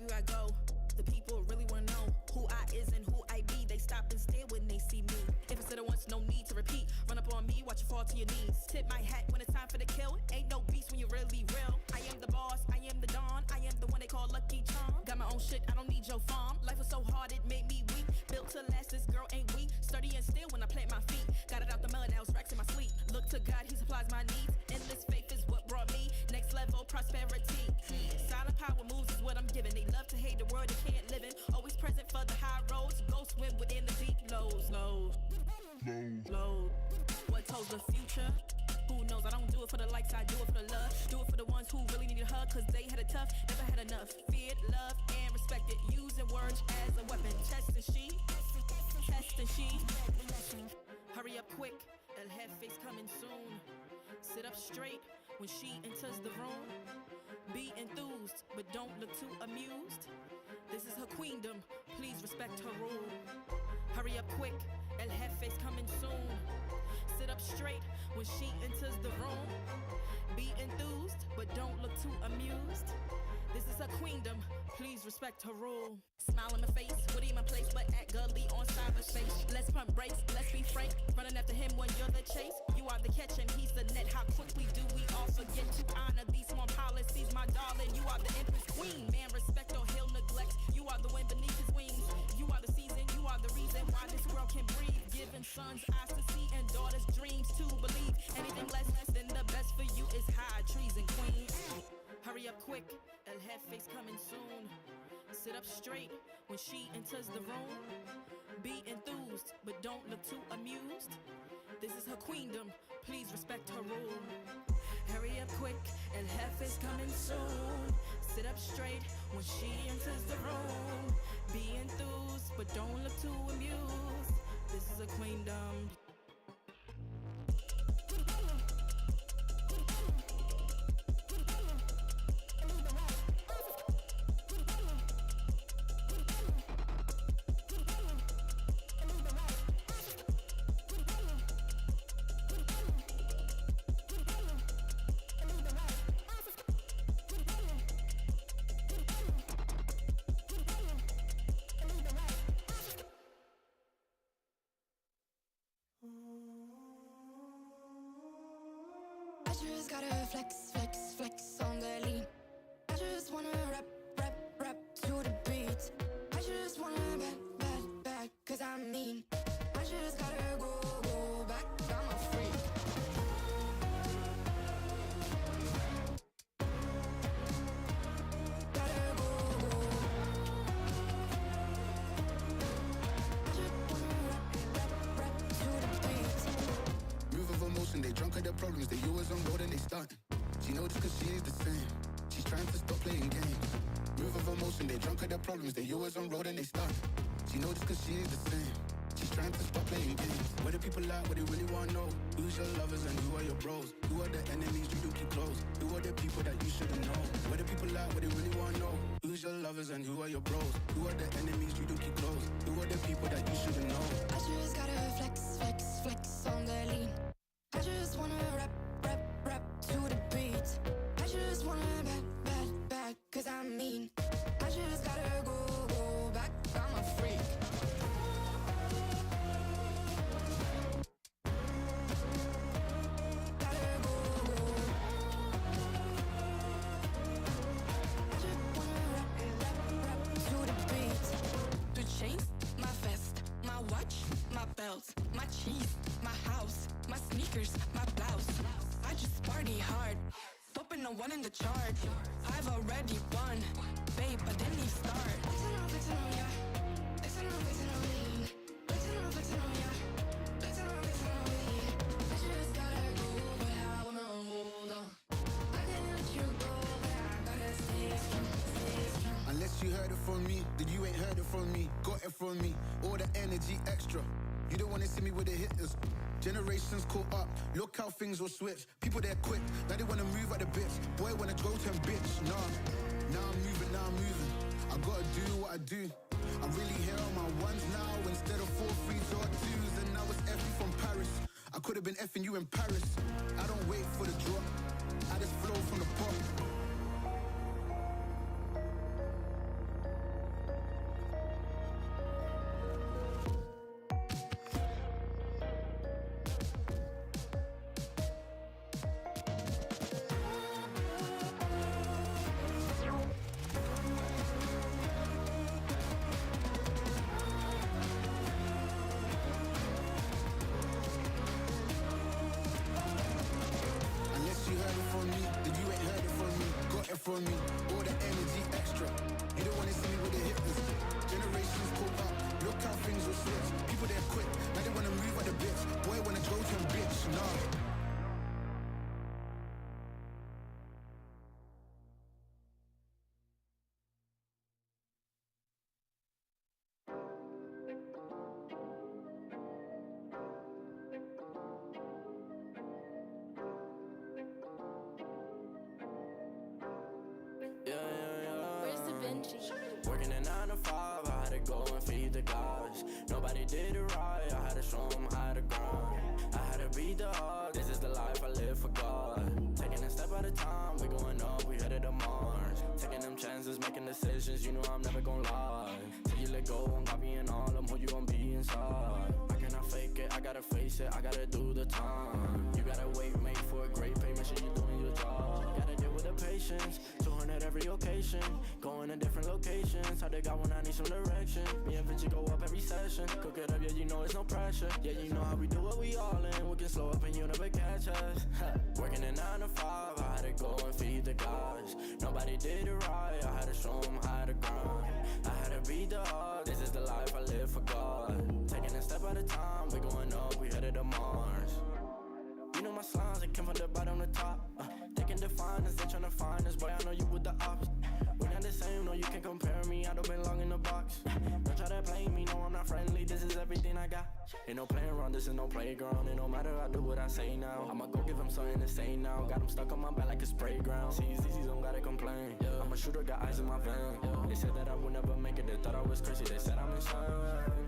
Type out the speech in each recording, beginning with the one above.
everywhere I go. The people really wanna know who I is and who I be. They stop and stare when they see me. If it's said it once, no need to repeat. Run up on me, watch you fall to your knees. Tip my hat when it's time for the kill. Ain't no beast when you're really real. I am the boss, I am the dawn. I am the one they call Lucky Charm. Got my own shit, I don't need your farm. Life was so hard, it made me weak. Built to last, this girl ain't weak. Sturdy and still when I plant my feet. Got it out the mud, now it's racks in my sleep. Look to God, he supplies my needs. Endless faith is what brought me next level prosperity. Silent power moves is what I'm giving. They love to hate the world they can't live in. Always present for the high roads. Go swim within the deep lows. Low. What told the future? Who knows? I don't do it for the likes, I do it for the love. Do it for the ones who really need a hug, cause they had it tough, never had enough. Feared, loved, and respected. Using words as a weapon. Test and she. Hurry up quick, El Jefe's coming soon. Sit up straight when she enters the room. Be enthused, but don't look too amused. This is her queendom, please respect her rule. Hurry up quick, El Jefe's coming soon. Sit up straight when she enters the room. Be enthused, but don't look too amused. This is her queendom, please respect her rule. Smile in my face, Woody in my place, but act gully on cyberspace. Let's pump brakes, let's be frank. Running after him when you're the chase. You are the catch and he's the net. How quickly do we all forget to honor these small policies, my darling? You are the empress queen. Man, respect or he'll neglect. You are the wind beneath his wings. You are the season, you are the reason why this world can breathe. Giving sons eyes to see and daughters dreams to believe. Anything less than the best for you is high treason, queen. Hurry up quick, El Jefe's coming soon. Sit up straight when she enters the room. Be enthused, but don't look too amused. This is her queendom, please respect her rule. Hurry up quick, El Jefe's coming soon. Sit up straight when she enters the room. Be enthused, but don't look too amused. This is a queendom. I just gotta flex on the lean. I just wanna rap to the beat. I just wanna back, cause I'm mean. I just gotta go back, I'm a freak. Gotta go. I just wanna rap to the beat. Move of emotion, they drunk at their problems. They always on road and they starting. She knows this cause she's the same. She's trying to stop playing games. Move of emotion, they drunk at their problems. They always on road and they starting. She knows this cause she's the same. She's trying to stop playing games. Where the people at, what they really want to know. Who's your lovers and who are your bros? Who are the enemies you do keep close? Who are the people that you shouldn't know? Where the people at, what they really want to know. Who's your lovers and who are your bros? Who are the enemies you do keep close? Who are the people that you shouldn't know? I just gotta flex on the lean. I just wanna rap to the beat. I just wanna back, cause I'm mean. I just gotta go back, I'm a freak. Gotta go. I just wanna rap to the beat. The chains, my vest, my watch, my belt, my cheese, my house, my sneakers, my blouse. I just party hard, popping the one in the chart. I've already won, babe, I didn't even start. Flexing on ya, flexing on me. Flexing on ya, flexing on me. I just gotta go, but I wanna hold on. I can't let you go, but I gotta stay strong. Unless you heard it from me, then you ain't heard it from me. Got it from me, all the energy extra. You don't wanna see me with the hitters. Generations caught up, look how things will switch. People they're quick, now they wanna move at the bits. Boy wanna go to bitch, now I'm moving. I gotta do what I do. I'm really here on my ones now instead of 4 3s or 2s. And now it's F from Paris. I could've been effing you in Paris. I don't wait for the drop, I just flow from the pot. from me, all the energy extra. You don't wanna see me with the hitters. Generations pull up, look how things will switch. People they're quick, now they wanna move at the bits. Boy wanna go to a bitch, nah. Working a 9 to 5, I had to go and feed the guys. Nobody did it right, I had to show them how to grind. I had to beat the odds, this is the life I live for God. Taking a step at a time, we going up, we headed to Mars. Taking them chances, making decisions, you know I'm never gonna lie. Till you let go, I'm copying all of them, who you gon' be inside. I cannot fake it, I gotta face it, I gotta do the time. You gotta wait, mate, for a great pay, make sure you're doing your job. Gotta deal with the patience, 200 every occasion. Going to different locations, how they got when I need some direction. Me and Vinci go up every session. Cook it up, yeah, you know it's no pressure. Yeah, you know how we do it, we all in. We can slow up and you never catch us. Working a 9 to 5, I had to go and feed the guys. Nobody did it right, I had to show them how to grind. I had to beat the odds, this is the life I live for God. Taking a step at a time, we going up, we headed to Mars. You know my slimes, they came from the bottom to top. They can define us, they tryna find us. Boy, I know you with the ops. We not the same, no, you can't compare me. I don't belong in the box. Don't try to play me, no, I'm not friendly. This is everything I got. Ain't no playing around, this is no playground. It no matter, I do what I say now. I'ma go give them something to say now. Got them stuck on my back like a spray ground. See, these don't gotta complain. I'm a shooter, got eyes in my vein. They said that I would never make it, they thought I was crazy. They said I'm insane.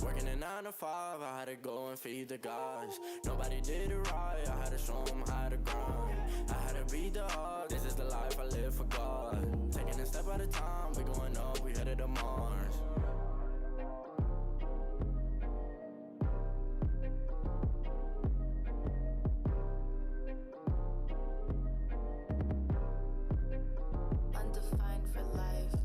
Working a 9 to 5, I had to go and feed the guys. Nobody did it right, I had to show them how to grind. I had to beat the odds, this is the life I live for God. Taking a step at a time, we going up, we headed to Mars. Undefined for life.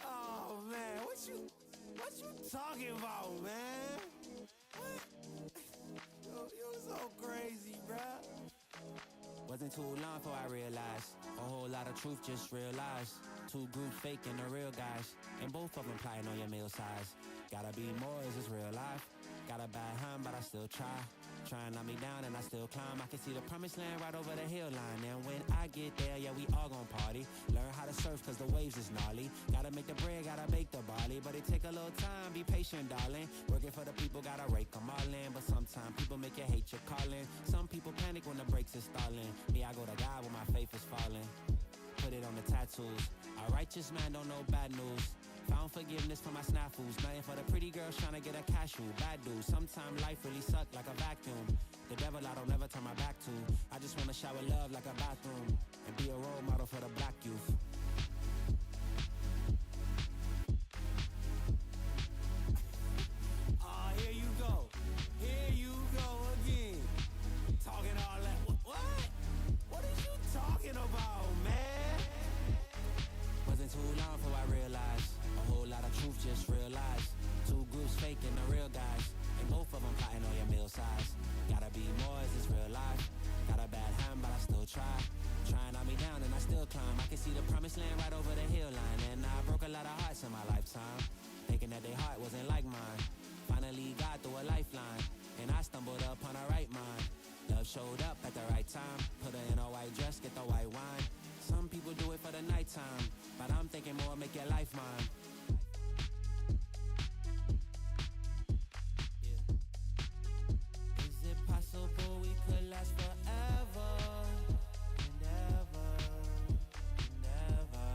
Oh man, what you talking about, man? What? You're so crazy, bruh. Wasn't too long before I realized a whole lot of truth just realized. Two groups faking the real guys, and both of them plotting on your meal size. Gotta be more, is this real life? Got a bad hand, but I still try. Try and knock me down and I still climb. I can see the promised land right over the hill line. And when I get there, yeah, we all gon' party. Learn how to surf cause the waves is gnarly. Gotta make the bread, gotta bake the barley. But it take a little time, be patient, darling. Working for the people, gotta rake them all in. But sometimes people make you hate your calling. Some people panic when the brakes is stalling. Me, I go to God when my faith is falling. Put it on the tattoos. A righteous man don't know bad news. Found forgiveness for my snafus. Nothing for the pretty girls trying to get a cashew. Bad dude. Sometimes life really suck like a vacuum. The devil I don't never turn my back to. I just want to shower love like a bathroom. And be a role model for the black youth. Here you go. Here you go again. Talking all that. What? What are you talking about, man? Wasn't too long before I realized a whole lot of truth just realized. Two groups faking the real guys, and both of them plotting on your meal size. Gotta be more, is this real life? Got a bad hand, but I still try. Trying to knock me down and I still climb. I can see the promised land right over the hill line. And I broke a lot of hearts in my lifetime, thinking that their heart wasn't like mine. Finally got through a lifeline, and I stumbled upon a right mind. Love showed up at the right time. Put her in a white dress, get the white wine. Some people do it for the nighttime, but I'm thinking more, make your life mine. Yeah. Is it possible we could last forever and ever and ever?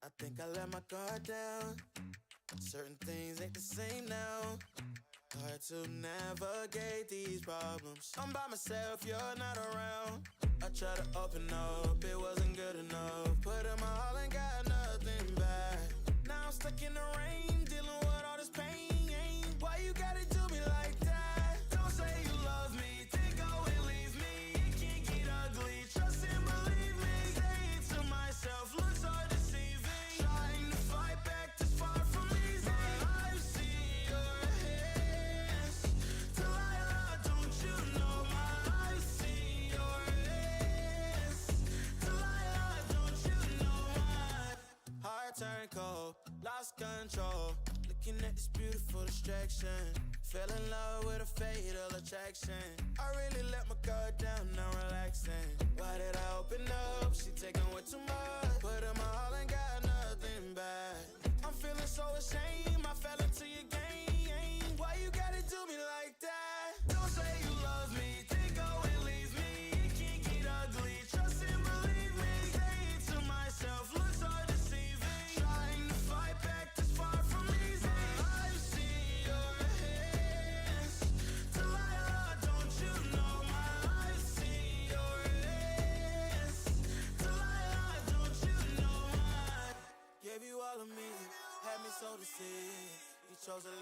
I think I let my guard down. Certain things ain't the same now. Hard to navigate these problems. I'm by myself, you're not around. I tried to open up, it wasn't good enough. Put in my all and got nothing back. Now I'm stuck in the rain, dealing with all this pain. Why you gotta do me like that? Don't say you love me, then go and leave me. It can't get ugly, trust and believe me. Saying to myself, looks so deceiving. Trying to fight back, this far from easy. I see your hands. Delilah, don't you know my I see your hands. Delilah, don't you know my heart turned cold, lost control. Looking at this beautiful distraction. Fell in love with a fatal attraction. I really let my guard down, now relaxing. Why did I open up? She taking way too much. Put in my all and got nothing back. I'm feeling so ashamed, I fell into your game. Why you gotta do me like that? Don't say you love me, then go and leave me. It can't get ugly, trust and believe me. Saying to myself, looks so deceiving. Trying to fight back, this far from easy. I see your hands. Delilah, don't you know my I see your hands. Delilah, don't you know my gave you all of me, had me so deceived. You chose to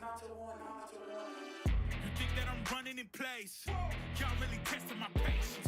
You think that I'm running in place? Y'all really testing my patience.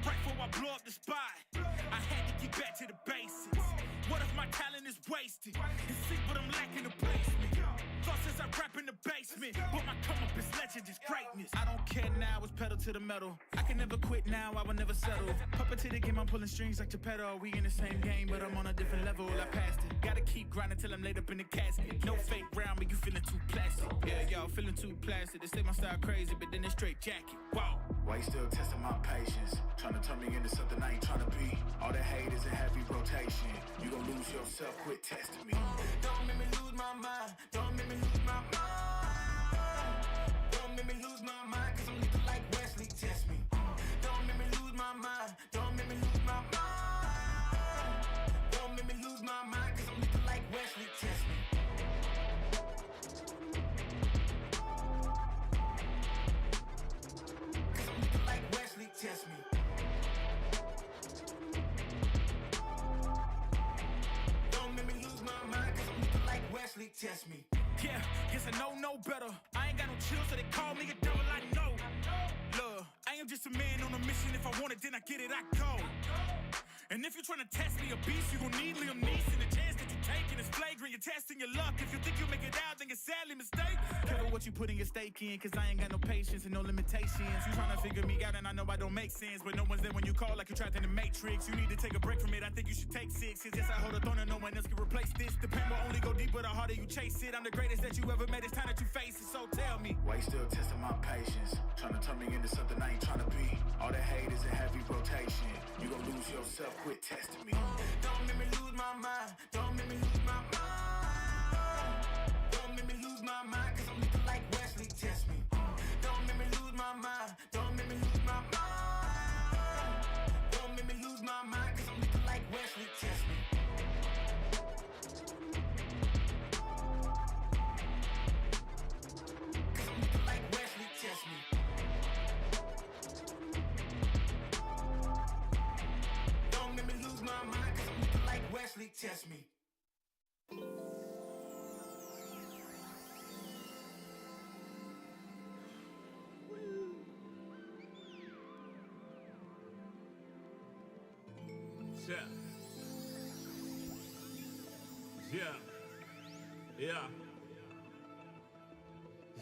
Right before I blow up the spot, I had to get back to the basics. What if my talent is wasted? And see what I'm lacking to placement. Thought since I rap in the basement, but my come up is legend, is greatness. I don't care now, it's pedal to the metal. I can never quit now, I will never settle. Puppet to the game, I'm pulling strings like Geppetto. We in the same game, but I'm on a different level. I passed it. Gotta keep grinding till I'm laid up in the casket. No fake round, but you feeling too plastic. Yeah, y'all feeling too plastic. They say my style crazy, but then it's straight jacket. Wow. Why you still testing my patience? Trying to turn me into something I ain't trying to be. All that hate is in heavy rotation. You gon' lose yourself, quit testing me. Don't make me lose my mind. Don't make me lose my mind. Don't make me lose my mind, cause I'm looking like Wesley, test me. Don't make me lose my mind. Don't make me lose my mind. Don't make me lose my mind, cause I'm looking like Wesley, test me. Cause I'm looking like Wesley, test me. Don't make me lose my mind, cause I'm looking like Wesley, test me. Yeah, guess I know no better. I ain't got no chill, so they call me a devil, I know. Look, I am just a man on a mission. If I want it, then I get it, I go. And if you're trying to test me a beast, you gon' need Liam Neeson. The chance that you taking is flagrant. You're testing your luck. If you think you'll make it out, then you're sadly mistaken. Careful what you putting your stake in, cause I ain't got no patience and no limitations. You trying to figure me out, and I know I don't make sense, but no one's there when you call like you're trapped in the Matrix. You need to take a break from it. I think you should take 6. Cause yes, I hold a throne and no one else can replace this. The pain will only go deeper the harder you chase it. I'm the greatest that you ever met. It's time that you face it. So tell me, Why you still testing my patience? Trying to turn me into something I ain't trying to be. All that hate is in heavy rotation. You gon' lose yourself, quit testing me. Don't make me lose my mind. Don't make me lose my mind. Don't make me lose my mind, cause I'm looking like Wesley, test me. Don't make me lose my mind. Don't make me lose my mind. Don't make me lose my mind, cause I'm looking like Wesley, test me. Cause I'm looking like Wesley, test me. Don't make me lose my mind, cause I'm looking like Wesley, test me.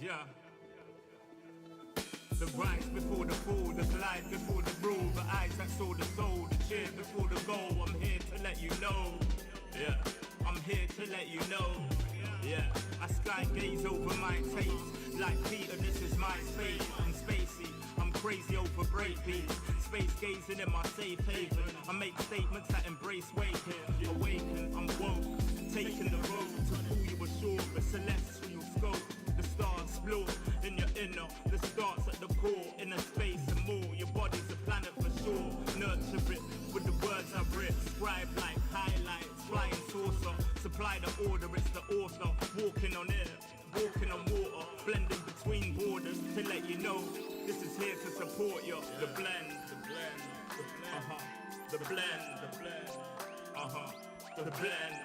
Yeah. The rise before the fall, the glide before the rule, the eyes that saw the soul, the cheer before the goal. I'm here to let you know. Yeah, I'm here to let you know. Yeah, I sky gaze over my taste. Like Peter, this is my space. I'm spacey, I'm crazy over breakbeats. Space gazing in my safe haven. I make statements that embrace waking. Awaken, I'm woke. Taking the road to pull you ashore. The celestial scope. The stars explore in your inner. The starts at the core. Inner space and more. Your body's a planet for sure. Nurture it with the words I've written. Scribe like highlights. Flying saucer. Supply the order, it's the author. Walking on air. Walking on water. Blending between borders to let you know. This is here to support you. The blend. The blend. The blend. The blend. The blend.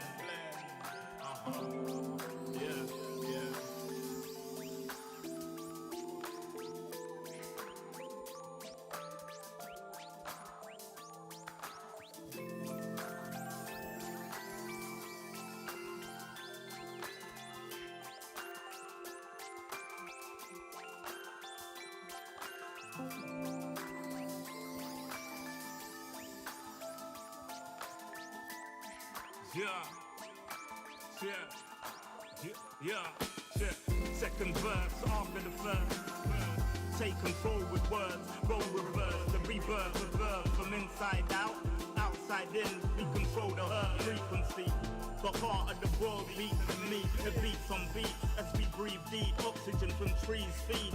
Yeah. Second verse after the first. Take control with words, roll reverse, the rebirth of verb from inside out, outside in. We control the earth frequency. The heart of the world beats in me. It beats on beat as we breathe deep. Oxygen from trees feed.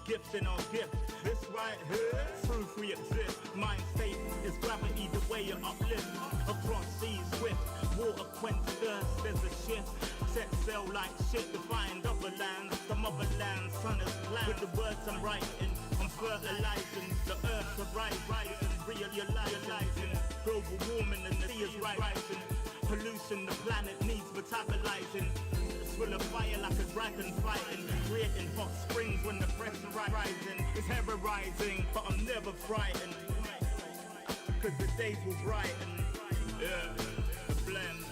Gift in our gift. This right here, proof we exist. Mind state is gravity, the way you uplift. Across seas swift, water quench thirst. There's a shift. Set sail like shit to find other lands. Some other lands, sun is planned. With the words I'm writing, I'm fertilizing. The earth to rising, realizing. Global warming and the sea is rising. Pollution the planet needs metabolizing. full of fire like a dragon fighting, creating hot springs when the pressure rising. It's ever rising, but I'm never frightened, cause the days will brighten. Yeah, the blend.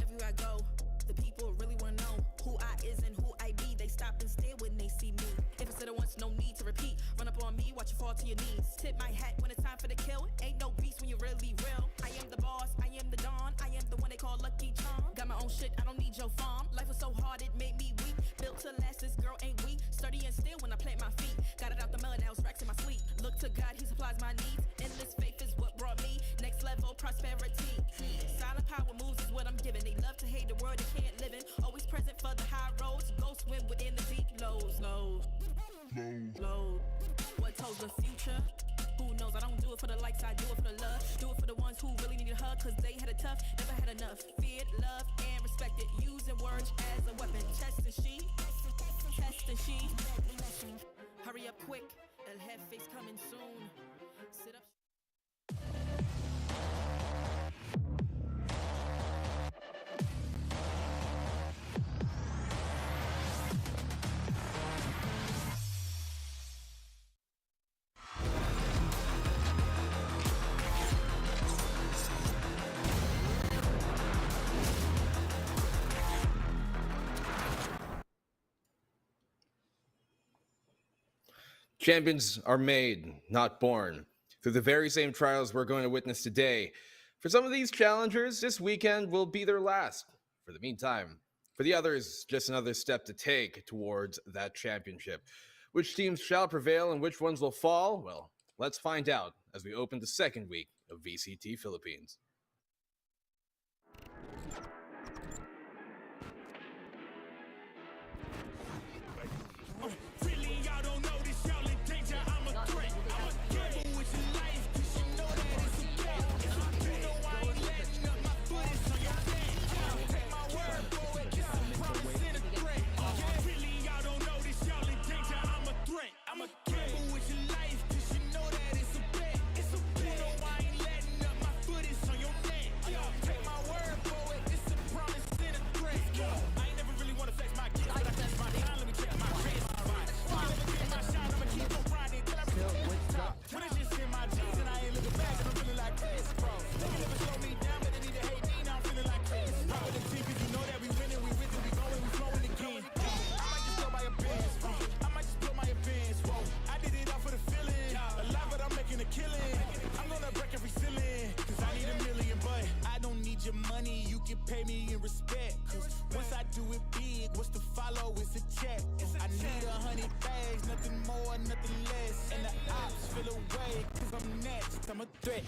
Everywhere I go, the people really wanna know who I is and who I be. They stop and stare when they see me. If I said it once, no need to repeat. Run up on me, watch you fall to your knees. Tip my hat when it's time for the kill. Ain't no beast when you're really real. I am the boss, I am the dawn. I am the one they call Lucky Charm. Got my own shit, I don't need your farm. Life was so hard, it made me weak. Built to last, this girl ain't weak. Sturdy and still when I plant my feet. Got it out the melon, now it's racks in my sleep. Look to God, he supplies my needs. Endless faith is what brought me next level prosperity. Silent power moves is what I'm giving. They love to hate the world they can't live in. Always present for the high roads. Go swim within the deep lows. Low. What told the future? Who knows? I don't do it for the likes, I do it for the love. Do it for the ones who really needed a hug, cause they had it tough, never had enough. Feared, loved, and respected. Using words as a weapon. Test and she. Hurry up quick. El Jefe's coming soon. Sit up. Champions are made, not born. Through the very same trials we're going to witness today. For some of these challengers, this weekend will be their last. For the meantime, for the others, just another step to take towards that championship. Which teams shall prevail and which ones will fall? Well, let's find out as we open the second week of VCT Philippines. Pay me in respect, cause once I do it big, what's to follow is a check. I need 100 bags, nothing more, nothing less. And the ops feel away, cause I'm next, I'm a threat.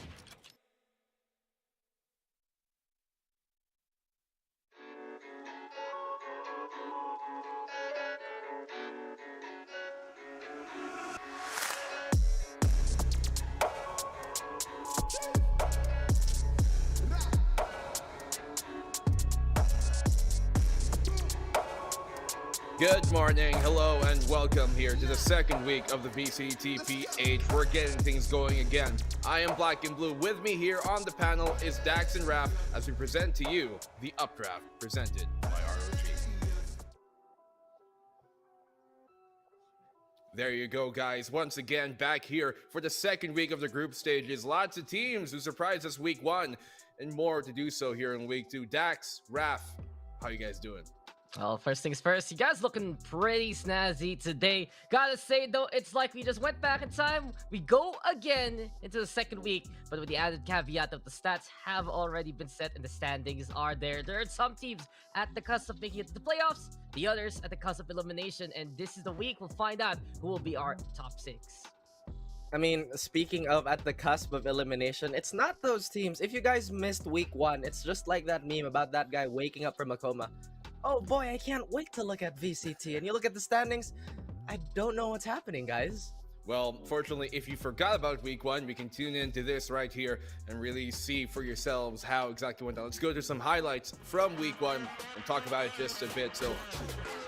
Good morning, hello, and welcome here to the second week of the VCTPH. We're getting things going again. I am Black and Blue. With me here on the panel is Dax and Raph as we present to you the Updraft presented by ROG. There you go, guys. Once again, back here for the second week of the group stages. Lots of teams who surprised us week 1 and more to do so here in week 2. Dax, Raph, how you guys doing? Well, first things first, you guys looking pretty snazzy today. Gotta say, though, it's like we just went back in time. We go again into the second week, but with the added caveat that the stats have already been set and the standings are there. There are some teams at the cusp of making it to the playoffs, the others at the cusp of elimination, and this is the week we'll find out who will be our top 6. I mean, speaking of at the cusp of elimination, it's not those teams. If you guys missed week 1, it's just like that meme about that guy waking up from a coma. Oh boy, I can't wait to look at VCT. And you look at the standings, I don't know what's happening, guys. Well, fortunately, if you forgot about week 1, we can tune into this right here and really see for yourselves how exactly went down. Let's go to some highlights from week 1 and talk about it just a bit. So,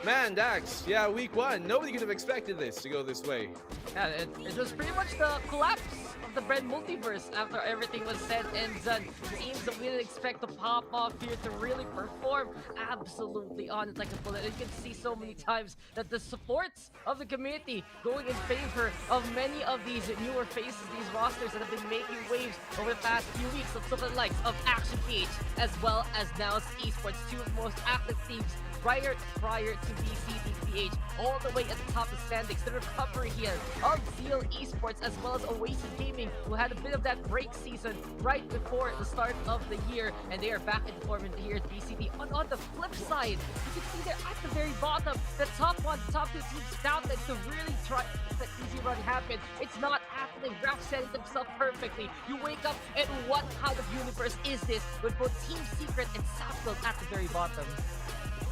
man, Dax, yeah, week 1, nobody could have expected this to go this way. Yeah, it was pretty much the collapse of the Bren multiverse after everything was said and done. Teams that we didn't expect to pop off here to really perform absolutely on it like a bullet. You can see so many times that the supports of the community going in favor of many of these newer faces, these rosters that have been making waves over the past few weeks, of some of the likes of Action PH as well as Naos Esports, 2 of the most active teams prior to VCTPH, all the way at the top of the standings. The recovery here of Zeal Esports as well as Oasis Gaming, who had a bit of that break season right before the start of the year, and they are back in form here at VCT. On the flip side, you can see they're at the very bottom. The top 2 teams found that to really try that easy run happen. It's not happening. Ralph said it himself perfectly. You wake up and what kind of universe is this with both Team Secret and Southfield at the very bottom?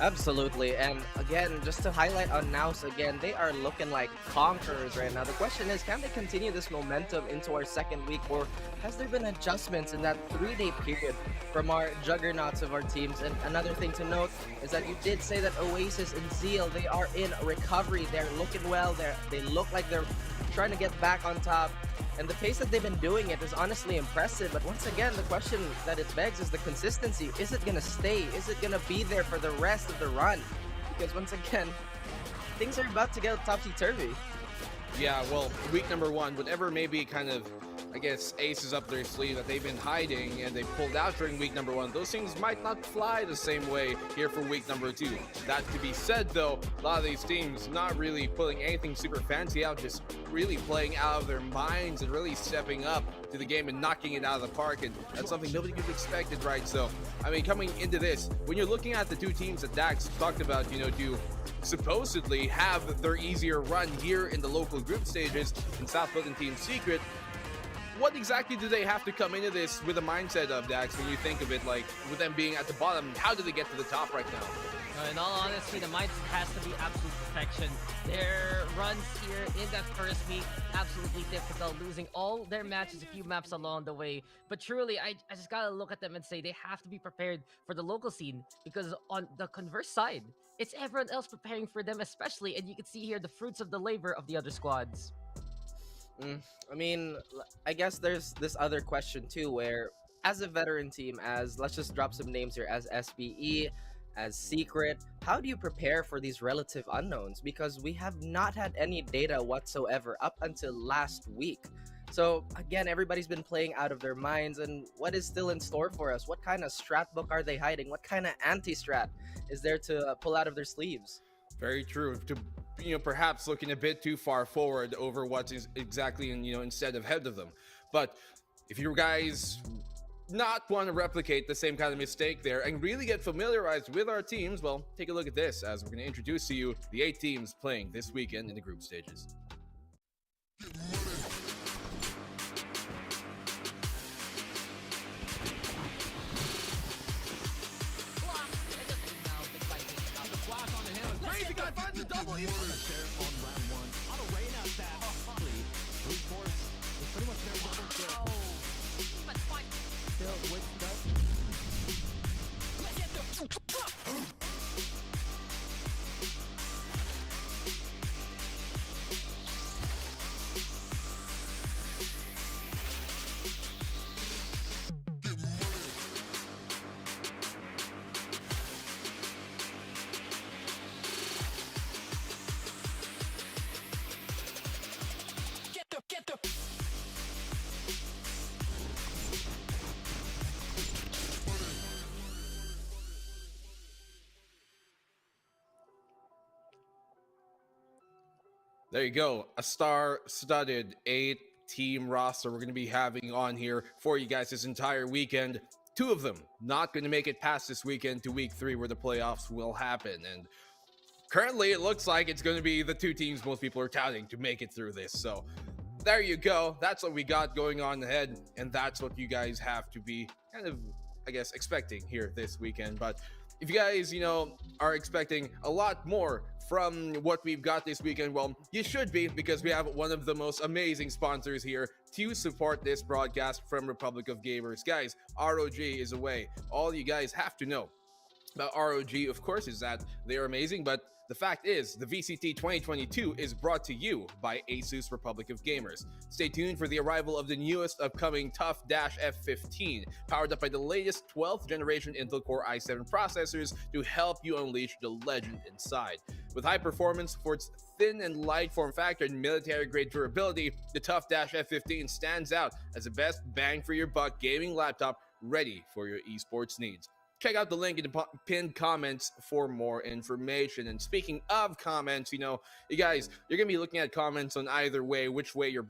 Absolutely, and again, just to highlight on Naos again, they are looking like conquerors right now. The question is, can they continue this momentum into our second week, or has there been adjustments in that 3-day period from our juggernauts of our teams? And another thing to note is that you did say that Oasis and Zeal, they are in recovery. They're looking well. They look like they're trying to get back on top. And the pace that they've been doing it is honestly impressive. But once again, the question that it begs is the consistency. Is it going to stay? Is it going to be there for the rest of the run? Because once again, things are about to get topsy-turvy. Yeah, well, week number 1, whatever maybe kind of, I guess, aces up their sleeve that they've been hiding and they pulled out during week number 1, those things might not fly the same way here for week number 2. That to be said, though, a lot of these teams not really pulling anything super fancy out, just really playing out of their minds and really stepping up to the game and knocking it out of the park, and that's something nobody could have expected, right? So, I mean, coming into this, when you're looking at the 2 teams that Dax talked about, you know, do supposedly have their easier run here in the local group stages in Southfield and Team Secret, what exactly do they have to come into this with a mindset of, Dax, when you think of it, like, with them being at the bottom? How do they get to the top right now? In all honesty, the mindset has to be absolute perfection. Their runs here in that first week, absolutely difficult, losing all their matches, a few maps along the way. But truly, I just gotta look at them and say they have to be prepared for the local scene, because on the converse side, it's everyone else preparing for them especially, and you can see here the fruits of the labor of the other squads. I mean, I guess there's this other question too, where as a veteran team, as let's just drop some names here, as SBE, as Secret, how do you prepare for these relative unknowns? Because we have not had any data whatsoever up until last week. So again, everybody's been playing out of their minds, and what is still in store for us? What kind of strat book are they hiding? What kind of anti-strat is there to pull out of their sleeves? Very true. To, you know, perhaps looking a bit too far forward over what is exactly in, you know, instead of ahead of them. But if you guys not want to replicate the same kind of mistake there and really get familiarized with our teams, well, take a look at this as we're going to introduce to you the 8 teams playing this weekend in the group stages. Crazy guy finds a double. He's on round 1. On a rain out that. Brute force is pretty much their double kill. Still with There you go. A star-studded 8-team roster we're going to be having on here for you guys this entire weekend. 2 of them not going to make it past this weekend to week 3 where the playoffs will happen. And currently it looks like it's going to be the 2 teams most people are touting to make it through this. So there you go. That's what we got going on ahead. And that's what you guys have to be kind of, I guess, expecting here this weekend. But if you guys, are expecting a lot more from what we've got this weekend, well, you should be, because we have one of the most amazing sponsors here to support this broadcast from Republic of Gamers. Guys, ROG is away. All you guys have to know about ROG, of course, is that they are amazing, but the fact is, the VCT 2022 is brought to you by ASUS Republic of Gamers. Stay tuned for the arrival of the newest upcoming Tough-F15, powered up by the latest 12th generation Intel Core i7 processors to help you unleash the legend inside. With high performance for its thin and light form factor and military-grade durability, the Tough-F15 stands out as the best bang for your buck gaming laptop ready for your esports needs. Check out the link in the pinned comments for more information. And speaking of comments, you guys, you're gonna be looking at comments on either way, which way you're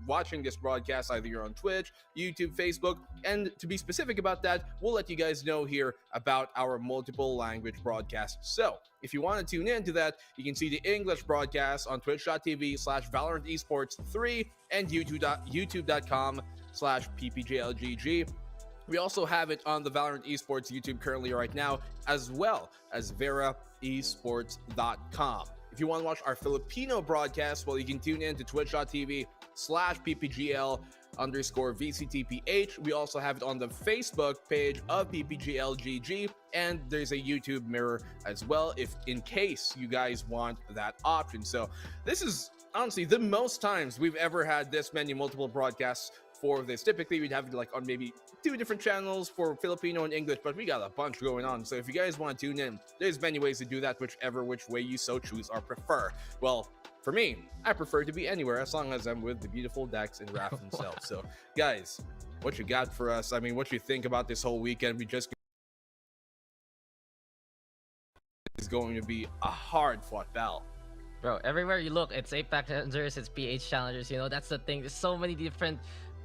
watching this broadcast. Either you're on Twitch, YouTube, Facebook, and to be specific about that, we'll let you guys know here about our multiple language broadcast. So if you want to tune into that, you can see the English broadcast on twitch.tv/Valorant Esports 3 and youtube.com/PPGLGG. We also have it on the Valorant Esports YouTube currently right now, as well as VeraEsports.com. If you want to watch our Filipino broadcast, well, you can tune in to twitch.tv/PPGL_VCTPH. We also have it on the Facebook page of PPGLGG, and there's a YouTube mirror as well, if in case you guys want that option. So this is honestly the most times we've ever had this many multiple broadcasts for this. Typically we'd have it like on maybe 2 different channels for Filipino and English, but we got a bunch going on. So if you guys want to tune in, there's many ways to do that, which way you so choose or prefer. Well, for me, I prefer to be anywhere as long as I'm with the beautiful Dax and Raph himself. So guys, what you got for us? I mean, what you think about this whole weekend? We just is going to be a hard fought battle. Bro, everywhere you look, it's APAC Challengers, it's PH Challengers, that's the thing. There's so many different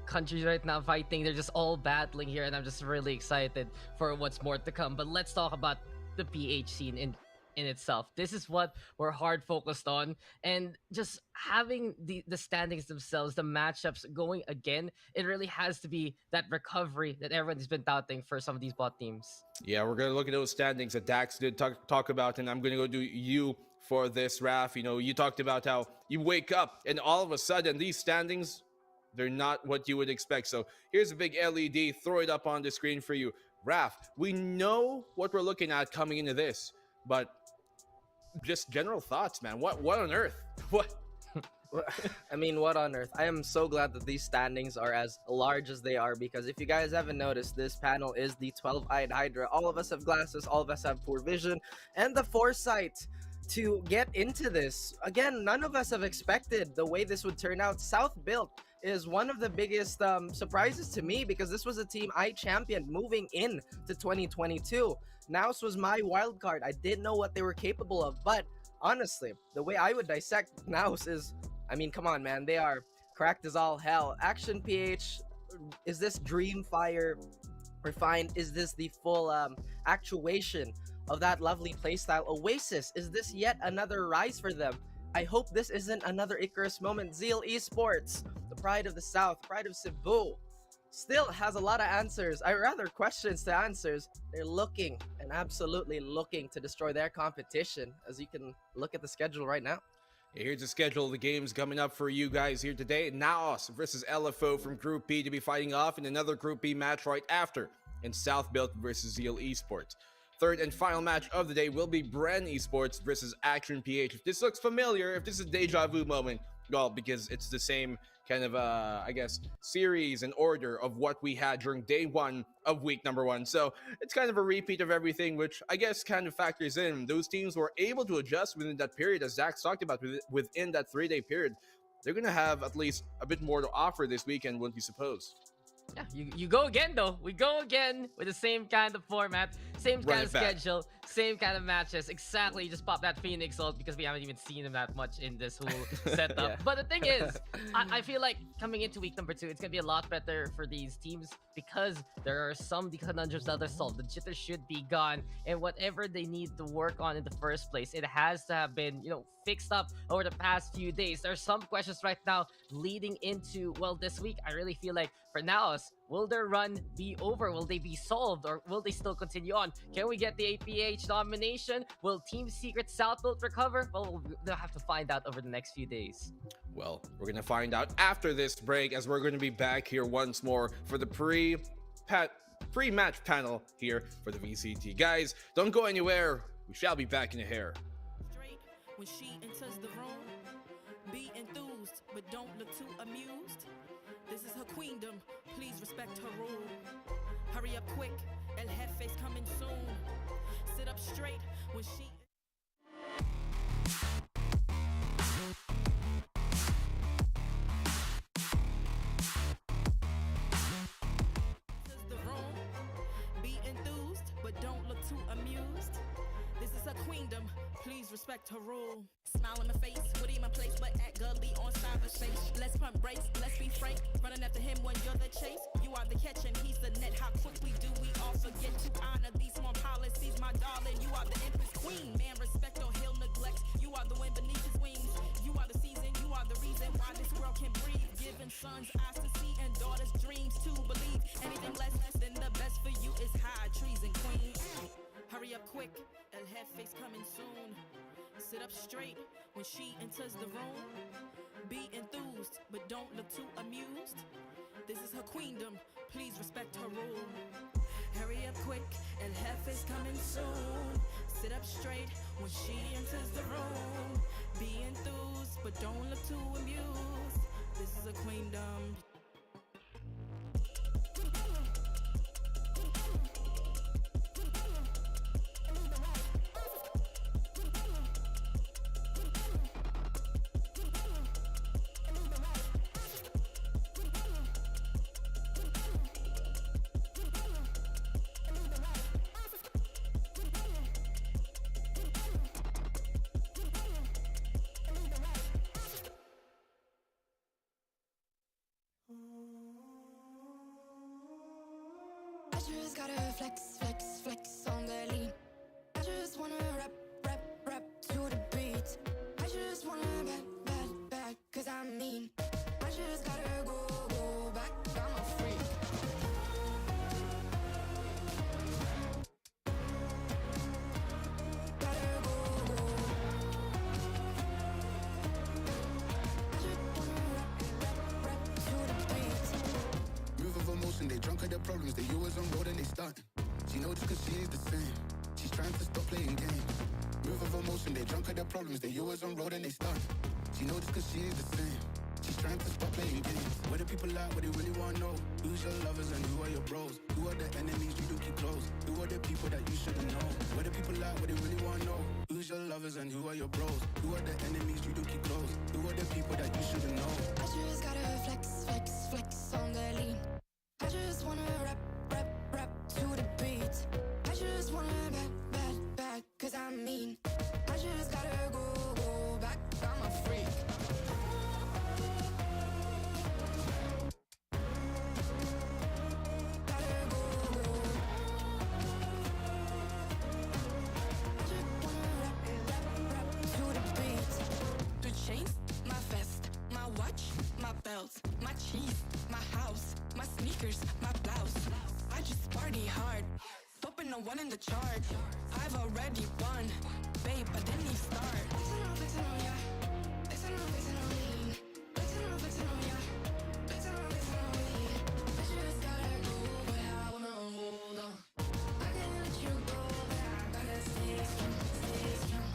countries right now fighting. They're just all battling here, and I'm just really excited for what's more to come. But let's talk about the PH scene in itself. This is what we're hard focused on, and just having the standings themselves, the matchups going again, it really has to be that recovery that everyone's been touting for some of these bot teams. Yeah, we're gonna look at those standings that Dax did talk about, and I'm gonna go do you for this, Raph. You talked about how you wake up and all of a sudden these standings, they're not what you would expect. So here's a big LED, throw it up on the screen for you. Raph, we know what we're looking at coming into this, but just general thoughts, man. What on earth? What? I mean, what on earth? I am so glad that these standings are as large as they are, because if you guys haven't noticed, this panel is the 12-eyed Hydra. All of us have glasses, all of us have poor vision, and the foresight to get into this. Again, none of us have expected the way this would turn out. South Built is one of the biggest surprises to me, because this was a team I championed moving in to 2022. Naos was my wild card. I didn't know what they were capable of, but honestly, the way I would dissect Naos is, I mean, come on, man, they are cracked as all hell. Action PH, is this Dream Fire refined? Is this the full actuation of that lovely playstyle? Oasis, is this yet another rise for them? I hope this isn't another Icarus moment. Zeal Esports, the pride of the South, pride of Cebu, still has a lot of answers, questions to answers. They're looking and absolutely looking to destroy their competition, as you can look at the schedule right now. Here's the schedule of the games coming up for you guys here today. Naos versus LFO from Group B to be fighting off in another Group B match right after, and South Built versus Zeal Esports. Third and final match of the day will be Bren Esports versus Action PH. If this looks familiar, if this is a deja vu moment, well, because it's the same kind of, I guess, series and order of what we had during day 1 of week number 1. So it's kind of a repeat of everything, which I guess kind of factors in. Those teams were able to adjust within that period, as Zach talked about, within that 3-day period. They're going to have at least a bit more to offer this weekend, wouldn't you suppose? Yeah, you go again though. We go again with the same kind of format, same kind of schedule, Same kind of matches. Exactly. You just pop that Phoenix ult because we haven't even seen him that much in this whole setup. Yeah. But the thing is, I feel like coming into week number 2, it's going to be a lot better for these teams because there are some conundrums that are solved. The jitter should be gone, and whatever they need to work on in the first place, it has to have been, fixed up over the past few days. There are some questions right now leading into, well, this week. I really feel like for Naos, will their run be over? Will they be solved, or will they still continue on? Can we get the APH nomination? Will Team Secret Southfield recover? Well, we'll have to find out over the next few days. Well, we're going to find out after this break, as we're going to be back here once more for the pre-match panel here for the VCT. Guys, don't go anywhere. We shall be back in a hair. When she enters the room, be enthused, but don't look too amused. This is her queendom, please respect her rule. Hurry up quick, El Jefe's coming soon. Sit up straight when she... enters the room, be enthused, but don't look too amused. This is her queendom, please respect her rule. Smile in my face, Woody in my place, but act gully on cyberspace. Let's pump brakes, let's be frank. Running after him when you're the chase. You are the catch and he's the net. How quickly do we all forget to honor these small policies, my darling? You are the empress queen. Man, respect or he'll neglect. You are the wind beneath his wings. You are the season, you are the reason why this world can breathe. Giving sons eyes to see and daughters dreams to believe. Anything less than the best for you is high treason, queen. Hurry up quick, El Jefe's coming soon. Sit up straight when she enters the room. Be enthused, but don't look too amused. This is her queendom, please respect her rule. Hurry up quick, El Jefe's coming soon. Sit up straight when she enters the room. Be enthused, but don't look too amused. This is her queendom. I just gotta flex, flex, flex on the lean. I just wanna rap, rap, rap to the beat. I just wanna back, cause I'm mean. I just gotta go back, I'm a freak. Gotta go. I just wanna rap to the beat. Move of emotion, they drunk at their problems. They always on road and they stunt. She knows just cause she is the same. She's trying to stop playing games. Move of emotion, they drunk at their problems. They always on road and they stunt. She knows just cause she is the same. She's trying to stop playing games. Where the people at, what they really wanna know. Who's your lovers and who are your bros? Who are the enemies you don't keep close? Who are the people that you shouldn't know? Where the people at, what they really wanna know. Who's your lovers and who are your bros? Who are the enemies you don't keep close? Who are the people that you shouldn't know? I just gotta flex, flex, flex on the lean. I just wanna rap, rap, rap to the beat. I just wanna back, cause I'm mean. I just gotta go back, I'm a freak. Gotta go. I just wanna rap to the beat. The chains, my vest, my watch, my belt, my cheese, my house, my sneakers, my blouse. I just party hard, topping the one in the chart. I've already won, babe, I didn't even start. Flexing on ya, flexing on me. Flexing on ya, flexing on me. I just gotta go, but I wanna hold on. I can't let you go, but I gotta stay strong.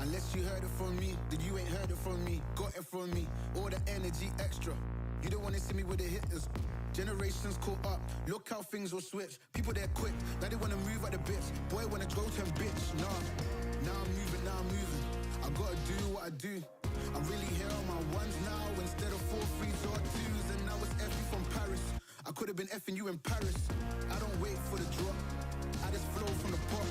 Unless you heard it from me, then you ain't heard it from me. Got it from me, all the energy extra. You don't wanna see me with the hitters. Generations caught up, look how things will switch. People they're quick, now they wanna move at the bits. Boy wanna go to bitch, nah. Now I'm moving. I gotta do what I do. I'm really here on my ones now instead of 4 3s or 2s. And now it's Effie from Paris. I could have been effing you in Paris. I don't wait for the drop, I just flow from the pot.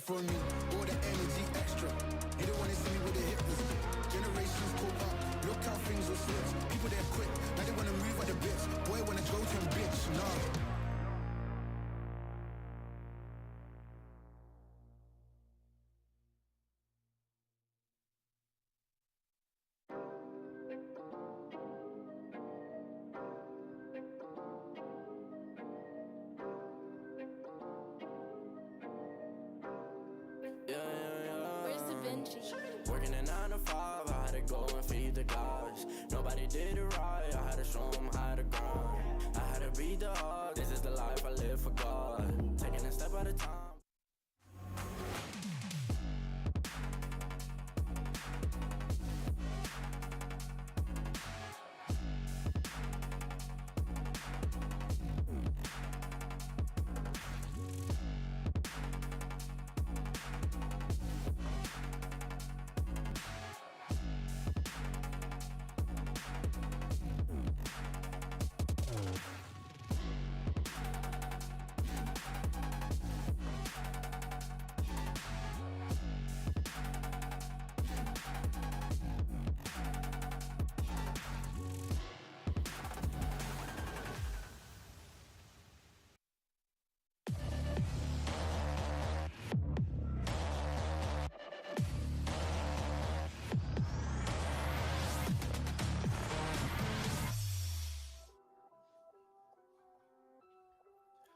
from me. All the energy extra. You don't wanna see me with the hip. Generations pull up. Look how things will switch. People they're quick. Now they wanna move at the bits. Boy wanna go to a bitch. Nah. Working a 9 to 5, I had to go and feed the guys. Nobody did it right, I had to show them how to grind. I had to beat the odds, this is the life I live for God. Taking a step at a time.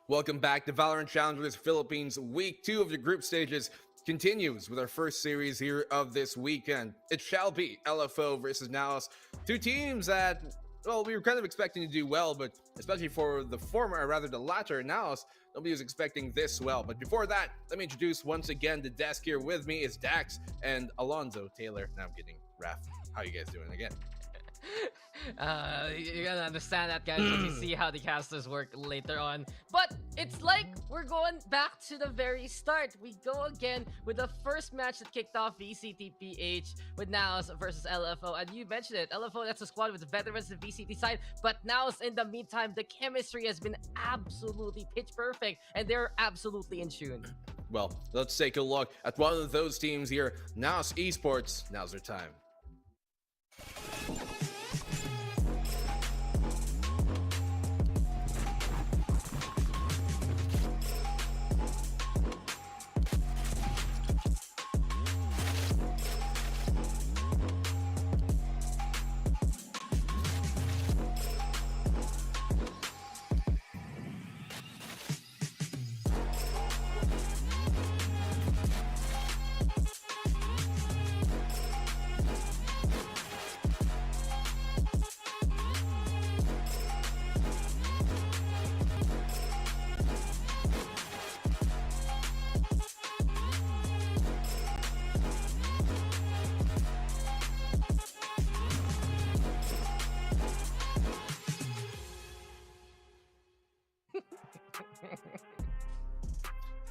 Welcome back to Valorant Challengers Philippines. Week 2 of the group stages continues with our first series here of this weekend. It shall be LFO versus Naos. Two teams that, well, we were kind of expecting to do well, but especially for the former, or rather the latter, Naos, nobody was expecting this well. But before that, let me introduce once again the desk here with me is Dax and Alonzo Taylor. Now I'm kidding. Raph, how you guys doing again? You're gonna understand that, guys, when you see how the casters work later on. But it's like we're going back to the very start. We go again with the first match that kicked off VCTPH with Naos versus LFO. And you mentioned it, LFO, that's a squad with the veterans of VCT side. But Naos, in the meantime, the chemistry has been absolutely pitch perfect, and they're absolutely in tune. Well, let's take a look at one of those teams here, Naos Esports. Now's their time.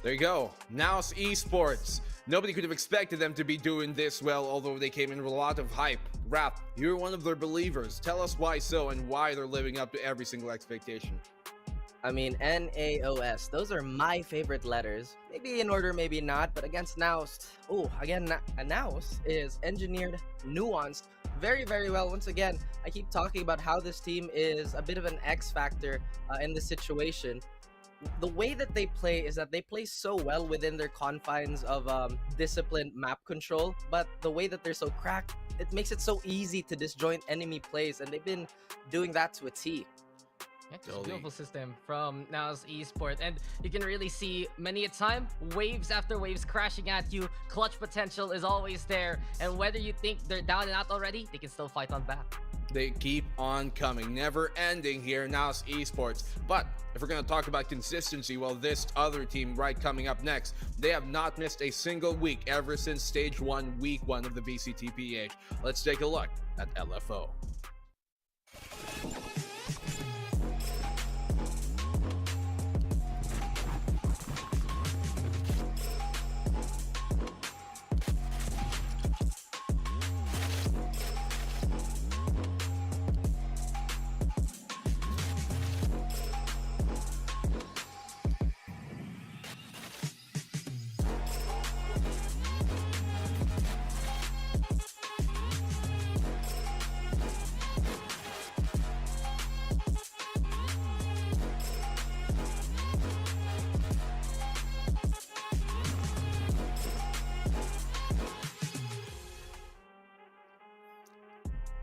There you go. Naos Esports. Nobody could have expected them to be doing this well, although they came in with a lot of hype. Rap, you're one of their believers. Tell us why so and why they're living up to every single expectation. I mean, Naos, those are my favorite letters. Maybe in order, maybe not, but against Naos, Naos is engineered, nuanced, very, very well. Once again, I keep talking about how this team is a bit of an X factor in this situation. The way that they play is that they play so well within their confines of disciplined map control, but the way that they're so cracked, it makes it so easy to disjoint enemy plays, and they've been doing that to a T. Yeah, it's a beautiful system from Naos Esports, and you can really see many a time waves after waves crashing at you. Clutch potential is always there, and whether you think they're down and out already, they can still fight on back. They keep on coming, never ending here, Naos Esports. But if we're going to talk about consistency, well, this other team right coming up next, they have not missed a single week ever since Stage 1, Week 1 of the VCTPH. Let's take a look at LFO.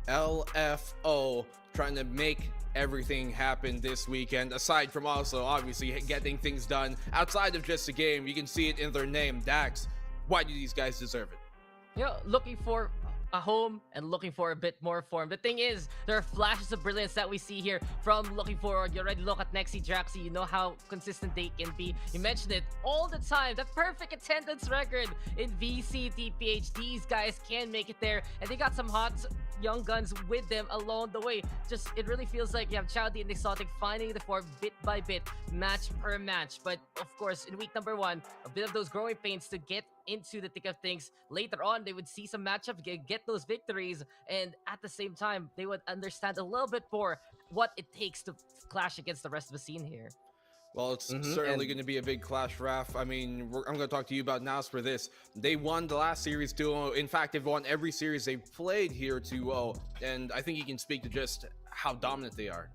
LFO trying to make everything happen this weekend, aside from also obviously getting things done outside of just a game. You can see it in their name, Dax. Why do these guys deserve it? Looking for a home and looking for a bit more form. The thing is, there are flashes of brilliance that we see here from looking forward. You already look at Nexi, Draxi, you know how consistent they can be. You mentioned it all the time, the perfect attendance record in VCTPH. These guys can make it there, and they got some hot young guns with them along the way. Just, it really feels like you have Chowdy and Exotic finding the form bit by bit, match per match. But of course, in week number 1, a bit of those growing pains to get into the thick of things. Later on, they would see some matchups, get those victories, and at the same time, they would understand a little bit more what it takes to clash against the rest of the scene here. Well, it's certainly going to be a big clash, Raf. I mean, I'm going to talk to you about Naos for this. They won the last series 2-0. In fact, they've won every series they've played here 2-0. And I think you can speak to just how dominant they are.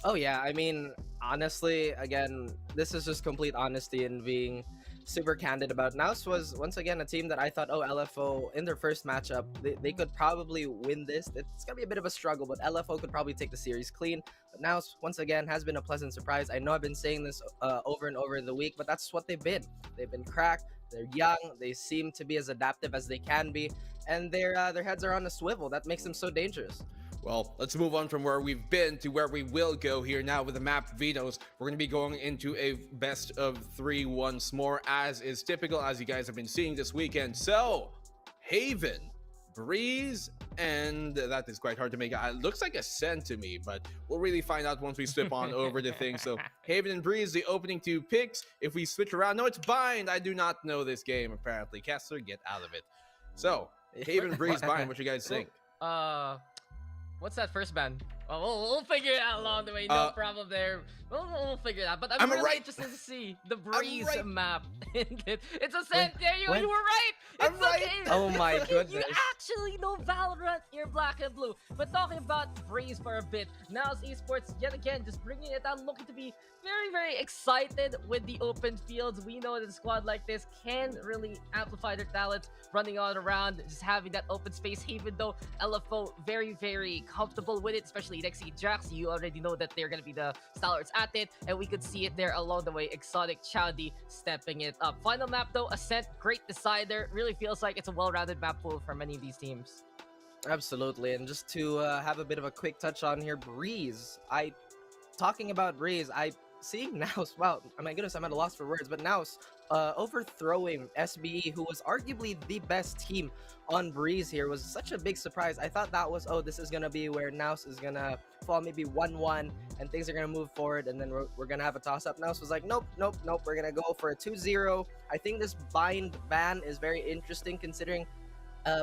Oh, yeah. I mean, honestly, again, this is just complete honesty and being super candid about. Naos was once again a team that I thought, LFO in their first matchup, they could probably win this. It's gonna be a bit of a struggle, but LFO could probably take the series clean. But Naos once again has been a pleasant surprise. I know I've been saying this over and over the week, but that's what they've been. They've been cracked. They're young. They seem to be as adaptive as they can be, and their heads are on a swivel. That makes them so dangerous. Well, let's move on from where we've been to where we will go here now with the map Vetoes. We're going to be going into a best of 3 once more, as is typical, as you guys have been seeing this weekend. So, Haven, Breeze, and that is quite hard to make out. It looks like Ascent to me, but we'll really find out once we slip on over the thing. So, Haven and Breeze, the opening 2 picks. If we switch around, no, it's Bind. I do not know this game, apparently. Kessler, get out of it. So, Haven, Breeze, Bind, what you guys think? What's that first band? Well, we'll figure it out along the way. No problem there. We'll figure it out. But I'm really interested to see the Breeze map. It's Ascent. There you were right. It's okay. Oh my goodness. You actually know Valorant. You're black and blue. But talking about Breeze for a bit. Naos Esports, yet again, just bringing it down, looking to be very, very excited with the open fields. We know that a squad like this can really amplify their talent, running all around, just having that open space. Even though LFO very, very comfortable with it, especially Nexi, Drax. You already know that they're going to be the stalwarts at it, and we could see it there along the way. Exotic, Chowdy stepping it up. Final map though, Ascent, great decider. Really feels like it's a well-rounded map pool for many of these teams. Absolutely, and just to have a bit of a quick touch on here, Breeze. Talking about Breeze, seeing Naos, wow, oh my goodness, I'm at a loss for words, but Naos overthrowing SBE, who was arguably the best team on Breeze here, was such a big surprise. I thought that was, this is going to be where Naos is going to fall maybe 1-1 and things are going to move forward, and then we're going to have a toss-up. Naos was like, nope, we're going to go for a 2-0. I think this Bind ban is very interesting, considering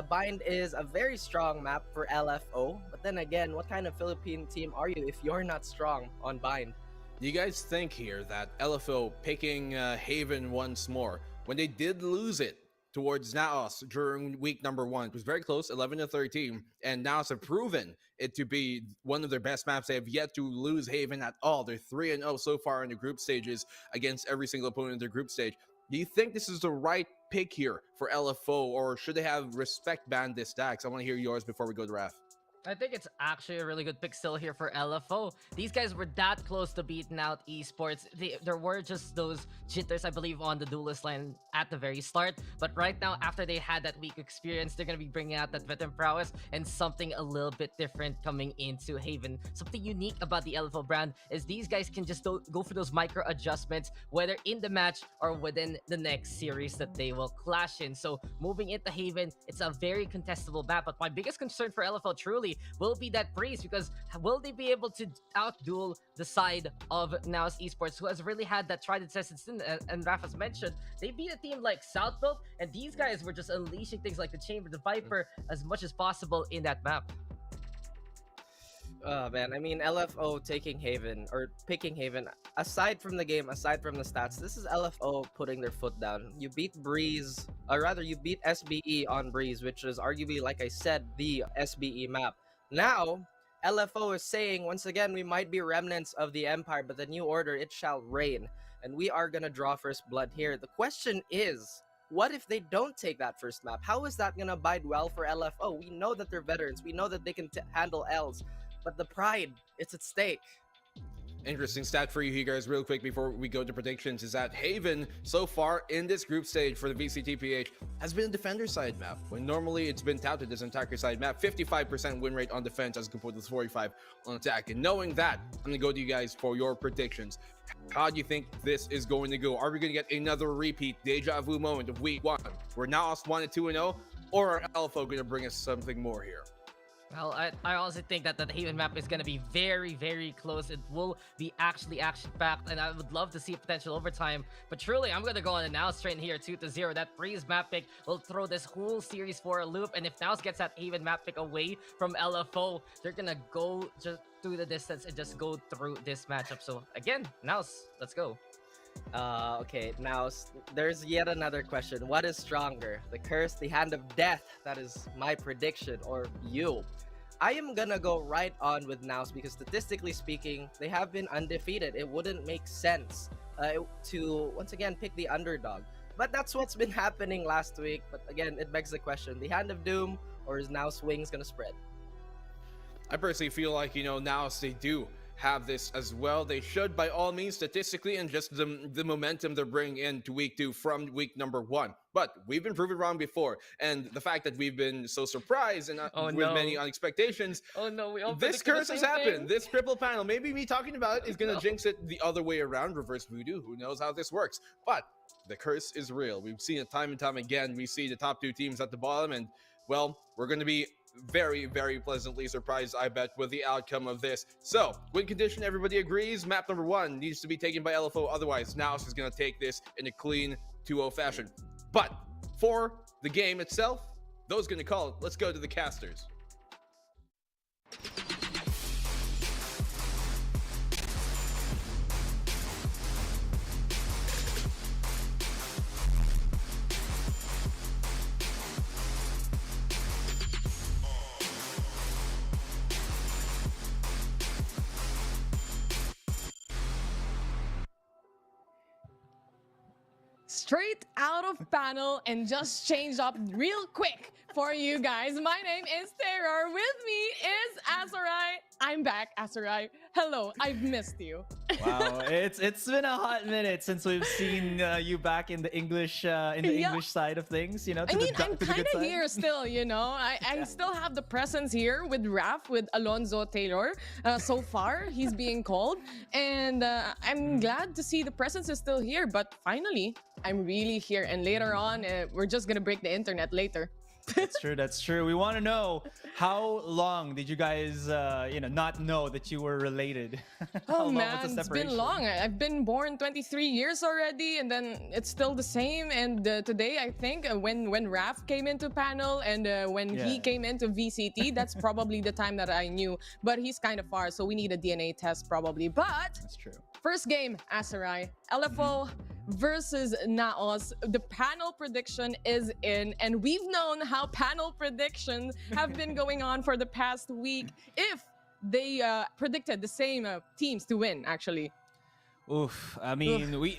Bind is a very strong map for LFO, but then again, what kind of Philippine team are you if you're not strong on Bind? Do you guys think here that LFO picking Haven once more, when they did lose it towards Naos during week number 1, it was very close, 11-13, and Naos have proven it to be one of their best maps. They have yet to lose Haven at all. They're 3-0 so far in the group stages against every single opponent in their group stage. Do you think this is the right pick here for LFO, or should they have respect banned this Dax? I want to hear yours before we go to Raf. I think it's actually a really good pick still here for LFO. These guys were that close to beating out Esports. There were just those jitters, I believe, on the duelist line at the very start. But right now, after they had that week experience, they're going to be bringing out that veteran prowess and something a little bit different coming into Haven. Something unique about the LFO brand is these guys can just go for those micro adjustments, whether in the match or within the next series that they will clash in. So moving into Haven, it's a very contestable map. But my biggest concern for LFO truly will be that Breeze, because will they be able to outduel the side of Naos Esports, who has really had that tried and tested sin? And Rafa's mentioned they beat a team like Southbuilt, and these guys were just unleashing things like the Chamber, the Viper, as much as possible in that map. Oh man, I mean, LFO taking Haven, or picking Haven, aside from the game, aside from the stats, this is LFO putting their foot down. You beat Breeze, or rather you beat SBE on Breeze, which is arguably, like I said, the SBE map. Now, LFO is saying, once again, we might be remnants of the Empire, but the new order, it shall reign. And we are gonna draw first blood here. The question is, What if they don't take that first map? How is that gonna bide well for LFO? We know that they're veterans. We know that they can handle Ls, but the pride, it's at stake. Interesting stat for you guys real quick before we go to predictions is that Haven so far in this group stage for the VCTPH has been a defender side map, when normally it's been touted as an attacker side map. 55% win rate on defense as compared to 45 on attack. And knowing that, I'm gonna go to you guys for your predictions. How do you think this is going to go? Are we gonna get another repeat deja vu moment of week 1 where Naos 1-2-0, or are LFO gonna bring us something more here? Well, I honestly think that the Haven map is going to be very, very close. It will be actually action-packed, and I would love to see a potential overtime. But truly, I'm going to go on a Naos train here, 2-0. That Freeze map pick will throw this whole series for a loop, and if Naos gets that Haven map pick away from LFO, they're going to go just through the distance and just go through this matchup. So again, Naos, let's go. Okay, now there's yet another question. What is stronger? The curse, the hand of death? That is my prediction, or you? I am gonna go right on with Naos because statistically speaking, they have been undefeated. It wouldn't make sense to once again pick the underdog. But that's what's been happening last week. But again, it begs the question, the hand of doom, or is Naos wings gonna spread? I personally feel like, Naos, they do have this as well. They should, by all means, statistically, and just the momentum they're bringing into week 2 from week number 1. But we've been proven wrong before, and the fact that we've been so surprised and with many expectations. Oh no, we all this curse has happened. This triple panel, maybe me talking about it is gonna jinx it the other way around, reverse voodoo. Who knows how this works? But the curse is real. We've seen it time and time again. We see the top 2 teams at the bottom, and well, we're gonna be very, very pleasantly surprised, I bet, with the outcome of this. So, win condition, everybody agrees. Map number 1 needs to be taken by LFO. Otherwise, Naos is going to take this in a clean 2-0 fashion. But for the game itself, those going to call it. Let's go to the casters. Straight out of panel and just changed up real quick for you guys. My name is Terror. With me is Azurai. I'm back, Azurai. Hello, I've missed you. Wow, it's been a hot minute since we've seen you back in the English English side of things. I'm kind of here still. I still have the presence here with Raf, with Alonzo Taylor. So far, he's being called, and I'm glad to see the presence is still here. But finally, I'm really here, and later on, we're just gonna break the internet later. That's true. We want to know, how long did you guys not know that you were related? Oh man, it's been long. I've been born 23 years already, and then it's still the same. And today, I think when Raf came into panel and when he came into VCT, that's probably the time that I knew. But he's kind of far, so we need a DNA test probably. But that's true. First game, Azurai, LFO versus Naos. The panel prediction is in, and we've known how panel predictions have been going on for the past week. If they predicted the same teams to win, actually. Oof! I mean, we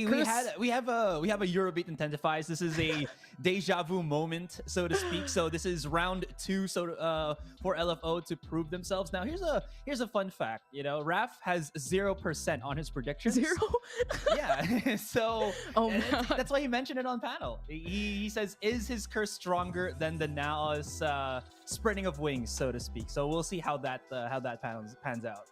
have a Eurobeat intensifies. This is a deja vu moment, so to speak. So this is round 2, so for LFO to prove themselves. Now here's a fun fact. Raf has 0% on his predictions. 0? Yeah. So that's why he mentioned it on panel. He says, is his curse stronger than the Naos spreading of wings, so to speak? So we'll see how that pans out.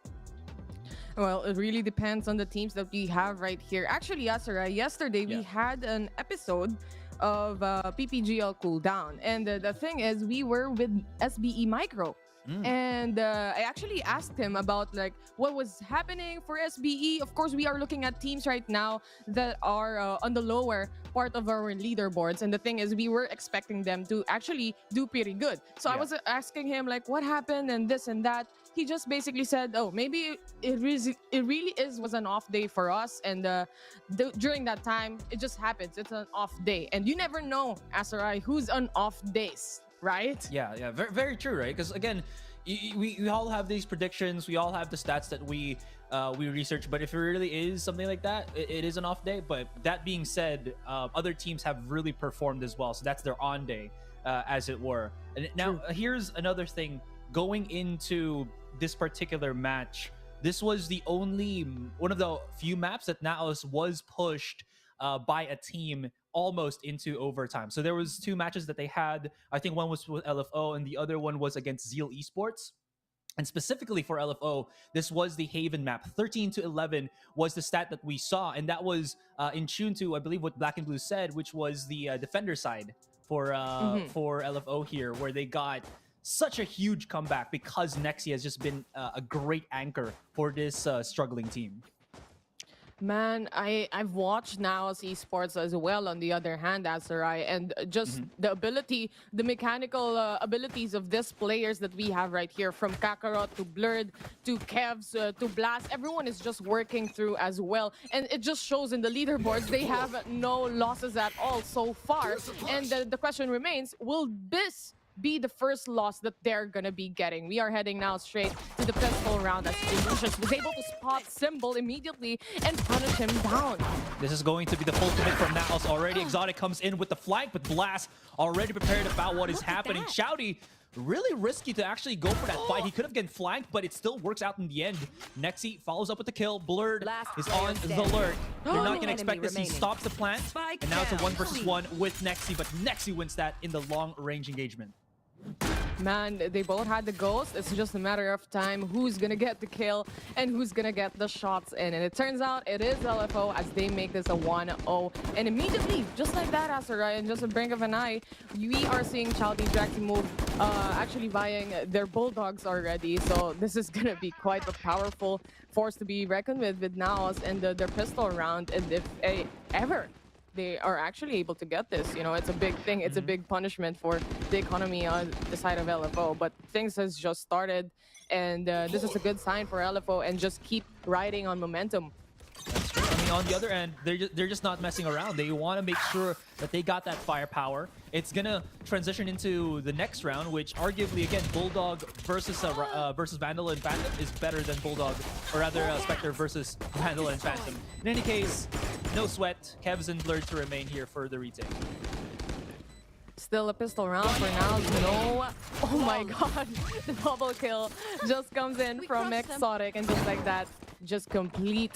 Well, it really depends on the teams that we have right here. Actually, Azurai, yesterday we had an episode of PPGL cooldown, and the thing is, we were with SBE Micro. And I actually asked him about what was happening for SBE. Of course, we are looking at teams right now that are on the lower part of our leaderboards, and the thing is, we were expecting them to actually do pretty good. So I was asking him what happened and this and that. He just basically said, oh, maybe it really was an off day for us, and during that time it just happens. It's an off day, and you never know, Azurai, who's on off days, right? Yeah, very, very true, right? Because again, we all have these predictions. We all have the stats that we research. But if it really is something like that, it is an off day. But that being said, other teams have really performed as well. So that's their on day, as it were. And now here's another thing. Going into this particular match, this was the only one of the few maps that Naos was pushed by a team almost into overtime. So there was 2 matches that they had. I think one was with LFO and the other one was against Zeal Esports. And specifically for LFO, this was the Haven map. 13-11 was the stat that we saw, and that was in tune to, I believe, what Black and Blue said, which was the defender side for LFO here, where they got such a huge comeback because Nexi has just been a great anchor for this struggling team. Man, I've watched Naos Esports as well, on the other hand, Asarai, and just the mechanical abilities of these players that we have right here, from Kakarot to Blurred to Kevs to Blast, everyone is just working through as well. And it just shows in the leaderboards, they have no losses at all so far. And the question remains, will this be the first loss that they're gonna be getting? We are heading now straight to the pistol round as Lucius was able to spot Symbol immediately and punish him down. This is going to be the full commit from Naos already. Exotic comes in with the flank, but Blast already prepared about what is happening. Shouty, really risky to actually go for that fight. He could have gotten flanked, but it still works out in the end. Nexi follows up with the kill. Blurred is on the lurk. You're not going to expect this. He stops the plant, and now it's a 1-versus-1 with Nexi, but Nexi wins that in the long-range engagement. Man, they both had the ghost. It's just a matter of time who's gonna get the kill and who's gonna get the shots in. And it turns out it is LFO as they make this a 1-0. And immediately, just like that, Asarai, in just a blink of an eye, we are seeing Chowdy Draxi move, actually buying their Bulldogs already. So this is gonna be quite a powerful force to be reckoned with Naos and their pistol round. And if ever they are actually able to get this, you know, it's a big thing. It's a big punishment for the economy on the side of LFO. But things has just started, and this is a good sign for LFO, and just keep riding on momentum. That's true. I mean, on the other end, they're just not messing around. They want to make sure that they got that firepower. It's gonna transition into the next round, which arguably, again, Bulldog versus Vandal and Phantom is better than Bulldog, or rather Spectre versus Vandal and Phantom. In any case, no sweat. Kevs and Blurred to remain here for the retake. Still a pistol round for now. No. Oh my god. The double kill just comes in from Exotic, and just like that, just complete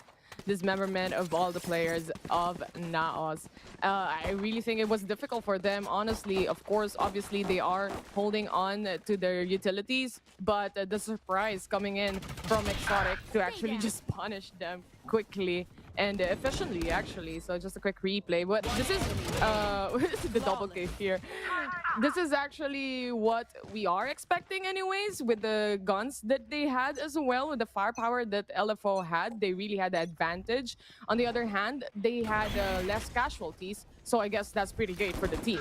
dismemberment of all the players of Naos. I really think it was difficult for them, honestly. Of course, obviously, they are holding on to their utilities, but the surprise coming in from Exotic to actually just punish them quickly and efficiently, actually. So just a quick replay. But this is the double kill here. This is actually what we are expecting anyways, with the guns that they had as well, with the firepower that LFO had. They really had the advantage. On the other hand, they had less casualties. So I guess that's pretty great for the team.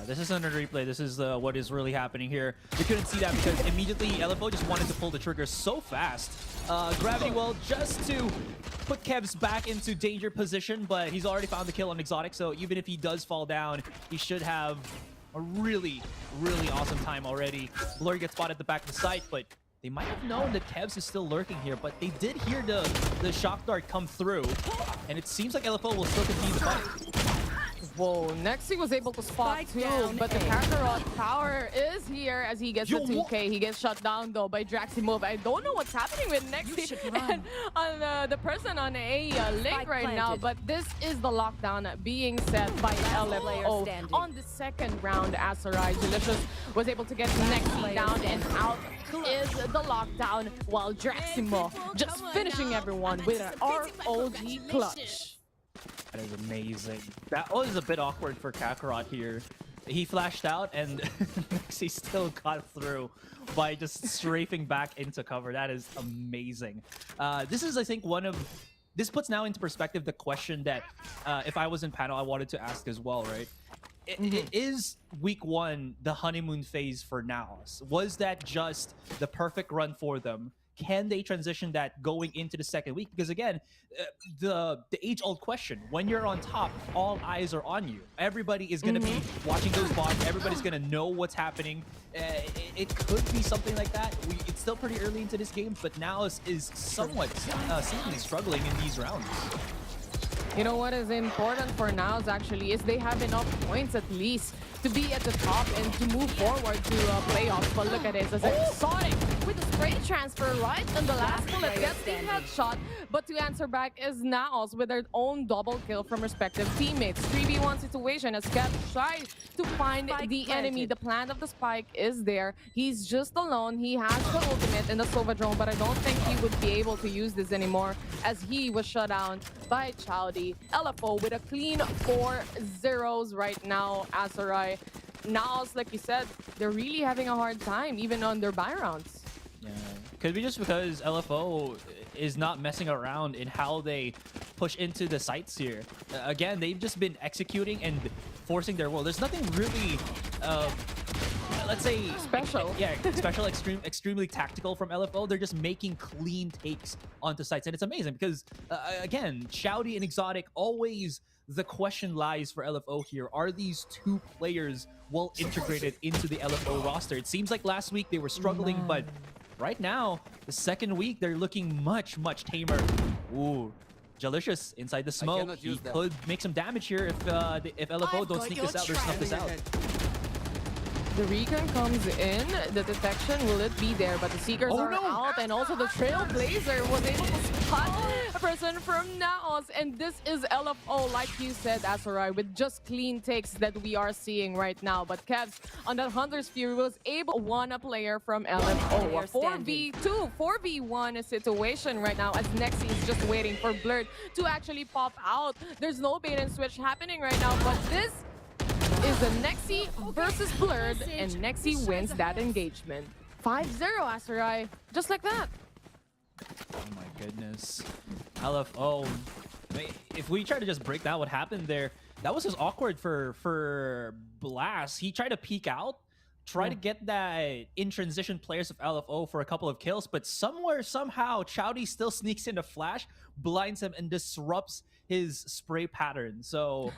This isn't a replay. This is what is really happening here. We couldn't see that because immediately LFO just wanted to pull the trigger so fast. Gravity Well just to put Kevs back into danger position, but he's already found the kill on Exotic. So even if he does fall down, he should have a really, really awesome time already. Blur gets spotted at the back of the site, but they might have known that Kevs is still lurking here, but they did hear the shock dart come through, and it seems like LFO will still continue the fight. Whoa, Nexi was able to spot too, but the Kakarot power is here as he gets the 2K. He gets shut down though by Draximove. I don't know what's happening with Nexi and on the person on a link right now, but this is the lockdown being set by LFO on the second round. Asarai Delicious was able to get Nexi down, and out is the lockdown, while Draximo just finishing everyone with an ROG clutch. That is amazing. That was a bit awkward for Kakarot here. He flashed out, and Nexi still got through by just strafing back into cover. That is amazing. This is, I think, this puts now into perspective the question that if I was in panel, I wanted to ask as well, right? It is week one the honeymoon phase for Naos? Was that just the perfect run for them? can they transition that going into the second week? Because again, the age-old question, when you're on top, all eyes are on you. Everybody is going to be watching those bots. Everybody's going to know what's happening. It could be something like that. It's still pretty early into this game, but Naos is somewhat seemingly struggling in these rounds. You know what is important for Naos actually is they have enough points at least to be at the top and to move forward to playoffs. But look at this, as exotic with the spray transfer right on the last bullet gets the headshot. But to answer back is Naos with their own double kill from respective teammates. 3v1 situation as Kev tries to find the enemy. The plant of the spike is there. He's just alone. He has the ultimate and the Sova drone, but I don't think he would be able to use this anymore as he was shut down by Chowdy. LFO with a clean 4-0 right now, Asarai. Naos, like you said, they're really having a hard time, even on their buy rounds. Yeah, could be just because LFO is not messing around in how they push into the sites here. Again, they've just been executing and forcing their will. There's nothing really, let's say, special. Yeah, special, extremely tactical from LFO. They're just making clean takes onto sites, and it's amazing because, again, Shouty and Exotic, always the question lies for LFO here. Are these two players well integrated into the LFO roster? It seems like last week they were struggling, but right now, the second week, they're looking much tamer. Ooh, Jalicious inside the smoke. He could make some damage here if LFO don't sneak this out or snuff this out. The recon comes in, the detection, will it be there? But the Seekers are out, and also the Trailblazer was able to spot a person from Naos. And this is LFO, like you said, Asarai, with just clean takes that we are seeing right now. But Kevs on that Hunter's Fury was able to one a player from LFO. A 4v2, 4v1 situation right now as Nexi is just waiting for Blurred to actually pop out. There's no bait and switch happening right now, but this is a Nexi versus Blurred, and Nexi wins that engagement. 5-0, Asarai, just like that. Oh my goodness. LFO. If we try to just break down what happened there, that was just awkward for Blast. He tried to peek out, try to get that in transition players of LFO for a couple of kills, but somehow, Chowdy still sneaks in a flash, blinds him, and disrupts his spray pattern. So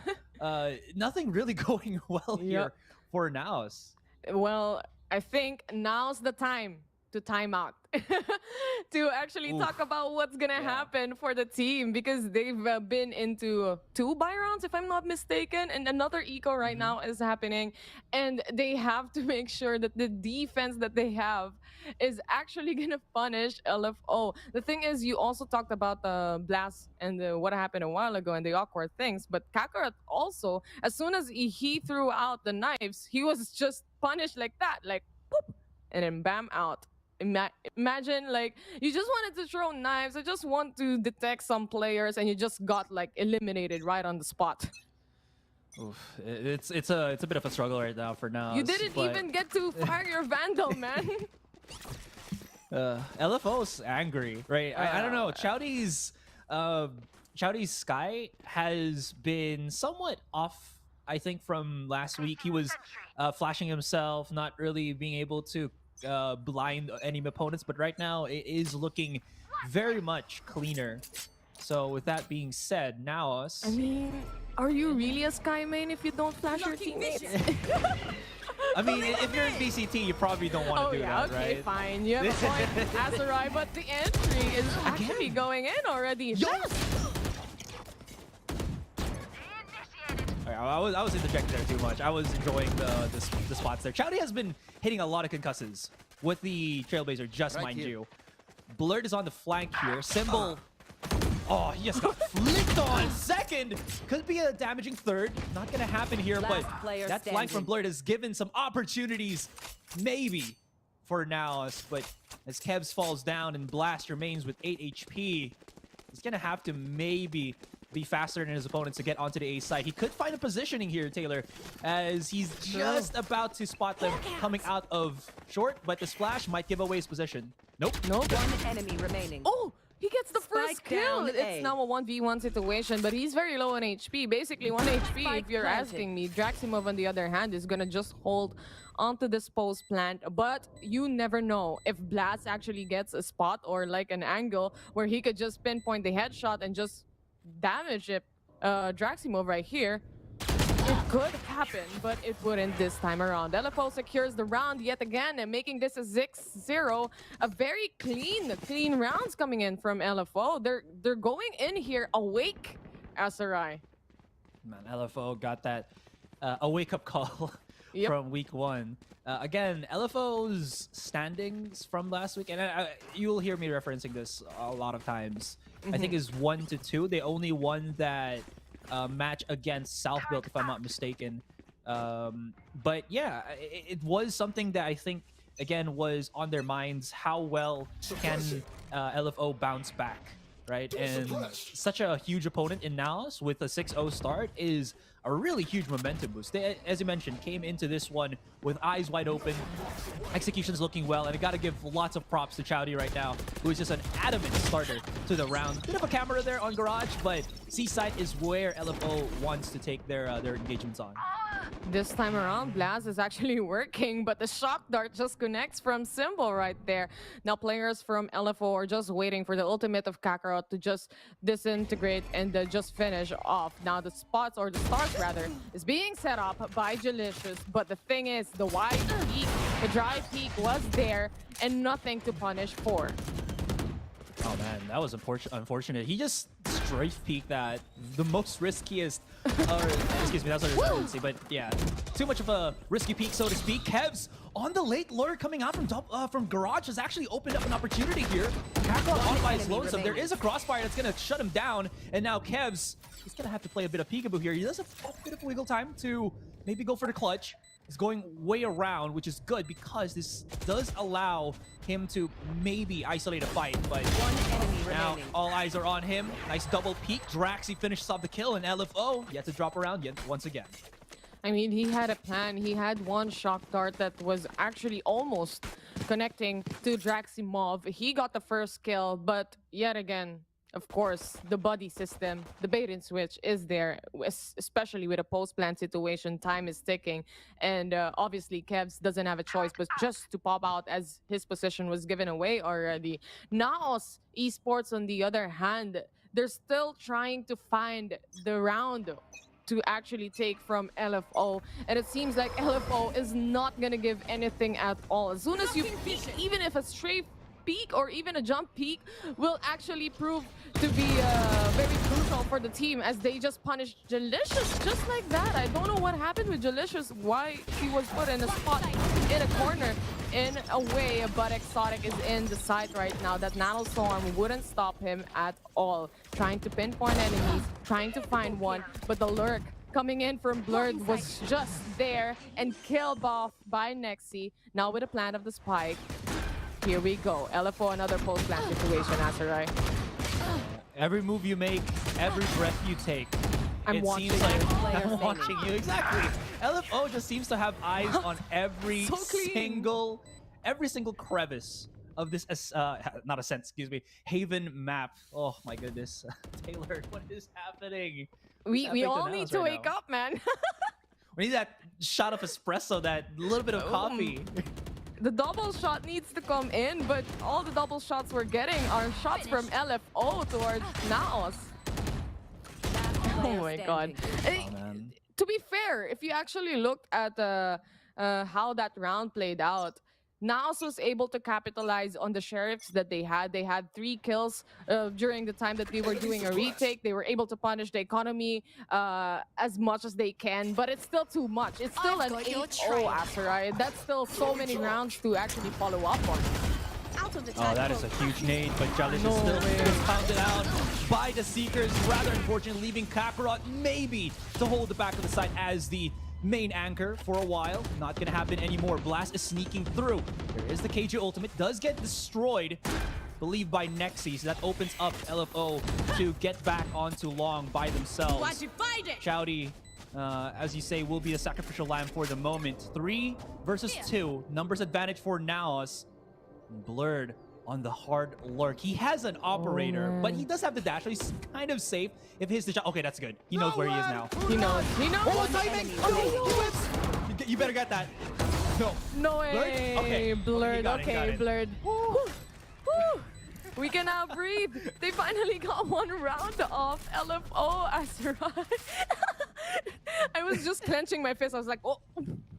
nothing really going well here for Naos. Well, I think now's the time to time out to actually talk about what's gonna happen for the team, because they've been into 2 buy rounds, if I'm not mistaken, and another eco right now is happening, and they have to make sure that the defense that they have is actually gonna punish LFO. The thing is, you also talked about the Blast and what happened a while ago and the awkward things, but Kakarot also, as soon as he threw out the knives, he was just punished like that, like poop, and then bam, out. Imagine, like, you just wanted to throw knives, I just want to detect some players, and you just got like eliminated right on the spot. Oof. It's a bit of a struggle right now for now. You didn't even get to fire your Vandal, man. LFO's angry, right? I don't know. Chowdy's Sky has been somewhat off, I think, from last week. He was flashing himself, not really being able to blind enemy opponents, but right now it is looking very much cleaner. So with that being said, Naos, I mean, are you really a Sky main if you don't flash your teammates? I mean, if you're in VCT, you probably don't want to do that, okay, right? Fine. You have a point, Asarai, but the entry is actually going in already. Yes! I was interjecting there too much. I was enjoying the spots there. Chowdy has been hitting a lot of concusses with the Trailblazer, just mind you. Blurred is on the flank here. Symbol. Oh, he just got flicked on. Second. Could be a damaging third. Not going to happen here, but that flank from Blurred has given some opportunities, maybe, for Naos. But as Kebs falls down and Blast remains with 8 HP, he's going to have to maybe be faster than his opponents to get onto the A side. He could find a positioning here, Taylor, as he's just about to spot them coming out of short, but the splash might give away his position. Nope. Nope. One enemy remaining. Oh, he gets the first kill. It's now a 1v1 situation, but he's very low on HP. Basically 1 HP if you're asking me. Draximov on the other hand is gonna just hold onto this post plant, but you never know if Blast actually gets a spot or like an angle where he could just pinpoint the headshot and just damage it. Draximov right here. It could happen, but it wouldn't this time around. LFO secures the round yet again and making this a 6-0. A very clean rounds coming in from LFO. They're going in here awake, Asarai. Man, LFO got that a wake-up call from week 1. Again, LFO's standings from last week, and you'll hear me referencing this a lot of times, I think is 1-2. They only won that match against South Built, if I'm not mistaken. But yeah, it was something that I think, again, was on their minds. How well can LFO bounce back, right? And such a huge opponent in Naos with a 6-0 start is a really huge momentum boost. They, as you mentioned, came into this one with eyes wide open, execution's looking well, and I gotta give lots of props to Chowdy right now, who is just an adamant starter to the round. Bit of a camera there on Garage, but C-side is where LFO wants to take their engagements on. This time around, Blast is actually working, but the shock dart just connects from Symbol right there. Now players from LFO are just waiting for the ultimate of Kakarot to just disintegrate and just finish off. Now the spots, or the stars rather, is being set up by Delicious, but the thing is, the wide peak, the dry peak was there, and nothing to punish for. Oh man, that was unfortunate. He just strafe peeked that, the most riskiest, or excuse me, that's what I was say, but yeah, too much of a risky peek, so to speak. Kevs on the late lure coming out from Garage has actually opened up an opportunity here. Kakarot on by his lonesome. There is a crossfire that's gonna shut him down, and now Kevs, he's gonna have to play a bit of peekaboo here. He does have a bit of wiggle time to maybe go for the clutch. He's going way around, which is good because this does allow him to maybe isolate a fight, but now all eyes are on him. Nice double peek. Drax, he finishes off the kill, and LFO yet to drop around yet once again. I mean, he had a plan. He had one shock dart that was actually almost connecting to Draximov. He got the first kill, but yet again, of course, the buddy system, the bait and switch is there, especially with a post-plant situation. Time is ticking, and obviously Kevs doesn't have a choice but just to pop out as his position was given away already. Naos Esports, on the other hand, they're still trying to find the round to actually take from LFO, and it seems like LFO is not gonna give anything at all. As soon as you peek, even if a strafe peek or even a jump peek will actually prove to be very crucial for the team, as they just punished Delicious just like that. I don't know what happened with Delicious, why he was put in a spot in a corner in a way, but Exotic is in the site right now. That Nanostorm wouldn't stop him at all. Trying to pinpoint enemies, trying to find one, but the lurk coming in from Blurred was just there and killed off by Nexi. Now with a plant of the spike. Here we go. LFO, another post-plant situation, Asarai. Every move you make, every breath you take. I'm watching seems like I'm watching you. Exactly. LFO just seems to have eyes on every single crevice of this, not Ascent, excuse me, Haven map. Oh my goodness. Taylor, what is happening? We all need to wake up, man. We need that shot of espresso, that little bit of coffee. The double shot needs to come in, but all the double shots we're getting are shots from LFO towards Naos. Oh my god. To be fair, if you actually looked at how that round played out, Naos was able to capitalize on the sheriffs that they had. They had 3 kills during the time that they were doing a retake. They were able to punish the economy as much as they can, but it's still too much. It's still an 8-0 Asarai. That's still so many rounds to actually follow up on. Oh, that is a huge nade, but Jalish is still gets pounded out by the Seekers. Rather unfortunate, leaving Kakarot maybe to hold the back of the side as the main anchor for a while. Not gonna happen anymore. Blast is sneaking through. There is the KJ ultimate. Does get destroyed, believed by Nexi. So that opens up LFO to get back onto long by themselves. Chowdy, as you say, will be the sacrificial lamb for the moment. 3 versus 2. Numbers advantage for Naos. Blurred on the hard lurk. He has an operator, but he does have the dash, so he's kind of safe if he hits the shot. Okay, that's good. He knows where he is now. He knows. He knows. Oh, timing! Oh, you better get that. No. No way. Blurred? Okay. Blurred. Got Okay, it. blurred. Woo. Woo. We can now breathe. They finally got one round off. LFO, Azurai. I was just clenching my fist. I was like, oh.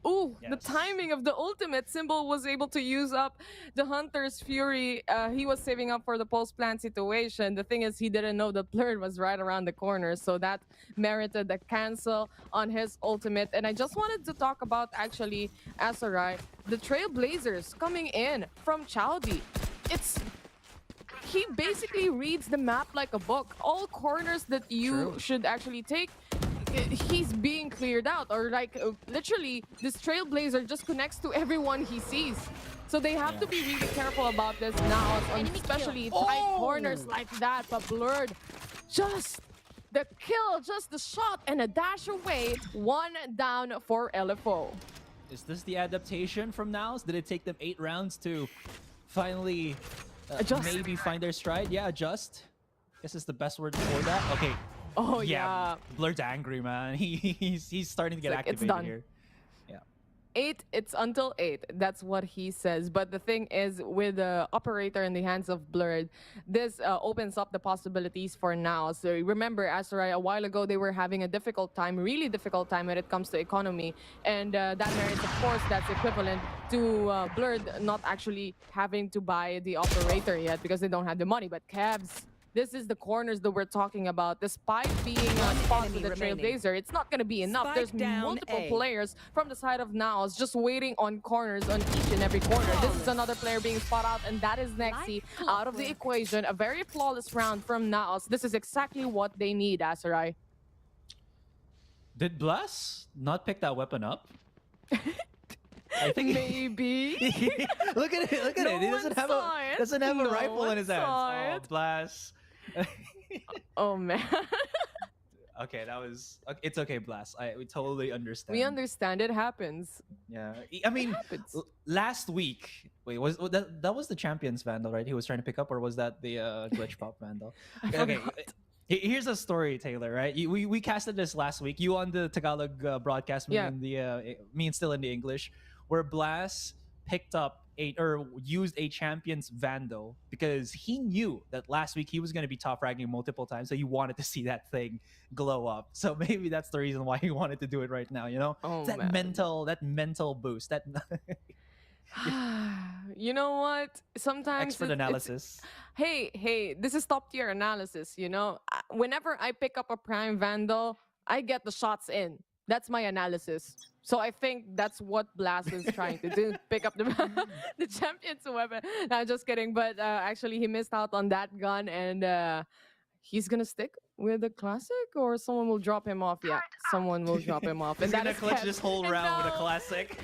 Ooh, the timing of the ultimate. Symbol was able to use up the Hunter's Fury. He was saving up for the post-plant situation. The thing is, he didn't know the Blurred was right around the corner, so that merited the cancel on his ultimate. And I just wanted to talk about, actually, Azurai, the Trailblazers coming in from Chowdy. He basically reads the map like a book. All corners that you should actually take, he's being cleared out, or like literally this Trailblazer just connects to everyone he sees. So they have to be really careful about this now, especially tight corners like that. But Blurred, just the kill, just the shot and a dash away. One down for LFO. Is this the adaptation from Naos? Did it take them 8 rounds to finally maybe find their stride? Yeah, adjust. Guess it's the best word for that. Okay. Oh yeah. Blurred's angry, man. He's starting to get activated it's done. here. Yeah. 8, it's until 8. That's what he says. But the thing is, with the operator in the hands of Blurred, this opens up the possibilities for now. So remember, Azurai, a while ago, they were having a difficult time, really difficult time when it comes to economy. And that merits, of course, that's equivalent to Blurred not actually having to buy the operator yet because they don't have the money. But Cavs, this is the corners that we're talking about. Despite being spot with the Trailblazer, it's not going to be enough. Spike There's down multiple A. players from the side of Naos just waiting on corners on each and every corner. This is another player being spot out, and that is Nexi out of the equation. A very flawless round from Naos. This is exactly what they need, Azurai. Did Blast not pick that weapon up? I think maybe. Look at it. Look at it. He doesn't have a rifle in his hands. Oh, Blast. Oh man. Okay, that was. It's okay, Blast. We totally understand. We understand. It happens. Yeah, I mean, last week. Wait, was that was the Champions Vandal, right? He was trying to pick up, or was that the Glitch Pop Vandal? Okay. Here's a story, Taylor. Right? We casted this last week. You on the Tagalog broadcast, me and still in the English, where Blast picked up used a Champions Vandal because he knew that last week he was going to be top ranking multiple times, so he wanted to see that thing glow up. So maybe that's the reason why he wanted to do it right now. You know, that mental boost. That you know what? Sometimes expert analysis. Hey, this is top tier analysis. You know, whenever I pick up a Prime Vandal, I get the shots in. That's my analysis. So I think that's what Blast is trying to do. Pick up the Champions weapon. No, just kidding. But actually, he missed out on that gun. And he's going to stick with the Classic? Or someone will drop him off? Yeah, someone will drop him off. He's going to clutch this whole round with a Classic.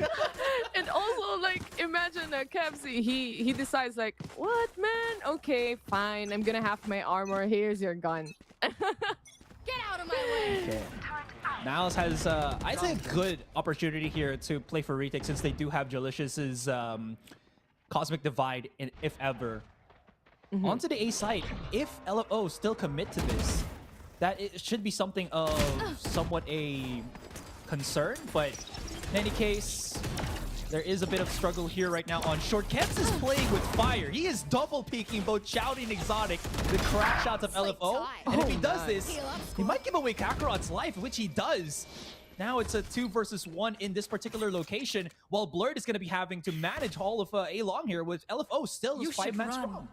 And also, like, imagine Kevs, he decides, like, what, man? Okay, fine. I'm going to have my armor. Here's your gun. Get out of my way! Okay. Naos has, I'd say, a good opportunity here to play for retake since they do have Jalicious' Cosmic Divide, if ever. Onto the A side, if LFO still commit to this, that it should be something of somewhat a concern, but in any case, there is a bit of struggle here right now on short. Kevs is playing with fire. He is double peeking both Chowdy and Exotic, the crack shots of LFO. And if he does this, he might give away Kakarot's life, which he does. Now it's a 2 versus 1 in this particular location, while Blurred is going to be having to manage all of A-Long here with LFO still is 5-man strong.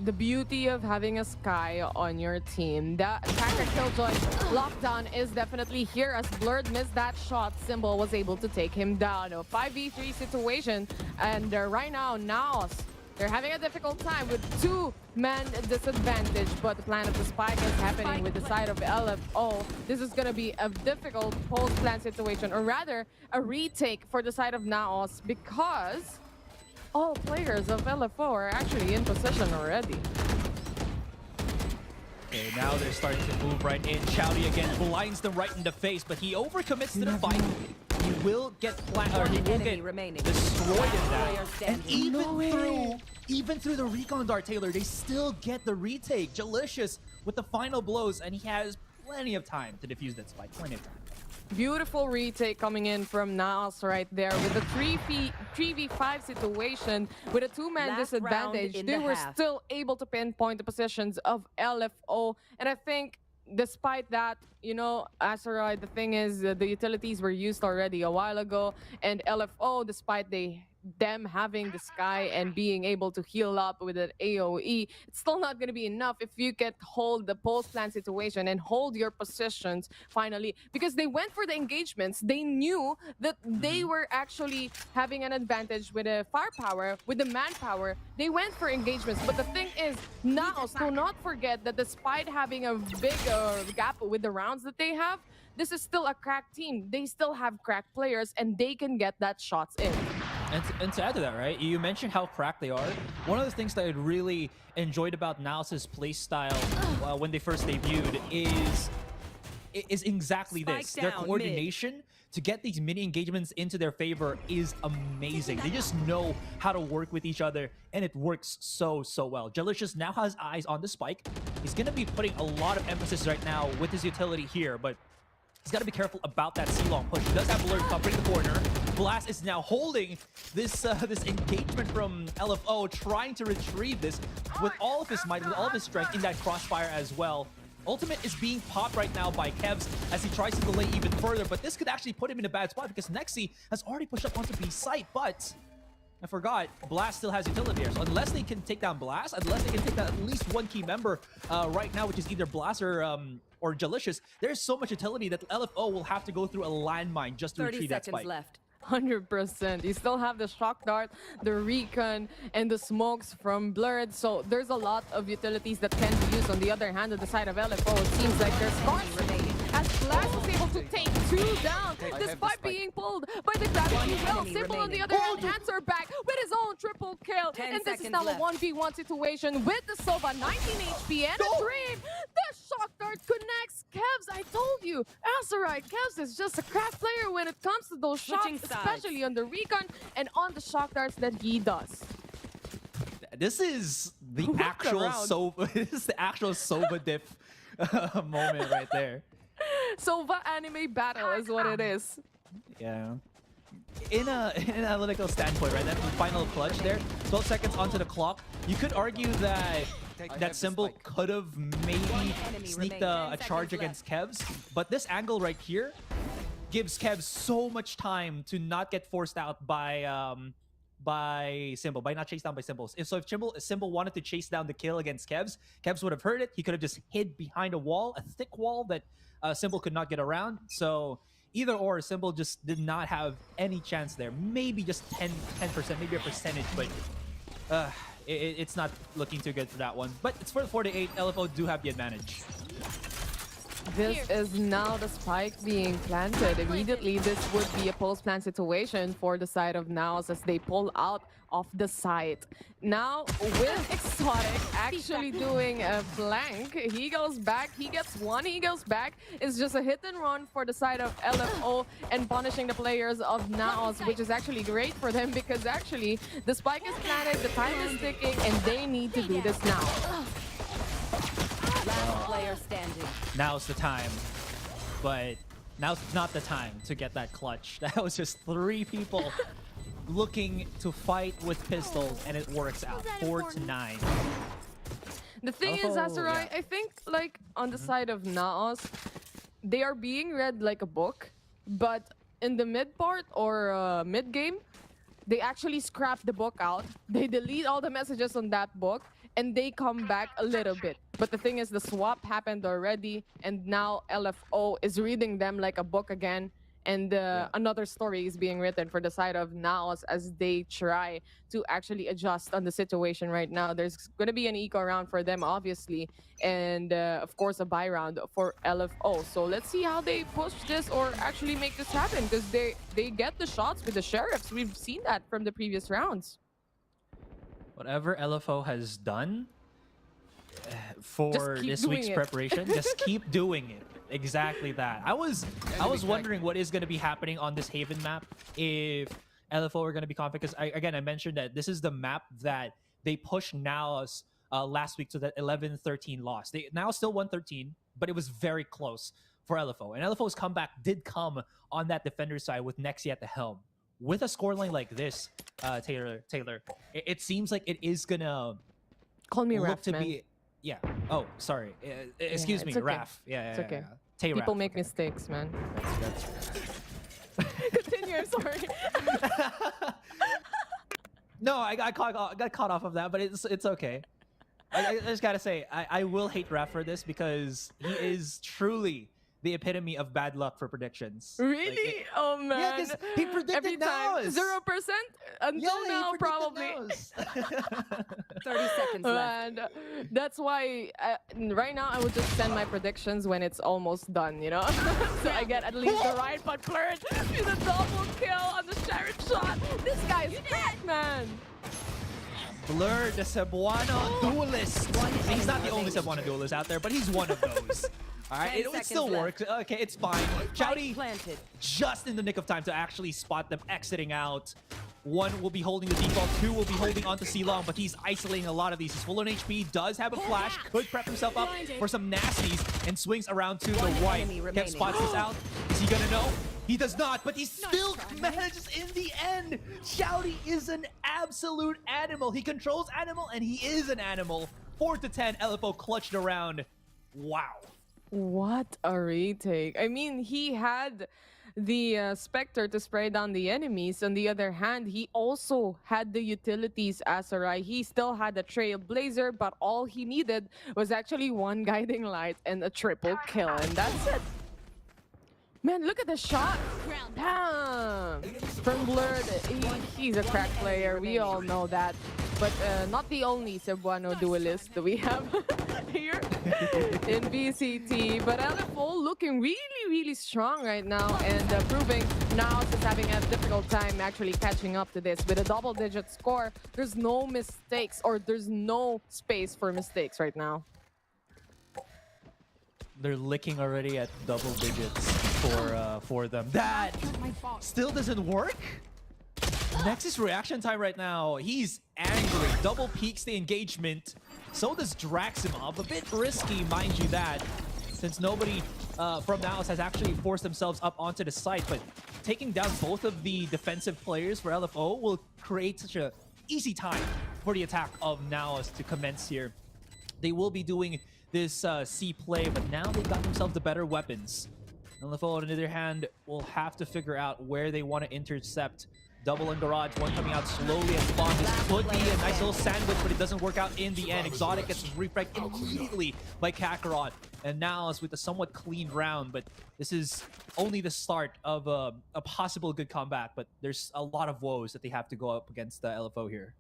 The beauty of having a Sky on your team. The attacker killjoy lockdown is definitely here as Blurred missed that shot. Symbol was able to take him down. A 5v3 situation. And right now, Naos, they're having a difficult time with 2-man disadvantage. But the plan of the spike is happening with the side of LFO. This is going to be a difficult post-plan situation, or rather a retake for the side of Naos, because all players of LFO are actually in position already. Okay, now they're starting to move right in. Chowdy again blinds them right in the face, but he overcommits to the fight. He will get destroyed in that. And even through even through the recon dart, Taylor, they still get the retake. Jalicious with the final blows, and he has plenty of time to defuse that spike. Plenty of time. Beautiful retake coming in from Naos right there with the 3v5 situation with a two-man disadvantage. They were still able to pinpoint the positions of LFO, and I think despite that, you know, Asteroid, the thing is the utilities were used already a while ago, and LFO, despite them having the Sky and being able to heal up with an AoE, it's still not going to be enough if you can hold the post plant situation and hold your positions finally, because they went for the engagements. They knew that they were actually having an advantage with the firepower, with the manpower. They went for engagements, but the thing is, Naos, do not forget that despite having a big gap with the rounds that they have, this is still a cracked team. They still have cracked players, and they can get that shots in. And to add to that, right, you mentioned how cracked they are. One of the things that I really enjoyed about Naos' play style when they first debuted is exactly this. Their coordination to get these mini engagements into their favor is amazing. They just know how to work with each other, and it works so well. Jalicious now has eyes on the spike. He's going to be putting a lot of emphasis right now with his utility here, but he's got to be careful about that C-long push. He does have Alert covering the corner. Blast is now holding this this engagement from LFO, trying to retrieve this with all of his might, with all of his strength in that crossfire as well. Ultimate is being popped right now by Kevs as he tries to delay even further, but this could actually put him in a bad spot because Nexi has already pushed up onto B site, but I forgot, Blast still has utility here. So unless they can take down Blast, unless they can take down at least one key member right now, which is either Blast or Jalicious, there's so much utility that LFO will have to go through a landmine just to retrieve that spike. 30 seconds left. 100%. You still have the shock dart, the recon, and the smokes from Blurred. So there's a lot of utilities that can be used. On the other hand, on the side of LFO, it seems like there's remaining. As Blast was able to take two down, despite being pulled by the gravity well. Simple on the other hand answer back with his own triple kill. And this is now a 1v1 situation with the Sova, 19 HP and a Dream. The shock dart connects Kevs. I told you, Asteroid, Kevs is just a craft player when it comes to those shots, especially on the recon and on the shock darts that he does. This is the actual Sova. This is the actual Sova diff moment right there. Sova anime battle is what it is. Yeah. In an analytical standpoint, right? That final clutch there, 12 seconds onto the clock. You could argue that Symbol could have maybe sneaked a charge against Kevs, but this angle right here gives Kevs so much time to not get forced out by Symbol, by not chased down by Symbol. If Symbol wanted to chase down the kill against Kevs would have heard it. He could have just hid behind a wall, a thick wall that Symbol could not get around. So either or, Symbol just did not have any chance there. Maybe just 10%, maybe a percentage, but it's not looking too good for that one. But it's for the 4-8. LFO do have the advantage. This is now the spike being planted. Immediately, this would be a post-plant situation for the side of Naos as they pull out of the site. Now, with Exotic actually doing a flank, he goes back, he gets one, he goes back. It's just a hit and run for the side of LFO and punishing the players of Naos, which is actually great for them because actually the spike is planted, the time is ticking, and they need to do this now. Last player standing. Now's the time, but now's not the time to get that clutch. That was just 3 people looking to fight with pistols, and it works out 4-9. The thing is, Asteroid, I think like on the side of Naos, they are being read like a book, but in the mid part or mid game, they actually scrap the book out. They delete all the messages on that book, and they come back a little bit. But the thing is, the swap happened already, and now LFO is reading them like a book again, and another story is being written for the side of Naos as they try to actually adjust on the situation right now. There's going to be an eco round for them, obviously, and of course, a buy round for LFO. So let's see how they push this or actually make this happen, because they get the shots with the Sheriffs. We've seen that from the previous rounds. Whatever LFO has done for this week's preparation, just keep doing it. Exactly that. I was wondering what is going to be happening on this Haven map if LFO are going to be confident, because I mentioned that this is the map that they pushed Naos last week to the 11-13 loss. They now still won 13, but it was very close for LFO. And LFO's comeback did come on that defender side with Nexi at the helm. With a scoreline like this, Taylor, it seems like it is gonna call me look Raf, to man. be. Yeah. Oh, sorry. Excuse me, it's okay. Raf. Yeah. It's okay. Tay People Raf, make okay. mistakes, man. That's Continue. I'm sorry. No, I got caught off of that, but it's okay. I just gotta say, I will hate Raf for this because he is truly the epitome of bad luck for predictions. Really? Oh man. Yeah, because he predicted every time Naos. 0% until now, probably. 30 seconds left. And that's why right now I would just send my predictions when it's almost done, you know? So I get at least the right, but Blurred with a double kill on the Sharon shot. This guy's back, man. Blur, the Cebuano duelist. He's not the only Cebuano duelist out there, but he's one of those. All right, it still works. Okay, it's fine. Chowdy just in the nick of time to actually spot them exiting out. One will be holding the default, two will be holding onto C-Long, but he's isolating a lot of these. He's full on HP, does have a flash, could prep himself up for some nasties, and swings around to the right. Kev spots this out. Is he gonna know? He does not, but he still manages in the end. Chowdy is an absolute animal. He controls animal, and he is an animal. 4-10, LFO clutched around. Wow. What a retake. I mean, he had the Spectre to spray down the enemies. On the other hand, he also had the utilities Asarai. He still had a Trailblazer, but all he needed was actually one Guiding Light and a triple kill, and that's it. Man, look at the shot. Damn. From Blurred, he's a crack player. We all know that. But not the only Cebuano duelist that we have here in VCT. But LFO looking really, really strong right now and proving Naos is having a difficult time actually catching up to this. With a double-digit score, there's no mistakes or there's no space for mistakes right now. They're licking already at double digits for them. That still doesn't work? Nexus reaction time right now. He's angry. Double peaks the engagement. So does Draximov. A bit risky, mind you that, since nobody from Naos has actually forced themselves up onto the site. But taking down both of the defensive players for LFO will create such an easy time for the attack of Naos to commence here. They will be doing this C play, but now they've got themselves the better weapons. LFO, on the other hand, will have to figure out where they want to intercept. Double in garage, one coming out slowly and spawn. This could be a nice little sandwich, but it doesn't work out in the end. Exotic gets refragged immediately by Kakarot. And Naos with a somewhat clean round, but this is only the start of a possible good comeback, but there's a lot of woes that they have to go up against the LFO here.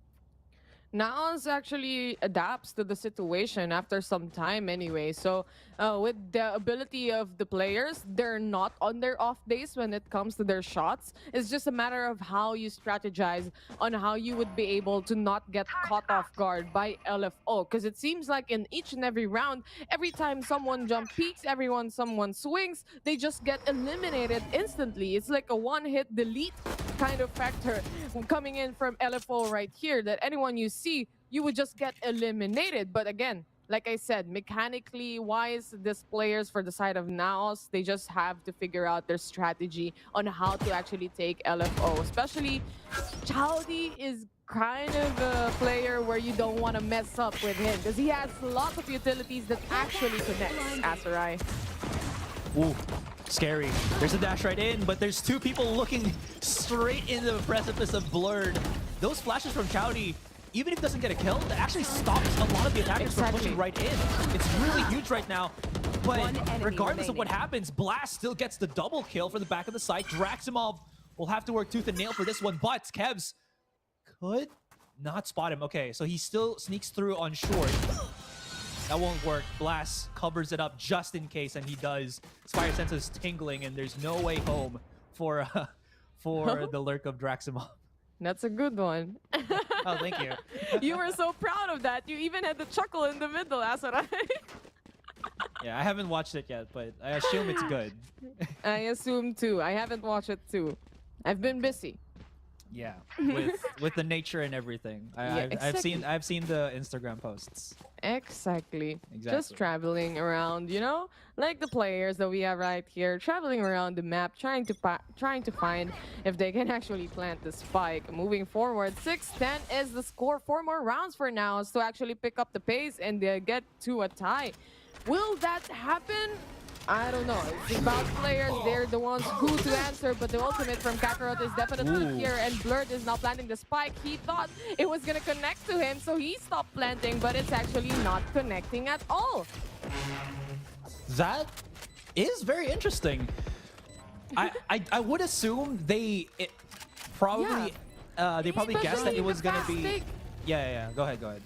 Naos actually adapts to the situation after some time anyway. So with the ability of the players, they're not on their off days when it comes to their shots. It's just a matter of how you strategize on how you would be able to not get caught off guard by LFO. Because it seems like in each and every round, every time someone jump peaks, someone swings, they just get eliminated instantly. It's like a one-hit delete kind of factor coming in from LFO right here, that anyone you see, you would just get eliminated. But again, like I said, mechanically wise, these players for the side of Naos, they just have to figure out their strategy on how to actually take LFO. Especially, Chowdy is kind of a player where you don't want to mess up with him because he has lots of utilities that actually connects Asarai. Ooh, scary. There's a dash right in, but there's two people looking straight into the precipice of Blurred. Those flashes from Chowdy, even if he doesn't get a kill, that actually stops a lot of the attackers from pushing right in. It's really huge right now. But regardless of what happens, Blast still gets the double kill from the back of the site. Draximov will have to work tooth and nail for this one, but Kevs could not spot him. Okay, so he still sneaks through on short. That won't work. Blast covers it up just in case, and he does. Fire Sense is tingling, and there's no way home for the lurk of Draximov. That's a good one. Oh, thank you. You were so proud of that. You even had the chuckle in the middle, Asarai. Yeah, I haven't watched it yet, but I assume it's good. I assume too. I haven't watched it too. I've been busy. Yeah, with the nature and everything. I've seen the Instagram posts. Exactly. Exactly. Just traveling around, like the players that we have right here, traveling around the map, trying to find if they can actually plant the spike. Moving forward, 6-10 is the score. 4 more rounds for Naos to actually pick up the pace and get to a tie. Will that happen? I don't know. It's about players. They're the ones who to answer, but the ultimate from Kakarot is definitely here, and Blurred is now planting the spike. He thought it was going to connect to him, so he stopped planting, but it's actually not connecting at all. That is very interesting. I would assume they probably guessed that it was going to be... Yeah. Go ahead.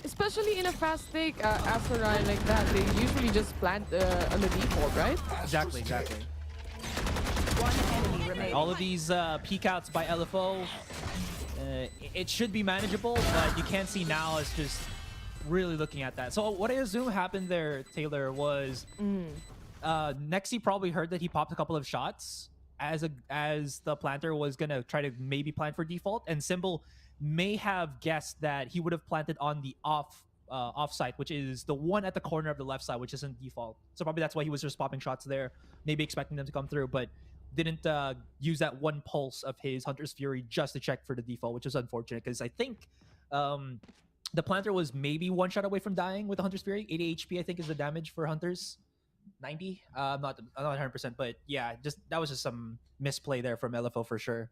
Especially in a fast take, Asteroid like that, they usually just plant on the default, right? Exactly. One enemy remaining. All of these peek outs by LFO, it should be manageable, but you can't see now. It's just really looking at that. So what I assume happened there, Taylor, was Nexi probably heard that he popped a couple of shots as the planter was gonna try to maybe plant for default, and Symbol may have guessed that he would have planted on the off site, which is the one at the corner of the left side, which isn't default. So probably that's why he was just popping shots there, maybe expecting them to come through, but didn't use that one pulse of his Hunter's Fury just to check for the default, which is unfortunate because I think the planter was maybe one shot away from dying with the Hunter's Fury. 80 HP, I think, is the damage for Hunters. 90? I'm not 100%, but yeah, that was just some misplay there from LFO for sure.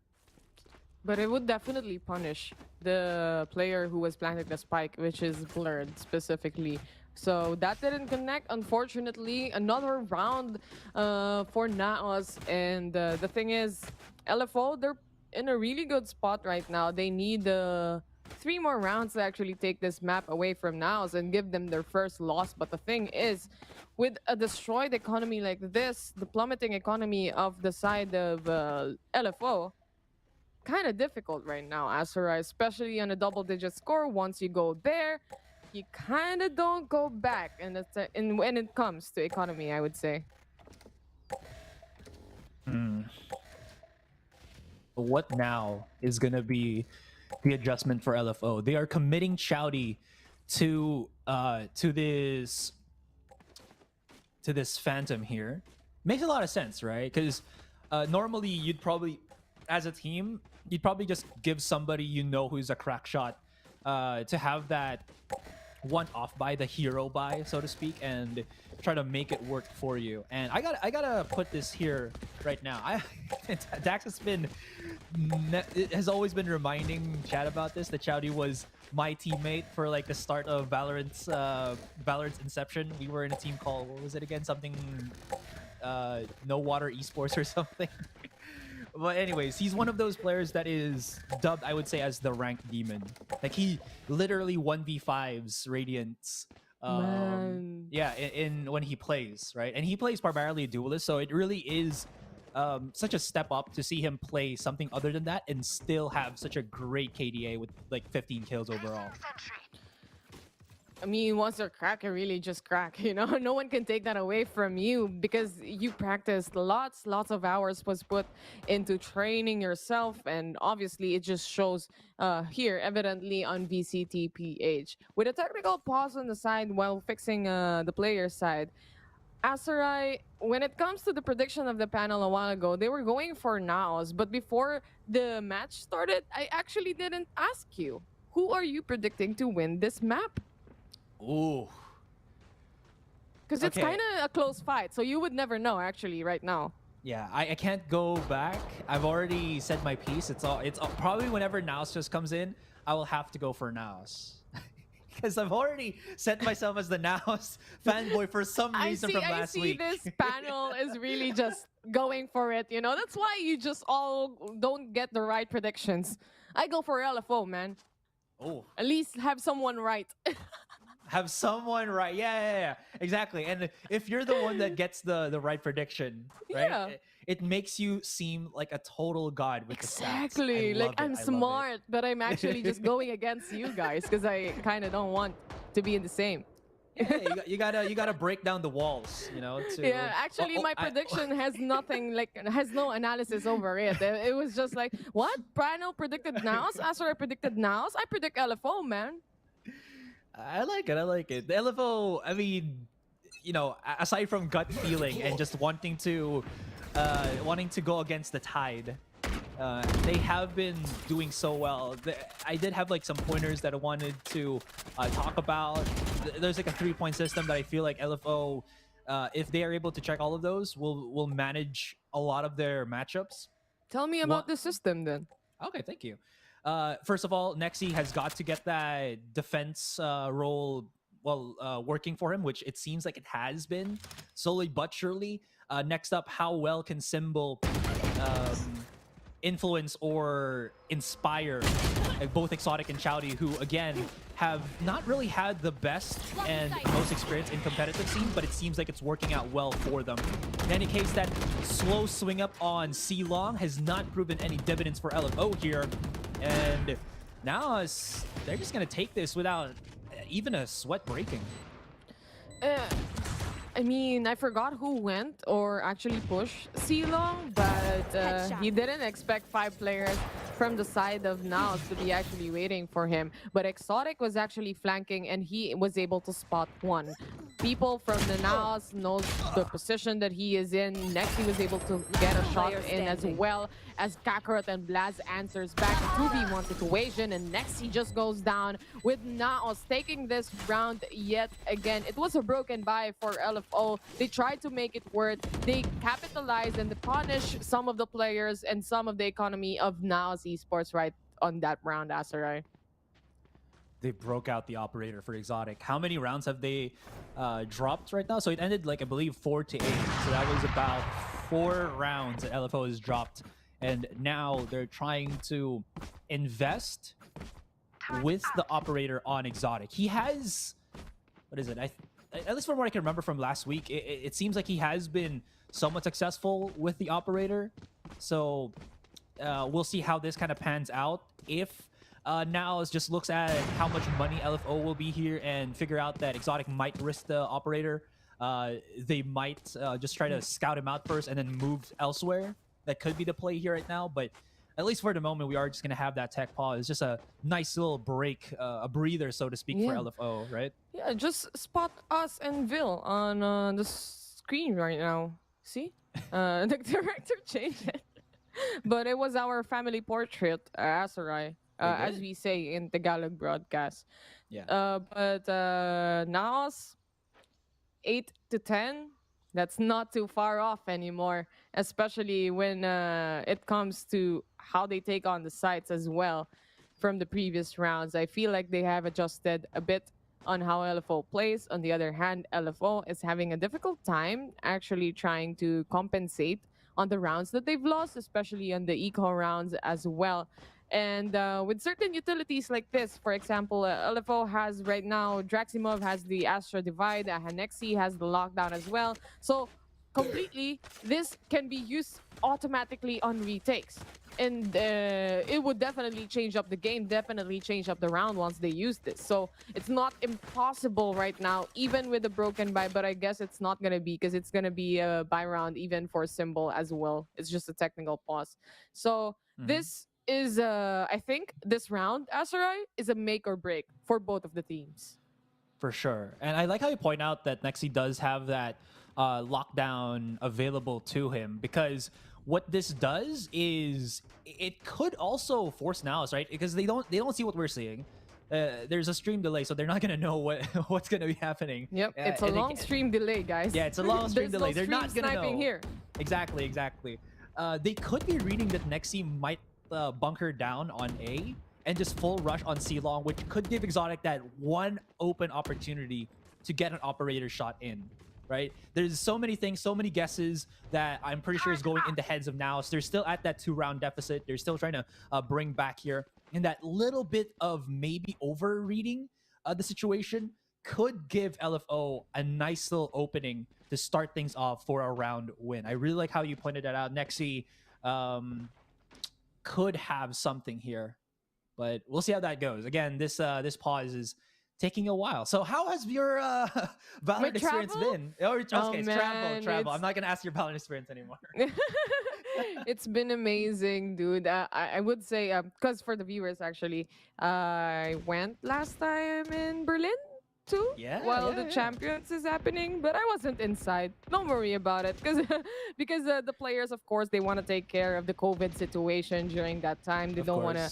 But it would definitely punish the player who was planting the spike, which is Blurred specifically. So that didn't connect, unfortunately. Another round for Naos. And the thing is, LFO, they're in a really good spot right now. They need 3 more rounds to actually take this map away from Naos and give them their first loss. But the thing is, with a destroyed economy like this, the plummeting economy of the side of LFO, kind of difficult right now, Asura, especially on a double-digit score. Once you go there, you kind of don't go back, and when it comes to economy, I would say. What now is going to be the adjustment for LFO? They are committing Chowdy to this Phantom here. Makes a lot of sense, right? Because normally you'd probably, as a team, you'd probably just give somebody who's a crack shot to have that one off by the hero buy, so to speak, and try to make it work for you. And I gotta put this here right now. Dax has always been reminding Chad about this, that Chowdy was my teammate for like the start of Valorant's inception. We were in a team called, what was it again? Something No Water Esports or something. But anyways, he's one of those players that is dubbed, I would say, as the ranked demon. Like, he literally 1v5s Radiants. Yeah, when he plays, right? And he plays primarily duelist, so it really is such a step up to see him play something other than that and still have such a great KDA with like 15 kills overall. I mean, once you're crack, you really just crack, No one can take that away from you because you practiced lots of hours was put into training yourself, and obviously it just shows here, evidently on VCTPH. With a technical pause on the side while fixing the player side, Asarai, when it comes to the prediction of the panel a while ago, they were going for Naos, but before the match started, I actually didn't ask you. Who are you predicting to win this map? Ooh. Because it's kind of a close fight, so you would never know actually right now. Yeah, I can't go back. I've already said my piece. It's probably whenever Naos just comes in, I will have to go for Naos. Because I've already set myself as the Naos fanboy for some reason from last week. I see this panel is really just going for it, That's why you just all don't get the right predictions. I go for LFO, man. Oh. At least have someone right. Have someone right. Yeah, exactly. And if you're the one that gets the right prediction, right? Yeah. It makes you seem like a total god with the stats. Exactly. Like, I'm smart, but I'm actually just going against you guys because I kind of don't want to be in the same. You gotta break down the walls, you know. Yeah, actually, my prediction has nothing, has no analysis over it. It was just like, what? Brano predicted Naos, Azura predicted Naos. I predict LFO, man. I like it. The LFO, I mean, you know, aside from gut feeling and just wanting to go against the tide, they have been doing so well. I did have like some pointers that I wanted to talk about. There's like a 3-point system that I feel like LFO, if they are able to check all of those, will manage a lot of their matchups. Tell me about the system then. Okay, thank you. First of all, Nexi has got to get that defense role working for him, which it seems like it has been slowly but surely. Next up, how well can Symbol influence or inspire both Exotic and Chowdy, who again have not really had the best and most experience in competitive scene, but it seems like it's working out well for them. In any case, that slow swing up on C-Long has not proven any dividends for LFO here, and now they're just gonna take this without even a sweat breaking. I mean, I forgot who went or actually pushed C-Long, but he didn't expect 5 players from the side of Naos to be actually waiting for him. But Exotic was actually flanking and he was able to spot 1. People from the Naos knows the position that he is in. Next, he was able to get a shot in as well as Kakarot and Blaz answers back. 2v1 situation, and next he just goes down with Naos taking this round yet again. It was a broken buy for LFO. They tried to make it work. They capitalized and they punished some of the players and some of the economy of Naos Esports right on that round, Asarai. They broke out the operator for Exotic. How many rounds have they dropped right now? So it ended, like, I believe 4-8. So that was about 4 rounds that LFO has dropped. And now they're trying to invest with the operator on Exotic. He has, what is it? At least from what I can remember from last week, it seems like he has been somewhat successful with the operator. So we'll see how this kind of pans out. If Naos just looks at how much money LFO will be here and figure out that Exotic might risk the operator, they might just try to scout him out first and then move elsewhere. That could be the play here right now, but at least for the moment, we are just going to have that tech pause. It's just a nice little break, a breather, so to speak, for LFO, right? Yeah, just spot us and Vil on the screen right now. See? The director changed it. But it was our family portrait, Asarai, as we say in Tagalog broadcast. Yeah. But Naos, 8-10, that's not too far off anymore, especially when it comes to how they take on the sites as well from the previous rounds. I feel like they have adjusted a bit on how LFO plays. On the other hand, LFO is having a difficult time actually trying to compensate on the rounds that they've lost, especially on the eco rounds as well. And with certain utilities like this, for example, LFO has right now, Draximov has the Astra Divide, Hanexi has the Lockdown as well. So completely, this can be used automatically on retakes. And it would definitely change up the game, definitely change up the round once they use this. So it's not impossible right now, even with the broken buy, but I guess it's not going to be, because it's going to be a buy round even for Symbol as well. It's just a technical pause. So this is, I think this round, Asarai, is a make or break for both of the teams. For sure. And I like how you point out that Nexi does have that lockdown available to him, because what this does is it could also force Naos, right? Because they don't see what we're seeing. There's a stream delay, so they're not gonna know what's gonna be happening. Yep, it's a long stream delay, guys. Yeah, it's a long stream delay. No They're not gonna know. Here. Exactly. They could be reading that Nexi might bunker down on A and just full rush on C-Long, which could give Exotic that one open opportunity to get an operator shot in. Right? There's so many things, so many guesses that I'm pretty sure is going into heads of Naos. They're still at that 2-round deficit. They're still trying to bring back here. And that little bit of maybe over-reading the situation could give LFO a nice little opening to start things off for a round win. I really like how you pointed that out. Nexi could have something here, but we'll see how that goes. Again, this pause is taking a while. So how has your Valorant experience been? Okay, it's man, travel. I'm not gonna ask your Valorant experience anymore. It's been amazing, dude. I would say, because for the viewers, actually, I went last time in Berlin too, while the Champions is happening, but I wasn't inside. Don't worry about it, because the players, of course, they want to take care of the COVID situation during that time. They don't want to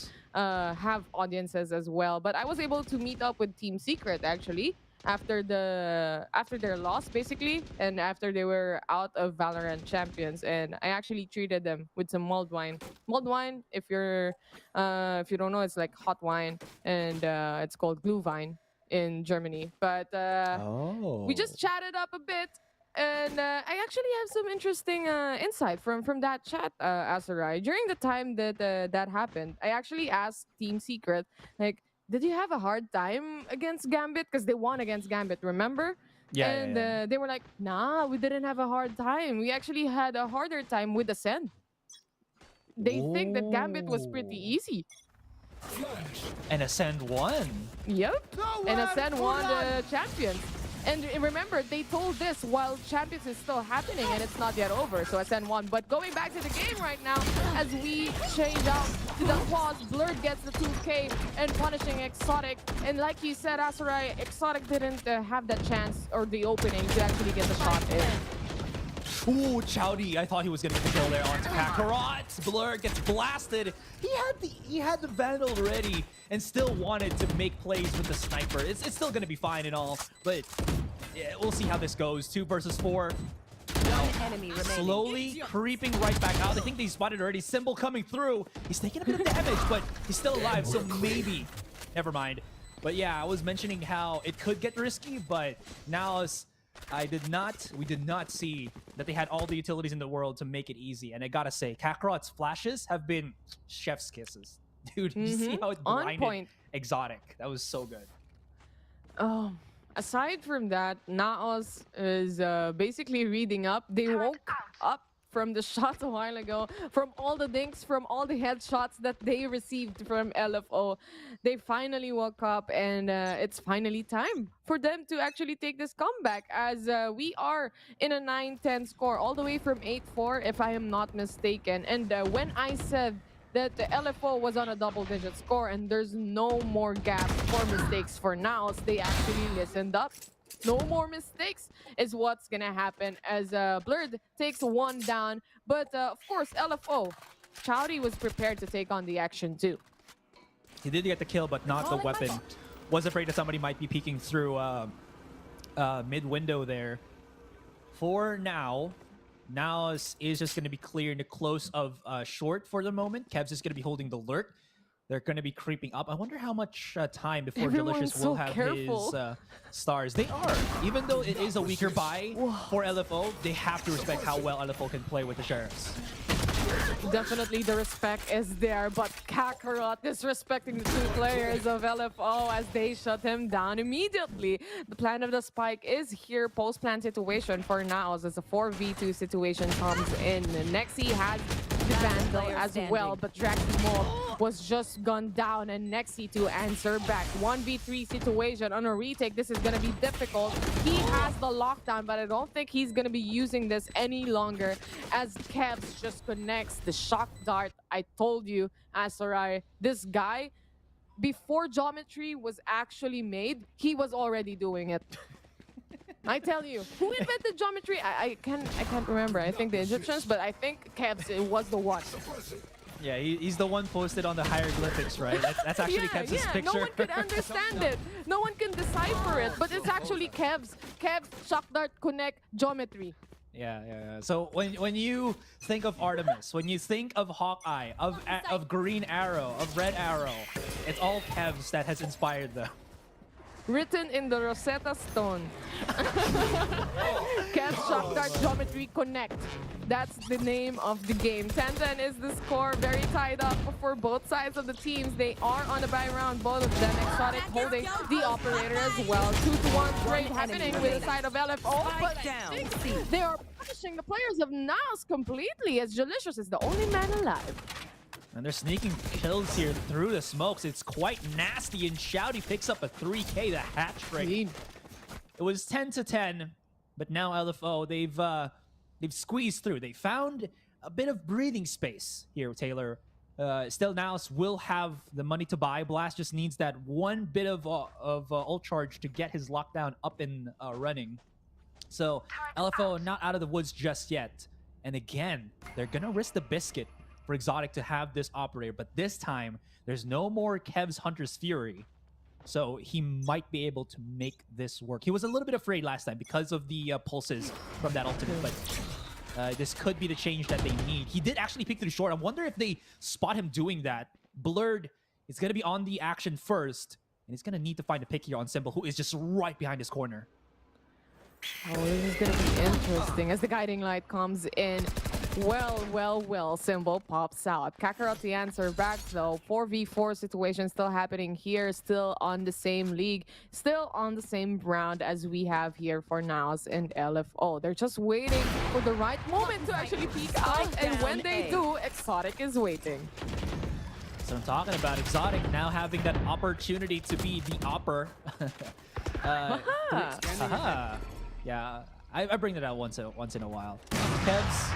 have audiences as well. But I was able to meet up with Team Secret actually after their loss, basically, and after they were out of Valorant Champions, and I actually treated them with some mulled wine. Mulled wine, if you don't know, it's like hot wine, and it's called Glühwein in Germany. But we just chatted up a bit, and I actually have some interesting insight from that chat, Asarai. During the time that that happened, I actually asked Team Secret, like, did you have a hard time against Gambit? Because they won against Gambit, remember? And they were like, nah, we didn't have a hard time. We actually had a harder time with Ascent. They think that Gambit was pretty easy. And Ascent won. Yep. And Ascent won the Champions. And remember, they told this while Champions is still happening and it's not yet over. So Ascent won. But going back to the game right now, as we change out to the pause, Blurred gets the 2K and punishing Exotic. And like you said, Asarai, Exotic didn't have that chance or the opening to actually get the shot in. Ooh, Chowdy, I thought he was gonna get the kill there onto Kakarot. Blur gets blasted. He had the Vandal ready and still wanted to make plays with the sniper. It's still gonna be fine and all, but yeah, we'll see how this goes. 2 versus 4. One enemy remaining. Slowly creeping right back out. I think they spotted already. Symbol coming through. He's taking a bit of damage, but he's still alive, so maybe. Never mind. But yeah, I was mentioning how it could get risky, but now we did not see that they had all the utilities in the world to make it easy. And I gotta say, Kakarot's flashes have been chef's kisses. Dude, you see how it blinded Exotic. That was so good. Aside from that, Naos is basically reading up. They woke up from the shot a while ago, from all the dinks, from all the headshots that they received from LFO. They finally woke up, and it's finally time for them to actually take this comeback, as we are in a 9-10 score, all the way from 8-4, if I am not mistaken. And when I said that the LFO was on a double-digit score and there's no more gap for mistakes for Naos, they actually listened up. No more mistakes is what's gonna happen, as Blurred takes 1 down. But of course, LFO, Chowdy was prepared to take on the action too. He did get the kill, but not the weapon. Was afraid that somebody might be peeking through mid-window there. For now, Naos is just going to be clear in the close of short for the moment. Kev's is going to be holding the lurk. They're going to be creeping up. I wonder how much time before Everyone's Delicious will have his stars. They are. Even though it is a weaker buy for LFO, they have to respect how well LFO can play with the Sheriffs. Definitely the respect is there, but Kakarot disrespecting the 2 players of LFO as they shut him down immediately. The plan of the spike is here. Post-plan situation for Naos as a 4v2 situation comes in. Nexi has the Vandal as well, but Draximo was just gunned down, and Nexi to answer back. 1v3 situation on a retake. This is going to be difficult. He has the lockdown, but I don't think he's going to be using this any longer, as Kevs just connects the shock dart. I told you, Asarai, this guy, before Geometry was actually made, he was already doing it. I tell you, who invented Geometry? I can't remember. I think the Egyptians, but I think Kevs was the one. Yeah, he's the one posted on the hieroglyphics, right? That's actually Kev's picture. No one could understand it. No one can decipher it, but it's actually Kev's. Kev's shock dart connect Geometry. Yeah. So when you think of Artemis, when you think of Hawkeye, of Green Arrow, of Red Arrow, it's all Kev's that has inspired them. Written in the Rosetta Stone. Kev's shock dart Geometry connect. That's the name of the game. 10-10 is the score. Very tied up for both sides of the teams. They are on the buy round. Both of them. Exotic holding the operator as well. 2-1 trade happening with the side of LFO. But I think they are punishing the players of Naos completely, as Delicious is the only man alive. And they're sneaking kills here through the smokes. It's quite nasty, and Shouty picks up a 3K, the hat trick. It was 10-10, but now LFO, they've squeezed through. They found a bit of breathing space here, Taylor. Still, Naos will have the money to buy. Blast just needs that one bit of ult charge to get his lockdown up and running. So LFO not out of the woods just yet. And again, they're gonna risk the biscuit for Exotic to have this operator, but this time there's no more Kev's Hunter's Fury, so he might be able to make this work. He was a little bit afraid last time because of the pulses from that ultimate, but this could be the change that they need. He did actually pick through short. I wonder if they spot him doing that. Blurred is going to be on the action first, and he's going to need to find a pick here on Symbol, who is just right behind his corner. Oh, this is going to be interesting as the guiding light comes in. Well, Symbol pops out. Kakarot the answer back though. 4v4 situation still happening here, still on the same league, still on the same round as we have here for Naos and LFO. They're just waiting for the right moment to actually peek out, and when they do, Exotic is waiting. So I'm talking about Exotic now having that opportunity to be the opper. Yeah, I bring that out once in a while. Kevs.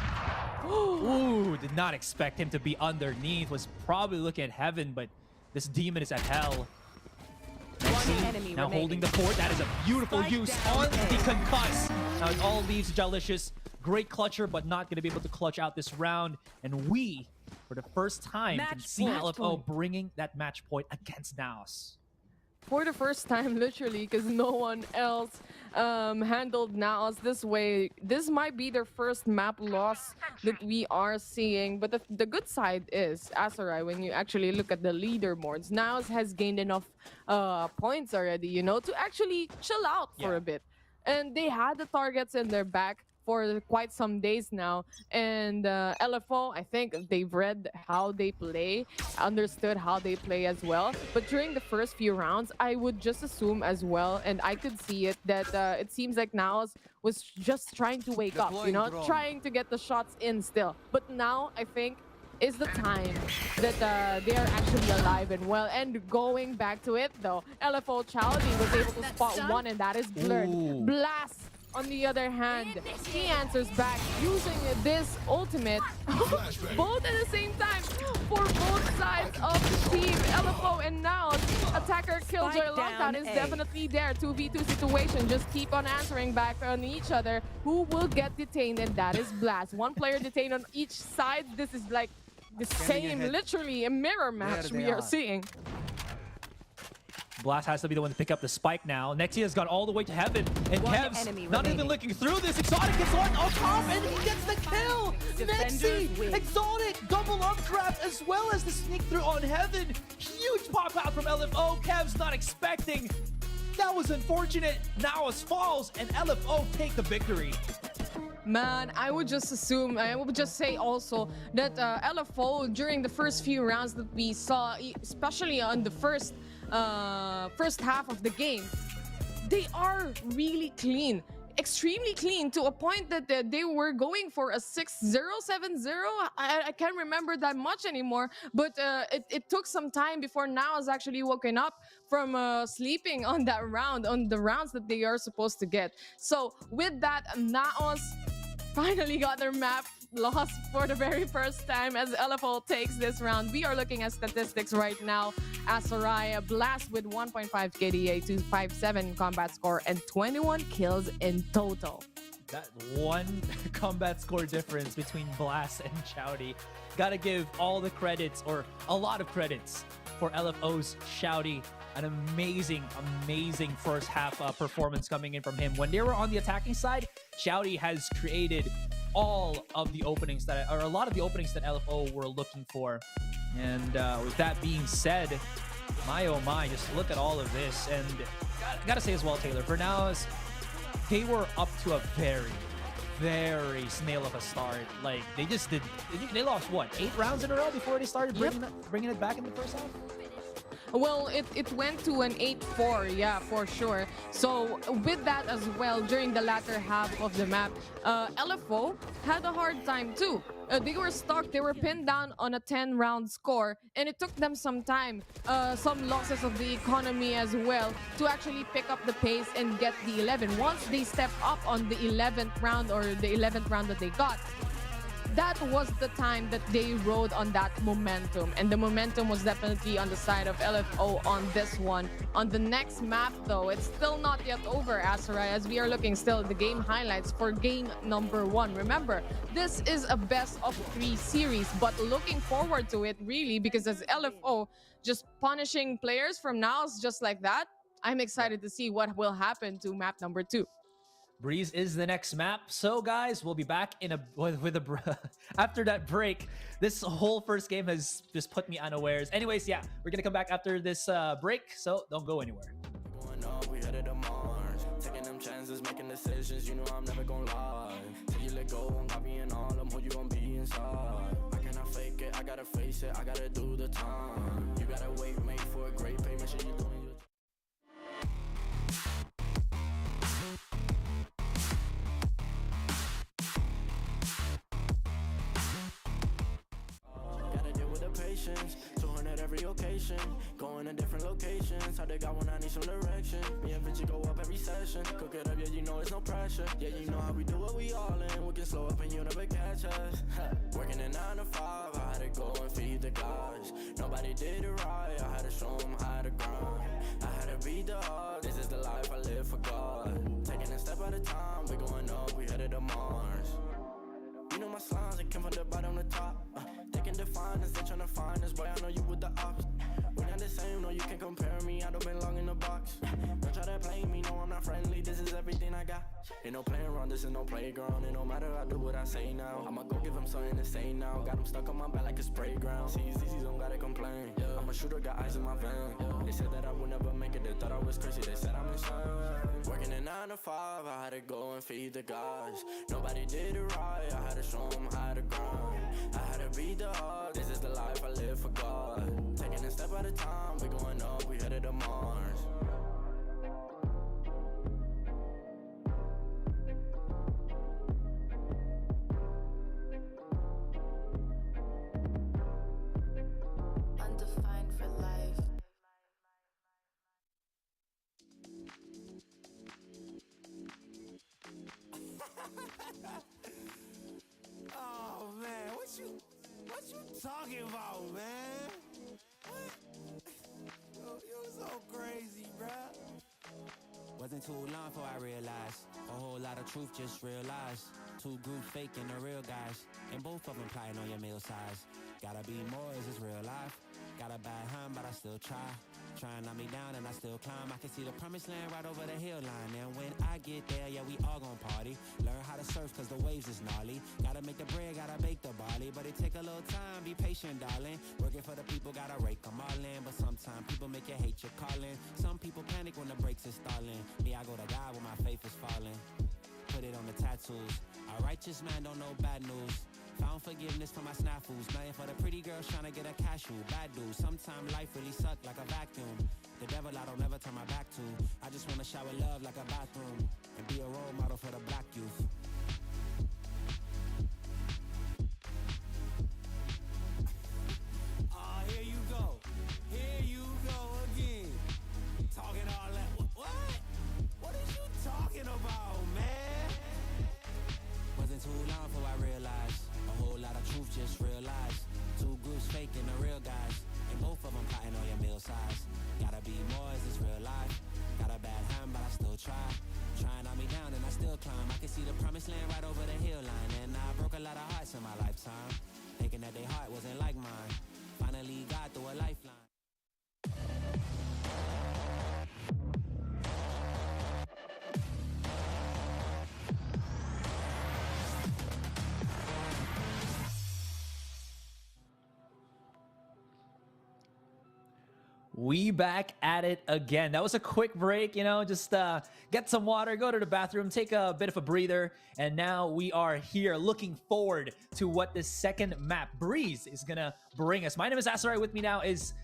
Ooh, did not expect him to be underneath. Was probably looking at heaven, but this demon is at hell. Now holding the fort. That is a beautiful use on the concuss. Now it all leaves Jalicious. Great clutcher, but not going to be able to clutch out this round. And we, for the first time, can see LFO bringing that match point against Naos. For the first time, literally, because no one else handled Naos this way. This might be their first map loss that we are seeing. But the good side is, Asarai, when you actually look at the leaderboards, Naos has gained enough points already, you know, to actually chill out for a bit. And they had the targets in their back for quite some days now, and LFO, I think they've read how they play, understood how they play as well. But during the first few rounds, I would just assume as well, and I could see it, that it seems like Naos was just trying to wake up, you know, trying to get the shots in still. But now, I think, is the time that they are actually alive and well. And going back to it, though, LFO Chowdy was able to spot one, and that is Blurred. Blast, on the other hand, he answers back using this ultimate both at the same time for both sides of the team. LFO and Naos, attacker killjoy lockdown is definitely there. 2v2 situation, just keep on answering back on each other. Who will get detained? And that is Blast. One player detained on each side. This is like the same, literally a mirror match we are seeing. Blast has to be the one to pick up the spike now. Nexia's got all the way to heaven, and Kev's not even looking through this. Exotic gets on top, and he gets the kill! Nexi! Exotic double up trap, as well as the sneak through on heaven. Huge pop out from LFO. Kev's not expecting. That was unfortunate. Naos falls, and LFO take the victory. Man, I would just assume, I would just say also that LFO, during the first few rounds that we saw, especially on the first half of the game, they are really clean, extremely clean, to a point that they were going for a 6-0, 7-0. I can't remember that much anymore, but it took some time before Naos actually woken up from sleeping on that round, on the rounds that they are supposed to get. So with that, Naos finally got their map lost for the very first time as LFO takes this round. We are looking at statistics right now. Asaraya Blast with 1.5 KDA, 257 combat score, and 21 kills in total. That one combat score difference between Blast and Chowdy. Gotta give all the credits, or a lot of credits, for LFO's Chowdy. An amazing, amazing first half performance coming in from him. When they were on the attacking side, Chowdy has created all of the openings that, or a lot of the openings that LFO were looking for. And with that being said, my oh my, just look at all of this. And gotta say as well, Taylor, for Naos, they were up to a very, very snail of a start. Like, they just did, they lost what, 8 rounds in a row before they started bringing it back in the first half? Well, it went to an 8-4, yeah, for sure. So with that as well, during the latter half of the map, LFO had a hard time too. They were stuck, they were pinned down on a 10-round score, and it took them some time, some losses of the economy as well, to actually pick up the pace and get the 11. Once they step up on the 11th round, or the 11th round that they got, that was the time that they rode on that momentum, and the momentum was definitely on the side of LFO on this one. On the next map though, it's still not yet over, Asarai, as we are looking still at the game highlights for game number 1. Remember, this is a best of 3 series, but looking forward to it really, because as LFO just punishing players from Naos just like that, I'm excited to see what will happen to map number 2. Breeze is the next map. So guys, we'll be back in after that break. This whole first game has just put me unawares. Anyways, yeah, we're gonna come back after this break, so don't go anywhere. We headed to Mars, taking them chances, making decisions. You know I'm never gonna lie. Till you let go, I'm copying all of them. Who you gonna be inside? I cannot fake it, I gotta face it, I gotta do the time. You gotta wait, make for a great pay. Make sure you're doing your patience, 200 every occasion, going to different locations. How they got when I need some direction. Me and Vinci go up every session. Cook it up, yeah, you know it's no pressure. Yeah, you know how we do what we all in. We can slow up and you never catch us. Working at 9 to 5, I had to go and feed the guys. Nobody did it right, I had to show them how to grind. I had to beat the odds, this is the life I live for God. Taking a step at a time, we going up, we headed to Mars. You know my slimes, they came from the bottom to top. They can define us, they tryna find us. Boy, I know you with the ops. We're not the same, no, you can't compare me. I don't belong in the box. Don't try to play me, no, I'm not friendly. This is everything I got. Ain't no playing around, this is no playground. And no matter I do what I say now, I'ma go give them something to say now. Got them stuck on my back like a spray ground. See, don't gotta complain. I'm a shooter, got eyes in my vein. They said that I would never make it, they thought I was crazy. They said I'm insane. Working at 9 to 5, I had to go and feed the guys. Nobody did it right, I had to show them how to grind. I had to beat the odds, this is the life I live for God. Taking a step at a time, we going up, we headed to Mars. Undefined for life. Oh man, what you talking about, man? What? You so crazy, bruh. Wasn't too long before I realized a whole lot of truth just realized. 2 groups faking the real guys, and both of them plotting on your meal size. Gotta be more, is this real life? Got a bad hand, but I still try. Try and knock me down and I still climb. I can see the promised land right over the hill line. And when I get there, yeah, we all gon' party. Learn how to surf cause the waves is gnarly. Gotta make the bread, gotta bake the barley. But it take a little time, be patient, darling. Working for the people, gotta rake them all in. But sometimes people make you hate your calling. Some people panic when the brakes is stalling. Me, I go to God when my faith is falling. Put it on the tattoos. A righteous man don't know bad news. Found forgiveness for my snafus. Nothing for the pretty girls trying to get a cashew. Bad dude. Sometimes life really suck like a vacuum. The devil I don't ever turn my back to. I just want to shower love like a bathroom. And be a role model for the black youth. Oh, here you go. Here you go again. Talking all that. What? What are you talking about, man? Wasn't too long before I realized a whole lot of truth just realized. 2 groups faking the real guys, and both of them plotting on your meal size. Gotta be more, is this real life? Got a bad hand, but I still try. Trying to knock me down and I still climb. I can see the promised land right over the hill line. And I broke a lot of hearts in my lifetime, thinking that their heart wasn't like mine. Finally got through a lifeline. We back at it again. That was a quick break, you know, just get some water, go to the bathroom, take a bit of a breather, and now we are here looking forward to what this second map, Breeze, is gonna bring us. My name is Asarai. With me now is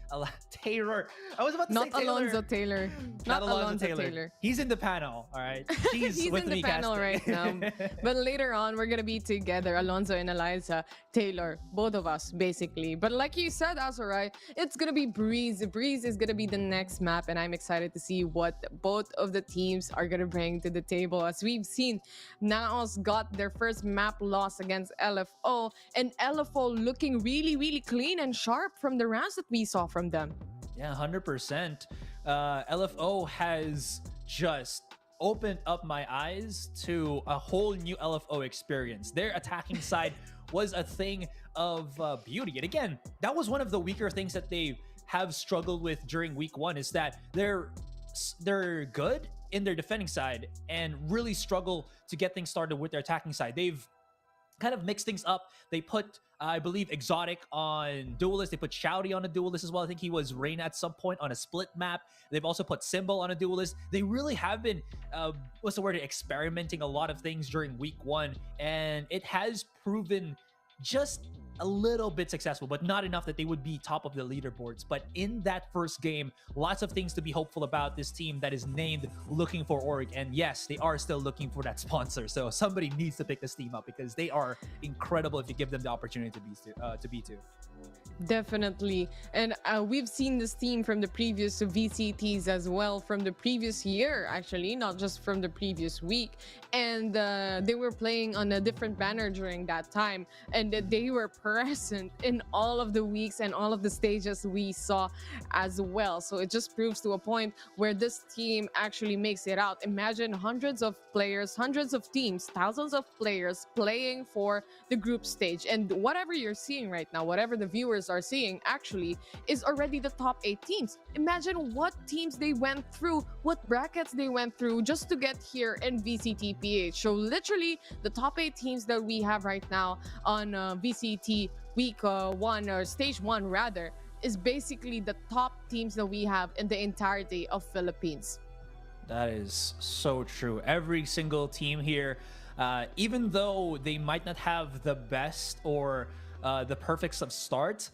Taylor. I was about to say Taylor. Alonzo Taylor. Not Alonzo Taylor. He's in the panel, all right? He's with in the me panel casting. right now. But later on, we're gonna be together, Alonzo and Eliza, Taylor, both of us, basically. But like you said, Asarai, it's gonna be Breeze. Breeze is gonna be the next map, and I'm excited to see what both of the teams are gonna bring to the table. As we've seen, Naos got their first map loss against LFO, and LFO looking really, really clean and sharp from the rounds that we saw from them. Yeah, 100%. LFO has just opened up my eyes to a whole new LFO experience. Their attacking side was a thing of beauty. And again, that was one of the weaker things that they have struggled with during week one, is that they're good in their defending side and really struggle to get things started with their attacking side. They've kind of mixed things up. They put, I believe, Exotic on Duelist. They put Shouty on a Duelist as well. I think he was Reyna at some point on a split map. They've also put Symbol on a Duelist. They really have been, experimenting a lot of things during week one, and it has proven just a little bit successful, but not enough that they would be top of the leaderboards. But in that first game, lots of things to be hopeful about this team that is named Looking for Org. And yes, they are still looking for that sponsor. So somebody needs to pick this team up, because they are incredible if you give them the opportunity to be to. Definitely. And we've seen this team from the previous VCTs as well, from the previous year, actually, not just from the previous week. And they were playing on a different banner during that time. And they were present in all of the weeks and all of the stages we saw as well. So it just proves to a point where this team actually makes it out. Imagine hundreds of players, hundreds of teams, thousands of players playing for the group stage. And whatever you're seeing right now, whatever the viewers are seeing, actually is already the top 8 teams. Imagine what teams they went through, what brackets they went through just to get here in VCTPH. So literally the top 8 teams that we have right now on VCT week 1, or stage 1 rather, is basically the top teams that we have in the entirety of Philippines. That is so true. Every single team here, even though they might not have the best or the perfect of start,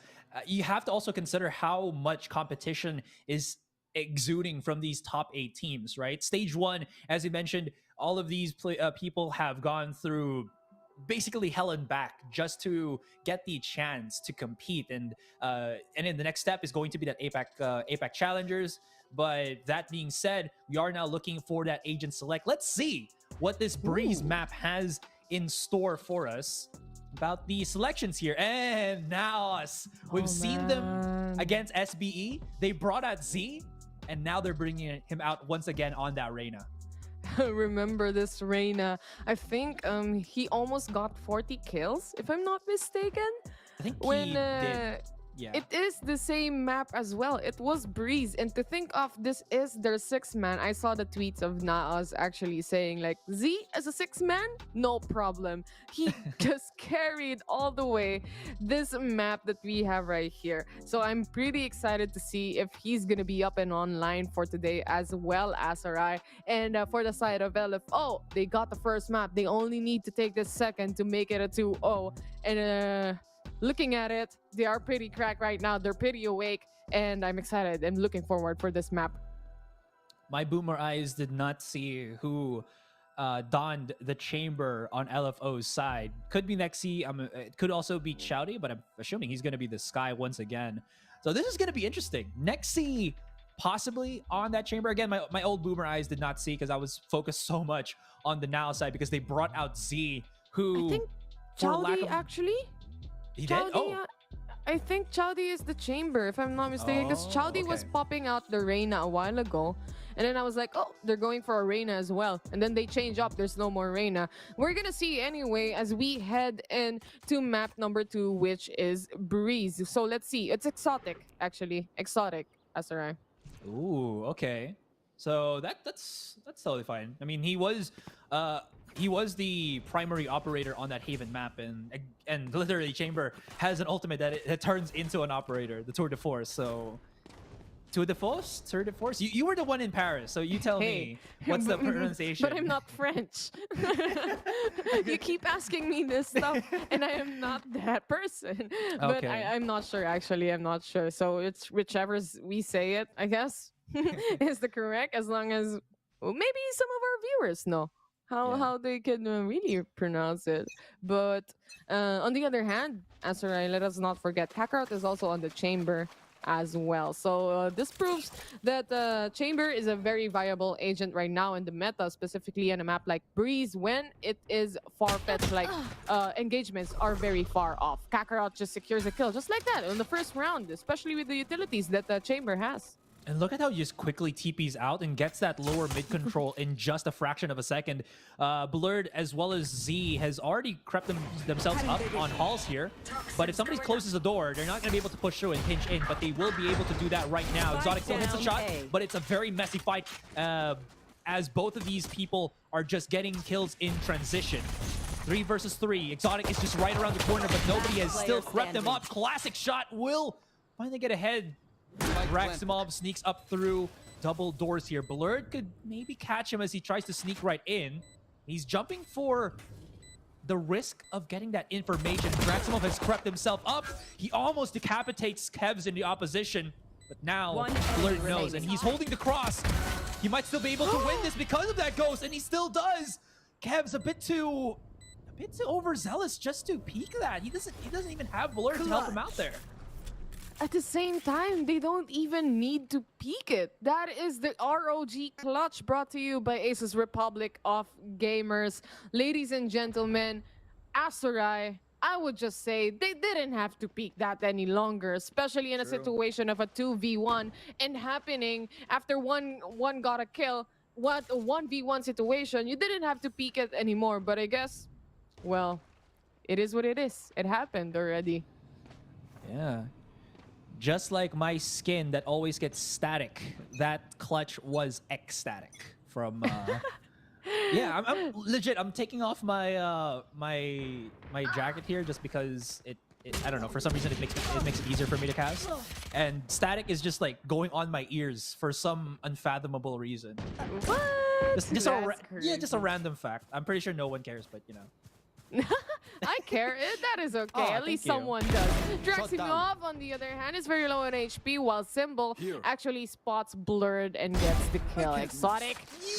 you have to also consider how much competition is exuding from these top 8 teams, right? Stage 1, as you mentioned, all of these people have gone through basically hell and back just to get the chance to compete, and then the next step is going to be that APAC Challengers. But that being said, we are now looking for that agent select. Let's see what this Breeze map has in store for us. About the selections here, and Naos, we've seen them against SBE. They brought out Z, and now they're bringing him out once again on that Reyna. Remember this Reyna? I think he almost got 40 kills, if I'm not mistaken. I think he did. Yeah. It is the same map as well. It was Breeze. And to think of, this is their 6th man. I saw the tweets of Naos actually saying like, Z as a 6th man? No problem. He just carried all the way this map that we have right here. So I'm pretty excited to see if he's going to be up and online for today as well, Asarai. And for the side of LFO, they got the first map. They only need to take the second to make it a 2-0. And looking at it, they are pretty cracked right now. They're pretty awake, and I'm excited. I'm looking forward for this map. My boomer eyes did not see who donned the chamber on LFO's side. Could be Nexi. It could also be Shouty, but I'm assuming he's going to be the Sky once again. So this is going to be interesting. Nexi possibly on that chamber. Again, my old boomer eyes did not see because I was focused so much on the Now side because they brought out Z, who... I think Chowdy actually... He did? I think Chowdy is the chamber, if I'm not mistaken, because Chowdy was popping out the Reyna a while ago. And then I was like, oh, they're going for a Reyna as well. And then they change up. There's no more Reyna. We're going to see anyway as we head into map number 2, which is Breeze. So let's see. It's Exotic, actually. Exotic, Asarai. Ooh, okay. So that's totally fine. I mean, he was the primary operator on that Haven map, and literally Chamber has an ultimate that it turns into an operator, the Tour de Force. So Tour de Force? Tour de Force? You were the one in Paris, so you tell me. What's the pronunciation? But I'm not French. You keep asking me this stuff, and I am not that person. But Okay. I'm not sure, actually. I'm not sure. So it's whichever we say it, I guess, is the correct, as long as maybe some of our viewers know how they can really pronounce it. But on the other hand, Asarai, let us not forget, Kakarot is also on the chamber as well. So this proves that Chamber is a very viable agent right now in the meta, specifically on a map like Breeze, when it is far-fetched, like engagements are very far off. Kakarot just secures a kill just like that in the first round, especially with the utilities that Chamber has. And look at how he just quickly TPs out and gets that lower mid control in just a fraction of a second. Blurred as well as Z has already crept themselves up on halls here. But if somebody closes the door, they're not going to be able to push through and pinch in. But they will be able to do that right now. Exotic still hits a shot, but it's a very messy fight as both of these people are just getting kills in transition. 3 versus 3. Exotic is just right around the corner, but nobody has still crept them up. Classic shot will finally get ahead. Raximov sneaks up through double doors here. Blurred could maybe catch him as he tries to sneak right in. He's jumping for the risk of getting that information. Raximov has crept himself up. He almost decapitates Kevs in the opposition. But now Blurred knows, and he's holding the cross. He might still be able to win this because of that ghost, and he still does. Kev's a bit too overzealous just to peek that. He doesn't even have Blurred to help him out there. At the same time, they don't even need to peek it. That is the ROG clutch brought to you by ASUS Republic of Gamers. Ladies and gentlemen, Asarai, I would just say they didn't have to peek that any longer, especially in a situation of a 2v1 and happening after one got a kill. What a 1v1 situation, you didn't have to peek it anymore. But I guess, well, it is what it is. It happened already. Yeah. Just like my skin that always gets static, that clutch was ecstatic from yeah, I'm legit. I'm taking off my my jacket here just because it I don't know, for some reason it makes it easier for me to cast. And static is just like going on my ears for some unfathomable reason. What? Just a random fact. I'm pretty sure no one cares, but you know. I care. That is okay. Oh, At least someone does. Draximov, on the other hand, is very low on HP, while Symbol actually spots Blurred and gets the kill. Exotic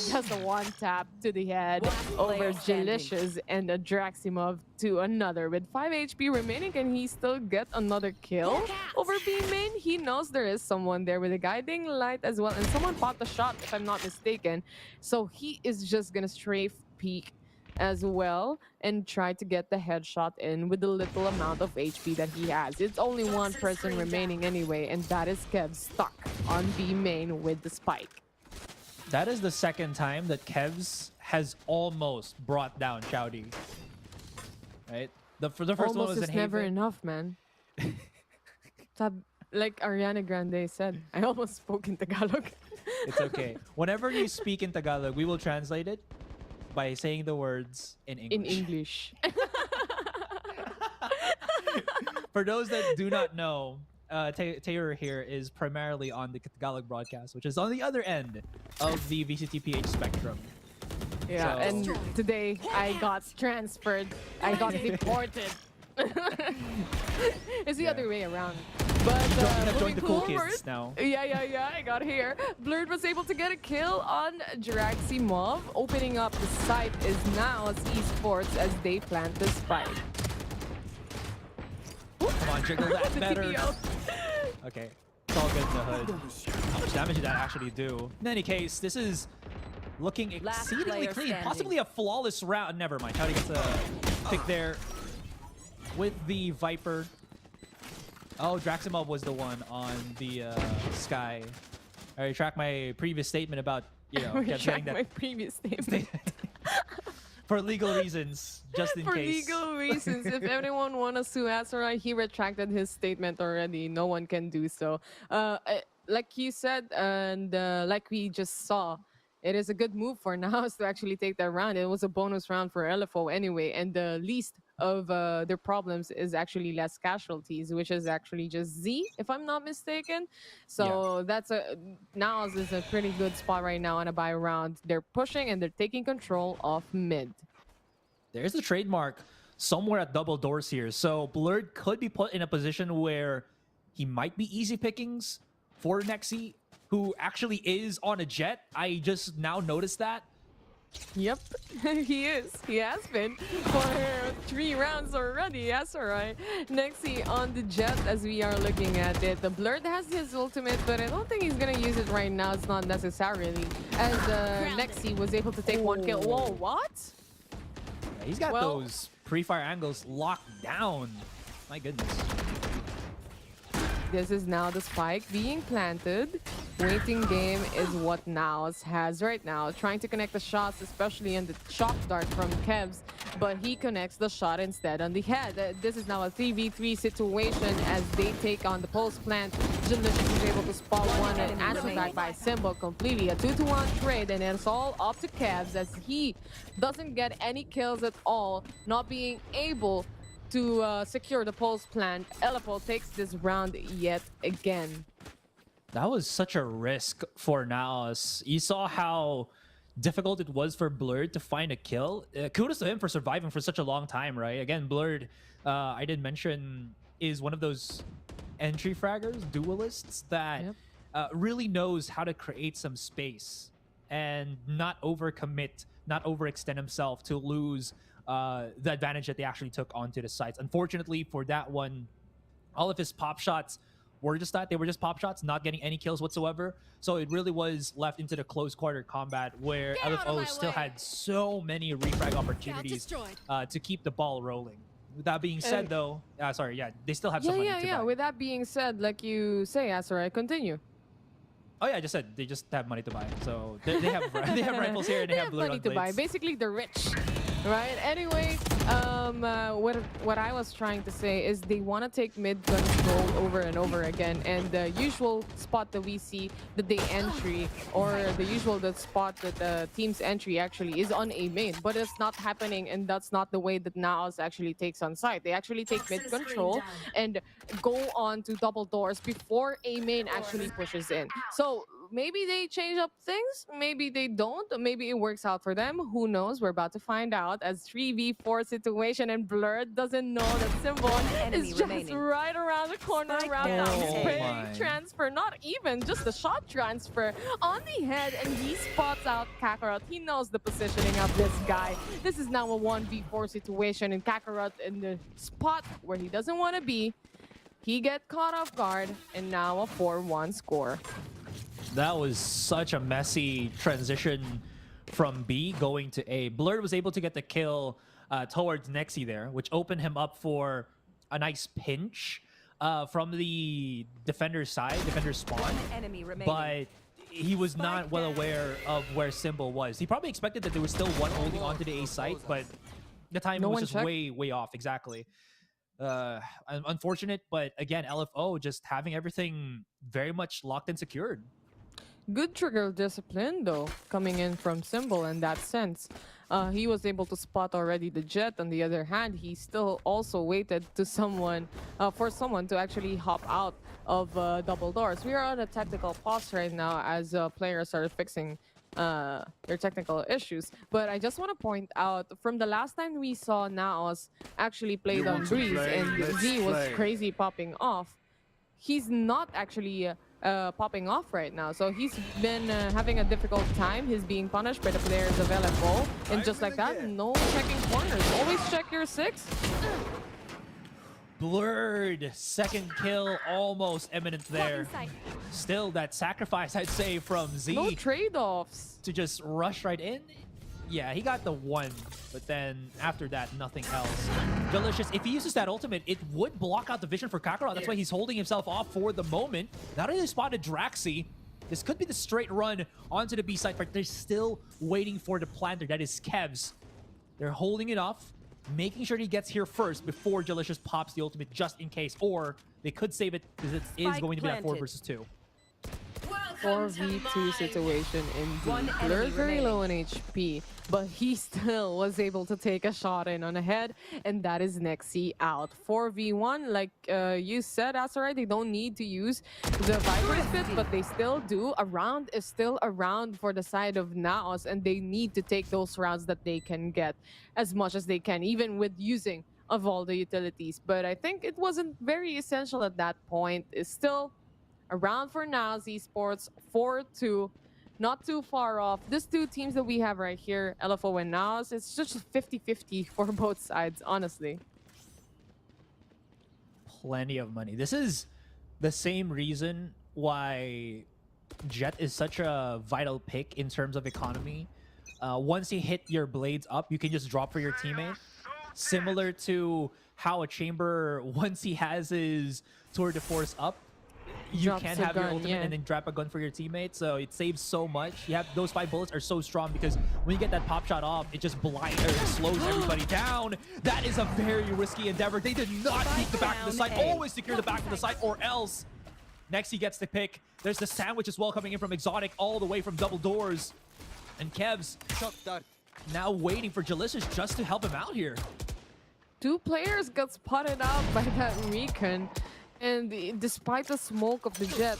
just a one tap to the head over Delicious, and a Draximov to another. With 5 HP remaining, can he still get another kill over B main? He knows there is someone there with a guiding light as well, and someone popped the shot, if I'm not mistaken. So he is just gonna strafe peek as well and try to get the headshot in with the little amount of HP that he has. It's only one person remaining anyway, and that is Kev stuck on B main with the spike. That is the second time that Kevs has almost brought down Chowdy. Right? The first almost one was is in never Haven. enough, man. Like Ariana Grande said, I almost spoke in Tagalog. It's okay. Whenever you speak in Tagalog, we will translate it by saying the words in English. In English. For those that do not know, Taylor here is primarily on the Tagalog broadcast, which is on the other end of the VCTPH spectrum. Yeah, So- and today I got transferred. I got deported. It's the other way around. But join the cool forward, kids now. Yeah, I got here. Blurred was able to get a kill on Draximov. Opening up the site is Naos Esports as they plant the spike. Come on, jiggle that The better. TPO. Okay, it's all good in the hood. How much damage did that actually do? In any case, this is looking Last exceedingly player clean. standing. Possibly a flawless round. Never mind. Chowdy gets a pick there with the Viper. Oh, Draximov was the one on the Sky. I retract my previous statement about, you know, getting Retract that my previous statement. for legal reasons, just in For case. legal reasons. If anyone want to sue Asarai, he retracted his statement already. No one can do so. Like you said, and like we just saw it is a good move for Naos to actually take that round. It was a bonus round for LFO anyway, and the least of their problems is actually less casualties, which is actually just Z, if I'm not mistaken. So that's Naos is a pretty good spot right now on a buy round. They're pushing and they're taking control of mid. There's a trademark somewhere at double doors here. So Blurred could be put in a position where he might be easy pickings for Nexi, who actually is on a jet. I just now noticed that. Yep, he is. He has been for 3 rounds already. That's all right. Nexi on the jet as we are looking at it. The Blurred has his ultimate, but I don't think he's going to use it right now. It's not necessarily. As Nexi was able to take 1 kill. Whoa, what? Yeah, he's got those pre-fire angles locked down. My goodness. This is now the spike being planted. Waiting game is what Naos has right now. Trying to connect the shots, especially in the shock dart from Kevs, but he connects the shot instead on the head. This is now a 3v3 situation as they take on the post plant. Jalicious is able to spot one and answer back by Symbol completely. A 2-to-1 trade, and it's all up to Kevs as he doesn't get any kills at all, not being able to secure the pulse plant. LFO takes this round yet again. That was such a risk for Naos. You saw how difficult it was for Blurred to find a kill. Kudos to him for surviving for such a long time, right? Again, Blurred, I did mention, is one of those entry fraggers, duelists, that really knows how to create some space and not overcommit, not overextend himself to lose the advantage that they actually took onto the sites. Unfortunately for that one, all of his pop shots were just that. They were just pop shots, not getting any kills whatsoever. So it really was left into the close quarter combat where LFO still had so many refrag opportunities to keep the ball rolling. With that being said, though, they still have some money to buy. With that being said, like you say, Asarai, continue. Oh yeah, I just said they just have money to buy. So they have rifles here and they have money to buy. Basically, the rich. Right. Anyway, what I was trying to say is they want to take mid control over and over again, and the usual spot that we see that they entry, or the spot that the team's entry actually is on A main, but it's not happening, and that's not the way that Naos actually takes on site. They actually take mid control and go on to double doors before A main actually pushes in. So maybe they change up things, maybe they don't, maybe it works out for them. Who knows? We're about to find out as 3v4 situation, and Blurred doesn't know that Symbol is just right around the corner right now. Transfer, not even just the shot transfer on the head, and he spots out Kakarot. He knows the positioning of this guy. This is now a 1v4 situation, and Kakarot in the spot where he doesn't want to be. He gets caught off guard, and now a 4-1 score. That was such a messy transition from B going to A. Blurred was able to get the kill towards Nexi there, which opened him up for a nice pinch from the defender's side, defender's spawn. But he was not well aware of where Symbol was. He probably expected that there was still one holding onto the A site, but the timing was just way off. Exactly. Unfortunate, but again, LFO just having everything very much locked and secured. Good trigger discipline, though, coming in from Symbol in that sense. He was able to spot already the jet. On the other hand, he still also waited to for someone to actually hop out of double doors. We are on a technical pause right now as players are fixing their technical issues. But I just want to point out, from the last time we saw Naos actually played on Breeze and Z was crazy popping off, he's not actually popping off right now. So he's been having a difficult time. He's being punished by the players of LFO. And just like that, no checking corners. Always check your 6. Blurred, second kill almost imminent there. Still that sacrifice, I'd say, from Z. No trade-offs. To just rush right in. Yeah, he got the 1, but then after that, nothing else. Delicious, if he uses that ultimate, it would block out the vision for Kakarot. That's why he's holding himself off for the moment. Not only spotted Draxi, this could be the straight run onto the B side, but they're still waiting for the planter. That is Kevs. They're holding it off, making sure he gets here first before Delicious pops the ultimate just in case, or they could save it because it is going to be a 4 versus 2. 4v2 situation One indeed. enemy Blur very remaining. low in HP, but he still was able to take a shot in on ahead, and that is Nexi out. 4v1, like you said, Asarai, they don't need to use the Viper's Pit, but they still do. A round is still a round for the side of Naos, and they need to take those rounds that they can get as much as they can, even with using of all the utilities. But I think it wasn't very essential at that point. It's still a round for Naos Esports, 4-2. Not too far off. These two teams that we have right here, LFO and Naos, it's just 50-50 for both sides, honestly. Plenty of money. This is the same reason why Jet is such a vital pick in terms of economy. Once you hit your blades up, you can just drop for your teammate. Similar to how a Chamber, once he has his Tour de Force up, you Drops can a have your gun, ultimate yeah. and then drop a gun for your teammate. So it saves so much. You have those 5 bullets are so strong because when you get that pop shot off, it just slows everybody down. That is a very risky endeavor. They did not keep the back of the site. Always secure the back of the site, or else next he gets the pick. There's the sandwich as well coming in from Exotic all the way from double doors. And Kev's now waiting for Jalicious just to help him out here. 2 players got spotted out by that Recon, and despite the smoke of the Jet,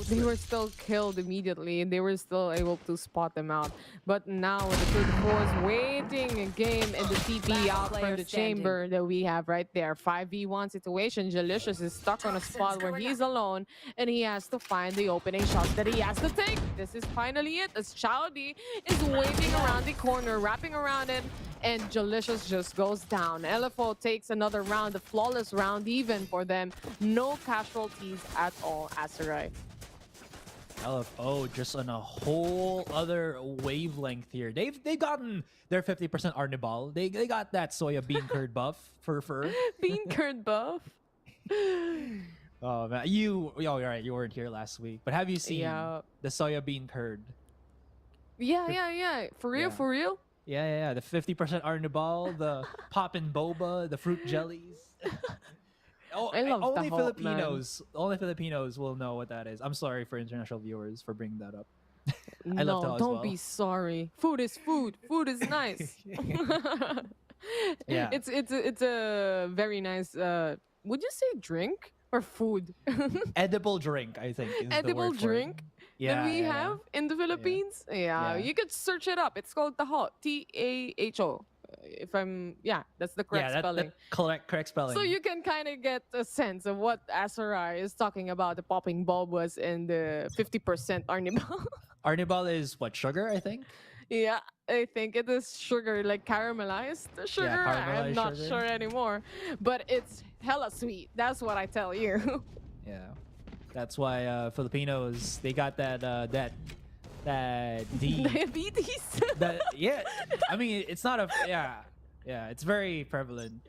they were still killed immediately, and they were still able to spot them out. But now with the 2-4s waiting a game and the TP out from the chamber that we have right there. 5v1 situation. Jalicious is stuck on a spot where he's alone, and he has to find the opening shot that he has to take. This is finally it, as Chowdy is waving around the corner, wrapping around it, and Jalicious just goes down. LFO takes another round, a flawless round even for them. No casualties at all, Asarai. LFO just on a whole other wavelength here. They've gotten their 50% Arnibal. They got that soya bean curd buff for fur. Bean curd buff? Oh man, you're right. You weren't here last week, but have you seen the soya bean curd? Yeah. For real, for real? Yeah. The 50% Arnibal, the poppin' boba, the fruit jellies. I love only the hope, man. Only Filipinos will know what that is. I'm sorry for international viewers for bringing that up. I No, love Taho as don't well. be sorry. Food is food. Food is nice. Yeah. It's a very nice. Would you say drink or food? Edible drink, I think. Is the Edible word for it. drink that we have in the Philippines. Yeah, you could search it up. It's called Taho. Taho. If I'm, that's the correct spelling. Correct spelling. So you can kind of get a sense of what Asarai is talking about, the popping bulbas and the 50% Arnibal. Arnibal is what, sugar, I think? Yeah, I think it is sugar, like caramelized sugar. I'm caramelized not sugar. sure anymore. But it's hella sweet. That's what I tell you. Yeah. That's why Filipinos, they got that D. Diabetes? I mean, it's not a, it's very prevalent.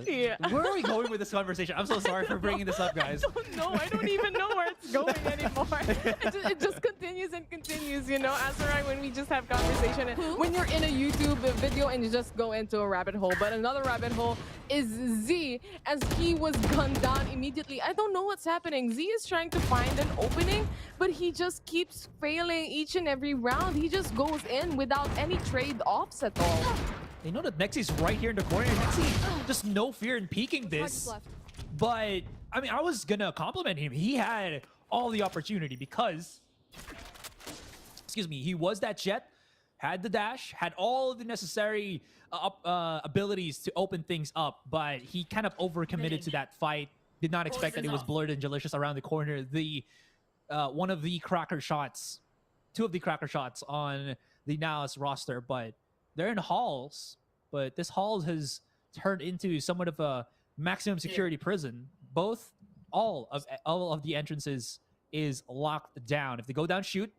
Yeah. Where are we going with this conversation? I'm so sorry for bringing this up, guys. I don't even know where it's going anymore. It just continues and continues, you know, Asarai, when we just have conversation. And when you're in a YouTube video and you just go into a rabbit hole. But another rabbit hole is Z, as he was gunned down immediately. I don't know what's happening. Z is trying to find an opening, but he just keeps failing each and every round. He just goes in without any trade-offs at all. They know that Nexi's right here in the corner. Nexi, just no fear in peeking this. But, I mean, I was going to compliment him. He had all the opportunity because, he was that Jet, had the dash, had all the necessary abilities to open things up, but he kind of overcommitted to that fight. Did not expect that it was blurred and Jalicious around the corner. One of the cracker shots, 2 of the cracker shots on the Naos roster, but they're in halls, but this hall has turned into somewhat of a maximum security prison. All of the entrances is locked down. If they go down, shoot.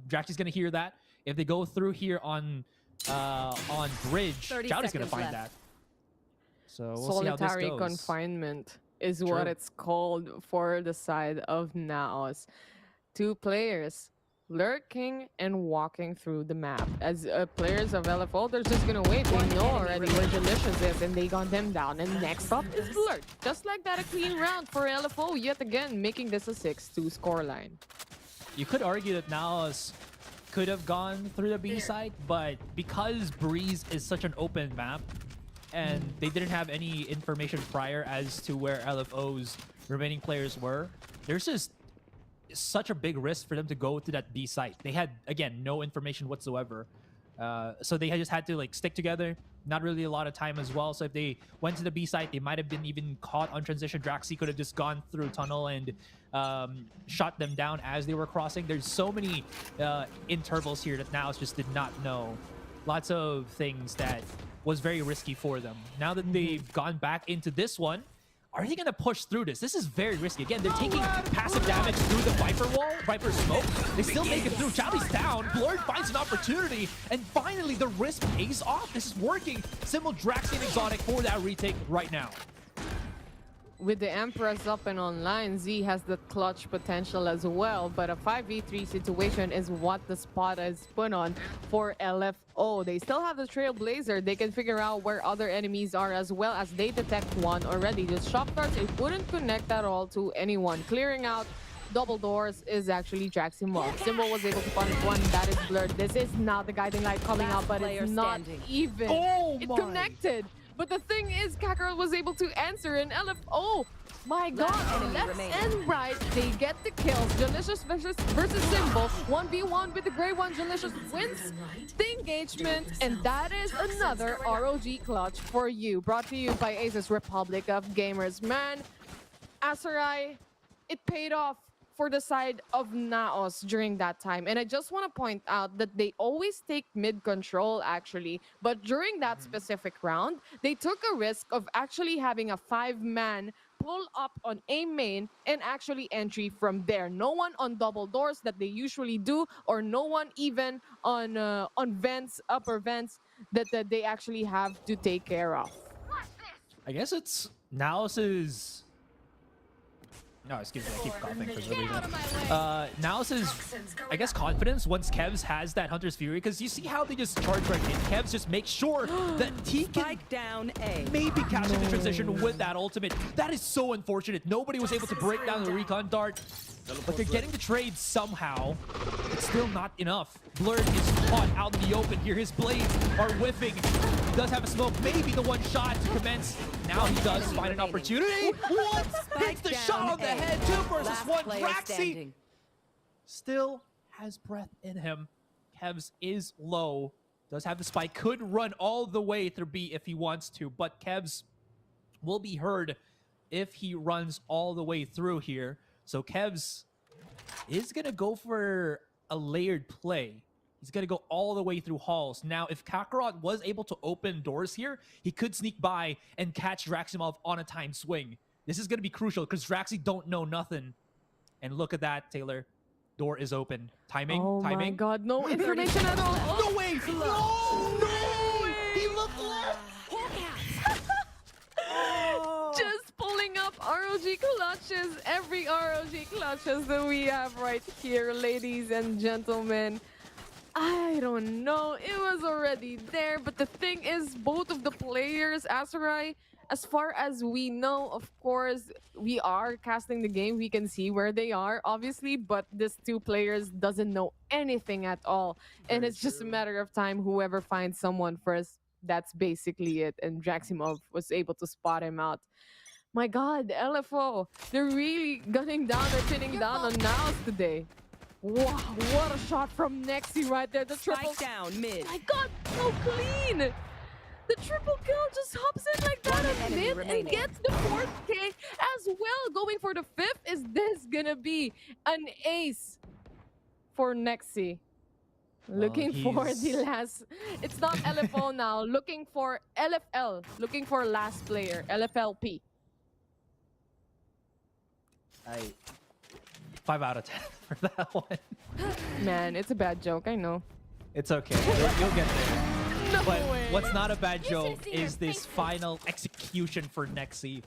Draxi's gonna hear that. If they go through here on bridge, Chowdy's gonna find that. So we'll see how this Solitary goes. confinement is what it's called for the side of Naos. 2 players lurking and walking through the map. As players of LFO, they're just gonna wait. They know already where Jalicious is, and they got them down. And next up is Blurt. Just like that, a clean round for LFO, yet again, making this a 6-2 scoreline. you could argue that Naos could have gone through the B site, but because Breeze is such an open map and they didn't have any information prior as to where LFO's remaining players were, there's just such a big risk for them to go to that B site. They had, again, no information whatsoever. So they just had to like stick together. Not really a lot of time as well. So if they went to the B site, they might have been even caught on transition. Draxi could have just gone through tunnel and shot them down as they were crossing. There's so many intervals here that Naos just did not know. Lots of things that was very risky for them. Now that they've gone back into this one, are they going to push through this? This is very risky. Again, they're taking passive damage through the Viper wall, Viper smoke. They still make it through. Charlie's down. Blurred finds an opportunity. And finally, the risk pays off. This is working. Symbol, Draxi, and Exotic for that retake right now. With the Empress up and online, Z has the clutch potential as well, but a 5v3 situation is what the spot is put on for LFO. They still have the Trailblazer. They can figure out where other enemies are as well as they detect one already. Just shock darts, it wouldn't connect at all to anyone. Clearing out double doors is actually Jacksimov. Symbol was able to punish one. That is Blurred. This is not the guiding light coming out, but it's not even. It connected. But the thing is, Kakarot was able to answer, and LFO, my god, left and right, they get the kills. Delicious versus Symbol, 1v1 with the gray one. Delicious wins the engagement, and that is another ROG clutch for you. Brought to you by ASUS Republic of Gamers. Man, Asarai, it paid off for the side of Naos during that time. And I just want to point out that they always take mid control actually, but during that specific round, they took a risk of actually having a 5-man pull up on A main and actually entry from there. No one on double doors that they usually do, or no one even on vents, upper vents that they actually have to take care of. I guess it's Naos's... No, excuse me, I keep coughing for some reason. Naos's, I guess, confidence once Kevs has that Hunter's Fury, because you see how they just charge right in. Kevs just makes sure that he can maybe catch the transition with that ultimate. That is so unfortunate. Nobody was able to break down the recon dart, but they're getting the trade somehow. It's still not enough. Blurred is caught out in the open here. His blades are whiffing. He does have a smoke, maybe the one shot to commence. Now he does find an opportunity. What? Hits the shot on the head. 2 versus 1. Draxi still has breath in him. Kevs is low. Does have the spike. Could run all the way through B if he wants to, but Kevs will be heard if he runs all the way through here. So Kevs is going to go for a layered play. He's going to go all the way through halls. Now, if Kakarot was able to open doors here, he could sneak by and catch Draximov on a timed swing. This is going to be crucial because Draxi don't know nothing. And look at that, Taylor. Door is open. Timing, timing. Oh my god, no information at all. Oh. No way! No way! He looked left! Just pulling up ROG clutches. Every ROG clutches that we have right here, ladies and gentlemen. I don't know. It was already there, but the thing is, both of the players, Asarai, as far as we know, of course, we are casting the game. We can see where they are, obviously, but these 2 players doesn't know anything at all. And it's just a matter of time. Whoever finds someone first, that's basically it. And Draximov was able to spot him out. My god, LFO, they're really gunning down or pinning down on Naos today. Wow, what a shot from Nexi right there. The triple down mid. My god, so clean. The triple kill just hops in like that at mid and gets the 4th K as well. Going for the 5th. Is this gonna be an ace for Nexi? Looking for the last... It's not LFO now. Looking for LFL. Looking for last player. LFLP. 5 out of 10 for that one. Man, it's a bad joke, I know. It's okay. You'll get there. No but way. what's not a bad joke is this final execution for Nexi.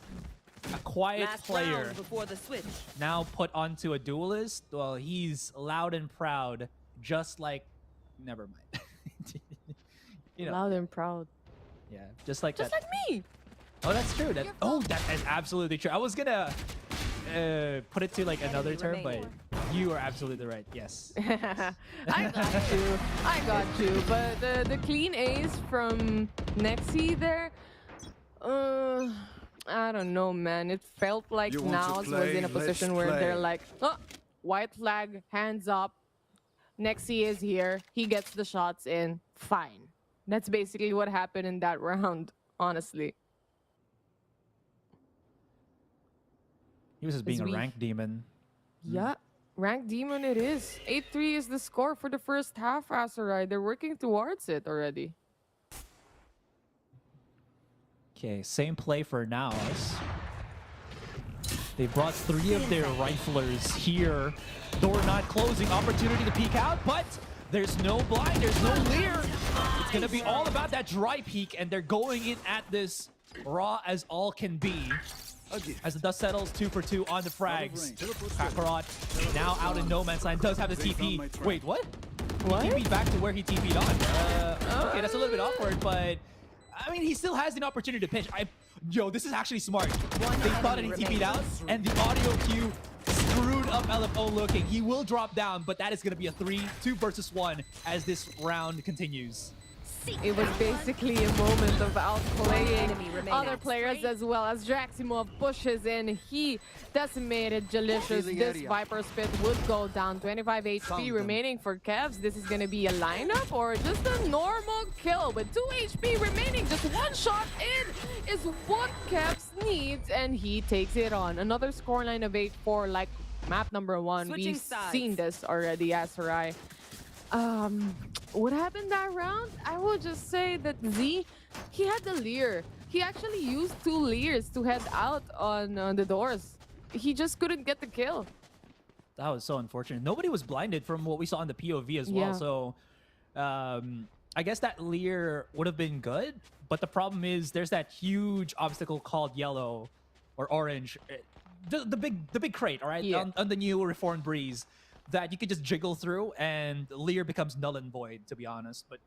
A quiet player before the switch. Now put onto a duelist. Well, he's loud and proud, just like... Never mind. You know. Loud and proud. Yeah, just like Just that. like me. Oh, that's true. That is absolutely true. I was gonna put it to like another term, but you are absolutely right. Yes. I got you. But the clean ace from Nexi there, I don't know, man. It felt like Naos was in a position where they're like, oh, white flag, hands up. Nexi is here. He gets the shots in. Fine. That's basically what happened in that round, honestly. He was just being a rank demon. Yeah, rank demon it is. 8-3 is the score for the first half, Asarai. They're working towards it already. Okay, same play for Naos. They brought 3 of their riflers here. Door not closing, opportunity to peek out, but there's no blind, there's no leer. It's gonna be all about that dry peek, and they're going in at this raw as all can be. As the dust settles, 2 for 2 on the frags. Kakarot now out in no man's land, does have the TP. Wait, what? What? He TP'd back to where he TP'd on. Okay, that's a little bit awkward, but I mean, he still has an opportunity to pinch. Yo, this is actually smart. They thought that he TP'd out, and the audio cue screwed up LFO looking. He will drop down, but that is going to be a 2 versus 1 as this round continues. It was basically a moment of outplaying other players as well as Draximov pushes in. He decimated Jalicious. This Viper Spit would go down. 25 HP remaining for Kevs. This is going to be a lineup or just a normal kill with 2 HP remaining. Just 1 shot in is what Kevs needs, and he takes it on. Another scoreline of 8-4 like map number 1. We've seen this already, Asarai. What happened that round? I will just say that Z, he had the leer. He actually used 2 leers to head out on the doors. He just couldn't get the kill. That was so unfortunate. Nobody was blinded from what we saw in the POV as well. So I guess that leer would have been good. But the problem is there's that huge obstacle called yellow or orange. The big crate, all right? Yeah. On the new Reformed Breeze. That you could just jiggle through and leer becomes null and void, to be honest. But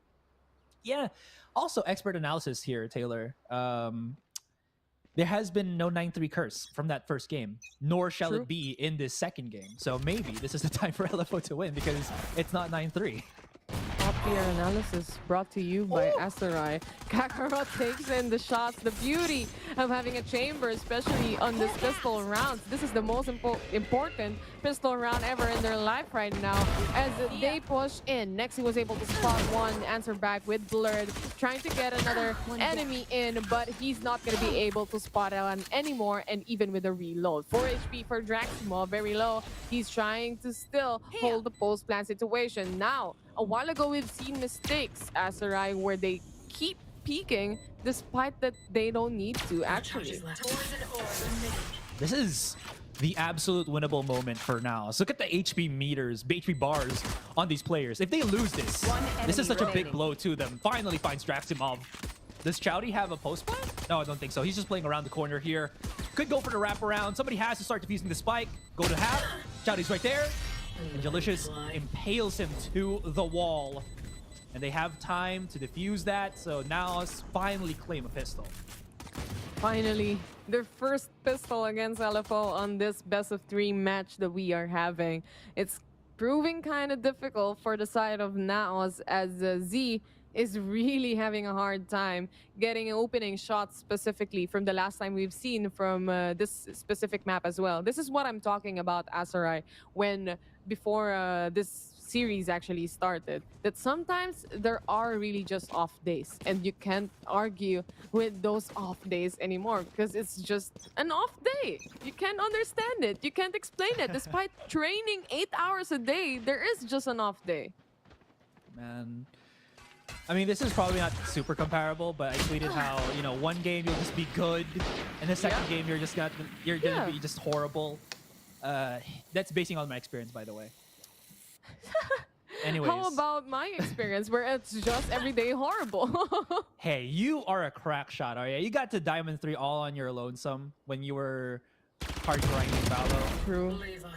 yeah, also expert analysis here, Taylor. There has been no 9-3 curse from that first game, nor shall it be in this second game. So maybe this is the time for LFO to win because it's not 9-3. Top-tier analysis brought to you by Asarai. Kakarot takes in the shots. The beauty of having a chamber, especially on this pistol rounds. This is the most important pistol round ever in their life right now. As they push in, Nexi was able to spot one, answer back with Blurred, trying to get another enemy in, but he's not going to be able to spot one anymore, and even with a reload. 4 HP for Draximo, very low. He's trying to still hold the post-plant situation. Now, a while ago, we've seen mistakes, Asarai, where they keep peeking despite that they don't need to, actually. This is the absolute winnable moment for now. So look at the HP meters, HP bars on these players. If they lose this, this is such a big blow to them. Finally finds Draximov. Does Chowdy have a post plan? No, I don't think so. He's just playing around the corner here. Could go for the wraparound. Somebody has to start defusing the spike. Go to half. Chowdy's right there. And Jalicious impales him to the wall. And they have time to defuse that, so Naos finally claim a pistol. Finally, their first pistol against LFO on this best-of-3 match that we are having. It's proving kind of difficult for the side of Naos as Z is really having a hard time getting opening shots specifically from the last time we've seen from this specific map as well. This is what I'm talking about, Asarai, when before this series actually started, that sometimes there are really just off days and you can't argue with those off days anymore because it's just an off day. You can't understand it. You can't explain it. Despite training 8 hours a day, there is just an off day. Man, I mean, this is probably not super comparable, but I tweeted how, you know, one game you'll just be good and the second game you're gonna be just horrible. That's basing on my experience, by the way. Anyways. How about my experience where it's just everyday horrible? Hey, you are a crack shot, are you? You got to Diamond 3 all on your lonesome when you were hard grinding Valo.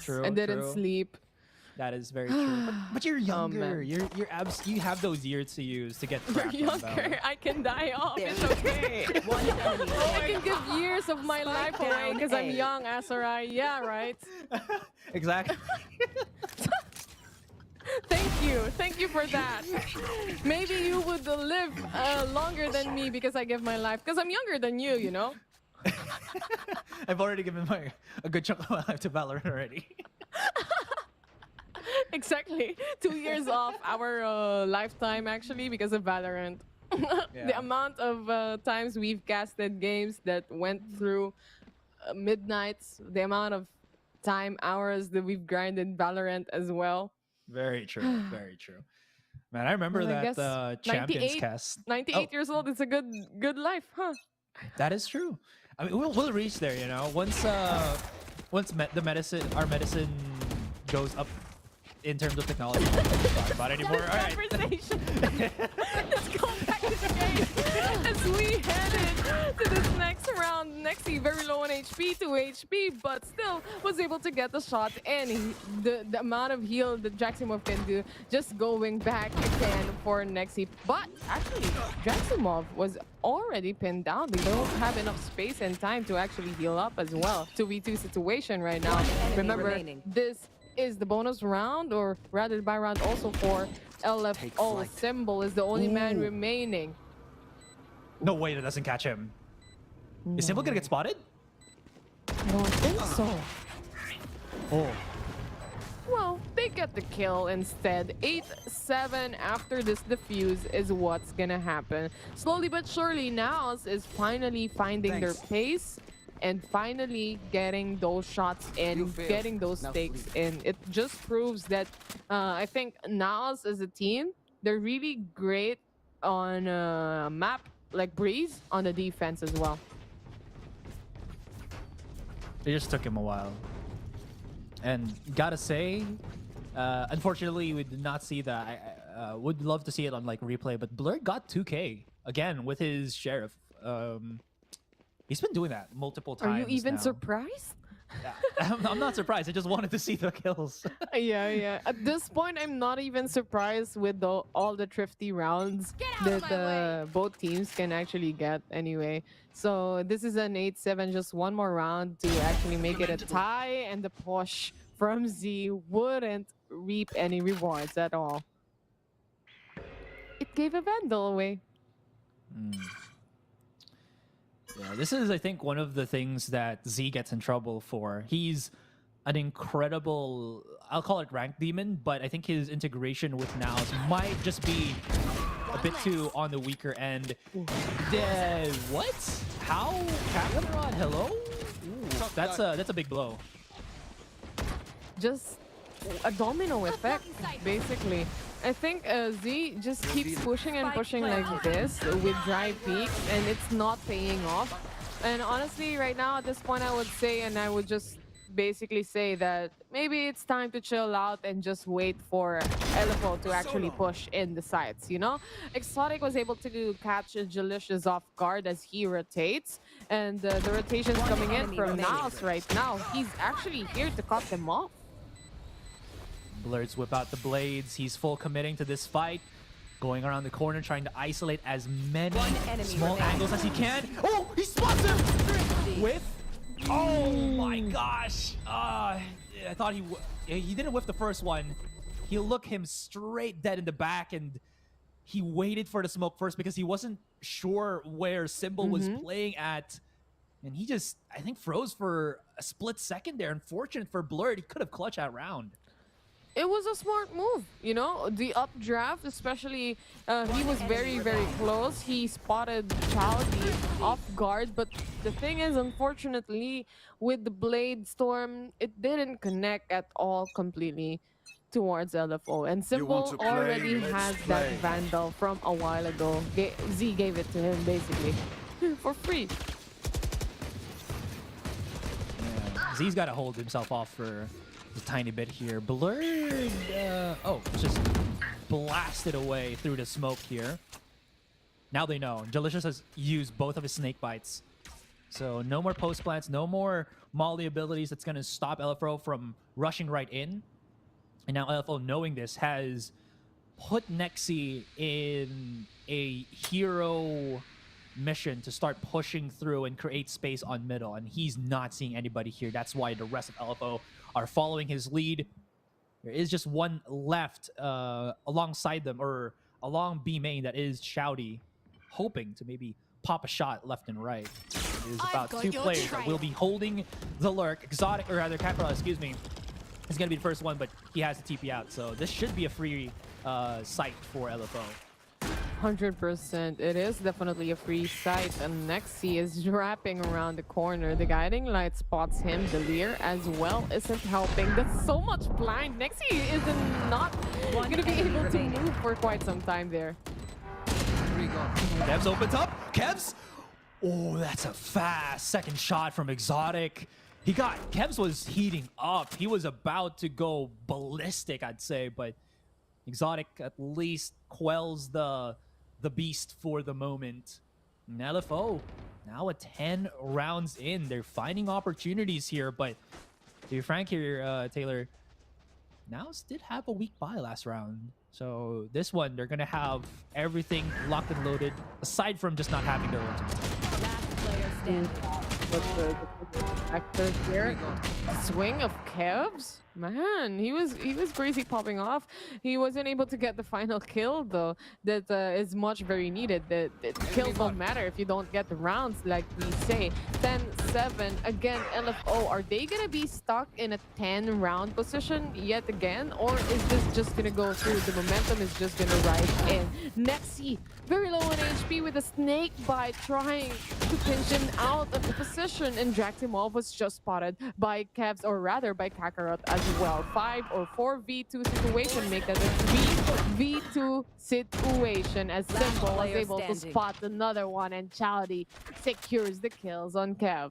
True. I didn't sleep. That is very true. But you're younger. man. You have those years to use to get You're cracked on younger. Valorant. I can die off. It's okay. One enemy I remaining. can give years of my life away down because I'm A. young, Asarai. Yeah, right. Exactly. Thank you for that. Maybe you would live longer than me because I give my life. Because I'm younger than you, you know. I've already given a good chunk of my life to Valorant already. Exactly. 2 years off our lifetime actually because of Valorant. The amount of times we've casted games that went through midnights, the amount of hours that we've grinded Valorant as well. Very true. Very true. Man, I remember Well, I guess that Champions 98 cast. 98 years old. It's a good life, huh? That is true. I mean, we'll reach there, you know. Once our medicine goes up in terms of technology, we don't talk about it anymore. All right. Conversation. Let's go back to the game as we headed to this next round. Nexi very low on HP, 2 HP, but still was able to get the shot. And the amount of heal that Jaximov can do, just going back again for Nexi. But actually, Jaximov was already pinned down. They don't have enough space and time to actually heal up as well. 2v2 situation right now. Remember, remaining. this is the bonus round, or rather the buy round also for LFO. Symbol is the only man remaining. No way that doesn't catch him. Is Symbol gonna get spotted? I don't think so. Oh. Well, they get the kill instead. 8-7 after this defuse is what's gonna happen. Slowly but surely, Naos is finally finding their pace and finally getting those shots in, getting those stakes in. It just proves that I think Naos as a team, they're really great on a map like Breeze on the defense as well. It just took him a while. And gotta say, unfortunately, we did not see that. I would love to see it on like replay, but Blur got 2K again with his Sheriff. He's been doing that multiple times. Are you even now. surprised? I'm not surprised. I just wanted to see the kills. Yeah. At this point, I'm not even surprised with all the thrifty rounds that both teams can actually get anyway. So this is an 8-7, just one more round to actually make it a tie, and the push from Z wouldn't reap any rewards at all. It gave a Vandal away. Yeah, this is, I think, one of the things that Z gets in trouble for. He's an incredible, I'll call it rank demon, but I think his integration with Naos might just be a bit too on the weaker end. What? How? Kakarot, hello? Ooh, that's a big blow. Just a domino effect, basically. I think Z just keeps pushing and pushing like this with dry peaks, and it's not paying off. And honestly, right now at this point, I would say, and I would just basically say that maybe it's time to chill out and just wait for LFO to actually push in the sides, you know? Exotic was able to catch Jalicious off guard as he rotates, and the rotation's coming in from Naos right now. He's actually here to cut them off. Blurds whip out the blades. He's full committing to this fight. Going around the corner, trying to isolate as many small angles as he can. Oh, he spots him! Whiff. Oh my gosh. I thought he didn't whiff the first one. He looked him straight dead in the back, and he waited for the smoke first because he wasn't sure where Symbol was playing at. And he just, I think, froze for a split second there. Unfortunate for Blurred. He could have clutched that round. It was a smart move, you know, the updraft, especially he was very, very close. He spotted Chaldy off guard, but the thing is, unfortunately, with the Blade Storm, it didn't connect at all completely towards LFO. And Symbol already has that Vandal from a while ago. Z gave it to him, basically, for free. Yeah. Z's got to hold himself off for a tiny bit here. Blurred, just blasted away through the smoke here. Now they know. Jalicious has used both of his snake bites. So no more post plants, no more molly abilities that's going to stop LFO from rushing right in. And now LFO, knowing this, has put Nexi in a hero mission to start pushing through and create space on middle, and he's not seeing anybody here. That's why the rest of LFO are following his lead. There is just one left alongside them, or along B main, that is Shouty, hoping to maybe pop a shot left and right. It is about two players that will be holding the lurk. Exotic, or rather Kakarot, excuse me, is going to be the first one, but he has to TP out. So this should be a free site for LFO. 100%. It is definitely a free site, and Nexi is wrapping around the corner. The guiding light spots him. The Lear as well isn't helping. That's so much blind. Nexi is not going to be able to move for quite some time there. Kevs opens up. Kevs! Oh, that's a fast second shot from Exotic. Kevs was heating up. He was about to go ballistic, I'd say, but Exotic at least quells the beast for the moment. And LFO, now a 10 rounds in. They're finding opportunities here, but to be frank here, Taylor, Naos did have a weak buy last round. So this one, they're going to have everything locked and loaded, aside from just not having their ultimate. Last player standing. But the actor here, swing of Kevs? Man, he was crazy popping off. He wasn't able to get the final kill though. That is very needed. The kills don't matter if you don't get the rounds, like we say. 10-7 again. LFO, are they gonna be stuck in a 10-round position yet again, or is this just gonna go through? The momentum is just gonna rise in. Nexi, very low on HP with a snake bite, trying to pinch him out of the position, and Draximov was just spotted by Kevs, or rather by Kakarot as well. 5 or 4v2 situation, make that a 3v2 situation, as Symbol was able to spot another one, and Chowdy secures the kills on Kev.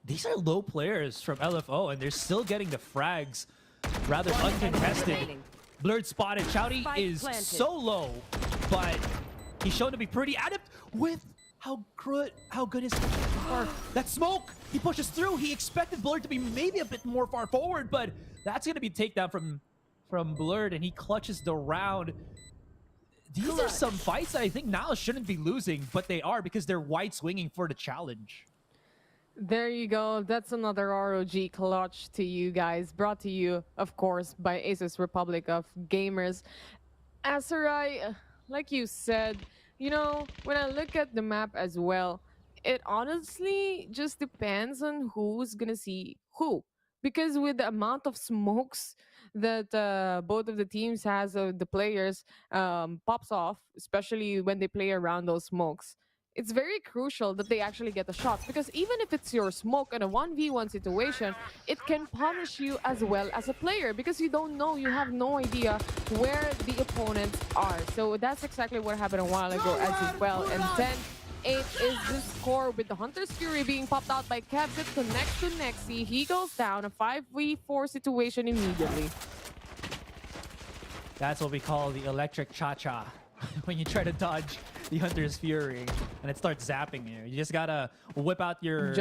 These are low players from LFO, and they're still getting the frags rather uncontested. Blurred spotted. Chowdy is so low, but he's shown to be pretty adept with how good is that smoke. He pushes through. He expected Blurred to be maybe a bit more far forward, but that's gonna be takedown from Blurred, and he clutches the round. These are some fights that I think Naos shouldn't be losing, but they are, because they're wide swinging for the challenge. There you go. That's another ROG clutch to you guys. Brought to you, of course, by ASUS Republic of Gamers. Asarai, like you said, you know, when I look at the map as well, it honestly just depends on who's gonna see who. Because with the amount of smokes that both of the teams has, the players pops off, especially when they play around those smokes, it's very crucial that they actually get the shots, because even if it's your smoke in a 1v1 situation, it can punish you as well as a player, because you don't know, you have no idea where the opponents are. So that's exactly what happened a while ago as well. And 10-8 is the score, with the Hunter's Fury being popped out by Kevs. It connects to Nexi. He goes down, a 5v4 situation immediately. That's what we call the electric cha-cha. When you try to dodge the Hunter's Fury and it starts zapping you. You just gotta whip out your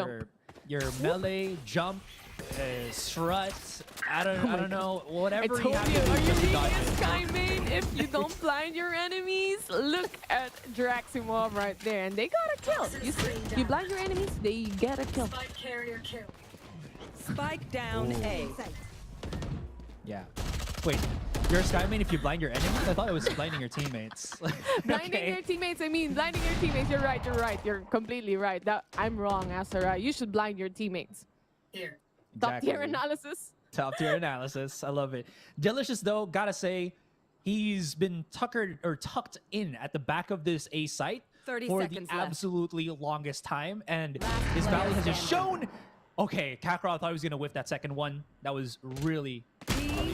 melee, jump, strut, I don't know, whatever you have to do. Are you being a Sky main? If you don't blind your enemies, look at Draximov right there, and they got a kill. You see, you blind your enemies, they get a kill. Spike carrier kill. Spike down A. Yeah. Wait, you're a Sky main if you blind your enemies? I thought it was blinding your teammates. Blinding your teammates, I mean, blinding your teammates. You're right, you're completely right. I'm wrong, Asara. You should blind your teammates. Here. Top tier analysis. Top tier analysis. I love it. Delicious, though, gotta say, he's been tucked in at the back of this A site 30 for seconds the left. absolutely longest time, and his Valley has just shown. Okay, Kakarot thought he was gonna whiff that second one. That was really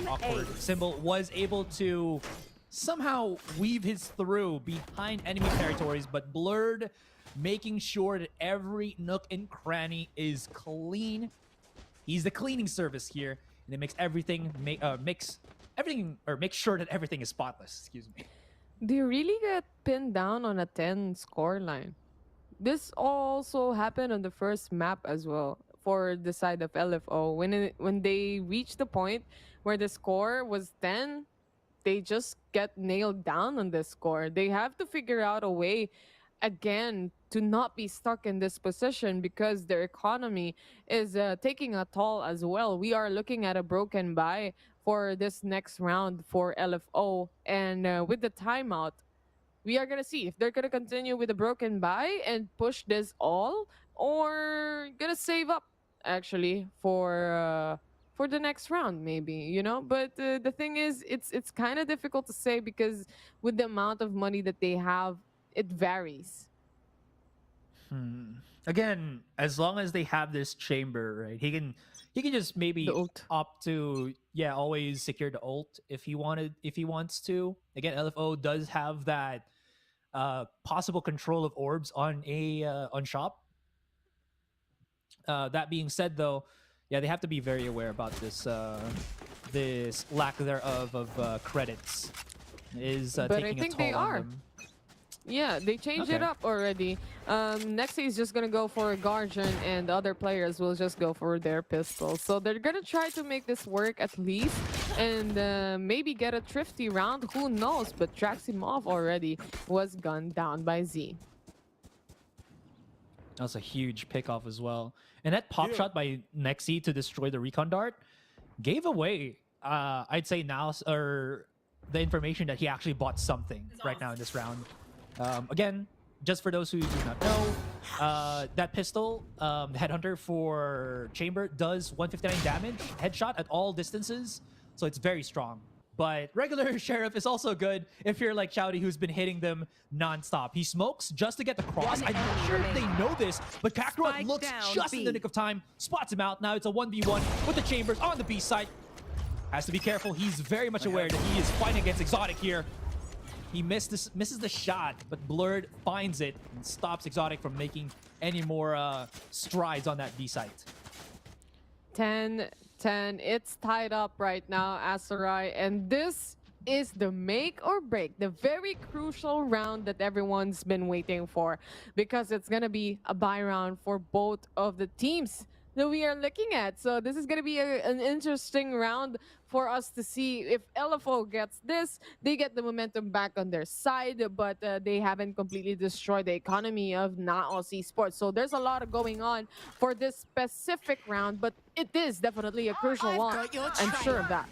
awkward. Symbol was able to somehow weave his through behind enemy territories, but Blurred making sure that every nook and cranny is clean. He's the cleaning service here, and it makes everything makes sure that everything is spotless. Excuse me. Do you really get pinned down on a 10 score line? this also happened on the first map as well for the side of LFO. When they reached the point where the score was 10, they just get nailed down on the score. They have to figure out a way again to not be stuck in this position because their economy is taking a toll as well. We are looking at a broken buy for this next round for LFO, and with the timeout, we are gonna see if they're gonna continue with the broken buy and push this all, or gonna save up actually for the next round, maybe, you know. But the thing is, it's kind of difficult to say because with the amount of money that they have, it varies. Again, as long as they have this chamber, right? He can just maybe opt to always secure the ult if he wants to. Again, LFO does have that possible control of orbs on shop. That being said, though, they have to be very aware about this this lack thereof of credits is but taking I think a toll they on are. them. Yeah, they changed it up already. Next is just gonna go for a Guardian, and the other players will just go for their pistols. So they're gonna try to make this work at least, and maybe get a thrifty round. Who knows? But Traximov already was gunned down by Z. That was a huge pickoff as well. And that pop shot by Nexi to destroy the recon dart gave away, I'd say now, or the information that he actually bought something right now in this round. Again, just for those who do not know, that pistol, the Headhunter for Chamber, does 159 damage, headshot at all distances, so it's very strong. But regular Sheriff is also good if you're like Chowdy, who's been hitting them non-stop. He smokes just to get the cross. I'm not sure if they know this, but Kakarot looks just in the nick of time, spots him out. Now it's a 1v1 with the Chambers on the B side. Has to be careful. He's very much aware that he is fighting against Exotic here. He misses the shot, but Blurred finds it and stops Exotic from making any more strides on that B site. 10-10. It's tied up right now, Asarai, and this is the make or break, the very crucial round that everyone's been waiting for, because it's gonna be a buy round for both of the teams that we are looking at. So this is going to be an interesting round for us to see. If LFO gets this, they get the momentum back on their side, but they haven't completely destroyed the economy of Naos Esports. So there's a lot of going on for this specific round, but it is definitely a crucial one. I'm sure of that.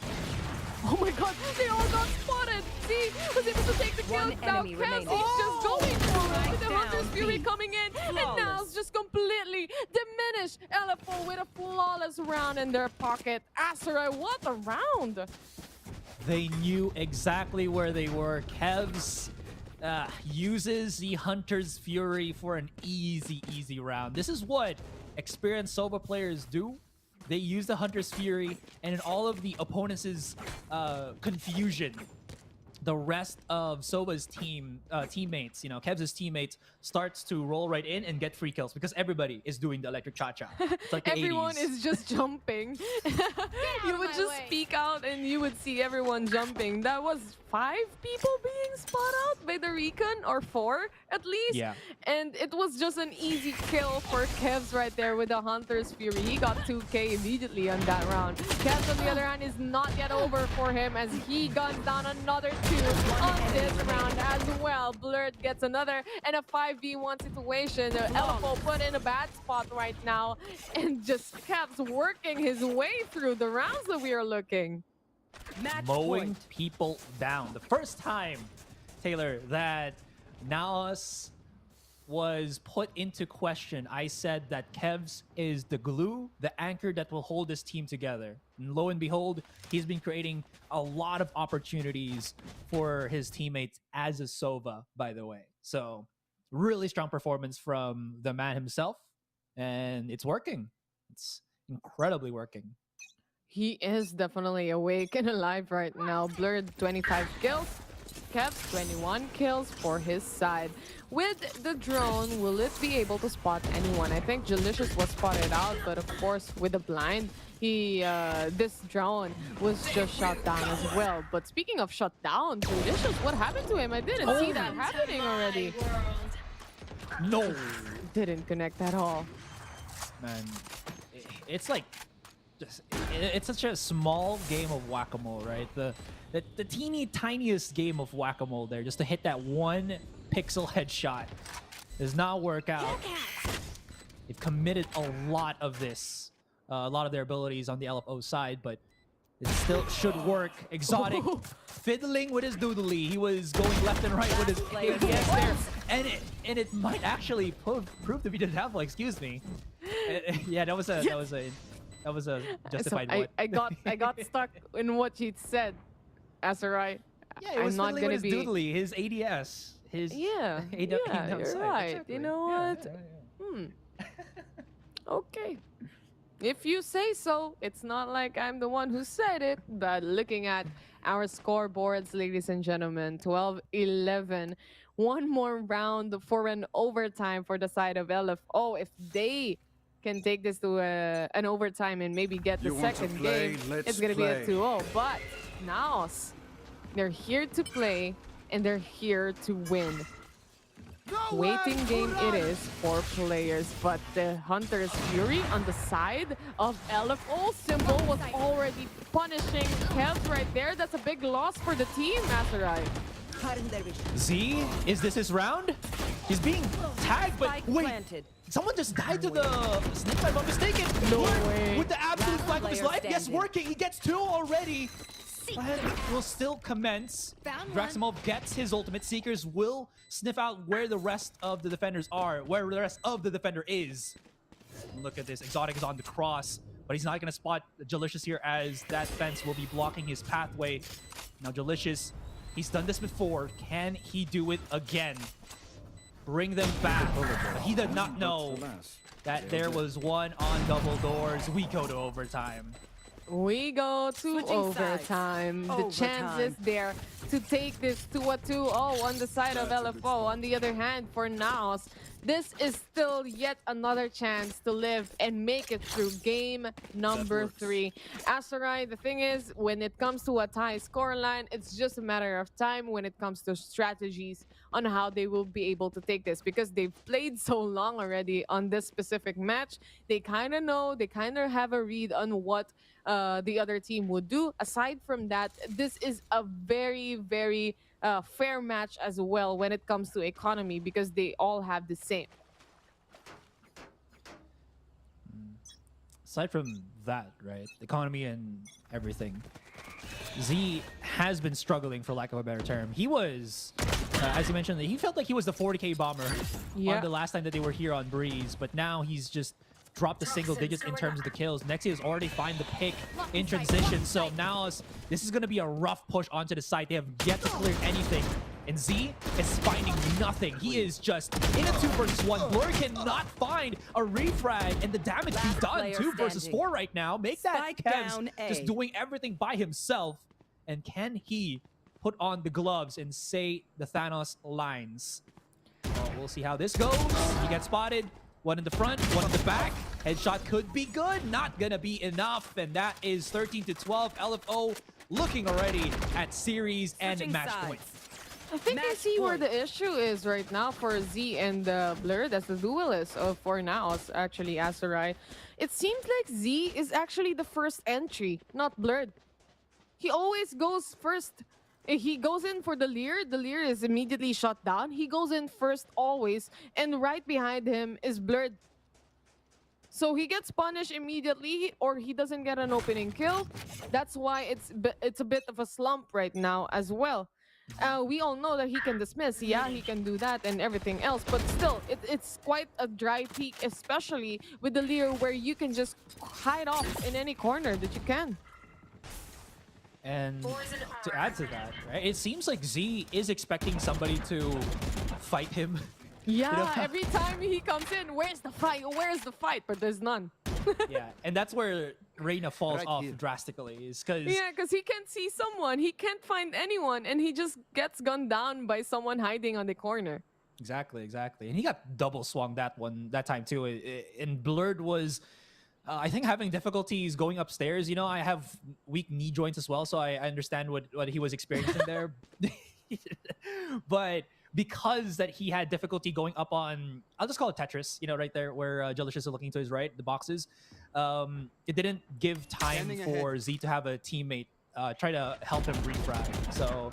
Oh my god, they all got spotted! Z was able to take the kill. Now Cassie's just going for it with the Hunter's Fury coming in. Flawless. And Naos just completely diminished LFO with a flawless round in their pocket. Asarai, what a round! They knew exactly where they were. Kevs uses the Hunter's Fury for an easy round. This is what experienced Sova players do. They use the Hunter's Fury, and in all of the opponents' confusion, the rest of Sova's teammates, you know, Kev's teammates, starts to roll right in and get free kills because everybody is doing the electric cha-cha. It's like the everyone 80s. is just jumping. You would just speak out and you would see everyone jumping. That was 5 people being spot out by the recon, or 4 at least. Yeah. And it was just an easy kill for Kevs right there with the Hunter's Fury. He got 2k immediately on that round. Kevs, on the other hand, is not yet over for him as he guns down another 2 on this round as well. Blurred gets another, and a 5v1 situation. LFO put in a bad spot right now, and just kept working his way through the rounds that we are looking. Mowing people down. The first time, Taylor, that Naos was put into question, I said that Kevs is the glue, the anchor that will hold this team together. And lo and behold, he's been creating a lot of opportunities for his teammates as a Sova, by the way. So really strong performance from the man himself, and it's working. It's incredibly working. He is definitely awake and alive right now. Blurred 25 kills. Kevs 21 kills for his side. With the drone, will it be able to spot anyone? I think Jalicious was spotted out, but of course with the blind, this drone was just shot down as well. But speaking of shut down, Jalicious, what happened to him? I didn't see that happening already. No, didn't connect at all. Man, it's like it's such a small game of whack-a-mole, right? The teeny tiniest game of whack-a-mole there, just to hit that one pixel headshot does not work out. They've committed a lot of this, a lot of their abilities on the LFO side, but it still should work. Exotic fiddling with his doodly. He was going left and right with his ADS there, and it might actually prove to be the devil. Excuse me. Yeah, that was a justified So what. I got stuck in what she said, Asarai. Yeah, it was I'm not fiddling gonna with his be. doodly, his ADS, his Yeah, AW yeah, you're side. right. Exactly. You know Yeah, what? Okay. If you say so, it's not like I'm the one who said it, but looking at our scoreboards, ladies and gentlemen, 12-11. One more round for an overtime for the side of LFO. If they can take this to an overtime and maybe get the second game, it's going to be a 2-0. But Naos, they're here to play and they're here to win. Waiting game it is for players, but the Hunter's Fury on the side of LFO Symbol was already punishing Kelt right there. That's a big loss for the team, Masterai. Z, is this his round? He's being tagged, but wait, someone just died to the snake, if I'm not mistaken. No way. With the absolute flag of his life, yes, working. He gets 2 already. But will still commence. Draximov gets his ultimate. Seekers will sniff out where the rest of the defenders are, where the rest of the defender is. Look at this. Exotic is on the cross, but he's not going to spot Jalicious here as that fence will be blocking his pathway. Now Jalicious, he's done this before. Can he do it again? Bring them back. But he did not know that there was one on double doors. We go to overtime. We go to overtime. The chance is there to take this to a 2-0 on the side of LFO. On the other hand, for Naos, this is still yet another chance to live and make it through game number 3. Asarai, the thing is, when it comes to a tie scoreline, it's just a matter of time when it comes to strategies on how they will be able to take this, because they've played so long already on this specific match. They kind of know, they kind of have a read on what the other team would do. Aside from that, this is a very, very fair match as well when it comes to economy, because they all have the same. Aside from that, right, economy and everything, Z has been struggling, for lack of a better term. He was, as you mentioned, he felt like he was the 40k bomber on the last time that they were here on Breeze, but now he's just dropped the single digits in terms of the kills. Nexia has already found the pick in transition, so now this is going to be a rough push onto the side. They have yet to clear anything, and Z is finding nothing. He is just in a 2 versus 1. Blur cannot find a refrag, and the damage be done. 2 versus 4 right now. Make that Kevs just doing everything by himself. And can he put on the gloves and say the Thanos lines? Well, we'll see how this goes. He gets spotted. One in the front, one in the back. Headshot could be good, not gonna be enough. And that is 13-12. LFO looking already at series and match point. I think I see where the issue is right now for Z and Blur. That's the duelist for Naos, actually, Asarai. It seems like Z is actually the first entry, not Blurred. He always goes first. He goes in for the Leer. The Leer is immediately shot down. He goes in first always, and right behind him is Blurred. So he gets punished immediately, or he doesn't get an opening kill. That's why it's a bit of a slump right now as well. We all know that he can dismiss. Yeah, he can do that and everything else. But still, it's quite a dry peak, especially with the Leer, where you can just hide off in any corner that you can. And to add to that, right, it seems like Z is expecting somebody to fight him. Yeah, You know? every time he comes in, where's the fight? Where's the fight? But there's none. Yeah, and that's where Reina falls off drastically, is because because he can't see someone. He can't find anyone, and he just gets gunned down by someone hiding on the corner. Exactly. And he got double swung that time too. And Blurred was, I think, having difficulties going upstairs. You know, I have weak knee joints as well, so I understand what he was experiencing there. But because that he had difficulty going up on, I'll just call it Tetris, you know, right there where Jelicious is looking to his right, the boxes. It didn't give time for Z to have a teammate try to help him refrag. So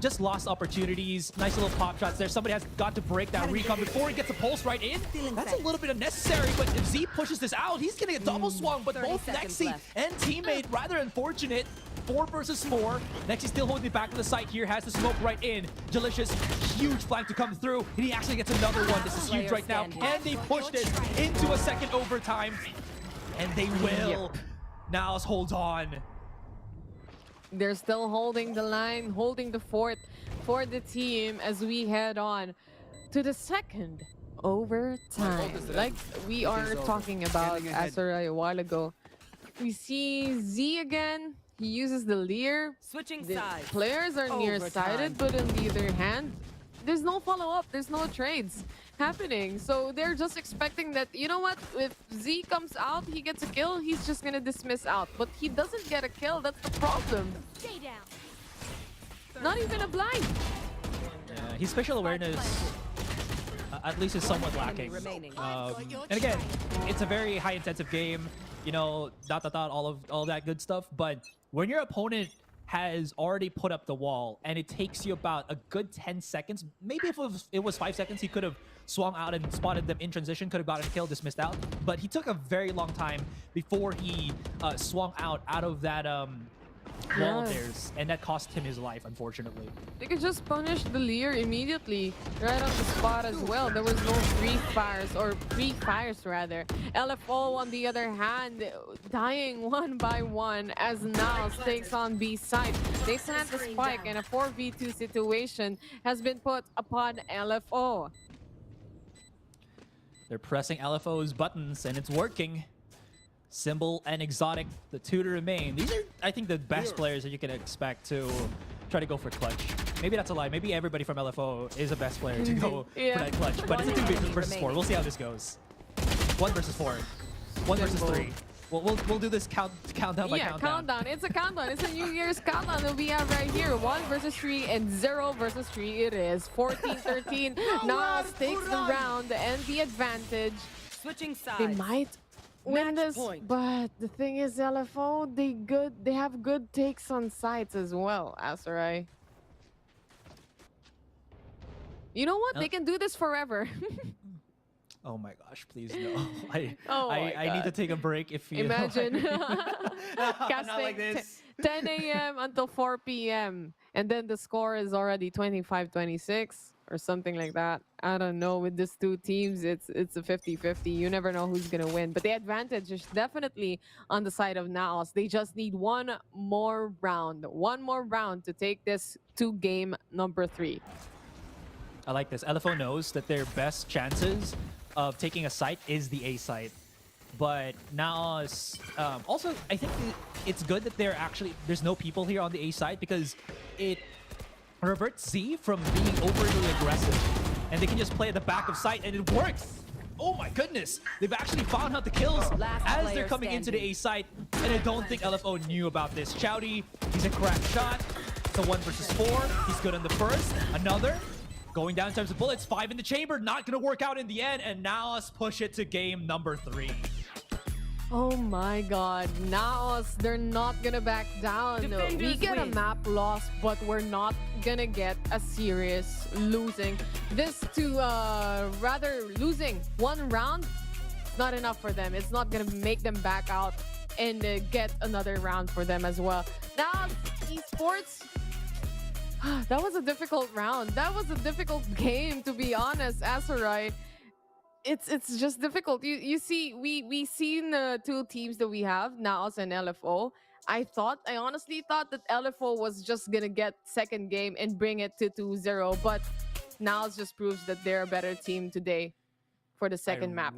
just lost opportunities. Nice little pop shots there. Somebody has got to break that recon before he gets a pulse right in. That's a little bit unnecessary, but if Z pushes this out, he's going to get double swung, but both Nexi and teammate rather unfortunate. 4 versus 4. Nexi still holding it back to the site here, has the smoke right in. Delicious, huge flank to come through, and he actually gets another one. This is huge right now. Can they push this into a second overtime? And they will. Naos holds on. They're still holding the line, holding the fort for the team as we head on to the second overtime. Like we are talking about Azura a while ago. We see Z again. He uses the leer. Switching the sides. Players are nearsighted, but on the other hand, there's no follow-up. There's no trades happening. So they're just expecting that, you know what, if Z comes out, he gets a kill, he's just gonna dismiss out. But he doesn't get a kill. That's the problem. Stay down. Not even a blind. Yeah, his spatial awareness at least is somewhat lacking. And again, it's a very high intensive game, you know, all that good stuff. But when your opponent has already put up the wall and it takes you about a good 10 seconds, maybe if it was 5 seconds, he could have swung out and spotted them in transition, could have gotten a kill, dismissed out. But he took a very long time before he swung out of that wall of theirs, and that cost him his life, unfortunately. They could just punish the leer immediately, right on the spot as well. There was no free fires, or pre-fires rather. LFO on the other hand, dying one by one as Naos takes on B side. They sent the spike and a 4v2 situation has been put upon LFO. They're pressing LFO's buttons and it's working. Symbol and Exotic, the two to remain. These are, I think, the best players that you can expect to try to go for clutch. Maybe that's a lie. Maybe everybody from LFO is the best player to go for that clutch. But it's a 2 versus 4. We'll see how this goes. 1 versus 4. 1 versus 3. We'll do this countdown by countdown. Countdown. It's a countdown. It's a New Year's countdown that we have right here. 1 versus 3 and 0 versus 3 it is. 14-13. Naos takes the round and the advantage. Switching sides. They might win this, but the thing is, LFO, they have good takes on sites as well, Asarai. You know what? They can do this forever. Oh my gosh, please no. I need to take a break if you imagine not like this. 10 a.m. until 4 p.m. and then the score is already 25-26 or something like that. I don't know. With these two teams, it's a 50-50. You never know who's gonna win. But the advantage is definitely on the side of Naos. They just need one more round to take this to game number 3. I like this. LFO knows that their best chances of taking a site is the A site. But Naos, also, I think it's good that there's no people here on the A site because it reverts Z from being overly aggressive. And they can just play at the back of site and it works. Oh my goodness. They've actually found out the kills as they're coming into the A site. And I don't think LFO knew about this. Chowdy, he's a cracked shot. It's a 1 versus 4. He's good on the first. Another. Going down in terms of bullets, 5 in the chamber, not gonna work out in the end, and now let's push it to game number 3. Oh my god, Naos, they're not gonna back down. We get a map loss, but we're not gonna get a serious losing. This to rather losing 1 round, not enough for them. It's not gonna make them back out and get another round for them as well. Now, Esports, that was a difficult round. That was a difficult game, to be honest, Asarai. It's just difficult. You see, we seen the two teams that we have, Naos and LFO. I honestly thought that LFO was just gonna get second game and bring it to 2-0, but Naos just proves that they're a better team today for the second map.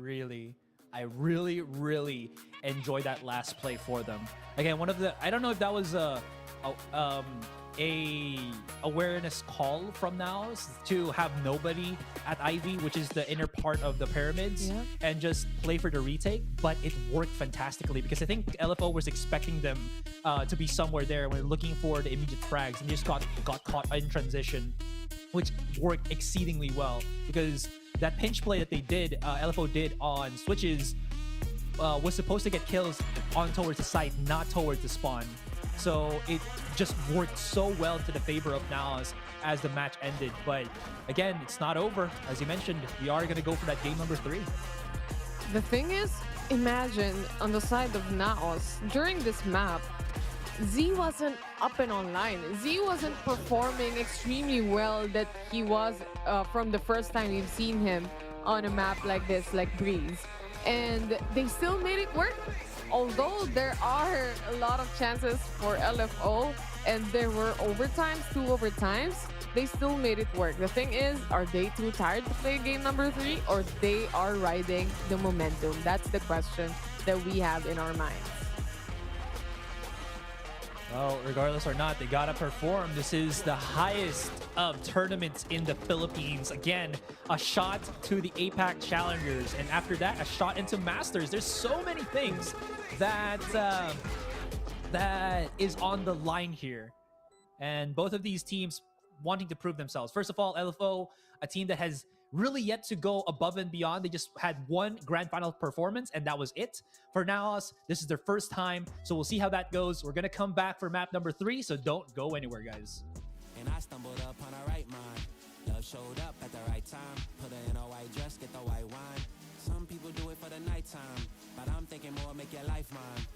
I really enjoyed that last play for them. Again, I don't know if that was a awareness call from Naos to have nobody at Ivy, which is the inner part of the pyramids, and just play for the retake, but it worked fantastically because I think LFO was expecting them to be somewhere there when looking for the immediate frags and just got caught in transition. which worked exceedingly well because that pinch play that they did, LFO did on switches, was supposed to get kills on towards the site, not towards the spawn. So it just worked so well to the favor of Naos as the match ended. But again, it's not over. As you mentioned, we are going to go for that game number 3. The thing is, imagine on the side of Naos, during this map, Z wasn't up and online. Z wasn't performing extremely well that he was from the first time we've seen him on a map like this, like Breeze. And they still made it work. Although there are a lot of chances for LFO and there were overtimes, 2 overtimes, they still made it work. The thing is, are they too tired to play game number 3 or they are riding the momentum? That's the question that we have in our minds. Well, regardless or not, they gotta perform. This is the highest of tournaments in the Philippines. Again, a shot to the APAC Challengers, and after that, a shot into Masters. There's so many things that that is on the line here, and both of these teams wanting to prove themselves. First of all, LFO, a team that has really yet to go above and beyond. They just had one grand final performance, and that was it. For Naos, this is their first time, so we'll see how that goes. We're going to come back for map number 3, so don't go anywhere, guys. And I stumbled upon a right mind. Love showed up at the right time. Put her in a white dress, get the white wine. Some people do it for the nighttime, but I'm thinking more, make your life mine.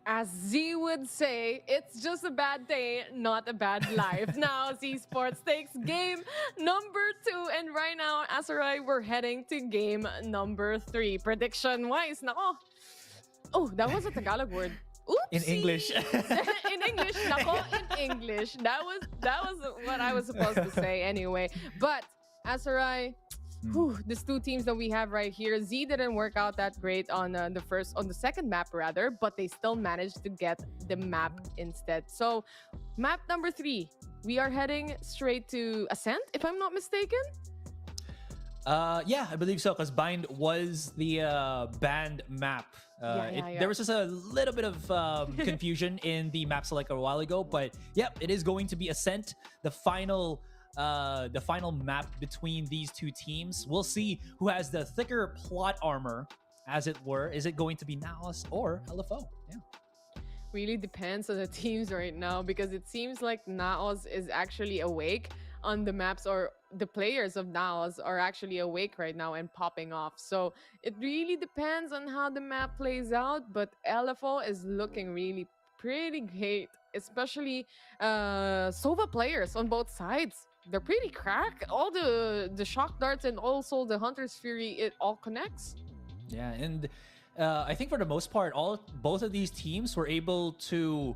As Z would say, it's just a bad day, not a bad life. Now, Esports takes game number 2. And right now, Asarai, we're heading to game number 3. Prediction-wise, nako. Oh, that was a Tagalog word. Oopsie. In English. In English, nako, in English. That was what I was supposed to say anyway. But, Asarai, these two teams that we have right here, Z didn't work out that great on the second map rather, but they still managed to get the map instead. So map number 3, we are heading straight to Ascent, if I'm not mistaken. Yeah, I believe so, because Bind was the banned map. There was just a little bit of confusion in the map select a while ago, but yep, it is going to be Ascent, the final map between these two teams. We'll see who has the thicker plot armor, as it were. Is it going to be Naos or LFO? Yeah. Really depends on the teams right now, because it seems like Naos is actually awake on the maps, or the players of Naos are actually awake right now and popping off. So it really depends on how the map plays out, but LFO is looking really pretty great, especially Sova players on both sides. They're pretty crack. All the shock darts and also the Hunter's Fury, it all connects. Yeah, and I think for the most part, both of these teams were able to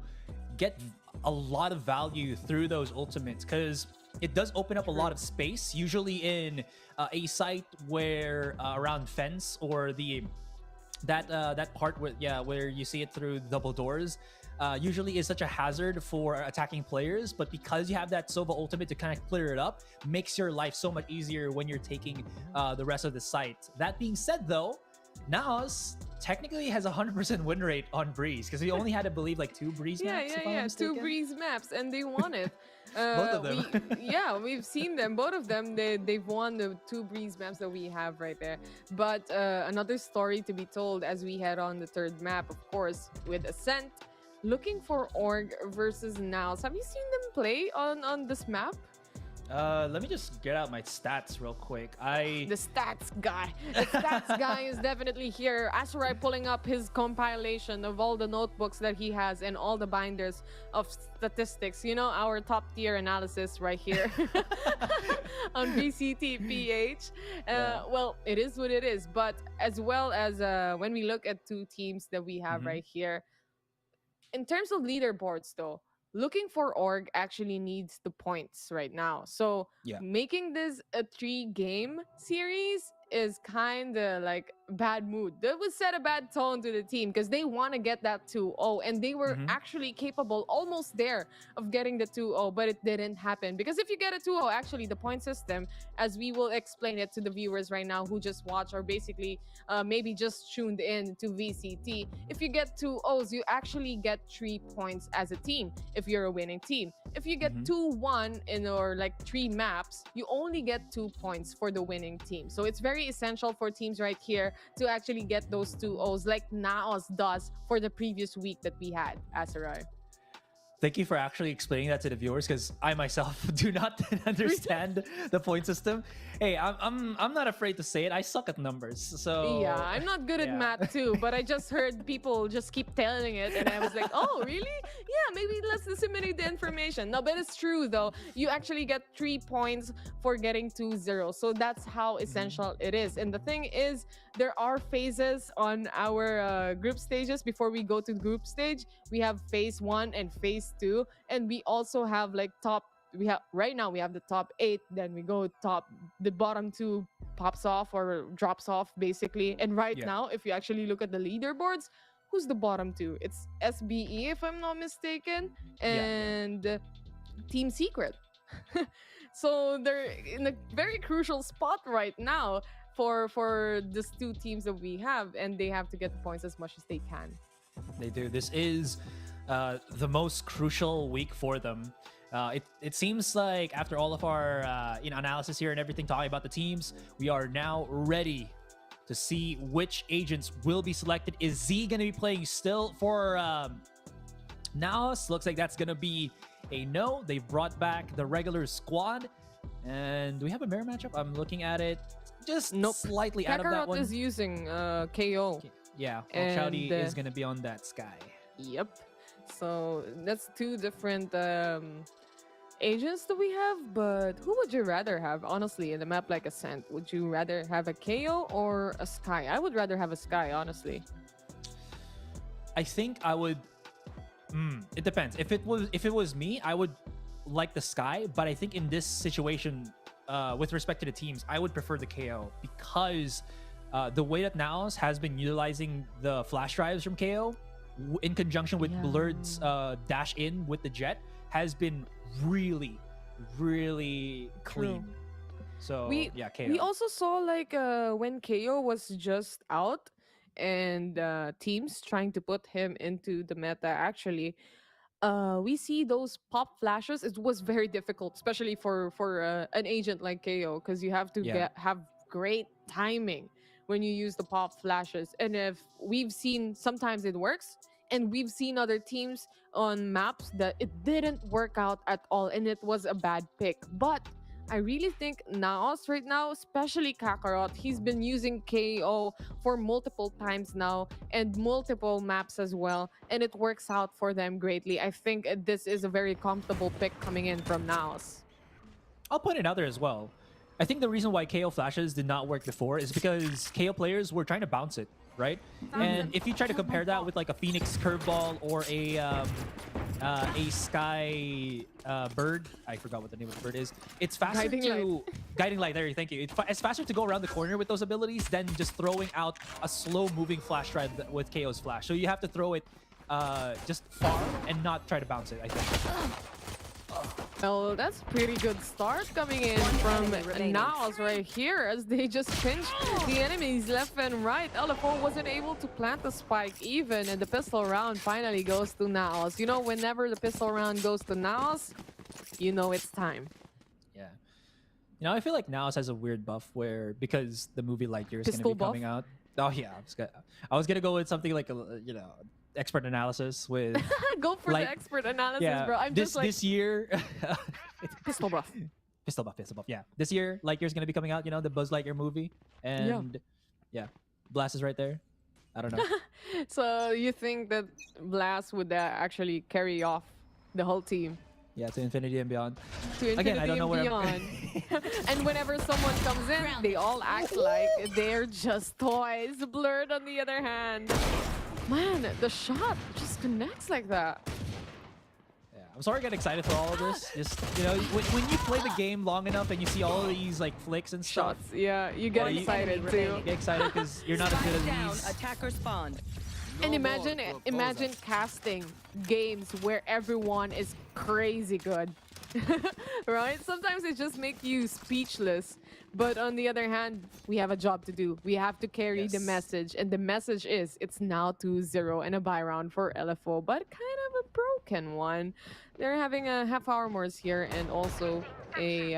get a lot of value through those ultimates, because it does open up a lot of space, usually in a site where around fence, or that part where you see it through double doors. Usually is such a hazard for attacking players, but because you have that Sova ultimate to kind of clear it up, makes your life so much easier when you're taking the rest of the site. That being said, though, Naos technically has a 100% win rate on Breeze, because we only had to believe like 2 Breeze maps. Yeah, 2 Breeze maps, and they won it. Both of them. We've seen them. Both of them, they've won the 2 Breeze maps that we have right there. But another story to be told as we head on the 3rd map, of course, with Ascent. Looking for Org versus Naos. Have you seen them play on this map? Let me just get out my stats real quick. The stats guy. The stats guy is definitely here. Asarai pulling up his compilation of all the notebooks that he has and all the binders of statistics. You know, our top tier analysis right here on VCTPH. Well, it is what it is. But as well as when we look at two teams that we have right here, in terms of leaderboards though, looking for Org actually needs the points right now. So making this a 3-game series is kind of like bad mood. That would set a bad tone to the team, because they want to get that 2-0, and they were actually capable, almost there, of getting the 2-0, but it didn't happen. Because if you get a 2-0, actually the point system, as we will explain it to the viewers right now who just watch, or basically maybe just tuned in to VCT, if you get 2 0s, you actually get 3 points as a team if you're a winning team. If you get 2-1 in or like 3 maps, you only get 2 points for the winning team. So it's very essential for teams right here to actually get those 2-0s like Naos does for the previous week that we had, Asarai. Thank you for actually explaining that to the viewers, because I myself do not understand the point system. Hey, I'm not afraid to say it. I suck at numbers, so yeah, I'm not good at math too. But I just heard people just keep telling it, and I was like, oh, really? Yeah, maybe let's disseminate the information. No, but it's true though. You actually get 3 points for getting 2-0, so that's how essential it is. And the thing is, there are phases on our group stages before we go to the group stage. We have phase 1 and phase 2, and we also have like right now we have the top 8, then we go the bottom 2 pops off or drops off basically. And right now, if you actually look at the leaderboards, who's the bottom 2? It's SBE, if I'm not mistaken, and Team Secret. So they're in a very crucial spot right now for these two teams that we have, and they have to get the points as much as they can. They do. This is the most crucial week for them. It seems like after all of our analysis here and everything, talking about the teams, we are now ready to see which agents will be selected. Is Z going to be playing still for Naos? Looks like that's going to be a no. They've brought back the regular squad. And do we have a mirror matchup? I'm looking at it. Just slightly out of that one. Kakarot is using KO. Yeah, Chowdy is going to be on that Sky. Yep. So that's two different agents that we have, but who would you rather have, honestly, in a map like Ascent? Would you rather have a KO or a Sky? I would rather have a Sky, honestly. I think I would. It depends. If it was me, I would like the Sky. But I think in this situation, with respect to the teams, I would prefer the KO because the way that Naos has been utilizing the flash drives from KO in conjunction with Blurred's dash in with the jet has been really clean. So KO. We also saw like when KO was just out and teams trying to put him into the meta, actually we see those pop flashes. It was very difficult, especially for an agent like KO, because you have to have great timing when you use the pop flashes. And if we've seen, sometimes it works, and we've seen other teams on maps that it didn't work out at all, and it was a bad pick. But I really think Naos right now, especially Kakarot, he's been using KO for multiple times now and multiple maps as well, and it works out for them greatly. I think this is a very comfortable pick coming in from Naos. I'll point it out there as well. I think the reason why KO flashes did not work before is because KO players were trying to bounce it, right? And if you try to compare that with like a Phoenix curveball or a Sky bird, I forgot what the name of the bird is. It's faster Guiding Light. There, thank you. It's faster to go around the corner with those abilities than just throwing out a slow-moving flash drive with KO's flash. So you have to throw it just far and not try to bounce it, I think. Well, that's pretty good start coming in from Naos right here as they just pinch the enemies left and right. LFO wasn't able to plant the spike even, and the pistol round finally goes to Naos. You know, whenever the pistol round goes to Naos, you know it's time. Yeah. You know, I feel like Naos has a weird buff where, because the movie Lightyear is going to be coming out. Oh, yeah. I was gonna go with something like, you know, expert analysis with go for the expert analysis, bro. I'm just like this year pistol buff. Pistol buff. Yeah, this year Lightyear's gonna be coming out. You know, the Buzz Lightyear movie, and Blast is right there. I don't know. So you think that Blast would actually carry off the whole team? Yeah, to infinity and beyond. To infinity Again, I don't know and beyond. And whenever someone comes in, they all act like they're just toys. Blurred, on the other hand. Man, the shot just connects like that. Yeah, I'm sorry I get excited for all of this. Just, you know, when you play the game long enough and you see all of these like flicks and stuff. Shots, yeah, you get excited too. You get excited because you're not as good as these. Attacker spawned. And imagine casting games where everyone is crazy good. Right? Sometimes it just makes you speechless. But on the other hand, we have a job to do. We have to carry the message. And the message is, it's now 2-0 and a bye round for LFO. But kind of a broken one. They're having a half armors here and also a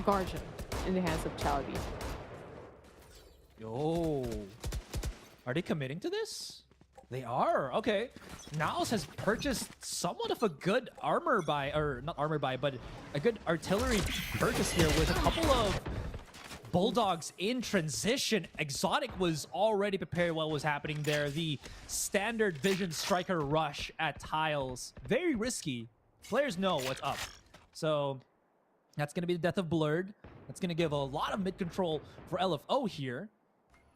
Guardian in the hands of Chalby. Yo. Are they committing to this? They are. Okay. Naos has purchased somewhat of a good armor buy, or not armor buy, but a good artillery purchase here with a couple of Bulldogs in transition. Exotic was already prepared what was happening there. The standard Vision Striker rush at tiles. Very risky. Players know what's up. So that's going to be the death of Blurred. That's going to give a lot of mid control for LFO here.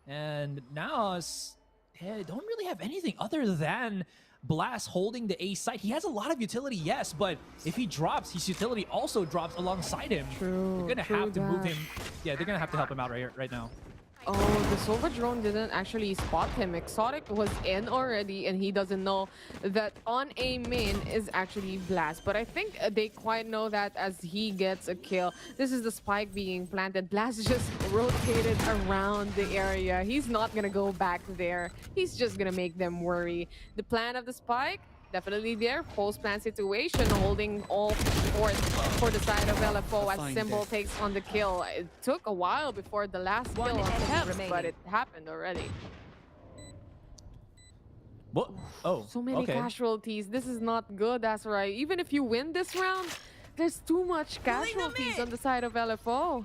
And Naos don't really have anything other than Blast holding the A site. He has a lot of utility, yes, but if he drops, his utility also drops alongside him. True. They're gonna have to move him. Yeah, they're gonna have to help him out right now. Oh, the Silver Drone didn't actually spot him. Exotic was in already, and he doesn't know that on A main is actually Blast. But I think they quite know that as he gets a kill. This is the spike being planted. Blast just rotated around the area. He's not gonna go back there. He's just gonna make them worry. The plan of the spike, definitely there. Post-plan situation, holding all fourth for the side of LFO as Symbol takes on the kill. It took a while before the last kill on Peps, but it happened already. What? Oh, so many casualties. This is not good, that's right. Even if you win this round, there's too much casualties on the side of LFO.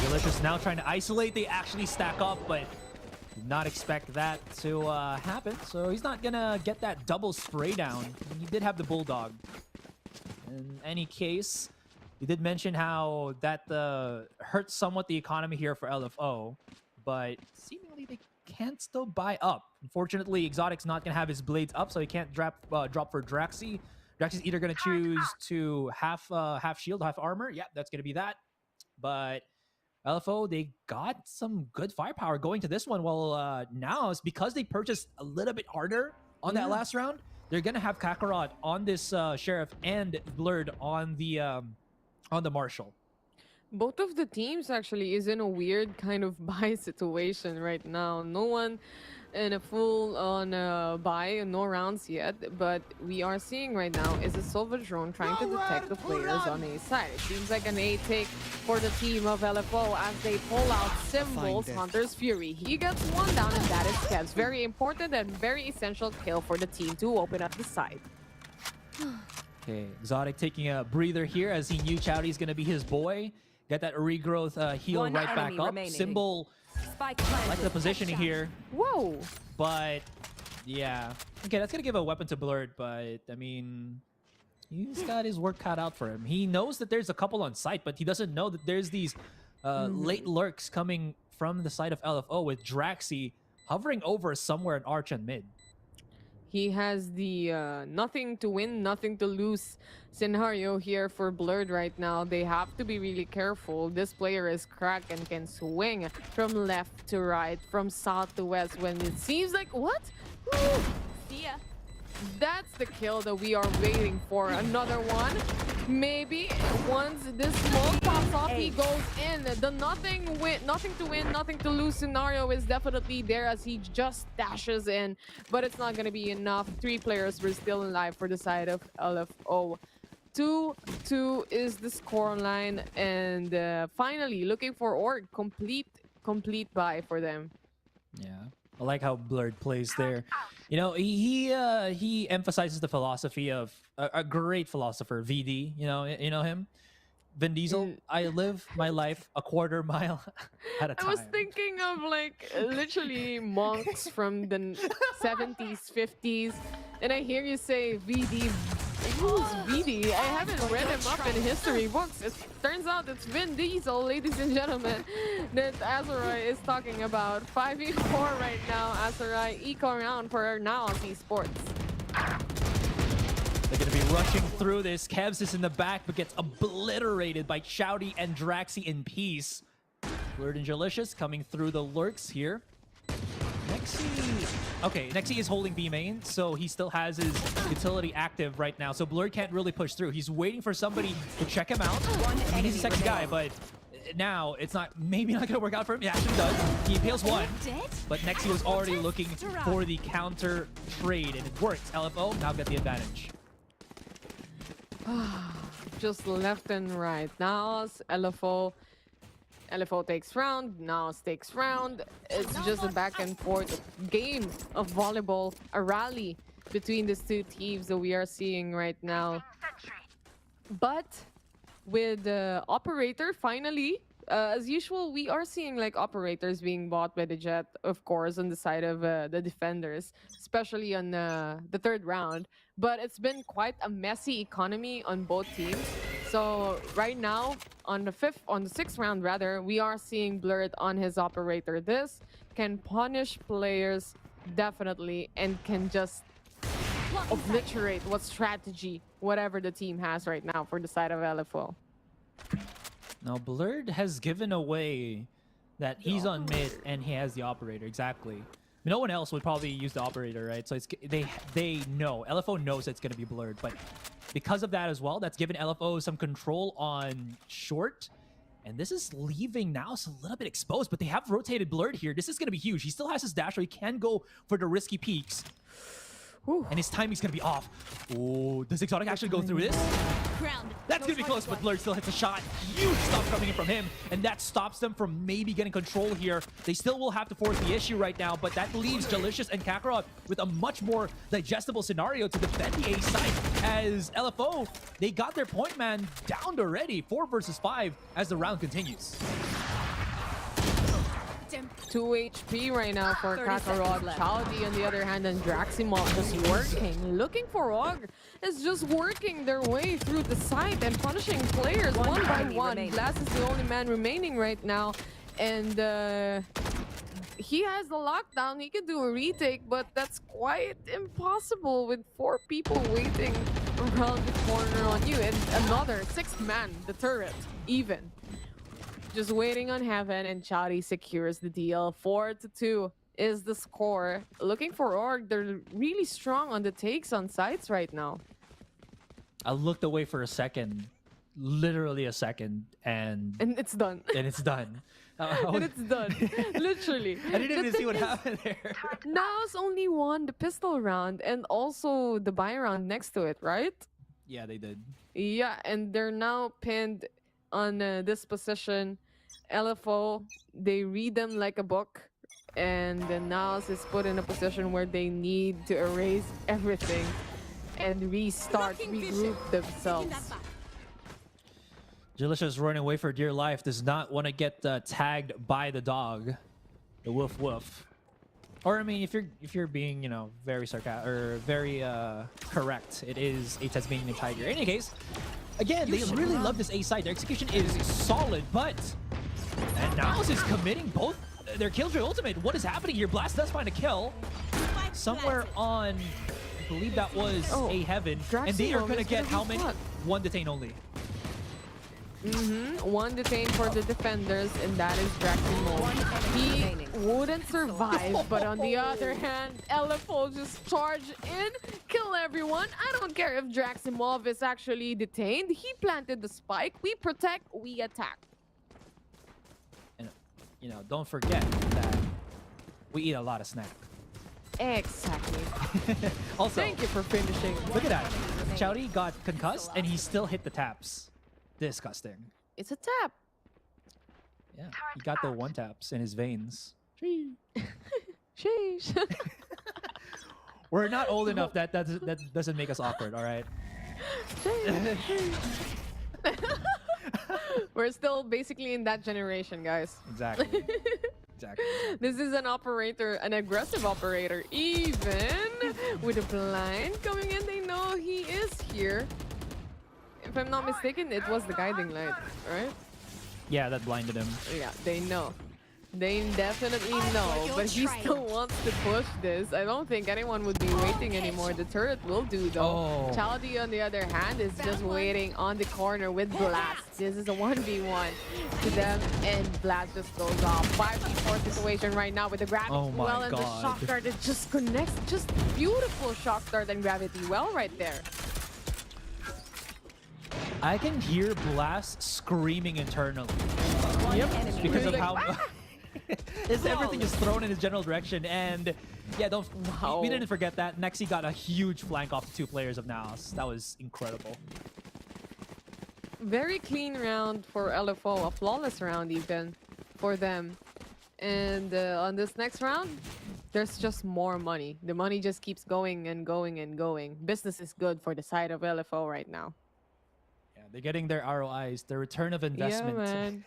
Delicious now trying to isolate. They actually stack up, but Did not expect that to happen, so he's not gonna get that double spray down. He did have the Bulldog. In any case, he did mention how that hurts somewhat the economy here for LFO, but seemingly they can still buy up. Unfortunately, Exotic's not gonna have his blades up, so he can't drop for Draxi. Draxi's either gonna choose to half shield, half armor. Yeah, that's gonna be that. But LFO, they got some good firepower going to this one. Well, now it's because they purchased a little bit harder on that last round. They're gonna have Kakarot on this Sheriff and Blurred on the Marshal. Both of the teams actually is in a weird kind of buy situation right now. No one in a full on buy, no rounds yet, but we are seeing right now is a Silver Drone trying to detect the players on A side. It seems like an A take for the team of LFO as they pull out Symbols, Hunter's Fury. He gets one down, and that is Kev's very important and very essential kill for the team to open up the side. Okay, Exotic taking a breather here as he knew Chowdy's gonna be his boy. Get that regrowth heal right back up. Symbol, like the positioning here. Whoa! But, yeah. Okay, that's gonna give a weapon to Blurred, but, I mean, he's got his work cut out for him. He knows that there's a couple on site, but he doesn't know that there's these late lurks coming from the side of LFO with Draxi hovering over somewhere in Arch and mid. He has the nothing to win, nothing to lose scenario here for Blurred right now. They have to be really careful. This player is cracked and can swing from left to right, from south to west when it seems like, what? Woo! See ya. That's the kill that we are waiting for. Another one. Maybe once this smoke pops off, he goes in. The nothing to win, nothing to lose scenario is definitely there as he just dashes in, but it's not going to be enough. 3 players were still alive for the side of LFO. 2-2 is the score line, and finally looking for Org. Complete buy for them. Yeah. I like how Blurred plays there. You know, he emphasizes the philosophy of a great philosopher, VD. You know him, Vin Diesel. I live my life a quarter mile at a time. I was thinking of like literally monks from the 70s, 50s, and I hear you say VD. Who's VD? I haven't read him up in history books. It turns out it's Vin Diesel, ladies and gentlemen, that Azurai is talking about. 5v4 right now. Azurai eco round for Naos Esports. They're going to be rushing through this. Kevs is in the back, but gets obliterated by Chowdy and Draxi in peace. Blurred and Jalicious coming through the lurks here. Nexi is holding B main, so he still has his utility active right now. So Blurred can't really push through. He's waiting for somebody to check him out. I mean, he's a second guy, but now it's maybe not going to work out for him. Yeah, actually does. He impales one, but Nexi was already looking for the counter trade, and it works. LFO now get the advantage. Just left and right. Naos, LFO takes round, Naos takes round. It's just a back and forth game of volleyball, a rally between these two teams that we are seeing right now. But with the operator, finally, as usual, we are seeing like operators being bought by the Jet, of course, on the side of the defenders, especially on the 3rd round. But it's been quite a messy economy on both teams. So right now, on the 6th round rather, we are seeing Blurred on his operator. This can punish players definitely and can just obliterate what strategy, whatever the team has right now for the side of LFO. Now Blurred has given away that he's on mid and he has the operator, exactly. No one else would probably use the operator, right? So it's they know. LFO knows it's going to be Blurred, but because of that as well, that's given LFO some control on short. And this is leaving Naos a little bit exposed, but they have rotated Blurred here. This is going to be huge. He still has his dash, so he can go for the risky peaks. Whew. And his timing's going to be off. Oh, does Exotic actually go through this? That's going to be close, but Blurred still hits a shot. Huge stop coming in from him, and that stops them from maybe getting control here. They still will have to force the issue right now, but that leaves Jalicious and Kakarot with a much more digestible scenario to defend the A side, as LFO, they got their point man downed already, 4 versus 5, as the round continues. 2 HP right now for 30 seconds Kakarot. left. Chaldi on the other hand, and Draximov just working. Looking for Og. Is just working their way through the site and punishing players one by enemy one. remaining. Blast is the only man remaining right now. And he has the lockdown. He could do a retake, but that's quite impossible with 4 people waiting around the corner on you. And another 6th man, the turret, even. Just waiting on heaven, and Chaldi secures the deal. 4-2 is the score. Looking for Org. They're really strong on the takes on sites right now. I looked away for a second, literally a second, and it's done. And it's done. And it's done. Literally. I didn't even see what happened there. Naos only won the pistol round and also the buy round next to it, right? Yeah, they did. Yeah, and they're now pinned on this position. LFO, they read them like a book, and the Naos is put in a position where they need to erase everything and restart, regroup themselves. Jalicious running away for dear life. Does not want to get tagged by the dog, the woof woof. Or I mean, if you're being very sarcastic or very correct, it is a Tasmanian tiger. In any case, again, they really love this A side. Their execution is solid, but and Naos is committing both their Killjoy ultimate. What is happening here? Blast does find a kill somewhere on, I believe that was a heaven, and they are gonna get how many? 1 detain only. 1 detain for the defenders, and that is Draximo. He wouldn't survive, but on the other hand, LFO just charge in, kill everyone. I don't care if Draximov is actually detained. He planted the spike. We protect, we attack. And don't forget that we eat a lot of snack. Exactly. Also, thank you for finishing. Look at that. Chowdy got concussed, and he still hit the taps. Disgusting. It's a tap. Yeah, he got the 1 taps in his veins. Sheesh. We're not old enough that doesn't make us awkward, all right? We're still basically in that generation, guys. Exactly. Exactly. This is an operator, an aggressive operator. Even with a blind coming in, they know he is here. If I'm not mistaken, it was the guiding light, right? Yeah, that blinded him. Yeah, they know. They definitely know, but he still wants to push this. I don't think anyone would be waiting anymore. The turret will do, though. Chaldi, on the other hand, is just waiting on the corner with Blast. This is a 1v1 to them, and Blast just goes off. 5v4 situation right now with the gravity well, and the shock dart. It just connects. Just beautiful shock dart and gravity well right there. I can hear Blast screaming internally. Yep. Because of how everything is thrown in his general direction. And yeah, we didn't forget that. Nexi got a huge flank off the 2 players of Naos. That was incredible. Very clean round for LFO. A flawless round even for them. And on this next round, there's just more money. The money just keeps going and going and going. Business is good for the side of LFO right now. They're getting their ROIs, the return of investment. Yeah, man.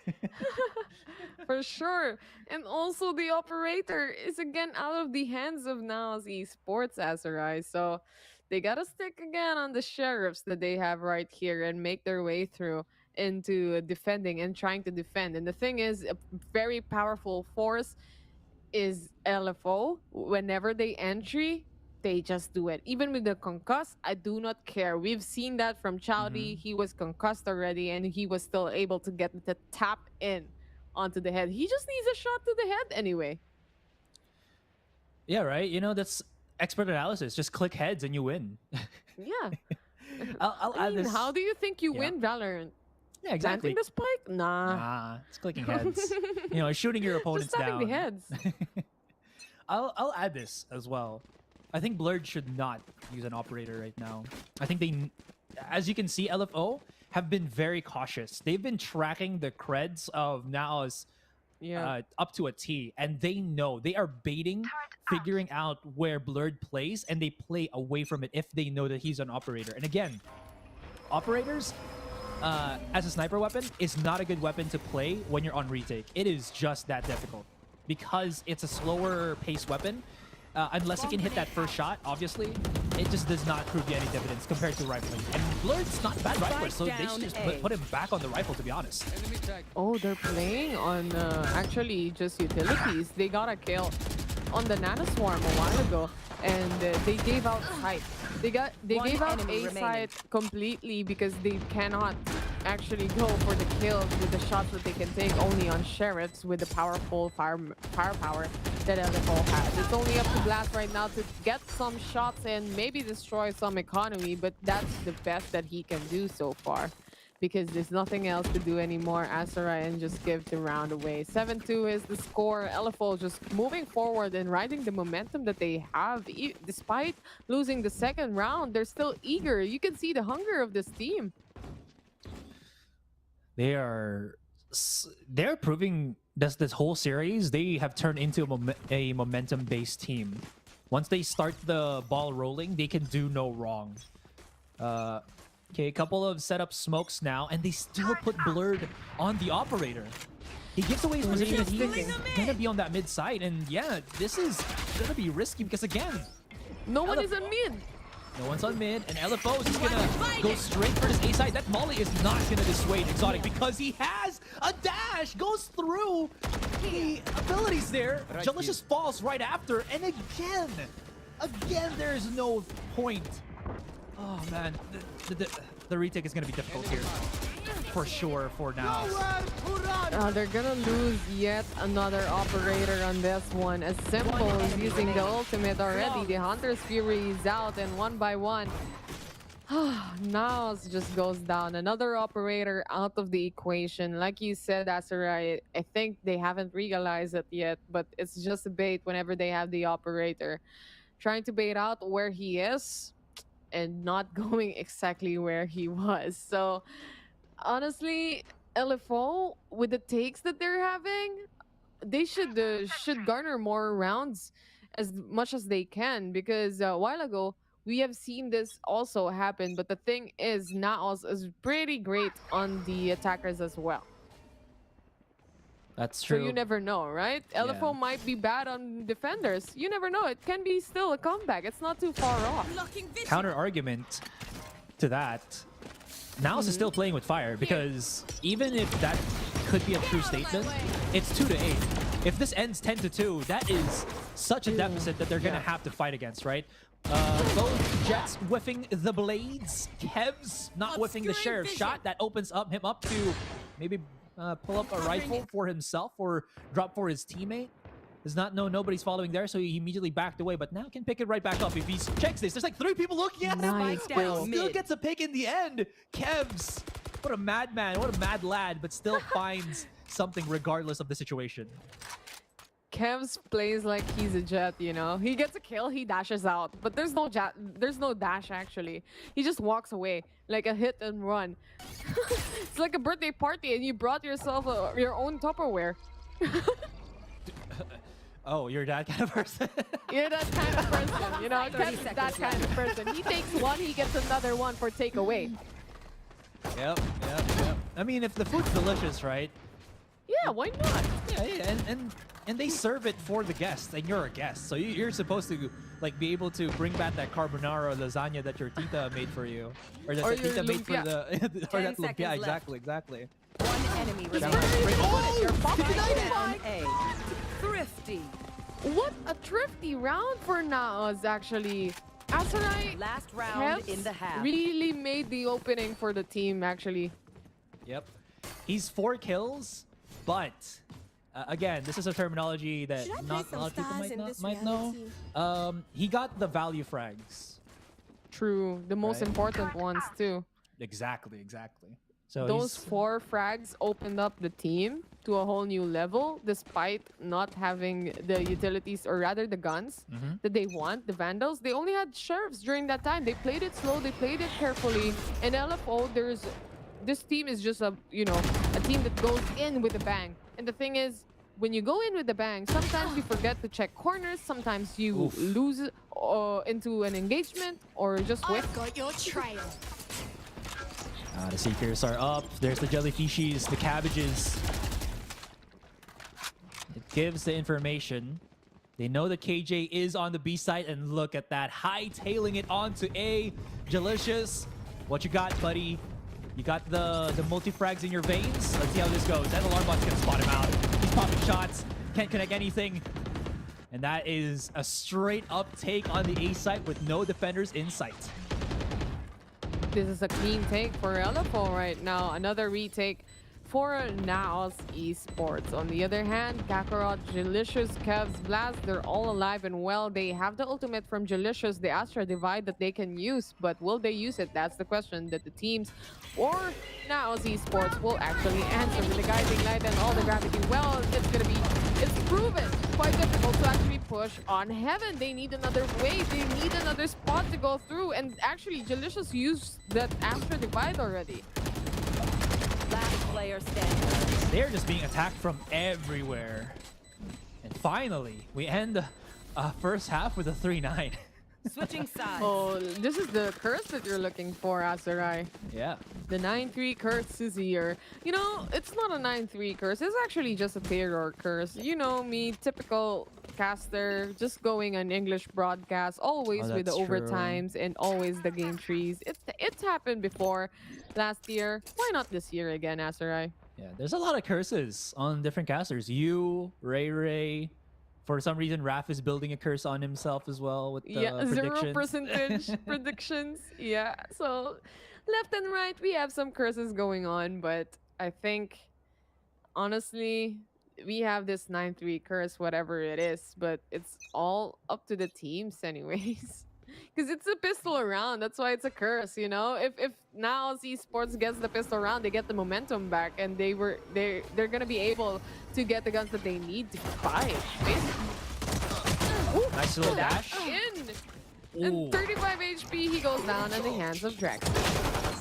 For sure. And also the operator is again out of the hands of Naos Esports, Azurai. So they gotta stick again on the sheriffs that they have right here and make their way through into defending and trying to defend. And the thing is, a very powerful force is LFO. Whenever they entry, they just do it. Even with the concuss, I do not care. We've seen that from Chowdy. He was concussed already, and he was still able to get the tap in onto the head. He just needs a shot to the head anyway. Yeah, right? That's expert analysis. Just click heads and you win. Yeah. I'll I add mean, this. how do you think you win Valorant? Yeah, exactly. Planting the spike? Nah, it's clicking heads. Shooting your opponents just tapping down. the heads. I'll add this as well. I think Blurred should not use an operator right now. I think they, as you can see, LFO have been very cautious. They've been tracking the creds of Naos up to a T, and they know. They are baiting, figuring out where Blurred plays, and they play away from it if they know that he's an operator. And again, operators, as a sniper weapon, is not a good weapon to play when you're on retake. It is just that difficult. because it's a slower pace weapon. Unless it can hit that first shot, obviously, it just does not prove you any dividends compared to rifling. And Blurred's not a bad rifler, so they should just put him back on the rifle, to be honest. Oh, they're playing on actually just utilities. They got a kill on the Nano Swarm a while ago, and they gave out sight. They gave out A site completely because they cannot actually go for the kills with the shots that they can take only on sheriffs with the powerful firepower that LFO has. It's only up to Blast right now to get some shots and maybe destroy some economy, but that's the best that he can do so far, because there's nothing else to do anymore. Asura and just give the round away. 7-2 is the score. LFO just moving forward and riding the momentum that they have. Despite losing the second round, they're still eager. You can see the hunger of this team. They're proving this whole series they have turned into a momentum-based team. Once they start the ball rolling, they can do no wrong. Okay, a couple of setup smokes now, and they still put Blurred on the operator. He gives away his position. He's gonna be on that mid side, and yeah, this is gonna be risky because again, no one is on mid. No one's on mid, and LFO is just gonna go straight for this A side. That molly is not gonna dissuade Exotic because he has a dash, goes through the abilities there. Jalicious falls right after, and again, there's no point. Oh man, the retake is gonna be difficult here, for sure, for now. They're gonna lose yet another operator on this one. As Simple is using the ultimate already. The Hunter's Fury is out, and one by one, Naos just goes down. Another operator out of the equation. Like you said, Asura, I think they haven't realized it yet, but it's just a bait whenever they have the operator. Trying to bait out where he is, and not going exactly where he was. So honestly, LFO, with the takes that they're having, they should garner more rounds as much as they can, because a while ago we have seen this also happen. But the thing is, Naos is pretty great on the attackers as well. That's true. So you never know, right? LFO might be bad on defenders. You never know. It can be still a comeback. It's not too far off. Counter argument to that, Naos is still playing with fire, because even if that could be a true statement, it's 2-8. If this ends 10-2, that is such a deficit that they're gonna have to fight against, right? Both Jets whiffing the blades, Kev's not whiffing the sheriff shot. That opens him up to maybe pull up a rifle for himself or drop for his teammate. Does not know nobody's following there, so he immediately backed away, but now can pick it right back up. If he checks this, there's like 3 people looking at him. Still gets a pick in the end. Kev's, what a madman, what a mad lad, but still finds something regardless of the situation. Kev's plays like he's a Jet, you know. He gets a kill, he dashes out, but there's no dash actually. He just walks away like a hit and run. It's like a birthday party and you brought yourself your own Tupperware. Oh, you're that kind of person. You're that kind of person, you know. Kev's that kind of person. He takes one, he gets another one for takeaway. Yep. I mean, if the food's delicious, right? Yeah, why not? Yeah, and they serve it for the guests, and you're a guest, so you're supposed to like be able to bring back that carbonara lasagna that your tita made for you, or that your tita made for the, or that lumpia. Exactly. One enemy remaining. Thrifty. What a thrifty round for Naos, actually. Azurai last round in the half really made the opening for the team, actually. Yep. He's 4 kills, but again, this is a terminology that not a lot of people might know. He got the value frags. True. The most important ones, too. Exactly. So those 4 frags opened up the team to a whole new level, despite not having the utilities, or rather the guns that they want, the Vandals. They only had sheriffs during that time. They played it slow, they played it carefully. And LFO, this team is just a team that goes in with a bang. And the thing is, when you go in with a bang, sometimes you forget to check corners, sometimes you lose into an engagement, or just whiff. I've got your trail. The Seekers are up. There's the Jellyfishies, the Cabbages. gives the information. They know that KJ is on the B side, and look at that, hightailing it onto A. Delicious, what you got, buddy? You got the multi-frags in your veins? Let's see how this goes. That alarm bot's gonna spot him out. He's popping shots, can't connect anything. And that is a straight up take on the A site with no defenders in sight. This is a clean take for LFO right now. Another retake for Naos Esports. On the other hand, Kakarot, Delicious, Kevs, Blast, they're all alive and well. They have the ultimate from Delicious, the Astra Divide that they can use, but will they use it? That's the question that the teams or Naos Esports will actually answer. With the guiding light and all the gravity, well, it's proven quite difficult to actually push on Heaven. They need another way, they need another spot to go through, and actually Delicious used that Astra Divide already. Last player standing. They're just being attacked from everywhere. And finally, we end first half with a 3-9. Switching sides. Oh, this is the curse that you're looking for, Azurai. Yeah. The 9-3 curse is here. You know, it's not a 9-3 curse. It's actually just a terror curse. You know me, typical caster, just going on English broadcast, always with the overtimes and always the game trees. It's happened before last year. Why not this year again, Azurai? Yeah, there's a lot of curses on different casters. You, Ray. For some reason, Raph is building a curse on himself as well with the predictions. 0% predictions. Yeah, so left and right, we have some curses going on, but I think, honestly, we have this 9-3 curse, whatever it is, but it's all up to the teams anyways. Because it's a pistol round, that's why it's a curse, you know? If now Esports gets the pistol round, they get the momentum back, and they're gonna be able to get the guns that they need to fight. Basically. Nice little dash. In. And 35 HP, he goes down in the hands of Drax.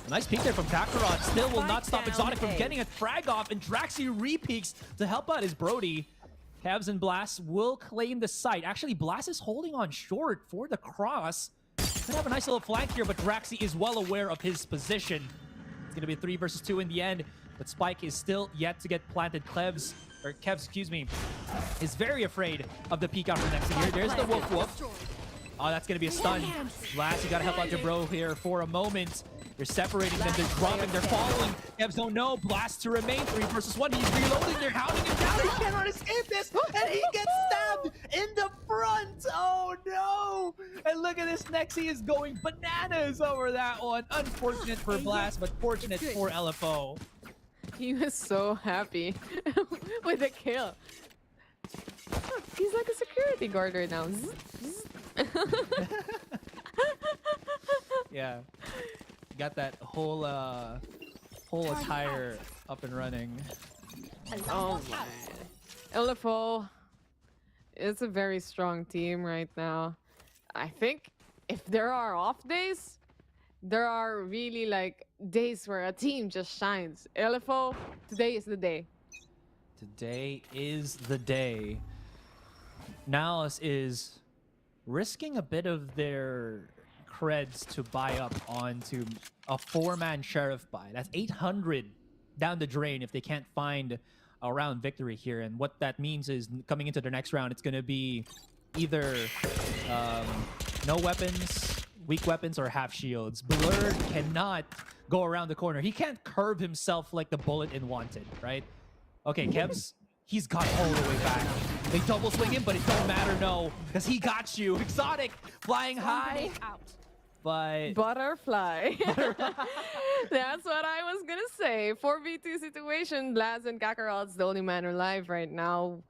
Nice peek there from Kakarot. Still will not stop Exotic from getting a frag off, and Draxi re-peeks to help out his Brody. Cavs and Blast will claim the site. Actually, Blast is holding on short for the cross. Could have a nice little flank here, but Draxi is well aware of his position. It's going to be a 3 versus 2 in the end, but Spike is still yet to get planted. Kevs, excuse me, is very afraid of the peek out from next year. There's the woof woof. Oh, that's going to be a stun. Blast, you got to help out your bro here for a moment. They're separating them, they're dropping, they're following. Kevs don't know. Blast to remain 3 versus 1. He's reloading, they're hounding him down. He cannot escape this, and he gets stabbed in the front. Oh no! And look at this, Nexi is going bananas over that one. Unfortunate for Blast, but fortunate for LFO. He was so happy with the kill. Look, he's like a security guard right now. Yeah. Got that whole attire up and running. Oh my. LFO is a very strong team right now. I think if there are off days, there are really like days where a team just shines. LFO, today is the day. Today is the day. Naos is risking a bit of their creds to buy up onto a 4-man sheriff buy. That's 800 down the drain if they can't find a round victory here. And what that means is coming into the next round, it's going to be either no weapons, weak weapons, or half shields. Blurred cannot go around the corner. He can't curve himself like the bullet in Wanted, right? Okay, Kevs, he's got all the way back. They double swing him, but it don't matter, no, because he got you. Exotic flying high. But butterfly. That's what I was gonna say. 4v2 situation. Blaz and Kakarot's the only man alive right now.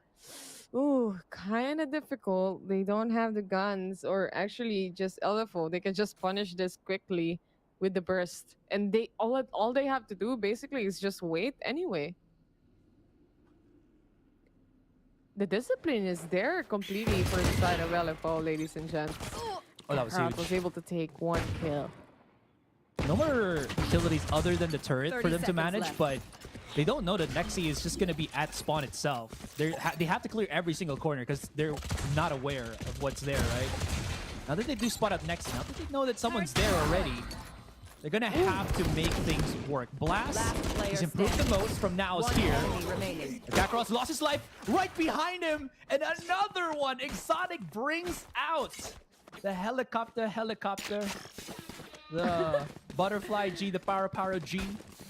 Ooh, kind of difficult. They don't have the guns, or actually just LFO. They can just punish this quickly with the burst, and they all they have to do basically is just wait anyway. The discipline is there completely for the side of LFO, ladies and gents. Oh, that was huge. Was able to take 1 kill. No more utilities other than the turret for them to manage, left. but they don't know that Nexi is just going to be at spawn itself. They have to clear every single corner because they're not aware of what's there, right? Now that they do spot up Nexi, now that they know that someone's there already, They're gonna have to make things work. Blast, he's improved the most from Naos here. Kakarot's lost his life right behind him, and another one. Exotic brings out the helicopter, the butterfly G, the Paro G,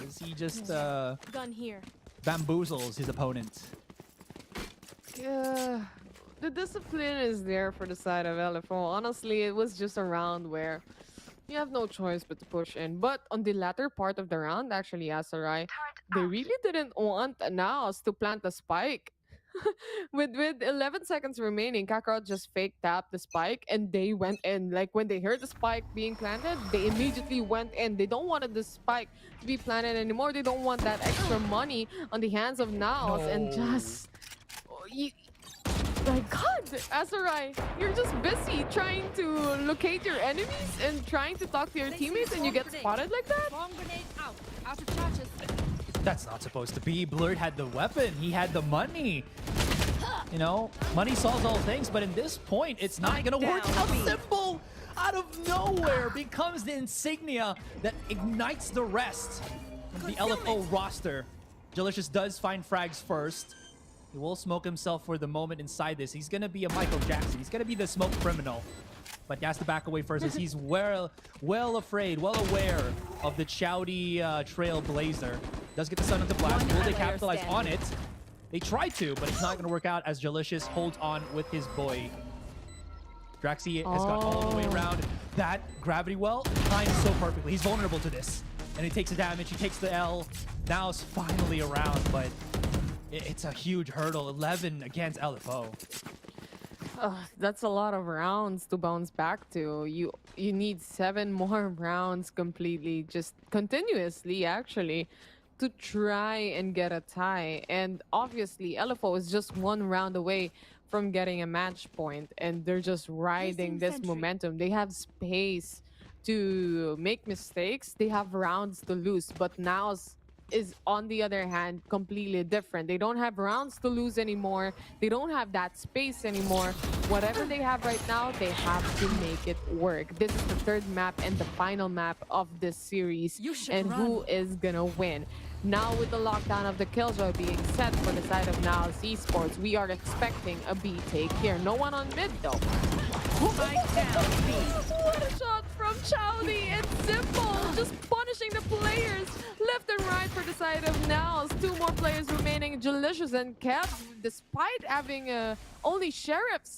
as he just gun here. bamboozles his opponent. The discipline is there for the side of LFO. Honestly, it was just a round where you have no choice but to push in. But on the latter part of the round, actually, Asarai, they really didn't want Naos to plant the spike. with 11 seconds remaining, Kakarot just fake tapped the spike and they went in. Like when they heard the spike being planted, they immediately went in. They don't want the spike to be planted anymore. They don't want that extra money on the hands of Naos and just... My God, Asarai, you're just busy trying to locate your enemies and trying to talk to your teammates and you get spotted like that? Bomb grenade out of charges. That's not supposed to be. Blurred had the weapon. He had the money. You know, money solves all things, but in this point, it's not going to work. How simple out of nowhere becomes the insignia that ignites the rest of the LFO roster. Delicious does find frags first. He will smoke himself for the moment inside this. He's going to be a Michael Jackson. He's going to be the smoke criminal. But he has to back away first as he's well afraid, well aware of the Chowdy Trailblazer. Does get the sun into blast. Will they capitalize on it? They try to, but it's not going to work out as Delicious holds on with his boy. Draxi has got all the way around. That gravity well timed so perfectly. He's vulnerable to this. And he takes the damage. He takes the L. Now it's finally around, but it's a huge hurdle. 11 against LFO. That's a lot of rounds to bounce back to. You need 7 more rounds completely, just continuously actually, to try and get a tie. And obviously LFO is just 1 round away from getting a match point, and they're just riding this momentum. They have space to make mistakes. They have rounds to lose, but Naos is on the other hand completely different. They don't have rounds to lose anymore. They don't have that space anymore. Whatever they have right now, they have to make it work. This is the 3rd map and the final map of this series, and who is gonna win? Now with the lockdown of the Killjoy being set for the side of Naos Esports, we are expecting a B take here. No one on mid though. What a shot from Chowdy! It's simple, just punishing the players left and right for the side of Naos. 2 more players remaining, Delicious and Kev, despite having only sheriffs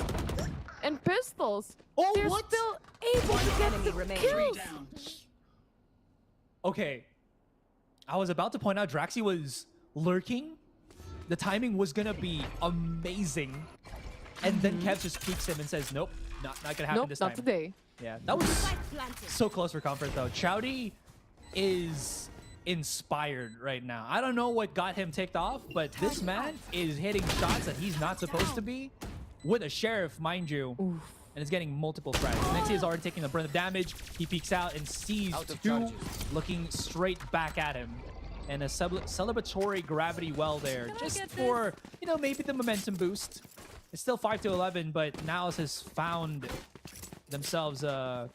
and pistols. They're still able to get the kills. Okay, I was about to point out Draxi was lurking. The timing was gonna be amazing, and then Kev just peeks him and says, "Nope, not gonna happen this time." Not today. Yeah, that was so close for comfort though. Chowdy is inspired right now. I don't know what got him ticked off, but this man is hitting shots that he's not supposed to be with a sheriff, mind you. Oof. And is getting multiple frags. Nexi is already taking a burn of damage. He peeks out and sees 2 looking straight back at him. And a celebratory gravity well there, just for, you know, maybe the momentum boost. It's still 5-11, but Naos has found themselves a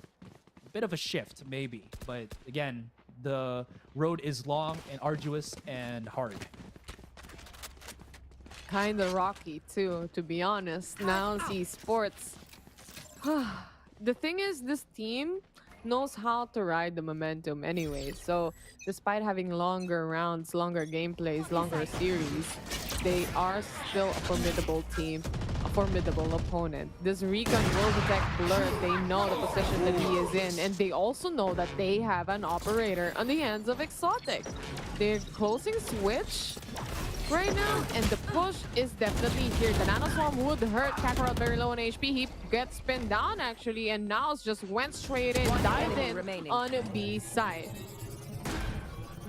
bit of a shift, maybe. But again, the road is long and arduous and hard. Kinda rocky too, to be honest. Naos Esports. The thing is, this team knows how to ride the momentum anyway. So despite having longer rounds, longer gameplays, longer series, they are still a formidable team, a formidable opponent. This Recon will detect Blur. They know the position that he is in, and they also know that they have an operator on the hands of Exotic. They're closing switch right now, and the push is definitely here. The Nano Swarm would hurt Kakarot very low on HP. He gets pinned down actually, and Naos just went straight in, dived in on B side.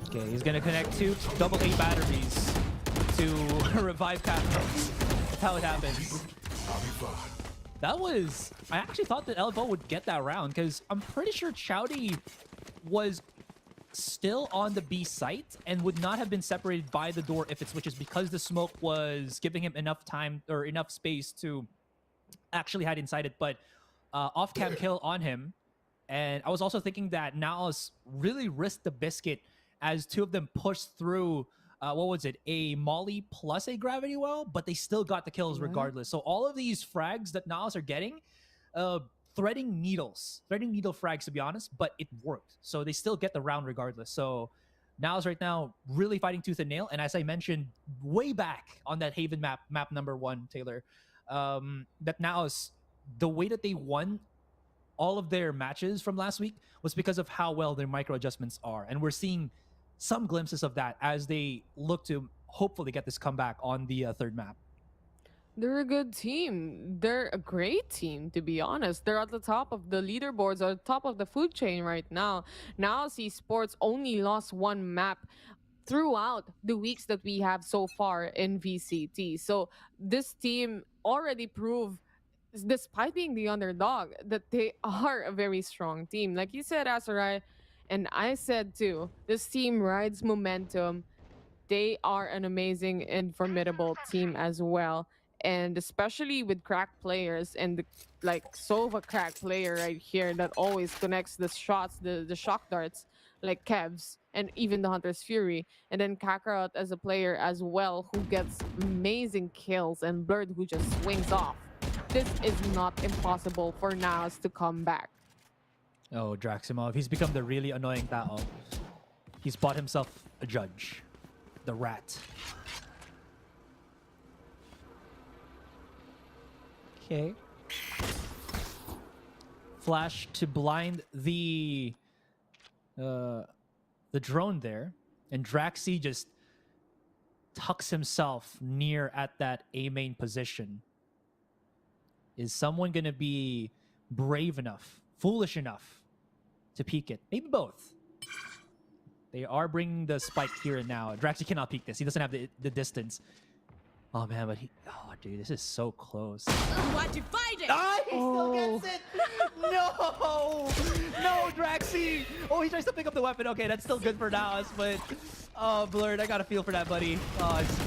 Okay, he's gonna connect 2 AA batteries to revive Kakarot. That's how it happens. That was... I actually thought that LFO would get that round, because I'm pretty sure Chowdy was still on the B site and would not have been separated by the door if it switches, because the smoke was giving him enough time or enough space to actually hide inside it. But off-cam kill on him, And I was also thinking that Naos really risked the biscuit as two of them pushed through, what was it, a Molly plus a Gravity Well, but they still got the kills regardless. So all of these frags that Naos are getting, threading needle frags to be honest, but it worked. So they still get the round regardless. So Naos right now really fighting tooth and nail. And as I mentioned way back on that Haven map number 1, Taylor, that Naos, the way that they won all of their matches from last week was because of how well their micro adjustments are. And we're seeing some glimpses of that as they look to hopefully get this comeback on the third map. They're a good team. They're a great team, to be honest. They're at the top of the leaderboards, or top of the food chain right now. Naos Esports only lost 1 map throughout the weeks that we have so far in VCT. So this team already proved, despite being the underdog, that they are a very strong team. Like you said, Asarai, and I said too, this team rides momentum. They are an amazing and formidable team as well. And especially with crack players and like Sova crack player right here that always connects the shots, the shock darts, like Kevs and even the Hunter's Fury. And then Kakarot as a player as well, who gets amazing kills, and Blurred who just swings off. This is not impossible for Naos to come back. Oh, Draximov, he's become the really annoying tao. He's bought himself a judge, the rat. Okay. Flash to blind the drone there, and Draxi just tucks himself near at that A main position. Is someone going to be brave enough, foolish enough to peek it? Maybe both. They are bringing the spike here and now. Draxi cannot peek this. He doesn't have the distance. Oh, man, but oh, dude, this is so close. Why'd you fight it? Ah, he still gets it! No! No, Draxi! Oh, he tries to pick up the weapon. Okay, that's still good for Naos, but... Oh, Blurred, I got a feel for that, buddy. Oh, it's...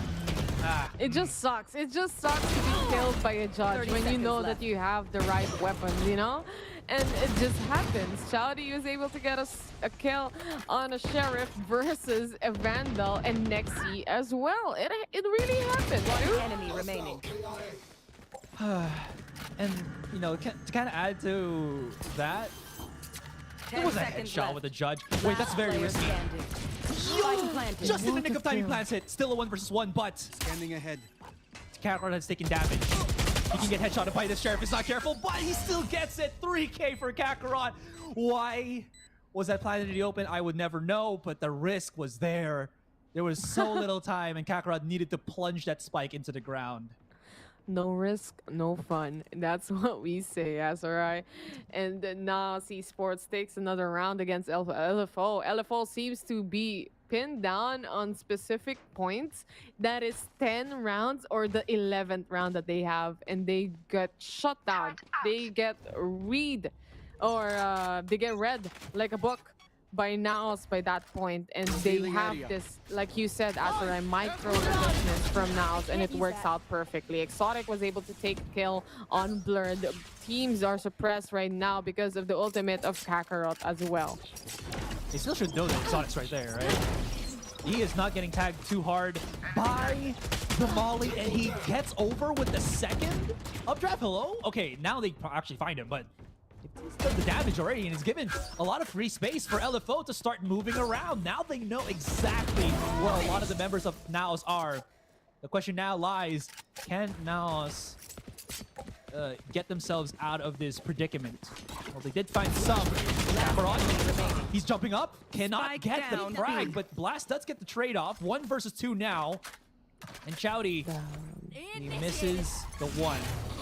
It just sucks. It just sucks to be killed by a judge when you know that you have the right weapons, you know? And it just happens. Chowdy was able to get a kill on a Sheriff versus a Vandal and Nexi as well. It really happened. One enemy remaining. And, you know, to kind of add to that, there was a headshot left with a judge. Wait, that's very risky. Yo! Just in the nick of time he plants it. Still a 1 versus 1, but... Standing ahead. Kakarot has taken damage. He can get headshotted by this Sheriff. He's not careful, but he still gets it. 3K for Kakarot. Why was that planted in the open? I would never know, but the risk was there. There was so little time, and Kakarot needed to plunge that spike into the ground. No risk, no fun. That's what we say, Asarai. And now Esports takes another round against LFO. LFO seems to be pinned down on specific points. That is 10 rounds or the 11th round that they have, and they get shut down. They get read, or they get read like a book by Naos by that point, and they have this, like you said, Asarai, micro resistance from Naos, and it works out perfectly. Exotic was able to take a kill on Blurred. Teams are suppressed right now because of the ultimate of Kakarot as well. They still should know that Exotic's right there, right? He is not getting tagged too hard by the Molly, and he gets over with the second updraft. Hello? Okay, now they actually find him, but he's done the damage already, and he's given a lot of free space for LFO to start moving around. Now they know exactly where a lot of the members of Naos are. The question now lies, can Naos get themselves out of this predicament? Well, they did find some. He's jumping up, cannot get the frag, but Blast does get the trade-off. 1 versus 2 now, and Chowdy, he misses the 1.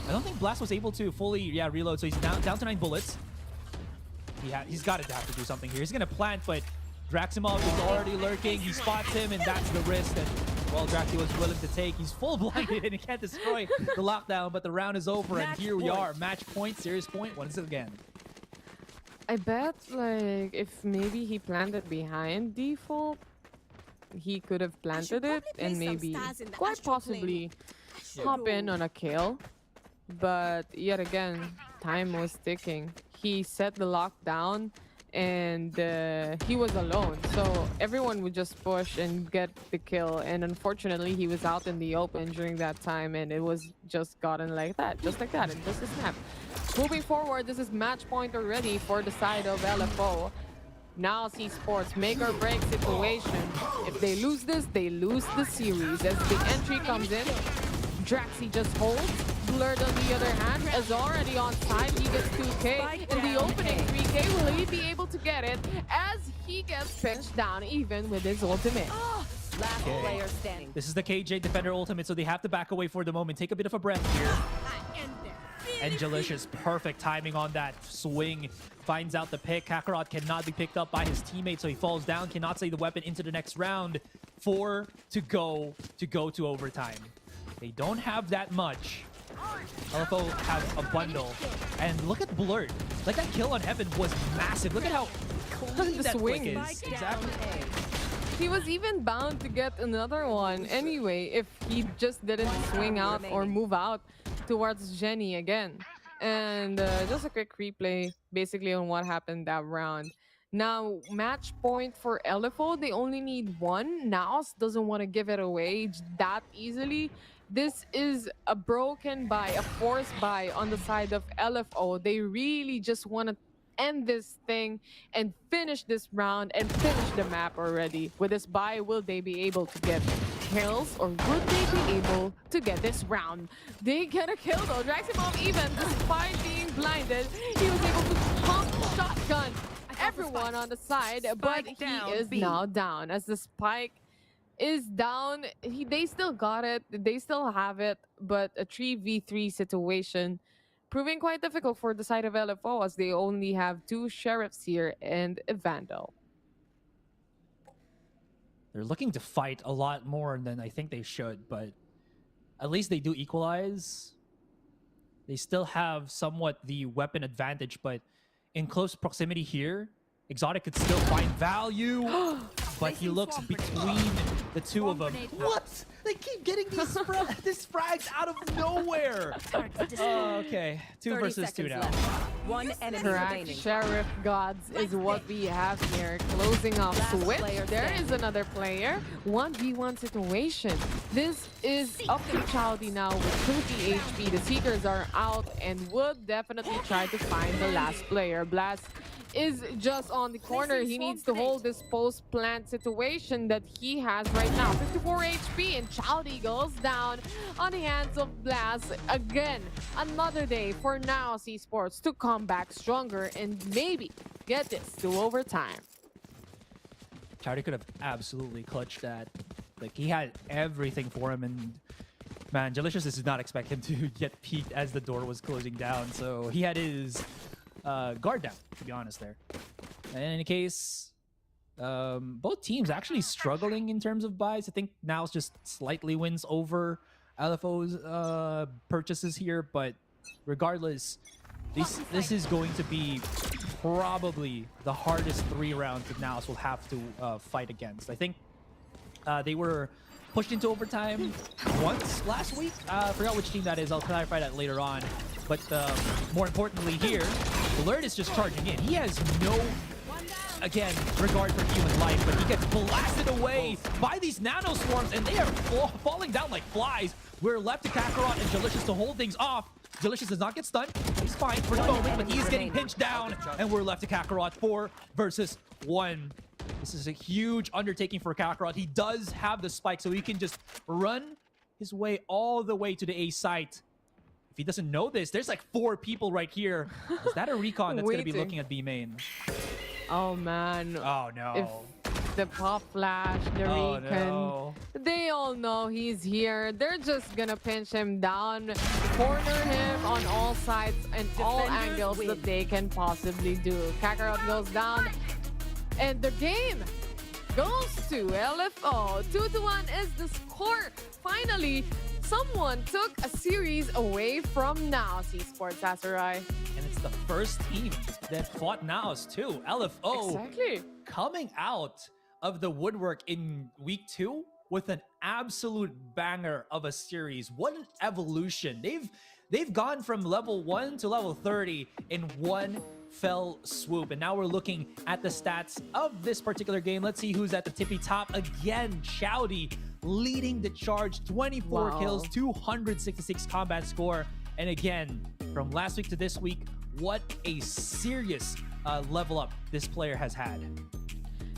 I don't think Blast was able to fully, reload, so he's down to 9 bullets. He's got to have to do something here. He's going to plant, but Draximov is already lurking. He spots him, and that's the risk that, well, Draxi was willing to take. He's full blinded, and he can't destroy the lockdown, but the round is over, and here we are. Match point, serious point, once again. I bet, like, if maybe he planted behind default, he could have planted it and maybe quite possibly hop in on a kill. But yet again, time was ticking. he set the lockdown and he was alone. So everyone would just push and get the kill. And unfortunately, he was out in the open during that time, and it was just gotten like that, just like that, and just a snap. Moving forward, this is match point already for the side of LFO. Now Esports make or break situation. If they lose this, they lose the series. As the entry comes in, Draxi just holds. Blurred on the other hand is already on side. He gets 2K in the opening 3K. Will he be able to get it as he gets pinched down even with his ultimate? Last player standing. This is the KJ Defender ultimate, so they have to back away for the moment. Take a bit of a breath here. And Delicious, perfect timing on that swing. Finds out the pick. Kakarot cannot be picked up by his teammate, so he falls down. Cannot save the weapon into the next round. 4 to go to overtime. They don't have that much. LFO have a bundle. And look at Blurred. Like, that kill on Heaven was massive. Look at how clean that flick is. Exactly. He was even bound to get another one anyway if he just didn't swing out or move out towards Jenny again. And just a quick replay basically on what happened that round. Now, match point for LFO, they only need 1. Naos doesn't want to give it away that easily. This is a broken buy, a forced buy on the side of LFO. They really just want to end this thing and finish this round and finish the map already. With this buy, will they be able to get kills or would they be able to get this round? They get a kill though. Draximov, even despite being blinded, he was able to pump shotgun everyone on the side, but he is now down. As the spike is down, they still got it, they still have it, but a 3v3 situation proving quite difficult for the side of LFO as they only have 2 sheriffs here and a vandal. They're looking to fight a lot more than I think they should, but at least they do equalize. They still have somewhat the weapon advantage, but in close proximity here, Exotic could still find value, but he looks between the two of them. What? They keep getting these frags out of nowhere. Okay, 2 versus 2 now. One enemy Correct. remaining. Sheriff Gods is what we have here. Closing off Switch. There is another player. 1v1 situation. This is up to Chowdy now with 20 HP. The Seekers are out and would definitely try to find the last player. Blast is just on the corner. He needs to hold this post-plant situation that he has right now. 54 HP and Chowdy goes down on the hands of Blast. Again, another day for Naos Esports to come back stronger and maybe get this to overtime. Chowdy could have absolutely clutched that. Like, he had everything for him, and man, Delicious did not expect him to get peeked as the door was closing down, so he had his guard down, to be honest there. In any case, both teams actually struggling in terms of buys. I think Naos just slightly wins over LFO's purchases here, but regardless, this is going to be probably the hardest 3 rounds that Naos will have to fight against. I think they were pushed into overtime once last week. I forgot which team that is. I'll clarify that later on. But more importantly here, Blurred is just charging in. He has no, again, regard for human life, but he gets blasted away by these nano swarms, and they are falling down like flies. We're left to Kakarot and Delicious to hold things off. Delicious does not get stunned. He's fine for the moment, but he's getting pinched down, and we're left to Kakarot 4 versus 1. This is a huge undertaking for Kakarot. He does have the spike, so he can just run his way all the way to the A site. If he doesn't know this, there's like 4 people right here. Is that a recon that's going to be looking at B main? Oh, man. Oh, no. If the pop flash, the recon, no. They all know he's here. They're just going to pinch him down, corner him on all sides and all angles that they can possibly do. Kakarot goes down, and the game goes to LFO. 2-1 is the score. Finally, someone took a series away from Naos Esports, Asarai. And it's the first team that fought Naos too. LFO Exactly. coming out of the woodwork in week 2 with an absolute banger of a series. What an evolution. They've gone from level 1 to level 30 in 1 fell swoop. And now we're looking at the stats of this particular game. Let's see who's at the tippy top. Again, Chowdy leading the charge, 24 kills, 266 combat score. And again, from last week to this week, what a serious level up this player has had.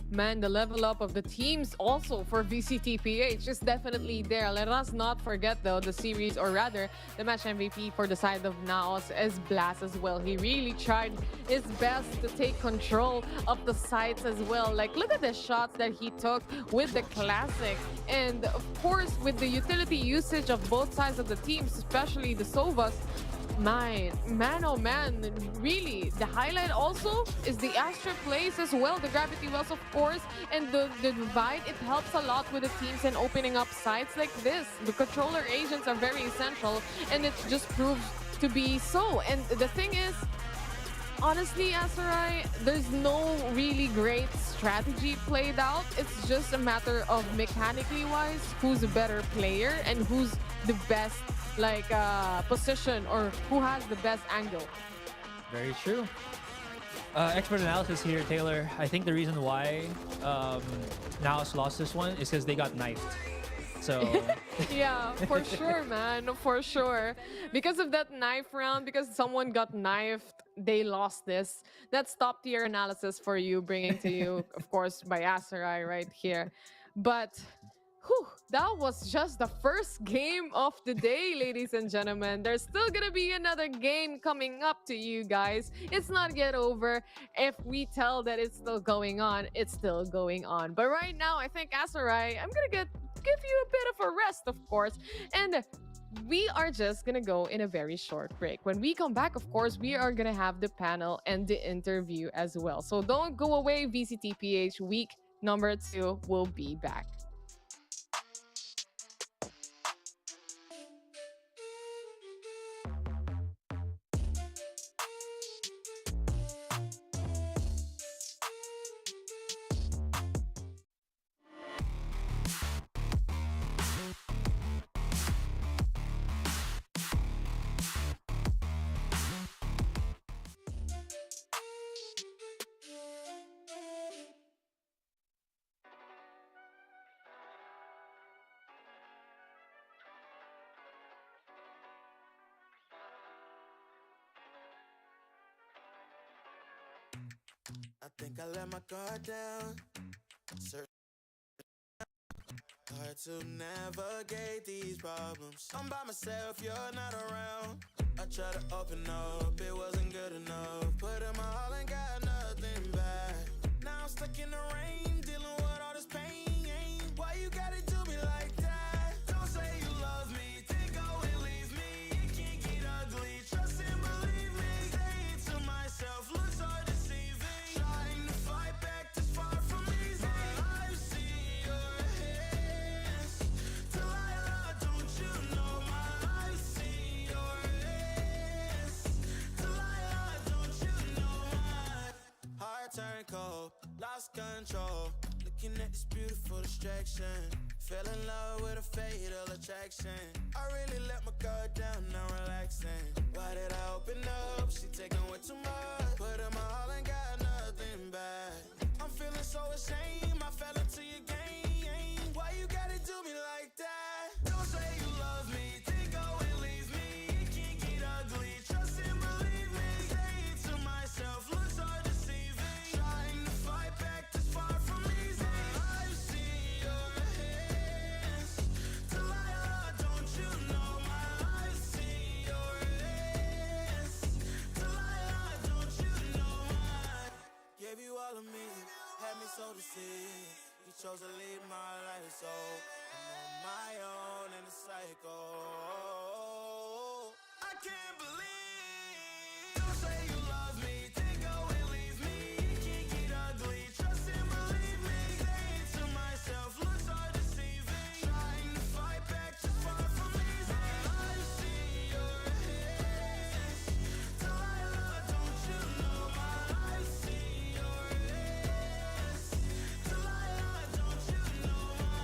Man, the level up of the teams also for VCTPH is definitely there. Let us not forget, though, the series, or rather, the match MVP for the side of Naos is Blast as well. He really tried his best to take control of the sites as well. Like, look at the shots that he took with the Classic. And, of course, with the utility usage of both sides of the teams, especially the Sovas, man, oh man, really, the highlight also is the Astra plays as well, the Gravity Wells, of course, and the divide. It helps a lot with the teams and opening up sites like this. The controller agents are very essential, and it just proves to be so. And the thing is, honestly, Asarai, there's no really great strategy played out. It's just a matter of mechanically wise, who's a better player and who's the best position, or who has the best angle. Very true. Expert analysis here, Taylor. I think the reason why Naos lost this one is because they got knifed. So yeah, for sure, man, for sure. Because of that knife round, because someone got knifed, they lost this. That's top tier analysis for you, bringing to you, of course, by Asarai right here. But whew, that was just the first game of the day, ladies and gentlemen. There's still gonna be another game coming up to you guys. It's not yet over. If we tell that it's still going on, it's still going on. But right now, I think, Asarai, I'm gonna give you a bit of a rest, of course. And we are just gonna go in a very short break. When we come back, of course, we are gonna have the panel and the interview as well. So don't go away. VCTPH week number 2 will be back. I think I let my guard down. Hard to navigate these problems. I'm by myself, you're not around. I tried to open up, it wasn't good enough. Put in my all and got nothing back. Now I'm stuck in the rain, dealing with all this pain. Why you gotta do me like that? Don't say you love me, then go and leave me. It can't get ugly, trust and believe me. Saying to myself, looks so deceiving. Trying to fight back this far from easy. I see your hands. Delilah, don't you know my eyes see your hands. Delilah, don't you know my heart turned cold, lost control. Looking at this beautiful distraction. Fell in love with a fatal attraction. I really let my guard down, now relaxing. Why did I open up? She taking way too much. Put in my all and got nothing back. I'm feeling so ashamed, I fell into your game. Why you gotta do me like that? Don't say you love me, then go and leave me. It can't get ugly, trust and believe me. Saying to myself, looks so deceiving. Trying to fight back this far from easy. I see your hands. Delilah, don't you know my eyes see your hands. Delilah, don't you know my gave you all of me, had me so deceived. You chose to leave my life, so I'm on my own in the cycle. I can't believe. Don't say you love me, then go and leave me. It can't get ugly, trust and believe me. Saying to myself, looks so deceiving. Trying to fight back just far from easy. I see your hands. Delilah, don't you know my eyes see your hands. Delilah, don't you know my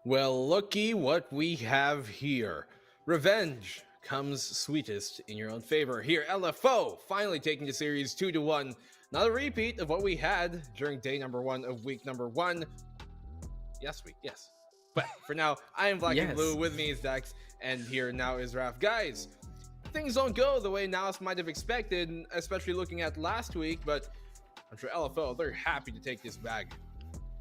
Well, looky what we have here. Revenge comes sweetest in your own favor. Here, LFO finally taking the series 2-1. Not a repeat of what we had during day number 1 of week number 1. Yes. But for now, I am Black and Blue. With me is Dax, and here now is Raf. Guys, things don't go the way Naos might have expected, especially looking at last week, but I'm sure LFO, they're happy to take this bag.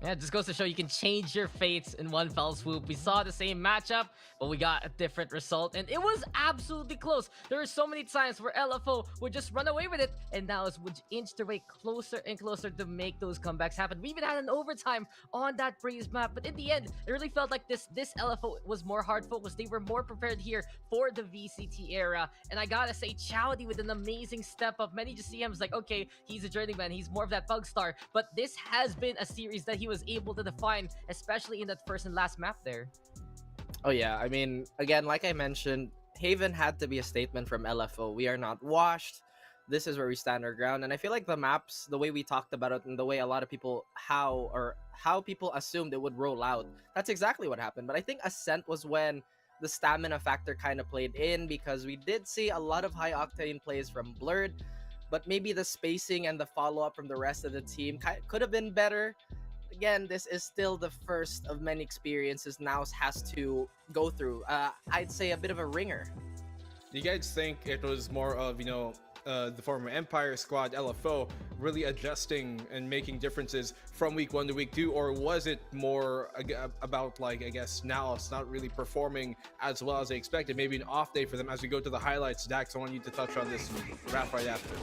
Yeah, it just goes to show you can change your fates in one fell swoop. We saw the same matchup, but we got a different result, and it was absolutely close. There were so many times where LFO would just run away with it, and Naos would inch their way closer and closer to make those comebacks happen. We even had an overtime on that Breeze map, but in the end, it really felt like this LFO was more hard focused. They were more prepared here for the VCT era, and I gotta say, Chowdy with an amazing step up. Many just see him as like, okay, he's a journeyman, he's more of that bug star, but this has been a series that he was able to define, especially in that first and last map there. Oh yeah, I mean, again, like I mentioned, Haven had to be a statement from LFO. We are not washed. This is where we stand our ground. And I feel like the maps, the way we talked about it and the way a lot of people, how people assumed it would roll out, that's exactly what happened. But I think Ascent was when the stamina factor kind of played in, because we did see a lot of high octane plays from Blurred, but maybe the spacing and the follow-up from the rest of the team could have been better. Again, this is still the first of many experiences Naos has to go through. I'd say a bit of a ringer. Do you guys think it was more of, the former Empire squad, LFO, really adjusting and making differences from week 1 to week 2? Or was it more about, like, I guess, Naos not really performing as well as they expected? Maybe an off day for them as we go to the highlights. Dax, I want you to touch on this and wrap right after.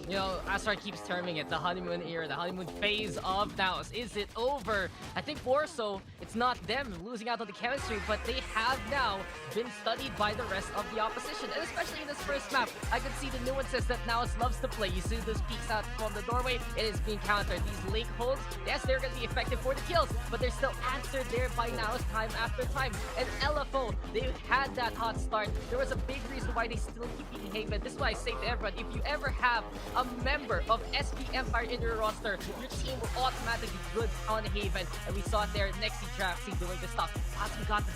You know, Astar keeps terming it the honeymoon era, the honeymoon phase of Naos. Is it over? I think more so, it's not them losing out on the chemistry, but they have now been studied by the rest of the opposition. And especially in this first map, I could see the nuances that Naos loves to play. You see this peeks out from the doorway, it is being countered. These lake holds, yes, they're going to be effective for the kills, but they're still answered there by Naos time after time. And LFO, they had that hot start. There was a big reason why they still keep beating Haven. This is why I say to everyone, if you ever have a member of SB Empire in your roster, your team will automatically be good on Haven. And we saw it there, Nexi Traxy doing the stuff. As we got to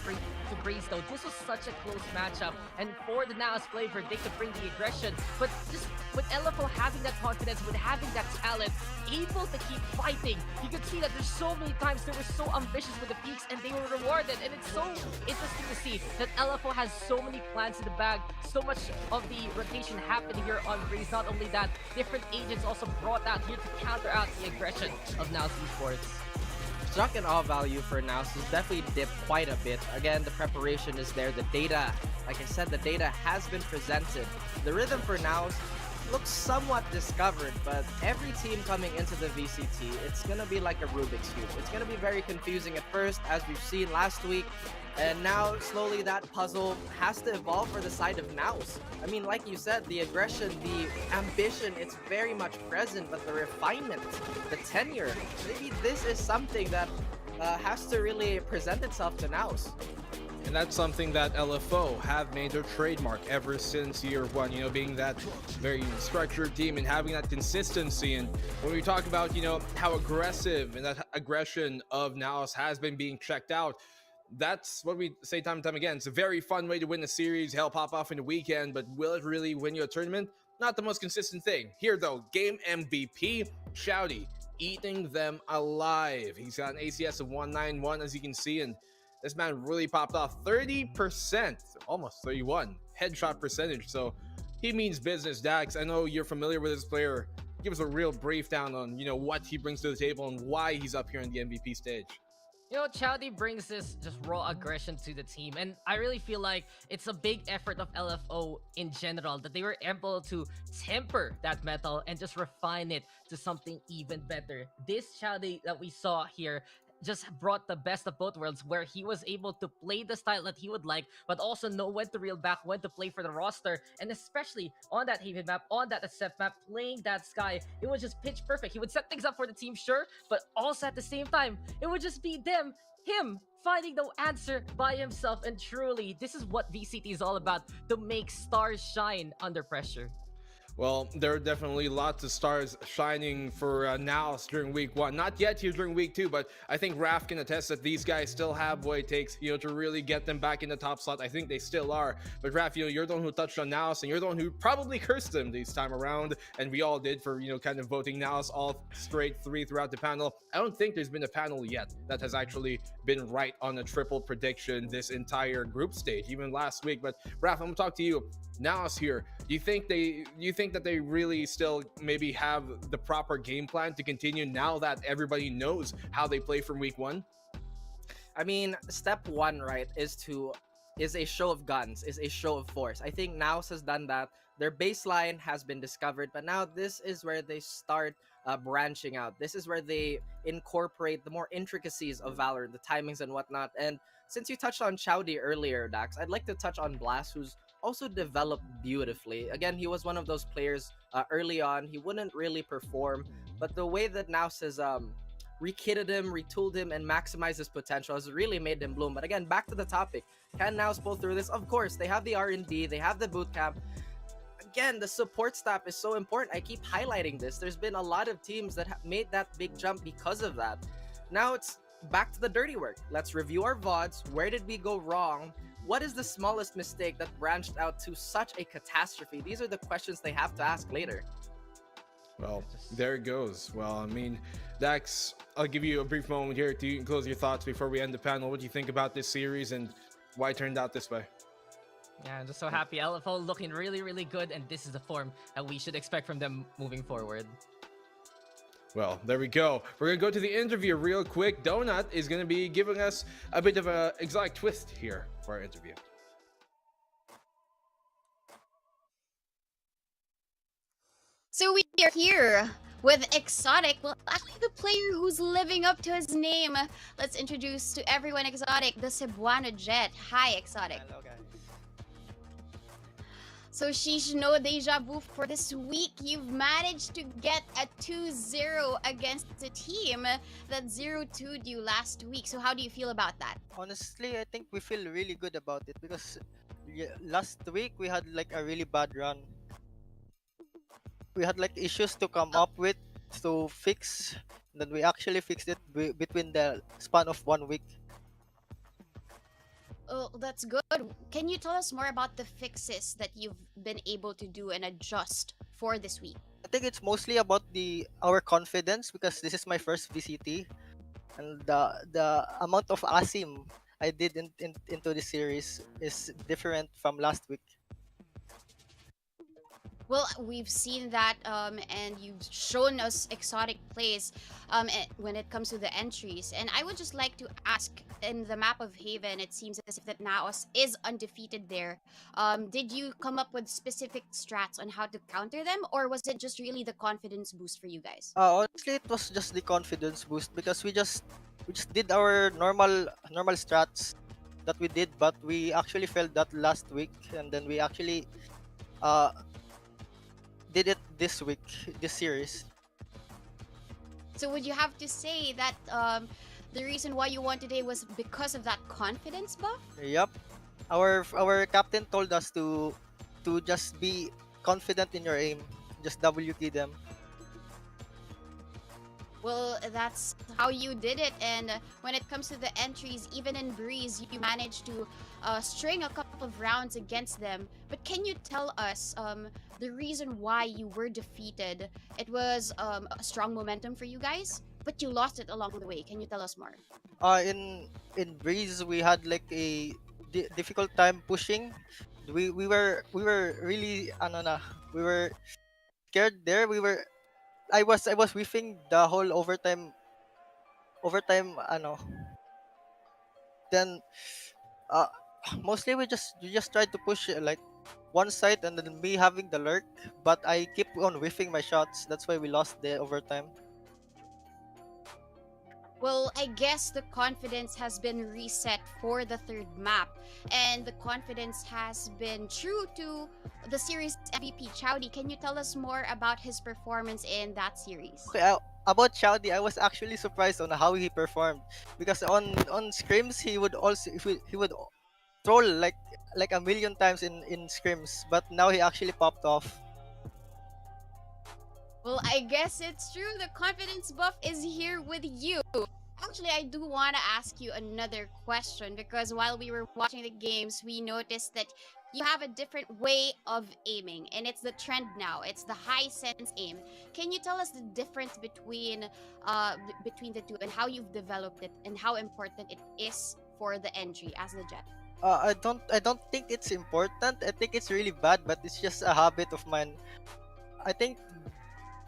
Breeze though, this was such a close matchup. And for the Naos flavor, they could bring the aggression. But just with LFO having that confidence, with having that talent, able to keep fighting, you could see that there's so many times they were so ambitious with the peaks and they were rewarded. And it's so interesting to see that LFO has so many plans in the bag, so much of the rotation happening here on Breeze. Not only that, different agents also brought out here to counter out the aggression of Naos Esports. Shock and awe value for Naos has definitely dipped quite a bit. Again, the preparation is there. The data, like I said, the data has been presented. The rhythm for Naos looks somewhat discovered, but every team coming into the VCT, it's going to be like a Rubik's Cube. It's going to be very confusing at first, as we've seen last week. And now, slowly, that puzzle has to evolve for the side of Naos. I mean, like you said, the aggression, the ambition, it's very much present, but the refinement, the tenure, maybe this is something that has to really present itself to Naos. And that's something that LFO have made their trademark ever since year 1, being that very structured team and having that consistency. And when we talk about, how aggressive and that aggression of Naos has been being checked out, that's what we say time and time again. It's a very fun way to win a series, hell, pop off in the weekend, but will it really win you a tournament? Not the most consistent thing. Here, though, game MVP, Chowdy, eating them alive. He's got an ACS of 191, as you can see, and this man really popped off. 30%, almost 31 headshot percentage, so he means business. Dax, I know you're familiar with this player. Give us a real brief down on, what he brings to the table and why he's up here in the MVP stage. Chowdy brings this just raw aggression to the team, and I really feel like it's a big effort of LFO in general that they were able to temper that metal and just refine it to something even better. This Chowdy that we saw here just brought the best of both worlds, where he was able to play the style that he would like, but also know when to reel back, when to play for the roster, and especially on that Haven map, on that Ascent map, playing that Sky, it was just pitch perfect. He would set things up for the team, sure, but also at the same time, it would just be him finding the answer by himself. And truly, this is what VCT is all about, to make stars shine under pressure. Well, there are definitely lots of stars shining for Naos during week 1. Not yet here during week 2, but I think Raph can attest that these guys still have what it takes, to really get them back in the top slot. I think they still are. But Raph, you're the one who touched on Naos, and you're the one who probably cursed them this time around, and we all did for, kind of voting Naos all straight 3 throughout the panel. I don't think there's been a panel yet that has actually been right on a triple prediction this entire group stage, even last week. But Raph, I'm gonna talk to you. Naos here. Do you think that they really still maybe have the proper game plan to continue now that everybody knows how they play from week 1? I mean, step 1, right, is a show of guns, is a show of force. I think Naos has done that. Their baseline has been discovered, but now this is where they start branching out. This is where they incorporate the more intricacies of Valorant, the timings and whatnot. And since you touched on Chowdy earlier, Dax, I'd like to touch on Blast, who's also developed beautifully. Again, he was one of those players early on. He wouldn't really perform, but the way that Naos has rekitted him, retooled him, and maximized his potential has really made him bloom. But again, back to the topic. Can Naos pull through this? Of course, they have the R&D, they have the bootcamp. Again, the support staff is so important. I keep highlighting this. There's been a lot of teams that have made that big jump because of that. Now it's back to the dirty work. Let's review our VODs. Where did we go wrong? What is the smallest mistake that branched out to such a catastrophe? These are the questions they have to ask later. Well, there it goes. Well, I mean, Dax, I'll give you a brief moment here to close your thoughts before we end the panel. What do you think about this series and why it turned out this way? Yeah, I'm just so happy. LFO looking really, really good, and this is the form that we should expect from them moving forward. Well, there we go. We're going to go to the interview real quick. Donut is going to be giving us a bit of an exotic twist here for our interview. So we are here with Exotic, well, actually the player who's living up to his name. Let's introduce to everyone Exotic, the Cebuano Jet. Hi, Exotic. Hello, guys. So sheesh, no deja vu for this week. You've managed to get a 2-0 against the team that 0-2'd you last week. So how do you feel about that? Honestly, I think we feel really good about it because last week we had like a really bad run. We had like issues to come up with to fix. Then we actually fixed it between the span of 1 week. Oh, that's good. Can you tell us more about the fixes that you've been able to do and adjust for this week? I think it's mostly about our confidence because this is my first VCT, and the amount of ASIM I did into the series is different from last week. Well, we've seen that, and you've shown us exotic plays when it comes to the entries. And I would just like to ask, in the map of Haven, it seems as if that Naos is undefeated there. Did you come up with specific strats on how to counter them, or was it just really the confidence boost for you guys? Honestly, it was just the confidence boost because we just did our normal strats that we did, but we actually failed that last week, and then we actually did it this week, this series. So would you have to say that the reason why you won today was because of that confidence buff? Yep. Our captain told us to just be confident in your aim, just WT them. Well, that's how you did it. And when it comes to the entries, even in Breeze, you managed to string a couple of rounds against them. But can you tell us the reason why you were defeated? It was a strong momentum for you guys, but you lost it along the way. Can you tell us more? In Breeze, we had like a difficult time pushing. We were really we were scared there. I was whiffing the whole overtime then mostly we just tried to push like one side and then me having the lurk, but I keep on whiffing my shots. That's why we lost the overtime. Well, I guess the confidence has been reset for the third map, and the confidence has been true to the series MVP Chowdy. Can you tell us more about his performance in that series? Okay, about Chowdy, I was actually surprised on how he performed because on scrims he would troll like a million times in scrims, but now he actually popped off. Well, I guess it's true. The confidence buff is here with you. Actually, I do want to ask you another question because while we were watching the games, we noticed that you have a different way of aiming, and it's the trend now. It's the high sense aim. Can you tell us the difference between the two and how you've developed it and how important it is for the entry as the jet? I don't think it's important. I think it's really bad, but it's just a habit of mine. I think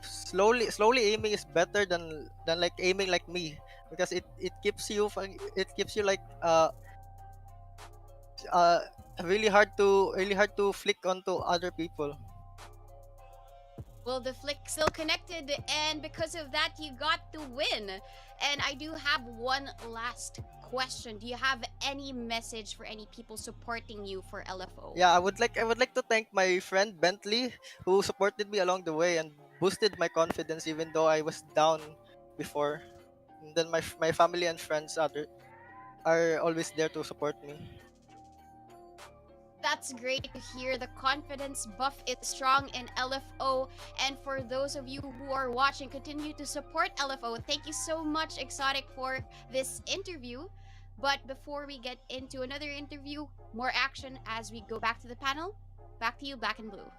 slowly aiming is better than like aiming like me, because it keeps you like really hard to flick onto other people. Well, the flick still connected, and because of that, you got to win. And I do have one last question. Do you have any message for any people supporting you for LFO? Yeah, I would like to thank my friend Bentley, who supported me along the way and boosted my confidence even though I was down before. And then my family and friends are always there to support me. That's great to hear. The confidence buff is strong in LFO. And for those of you who are watching, continue to support LFO. Thank you so much, Exotic, for this interview. But before we get into another interview, more action as we go back to the panel. Back to you, Black and Blue.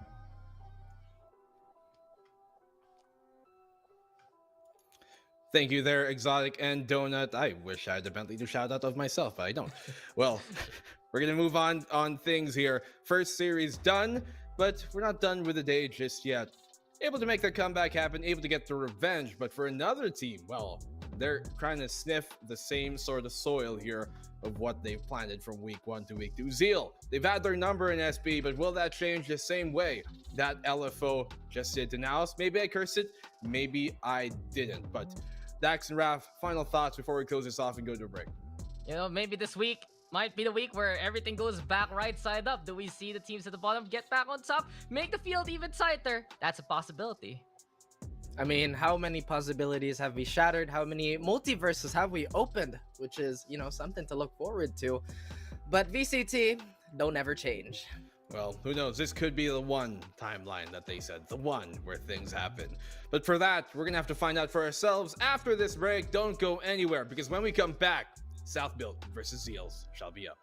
Thank you there, Exotic and Donut. I wish I had the Bentley to shout out of myself, but I don't. Well, we're going to move on things here. First series done, but we're not done with the day just yet. Able to make their comeback happen, able to get the revenge, but for another team, well, they're trying to sniff the same sort of soil here of what they've planted from week 1 to week 2. Zeal, they've had their number in SB, but will that change the same way that LFO just did to Naos? Maybe I cursed it, maybe I didn't, but Dax and Raph, final thoughts before we close this off and go to a break. You know, maybe this week might be the week where everything goes back right side up. Do we see the teams at the bottom get back on top, make the field even tighter? That's a possibility. I mean, how many possibilities have we shattered? How many multiverses have we opened? Which is, you know, something to look forward to. But VCT, don't ever change. Well, who knows? This could be the one timeline that they said, the one where things happen. But for that, we're going to have to find out for ourselves after this break. Don't go anywhere, because when we come back, South Build versus Zeals shall be up.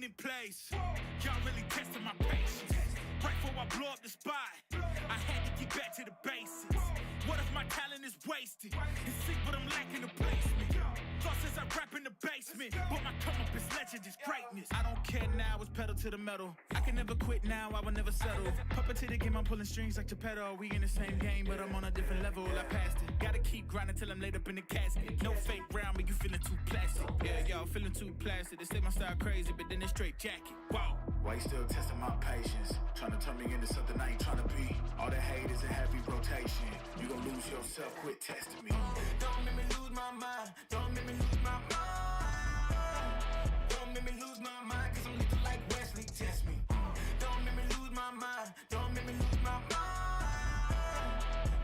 running in place. Y'all really testing my patience. Right before I blow up the spot, I had to get back to the basics. What if my talent is wasted? And see what I'm lacking to place me. Thought since I rap in the basement, but my come up is legend, is greatness. I don't care now, it's pedal to the metal. I can never quit now, I will never settle. Puppet to the game, I'm pulling strings like Geppetto. We in the same game, but I'm on a different level. I passed it. Gotta keep grinding till I'm laid up in the casket. No fake round, but you feeling too plastic. Yeah, y'all feeling too plastic. They say my style crazy, but then it's straight jacket. Wow. Why you still testing my patience? Trying to turn me into something I ain't trying to be. All the hate is in heavy rotation. You gon' lose yourself, quit testing me. Don't make me lose my mind. Don't make me lose my mind. Don't make me lose my mind, cause I'm looking like Wesley, test me. Don't make me lose my mind. Don't make me lose my mind.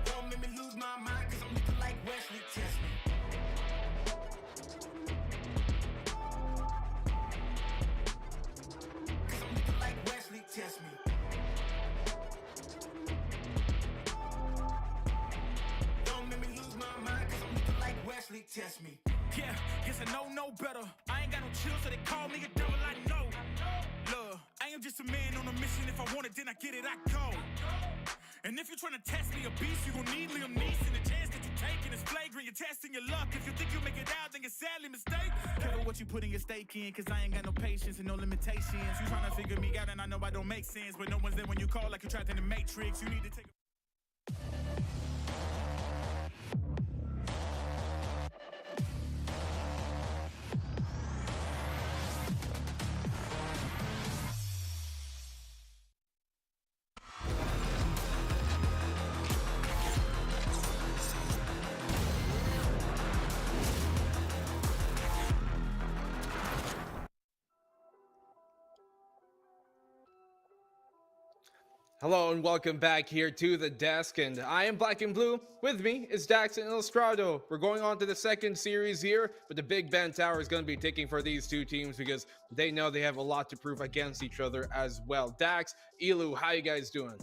Don't make me lose my mind, cause I'm looking like Wesley, test me. Cause I'm looking like Wesley, test me. Don't make me lose my mind, cause I'm looking like Wesley, test me. Yeah, guess I know no better. I ain't got no chill, so they call me a devil, I know. Look, I am just a man on a mission. If I want it, then I get it, I go. And if you're trying to test me a beast, you gon' need Liam Neeson. The chance that you taking is flagrant. You're testing your luck. If you think you make it out, then you're sadly mistaken. Careful what you putting your stake in, cause I ain't got no patience and no limitations. You trying to figure me out, and I know I don't make sense. But no one's there when you call like you trapped in the Matrix. You need to take a Hello and welcome back here to the desk, and I am Black and Blue. With me is Dax and Illustrado. We're going on to the second series here, but the Big Ben Tower is going to be ticking for these two teams because they know they have a lot to prove against each other as well. Dax, Elu, how you guys doing?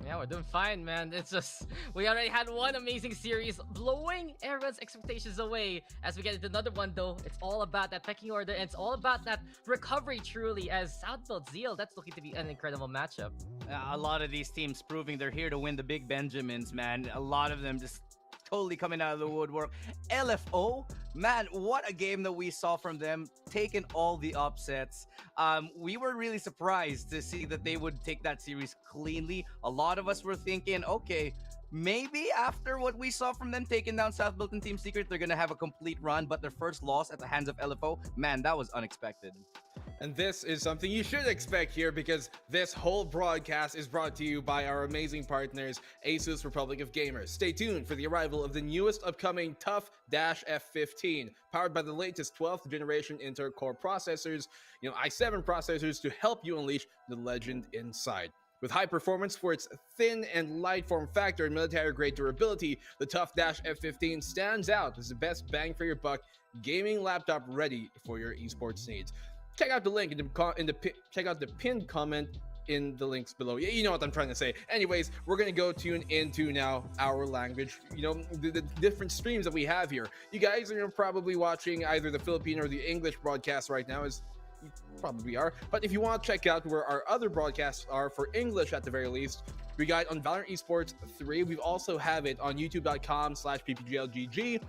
Yeah, we're doing fine, man. It's just, we already had one amazing series blowing everyone's expectations away. As we get into another one, though, it's all about that pecking order, and it's all about that recovery, truly, as Southfield Zeal, that's looking to be an incredible matchup. A lot of these teams proving they're here to win the big Benjamins, man. A lot of them just totally coming out of the woodwork. LFO, man, what a game that we saw from them, taking all the upsets. We were really surprised to see that they would take that series cleanly. A lot of us were thinking, okay, maybe after what we saw from them taking down South Built and Team Secret, they're gonna have a complete run, but their first loss at the hands of LFO, man, that was unexpected. And this is something you should expect here because this whole broadcast is brought to you by our amazing partners, ASUS Republic of Gamers. Stay tuned for the arrival of the newest upcoming Tough-F15, powered by the latest 12th generation Intel Core processors, i7 processors to help you unleash the legend inside. With high performance for its thin and light form factor and military-grade durability, the Tough-F15 stands out as the best bang for your buck gaming laptop ready for your esports needs. Check out the link check out the pinned comment in the links below. Yeah, you know what I'm trying to say. Anyways, we're gonna go tune into now our language. The different streams that we have here. You guys are probably watching either the Filipino or the English broadcast right now, as you probably are. But if you want to check out where our other broadcasts are for English at the very least, we got it on Valorant Esports 3. We also have it on youtube.com/ppglgg.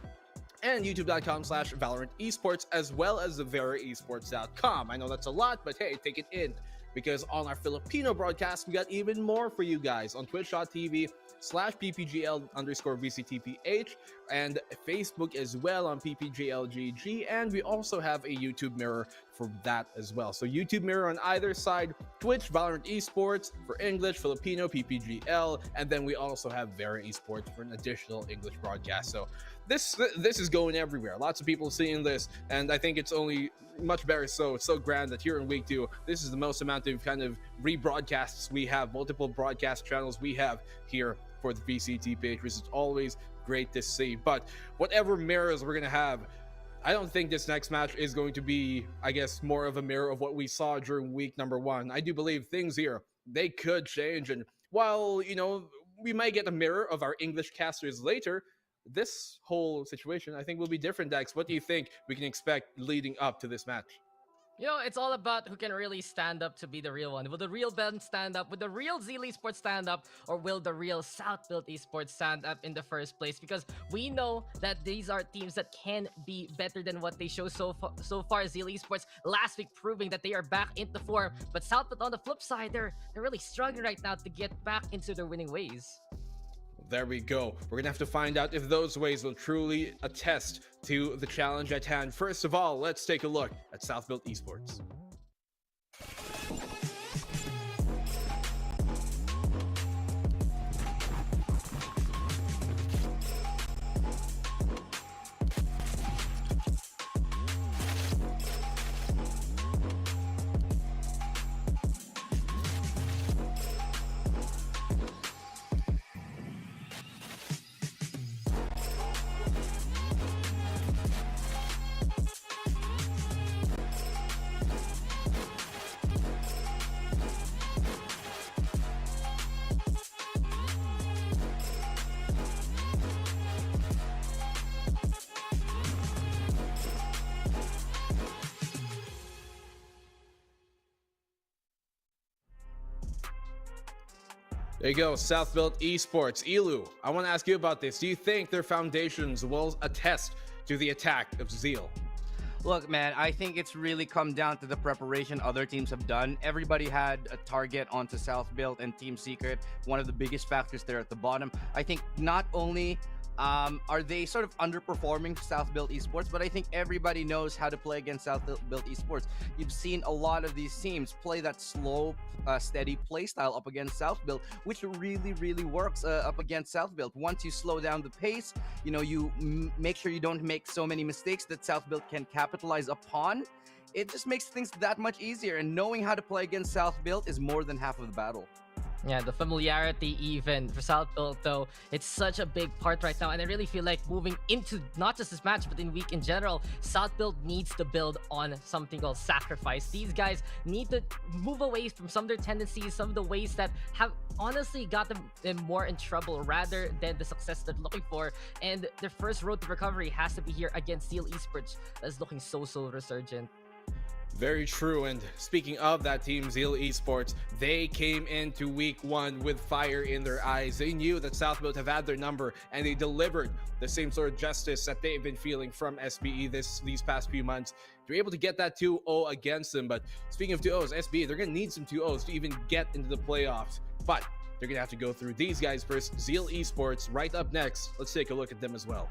and youtube.com/Valorant Esports, as well as the VeraEsports.com. I know that's a lot, but hey, take it in, because on our Filipino broadcast, we got even more for you guys on twitch.tv/PPGL_VCTPH and Facebook as well on PPGLGG, and we also have a YouTube mirror for that as well. So YouTube mirror on either side, Twitch, Valorant Esports for English, Filipino, PPGL, and then we also have Vera Esports for an additional English broadcast. So this is going everywhere. Lots of people seeing this, and I think it's only much better. So it's so grand that here in week 2, this is the most amount of kind of rebroadcasts we have, multiple broadcast channels we have here for the VCTPH, which is always great to see. But whatever mirrors we're gonna have, I don't think this next match is going to be, I guess, more of a mirror of what we saw during week number 1. I do believe things here, they could change, and while we might get a mirror of our English casters later, this whole situation, I think, will be different. Dex, what do you think we can expect leading up to this match? You know, it's all about who can really stand up to be the real one. Will the real Ben stand up? Will the real Zeal Esports stand up? Or will the real South Built Esports stand up in the first place? Because we know that these are teams that can be better than what they show so far. Zeal Esports last week proving that they are back into form. But South Built on the flip side, they're really struggling right now to get back into their winning ways. There we go. We're gonna have to find out if those ways will truly attest to the challenge at hand. First of all, let's take a look at South Built Esports. There you go, South Built Esports. Elu, I want to ask you about this. Do you think their foundations will attest to the attack of Zeal? Look, man, I think it's really come down to the preparation other teams have done. Everybody had a target onto South Built and Team Secret, one of the biggest factors there at the bottom. I think not only are they sort of underperforming South Built Esports, but I think everybody knows how to play against South Built Esports. You've seen a lot of these teams play that slow, steady play style up against South Built, which really works up against South Built. Once you slow down the pace, you know, you make sure you don't make so many mistakes that South Built can capitalize upon. It just makes things that much easier, and knowing how to play against South Built is more than half of the battle. Yeah, the familiarity even for South Built, though, it's such a big part right now. And I really feel like moving into not just this match, but in week in general, South Built needs to build on something called sacrifice. These guys need to move away from some of their tendencies, some of the ways that have honestly got them more in trouble rather than the success they're looking for. And their first road to recovery has to be here against Zeal Esports. That's looking so resurgent. Very true. And speaking of that team, Zeal Esports, they came into week one with fire in their eyes. They knew that South Built have had their number, and they delivered the same sort of justice that they've been feeling from SBE these past few months. They're able to get that 2-0 against them. But speaking of 2-0s, SBE, they're going to need some 2-0s to even get into the playoffs. But they're going to have to go through these guys first. Zeal Esports right up next. Let's take a look at them as well.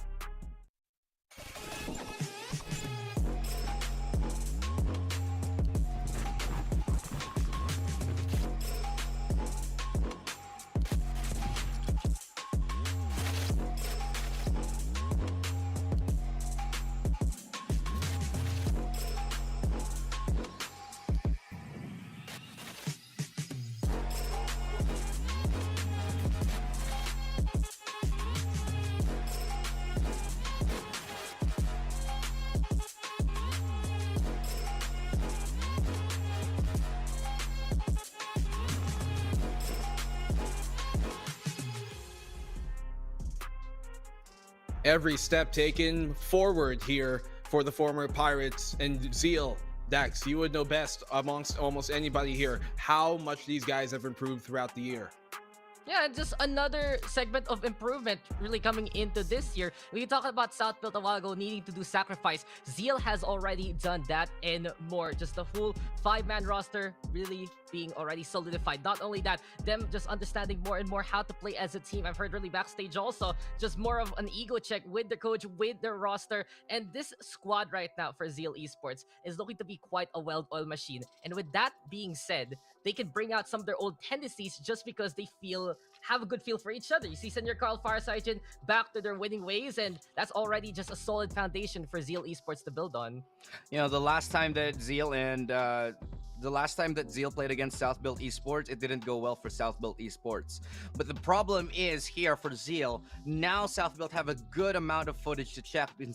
Every step taken forward here for the former Pirates and Zeal. Dax, you would know best amongst almost anybody here how much these guys have improved throughout the year. Yeah, just another segment of improvement really coming into this year. We talked about South Built a while ago needing to do sacrifice. Zeal has already done that and more. Just the full 5-man roster really being already solidified. Not only that, them just understanding more and more how to play as a team. I've heard really backstage also, just more of an ego check with the coach, with their roster. And this squad right now for Zeal Esports is looking to be quite a well-oiled machine. And with that being said, they can bring out some of their old tendencies just because they have a good feel for each other. You see Senior Carl Farsighten back to their winning ways, and that's already just a solid foundation for Zeal Esports to build on. You know, the last time that Zeal and The last time that Zeal played against South Built Esports, it didn't go well for South Built Esports. But the problem is here for Zeal, now South Built have a good amount of footage to check and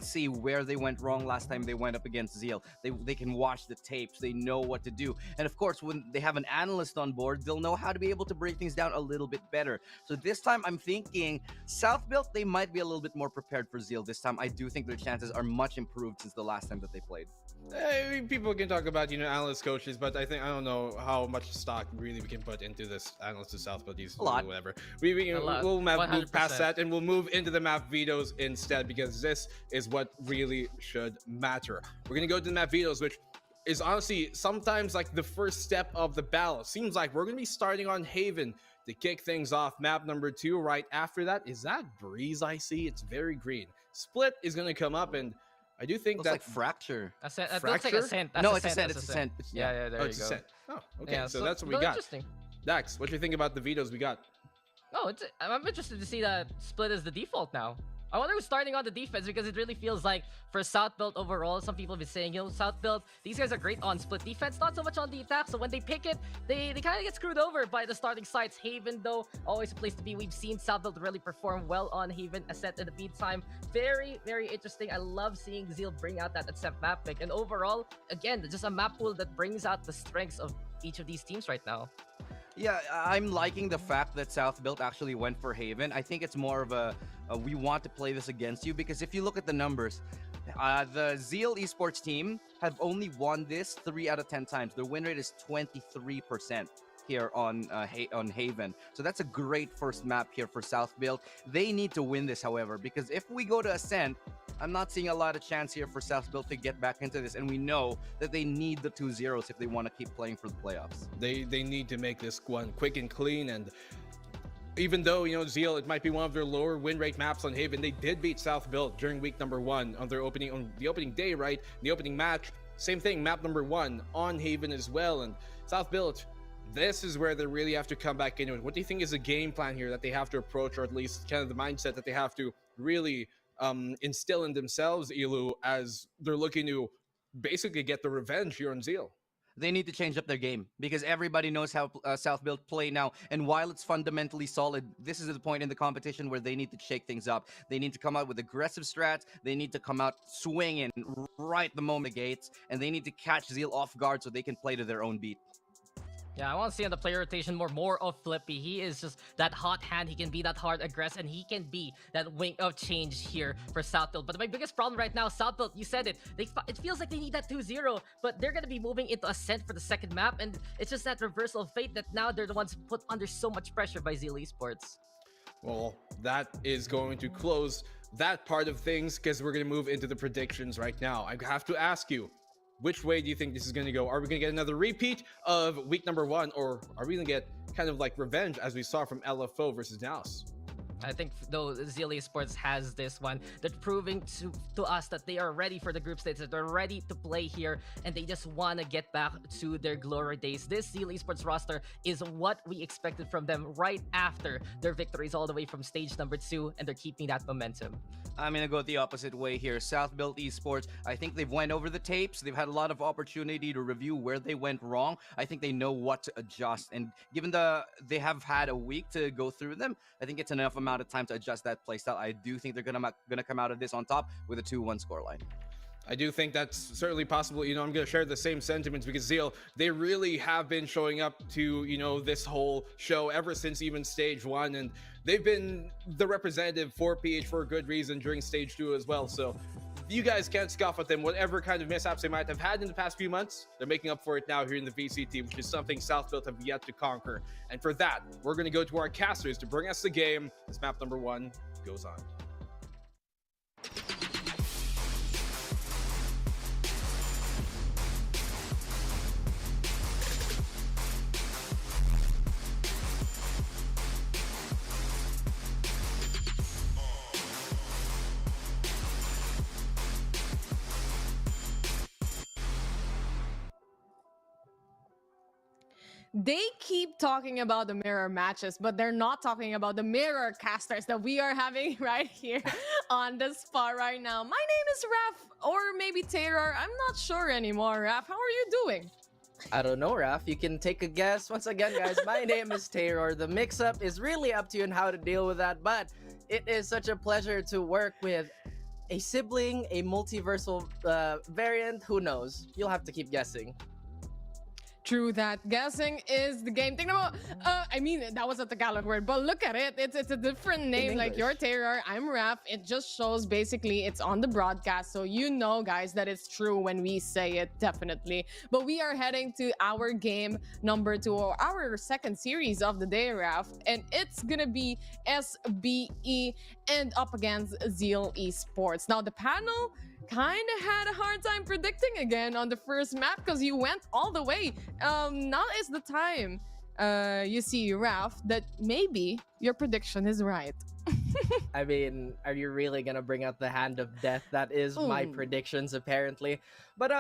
see where they went wrong last time they went up against Zeal. They can watch the tapes, they know what to do. And of course, when they have an analyst on board, they'll know how to be able to break things down a little bit better. So this time I'm thinking South Built, they might be a little bit more prepared for Zeal this time. I do think their chances are much improved since the last time that they played. People can talk about, analyst coaches, but I don't know how much stock really we can put into this analyst to South Built East, whatever. We'll move past that and we'll move into the map vetoes instead, because this is what really should matter. We're gonna go to the map vetoes, which is honestly sometimes like the first step of the battle. Seems like we're gonna be starting on Haven to kick things off. Map number 2 right after that. Is that Breeze I see? It's very green. Split is gonna come up, and I do think that's like Fracture. Ascent. It looks like Ascent. No, it's Ascent. It's Ascent. Yeah, there you go. Ascent. Oh, okay. Yeah, so that's what we got. Interesting. Dax, what do you think about the vetoes we got? Oh, I'm interested to see that Split is the default now. I wonder who's starting on the defense, because it really feels like for South Built overall, some people have been saying, South Built, these guys are great on split defense, not so much on the attack. So when they pick it, they kind of get screwed over by the starting sides. Haven, though, always a place to be. We've seen South Built really perform well on Haven. Ascent in the meantime, very, very interesting. I love seeing Zeal bring out that Ascent map pick. And overall, again, just a map pool that brings out the strengths of each of these teams right now. Yeah, I'm liking the fact that South Built actually went for Haven. I think it's more of a we want to play this against you, because if you look at the numbers, the Zeal Esports team have only won this 3 out of 10 times. Their win rate is 23% here on Haven. So that's a great first map here for South Built. They need to win this, however, because if we go to Ascent, I'm not seeing a lot of chance here for South Built to get back into this, and we know that they need the 2-0s if they want to keep playing for the playoffs. They need to make this one quick and clean, and even though, Zeal, it might be one of their lower win rate maps on Haven, they did beat South Built during week number 1 on the opening day, right? The opening match, same thing, map number 1 on Haven as well. And South Built, this is where they really have to come back into it. What do you think is a game plan here that they have to approach, or at least kind of the mindset that they have to really instill in themselves, Elu, as they're looking to basically get the revenge here on Zeal? They need to change up their game, because everybody knows how South Built play now. And while it's fundamentally solid, this is the point in the competition where they need to shake things up. They need to come out with aggressive strats. They need to come out swinging right the moment gates, and they need to catch Zeal off guard so they can play to their own beat. Yeah, I want to see on the player rotation more of Flippy. He is just that hot hand. He can be that hard aggressive, and he can be that wing of change here for South Built. But my biggest problem right now, South Built, you said it. It feels like they need that 2-0, but they're going to be moving into Ascent for the second map, and it's just that reversal of fate that now they're the ones put under so much pressure by Zeal Esports. Well, that is going to close that part of things, because we're going to move into the predictions right now. I have to ask you, which way do you think this is going to go? Are we going to get another repeat of week number 1, or are we going to get kind of like revenge as we saw from LFO versus Naos? I think though Zeal Esports has this one, they're proving to us that they are ready for the group stage, that they're ready to play here, and they just want to get back to their glory days. This Zeal Esports roster is what we expected from them right after their victories all the way from stage number 2, and they're keeping that momentum. I'm going to go the opposite way here. South Built Esports, I think they've went over the tapes. They've had a lot of opportunity to review where they went wrong. I think they know what to adjust. And given they have had a week to go through them, I think it's enough amount of time to adjust that playstyle. I do think they're going to come out of this on top with a 2-1 scoreline. I do think that's certainly possible. I'm going to share the same sentiments, because Zeal, they really have been showing up to, this whole show ever since even stage 1. And they've been the representative for PH for a good reason during stage 2 as well. So you guys can't scoff at them. Whatever kind of mishaps they might have had in the past few months, they're making up for it now here in the VCT, which is something South Built have yet to conquer. And for that, we're going to go to our casters to bring us the game as map number 1 goes on. They keep talking about the mirror matches, but they're not talking about the mirror casters that we are having right here on the spot right now. My name is Raf, or maybe Terror. I'm not sure anymore. Raf, how are you doing? I don't know, Raf. You can take a guess. Once again, guys, my name is Taylor. The mix-up is really up to you and how to deal with that, but it is such a pleasure to work with a sibling, a multiversal variant. Who knows? You'll have to keep guessing. True that. Guessing is the game. Think about, I mean, that was a Tagalog word, but look at it. It's a different name. Like, you're Terror, I'm Raf. It just shows basically it's on the broadcast. So you know, guys, that it's true when we say it, definitely. But we are heading to our game number 2, or our second series of the day, Raf. And it's gonna be SBE and up against Zeal Esports. Now, the panel kind of had a hard time predicting again on the first map because you went all the way. Now is the time, you see, Raf, that maybe your prediction is right. I mean, are you really gonna bring out the hand of death? That is my predictions, apparently. But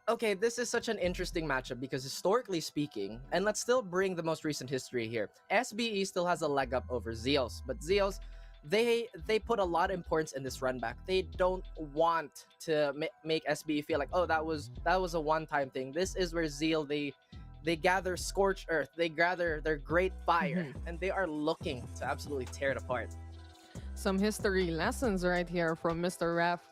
okay, this is such an interesting matchup because historically speaking, and let's still bring the most recent history here, SBE still has a leg up over Zeals, but Zeals, they put a lot of importance in this run back. They don't want to make SBE feel like, oh, that was a one-time thing. This is where Zeal, they gather scorched earth, they gather their great fire, and they are looking to absolutely tear it apart. Some history lessons right here from Mr. Ref.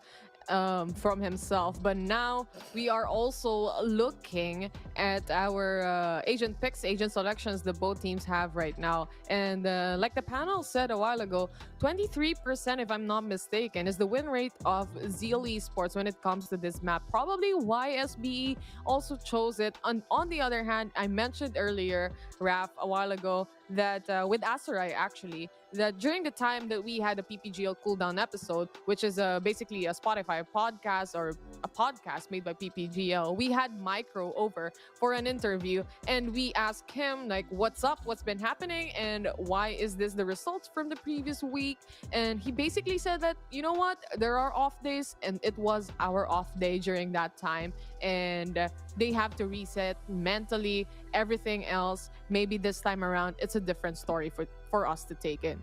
From himself. But now we are also looking at our agent picks, agent selections that both teams have right now. And like the panel said a while ago, 23%, if I'm not mistaken, is the win rate of Zeal Esports when it comes to this map. Probably why SBE also chose it. On the other hand, I mentioned earlier, Raf, a while ago, that with Asarai, actually, that during the time that we had a PPGL cooldown episode, which is basically a Spotify podcast or a podcast made by PPGL, we had Micro over for an interview, and we asked him, like, what's up, what's been happening, and why is this the results from the previous week? And he basically said that, you know what, there are off days, and it was our off day during that time, and they have to reset mentally, everything else. Maybe this time around, it's a different story for us to take in.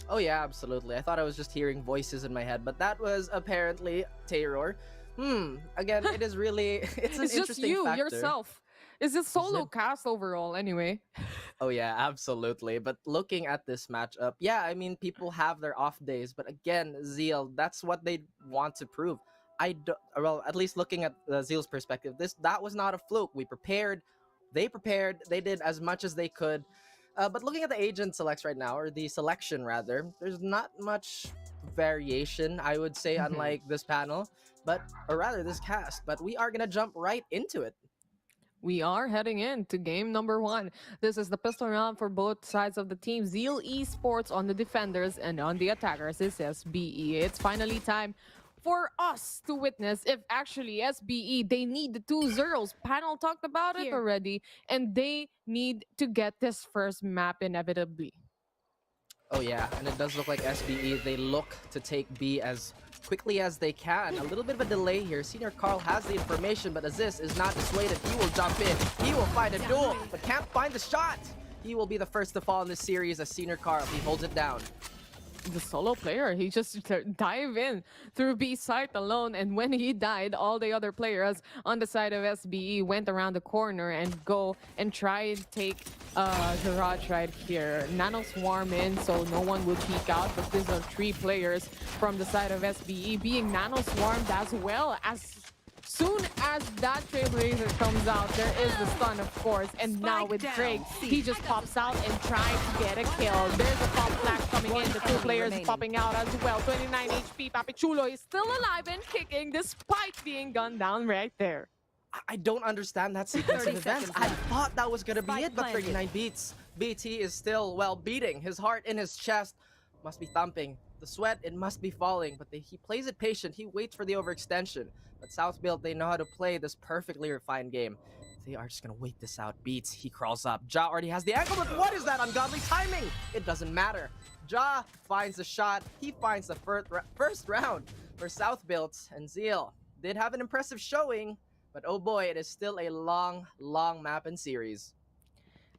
Oh yeah, absolutely. I thought I was just hearing voices in my head, but that was apparently Terror. Again, it is really, it's an interesting just you, factor. yourself. It's a solo cast overall, anyway. Oh yeah, absolutely. But looking at this matchup, yeah, I mean, people have their off days, but again, Zeal, that's what they want to prove. Well, at least looking at Zeal's perspective, that was not a fluke. We prepared, they did as much as they could. But looking at the agent selects right now, or the selection rather, there's not much variation, I would say, unlike this panel, or rather this cast. But we are gonna jump right into it. We are heading into game number 1. This is the pistol round for both sides of the team. Zeal Esports on the defenders, and on the attackers is SBE. It's finally time for us to witness if actually SBE, they need the 2 zeros. Panel talked about it already, and they need to get this first map inevitably. Oh yeah, and it does look like SBE, they look to take B as quickly as they can. A little bit of a delay here. Senior Carl has the information, but Aziz is not dissuaded. He will jump in. He will find a duel, but can't find the shot. He will be the first to fall in this series as Senior Carl. He holds it down. The solo player, he just dive in through B site alone, and when he died, all the other players on the side of SBE went around the corner and go and try and take Garage right here. Nano swarm in, so no one would peek out, but these are 3 players from the side of SBE being nano swarmed as well. As soon as that Trailblazer comes out, there is the stun, of course, and now with Drake, he just pops out and tries to get a kill. There's a pump flash coming in, the 2 players popping out as well. 29 HP, Papichulo is still alive and kicking despite being gunned down right there. I don't understand that sequence of events. I thought that was gonna be it, but 39 beats. BT is still, well, beating. His heart in his chest must be thumping. The sweat, it must be falling, but he plays it patient. He waits for the overextension. But South Build, they know how to play this perfectly refined game. They are just gonna wait this out. Beats, he crawls up. Ja already has the ankle, but what is that ungodly timing? It doesn't matter. Ja finds the shot. He finds the first round for South Build, and Zeal did have an impressive showing, but oh boy, it is still a long, long map and series.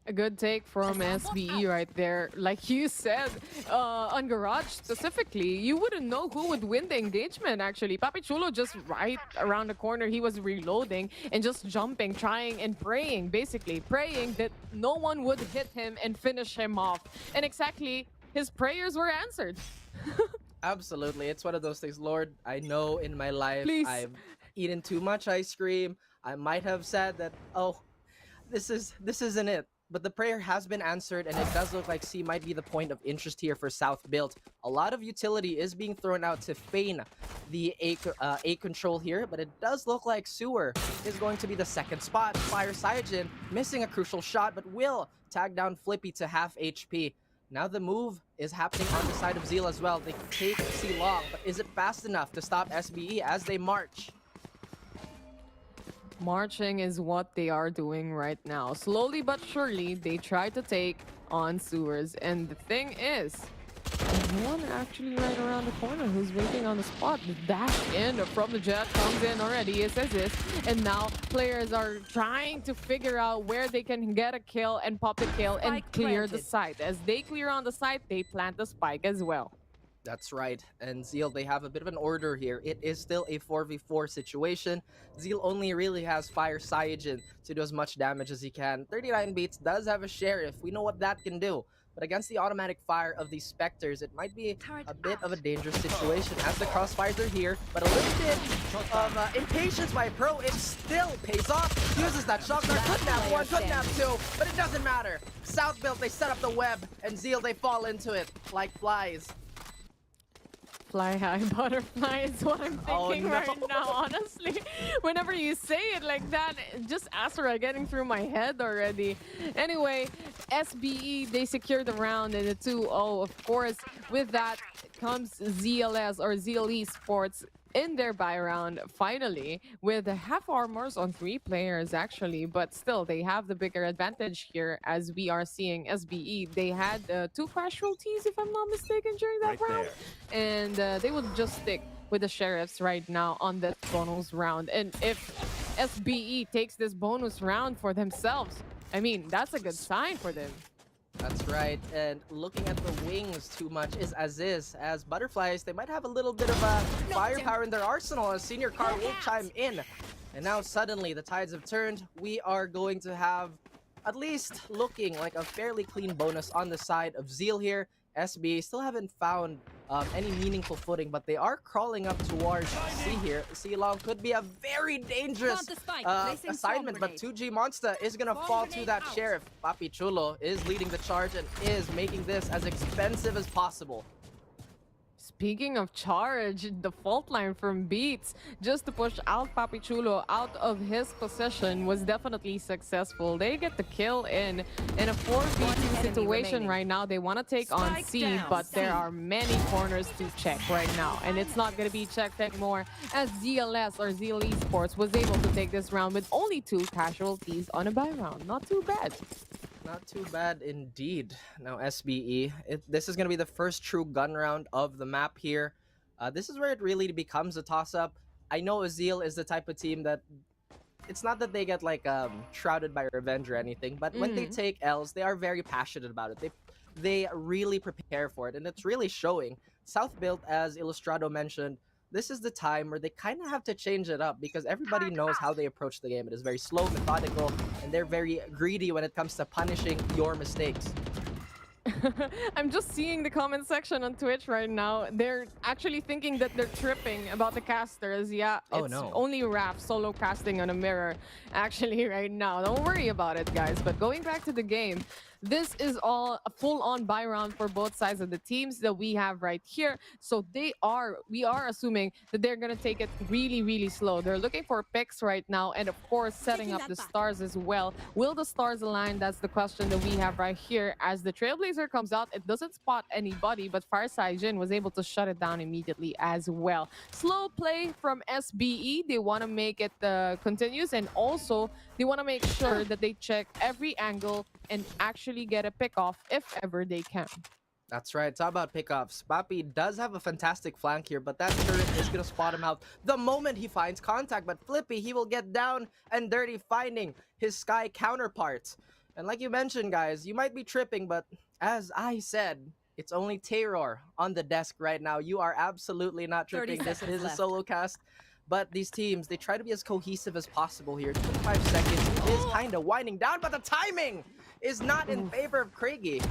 A good take from SBE right there. Like you said, on Garage specifically, you wouldn't know who would win the engagement, actually. Papi Chulo just right around the corner, he was reloading and just jumping, trying and praying, basically. Praying that no one would hit him and finish him off. And exactly, his prayers were answered. Absolutely. It's one of those things. Lord, I know in my life Please. I've eaten too much ice cream. I might have said that, oh, this isn't it. But the prayer has been answered, and it does look like C might be the point of interest here for South Built. A lot of utility is being thrown out to feign the A control here, but it does look like Sewer is going to be the second spot. Fire Cyajin missing a crucial shot, but will tag down Flippy to half HP. Now the move is happening on the side of Zeal as well. They take C long, but is it fast enough to stop SBE as they march? Marching is what they are doing right now. Slowly but surely, they try to take on Sewers. And the thing is, there's one actually right around the corner who's waiting on the spot. The dash in from the jet comes in already. It says this. And now players are trying to figure out where they can get a kill and pop the kill and clear the site. As they clear on the site, they plant the spike as well. That's right, and Zeal, they have a bit of an order here. It is still a 4v4 situation. Zeal only really has Fire Cyajin to do as much damage as he can. 39 beats does have a Sheriff. We know what that can do. But against the automatic fire of these Spectres, it might be a bit of a dangerous situation as the crossfires are here. But a little bit of impatience by Pro, it still pays off. Uses that shock dart, could nap one, could nap two, but it doesn't matter. South Built, they set up the web, and Zeal, they fall into it like flies. Fly high butterfly is what I'm thinking no. right now, honestly. Whenever you say it like that, just Asura getting through my head already. Anyway, SBE, they secured the round in a 2-0. Of course, with that comes ZLS or Zeal Esports in their buy round, finally, with half armors on 3 players, actually. But still, they have the bigger advantage here, as we are seeing SBE. They had 2 casualties, if I'm not mistaken, during that round. And they would just stick with the Sheriffs right now on that bonus round. And if SBE takes this bonus round for themselves, I mean, that's a good sign for them. That's right, and looking at the wings too much is as butterflies, they might have a little bit of firepower in their arsenal as Senior Car will chime in. And now suddenly the tides have turned. We are going to have at least looking like a fairly clean bonus on the side of Zeal here. SB still haven't found any meaningful footing, but they are crawling up towards C here. C long could be a very dangerous assignment, but 2G Monster is gonna fall to that Sheriff. Papi Chulo is leading the charge and is making this as expensive as possible. Speaking of charge, the fault line from Beats just to push out Papi Chulo out of his position was definitely successful. They get the kill in a 4v2 situation right now. They want to take on C, but there are many corners to check right now, and it's not going to be checked anymore as ZLS or Zeal Esports was able to take this round with only 2 casualties on a buy round. Not too bad. Not too bad indeed. Now SBE, this is going to be the first true gun round of the map here. This is where it really becomes a toss-up. I know Zeal is the type of team that it's not that they get like shrouded by revenge or anything, but when they take L's, they are very passionate about it. They really prepare for it, and it's really showing. South Built, as Illustrado mentioned, this is the time where they kind of have to change it up because everybody knows how they approach the game. It is very slow, methodical, and they're very greedy when it comes to punishing your mistakes. I'm just seeing the comment section on Twitch right now. They're actually thinking that they're tripping about the casters. Yeah, it's only Raph solo casting on a mirror actually right now. Don't worry about it, guys. But going back to the game, this is all a full-on buy round for both sides of the teams that we have right here. So we are assuming that they're gonna take it really, really slow. They're looking for picks right now, and of course setting up the stars as well. Will the stars align? That's the question that we have right here. As the Trailblazer comes out, it doesn't spot anybody, but Fire Cyajin was able to shut it down immediately as well. Slow play from SBE. They want to make it continuous, and also they want to make sure that they check every angle and actually get a pick off if ever they can. That's right. Talk about pickoffs. Papi does have a fantastic flank here, but that turret is going to spot him out the moment he finds contact. But Flippy, he will get down and dirty, finding his Sky counterparts. And like you mentioned, guys, you might be tripping, but as I said, it's only Terror on the desk right now. You are absolutely not 30 tripping. This seconds is a left. solo cast. But these teams, they try to be as cohesive as possible here. 25 seconds is kind of winding down, but the timing is not in favor of Craigie.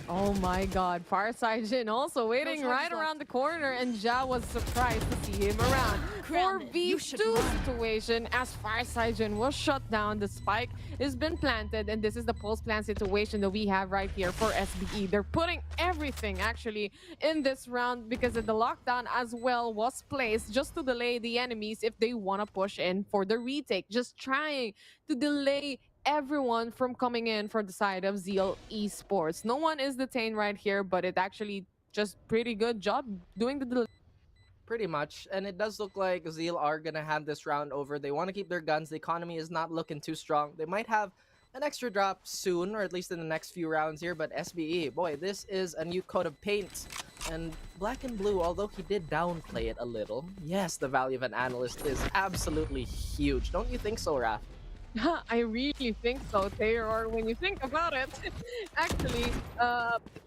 Oh my god, Farside Jin also waiting No right charges around the corner, and Ja was surprised to see him around. 4v2 situation as Farside Jin was shut down. The spike has been planted, and this is the post-plant situation that we have right here for SBE. They're putting everything actually in this round because of the lockdown as well was placed just to delay the enemies if they want to push in for the retake. Just trying to delay everyone from coming in for the side of Zeal Esports. No one is detained right here, but it actually just pretty good job doing the delay. Pretty much, and it does look like Zeal are gonna hand this round over. They want to keep their guns. The economy is not looking too strong. They might have an extra drop soon, or at least in the next few rounds here, but SBE, boy, this is a new coat of paint. And Black and Blue, although he did downplay it a little, yes, the value of an analyst is absolutely huge. Don't you think so, Raph? I really think so, Taylor. When you think about it, actually,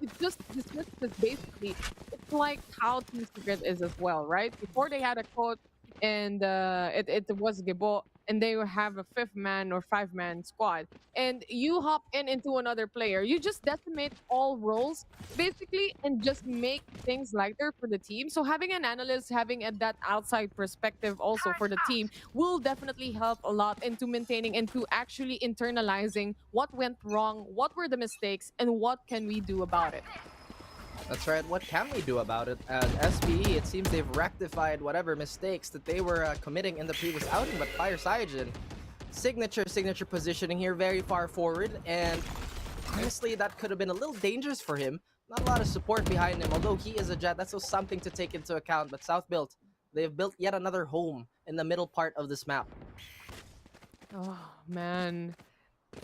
it just dismisses basically. It's like how Team Secret is as well, right? Before they had a code, and it was Gebo, and they would have a 5-man or 5-man squad, and you hop into another player. You just decimate all roles, basically, and just make things lighter for the team. So having an analyst, having that outside perspective also for the team will definitely help a lot into maintaining, into actually internalizing what went wrong, what were the mistakes, and what can we do about it. That's right, what can we do about it? As SBE, it seems they've rectified whatever mistakes that they were committing in the previous outing, but Fire Saijin, signature positioning here, very far forward, and honestly, that could have been a little dangerous for him. Not a lot of support behind him, although he is a Jet, that's also something to take into account, but South built, they've built yet another home in the middle part of this map. Oh, man.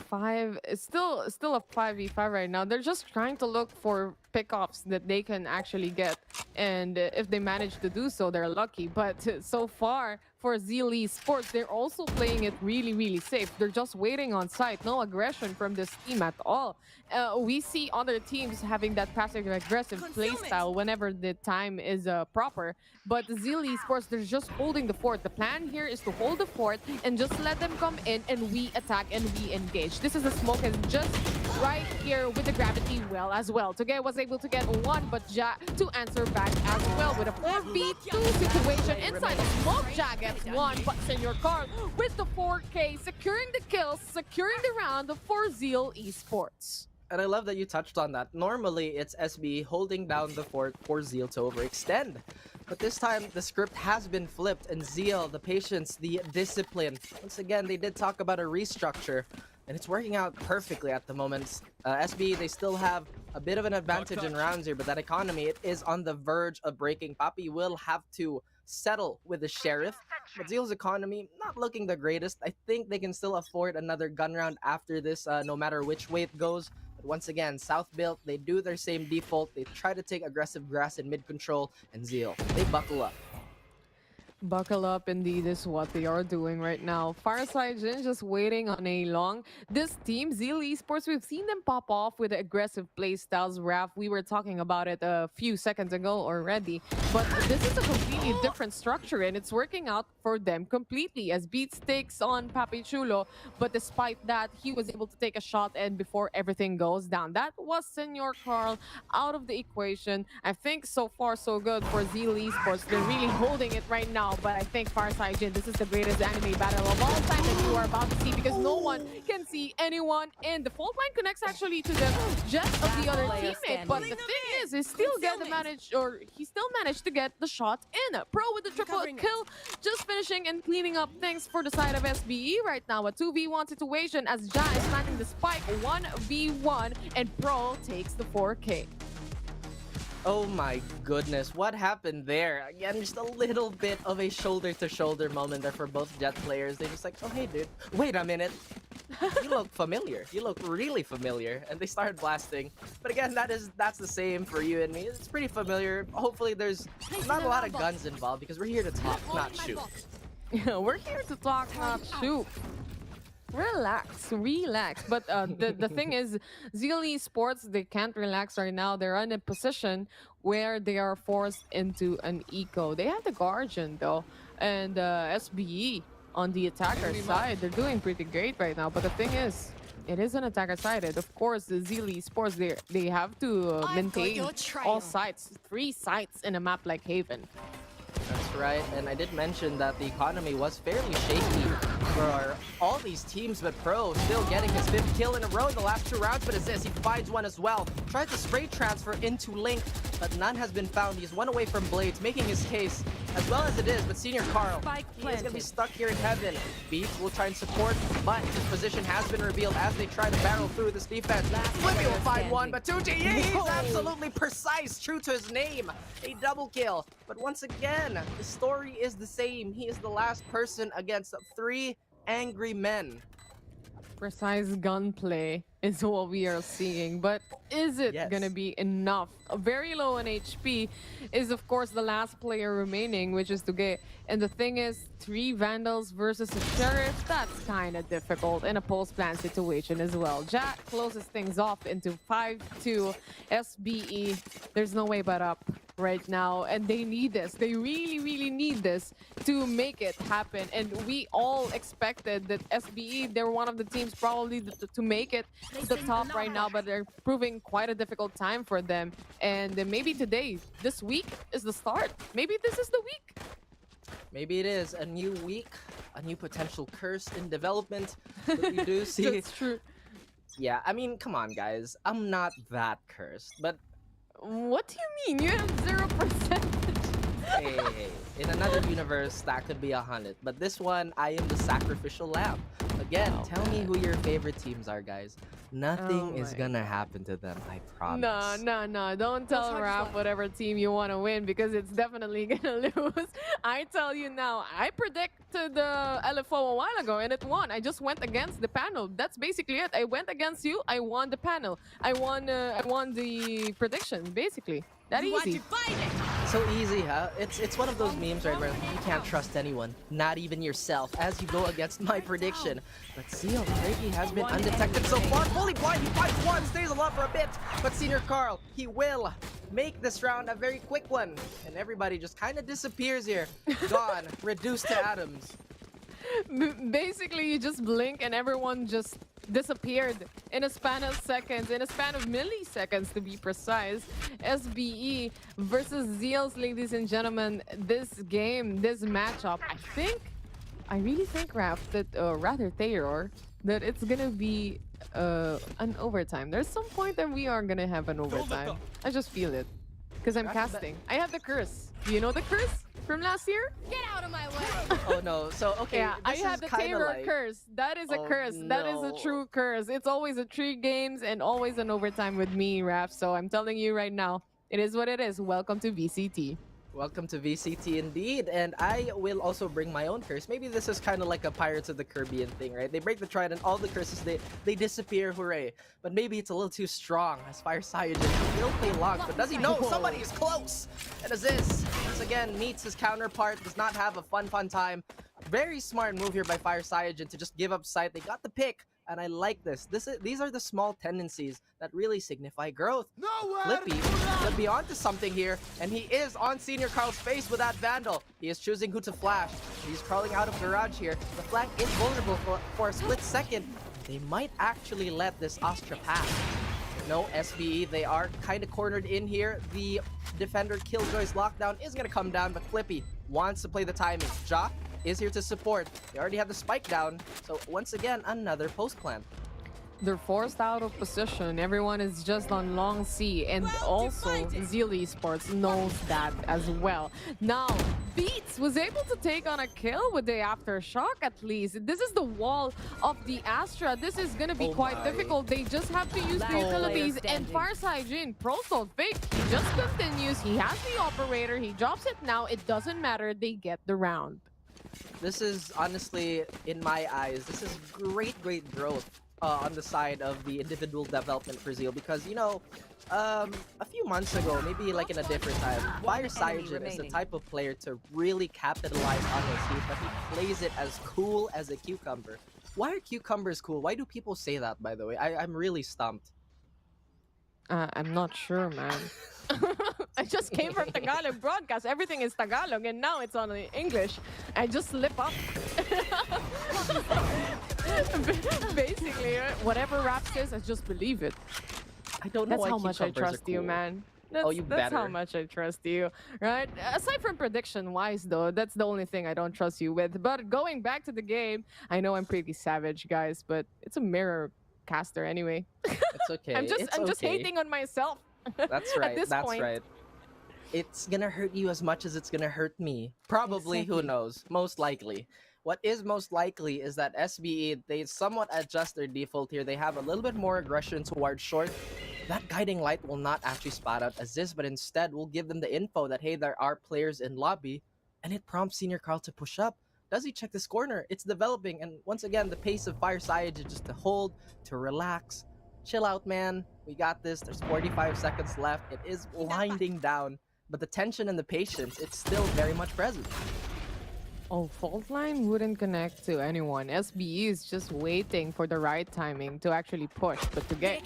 5, it's still a 5v5 right now. They're just trying to look for pickoffs that they can actually get, and if they manage to do so, they're lucky. But so far for Zeal Esports, they're also playing it really safe. They're just waiting on site. No aggression from this team at all. We see other teams having that passive aggressive playstyle whenever the time is proper, but Zeal Esports, they're just holding the fort. The plan here is to hold the fort and just let them come in, and we attack and we engage. This is the smoke, and just right here with the gravity well as well. Toge was able to get one, but Ja to answer back as well with a 4v2 situation inside the smoke. Ja gets one, but Senor Carl with the 4K, securing the kills, securing the round for Zeal Esports. And I love that you touched on that. Normally, it's SB holding down the fort for Zeal to overextend. But this time, the script has been flipped, and Zeal, the patience, the discipline. Once again, they did talk about a restructure, and it's working out perfectly at the moment. SB, they still have a bit of an advantage in rounds here, but that economy, it is on the verge of breaking. Papi will have to settle with the Sheriff, but Zeal's economy not looking the greatest. I think they can still afford another gun round after this, no matter which way it goes. But once again, South built, they do their same default. They try to take aggressive grass in mid control, and Zeal, they buckle up. Buckle up, indeed, is what they are doing right now. Fireside Jin just waiting on a long. This team, Zeal Esports, we've seen them pop off with aggressive play styles. Raph, we were talking about it a few seconds ago already. But this is a completely different structure, and it's working out for them completely as Beats takes on Papi Chulo. But despite that, he was able to take a shot, and before everything goes down, that was Senor Carl out of the equation. I think so far so good for Zeal Esports. They're really holding it right now. But I think Farside Jin, this is the greatest anime battle of all time that you are about to see, because no one can see anyone in. The fault line connects actually to the jet of the other teammate, but the thing is, he still managed to get the shot in. Pro with the triple kill, just finishing and cleaning up things for the side of SBE right now. A 2v1 situation as Ja is planting the spike, 1v1, and Pro takes the 4K. Oh my goodness, what happened there? Again, just a little bit of a shoulder-to-shoulder moment there for both Jet players. They're just like, oh hey dude, wait a minute. You look familiar. You look really familiar. And they started blasting. But again, that's the same for you and me. It's pretty familiar. Hopefully there's not a lot of guns involved, because we're here to talk, not shoot. We're here to talk, not shoot. Relax. But the thing is, Zeal Esports, they can't relax right now. They're in a position where they are forced into an eco. They have the Guardian though, and SBE on the attacker side. They're doing pretty great right now. But the thing is, it is an attacker side. And of course, the Zeal Esports, they have to maintain all sites, 3 sites in a map like Haven. That's right, and I did mention that the economy was fairly shaky for all these teams, but Pro still getting his 5th kill in a row in the last 2 rounds, but he finds one as well. Tries to spray transfer into Link, but none has been found. He's 1 away from Blades, making his case as well as it is, but Senior Carl, he is going to be stuck here in Heaven. Beats will try and support, but his position has been revealed as they try to barrel through this defense. Flippy will find one, but 2G, he's absolutely precise, true to his name. A double kill, but once again, the story is the same. He is the last person against 3 angry men. Precise gunplay is what we are seeing, but is it gonna be enough? Very low on HP is of course the last player remaining, which is Tuge. And the thing is, 3 Vandals versus a Sheriff, that's kind of difficult in a post-plan situation as well. Jack closes things off into 5-2 SBE. There's no way but up right now, and they need this. They really need this to make it happen. And we all expected that SBE, they're one of the teams probably to make it to the top right now, but they're proving quite a difficult time for them. And maybe today, this week is the start. Maybe this is the week. Maybe it is a new week, a new potential curse in development. But we do see. That's true. Yeah, I mean, come on, guys. I'm not that cursed, but what do you mean? You have 0%. hey, in another universe, that could be 100. But this one, I am the sacrificial lamb. Again, tell me who your favorite teams are, guys. Nothing is gonna happen to them, I promise. No. Don't tell Raph whatever team you want to win, because it's definitely gonna lose. I tell you now, I predicted the LFO a while ago and it won. I just went against the panel. That's basically it. I went against you, I won the panel. I won the prediction, basically. That easy. So easy, huh? It's one of those memes, right, where you can't trust anyone, not even yourself, as you go against my prediction. But Zeal, Craigie has been undetected so far. Fully blind, he fights one, stays alive for a bit. But Senior Carl, he will make this round a very quick one. And everybody just kind of disappears here. Gone, reduced to atoms. Basically, you just blink and everyone just disappeared in a span of seconds, in a span of milliseconds to be precise. SBE versus Zeals, ladies and gentlemen. This game, this matchup, I really think, Raph, that, rather Taylor, that it's gonna be an overtime. There's some point that we are gonna have an overtime. I just feel it. Because I'm casting. I have the curse. Do you know the curse from last year? Get out of my way! Oh no, so okay. Yeah, I have the Taylor curse. That is a curse. No. That is a true curse. It's always a 3 games and always an overtime with me, Raph. So I'm telling you right now, it is what it is. Welcome to VCT. Welcome to VCT indeed, and I will also bring my own curse. Maybe this is kind of like a Pirates of the Caribbean thing, right? They break the trident, all the curses, they disappear, hooray. But maybe it's a little too strong, as Fire Cyajin will play long, but does he know somebody is close? And as this, once again, meets his counterpart, does not have a fun time. Very smart move here by Fire Cyajin to just give up sight. They got the pick. And I like this. These are the small tendencies that really signify growth. Flippy could be onto something here, and he is on Senior Carl's face with that Vandal. He is choosing who to flash. He's crawling out of garage here. The flank is vulnerable for a split second. They might actually let this Astra pass. No, SBE, they are kind of cornered in here. The defender Killjoy's lockdown is going to come down, but Flippy wants to play the timing. Ja is here to support. They already have the spike down, so once again, another post plant. They're forced out of position. Everyone is just on long C, and also Zeal Esports knows that as well. Now, Beats was able to take on a kill with the Aftershock at least. This is the wall of the Astra. This is gonna be quite difficult. They just have to use the utilities, and Fire Cyajin, Pro fake. He just continues. He has the operator. He drops it now. It doesn't matter. They get the round. This is honestly, in my eyes, this is great growth on the side of the individual development for Zeal, because, you know, a few months ago, maybe like in a different time, Fire Cyajin is the type of player to really capitalize on his heat, but he plays it as cool as a cucumber. Why are cucumbers cool? Why do people say that, by the way? I'm really stumped. I'm not sure, man. I just came from Tagalog broadcast. Everything is Tagalog, and now it's on English. I just slip up. Basically, whatever rap says, I just believe it. I don't know That's why how much I cucumbers are trust you, cool. man. You That's how better. much I trust you, right? Aside from prediction-wise, though, that's the only thing I don't trust you with. But going back to the game, I know I'm pretty savage, guys, but it's a mirror caster anyway. It's okay. I'm just okay. hating on myself. That's right. At this That's point. right. It's gonna hurt you as much as it's gonna hurt me. Probably, who knows? Most likely. What is most likely is that SBE, they somewhat adjust their default here. They have a little bit more aggression towards short. That guiding light will not actually spot out as this, but instead will give them the info that, hey, there are players in lobby, and it prompts Senior Carl to push up. Does he check this corner? It's developing, and once again, the pace of Fire Science is just to hold, to relax. Chill out, man. We got this. There's 45 seconds left. It is winding down, but the tension and the patience, it's still very much present. Oh, fault line wouldn't connect to anyone. SBE is just waiting for the right timing to actually push, but to get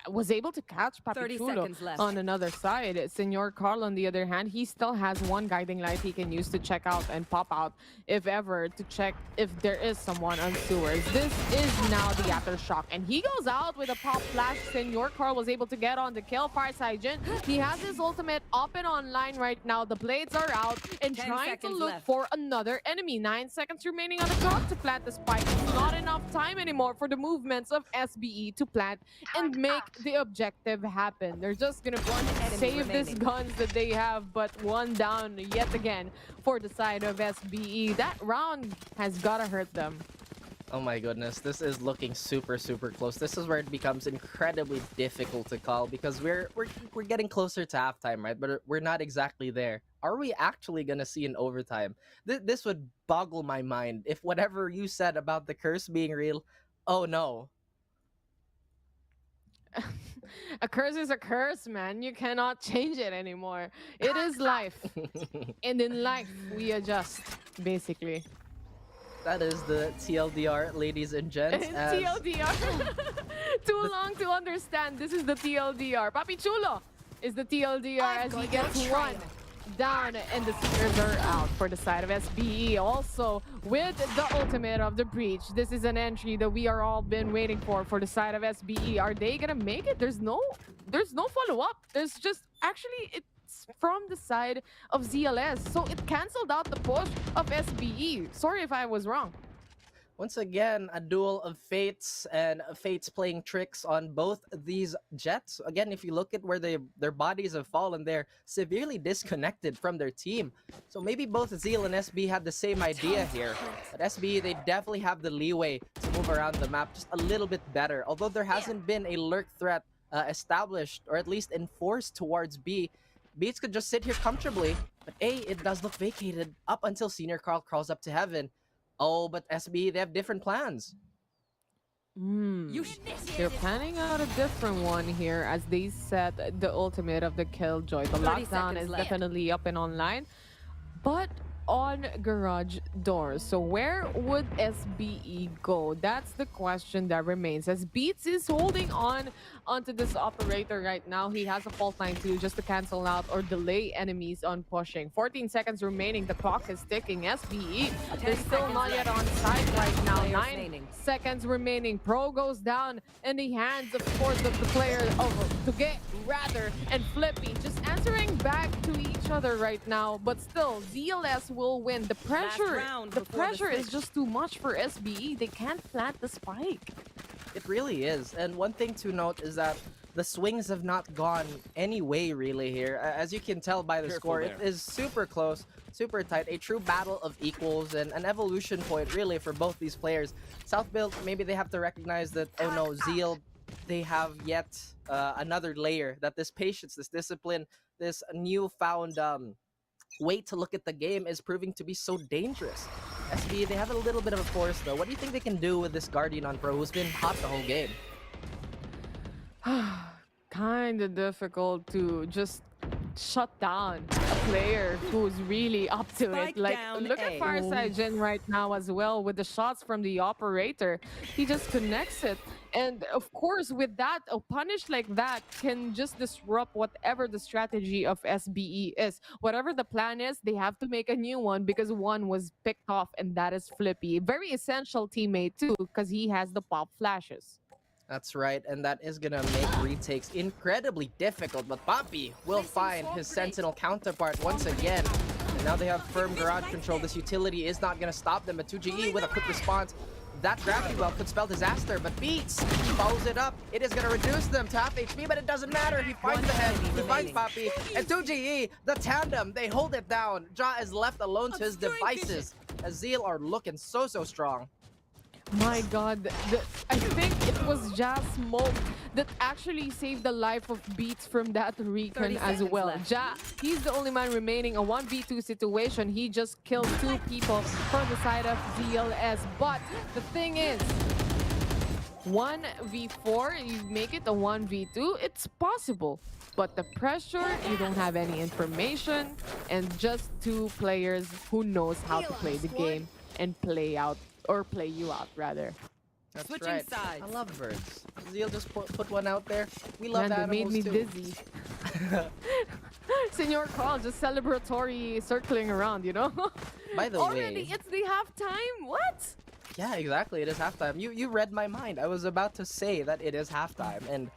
was able to catch 30 Papi seconds Chulo left. on another side. Senor Carl, on the other hand, he still has one guiding light he can use to check out and pop out, if ever, to check if there is someone on sewers. This is now the aftershock, and he goes out with a pop flash. Senor Carl was able to get on the kill. Fireside Jin, he has his ultimate up and online right now. The blades are out and 10 trying to seconds look left. for another enemy. 9 seconds remaining on the clock to plant the spike. It's not enough time anymore for the movements of SBE to plant and make the objective happen. They're just gonna save this guns that they have, but one down yet again for the side of SBE. That round has gotta hurt them. Oh my goodness, this is looking super close. This is where it becomes incredibly difficult to call because we're getting closer to halftime, right? But we're not exactly there. Are we actually gonna see an overtime? This would boggle my mind if whatever you said about the curse being real. Oh no. A curse is a curse, man. You cannot change it anymore. It is life. And in life, we adjust, basically. That is the TLDR, ladies and gents. TLDR. Too long to understand. This is the TLDR. Papi Chulo is the TLDR as he gets one down, and the Seekers are out for the side of SBE. Also, with the ultimate of the breach, this is an entry that we are all been waiting for the side of SBE. Are they gonna make it? There's no follow-up. There's just actually it's from the side of ZLS, so it canceled out the push of SBE. Sorry if I was wrong. Once again, a duel of fates, and fates playing tricks on both these Jets. Again, if you look at where their bodies have fallen, they're severely disconnected from their team. So maybe both Zeal and SB had the same idea here. But SB, they definitely have the leeway to move around the map just a little bit better. Although there hasn't been a lurk threat established, or at least enforced towards B, Beats could just sit here comfortably. But A, it does look vacated up until Senior Carl crawls up to heaven. Oh, but SB, they have different plans. They're planning out a different one here as they set the ultimate of the Killjoy. The 30 lockdown seconds is left. definitely up and online, but on garage doors. So where would SBE go? That's the question that remains, as Beats is holding on onto this operator right now. He has a fault line too, just to cancel out or delay enemies on pushing. 14 seconds remaining. The clock is ticking. SBE, they're still not yet on site right now. 9 seconds remaining. Pro goes down in the hands, of course, of the player of to get rather and Flippy just answering back to each other right now. But still, ZLS will win. The pressure is just too much for SBE. They can't plant the spike. It really is. And one thing to note is that the swings have not gone any way really here. As you can tell by the score, it is super close, super tight. A true battle of equals and an evolution point really for both these players. South Build, maybe they have to recognize that, oh no, Zeal, they have yet another layer, that this patience, this discipline, this newfound way to look at the game is proving to be so dangerous. SB, they have a little bit of a force though. What do you think they can do with this Guardian on Pro who's been hot the whole game? Kind of difficult to just shut down a player who's really up to Spike it. Like, down look A. at Fireside Jin right now as well with the shots from the operator. He just connects it. And of course, with that, a punish like that can just disrupt whatever the strategy of SBE is. Whatever the plan is, they have to make a new one because one was picked off, and that is Flippy. Very essential teammate too, because he has the pop flashes. That's right, and that is gonna make retakes incredibly difficult, but Poppy will find his Sentinel counterpart once again. And now they have firm garage control. This utility is not gonna stop them, but 2GE with a quick response. That gravity well could spell disaster, but Beats follows it up. It is gonna reduce them to half HP, but it doesn't matter. He finds the head, he finds Poppy, and 2GE, the tandem, they hold it down. Ja is left alone to his devices, as Zeal are looking so strong. My god, I think it was just Smoke that actually saved the life of Beats from that recon as well. left. Ja, he's the only man remaining. A 1v2 situation. He just killed 2 people from the side of ZLS. But the thing is, 1v4, you make it a 1v2, it's possible. But the pressure, you don't have any information, and just 2 players who knows how to play the game and play you out rather. That's Switching right. sides. I love birds. Zeal just put one out there. We love Man, they animals made me too. dizzy. Senor Carl just celebratory circling around, you know? By the Already, way, it's the halftime? What? yeah, exactly. It is halftime. You read my mind. I was about to say that it is halftime, and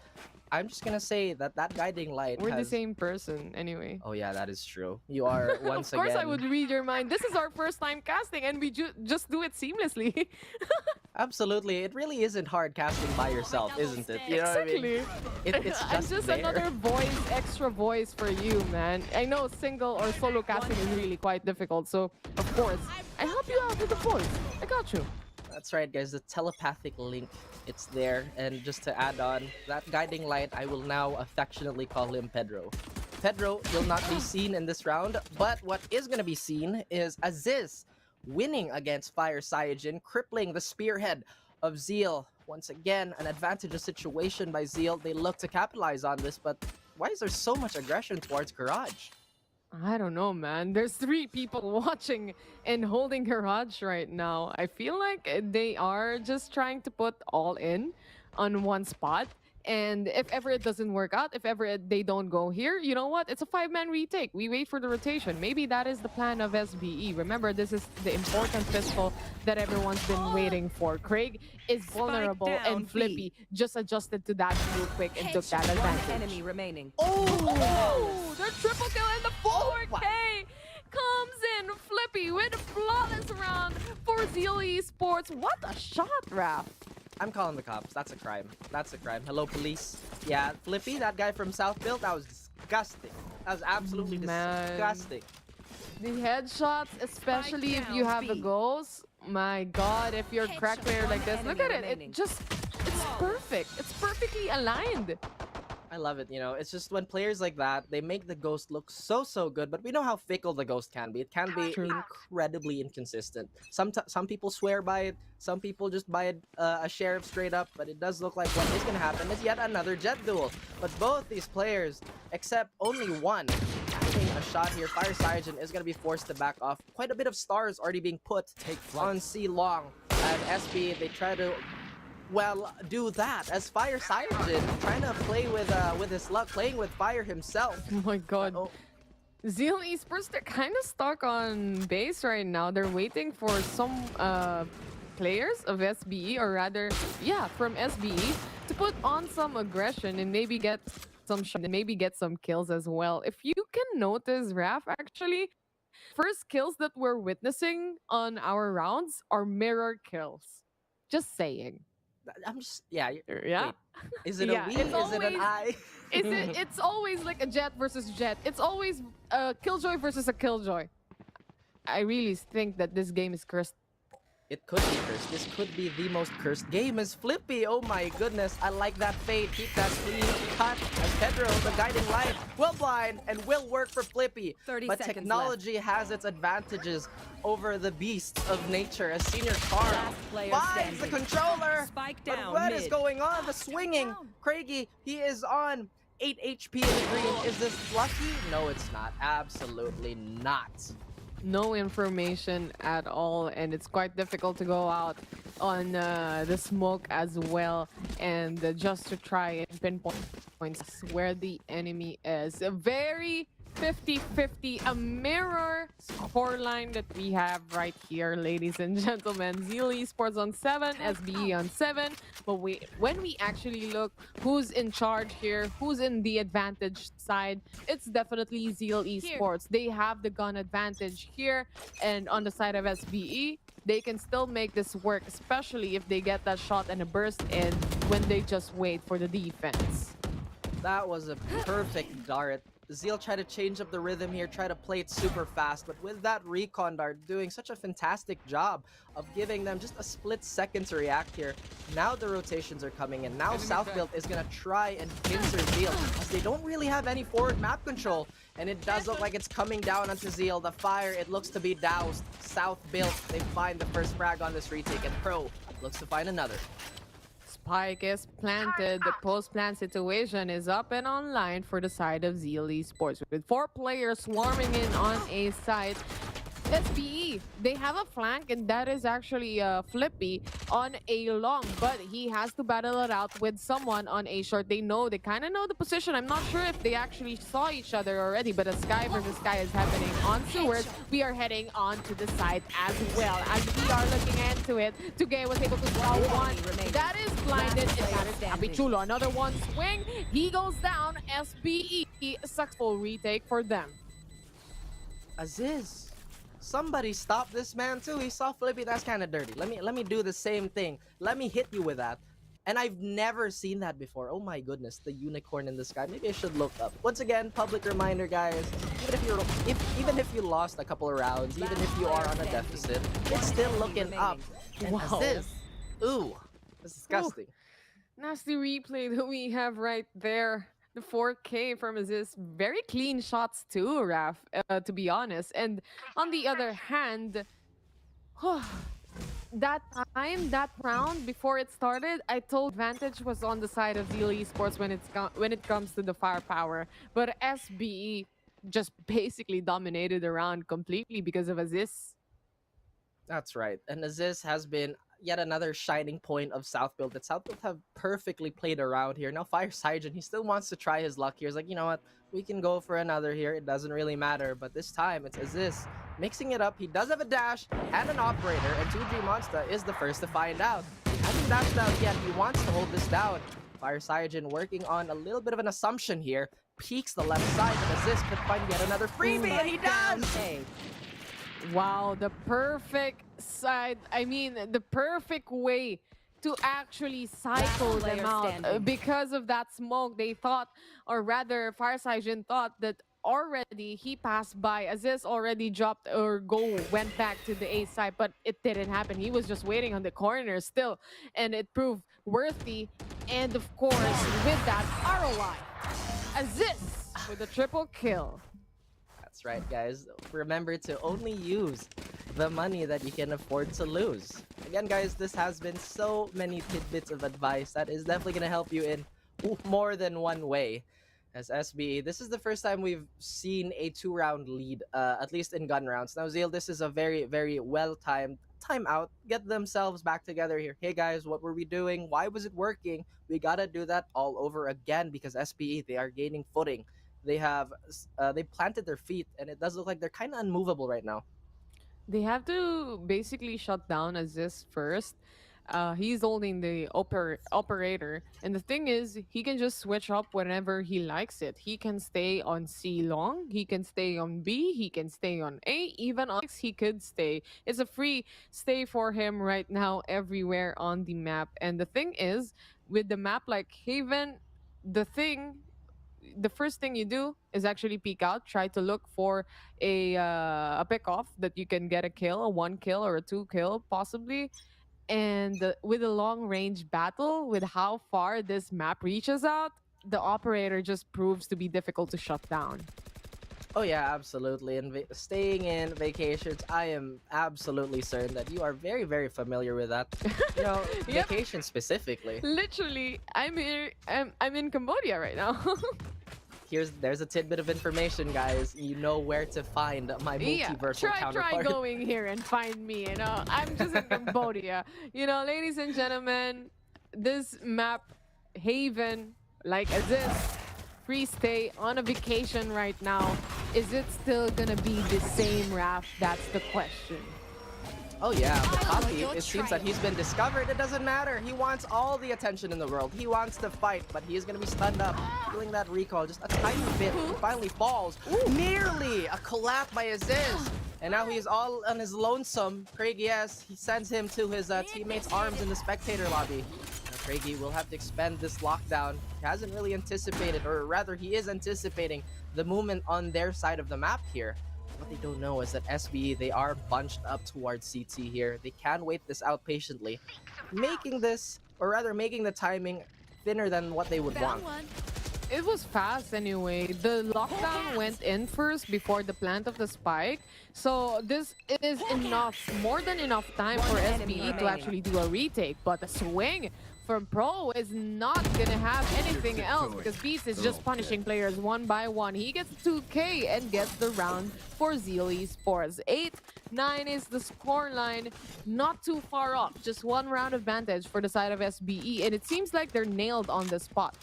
I'm just gonna say that guiding light We're the has... same person anyway. Oh yeah, that is true. You are once Of course again. I would read your mind. This is our first time casting and we just do it seamlessly. Absolutely. It really isn't hard casting by yourself, isn't it? You know what I mean? Exactly. It's I'm just just there. another voice, extra voice for you, man. I know single or solo casting is really quite difficult, so of course, I help you out with the voice. I got you. That's right, guys. The telepathic link, it's there. And just to add on, that guiding light, I will now affectionately call him Pedro. Pedro will not be seen in this round, but what is going to be seen is Aziz winning against Fire Cyajin, crippling the spearhead of Zeal. Once again, an advantageous situation by Zeal. They look to capitalize on this, but why is there so much aggression towards Garage? I don't know, man. There's 3 people watching and holding Garage right now. I feel like they are just trying to put all in on one spot. And if ever it doesn't work out, if ever they don't go here, you know what? It's a 5-man retake. We wait for the rotation. Maybe that is the plan of SBE. Remember, this is the important pistol that everyone's been waiting for. Craig is vulnerable down, and Flippy just adjusted to that real quick and took that One advantage. enemy remaining. Oh, the triple kill and the 4K comes in. Flippy with a flawless round for Zeal Esports. What a shot, Raph. I'm calling the cops. That's a crime. That's a crime. Hello, police. Yeah, Flippy, that guy from South Build, that was disgusting. That was absolutely disgusting. The headshots, especially if you have the goals. My god, if you're a crack player like this, look at it. It's perfect. It's perfectly aligned. I love it, you know. It's just when players like that, they make the Ghost look so good, but we know how fickle the Ghost can be. It can be incredibly inconsistent. Some people swear by it, some people just buy it, a Sheriff straight up, but it does look like what is going to happen is yet another Jet duel. But both these players, except only one, having a shot here. Fire Cyajin is going to be forced to back off. Quite a bit of stars already being put on C Long. And SB, they try to... well, do that as Fire Cyajin trying to play with his luck, playing with fire himself. Oh my god. Zeal Esports, they're kind of stuck on base right now. They're waiting for some players of SBE, or rather, yeah, from SBE, to put on some aggression and maybe get some shots and maybe get some kills as well. If you can notice, Raph, actually, first kills that we're witnessing on our rounds are mirror kills. Just saying. I'm just, yeah. Yeah. Wait, is it a we? Is it an I? It's always like a Jet versus Jet. It's always a Killjoy versus a Killjoy. I really think that this game is cursed. It could be cursed. This could be the most cursed game as Flippy. Oh my goodness. I like that fade. Keep that clean cut as Pedro, the guiding light, will blind and will work for Flippy. 30 but seconds technology has its advantages over the beasts of nature as Senior Carl finds the controller. Spike But down, what is mid. going on? The swinging. Craigie, he is on 8 HP in the green. Is this lucky? No, it's not. Absolutely not. No information at all, and it's quite difficult to go out on the smoke as well, and just to try and pinpoint where the enemy is. A very 50-50, a mirror scoreline that we have right here, ladies and gentlemen. Zeal Esports on 7, SBE on 7. But when we actually look who's in charge here, who's in the advantage side, it's definitely Zeal Esports. They have the gun advantage here, and on the side of SBE, they can still make this work, especially if they get that shot and a burst in when they just wait for the defense. That was a perfect dart. Zeal tried to change up the rhythm here, try to play it super fast, but with that recon dart doing such a fantastic job of giving them just a split second to react here. Now the rotations are coming in. Now South Build is going to try and pincer Zeal as they don't really have any forward map control. And it does look like it's coming down onto Zeal. The fire, it looks to be doused. South Build, they find the first frag on this retake, and Pro looks to find another. Spike is planted. The post-plant situation is up and online for the side of Zeal Esports. With 4 players swarming in on a side, SBE, they have a flank, and that is actually Flippy on a long, but he has to battle it out with someone on a short. They kind of know the position. I'm not sure if they actually saw each other already, but a Sky versus Sky is happening on Seward. We are heading on to the side as well. As we are looking into it, Tugay was able to draw one. That is blinded, and that is Apichulo. Another one swing. He goes down. SBE, successful retake for them. Aziz, somebody stop this man too. He saw Flippy. That's kind of dirty. Let me do the same thing. Let me hit you with that. And I've never seen that before. Oh my goodness, the unicorn in the sky. Maybe I should look up. Once again, public reminder, guys. Even if you lost a couple of rounds, even if you are on a deficit, it's still looking up. And Aziz, ooh, that's disgusting. Ooh. Nasty replay that we have right there. The 4K from Aziz, very clean shots too, Raf, to be honest. And on the other hand, that round before it started, I told advantage was on the side of Zeal Esports when it comes to the firepower. But SBE just basically dominated the round completely because of Aziz. That's right. And Aziz has been yet another shining point of South Build that South Build have perfectly played around here. Now Fire Sygen, he still wants to try his luck here. He's like, you know what, we can go for another here. It doesn't really matter. But this time it's Aziz mixing it up. He does have a dash and an operator, and 2G Monster is the first to find out. He hasn't dashed out yet. He wants to hold this down. Fire Sygen working on a little bit of an assumption here. Peeks the left side, but Aziz could find yet another freebie, and he does! Wow, the perfect side, the perfect way to actually cycle them out. Because of that smoke, they thought, or rather, Fire Sygen thought that already he passed by. Aziz already dropped or went back to the A side, but it didn't happen. He was just waiting on the corner still, and it proved worthy. And of course, with that ROI, Aziz with a triple kill. That's right, guys. Remember to only use the money that you can afford to lose. Again, guys, this has been so many tidbits of advice that is definitely going to help you in more than one way. As SBE, this is the first time we've seen a 2-round lead, at least in gun rounds. Now, Zeal, this is a very, very well-timed timeout. Get themselves back together here. Hey, guys, what were we doing? Why was it working? We got to do that all over again because SBE, they are gaining footing. They planted their feet, and it does look like they're kind of unmovable right now. They have to basically shut down Aziz first. He's holding the operator, and the thing is, he can just switch up whenever he likes it. He can stay on C long, he can stay on B, he can stay on A, even on X he could stay. It's a free stay for him right now everywhere on the map. And the thing is, with the map like Haven, the first thing you do is actually peek out, try to look for a pick off that you can get a kill, a 1 kill or a 2 kill possibly. And with a long range battle, with how far this map reaches out, the operator just proves to be difficult to shut down. Oh yeah, absolutely. And staying in vacations, I am absolutely certain that you are very, very familiar with that. You know, Yep. vacation specifically. Literally, I'm here. I'm in Cambodia right now. There's a tidbit of information, guys. You know where to find my Yeah, multiversal try counterpart. going here and find me. You know, I'm just in Cambodia. You know, ladies and gentlemen, this map, Haven, like ASUS, free stay on a vacation right now. Is it still gonna be the same Raf? That's the question. Oh yeah, but Taki, it seems that he's been discovered. It doesn't matter. He wants all the attention in the world. He wants to fight, but he is going to be stunned up. Feeling that recoil just a tiny bit. He finally falls. Nearly a collapse by ASUS. And now he's all on his lonesome. Craigie, yes, he sends him to his teammates' arms in the spectator lobby. Now Craigie will have to expend this lockdown. He hasn't really anticipated, or rather he is anticipating the movement on their side of the map here. What they don't know is that SBE, they are bunched up towards CT here. They can wait this out patiently, making this, or rather making the timing thinner than what they would want. It was fast anyway. The lockdown went in first before the plant of the spike. So this is enough, more than enough time for SBE to actually do a retake. But the swing from Pro is not gonna have anything else because Beast is just punishing players one by one. He gets 2K and gets the round for Zeal Esports. 8-9 is the score line, not too far off. Just one round advantage for the side of SBE, and it seems like they're nailed on the spot.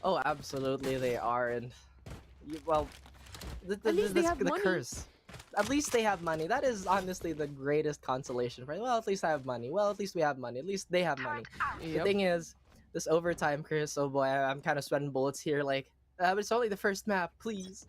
Oh, absolutely they are, and well, At least they have the money. curse. At least they have money. That is honestly the greatest consolation for. Well, at least I have money. Well, at least we have money. At least they have money. The thing is, this overtime curse. Oh boy, I'm kind of sweating bullets here. Like, but it's only the first map. Please.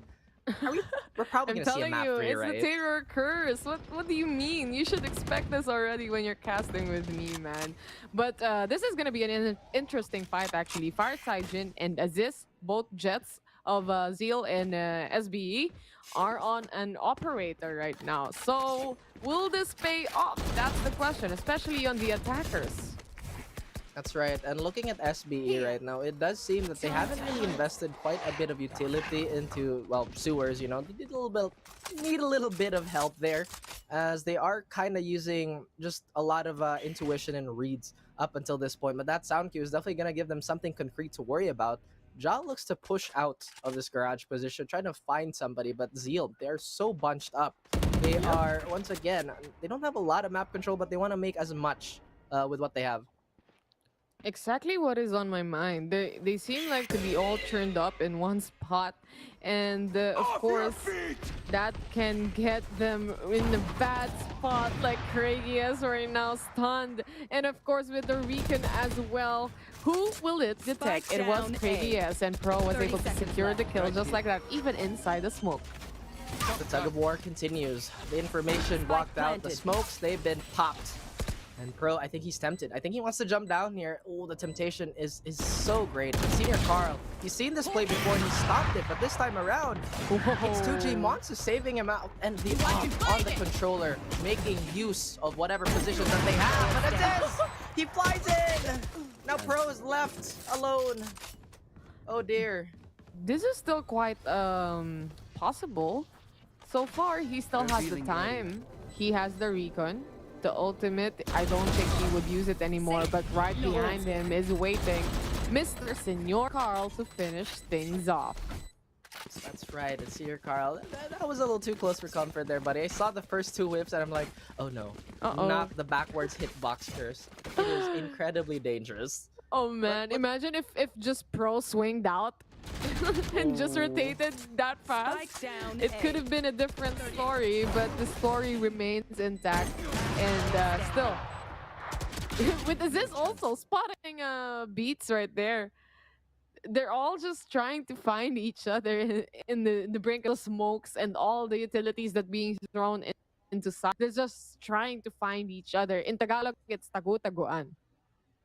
We're probably I'm gonna see a telling map you, 3, it's right? the terror curse. What do you mean? You should expect this already when you're casting with me, man. But this is gonna be an interesting fight actually. Fireside Jin and ASUS, both jets of Zeal and SBE, are on an operator right now. So will this pay off? That's the question, especially on the attackers. That's right. And looking at SBE right now, it does seem that they haven't really invested quite a bit of utility into, well, sewers, you know. They need a little bit of help there, as they are kind of using just a lot of intuition and reads up until this point. But that sound cue is definitely going to give them something concrete to worry about. Ja looks to push out of this garage position, trying to find somebody, but Zeal, they're so bunched up. They are, once again, they don't have a lot of map control, but they want to make as much with what they have. Exactly what is on my mind. They seem like to be all turned up in one spot, and of course that can get them in a bad spot, like Craigie is right now stunned, and of course with the Recon as well. Who will it detect? It was Craigie, and Pro was able to secure the kill just like that, even inside the smoke. The tug of war continues. The information blocked out. The smokes, they've been popped. And Pro, I think he's tempted. I think he wants to jump down here. Oh, the temptation is so great. But Senior Carl, he's seen this play before and he stopped it, but this time around, it's 2G Monster saving him out. And the on the controller, making use of whatever positions that they have. But it is! He flies in! Now Pro is left alone. Oh dear. This is still quite possible. So far, he still has the time. He has the recon. The ultimate, I don't think he would use it anymore, but right behind him is waiting Mr. Senor Carl to finish things off. That's right, it's Senior Carl. That was a little too close for comfort there, buddy. I saw the first two whips and I'm like, oh no, not the backwards hitbox curse. It is incredibly dangerous. Oh man, imagine if just Pro swinged out and just rotated that fast. It could have been a different story, but the story remains intact. And still, with this also spotting beats right there. They're all just trying to find each other in the brink of the smokes and all the utilities that being thrown into side. They're just trying to find each other. In Tagalog, it's tagu-taguan.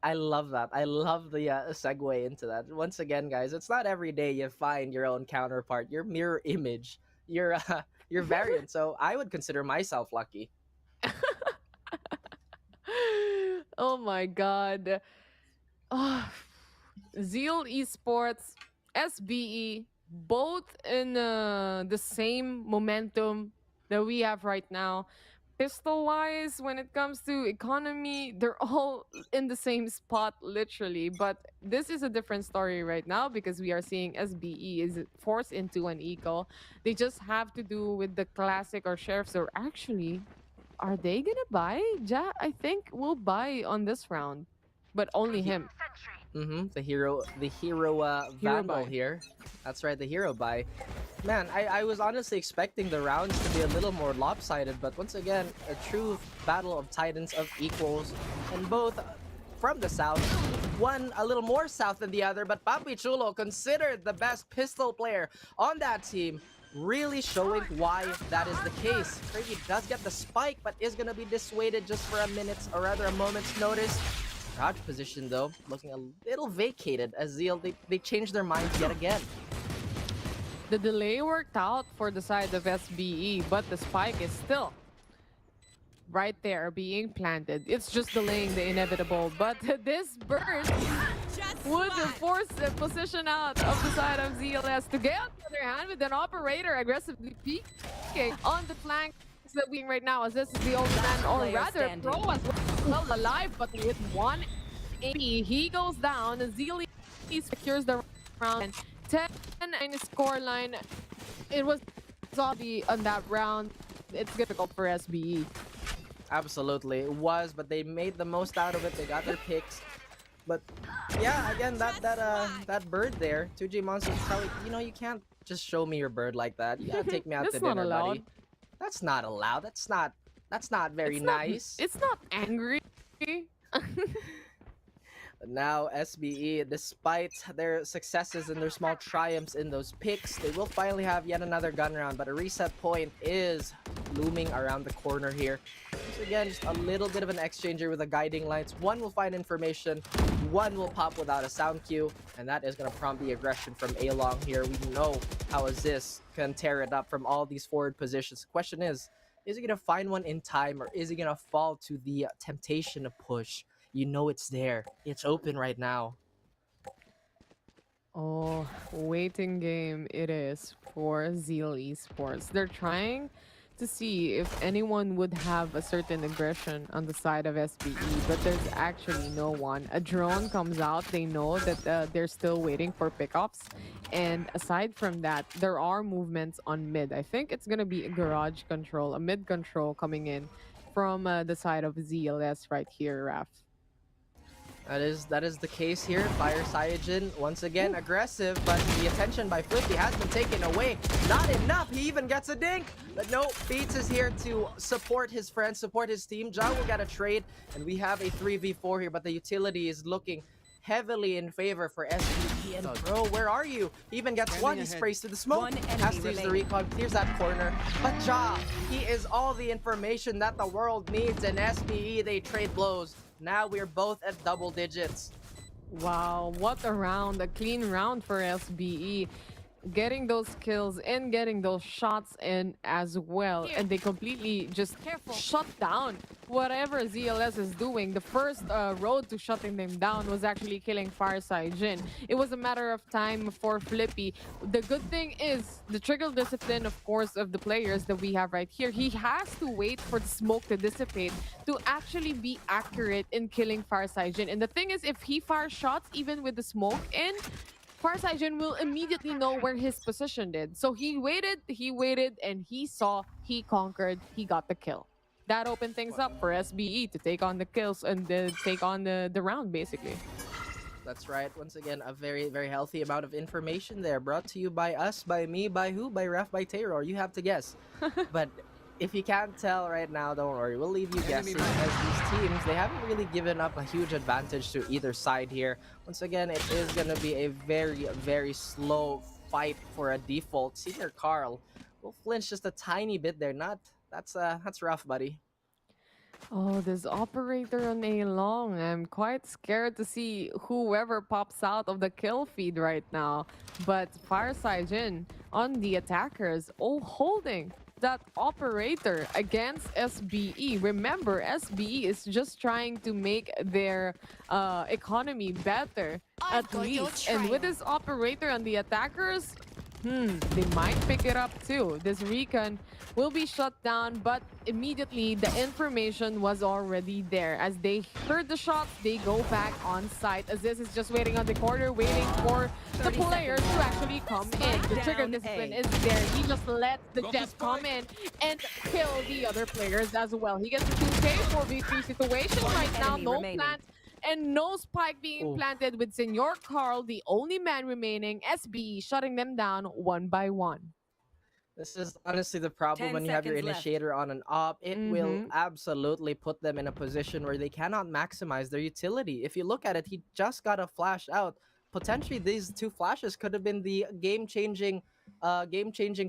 I love that. I love the segue into that. Once again, guys, it's not every day you find your own counterpart, your mirror image, your variant. So I would consider myself lucky. Oh my god. Oh, Zeal Esports, SBE, both in the same momentum that we have right now. Pistol wise, when it comes to economy, they're all in the same spot, literally. But this is a different story right now because we are seeing SBE is forced into an eco. They just have to do with the classic or sheriffs. Or actually, are they gonna buy? Ja, I think will buy on this round, but only him. The hero vandal buy. here. That's right, the hero buy. Man, I was honestly expecting the rounds to be a little more lopsided, but once again, a true battle of titans of equals, and both from the south. One a little more south than the other, but Papi Chulo, considered the best pistol player on that team, really showing why that is the case. Craigie does get the spike, but is going to be dissuaded just for a moment's notice. Crouch position, though, looking a little vacated as Zeal, they changed their minds yet again. The delay worked out for the side of SBE, but the spike is still right there being planted. It's just delaying the inevitable, but this burst would force the position out of the side of ZLS to get on the other hand with an operator aggressively peeking on the flank that we right now, as this is the only man, or rather Pro as well alive, but with one AP, he goes down. Zeal secures the round and 10 in the scoreline. It was zombie on that round. It's difficult for SBE. Absolutely, it was, but they made the most out of it. They got their picks. But yeah, again, that bird there, 2G Monster, probably, you can't just show me your bird like that. You gotta take me out to dinner, buddy. That's not allowed. That's not very nice. It's not angry. Now SBE, despite their successes and their small triumphs in those picks, they will finally have yet another gun round, but a reset point is looming around the corner here. So again, just a little bit of an exchange here with the guiding lights. One will find information, one will pop without a sound cue, and that is going to prompt the aggression from A-Long here. We know how Aziz can tear it up from all these forward positions. The question is he going to find one in time, or is he going to fall to the temptation to push? You know it's there. It's open right now. Oh, waiting game it is for Zeal Esports. They're trying to see if anyone would have a certain aggression on the side of SBE, but there's actually no one. A drone comes out. They know that they're still waiting for pickups. And aside from that, there are movements on mid. I think it's going to be a garage control, a mid control coming in from the side of ZLS right here, Raf. That is the case here. Fire Cyajin once again aggressive, but the attention by Flippy has been taken away. Not enough. He even gets a dink. But no, Beats is here to support his friends, support his team. Ja will get a trade, and we have a 3v4 here, but the utility is looking heavily in favor for SBE. And bro, where are you? He even gets one. He sprays to the smoke. Has to use the recon. Clears that corner. But Ja, he is all the information that the world needs. And SBE, they trade blows. Now we're both at double digits. Wow, what a round. A clean round for SBE. Getting those kills and getting those shots in as well. And they completely just shut down whatever ZLS is doing. The first road to shutting them down was actually killing Fireside Jin. It was a matter of time for Flippy. The good thing is the trigger discipline, of course, of the players that we have right here. He has to wait for the smoke to dissipate to actually be accurate in killing Fireside Jin. And the thing is, if he fires shots even with the smoke in, Fireside Jin will immediately know where his position did. So he waited, and he saw, he conquered, he got the kill. That opened things up for SBE to take on the kills and take on the round, basically. That's right. Once again, a very, very healthy amount of information there. Brought to you by us, by me, by who? By Raf, by Taylor. You have to guess. But if you can't tell right now, don't worry. We'll leave you guessing, as these teams, they haven't really given up a huge advantage to either side here. Once again, it is going to be a very, very slow fight for a default. Senior Carl will flinch just a tiny bit there. That's rough, buddy. Oh, this operator on A-Long. I'm quite scared to see whoever pops out of the kill feed right now. But Fireside Jin on the attackers, holding that operator against SBE. Remember, SBE is just trying to make their economy better, at least. And with this operator on the attackers, They might pick it up too. This recon will be shut down, but immediately the information was already there. As they heard the shots, they go back on site. Aziz is just waiting on the corner, waiting for the players to actually come in. The trigger discipline is there. He just lets the Jets come in and kill the other players as well. He gets the 2K 4v3 situation right now. No plant and no spike being planted with Senor Carl, the only man remaining. SBE shutting them down one by one. This is honestly the problem when you have your initiator on an op. It will absolutely put them in a position where they cannot maximize their utility. If you look at it, he just got a flash out. Potentially, these two flashes could have been the game-changing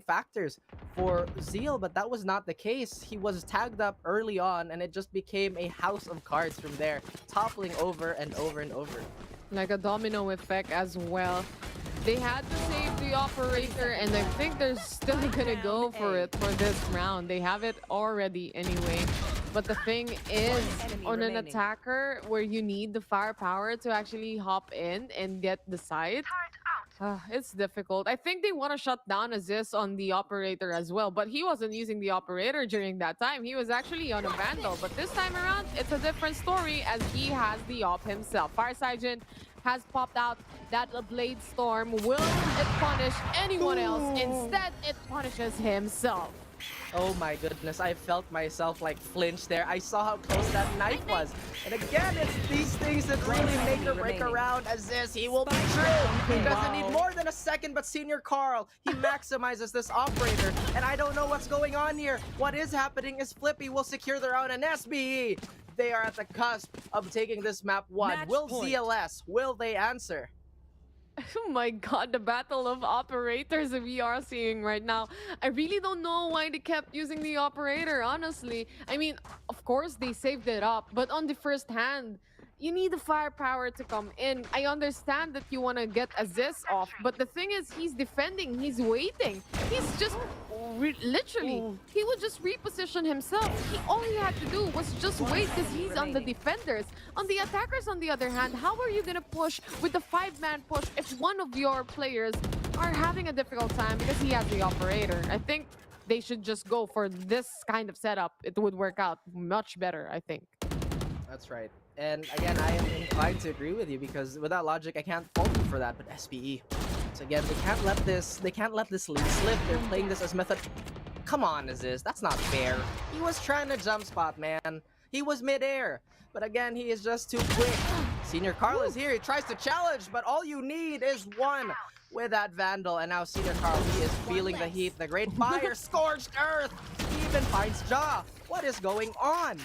factors for Zeal, but that was not the case. He was tagged up early on, and it just became a house of cards from there, toppling over and over and over. Like a domino effect as well. They had to save the operator, and I think they're still gonna go for it for this round. They have it already anyway. But the thing is, on an attacker where you need the firepower to actually hop in and get the site, it's difficult. I think they want to shut down Aziz on the operator as well, but he wasn't using the operator during that time. He was actually on a Vandal, but this time around, it's a different story as he has the op himself. Firesigent has popped out. That Blade Storm, will it punish anyone else? Instead, it punishes himself. Oh my goodness, I felt myself like flinch there. I saw how close that knife was. And again, it's these things that really make or break around Aziz. He will be true. He doesn't need more than a second, but Senior Carl, he maximizes this operator. And I don't know what's going on here. What is happening is Flippy will secure their own, and SBE, they are at the cusp of taking this map 1. Will ZLS, will they answer? Oh my god, the battle of operators that we are seeing right now. I really don't know why they kept using the operator, honestly. I mean, of course they saved it up, but on the first hand, you need the firepower to come in. I understand that you want to get Aziz off, but the thing is, he's defending, he's waiting. He's just literally, he would just reposition himself. All he had to do was just wait because he's on the defenders. On the attackers, on the other hand, how are you going to push with the 5-man push if one of your players are having a difficult time because he has the operator? I think they should just go for this kind of setup. It would work out much better, I think. That's right. And again, I am inclined to agree with you because with that logic, I can't fault them for that. But SBE, so again, they can't let this lead slip. They're playing this as method. Come on, Aziz, that's not fair. He was trying to jump spot, man. He was midair. But again, he is just too quick. Senior Carl is here. He tries to challenge, but all you need is one with that Vandal. And now Senior Carl, he is feeling the heat. The great fire, scorched earth. He even finds Jaw. What is going on?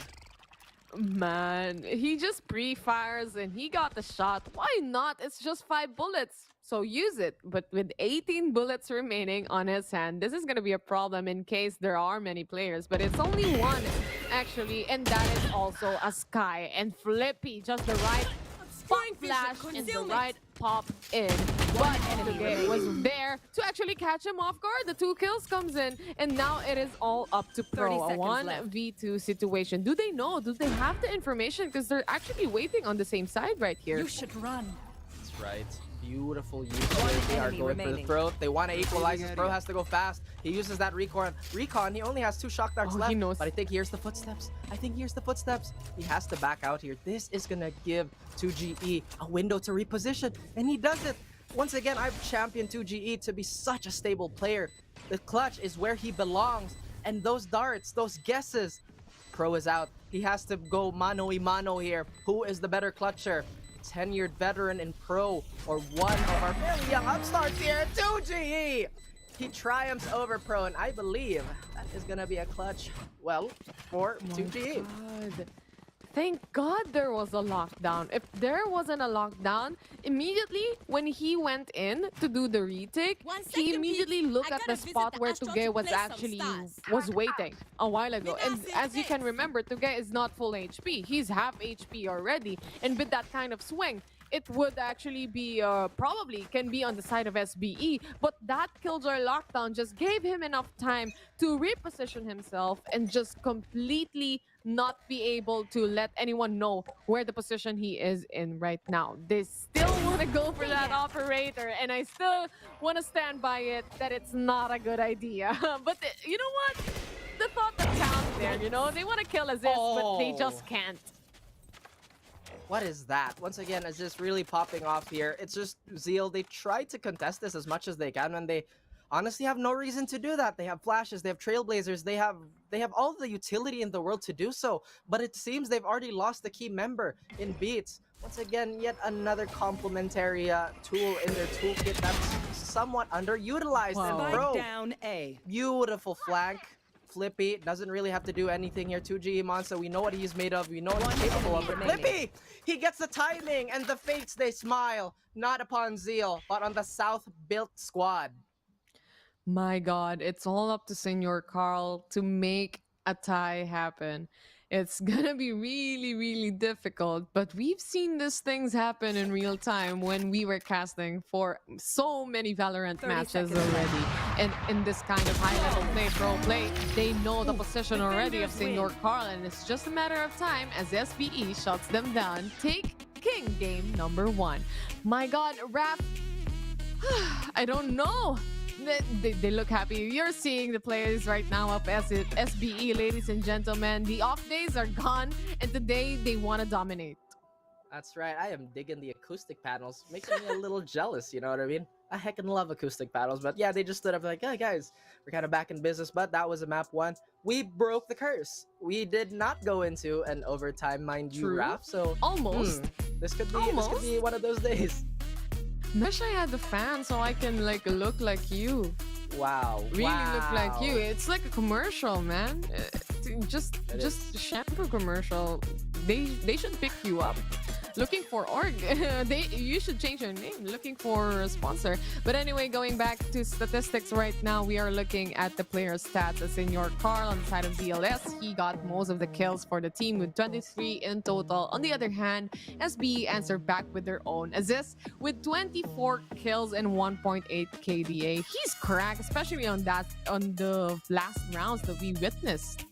Man, he just pre-fires and he got the shot. Why not? It's just 5 bullets. So use it. But with 18 bullets remaining on his hand, this is going to be a problem in case there are many players. But it's only one, actually. And that is also a Sky. And Flippy, just the right spot flash and the right pop in. But Tuge was there to actually catch him off guard. The 2 kills comes in, and now it is all up to Pro. A 1v2 situation. Do they know? Do they have the information? Because they're actually waiting on the same side right here. You should run. That's right. Beautiful use. They are going for the throat. They want to equalize. His Pro has to go fast. He uses that recon. He only has 2 shock darts left. He knows. But I think here's the footsteps. He has to back out here. This is going to give 2GE a window to reposition. And he does it. Once again, I've championed 2GE to be such a stable player. The clutch is where he belongs. And those darts, those guesses. Pro is out. He has to go mano-y-mano here. Who is the better clutcher? Tenured veteran in Pro, or one of our very young upstarts here, 2GE! He triumphs over Pro, and I believe that is gonna be a clutch, well, for 2GE. God. Thank God there was a lockdown. If there wasn't a lockdown, immediately when he went in to do the retake, he immediately looked at the spot where Tuge was actually waiting a while ago. And as you can remember, Tuge is not full HP. He's half HP already. And with that kind of swing, it would actually be, probably can be on the side of SBE. But that Killjoy lockdown just gave him enough time to reposition himself and just completely not be able to let anyone know where the position he is in right now. They still want to go for that operator, and I still want to stand by it that it's not a good idea. But you know what? The thought that counts there, you know? They want to kill Aziz, but they just can't. What is that? Once again, is this really popping off here? It's just Zeal. They try to contest this as much as they can, and they honestly have no reason to do that. They have flashes, they have trailblazers, they have all the utility in the world to do so. But it seems they've already lost a key member in Beats. Once again, yet another complementary tool in their toolkit that's somewhat underutilized. Wow. And bro, Down A. beautiful flank. Flippy doesn't really have to do anything here. 2G Monster, we know what he's made of, we know what he's capable of. But Flippy, he gets the timing and the fates, they smile. Not upon Zeal, but on the South-built squad. My God, it's all up to Senor Carl to make a tie happen. It's gonna be really, really difficult, but we've seen these things happen in real time when we were casting for so many Valorant matches already. And in this kind of high-level play, pro play, they know the position already of Senor Carl, and it's just a matter of time as SBE shuts them down. Take King game number 1. My God, Raph, I don't know. They look happy. You're seeing the players right now up as SBE, ladies and gentlemen. The off days are gone, and today they want to dominate. That's right. I am digging the acoustic panels. Makes me a little jealous, you know what I mean? I heckin' love acoustic panels. But yeah, they just stood up like, hey guys, we're kind of back in business. But that was a map 1. We broke the curse. We did not go into an overtime, mind you, Raph. So almost. This could be one of those days. Wish I had the fan so I can look like you. Wow. Really look like you. It's like a commercial, man. Just shampoo commercial. They should pick you up. Looking for org. You should change your name. Looking for a sponsor. But anyway, going back to statistics right now, we are looking at the player stats. As Senor Carl on the side of DLS, he got most of the kills for the team with 23 in total. On the other hand, SBE answered back with their own assists with 24 kills and 1.8 KDA. He's cracked, especially on the last rounds that we witnessed.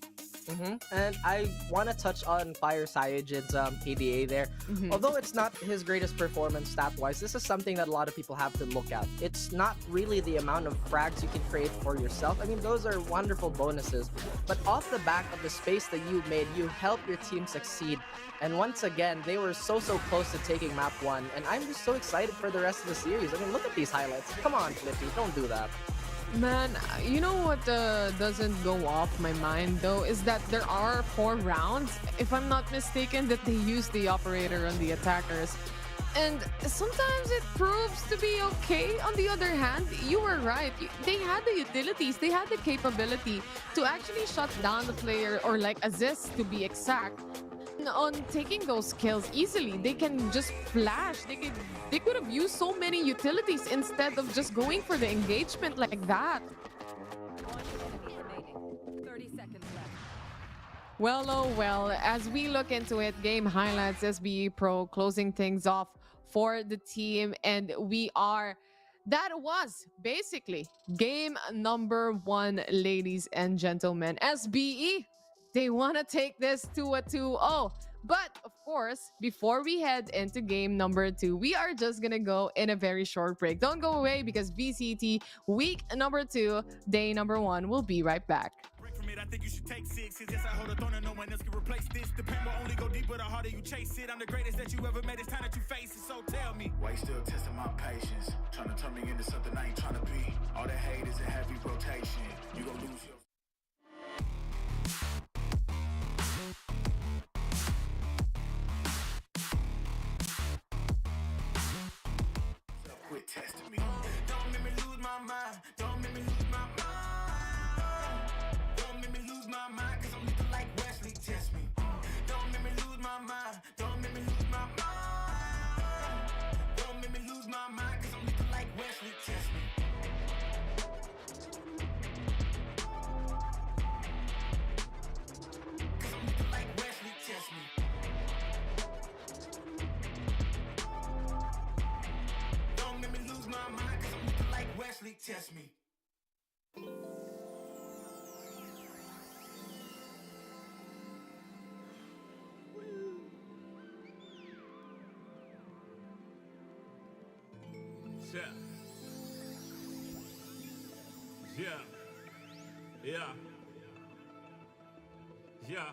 And I want to touch on Fire Syagin's KDA there. Although it's not his greatest performance stat-wise, this is something that a lot of people have to look at. It's not really the amount of frags you can create for yourself. I mean, those are wonderful bonuses. But off the back of the space that you made, you help your team succeed. And once again, they were so close to taking map 1. And I'm just so excited for the rest of the series. I mean, look at these highlights. Come on, Flippy, don't do that. Man, you know what doesn't go off my mind though is that there are 4 rounds, if I'm not mistaken, that they use the operator on the attackers. And sometimes it proves to be okay. On the other hand, you were right. They had the utilities, they had the capability to actually shut down the player, or like assist to be exact, on taking those kills easily. They can just flash. They could have used so many utilities instead of just going for the engagement like that. 30 seconds left. Well, oh well, as we look into it, game highlights, SBE Pro closing things off for the team, and that was basically game number 1, ladies and gentlemen. SBE, they want to take this to a 2-0. But, of course, before we head into game number 2, we are just going to go in a very short break. Don't go away because VCT week number 2, day number 1 will be right back. I think you should take 6. Yes, I hold a throne and no one else can replace this. The pain will only go deeper the harder you chase it. I'm the greatest that you ever met. It's time that you face it, so tell me. Why you still testing my patience? Trying to turn me into something I ain't trying to be. All the hate is a heavy rotation. You gon' lose your... Quit testing me. Don't make me lose my mind. Don't make me lose my mind. Don't make me lose my mind, cause I'm looking like Wesley, test me. Don't make me lose my mind. Don't make me lose my mind. Don't make me lose my mind, cause I'm looking like Wesley, test me. Cause I'm looking like Wesley, test me. Don't make me lose my mind, cause I'm looking like Wesley, test me. Yeah. Yeah. Yeah. Yeah.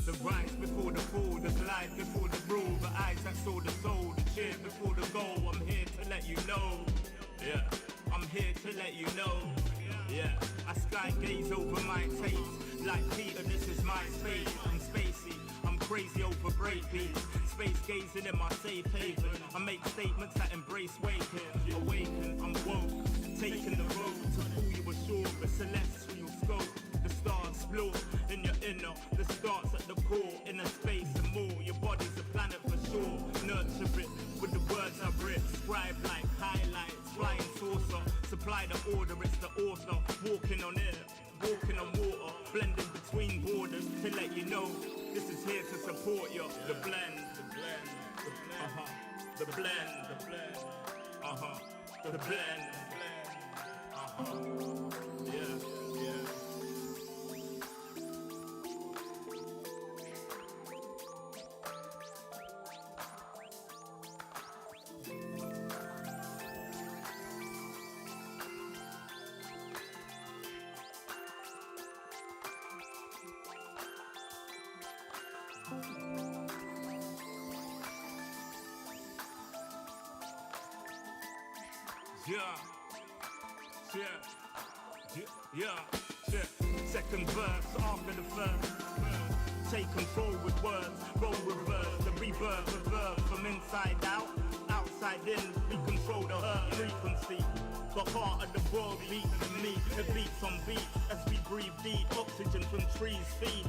The rise before the fall, the glide before the rule, the eyes that saw the soul, the cheer before the goal. I'm here to let you know. Yeah. I'm here to let you know. Yeah. I sky gaze over my taste. Like Peter, this is my space. I'm spacey. I'm crazy over breakbeats. Space gazing in my safe haven. I make statements that embrace waking. Awaken, I'm woke. Taking the road to pull you ashore. The celestial scope. The stars explore in your inner. The starts at the core. Inner space and more. Your body's a planet for sure. Nurture it with the words I writ. Scribe like highlights. Flying saucer. Supply the order. It's the author. Walking on air. Walking on water. Blending between borders to let you know. This is here to support you. The blend, the blend, the blend, the blend, the blend, the blend, the blend, yeah, yeah. Yeah. Second verse after the first. Take control with words, roll reverse, the rebirth, reverse from inside out, outside in. We control the earth frequency. The heart of the world beats in me. It beats on beats as we breathe deep. Oxygen from trees feed.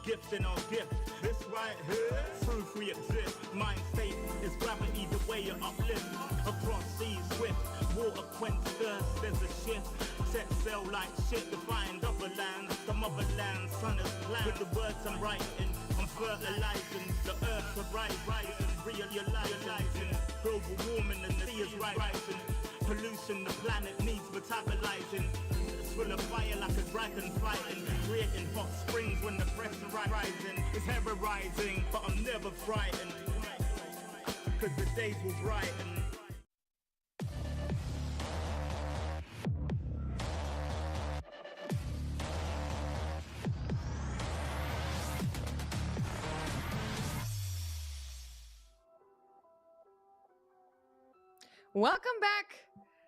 Gift in our gift. This right here, proof we exist. Mind state is gravity, the way you uplift. Across seas swift, water quench thirst. There's a shift. Set sail like shit to find other lands. The motherland, sun is planned. With the words I'm writing, I'm fertilizing. The earth's a rising, realizing. Global warming and the sea is rising. Pollution, the planet needs metabolizing. It's full of fire like a dragon fighting. Creating hot springs when the pressure rising. It's terrorizing, but I'm never frightened. Cause the days will brighten. Welcome back.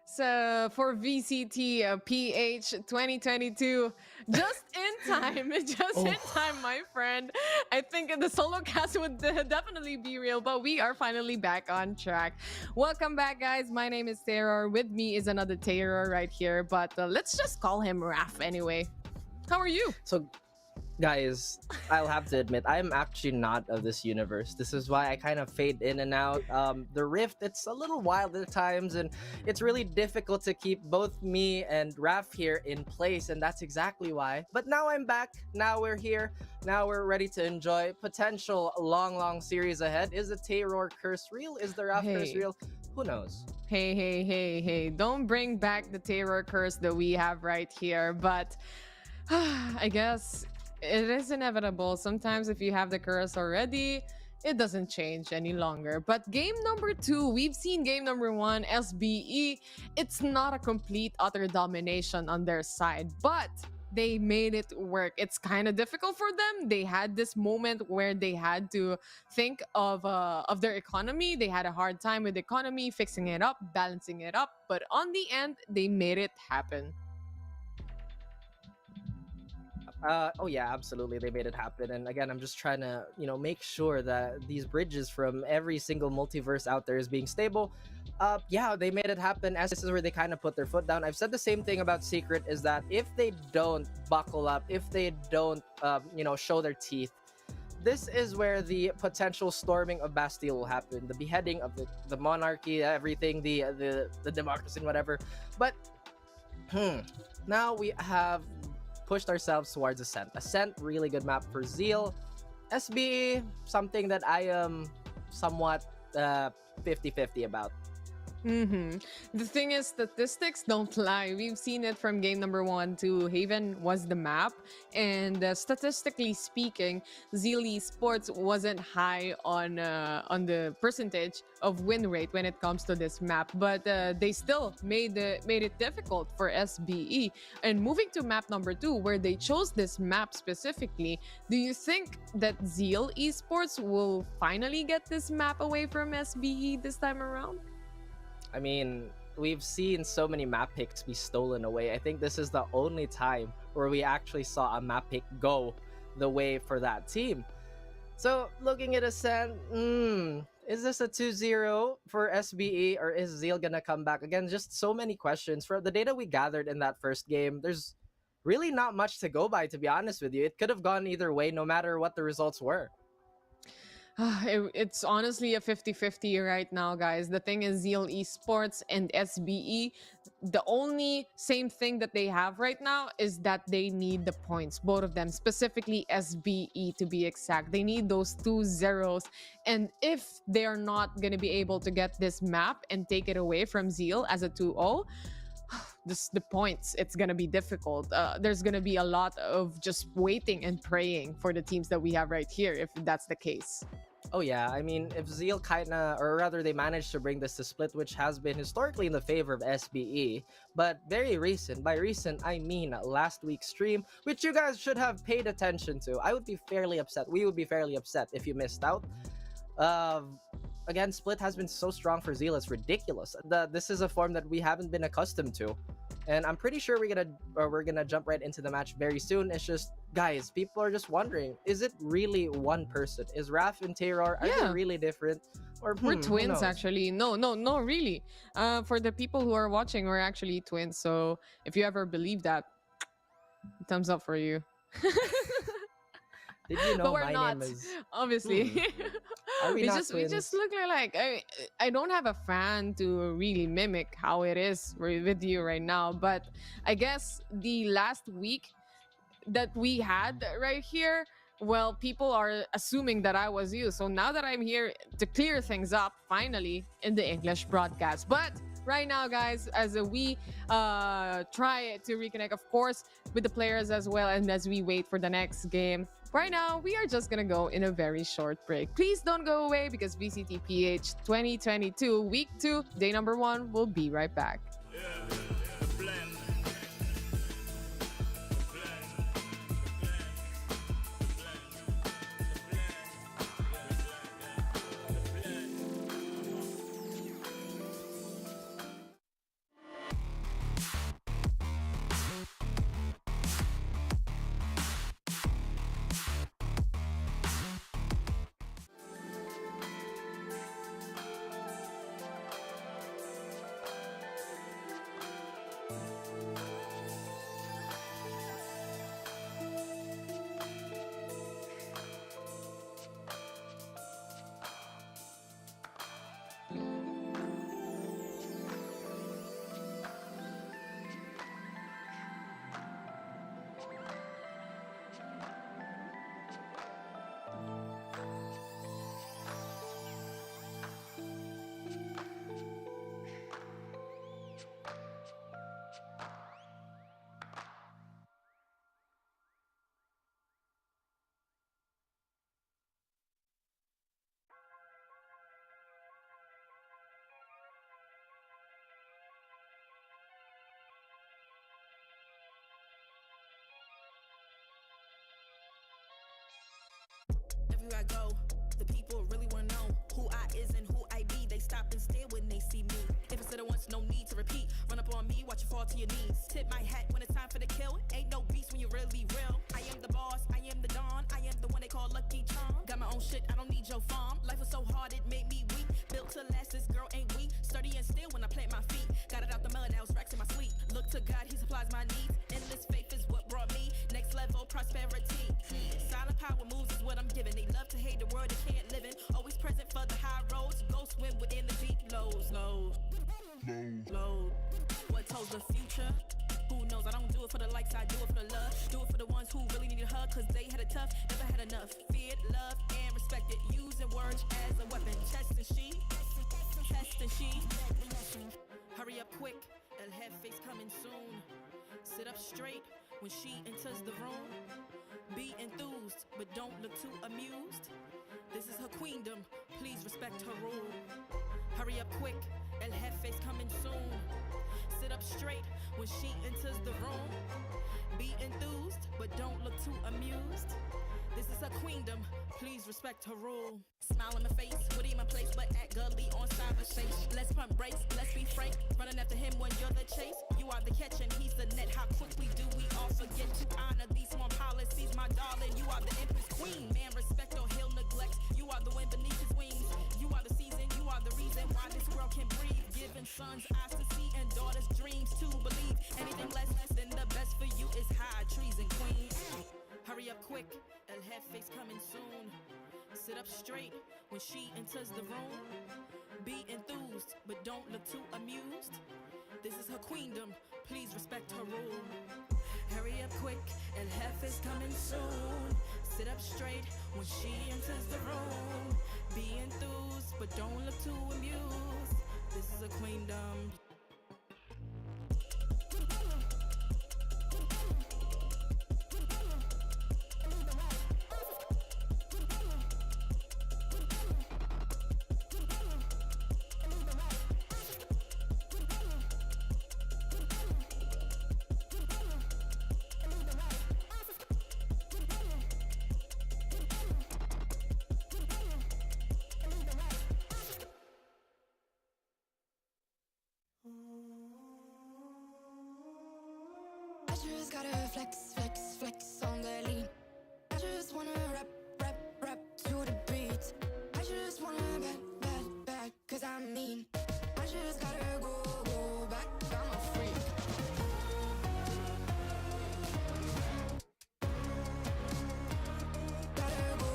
So for VCT PH 2022, just in time, in time, my friend. I think the solo cast would definitely be real, but we are finally back on track. Welcome back, guys. My name is Terror. With me is another Terror right here, but let's just call him Raph anyway. How are you? So, guys, I'll have to admit, I'm actually not of this universe. This is why I kind of fade in and out. The Rift, it's a little wild at times, and it's really difficult to keep both me and Raph here in place, and that's exactly why. But now I'm back. Now we're here. Now we're ready to enjoy potential long series ahead. Is the Terror curse real? Is the Raph curse real? Who knows? Hey. Don't bring back the Terror curse that we have right here, but I guess it is inevitable. Sometimes if you have the curse already, it doesn't change any longer. But game number 2, we've seen game number 1, SBE. It's not a complete utter domination on their side, but they made it work. It's kind of difficult for them. They had this moment where they had to think of their economy. They had a hard time with the economy, fixing it up, balancing it up. But on the end, they made it happen. Oh yeah, absolutely. They made it happen. And again, I'm just trying to, make sure that these bridges from every single multiverse out there is being stable. Yeah, they made it happen. As this is where they kind of put their foot down. I've said the same thing about Secret, is that if they don't buckle up, if they don't, show their teeth, this is where the potential storming of Bastille will happen. The beheading of the monarchy, everything, the democracy and whatever. But now we have pushed ourselves towards Ascent. Ascent, really good map for Zeal. SBE, something that I am somewhat 50-50 about. The thing is, statistics don't lie. We've seen it from game number 1 to Haven was the map, and statistically speaking, Zeal Esports wasn't high on the percentage of win rate when it comes to this map, but they still made it difficult for SBE. And moving to map number 2, where they chose this map specifically, do you think that Zeal Esports will finally get this map away from SBE this time around? I mean, we've seen so many map picks be stolen away. I think this is the only time where we actually saw a map pick go the way for that team. So, looking at Ascent, is this a 2-0 for SBE, or is Zeal gonna come back? Again, just so many questions. For the data we gathered in that first game, there's really not much to go by, to be honest with you. It could have gone either way, no matter what the results were. It's honestly a 50-50 right now, guys. The thing is, Zeal Esports and SBE, the only same thing that they have right now is that they need the points. Both of them, specifically SBE to be exact. They need those 2 zeros. And if they're not going to be able to get this map and take it away from Zeal as a 2-0, the points, it's gonna be difficult. There's gonna be a lot of just waiting and praying for the teams that we have right here, if that's the case. Oh yeah, I mean, if Zeal kinda, or rather they managed to bring this to split, which has been historically in the favor of SBE, but very recent, by recent I mean last week's stream, which you guys should have paid attention to. I would be fairly upset, we would be fairly upset if you missed out. Again, split has been so strong for Zeal, it's ridiculous. This is a form that we haven't been accustomed to. And I'm pretty sure we're gonna jump right into the match very soon. It's just, guys, people are just wondering, is it really one person? Is Raph and Terror, are they really different? Or we're twins, actually. No, really. For the people who are watching, we're actually twins. So if you ever believe that, thumbs up for you. Did you know but we're my not, name is... obviously. Are we, we not just twins? we just look like I don't have a fan to really mimic how it is with you right now, but I guess the last week that we had right here, well, people are assuming that I was you. So now that I'm here to clear things up finally in the English broadcast, but right now, guys, as we try to reconnect, of course, with the players as well, and as we wait for the next game, right now, we are just gonna go in a very short break. Please don't go away, because VCTPH 2022 Week 2, Day number 1 will be right back. Everywhere I go, the people really wanna know who I is and who I be. They stop and stare when they see me. If I said it once, no need to repeat. Run up on me, watch you fall to your knees. Tip my hat when it's time for the kill. Ain't no beast when you're really real. I am the boss, I am the dawn. I am the one they call Lucky Charm. Got my own shit, I don't need your farm. Life was so hard, it made me weak. Built to last, this girl ain't weak. Sturdy and still when I plant my feet. Got it out the mud, now it's racks in my sleep. Look to God, he supplies my needs. Endless faith is what brought me next level prosperity. Silent power moves is what I'm giving. They love to hate the world they can't live in. Always present for the high roads. Go swim within the deep lows. Low. What tells the future? Who knows? I don't do it for the likes, I do it for the love. Do it for the ones who really need a hug, cause they had it tough, never had enough. Feared, loved, and respected. Using words as a weapon. Test and she. straight when she enters the room. Be enthused, but don't look too amused. This is her queendom, please respect her rule. Hurry up quick, El Jefe's coming soon. Sit up straight when she enters the room. Be enthused, but don't look too amused. This is her queendom, please respect her rule. Smile in my face, Woody in my place, but act gully on cyberspace. Let's pump brakes, let's be frank. Running after him when you're the chase. You are the catch and he's the net. How quickly do we all forget to honor these small policies, my darling? You are the empress queen. Man, respect or he'll neglect. You are the wind beneath his wings. You are the season, you are the reason why this world can breathe. Giving sons eyes to see and daughters dreams to believe. Anything less than the best for you is high treason, queen. Hurry up quick, El Jefe's coming soon. Sit up straight when she enters the room. Be enthused, but don't look too amused. This is her queendom, please respect her rule. Hurry up quick, El Jefe's coming soon. Sit up straight when she enters the room. Be enthused, but don't look too amused. This is her queendom. I just gotta flex, flex, flex on the lean. I just wanna rap, rap, rap to the beat. I just wanna back, cause I'm mean. I just gotta go back, I'm a freak. Gotta go.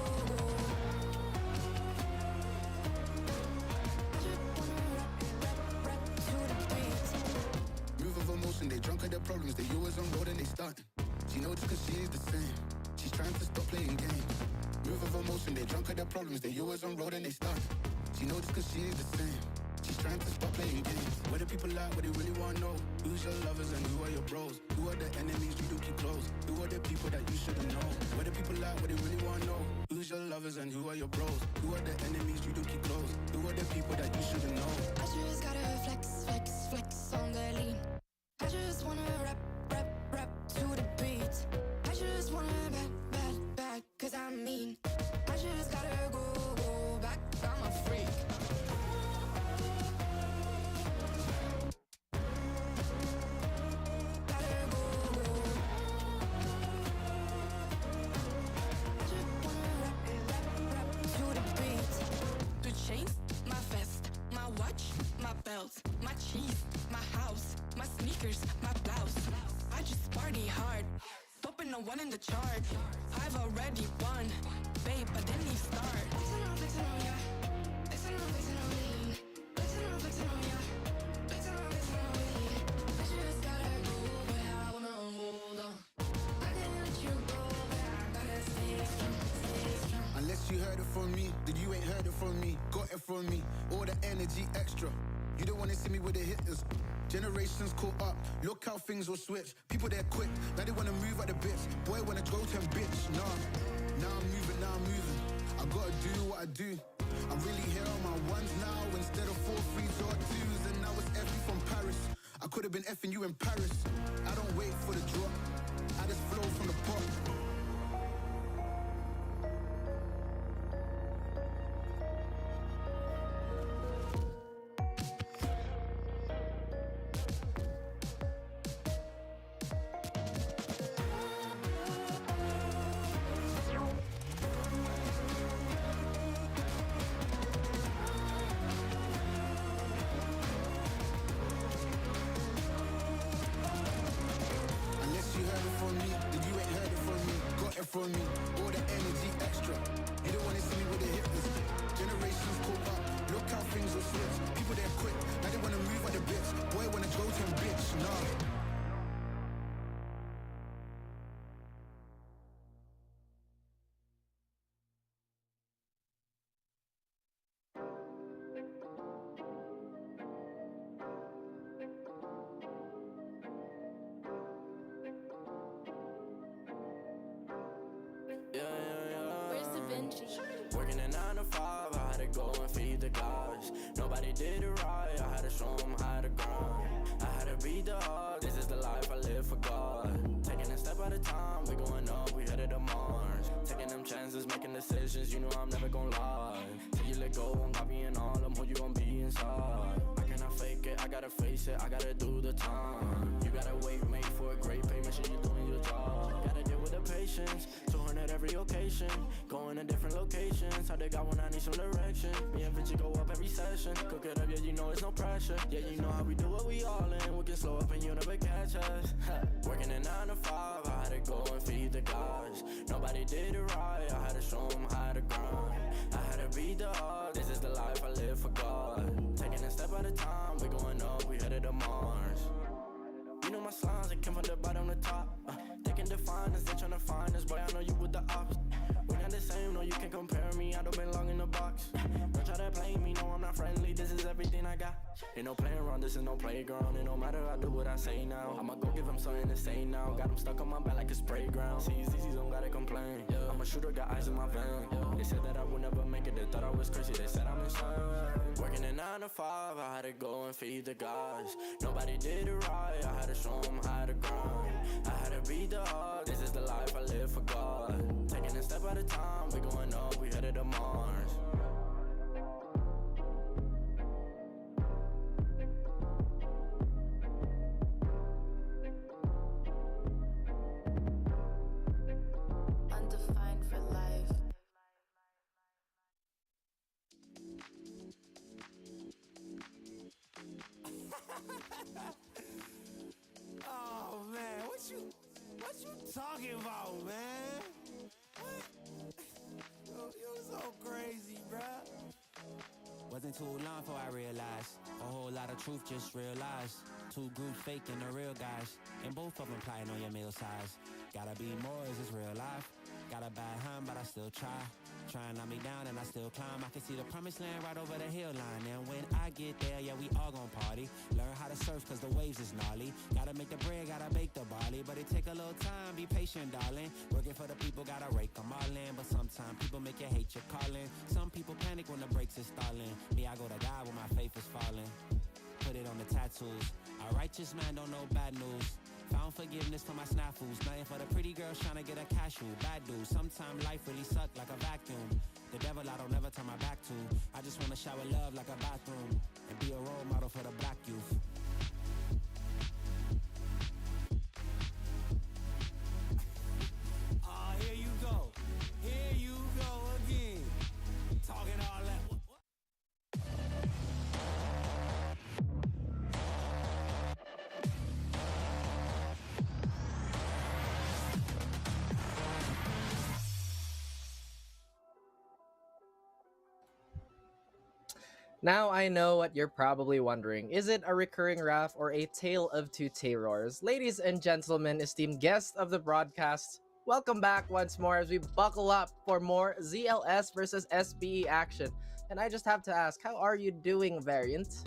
I just wanna rap to the beat. Move of emotion, they drunk at their problems. They always on road and they stunt. She knows just cause she is the same. She's trying to stop playing games. Move of emotion, they drunk at their problems. They always on road and they stunt. She knows just cause she is the same. She's trying to stop playing games. Where the people at, what they really wanna know. Who's your lovers and who are your bros? Who are the enemies you do keep close? Who are the people that you shouldn't know? Where the people at, what they really wanna know. Who's your lovers and who are your bros? Who are the enemies you do keep close? Who are the people that you shouldn't know? I just gotta flex, flex, flex on the lean. I just wanna rap, rap, rap to the beat. I just wanna back, cause I'm mean. I just gotta go back, I'm a freak. Gotta go. I just wanna rap to the beat. The chains, my vest, my watch, my belt, my cheese, my house, my sneakers, my blouse. I just party hard, topping the one in the chart. I've already won, babe, but then you start. Flexing on ya, flexing on lean. Flexing on ya, flexing on lean. I just gotta go, but I wanna hold on. I can't let you go, but I gotta stay strong. Unless you heard it from me, then you ain't heard it from me. Got it from me, all the energy extra. You don't wanna see me with the hitters. Generations caught up, look how things will switch. People they're quick, now they wanna move at the bits. Boy wanna go to him, bitch, nah. Now I'm moving. I gotta do what I do. I'm really here on my ones now instead of 4 3s or 2s. And now it's Effie from Paris. I could've been effing you in Paris. I don't wait for the drop, I just flow from the pot. From me, all the energy extra. You don't wanna see me with the hitters. Generations caught up, look how things will switch. People they're quick, now they wanna move at the bits. Boy wanna go to him, bitch, nah. 9 to 5, I had to go and feed the guys. Nobody did it right, I had to show them how to grind. I had to beat the odds, this is the life I live for God. Taking a step at a time, we going up, we headed to Mars. Taking them chances, making decisions, you know I'm never gonna lie. Till you let go, I'm copying all them, who you gon' be inside. I cannot fake it, I gotta face it, I gotta do the time. You gotta wait, mate, for a great pay, make sure you're doing your job. Gotta deal with the patience, touring at every occasion. Going to different locations, how they got when I need some direction. Me and Vinci go up every session. Cook it up, yeah, you know it's no pressure. Yeah, you know how we do it, we all in. We can slow up and you never catch us. Working at 9 to 5, I had to go and feed the guys. Nobody did it right, I had to show them how to grind. I had to beat the odds, this is the life I live for God. Taking a step at a time, we going up, we headed to Mars. You know my slimes, they came from the bottom to top. They can define us, they tryna find us, boy, I know you with the ops. We're not the same, no, you can't compare me, I don't belong in the box. Don't try to play me, no, I'm not friendly, this is everything I got. Ain't no playing around, this is no playground. And no matter I do what I say now, I'ma go give him something to say now. Got him stuck on my back like a spray ground. See, easy, don't gotta complain. I'm a shooter, got eyes in my vein. They said that I would never make it, they thought I was crazy, they said I'm insane. Working at 9 to 5, I had to go and feed the guys. Nobody did it right, I had to show them how to grind. I had to beat the odds, this is the life I live for God. Taking a step at a time, we going up, we headed to Mars. Undefined for life. Oh man, what you talking about, man? What? You're so crazy, bruh. Wasn't too long before I realized a whole lot of truth just realized. Two groups faking the real guys, and both of them plotting on your meal size. Gotta be more, is this real life? Got a bad hand, but I still try. Try and knock me down and I still climb. I can see the promised land right over the hill line. And when I get there, yeah, we all gon' party. Learn how to surf cause the waves is gnarly. Gotta make the bread, gotta bake the barley. But it take a little time, be patient, darling. Working for the people, gotta rake them all in. But sometimes people make you hate your calling. Some people panic when the brakes is stalling. Me, I go to God when my faith is falling. Put it on the tattoos. A righteous man don't know bad news. Found forgiveness for my snafus. Nothing for the pretty girls trying to get a cashew. Bad dude. Sometimes life really suck like a vacuum. The devil I don't never turn my back to. I just want to shower love like a bathroom. And be a role model for the black youth. Oh, here you go. Here you go again. Talking all that. Now I know what you're probably wondering. Is it a recurring Raf or a tale of two terrors? Ladies and gentlemen, esteemed guests of the broadcast, welcome back once more as we buckle up for more ZLS versus SBE action. And I just have to ask, how are you doing, Variant?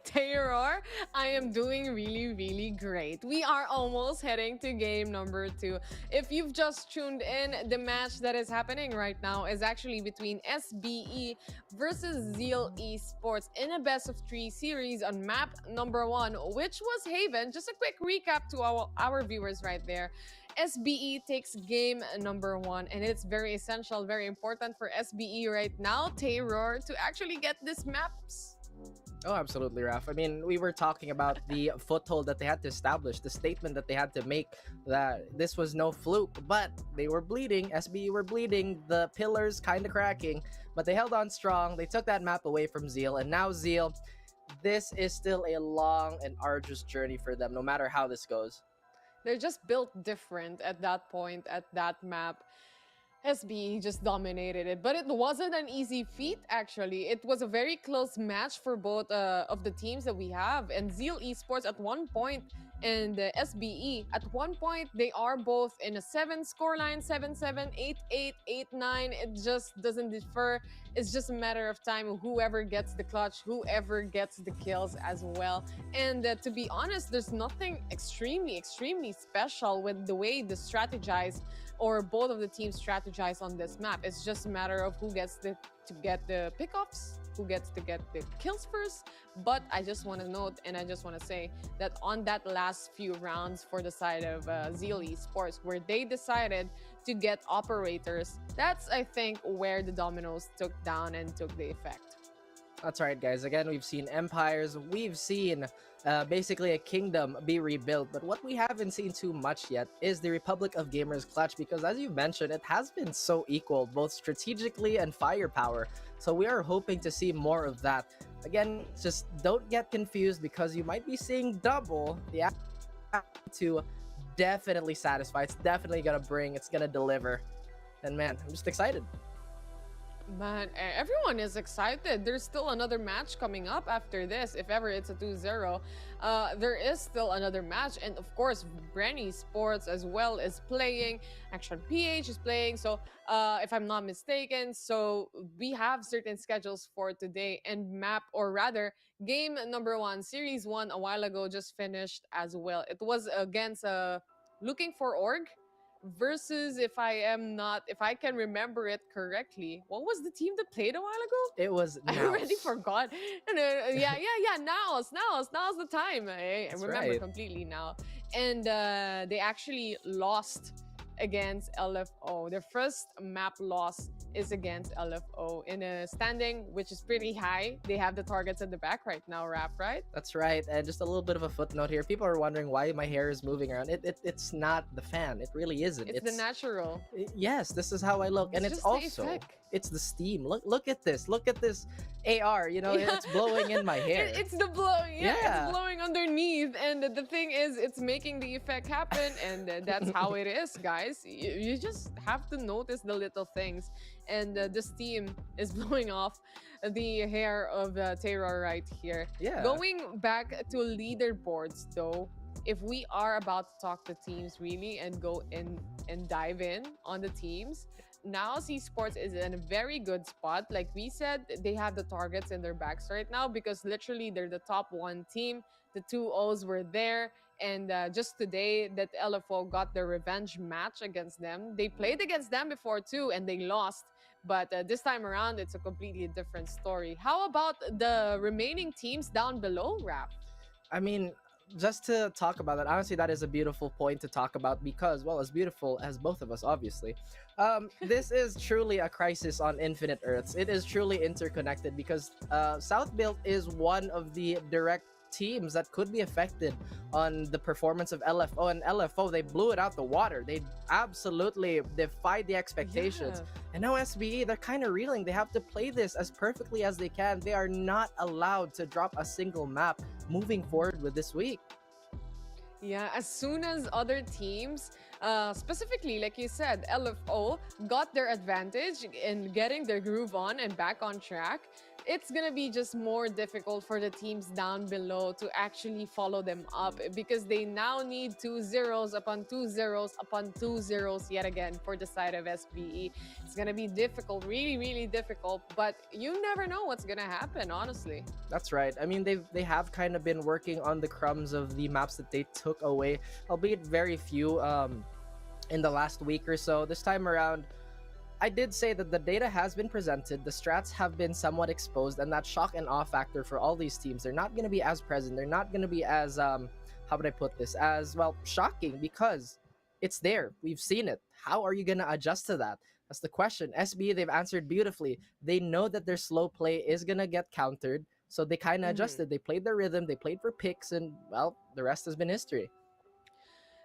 Terror, I am doing really great. We are almost heading to game number 2. If you've just tuned in, the match that is happening right now is actually between SBE versus Zeal Esports in a best of 3 series on map number 1, which was Haven. Just a quick recap to our viewers right there. SBE takes game number 1, and it's very essential, very important for SBE right now, Terror, to actually get these maps. Oh, absolutely, Raf. I mean, we were talking about the foothold that they had to establish, the statement that they had to make that this was no fluke, but they were bleeding. SBE were bleeding, the pillars kind of cracking, but they held on strong. They took that map away from Zeal, and now Zeal, this is still a long and arduous journey for them, no matter how this goes. They're just built different at that point, at that map. SBE just dominated it, but it wasn't an easy feat, actually. It was a very close match for both of the teams that we have, and Zeal Esports at one point and SBE at one point, they are both in a 7 scoreline, 7-7, 8-8, 8-9. It just doesn't differ. It's just a matter of time, whoever gets the clutch, whoever gets the kills as well. And to be honest, there's nothing extremely special with the way they strategize or both of the teams strategize on this map. It's just a matter of who gets to get the pickoffs, who gets to get the kills first. But I just want to note, and I just want to say that on that last few rounds for the side of Zeal Esports, where they decided to get operators, that's, I think, where the dominoes took down and took the effect. That's right, guys. Again, we've seen empires, we've seen basically a kingdom be rebuilt, but what we haven't seen too much yet is the Republic of Gamers clutch, because as you mentioned, it has been so equal, both strategically and firepower. So we are hoping to see more of that. Again, just don't get confused, because you might be seeing double. The to definitely satisfy. It's definitely gonna bring, it's gonna deliver. And man, I'm just excited. Man, everyone is excited. There's still another match coming up after this. If ever it's a 2-0, there is still another match. And of course, Bren Esports as well is playing. Action PH is playing. So if I'm not mistaken, so we have certain schedules for today. And map, or rather, game number 1, series 1 a while ago just finished as well. It was against Looking for Org versus, if I can remember it correctly, what was the team that played a while ago? It was Naos. I already forgot. Yeah, Naos the time. I remember completely now. And they actually lost against LFO. Their first map loss is against LFO in a standing which is pretty high. They have the targets at the back right now, Raph, right? That's right. And just a little bit of a footnote here. People are wondering why my hair is moving around. It's not the fan. It really isn't. It's the natural. Yes, this is how I look. And it's also, it's the steam. Look at this. Look at this AR. You know, it's blowing in my hair. It's the blowing. Yeah, it's blowing underneath. And the thing is, it's making the effect happen. And that's how it is, guys. You just have to notice the little things. And the steam is blowing off the hair of Terror right here. Yeah. Going back to leaderboards, though, if we are about to talk to teams really and go in and dive in on the teams, Naos Esports is in a very good spot. Like we said, they have the targets in their backs right now because literally they're the top 1 team. The 2-0s were there. And just today that LFO got their revenge match against them. They played against them before too, and they lost. But this time around, it's a completely different story. How about the remaining teams down below, Rap? I mean, just to talk about that, honestly, that is a beautiful point to talk about because, well, as beautiful as both of us, obviously, this is truly a crisis on infinite Earths. It is truly interconnected because South Build is one of the direct teams that could be affected on the performance of LFO, and LFO, they blew it out the water. They absolutely defied the expectations. Yeah. And now SBE, they're kind of reeling. They have to play this as perfectly as they can. They are not allowed to drop a single map moving forward with this week. Yeah, as soon as other teams, specifically, like you said, LFO got their advantage in getting their groove on and back on track, it's gonna be just more difficult for the teams down below to actually follow them up because they now need 2-0s upon 2-0s upon 2-0s yet again for the side of SBE. It's gonna be difficult, really, really difficult, but you never know what's gonna happen, honestly. That's right. I mean, they have kind of been working on the crumbs of the maps that they took away, albeit very few in the last week or so. This time around, I did say that the data has been presented, the strats have been somewhat exposed, and that shock and awe factor for all these teams, they're not going to be as present, they're not going to be as, how would I put this, as, well, shocking because it's there. We've seen it. How are you going to adjust to that? That's the question. SBE, they've answered beautifully. They know that their slow play is going to get countered, so they kind of adjusted. They played their rhythm, they played for picks, and, well, the rest has been history.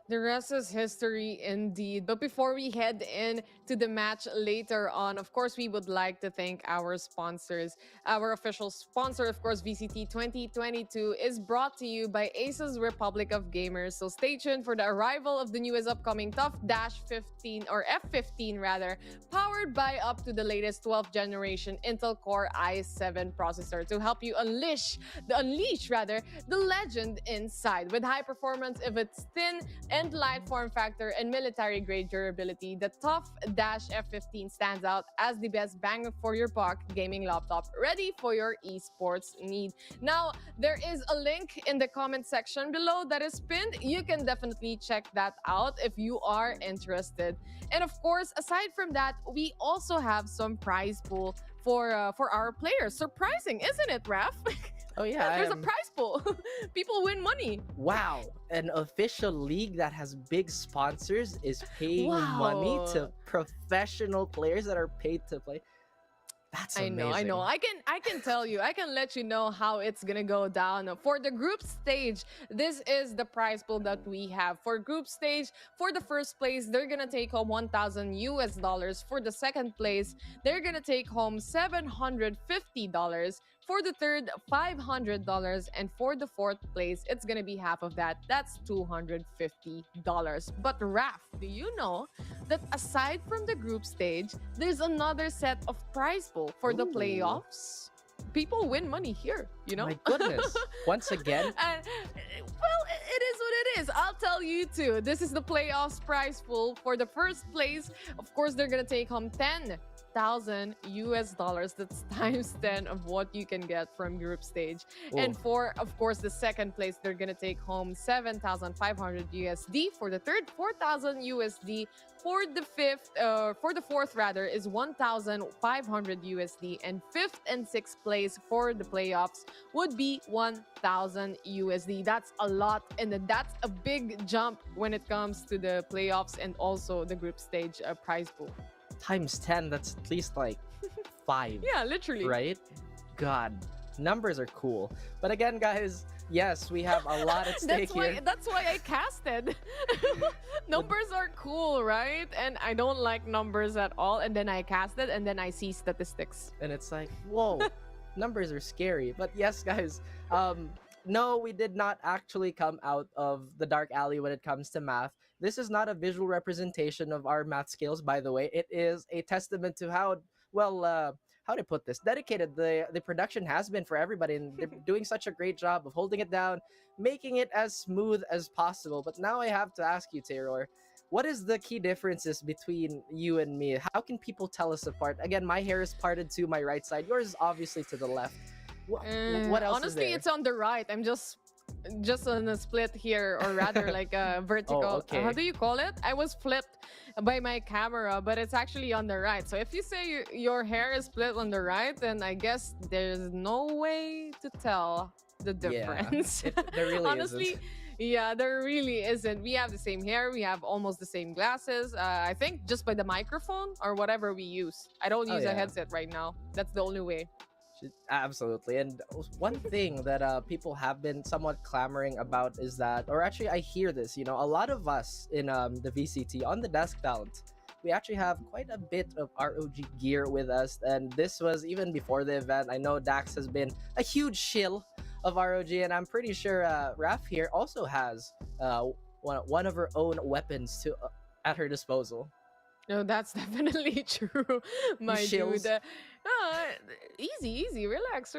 The rest is history indeed. But before we head in to the match later on, of course, we would like to thank our sponsors. Our official sponsor, of course, VCT 2022, is brought to you by ASUS Republic of Gamers. So stay tuned for the arrival of the newest upcoming Tough-15 or F15 rather, powered by up to the latest 12th generation Intel Core i7 processor to help you unleash the legend inside with high performance if it's thin and light form factor and military grade durability, the Tough Dash F15 stands out as the best bang for your buck gaming laptop ready for your esports need. Now, there is a link in the comment section below that is pinned. You can definitely check that out if you are interested. And of course, aside from that, we also have some prize pool for our players. Surprising, isn't it, Raf? Oh yeah, There's a prize pool. People win money. Wow, an official league that has big sponsors is paying money to professional players that are paid to play. That's amazing. I know. I can tell you. I can let you know how it's gonna go down. For the group stage, this is the prize pool that we have. For group stage, for the first place, they're gonna take home $1,000. For the second place, they're gonna take home $750. For the third, $500, and for the fourth place, it's gonna be half of that. That's $250. But Raf, do you know that aside from the group stage, there's another set of prize pool for the playoffs? People win money here, you know? My goodness. Once again. And, well, it is what it is. I'll tell you too. This is the playoffs prize pool. For the first place, of course, they're gonna take home $10,000. That's times 10 of what you can get from group stage. Ooh. And for, of course, the second place, they're gonna take home $7,500. For the third, $4,000. For the fourth rather, is $1,500. And fifth and sixth place for the playoffs would be $1,000. That's a lot, and that's a big jump when it comes to the playoffs and also the group stage prize pool. Times 10, that's at least like 5. Yeah, literally. Right? God, numbers are cool. But again, guys, yes, we have a lot at stake here. That's why I casted. Numbers are cool, right? And I don't like numbers at all. And then I casted, and then I see statistics. And it's like, whoa, numbers are scary. But yes, guys, no, we did not actually come out of the dark alley when it comes to math. This is not a visual representation of our math skills, by the way. It is a testament to how, well, how to put this, dedicated the production has been for everybody. And they're doing such a great job of holding it down, making it as smooth as possible. But now I have to ask you, Terror, what is the key differences between you and me? How can people tell us apart? Again, my hair is parted to my right side. Yours is obviously to the left. What else honestly, is there? it's on the right. I'm just on a split here, or rather like a vertical. Oh, okay. How do you call it? I was flipped by my camera, but it's actually on the right. So if you say your hair is split on the right, then I guess there's no way to tell the difference. Yeah, there really honestly isn't. Yeah, there really isn't. We have the same hair, we have almost the same glasses. I think just by the microphone or whatever we use. I don't use a headset right now. That's the only way. Absolutely. And one thing that people have been somewhat clamoring about is that, or actually I hear this, you know, a lot of us in the VCT on the desk talent, we actually have quite a bit of ROG gear with us. And this was even before the event. I know Dax has been a huge shill of ROG, and I'm pretty sure Raf here also has one of her own weapons at her disposal. No, that's definitely true, my shills. dude. Easy, relax.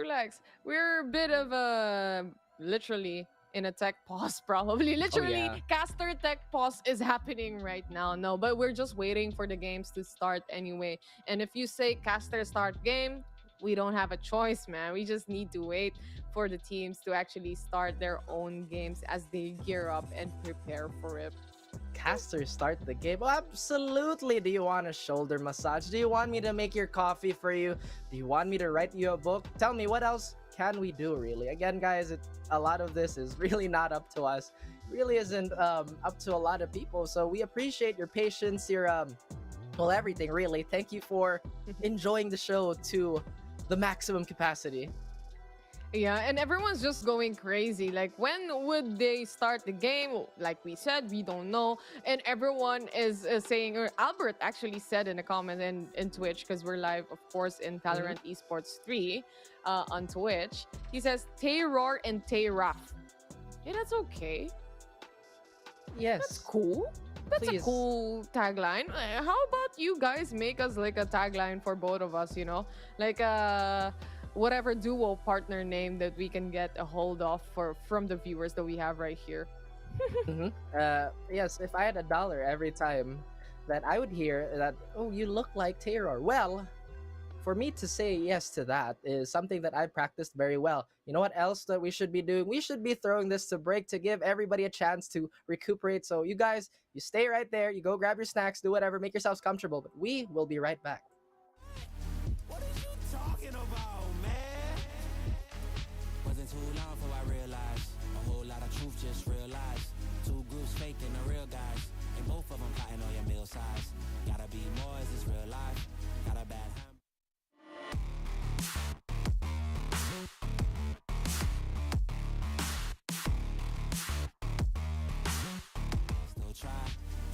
We're a bit of a literally in a tech pause, probably. Literally, caster tech pause is happening right now. No, but we're just waiting for the games to start anyway. And if you say caster start game, we don't have a choice, man. We just need to wait for the teams to actually start their own games as they gear up and prepare for it. Casters start the game. Oh, absolutely. Do you want a shoulder massage? Do you want me to make your coffee for you? Do you want me to write you a book? Tell me, what else can we do, really? Again, guys, a lot of this is really not up to us. It really isn't up to a lot of people. So we appreciate your patience, your well, everything, really. Thank you for enjoying the show to the maximum capacity. Yeah, and everyone's just going crazy. Like, when would they start the game? Like we said, we don't know. And everyone is saying, or Albert actually said in a comment in Twitch, because we're live, of course, in Valorant Esports 3 on Twitch. He says, Tay-Roar and Tay-Raf. Yeah, that's okay. Yes. That's cool. That's a cool tagline. How about you guys make us like a tagline for both of us, you know? Like whatever duo partner name that we can get a hold of from the viewers that we have right here. Yes, if I had $1 every time that I would hear that, oh, you look like Terror. Well, for me to say yes to that is something that I practiced very well. You know what else that we should be doing? We should be throwing this to break to give everybody a chance to recuperate. So you guys, you stay right there. You go grab your snacks, do whatever, make yourselves comfortable. But we will be right back. What is you talking about, man? Wasn't too long before I realized a whole lot of truth just realized. Two groups faking the real guys, and both of them plotting on your meal size. Gotta be more, is this real life? Got a bad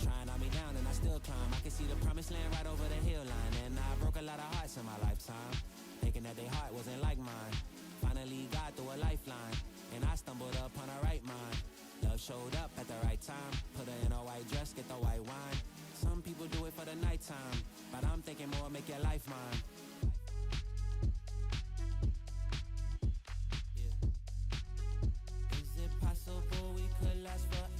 trying on me down and I still climb. I can see the promised land right over the hill line. And I broke a lot of hearts in my lifetime, thinking that their heart wasn't like mine. Finally got through a lifeline, and I stumbled upon a right mind. Love showed up at the right time. Put her in a white dress, get the white wine. Some people do it for the nighttime, but I'm thinking more, make your life mine. Is it possible we could last forever?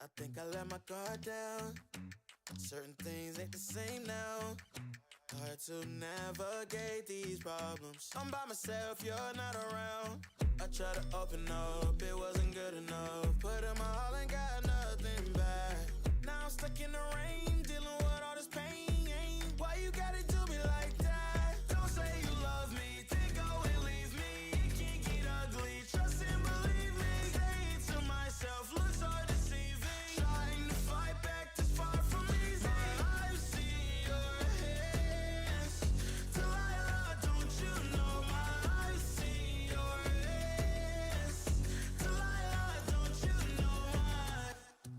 I think I let my guard down. Certain things ain't the same now. Hard to navigate these problems. I'm by myself, you're not around. I tried to open up, it wasn't good enough. Put in my all and got nothing back. I'm stuck in the rain, dealing with all this pain. Why you gotta do me like that? Don't say you love me, then go and leave me. It can get ugly, trust and believe me. Saying to myself, looks so deceiving. Trying to fight back, this far from easy. I've seen your hands. Delilah, don't you know I've seen your hands. Delilah, don't you know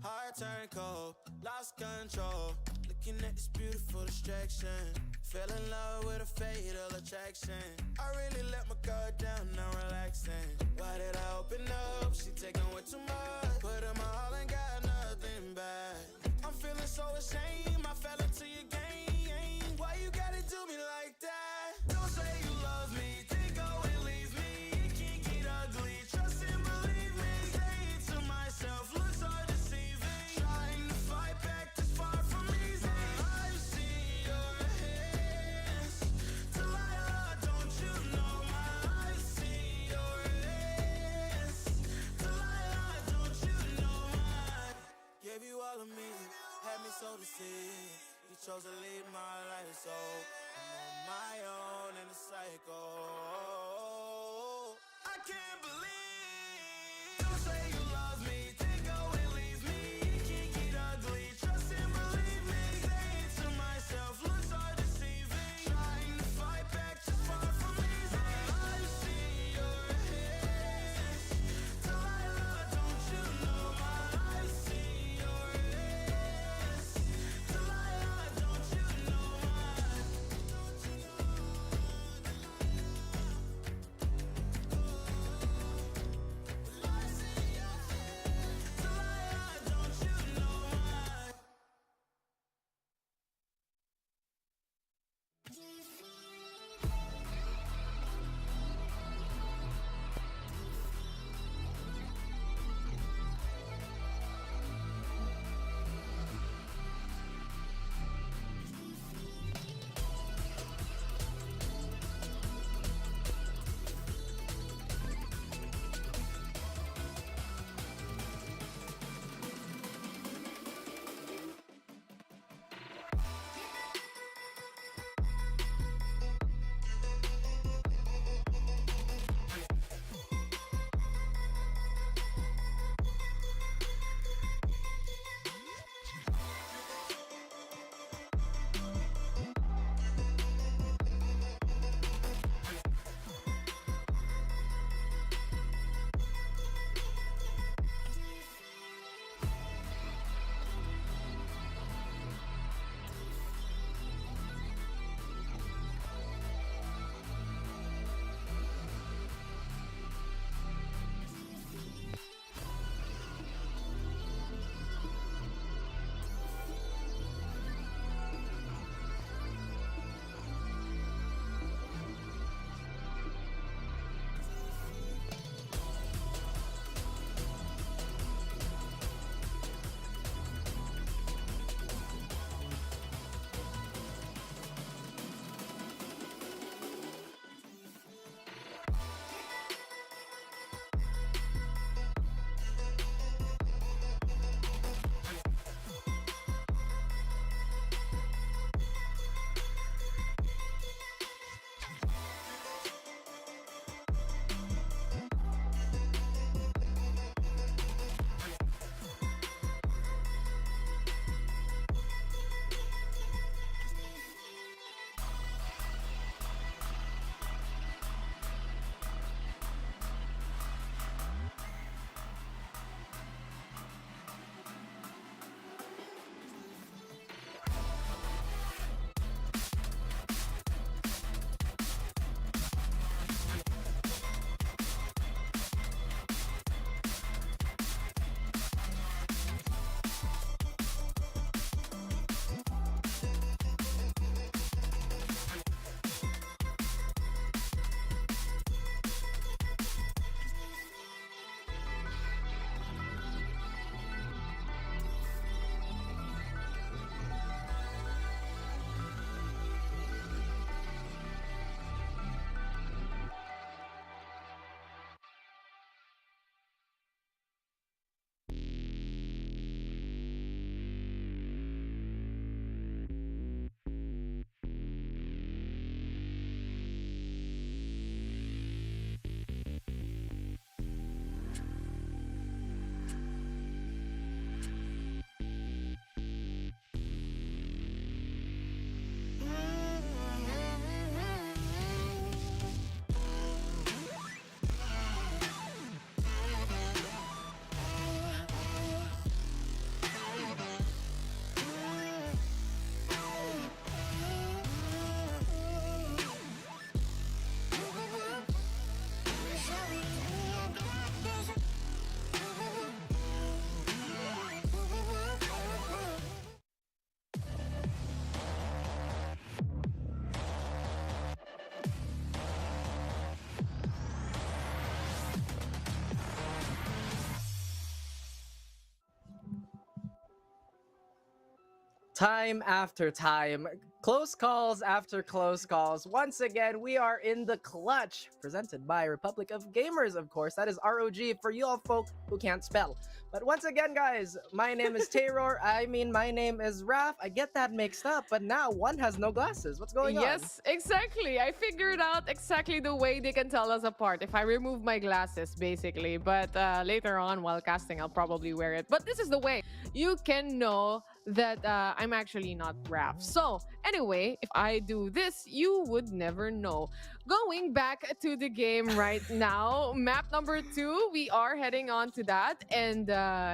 heart turned cold, lost control. Looking at this beautiful distraction. Fell in love with a fatal attraction. I really let my guard down, now relaxing. Why did I open up? She taking way too much. Put in my all and got nothing back. I'm feeling so ashamed, I fell into your game. Why you gotta do me like that? Don't say you love me, then go and leave me. It can get ugly, trust and believe me. Saying to myself, looks so deceiving. Trying to fight back, this far from easy. I've seen your hands. Delilah, don't you know I've seen your hands. Delilah, don't you know gave you all of me, had me so deceived. You chose to lead my life, so I'm on my own in the cycle. I can't believe. Don't say you love me, then go and leave me. It can get ugly, trust and believe me. Saying to myself, looks so deceiving. Trying to fight back, just far from easy. I've seen your hands. Delilah, don't you know I've seen your hands. Delilah, don't you know don't you know? Time after time, close calls after close calls. Once again, we are in the clutch, presented by Republic of Gamers, of course. That is ROG for you all folk who can't spell. But once again, guys, my name is Terror. My name is Raph. I get that mixed up, but now one has no glasses. What's going on? Yes, exactly. I figured out exactly the way they can tell us apart if I remove my glasses, basically. But later on, while casting, I'll probably wear it. But this is the way you can know that I'm actually not Raph. So anyway, if I do this, you would never know. Going back to the game right now, map number 2, we are heading on to that, and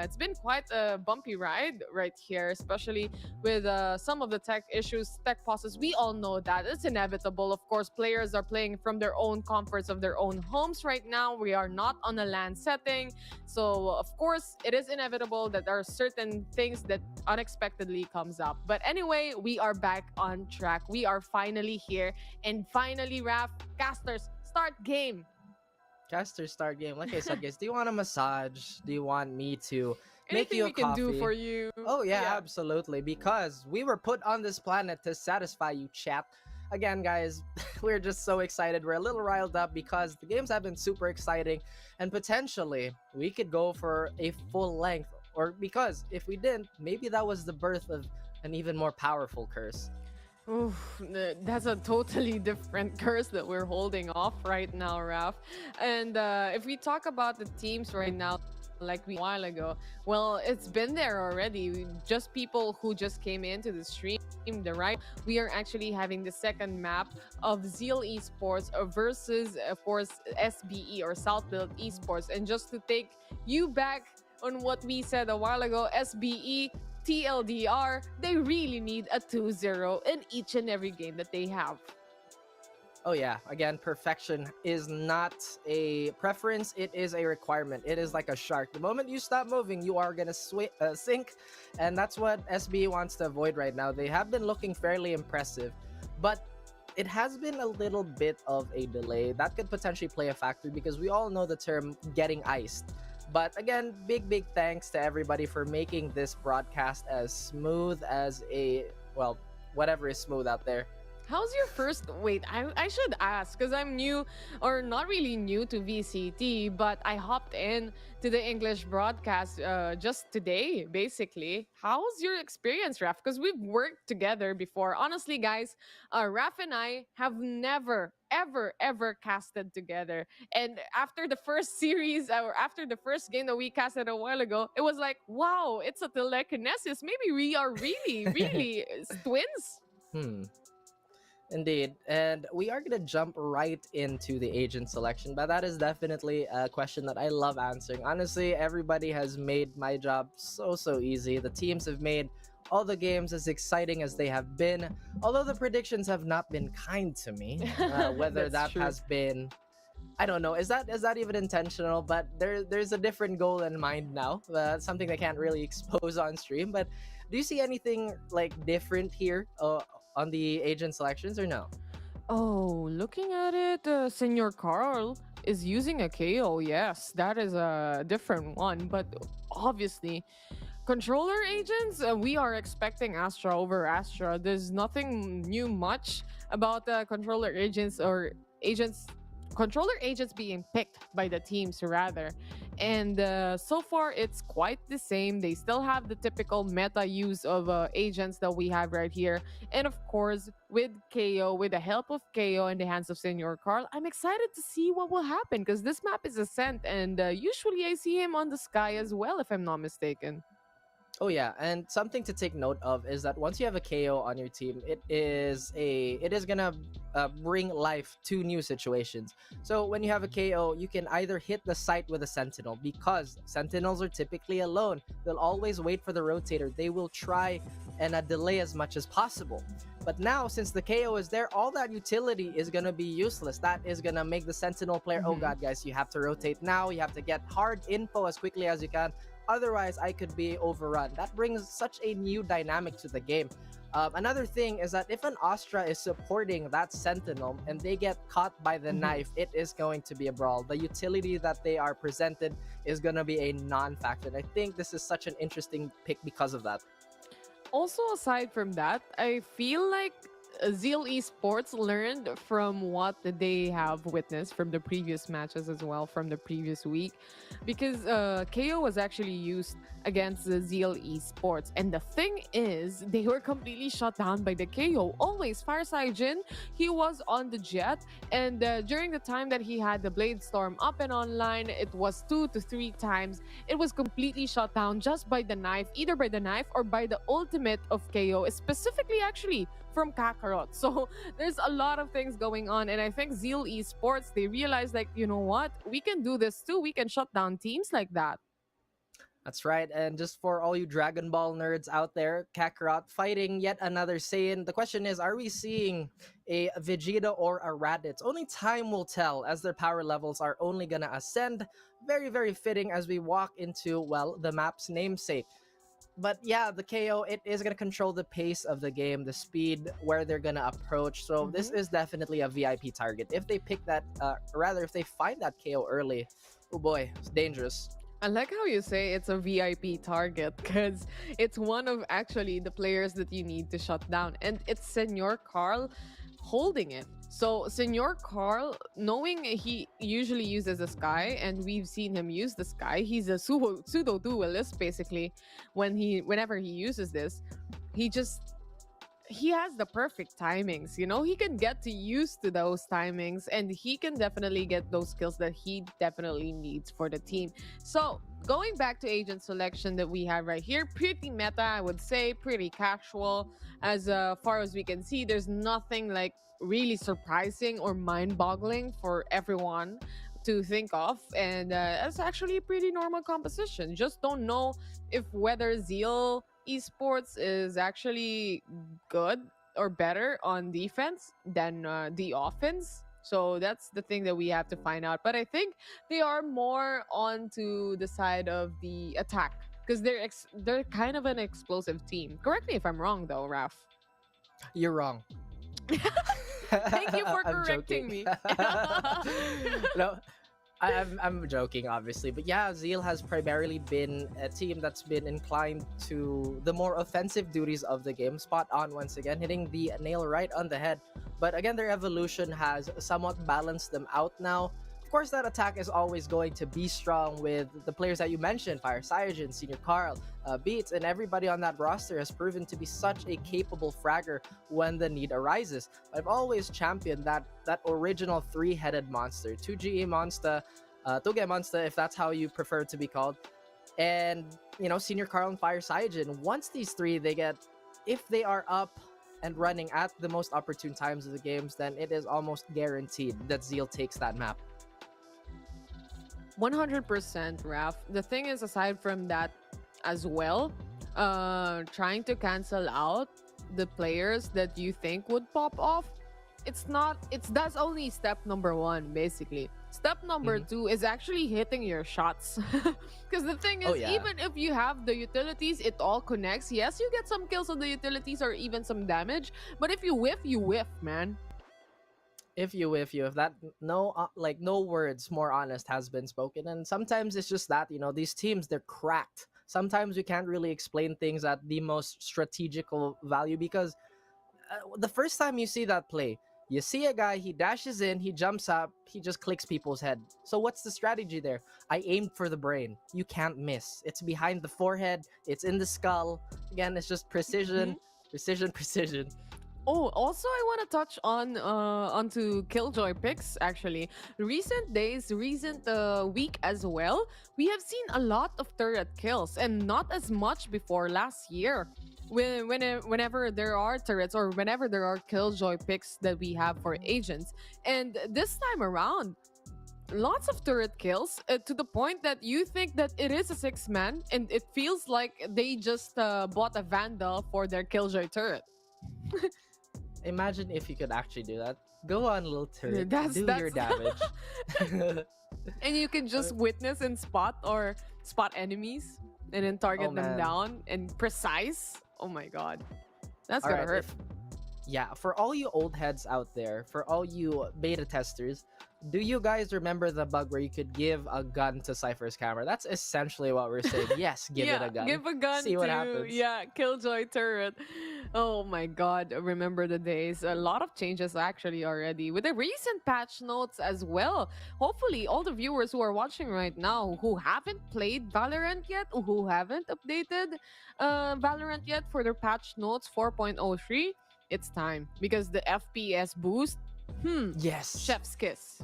it's been quite a bumpy ride right here, especially with some of the tech issues, tech pauses. We all know that it's inevitable. Of course, players are playing from their own comforts of their own homes right now. We are not on a LAN setting, so of course it is inevitable that there are certain things that unexpectedly comes up. But anyway, we are back on track. We are finally here, and finally, Raph, casters, start game. Casters, start game. Like I said, guys, do you want a massage? Do you want me to make you a Anything we coffee? can do for you. Oh yeah, absolutely. Because we were put on this planet to satisfy you, chat. Again, guys, we're just so excited. We're a little riled up because the games have been super exciting, and potentially we could go for a full length. Or because if we didn't, maybe that was the birth of an even more powerful curse. Oof, that's a totally different curse that we're holding off right now, Raph. And if we talk about the teams right now, like a while ago, well, it's been there already. Just people who just came into the stream, right? We are actually having the second map of Zeal Esports versus, of course, SBE or Southfield Esports. And just to take you back on what we said a while ago, SBE, TLDR, they really need a 2-0 in each and every game that they have. Oh yeah, again, perfection is not a preference, it is a requirement. It is like a shark. The moment you stop moving, you are gonna sink, and that's what SBE wants to avoid right now. They have been looking fairly impressive, but it has been a little bit of a delay. That could potentially play a factor because we all know the term getting iced. But again, big thanks to everybody for making this broadcast as smooth as well, whatever is smooth out there. How's your first... Wait, I should ask, because I'm new, or not really new to VCT, but I hopped in to the English broadcast just today, basically. How's your experience, Raph? Because we've worked together before. Honestly, guys, Raph and I have never, ever casted together. And after the first series, or after the first game that we casted a while ago, it was like, wow, it's a telekinesis. Maybe we are really twins? Indeed, and we are going to jump right into the agent selection, but that is definitely a question that I love answering. Honestly, everybody has made my job so easy. The teams have made all the games as exciting as they have been, although the predictions have not been kind to me. Whether that has been, I don't know, is that even intentional? But there's a different goal in mind now, something I can't really expose on stream. But do you see anything like different here on the agent selections, or no? Oh, looking at it, Senor Carl is using a KO. Yes, that is a different one. But obviously, controller agents, we are expecting Astra over Astra. There's nothing new much about the controller agents or controller agents being picked by the teams rather. And so far it's quite the same. They still have the typical meta use of agents that we have right here, and of course with KO, with the help of KO in the hands of Senor Carl, I'm excited to see what will happen because this map is Ascent, and usually I see him on the sky as well, if I'm not mistaken. Oh yeah, and something to take note of is that once you have a KO on your team, it is gonna bring life to new situations. So when you have a KO, you can either hit the site with a Sentinel, because Sentinels are typically alone. They'll always wait for the rotator. They will try and delay as much as possible. But now, since the KO is there, all that utility is gonna be useless. That is gonna make the Sentinel player, oh god guys, you have to rotate now, you have to get hard info as quickly as you can. Otherwise, I could be overrun. That brings such a new dynamic to the game. Another thing is that if an Astra is supporting that Sentinel and they get caught by the knife, it is going to be a brawl. The utility that they are presented is going to be a non-factor. And I think this is such an interesting pick because of that. Also, aside from that, I feel like Zeal Esports learned from what they have witnessed from the previous matches as well from the previous week, because KO was actually used against the Zeal Esports, and the thing is, they were completely shut down by the KO. Always Fireside Jin, he was on the Jet, and during the time that he had the Blade Storm up and online, it was 2 to 3 times. It was completely shut down just by the knife, either by the knife or by the ultimate of KO, specifically actually from Kakarot. So there's a lot of things going on, and I think Zeal Esports, they realized, like, you know what, we can do this too. We can shut down teams like that. That's right. And just for all you Dragon Ball nerds out there, Kakarot fighting yet another Saiyan. The question is, are we seeing a Vegeta or a Raditz? Only time will tell, as their power levels are only gonna ascend. Very, very fitting as we walk into, well, the map's namesake. But yeah, the KO, it is going to control the pace of the game, the speed, where they're going to approach. So this is definitely a VIP target. If they pick that, rather, if they find that KO early, oh boy, it's dangerous. I like how you say it's a VIP target, because it's one of actually the players that you need to shut down. And it's Senor Carl holding it. So Senor Carl, knowing he usually uses the Sky, and we've seen him use the Sky, he's a pseudo duelist basically. Whenever he uses this, he has the perfect timings. You know, he can get used to those timings, and he can definitely get those skills that he definitely needs for the team. So going back to agent selection that we have right here, pretty meta, I would say, pretty casual. As far as we can see, there's nothing like really surprising or mind-boggling for everyone to think of, and it's actually a pretty normal composition. Just don't know if whether Zeal Esports is actually good or better on defense than the offense. So that's the thing that we have to find out. But I think they are more onto the side of the attack, because they're kind of an explosive team. Correct me if I'm wrong though, Raf. You're wrong. Thank you for correcting me. No, I'm joking, obviously. But yeah, Zeal has primarily been a team that's been inclined to the more offensive duties of the game. Spot on once again, hitting the nail right on the head. But again, their evolution has somewhat balanced them out now. Of course, that attack is always going to be strong with the players that you mentioned, Fire Cyrogen, Senior Carl, Beats, and everybody on that roster has proven to be such a capable fragger when the need arises. I've always championed that original 3-headed monster, 2GE monster, 2G monster, if that's how you prefer to be called. And, you know, Senior Carl and Fire Cyrogen, once these three, if they are up and running at the most opportune times of the games, then it is almost guaranteed that Zeal takes that map. 100%, Raf. The thing is, aside from that as well, trying to cancel out the players that you think would pop off, that's only step number 1, basically. Step number 2 is actually hitting your shots. Because the thing is, even if you have the utilities, it all connects. Yes, you get some kills on the utilities or even some damage, but if you whiff, man. If that, no words more honest has been spoken. And sometimes it's just that, you know, these teams, they're cracked. Sometimes we can't really explain things at the most strategical value, because the first time you see that play, you see a guy, he dashes in, he jumps up, he just clicks people's head. So what's the strategy there? I aimed for the brain. You can't miss. It's behind the forehead, it's in the skull. Again, it's just precision, precision. Oh, also I want to touch on onto Killjoy picks. Actually, recent week as well, we have seen a lot of turret kills, and not as much before last year. Whenever there are turrets or whenever there are Killjoy picks that we have for agents, and this time around, lots of turret kills to the point that you think that it is a 6-man, and it feels like they just bought a Vandal for their Killjoy turret. Imagine if you could actually do that. Go on, little turret. Do your damage. And you can just witness and spot enemies and then target them down and precise. Oh my god. That's gonna hurt. For all you old heads out there, for all you beta testers, Do you guys remember the bug where you could give a gun to Cypher's camera? That's essentially what we're saying. Yes, give it a gun. Give a gun See to what happens. Killjoy turret. Oh my god, remember the days. A lot of changes actually already with the recent patch notes as well. Hopefully all the viewers who are watching right now who haven't played Valorant yet, or who haven't updated Valorant yet for their patch notes 4.03, it's time because the FPS boost, yes, chef's kiss.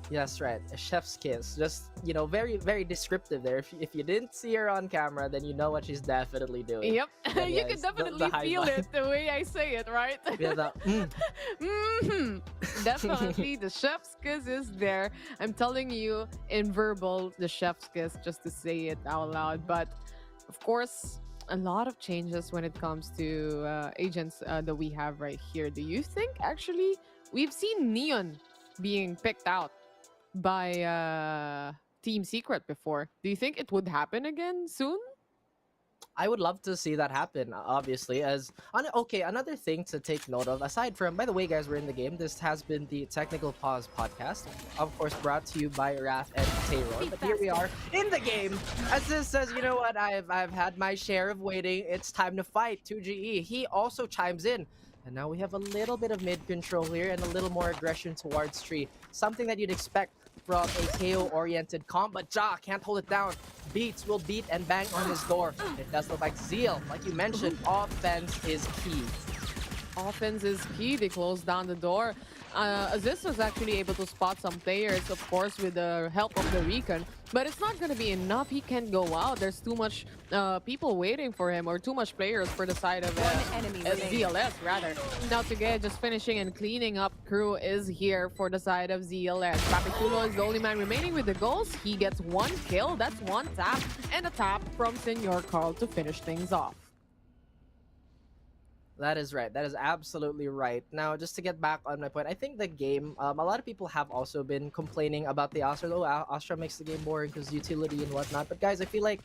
Yes, right. A chef's kiss. Just, you know, very, very descriptive there. If you didn't see her on camera, then you know what she's definitely doing. Yep. Then, You yes, can definitely the feel high it the way I say it, right? Yeah, the, Definitely, the chef's kiss is there. I'm telling you in verbal, the chef's kiss, just to say it out loud. But of course, a lot of changes when it comes to agents that we have right here. Do you think actually we've seen Neon being picked out by Team Secret before? Do you think it would happen again soon? I would love to see that happen, obviously. Okay, another thing to take note of, aside from, by the way, guys, we're in the game. This has been the Technical Pause podcast, of course, brought to you by Raph and Tayron. But here we are in the game. As this says, you know what, I've had my share of waiting. It's time to fight. 2GE. He also chimes in. And now we have a little bit of mid control here and a little more aggression towards tree. Something that you'd expect from a KO-oriented comp, but Ja can't hold it down. Beats will beat and bang on his door. It does look like Zeal, like you mentioned, offense is key. Offense is key. They closed down the door. Aziz was actually able to spot some players, of course, with the help of the recon. But it's not going to be enough. He can't go out. There's too much people waiting for him, or too much players for the side of ZLS, rather. Now Toge just finishing and cleaning up crew is here for the side of ZLS. Papichulo is the only man remaining with the goals. He gets one kill. That's one tap. And a tap from Senor Carl to finish things off. That is right. That is absolutely right. Now, just to get back on my point, I think the game, a lot of people have also been complaining about the Astra. Oh, Astra makes the game boring because utility and whatnot. But guys, I feel like,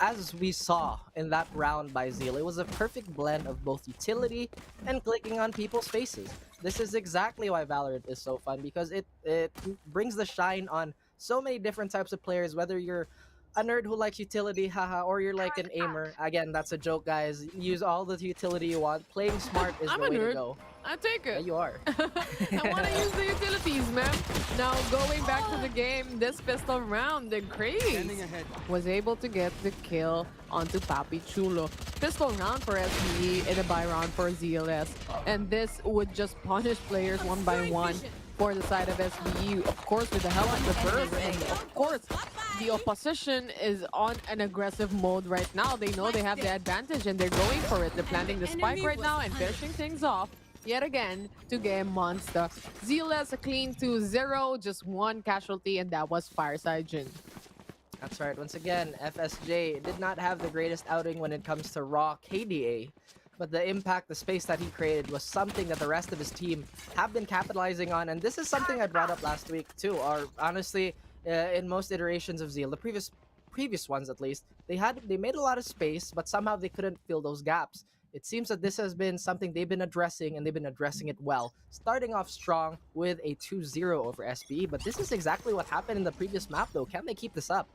as we saw in that round by Zeal, it was a perfect blend of both utility and clicking on people's faces. This is exactly why Valorant is so fun, because it brings the shine on so many different types of players, whether you're a nerd who likes utility, haha, or you're like an aimer. Again, that's a joke, guys. Use all the utility you want. Playing smart is the way to go. I take it. Yeah, you are. I want to use the utilities, man. Now, going back to the game, this pistol round, the Graves was able to get the kill onto Papichulo. Pistol round for SBE and a buy round for ZLS. And this would just punish players one by one for the side of SBE, of course, with the help of the burst. And of course, the opposition is on an aggressive mode right now. They know they have the advantage and they're going for it. They're planting the spike right now and finishing things off yet again to get Monster. ZLS a clean 2-0, just one casualty, and that was Fireside Jin. That's right. Once again, FSJ did not have the greatest outing when it comes to raw KDA. But the impact, the space that he created was something that the rest of his team have been capitalizing on. And this is something I brought up last week too, or honestly, in most iterations of Zeal, the previous ones at least, they made a lot of space, but somehow they couldn't fill those gaps. It seems that this has been something they've been addressing, and they've been addressing it well. Starting off strong with a 2-0 over SBE, but this is exactly what happened in the previous map though. Can they keep this up?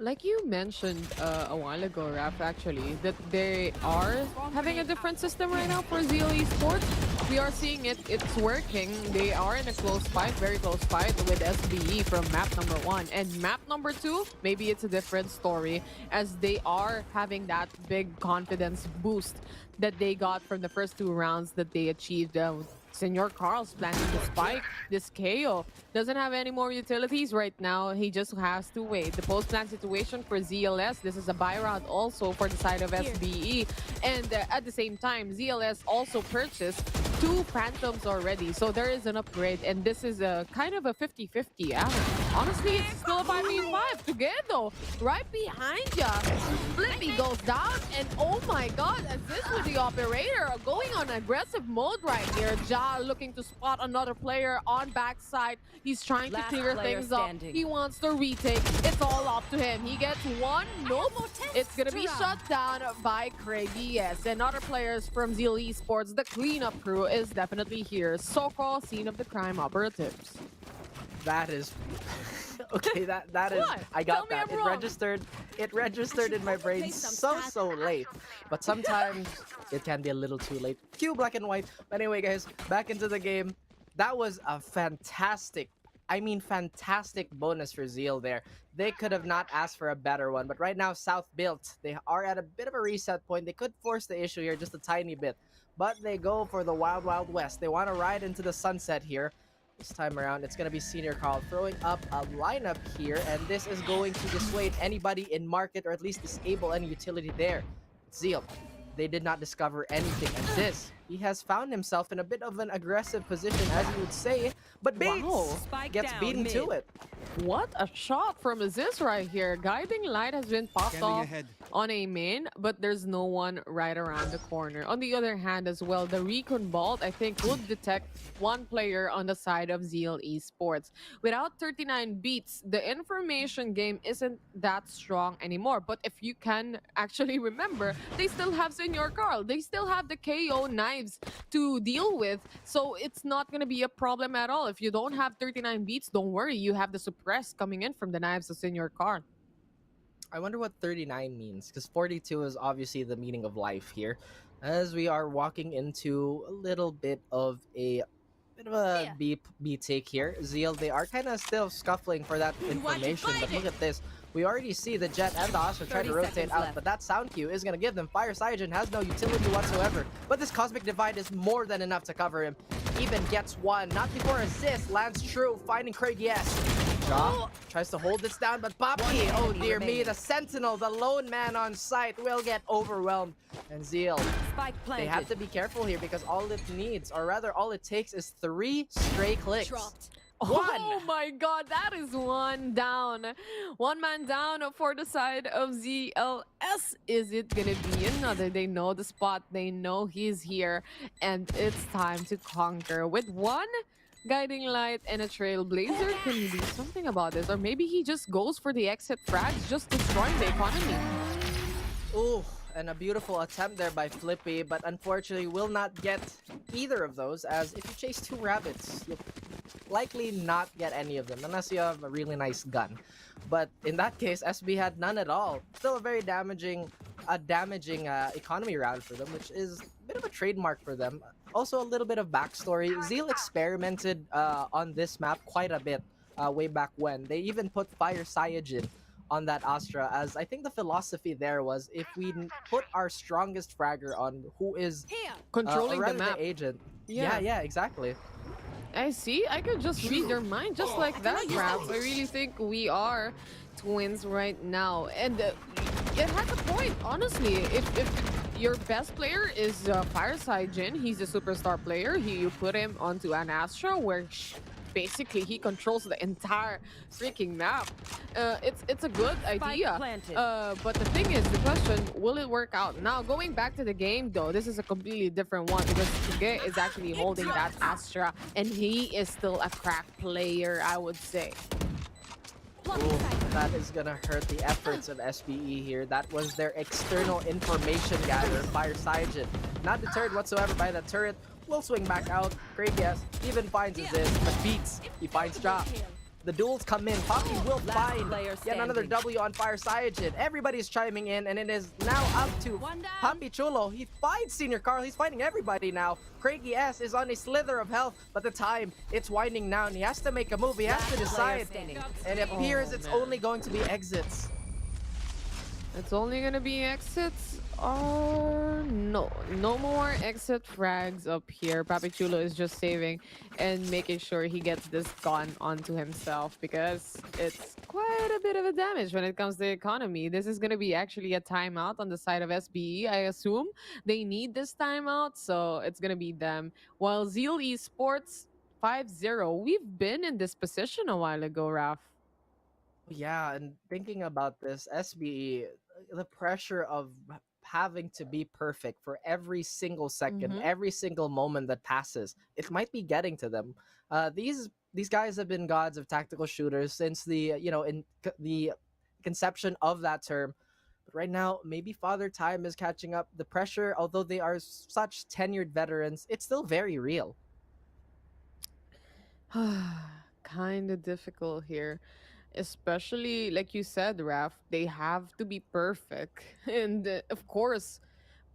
Like you mentioned a while ago, Raph, actually, that they are having a different system right now for Zeal Esports. We are seeing it's working. They are in a close fight, very close fight with SBE from map number 1. And map number 2, maybe it's a different story, as they are having that big confidence boost that they got from the first 2 rounds that they achieved. Senor Carl's planting the spike. This KO doesn't have any more utilities right now. He just has to wait. The post-plant situation for ZLS, this is a buy round also for the side of SBE. And at the same time, ZLS also purchased 2 Phantoms already. So there is an upgrade, and this is a kind of a 50-50 average. Honestly, it's still a 5v5 together. Right behind ya. Flippy goes down, and oh my god, as this with the operator going on aggressive mode right here. Ja looking to spot another player on backside. He's trying to clear things up. He wants to retake. It's all up to him. He gets one. Nope. It's gonna be shut down by Craigie. Yes, and other players from Zeal Esports. The cleanup crew is definitely here. So-called scene of the crime operatives. That is okay. That is. What? I Tell got me that. I'm It wrong. registered. It registered in my brain so late. But sometimes it can be a little too late. Cue black and white. But anyway, guys, back into the game. That was a fantastic. I mean, fantastic bonus for Zeal there. They could have not asked for a better one. But right now, South built. They are at a bit of a reset point. They could force the issue here just a tiny bit. But they go for the Wild Wild West. They want to ride into the sunset here. This time around, it's going to be Senior Carl throwing up a lineup here, and this is going to dissuade anybody in market, or at least disable any utility there. Zeal, they did not discover anything, and this, he has found himself in a bit of an aggressive position, as you would say, but Bates gets beaten to it. What a shot from Aziz right here. Guiding light has been popped Scanning off ahead. on a main, but there's no one right around the corner. On the other hand as well, the recon bolt, I think, would detect one player on the side of Zeal Esports. Without 39 beats, the information game isn't that strong anymore. But if you can actually remember, they still have Senior Carl. They still have the KO knives to deal with. So it's not going to be a problem at all. If you don't have 39 beats, don't worry. You have the suppress coming in from the knives of Senior Carl. I wonder what 39 means, because 42 is obviously the meaning of life here, as we are walking into a little bit of a beat take here. Zeal, they are kind of still scuffling for that information, but look at this. We already see the Jet and the Astra try to rotate out, but that sound cue is going to give them. Fire Cygen has no utility whatsoever, but this Cosmic Divide is more than enough to cover him. Even gets one, not before assist, lands true, finding Craig, yes. Jaw tries to hold this down, but Poppy, oh dear me, the Sentinel, the lone man on site, will get overwhelmed. And Zeal, they have to be careful here because all it needs, or rather all it takes, is 3 stray clicks. Oh my god, that is one down. One man down for the side of ZLS. Is it gonna be another? They know the spot, they know he's here, and it's time to conquer. With one guiding light and a trailblazer, can he do something about this? Or maybe he just goes for the exit frags, just destroying the economy. Ooh, and a beautiful attempt there by Flippy, but unfortunately will not get either of those, as if you chase 2 rabbits, you'll likely not get any of them, unless you have a really nice gun. But in that case, SB had none at all. Still a very damaging economy round for them, which is a bit of a trademark for them. Also, a little bit of backstory. Zeal experimented on this map quite a bit way back when. They even put Fire Cygen on that Astra, as I think the philosophy there was, if we put our strongest fragger on who is controlling the the map agent. Yeah. Yeah, exactly. I see. I could just read your mind just like that, Raph. I really think we are twins right now. And it has a point, honestly. If your best player is Fireside Jin, he's a superstar player. You put him onto an Astra where basically he controls the entire freaking map. It's a good idea. But the thing is, the question, will it work out? Now, going back to the game though, this is a completely different one because Tige is actually holding that Astra and he is still a crack player, I would say. Ooh, that is gonna hurt the efforts of SBE here. That was their external information gatherer, Fire Cygen. Not deterred whatsoever by the turret. Will swing back out. Great guess. Even finds Aziz, but beats. He finds Job. The duels come in. Poppy will find yet another W on Fire Cygen. Everybody's chiming in, and it is now up to Poppy Chulo. He finds Senior Carl. He's finding everybody now. Craigie S is on a slither of health, but the time, it's winding down. He has to make a move. He has to decide. And it appears it's only going to be exits. It's only gonna be exits, or no more exit frags up here. Papichulo is just saving and making sure he gets this gun onto himself because it's quite a bit of a damage when it comes to the economy. This is gonna be actually a timeout on the side of SBE. I assume they need this timeout, so it's gonna be them. While Zeal Esports 5-0, we've been in this position a while ago, Raf. Yeah, and thinking about this, SBE, the pressure of having to be perfect for every single second, every single moment that passes, it might be getting to them. These guys have been gods of tactical shooters since the the conception of that term. But right now, maybe Father Time is catching up. The pressure, although they are such tenured veterans, it's still very real. kind of difficult here. Especially, like you said, Raf, they have to be perfect. And of course,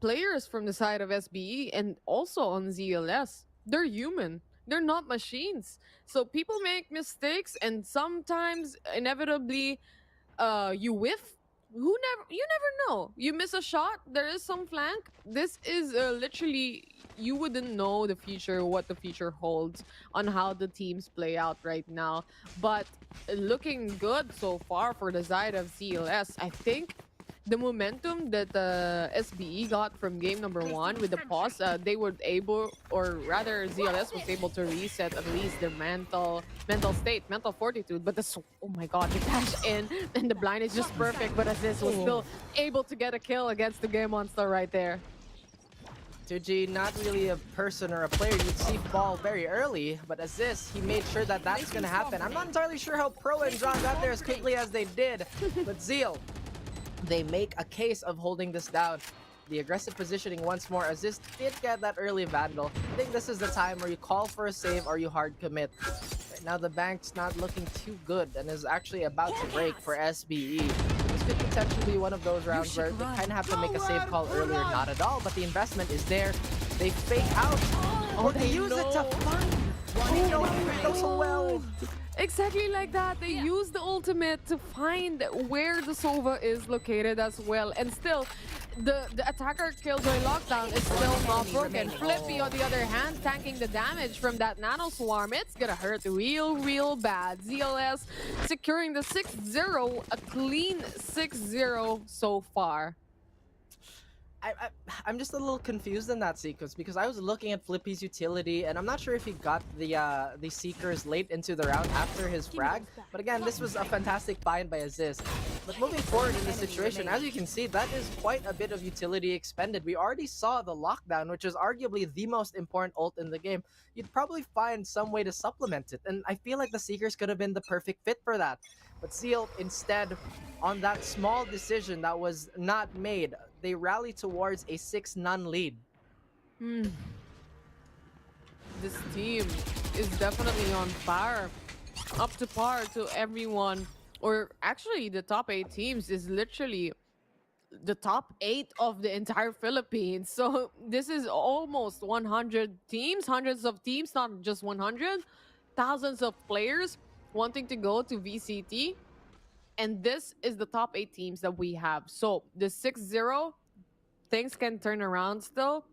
players from the side of SBE and also on ZLS, they're human. They're not machines. So people make mistakes, and sometimes, inevitably, you whiff. You never know. You miss a shot, there is some flank. This is literally, you wouldn't know the future, what the future holds on how the teams play out right now. But looking good so far for the side of CLS. I think the momentum that SBE got from game number 1 with the pause, they were able, or rather ZLS was able to reset at least their mental state, mental fortitude. But oh my god, the dash in and the blind is just perfect, but Aziz was still able to get a kill against the game monster right there. 2G, not really a person or a player you'd see fall very early, but Aziz, he made sure that that's going to happen. I'm not entirely sure how Pro and John got there as quickly as they did, but Zeal, they make a case of holding this down. The aggressive positioning once more. Aziz did get that early Vandal. I think this is the time where you call for a save or you hard commit. Right now the bank's not looking too good and is actually about to break for SBE. This could potentially be one of those rounds where they kind of have to make a save call earlier. Not at all, but the investment is there. They fake out. Oh, they use it to find. It goes so well. Exactly like that. They use the ultimate to find where the Sova is located as well. And still, the attacker Killjoy lockdown is still not broken. Flippy, on the other hand, tanking the damage from that nano swarm. It's gonna hurt real bad. ZLS securing the 6-0, a clean 6-0 so far. I'm just a little confused in that sequence because I was looking at Flippy's utility and I'm not sure if he got the Seekers late into the round after his frag. But again, this was a fantastic find by Aziz. But moving forward in the situation, as you can see, that is quite a bit of utility expended. We already saw the lockdown, which is arguably the most important ult in the game. You'd probably find some way to supplement it, and I feel like the Seekers could have been the perfect fit for that. But Zeal, instead, on that small decision that was not made, they rally towards a 6-0 lead. This team is definitely on fire. Up to par to everyone. Or actually, the top 8 teams is literally the top 8 of the entire Philippines. So this is almost 100 teams, hundreds of teams, not just 100. Thousands of players wanting to go to VCT. And this is the top 8 teams that we have. So the 6-0, things can turn around still,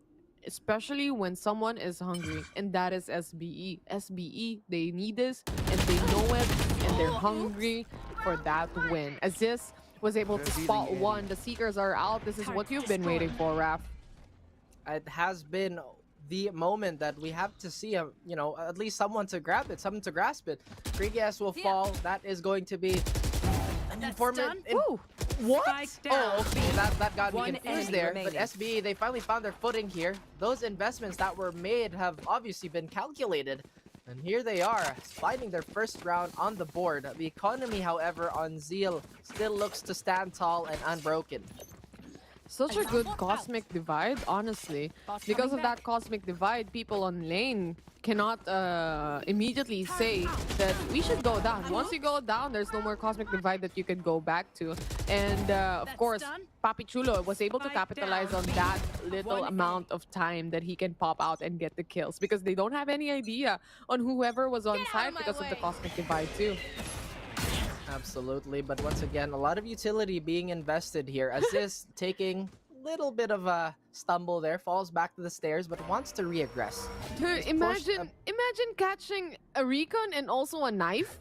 especially when someone is hungry. And that is SBE. SBE, they need this, and they know it, and they're hungry for that win. Aziz was able to spot one. The Seekers are out. This is what you've been waiting for, Raf. It has been the moment that we have to see, you know, at least someone to grab it, someone to grasp it. Krigias will fall. That is going to be an informant. What? Oh, okay, that got me confused there. But SBE, they finally found their footing here. Those investments that were made have obviously been calculated. And here they are, finding their first round on the board. The economy, however, on Zeal still looks to stand tall and unbroken. Such a good cosmic divide, honestly. Because of that cosmic divide, people on lane cannot immediately say that we should go down. Once you go down, there's no more cosmic divide that you could go back to. And of course, Papi Chulo was able to capitalize on that little amount of time that he can pop out and get the kills, because they don't have any idea on whoever was on side because of the cosmic divide too. Absolutely, but once again, a lot of utility being invested here. Aziz taking a little bit of a stumble there, falls back to the stairs, but wants to reaggress. Dude, imagine catching a recon and also a knife.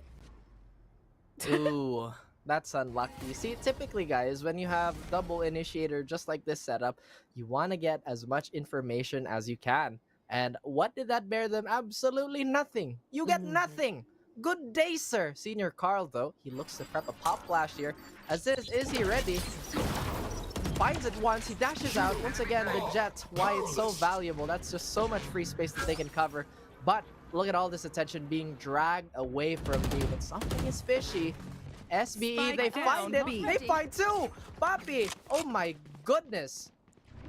Ooh, that's unlucky. See, typically, guys, when you have double initiator just like this setup, you want to get as much information as you can. And what did that bear them? Absolutely nothing. You get nothing. Good day, sir. Senior Carl, though, he looks to prep a pop flash here. Aziz, is he ready? Finds it once, he dashes out. Once again, the jet, why it's so valuable. That's just so much free space that they can cover. But look at all this attention being dragged away from me. But something is fishy. SBE, they find it. They find two. Papi, oh my goodness.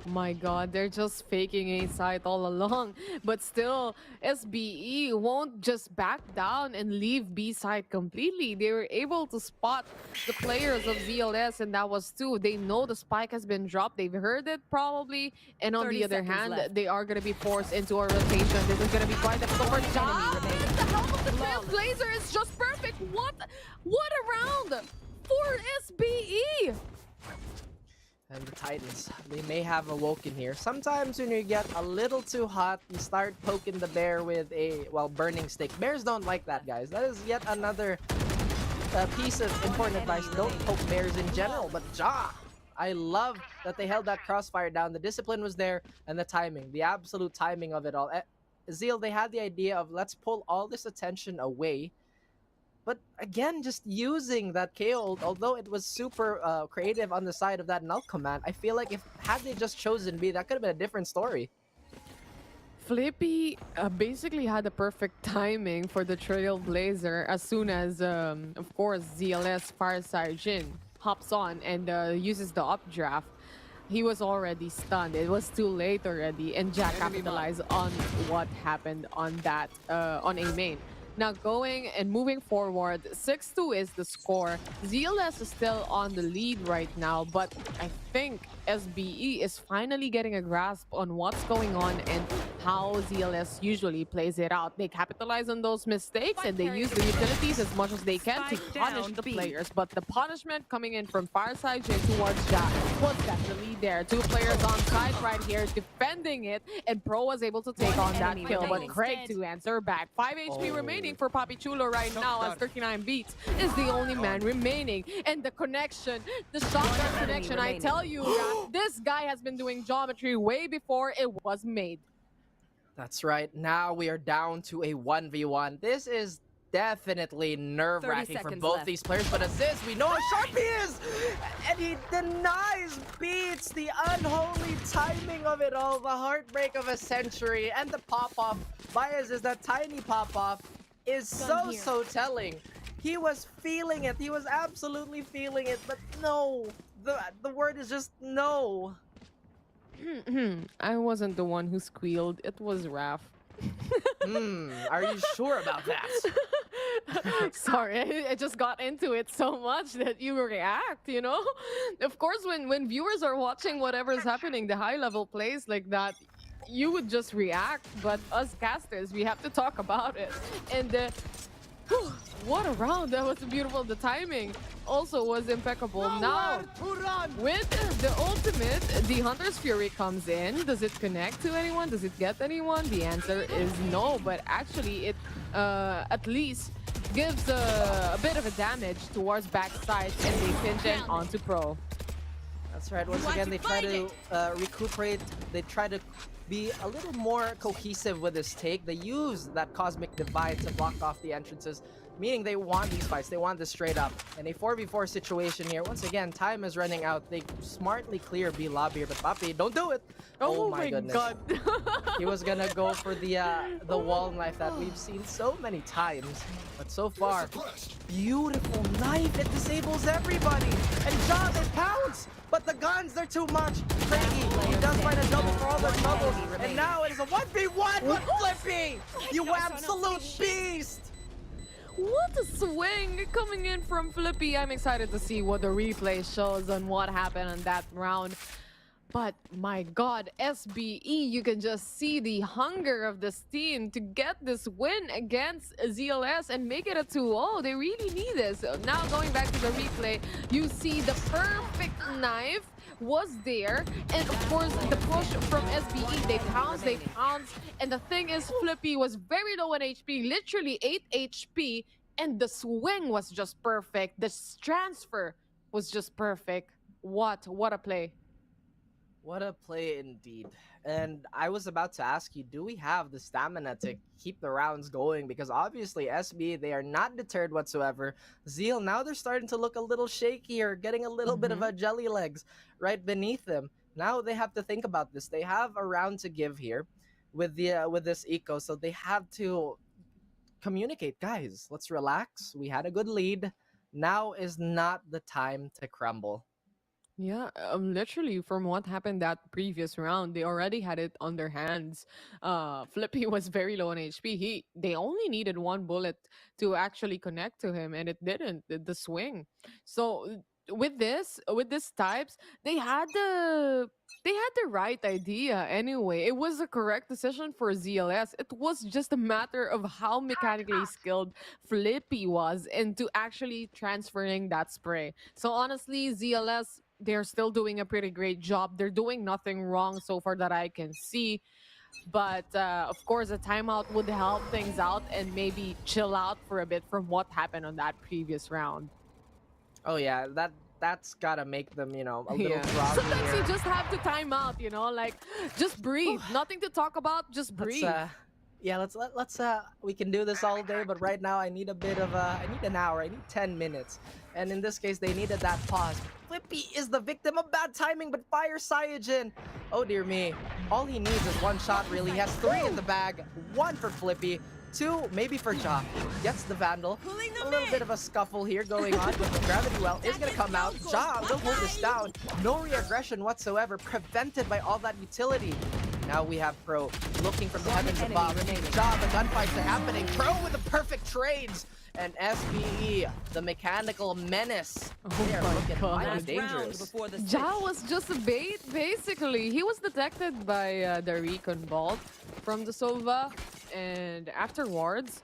My god, they're just faking a site all along. But still, SBE won't just back down and leave B side completely. They were able to spot the players of ZLS, and that was two. They know the spike has been dropped. They've heard it probably. And on 30 the other seconds hand, left. they are going to be forced into a rotation. This is going to be quite difficult for Ja. The help of the Trailblazer is just perfect. What a round for SBE. And the Titans, they may have awoken here. Sometimes when you get a little too hot, you start poking the bear with a, well, burning stick. Bears don't like that, guys. That is yet another piece of important advice. Don't poke bears in general, but Ja, I love that they held that crossfire down. The discipline was there, and the timing, the absolute timing of it all. Zeal, they had the idea of let's pull all this attention away. But again, just using that KO, although it was super creative on the side of that null command, I feel like had they just chosen B, that could have been a different story. Flippy basically had the perfect timing for the Trailblazer as soon as, of course, ZLS Fireside Jin hops on and uses the updraft. He was already stunned. It was too late already, and Jack capitalized on what happened on that on A main. Now going and moving forward, 6-2 is the score. ZLS is still on the lead right now, but I think SBE is finally getting a grasp on what's going on and how ZLS usually plays it out. They capitalize on those mistakes and they use the utilities as much as they can to punish the players. But the punishment coming in from Fireside Jin towards Jack was definitely there. Two players on site right here defending it, and Pro was able to take on that kill. But Craig to answer back. 5 HP remaining for Papi Chulo right now as 39 beats is the only man remaining. And the connection, the shotgun connection, I tell you, this guy has been doing geometry way before it was made. That's right. Now we are down to a 1v1. This is definitely nerve-wracking for both these players, but Aziz, we know how sharp he is! And he denies, beats the unholy timing of it all, the heartbreak of a century, and the pop-off by Aziz, that tiny pop-off is so telling. He was feeling it. He was absolutely feeling it, but no. The word is just no. I wasn't the one who squealed. It was Raph. Are you sure about that? Sorry, I just got into it so much that you react, you know? Of course, when viewers are watching whatever's happening, the high-level plays like that, you would just react, but us casters, we have to talk about it. And what a round. That was beautiful. The timing also was impeccable. Now, with the ultimate, the Hunter's Fury comes in. Does it connect to anyone? Does it get anyone? The answer is no, but actually it at least gives a bit of a damage towards backside, and they pinch in onto Pro. That's right. Once again, they try to recuperate. They try to be a little more cohesive with this take. They use that Cosmic Divide to block off the entrances, meaning they want these fights. They want this straight up. In a 4v4 situation here, once again, time is running out. They smartly clear B lobby here, but Papi, don't do it! Oh my goodness. god. He was gonna go for the wall knife that we've seen so many times. But so far, beautiful knife. It disables everybody. And Ja, they pounce! But the guns, they're too much. Craigie, he does find a double for all their troubles. And now it is a 1v1 with Flippy! You absolute beast! What a swing coming in from Flippy. I'm excited to see what the replay shows on what happened on that round. But my god, SBE, you can just see the hunger of this team to get this win against ZLS and make it a 2-0. They really need this. Now going back to the replay, you see the perfect knife was there, and of course the push from SBE, they pounce, and the thing is, Flippy was very low on HP, literally 8 HP, and the swing was just perfect. The transfer was just perfect. What a play. What a play indeed. And I was about to ask you, do we have the stamina to keep the rounds going? Because obviously SB, they are not deterred whatsoever. Zeal, now they're starting to look a little shakier, getting a little bit of a jelly legs right beneath them. Now they have to think about this. They have a round to give here with this eco, so they have to communicate. Guys, let's relax. We had a good lead. Now is not the time to crumble. Yeah, literally from what happened that previous round, they already had it on their hands. Flippy was very low on HP. They only needed one bullet to actually connect to him, and it didn't. The swing. So with this types, they had the right idea anyway. It was the correct decision for ZLS. It was just a matter of how mechanically skilled Flippy was into actually transferring that spray. So honestly, ZLS, they're still doing a pretty great job. They're doing nothing wrong so far that I can see. But of course, a timeout would help things out and maybe chill out for a bit from what happened on that previous round. Oh yeah, that's gotta make them, a little groggy Sometimes here. you just have to time out, like just breathe. Nothing to talk about, just breathe. Let's we can do this all day, but right now I need a bit of I need an hour, I need 10 minutes. And in this case, they needed that pause. Flippy is the victim of bad timing, but fire Cyanogen. Oh dear me. All he needs is one shot, really. He has 3 in the bag. 1 for Flippy. 2 maybe for Ja. Gets the Vandal. A little bit of a scuffle here going on, but the Gravity Well is going to come out. Ja will hold this down. No re-aggression whatsoever, prevented by all that utility. Now we have Pro looking from the heavens above. Ja, the gunfights are happening. Pro with the perfect trades. And SBE, the mechanical menace. They are looking mighty dangerous. Ja was just a bait, basically. He was detected by the recon bolt from the Sova. And afterwards,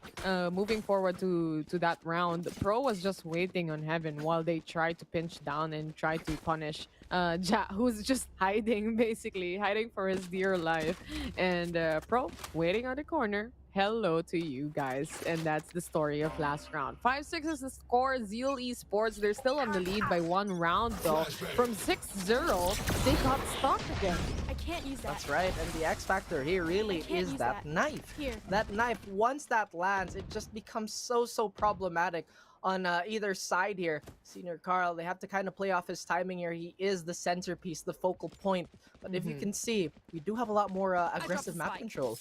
moving forward to that round, Pro was just waiting on Heaven while they tried to pinch down and try to punish Ja, who's just hiding, basically, hiding for his dear life. And Pro waiting on the corner. Hello to you guys. And that's the story of last round. 5-6 is the score. Zeal Esports, they're still on the lead by 1 round though. From 6-0, they got stuck again. I can't use that. That's right, and the X factor here really is that knife. That knife, once that lands, it just becomes so problematic on either side here. Senior Carl, they have to kind of play off his timing here. He is the centerpiece, the focal point. But if you can see, we do have a lot more aggressive map control.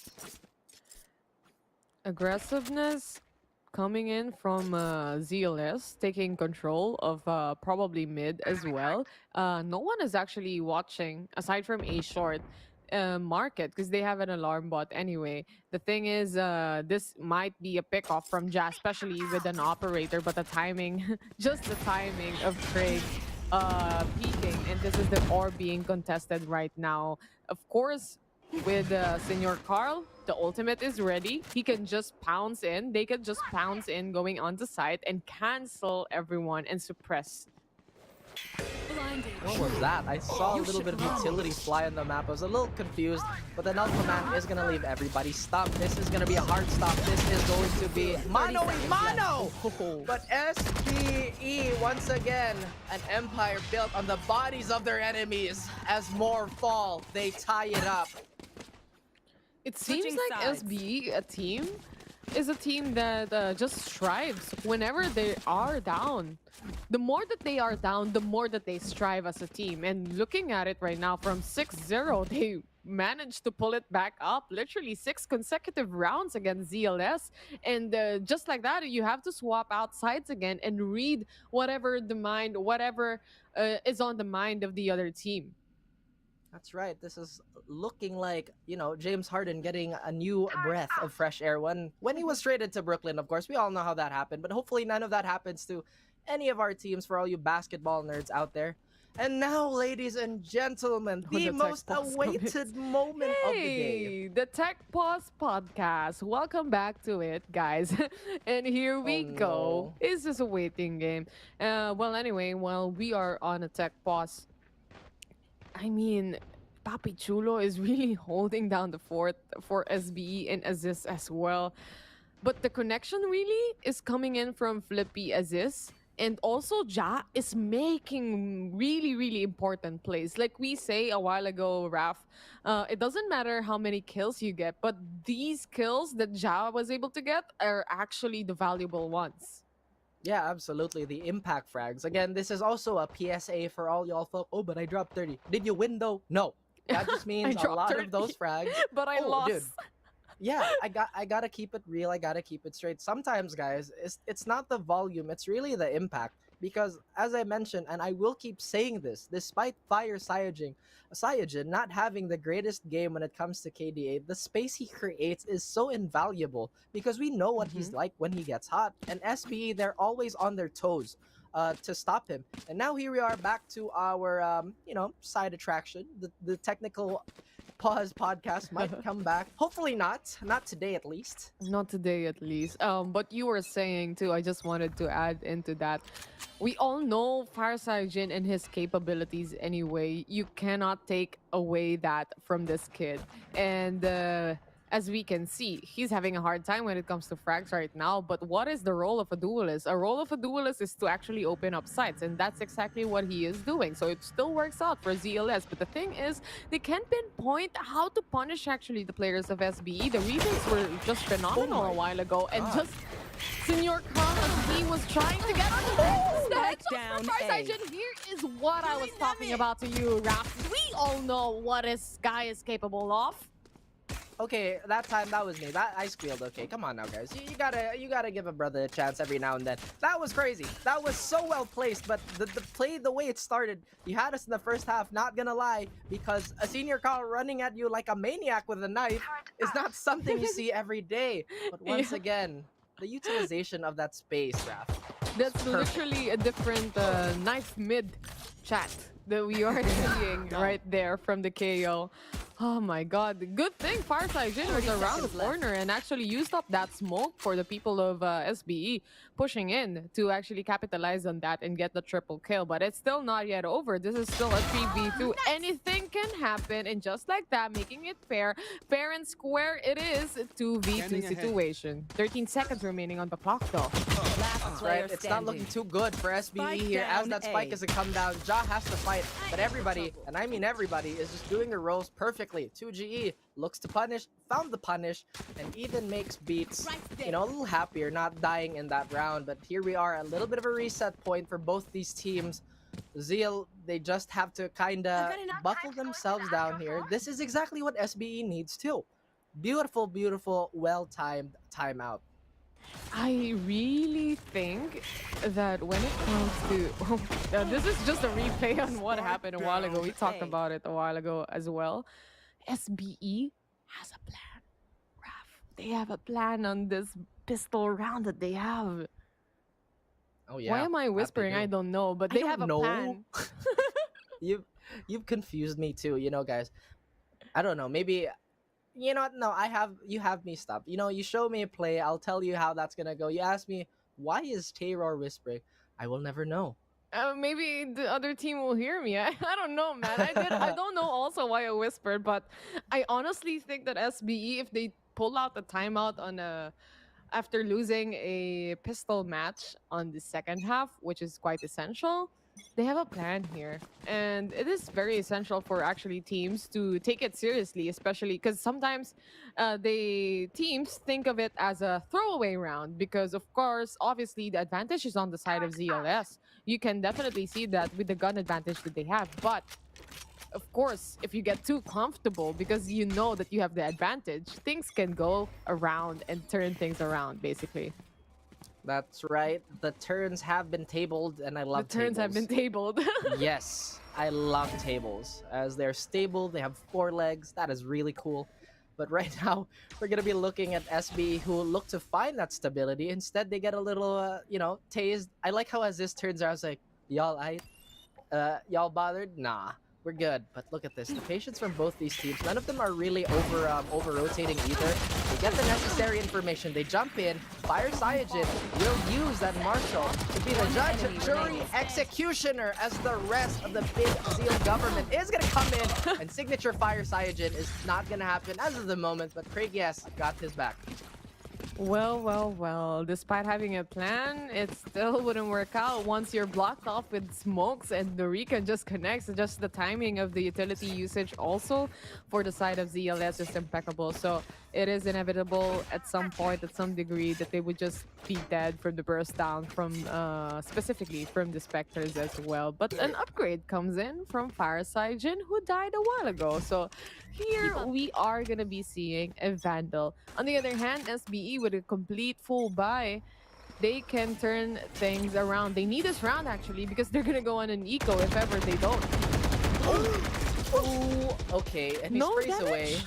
Aggressiveness coming in from ZLS, taking control of probably mid as well. No one is actually watching, aside from A Short, market, because they have an alarm bot anyway. The thing is, this might be a pick off from Ja, especially with an operator, but the timing, just the timing of Craig peeking, and this is the ore being contested right now. Of course, with Senor Carl, the ultimate is ready. He can just pounce in. They can just pounce in going on the site and cancel everyone and suppress. What was that? I saw a little bit of utility fly on the map. I was a little confused, but the Null Command is going to leave everybody stumped. This is going to be a hard stop. This is going to be mano a mano! But SBE, once again, an empire built on the bodies of their enemies. As more fall, they tie it up. It seems like SBE, is a team that just strives whenever they are down. The more that they are down, the more that they strive as a team. And looking at it right now, from 6-0, they managed to pull it back up. Literally 6 consecutive rounds against ZLS. And just like that, you have to swap out sides again and read whatever is on the mind of the other team. That's right. This is looking like, James Harden getting a new breath of fresh air when he was traded to Brooklyn. Of course, we all know how that happened, but hopefully none of that happens to any of our teams for all you basketball nerds out there. And now, ladies and gentlemen, the most awaited moment of the day. The Tech Pause podcast. Welcome back to it, guys. And here we go. It's just a waiting game. Well, anyway, while we are on a Tech Pause, I mean, Papi Chulo is really holding down the fort for SBE and Aziz as well. But the connection really is coming in from Flippy Aziz. And also, Ja is making really important plays. Like we say a while ago, Raf, it doesn't matter how many kills you get, but these kills that Ja was able to get are actually the valuable ones. Yeah, absolutely. The impact frags. Again, this is also a PSA for all y'all folk. Oh, but I dropped 30. Did you win though? No. That just means a lot 30, of those frags. But I lost. Dude. Yeah, I gotta keep it real. I gotta keep it straight. Sometimes, guys, it's not the volume. It's really the impact. because, as I mentioned, and I will keep saying this, despite Fire Cyajin not having the greatest game when it comes to KDA, the space he creates is so invaluable because we know what he's like when he gets hot. And SBE, they're always on their toes to stop him. And now here we are back to our, side attraction. The technical pause podcast might come back. Hopefully not today at least. Not today at least. But you were saying too, I just wanted to add into that. We all know Fireside Jin and his capabilities anyway. You cannot take away that from this kid. And as we can see, he's having a hard time when it comes to frags right now. But what is the role of a duelist? A role of a duelist is to actually open up sites, and that's exactly what he is doing. So it still works out for ZLS. But the thing is, they can't pinpoint how to punish actually the players of SBE. The reasons were just phenomenal a while ago, and just Senor Carlos, he was trying to get on the down. Here is what I was talking about to you, Raph. We all know what this guy is capable of. Okay, that time that was me. That I squealed. Okay, come on now, guys. You gotta give a brother a chance every now and then. That was crazy. That was so well placed. But the play, the way it started, you had us in the first half. Not gonna lie, because a senior Carl running at you like a maniac with a knife is not something you see every day. But once again, the utilization of that space, Raph. That's literally a different knife mid chat that we are seeing right there from the KO. Oh my god. Good thing Fireside Jin was around the corner and actually used up that smoke for the people of SBE pushing in to actually capitalize on that and get the triple kill. But it's still not yet over. This is still a 3v2. Anything can happen, and just like that, making it fair and square, it is 2v2 situation. 13 seconds remaining on the clock though. That's right. It's not looking too good for SBE here. As that spike is to come down, Ja has to fight. But everybody, and I mean everybody, is just doing their roles perfectly. 2GE looks to punish, found the punish, and even makes beats, a little happier, not dying in that round. But here we are, a little bit of a reset point for both these teams. Zeal, they just have to kind of buckle themselves down here. This is exactly what SBE needs too. Beautiful, beautiful, well-timed timeout. I really think that when it comes to... this is just a replay on what happened a while ago. We talked about it a while ago as well. SBE has a plan, Raph. They have a plan on this pistol round that they have. Oh yeah. Why am I whispering? I don't know, but they have a plan. You've confused me too, guys. I don't know. Maybe... You know what? No, you have me stopped. You show me a play, I'll tell you how that's gonna go. You ask me, why is Terror whispering? I will never know. Maybe the other team will hear me. I don't know, man. I don't know also why I whispered, but I honestly think that SBE, if they pull out the timeout on after losing a pistol match on the second half, which is quite essential, they have a plan here, and it is very essential for actually teams to take it seriously, especially because sometimes teams think of it as a throwaway round because, of course, obviously the advantage is on the side of ZLS. You can definitely see that with the gun advantage that they have, but of course, if you get too comfortable because you know that you have the advantage, things can go around and turn things around, basically. That's right. The turns have been tabled, and I love tables. The turns have been tabled. Yes, I love tables. As they're stable, they have 4 legs. That is really cool. But right now, we're going to be looking at SBE, who look to find that stability. Instead, they get a little, tased. I like how as this turns out, I was like, y'all bothered? Nah. We're good, but look at this. The patience from both these teams, none of them are really over-rotating either. They get the necessary information. They jump in. Fire Cyajin will use that Marshal to be the judge, jury, executioner, as the rest of the big Zeal government is going to come in. And signature Fire Cyajin is not going to happen as of the moment, but Craig, yes, got his back. Well. Despite having a plan, it still wouldn't work out once you're blocked off with smokes and the recon just connects. Just the timing of the utility usage also for the side of ZLS is impeccable. So it is inevitable at some point, at some degree, that they would just be dead from the burst down from specifically from the Spectres as well. But an upgrade comes in from Fireside Jin, who died a while ago. So here we are going to be seeing a Vandal. On the other hand, SBE with a complete full buy they can turn things around. They need this round actually because they're gonna go on an eco if ever they don't. Oh, okay, and he No sprays damage? away.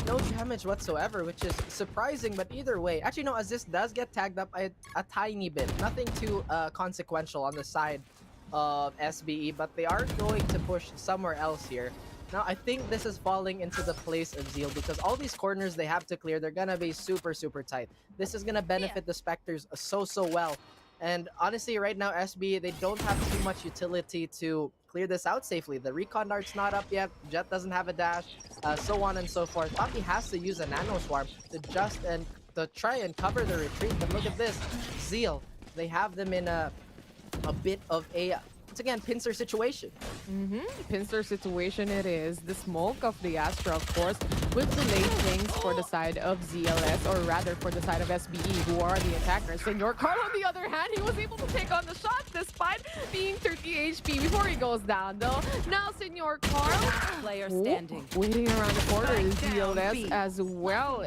No damage whatsoever, which is surprising, but either way. Actually, no, Aziz does get tagged up a tiny bit. Nothing too consequential on the side of SBE, but they are going to push somewhere else here. Now, I think this is falling into the place of Zeal because all these corners they have to clear, they're gonna be super, super tight. This is gonna benefit the Spectres so well. And honestly, right now, SBE, they don't have too much utility to clear this out safely. The recon dart's not up yet, Jet doesn't have a dash, so on and so forth. Poppy has to use a nano swarm to try and cover the retreat. But look at this, Zeal, they have them in a bit of a, once again, pincer situation. Pincer situation it is. The smoke of the Astra, of course, will delay things for the side of ZLS, or rather for the side of SBE, who are the attackers. Senor Carl, on the other hand, he was able to take on the shot despite being 30 HP before he goes down, though. Now, Senor Carl, Player standing. waiting around the corner is Spike down, ZLS B. as well.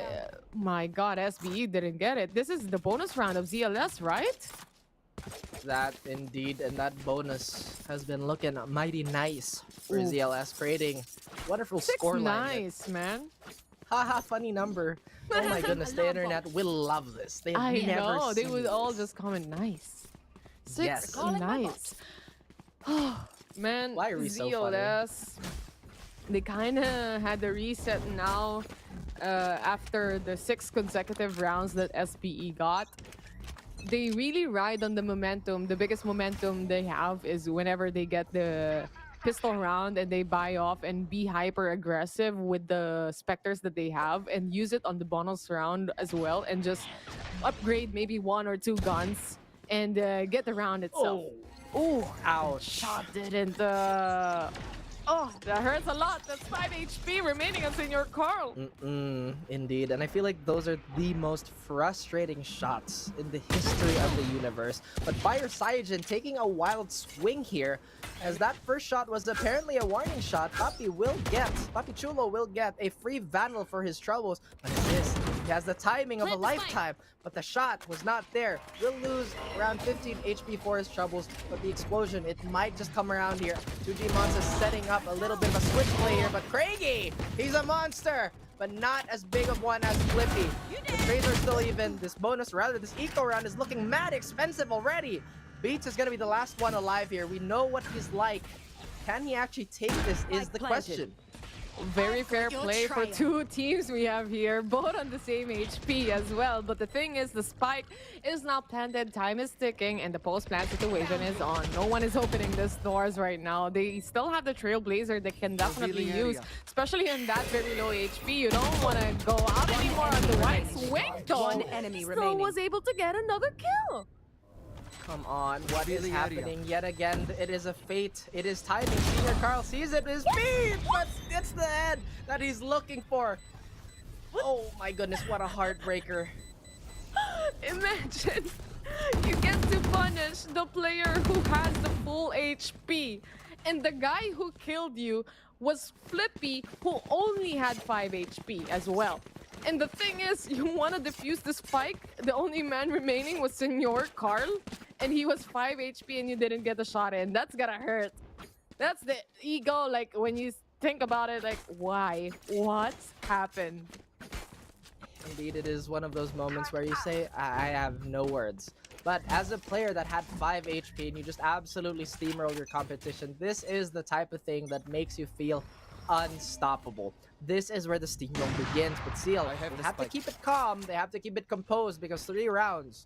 My God, SBE didn't get it. This is the bonus round of ZLS, right? That indeed, and that bonus has been looking mighty nice for ZLS, creating wonderful scoreline. Nice, man. Haha, funny number. Oh my goodness, the internet will love this. They have I never know, they seen would this. all just comment nice. Yes. Nice. Man, Why are we so funny? ZLS, they kind of had the reset now after the 6 consecutive rounds that SBE got. They really ride on the momentum. The biggest momentum they have is whenever they get the pistol round and they buy off and be hyper aggressive with the Spectres that they have and use it on the bonus round as well and just upgrade maybe 1 or 2 guns and get the round itself. Oh, ouch. Shot didn't. Oh, that hurts a lot. That's 5 HP remaining on Senor Carl. Indeed, and I feel like those are the most frustrating shots in the history of the universe. But Fire Cyajin taking a wild swing here, as that first shot was apparently a warning shot. Papi Chulo will get a free Vandal for his troubles, but it is. He has the timing of a lifetime, but the shot was not there. Will lose around 15 HP for his troubles, but the explosion, it might just come around here. 2G Monster setting up a little bit of a switch play here, but Craigie, he's a monster, but not as big of one as Flippy. The trades are still even. This bonus, rather this eco round is looking mad expensive already. Beats is gonna be the last one alive here. We know what he's like. Can he actually take this is the question. Very fair play for 2 teams we have here, both on the same HP as well. But the thing is, the spike is now planted, time is ticking, and the post-plant situation is on. No one is opening the doors right now. They still have the Trailblazer they can definitely use, especially in that very low HP. You don't want to go out anymore on the right swing, though. One enemy Still remaining. was able to get another kill. Come on, what is happening yet again? It is a fate. It is timing. Senior Carl sees it. His speed, but it's the head that he's looking for. Oh my goodness, what a heartbreaker. Imagine you get to punish the player who has the full HP, and the guy who killed you was Flippy, who only had 5 HP as well. And the thing is, you want to defuse the spike. The only man remaining was Senor Carl, and he was 5 HP and you didn't get the shot in. That's gonna hurt. That's the ego, like, when you think about it, like, why? What happened? Indeed, it is one of those moments where you say, I have no words. But as a player that had 5 HP and you just absolutely steamroll your competition, this is the type of thing that makes you feel unstoppable. This is where the steamroll begins. But Zeal, they have to keep it calm. They have to keep it composed because 3 rounds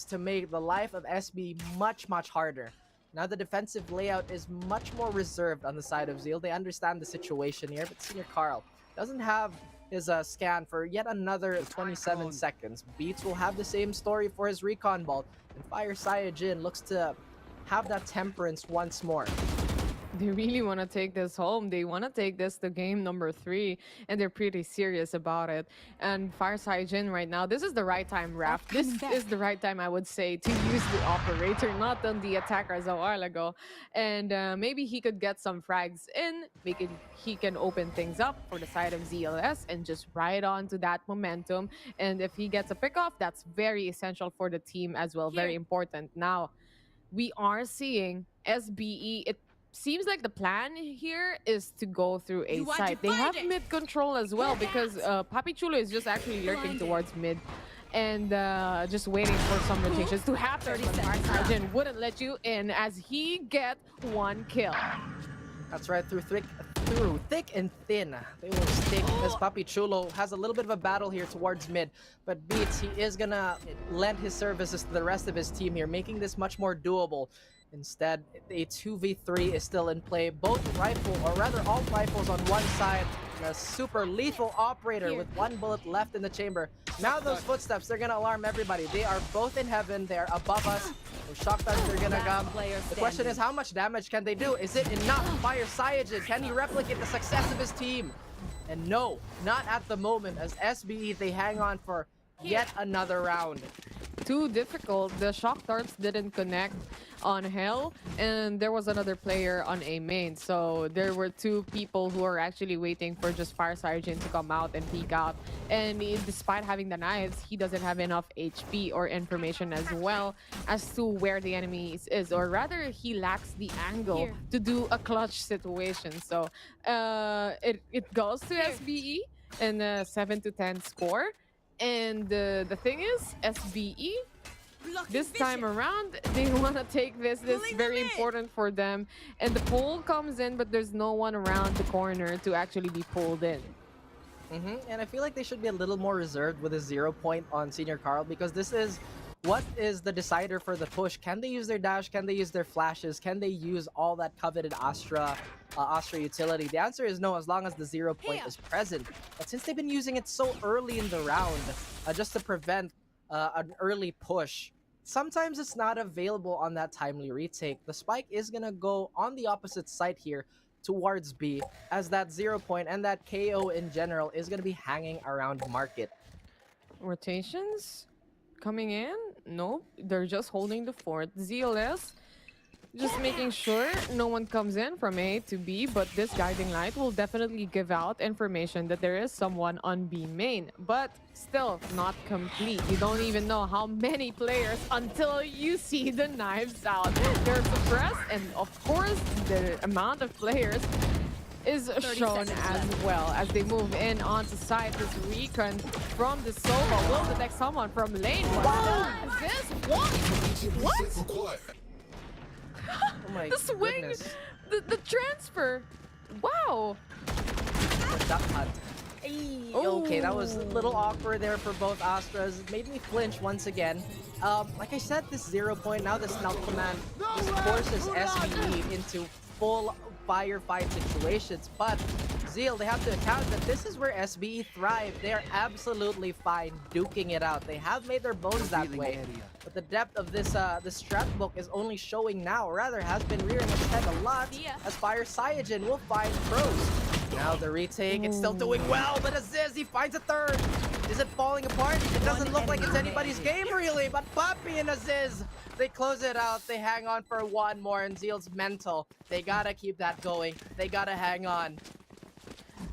to make the life of SB much harder. Now the defensive layout is much more reserved on the side of Zeal. They understand the situation here, but Senior Carl doesn't have his scan for yet another 27 seconds. Beats will have the same story for his recon ball, and Fire Cyajin looks to have that temperance once more. They really want to take this home. They want to take this to game number 3, and they're pretty serious about it. And Fireside Jin right now, this is the right time, Raph. This is the right time, I would say, to use the operator, not on the attacker as a while ago. And maybe he could get some frags in, he can open things up for the side of ZLS and just ride on to that momentum. And if he gets a pick off, that's very essential for the team as well, very important. Now, we are seeing SBE, it seems like the plan here is to go through a site. They have mid control as well because Papi Chulo is just actually lurking towards mid and just waiting for some rotations to happen. Sergeant wouldn't let you in as he get 1 kill. That's right, through thick and thin, they will stick as Papi Chulo has a little bit of a battle here towards mid. But Beats, he is gonna lend his services to the rest of his team here, making this much more doable. Instead, a 2v3 is still in play. Both rifle, or rather all rifles on one side, and a super lethal operator with 1 bullet left in the chamber. Now those footsteps, they're gonna alarm everybody. They are both in heaven, they are above us. The shock darts are gonna come. The question is, how much damage can they do? Is it enough? Fire Cyajin, can he replicate the success of his team? And no, not at the moment, as SBE, they hang on for yet another round. Too difficult. The shock darts didn't connect on Hell, and there was another player on A main. So there were 2 people who are actually waiting for just Fire Sergeant to come out and peek out. And despite having the knives, he doesn't have enough HP or information as well as to where the enemy is, or rather, he lacks the angle to do a clutch situation. So it goes to SBE and a 7-10 score. And the thing is, SBE, this time around, they want to take this. This is very important for them. And the pull comes in, but there's no one around the corner to actually be pulled in. And I feel like they should be a little more reserved with a 0 point on Senior Carl, because this is what is the decider for the push. Can they use their dash? Can they use their flashes? Can they use all that coveted Astra utility? The answer is no, as long as the 0 point is present. But since they've been using it so early in the round, just to prevent an early push, sometimes it's not available on that timely retake. The spike is gonna go on the opposite side here towards B, as that 0 point and that KO in general is gonna be hanging around market. Rotations coming in? Nope, they're just holding the fort. ZLS just making sure no one comes in from A to B, but this guiding light will definitely give out information that there is someone on B main, but still not complete. You don't even know how many players until you see the knives out. They're suppressed, and of course the amount of players is shown as well as they move in onto site. This recon from the Sova will detect someone from lane. What is this? What? Oh my the swing, the transfer. Wow. The duck hunt. Okay, that was a little awkward there for both Astras. It made me flinch once again. Like I said, this 0 point, now the stealth command just forces SBE into full firefight situations. But Zeal, they have to account that this is where SBE thrive. They are absolutely fine duking it out. They have made their bones that way. But the depth of this this strat book is only showing now, or rather has been rearing its head a lot, as Fire Cyajin will find pros. Now the retake, it's still doing well, but Aziz, he finds a third. Is it falling apart? It doesn't look like it's anybody's game really, but Papi and Aziz, they close it out. They hang on for 1 more, and Zeal's mental. They gotta keep that going. They gotta hang on.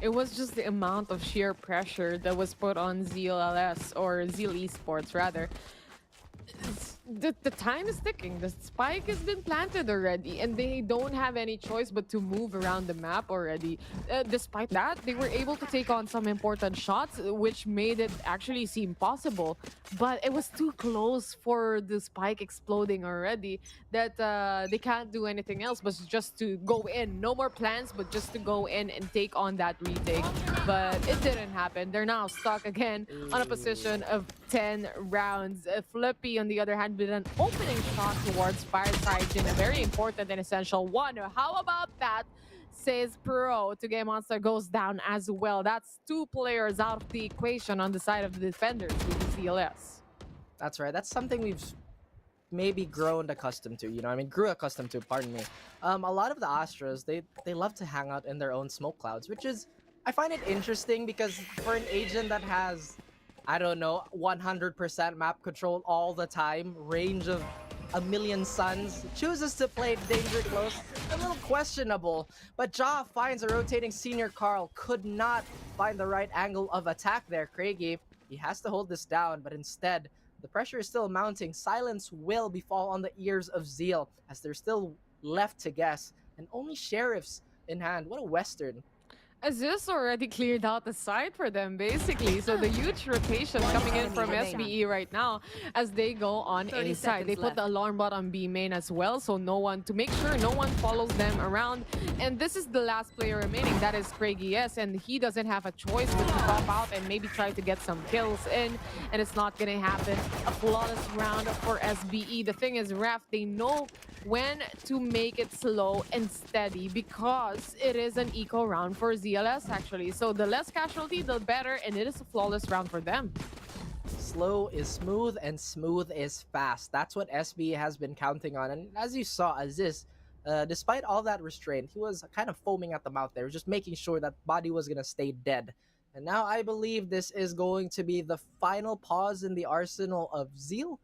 It was just the amount of sheer pressure that was put on Zeal LS, or Zeal Esports rather. The time is ticking. The spike has been planted already, and they don't have any choice but to move around the map already. Despite that, they were able to take on some important shots, which made it actually seem possible. But it was too close for the spike exploding already that they can't do anything else but just to go in. No more plans, but just to go in and take on that retake. But it didn't happen. They're now stuck again on a position of 10 rounds. Flippy, on the other hand, with an opening shot towards Fireside in a very important and essential one. How about that? Says Pro. To Game Monster goes down as well. That's 2 players out of the equation on the side of the defenders with the CLS. That's right. That's something we've maybe grown accustomed to, you know, I mean, grew accustomed to, pardon me. A lot of the Astros, they love to hang out in their own smoke clouds, which is, I find it interesting because for an agent that has, I don't know, 100% map control all the time, range of a million suns, chooses to play danger close, a little questionable. But Ja finds a rotating senior Carl, could not find the right angle of attack there. Craigie, he has to hold this down, but instead, the pressure is still mounting. Silence will befall on the ears of Zeal as they're still left to guess, and only sheriffs in hand. What a Western. ASUS already cleared out the site for them, basically. So the huge rotation coming in from SBE right now as they go on A side. They put the alarm bot on B main as well, so to make sure no one follows them around. And this is the last player remaining, that is Craigie, yes, and he doesn't have a choice but to pop out and maybe try to get some kills in, and it's not gonna happen. A flawless round for SBE. The thing is, Ref, they know when to make it slow and steady because it is an eco round for ZLS actually. So the less casualty, the better, and it is a flawless round for them. Slow is smooth and smooth is fast. That's what SBE has been counting on. And as you saw, Aziz, despite all that restraint, he was kind of foaming at the mouth there, just making sure that body was going to stay dead. And now I believe this is going to be the final pause in the arsenal of Zeal.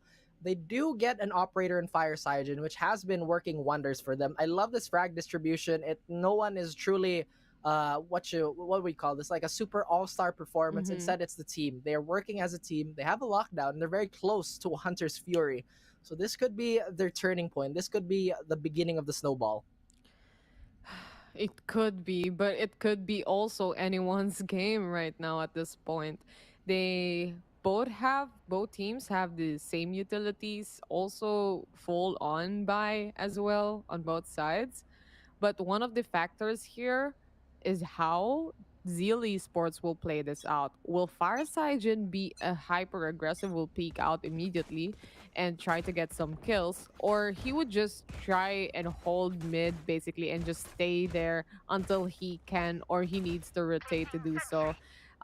They do get an operator in Fire Cygen, which has been working wonders for them. I love this frag distribution. No one is truly what we call this, like a super all-star performance. Instead, it's the team. They are working as a team. They have a lockdown, and they're very close to a Hunter's Fury. So this could be their turning point. This could be the beginning of the snowball. It could be, but it could be also anyone's game right now at this point. Both teams have the same utilities, also full on buy as well on both sides. But one of the factors here is how Zeal Esports will play this out. Will Fire Cygen be a hyper aggressive, will peek out immediately and try to get some kills, or he would just try and hold mid basically and just stay there until he can or he needs to rotate to do so.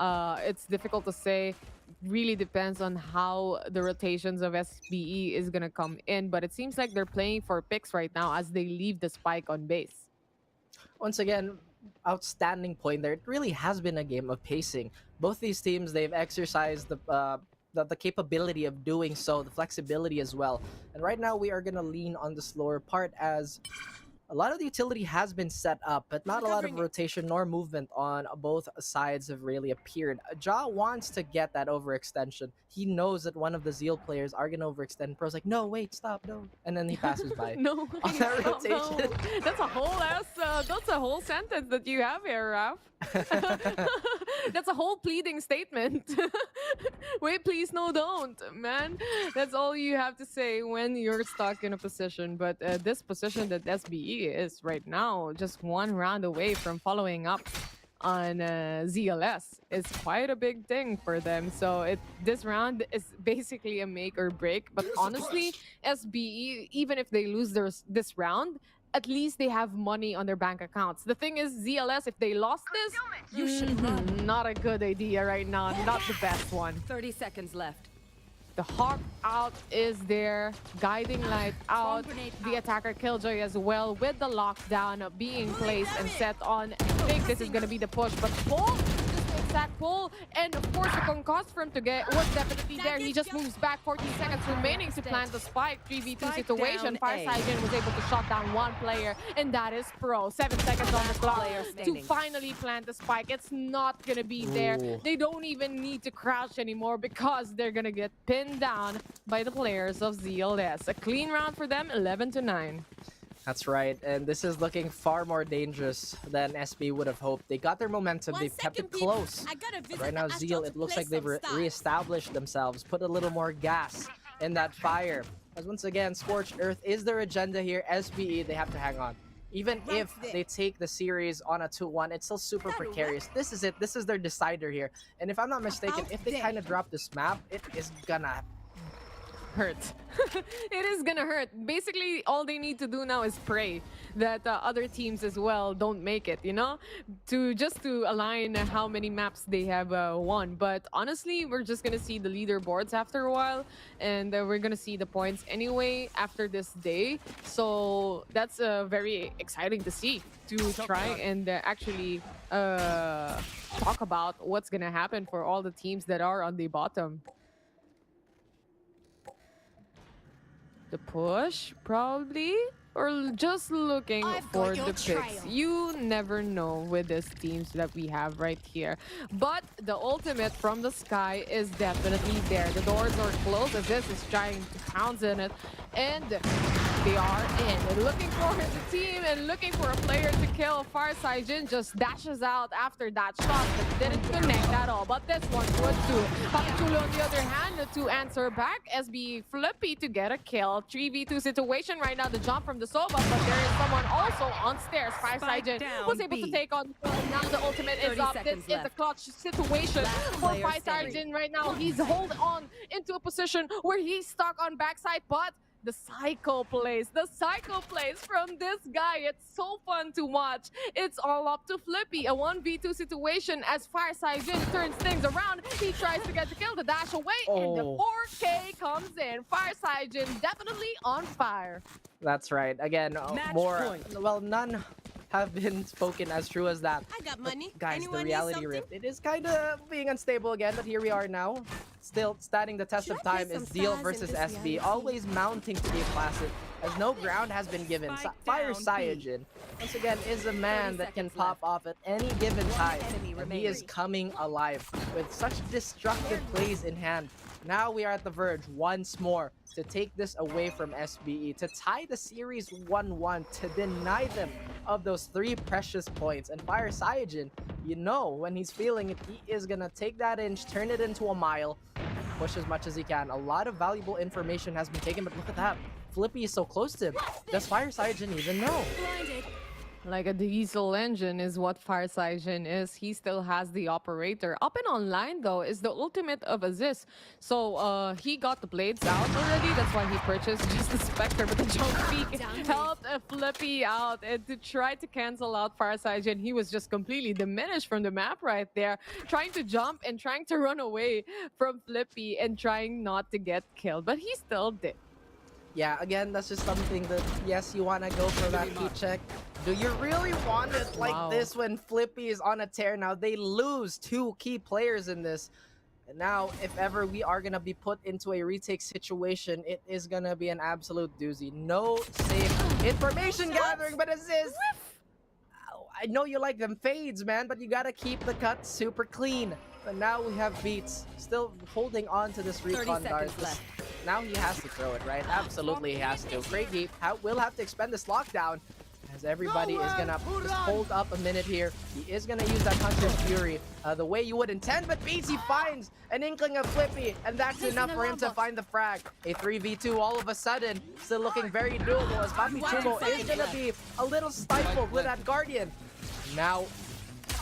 It's difficult to say. Really depends on how the rotations of SBE is gonna come in, but it seems like they're playing for picks right now as they leave the spike on base. Once again, outstanding point there. It really has been a game of pacing. Both these teams, they've exercised the capability of doing so, the flexibility as well. And right now we are gonna lean on the slower part as a lot of the utility has been set up, but not a lot of rotation nor movement on both sides have really appeared. Ja wants to get that overextension. He knows that one of the Zeal players are going to overextend. Pro's like, no, wait, stop, no. And then he passes by. No, on that rotation. No. That's a whole sentence that you have here, Raf. That's a whole pleading statement. Wait, please, no, don't, man. That's all you have to say when you're stuck in a position. But this position that SBE is right now, just one round away from following up on ZLS, is quite a big thing for them. So this round is basically a make or break. But honestly, SBE, even if they lose this round, at least they have money on their bank accounts. The thing is, ZLS, if they lost this, you should run. Not a good idea right now. Not the best one. 30 seconds left. The Hawk out is there. Guiding Light out. The attacker Killjoy as well with the lockdown being placed and set on. I think this is going to be the push, but Paul that pull, and of course the concuss for him to get was definitely there. He just moves back. 14 seconds remaining to plant the spike. 3v2 situation. Fire Cygen was able to shut down one player, and that is Pro. 7 seconds on the clock to finally plant the spike. It's not gonna be there. They don't even need to crouch anymore because they're gonna get pinned down by the players of ZLS. A clean round for them, 11-9. That's right, and this is looking far more dangerous than SB would have hoped. They got their momentum, they've kept it close. But right now, Zeal, it looks like they've re-established themselves, put a little more gas in that fire. As once again, Scorched Earth is their agenda here. SBE, they have to hang on. Even if they take the series on a 2-1, it's still super precarious. This is it. This is their decider here. And if I'm not mistaken, if they kind of drop this map, it is gonna hurt. It is gonna hurt. Basically, all they need to do now is pray that other teams as well don't make it, you know, to align how many maps they have won. But honestly, we're just gonna see the leaderboards after a while, and we're gonna see the points anyway after this day. So that's very exciting to see, to try and actually talk about what's gonna happen for all the teams that are on the bottom. The push, probably? Or just looking for the picks. You never know with these teams that we have right here. But the ultimate from the sky is definitely there. The doors are closed as this is trying to pounce in it. And they are in. They're looking for the team and looking for a player to kill. Farside Jin just dashes out after that shot, but didn't connect at all. But this one would do. Papichulo on the other hand to answer back. SBE Flippy to get a kill. 3v2 situation right now. The jump from the Soba, but there is someone also on stairs. Farside Jin was able to take on. Now the ultimate is up. This is a clutch situation for Farside Jin right now. He's hold on into a position where he's stuck on backside, but the psycho plays from this guy. It's so fun to watch. It's all up to Flippy. A 1v2 situation as Farside Jin turns things around. He tries to get the kill, the dash away, and the 4K comes in. Farside Jin definitely on fire. That's right. Again, well, none have been spoken as true as that. I got money. But guys, Anyone the need reality something? rift, it is kind of being unstable again, but here we are now. Still standing the test of time is Zeal versus SB, always mounting to be a classic, as no ground has been given. Fire Cyajin, once again, is a man that can pop off at any given time, and he is coming alive with such destructive plays in hand. Now we are at the verge once more to take this away from SBE, to tie the series 1-1, to deny them of those 3 precious points. And Fire Cyajin, you know, when he's feeling it, he is gonna take that inch, turn it into a mile, push as much as he can. A lot of valuable information has been taken, but look at that. Flippy is so close to him. Does Fire Cyajin even know? Blinded. Like a diesel engine is what Farside Jin is. He still has the operator. Up and online, though, is the ultimate of ASUS. So he got the blades out already. That's why he purchased just the Spectre. But the jump peak helped Flippy out. And to try to cancel out Farside Jin, he was just completely diminished from the map right there. Trying to jump and trying to run away from Flippy and trying not to get killed. But he still did. Yeah, again, that's just something that, yes, you want to go for that key check. Do you really want it like this when Flippy is on a tear? Now, they lose 2 key players in this. And now, if ever we are going to be put into a retake situation, it is going to be an absolute doozy. No safe information gathering, but ASUS, I know you like them fades, man, but you got to keep the cut super clean. But now we have Beats still holding on to this recon guard. Now he has to throw it, right? Absolutely he has to. Craigie will have to expend this lockdown, as everybody is gonna just hold up a minute here. He is gonna use that Hunter's Fury the way you would intend, but Beats, he finds an inkling of Flippy, and that's enough for him to find the frag. A 3v2 all of a sudden, still looking very doable, as Papichulo is gonna be a little stifled with that Guardian. Now,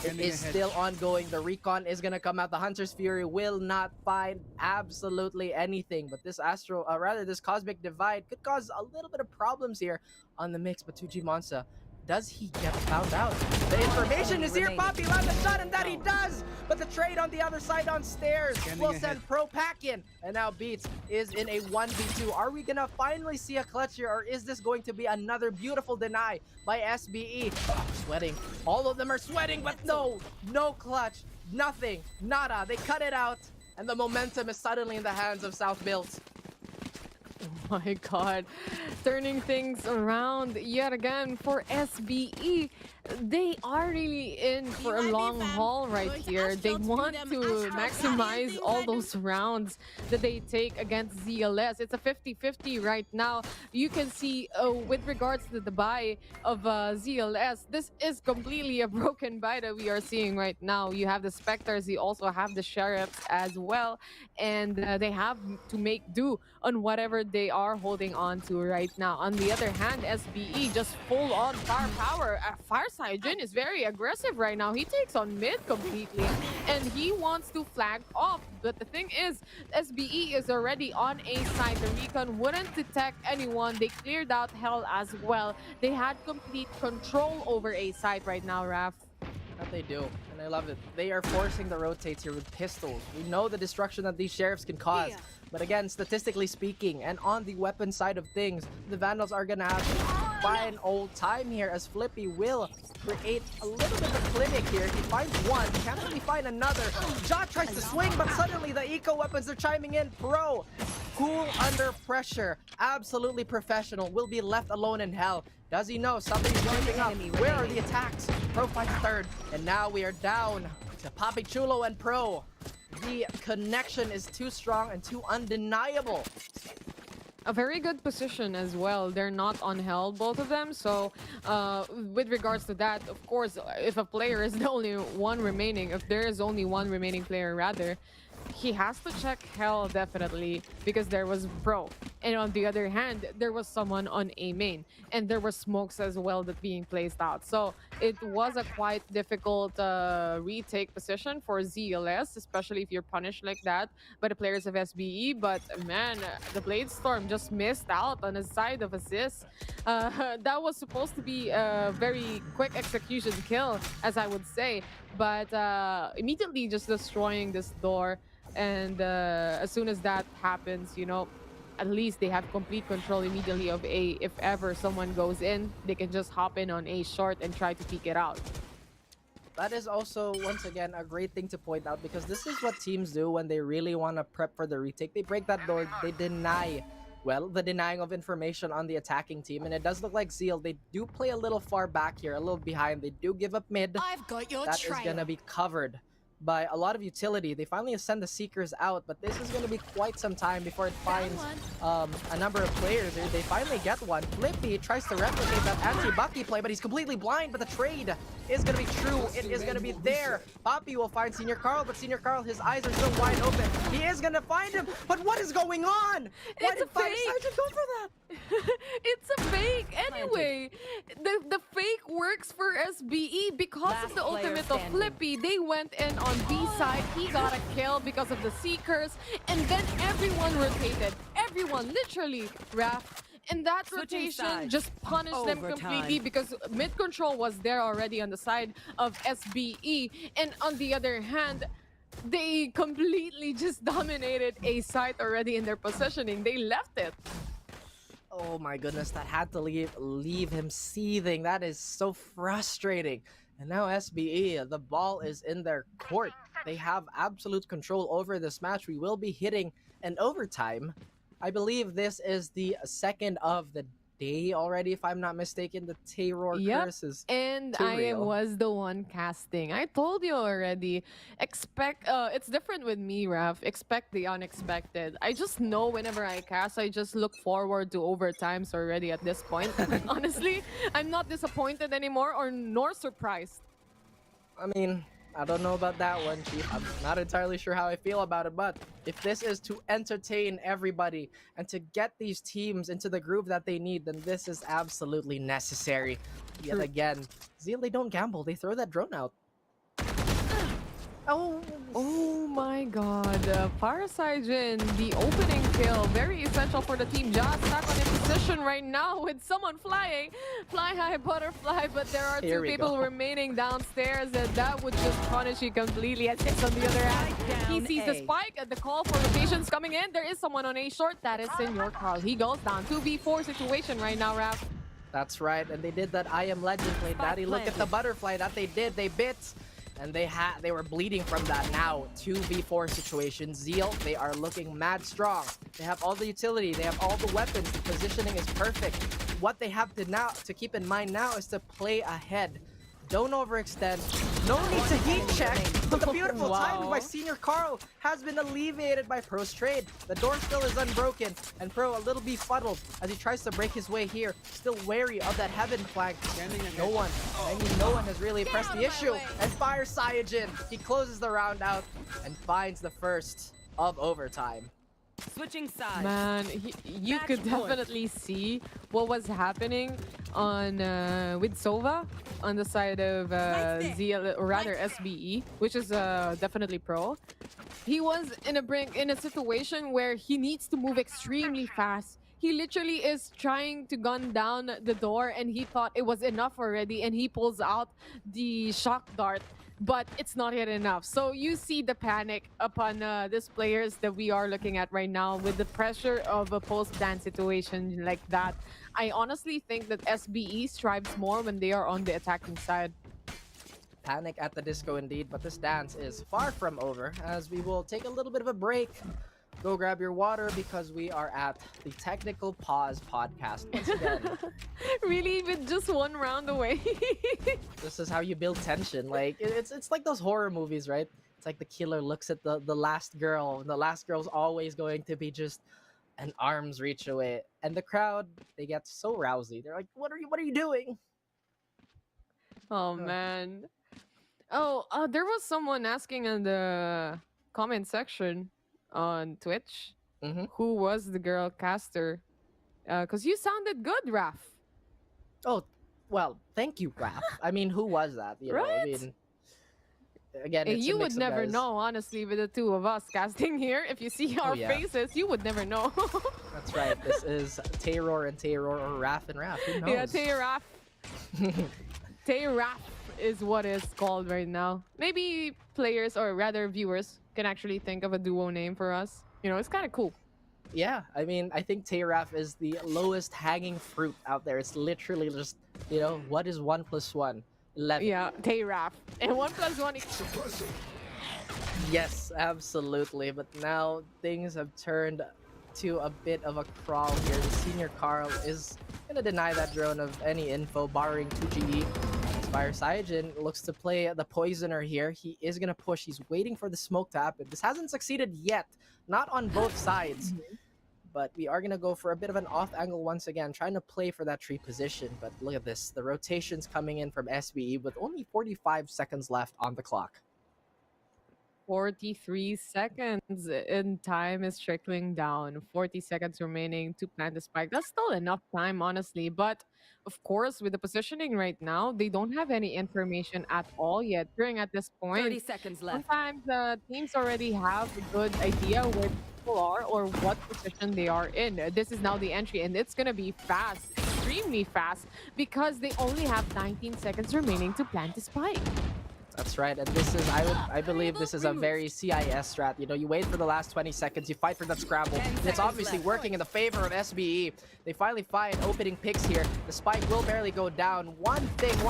it is still ongoing. The recon is gonna come out. The Hunter's Fury will not find absolutely anything. But this this Cosmic Divide could cause a little bit of problems here on the mix. But 2G Monster, does he get found out? The information is here. Poppy lands a shot, and that he does. But the trade on the other side on stairs will send Pro Pack in. And now Beats is in a 1v2. Are we gonna finally see a clutch here, or is this going to be another beautiful deny by SBE? Sweating. All of them are sweating, but no clutch. Nothing. Nada. They cut it out. And the momentum is suddenly in the hands of South Built. Oh my god. Turning things around yet again for SBE. They are really in for a long haul right here. They want to maximize all those rounds that they take against ZLS. It's a 50-50 right now. You can see with regards to the buy of ZLS, this is completely a broken buy that we are seeing right now. You have the Spectres, you also have the Sheriffs as well, and they have to make do on whatever they are holding on to right now. On the other hand, SBE just full on firepower. Fire Saijin is very aggressive right now. He takes on mid completely, and he wants to flag off. But the thing is, SBE is already on A side. The recon wouldn't detect anyone. They cleared out Hell as well. They had complete control over A side right now, Raf. That they do, and I love it. They are forcing the rotates here with pistols. We know the destruction that these sheriffs can cause. But again, statistically speaking, and on the weapon side of things, the Vandals are gonna have to find old time here as Flippy will create a little bit of a clinic here. He finds one, can't really find another. Ja tries to swing, but suddenly the eco weapons are chiming in. Pro, cool under pressure, absolutely professional, will be left alone in hell. Does he know somebody's jumping up? Where are the attacks? Pro finds third, and now we are down to Papi Chulo and Pro. The connection is too strong and too undeniable. A very good position as well. They're not on hell, both of them. So with regards to that, of course, if a player is the only one remaining, if there is only one remaining player rather, he has to check hell definitely, because there was Pro. And on the other hand, there was someone on A main, and there were smokes as well that being placed out. So it was a quite difficult retake position for ZLS, especially if you're punished like that by the players of SBE. But man, the Blade Storm just missed out on a side of assist. That was supposed to be a very quick execution kill, as I would say, but immediately just destroying this door. And as soon as that happens, you know, at least they have complete control immediately of A. If ever someone goes in, they can just hop in on A short and try to peek it out. That is also, once again, a great thing to point out, because this is what teams do when they really want to prep for the retake. They break that door, they deny, well, the denying of information on the attacking team. And it does look like Zeal, they do play a little far back here, a little behind. They do give up mid. I've got your That is going to be covered by a lot of utility. They finally send the Seekers out, but this is going to be quite some time before it finds a number of players here. They finally get one. Flippy tries to replicate that anti-Bucky play, but he's completely blind, but the trade is going to be true. It is going to be there. Poppy will find Senior Carl, but Senior Carl, his eyes are still wide open. He is going to find him, but what is going on? Why did Fire Sergeant go for that? It's a fake anyway. The fake works for SBE because of the ultimate of Flippy. They went in on B side. He got a kill because of the Seekers, and then everyone rotated. Everyone, literally, Raph. And that rotation just punished them completely, because mid control was there already on the side of SBE, and on the other hand, they completely just dominated A side already in their positioning. They left it. Oh my goodness, that had to leave him seething. That is so frustrating. And now SBE, the ball is in their court. They have absolute control over this match. We will be hitting an overtime. I believe this is the second of the day already, if I'm not mistaken. The terror curse is and too I real. was the one casting. I told you already. It's different with me, Raf. Expect the unexpected. I just know whenever I cast, I just look forward to overtimes already at this point. Honestly, I'm not disappointed anymore or nor surprised. I mean, I don't know about that one, Chief. I'm not entirely sure how I feel about it, but if this is to entertain everybody and to get these teams into the groove that they need, then this is absolutely necessary. Yet again, Zeal, they don't gamble. They throw that drone out. Oh my god. Parasijin, the opening kill. Very essential for the team. Just stuck on his position right now with someone flying. Fly high butterfly, but there are two people remaining downstairs, and that would just punish you completely. As it's on the other hand, he sees the spike at the call for rotations coming in. There is someone on A short. That is Senior Carl. He goes down. 2v4 situation right now, Raph. That's right, and they did that I Am Legend play. Daddy, look at the butterfly that they did. They bit. And they were bleeding from that. Now 2v4 situation. Zeal, they are looking mad strong. They have all the utility, they have all the weapons, the positioning is perfect. What they have to keep in mind now is to play ahead. Don't overextend. No need to heat check. But the beautiful timing by Senior Carl has been alleviated by Pro's trade. The door still is unbroken, and Pro a little befuddled as he tries to break his way here. Still wary of that heaven flag. No one has really pressed the issue. And Fire Saiyajin, he closes the round out and finds the first of overtime. Switching sides. Man, you Match could point. definitely see what was happening on with Sova on the side of Zeal, or rather SBE, which is definitely pro. He was in a situation where he needs to move extremely fast. He literally is trying to gun down the door, and he thought it was enough already, and he pulls out the shock dart, but it's not yet enough. So you see the panic upon these players that we are looking at right now with the pressure of a post-ban situation like that. I honestly think that SBE strives more when they are on the attacking side. Panic at the disco indeed, but this dance is far from over, as we will take a little bit of a break. Go grab your water, because we are at the Technical Pause podcast once again. Really, with just one round away. This is how you build tension. Like it's like those horror movies, right? It's like the killer looks at the last girl, and the last girl's always going to be just an arm's reach away. And the crowd, they get so rousy. They're like, what are you doing? Oh man. Oh, there was someone asking in the comment section on Twitch who was the girl caster, because you sounded good, Raf. Oh, well, thank you, Raf. I mean, who was that? You know, I mean, again, it's a you mix would of never guys. know, honestly, with the two of us casting here. If you see our yeah. faces, you would never know. That's right. This is Tayror and Tayror, or Raf and Raf. Who knows? Yeah, Tayraf. Tayraf is what it's called right now. Maybe players, or rather viewers, can actually think of a duo name for us. You know, it's kind of cool. Yeah, I mean, I think Tayraf is the lowest hanging fruit out there. It's literally just, you know, what is 1 + 1? 11. Yeah, Tayraf. And 1 + 1 equals... Yes, absolutely. But now things have turned to a bit of a crawl here. The senior Carl is gonna deny that drone of any info, barring 2GE. Fire Saiyajin looks to play the poisoner here. He is gonna push. He's waiting for the smoke to happen. This hasn't succeeded yet, not on both sides. But we are gonna go for a bit of an off angle once again, trying to play for that tree position. But look at this, the rotations coming in from SBE with only 45 seconds left on the clock. 43 seconds and time is trickling down. 40 seconds remaining to plant the spike. That's still enough time, honestly. But of course, with the positioning right now, they don't have any information at all yet. During at this point, 30 seconds left. Sometimes teams already have a good idea where people are or what position they are in. This is now the entry, and it's gonna be fast, extremely fast, because they only have 19 seconds remaining to plant the spike. That's right, and this is, I believe this is a very CIS strat. You know, you wait for the last 20 seconds, you fight for that scramble, and it's obviously working in the favor of SBE. They finally find opening picks here. The spike will barely go down. One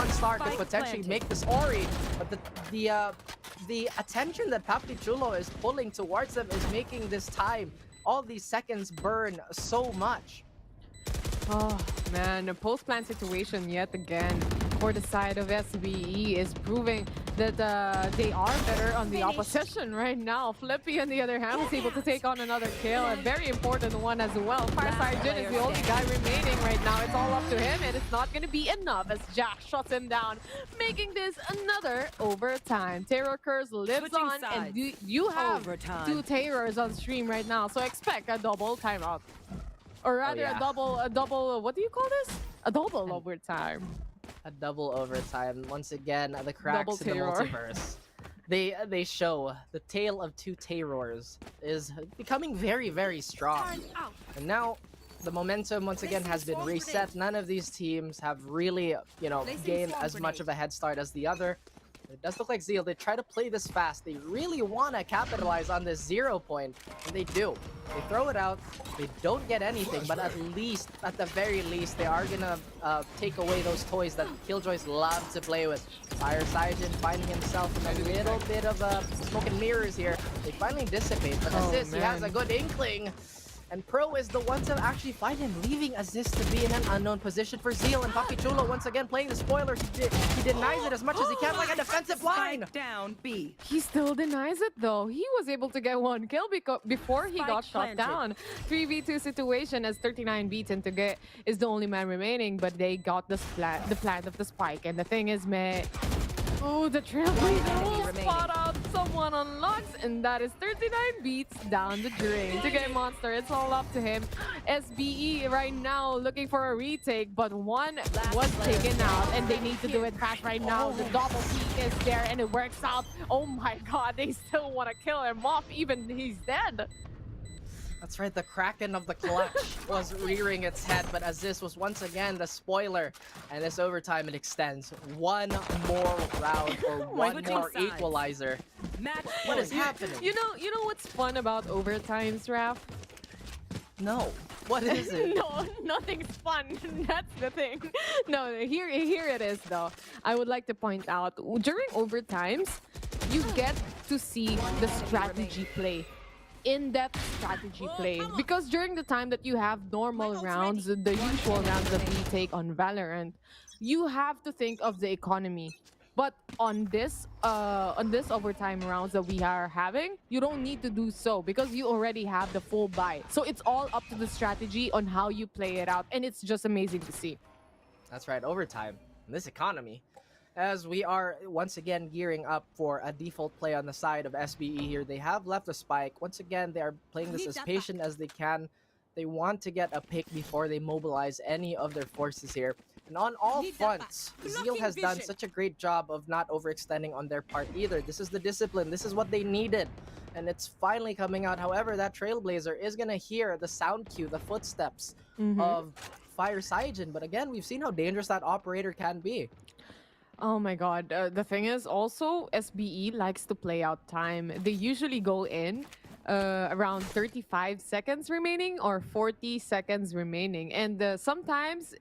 star could potentially make this Ori, but the attention that Papichulo is pulling towards them is making this time, all these seconds burn so much. Oh man, a post-plant situation yet again for the side of SBE is proving that they are better on the opposition right now. Flippy, on the other hand, was able to take on another kill, a very important one as well. Fireside Jin is the only guy remaining right now. It's all up to him, and it's not going to be enough as Jack shuts him down, making this another overtime. Terror Curse lives on, and you have two Terrors on stream right now, so expect a double timeout. Or rather, a double, what do you call this? A double overtime. A double overtime. Once again, the cracks in the multiverse. They show the tale of two Terrors is becoming very, very strong. And now the momentum once again has been reset. None of these teams have really, you know, gained as much of a head start as the other. It does look like Zeal, they try to play this fast. They really want to capitalize on this 0 point, and they do. They throw it out, they don't get anything, but at the very least, they are gonna take away those toys that Killjoys love to play with. Fire Saiyajin finding himself in a little bit of smoke and mirrors here. They finally dissipate, but Assist, he has a good inkling. And Pro is the one to actually find him, leaving Assist to be in an unknown position for Zeal. And Papichulo once again playing the spoilers. He denies it as much as he can, like a defensive line. Down B. He still denies it though. He was able to get one kill before he got shot down. 3v2 situation as 39 beaten to get is the only man remaining, but they got the plant of the spike. And the thing is, man, Oh, the Trailblazer will spot out someone on Lux, and that is 39 beats down the drain. To get Monster, it's all up to him. SBE right now looking for a retake, but one was taken out, and they need to do it fast right now. The double peek is there, and it works out. Oh my god, they still want to kill him off, even he's dead. That's right, the Kraken of the clutch was rearing its head, but ASUS was once again the spoiler. And this overtime, it extends one more round or one more equalizer. What is happening? You know what's fun about overtimes, Raph? No. What is it? No, nothing's fun. That's the thing. No, here it is though. I would like to point out, during overtimes, you get to see the strategy play. In-depth strategy play, because during the time that you have normal rounds, the usual rounds that we take on Valorant, you have to think of the economy. But on this overtime rounds that we are having, you don't need to do so because you already have the full buy. So it's all up to the strategy on how you play it out, and it's just amazing to see. That's right, overtime. This economy. As we are once again gearing up for a default play on the side of SBE here. They have left a spike. Once again, they are playing this as patient as they can. They want to get a pick before they mobilize any of their forces here. And on all fronts, Zeal has done such a great job of not overextending on their part either. This is the discipline. This is what they needed. And it's finally coming out. However, that Trailblazer is going to hear the sound cue, the footsteps of Fire Saijin. But again, we've seen how dangerous that operator can be. Oh my god. The thing is also, SBE likes to play out time. They usually go in around 35 seconds remaining or 40 seconds remaining. And sometimes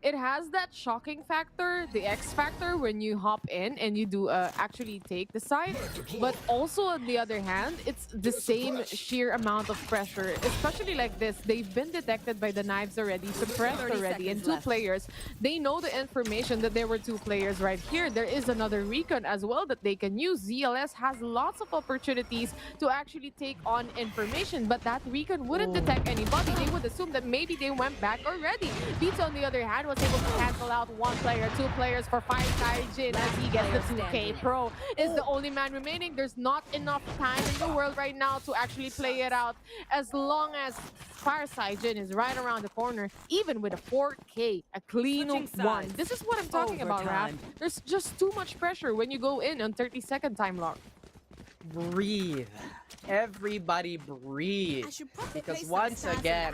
it has that shocking factor, the X factor, when you hop in and you do actually take the side. But also on the other hand, it's the same sheer amount of pressure. Especially like this, they've been detected by the knives already, suppressed already, and two players. They know the information that there were two players right here. There is another recon as well that they can use. ZLS has lots of opportunities to actually take on information, but that recon wouldn't detect anybody. They would assume that maybe they went back already. Beats on the other hand was able to cancel out one player, two players for Fire Saijin as he gets the 2K. Pro is the only man remaining. There's not enough time in the world right now to actually play it out. As long as Fire Saijin is right around the corner, even with a 4K, a clean one. This is what I'm talking about, Raph. There's just too much pressure when you go in on 30-second time lock. Breathe. Everybody breathe. Because once again,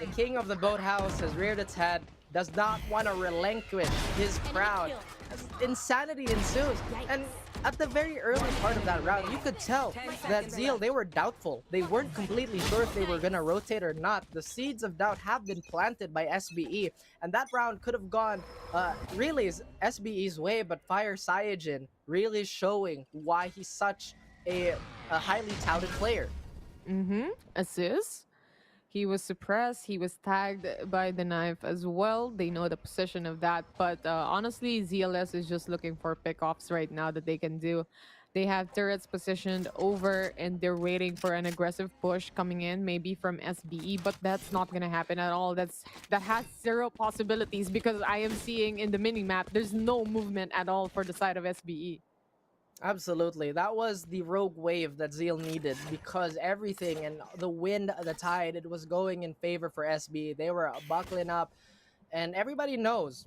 the king of the boathouse has reared its head, does not want to relinquish his crown. Insanity ensues. And at the very early part of that round, you could tell that Zeal, they were doubtful. They weren't completely sure if they were going to rotate or not. The seeds of doubt have been planted by SBE. And that round could have gone really SBE's way, but Fire Saijin really showing why he's such a highly touted player. ASUS. He was suppressed. He was tagged by the knife as well. They know the position of that. But honestly, ZLS is just looking for pickoffs right now that they can do. They have turrets positioned over and they're waiting for an aggressive push coming in, maybe from SBE. But that's not going to happen at all. That has zero possibilities because I am seeing in the mini-map, there's no movement at all for the side of SBE. Absolutely. That was the rogue wave that Zeal needed because everything and the wind, the tide, it was going in favor for SB. They were buckling up and everybody knows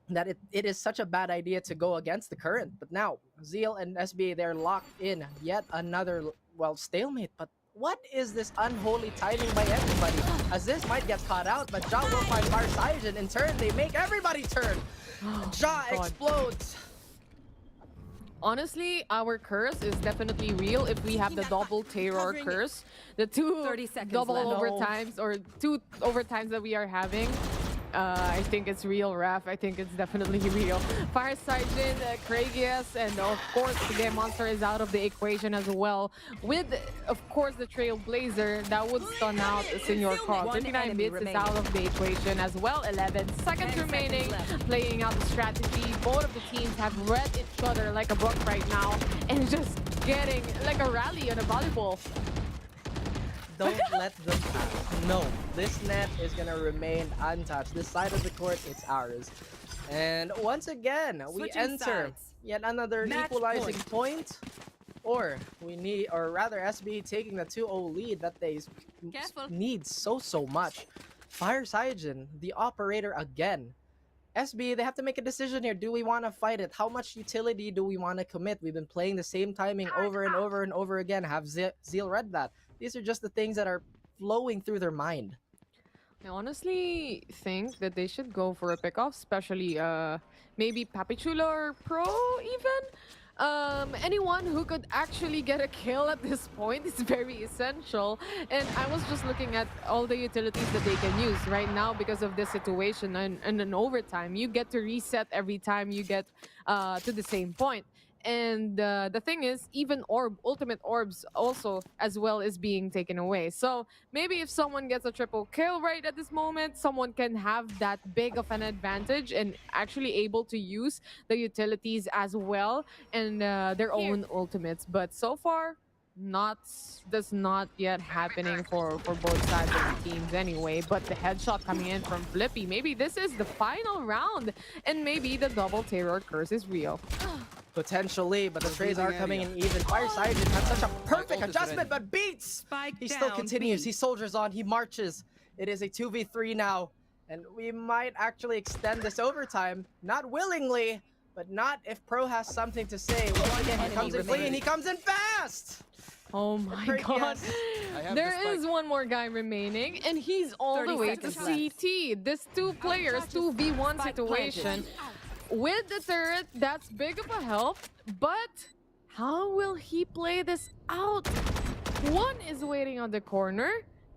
that it is such a bad idea to go against the current. But now Zeal and SB, they're locked in yet another, well, stalemate. But what is this unholy timing by everybody? As this might get caught out, but Ja will find Fire Saijin. In turn, they make everybody turn. Ja explodes. Honestly, our curse is definitely real if we have the double terror curse. The two double overtimes or two overtimes that we are having. I think it's real, Raph. I think it's definitely real. Fire Saijin, Kragius, and of course the Game Monster is out of the equation as well. With, of course, the Trailblazer that would stun out Senor Cross. 29 bits is out of the equation as well. 11 seconds remaining, playing out the strategy. Both of the teams have read each other like a book right now and just getting like a rally on a volleyball. Don't let them pass. No, this net is gonna remain untouched. This side of the court, it's ours. And once again, we enter Yet another Match equalizing point. Or rather SBE taking the 2-0 lead that they Careful. need so much. Fire Cygen, the operator again. SBE, they have to make a decision here. Do we want to fight it? How much utility do we want to commit? We've been playing the same timing over and over and over again. Have Zeal read that? These are just the things that are flowing through their mind. I honestly think that they should go for a pickoff, especially maybe Papichulo or Pro even. Anyone who could actually get a kill at this point is very essential. And I was just looking at all the utilities that they can use right now because of this situation and an overtime. You get to reset every time you get to the same point. And the thing is, even ultimate orbs also as well is being taken away. So maybe if someone gets a triple kill right at this moment, someone can have that big of an advantage and actually able to use the utilities as well and their own ultimates. But so far, that's not yet happening for both sides of the teams anyway. But the headshot coming in from Flippy, maybe this is the final round and maybe the double terror curse is real. Potentially, but the trades are coming in even. Fire Cygen had such a perfect adjustment, but beats! He still continues, he soldiers on, he marches. It is a 2v3 now, and we might actually extend this overtime. Not willingly, but not if Pro has something to say. Once again, he comes in clean, he comes in fast! Oh my god. There is one more guy remaining, and he's all the way to CT. This 2 players, 2v1 situation. With the turret, that's big of a help, but how will he play this out? One is waiting on the corner,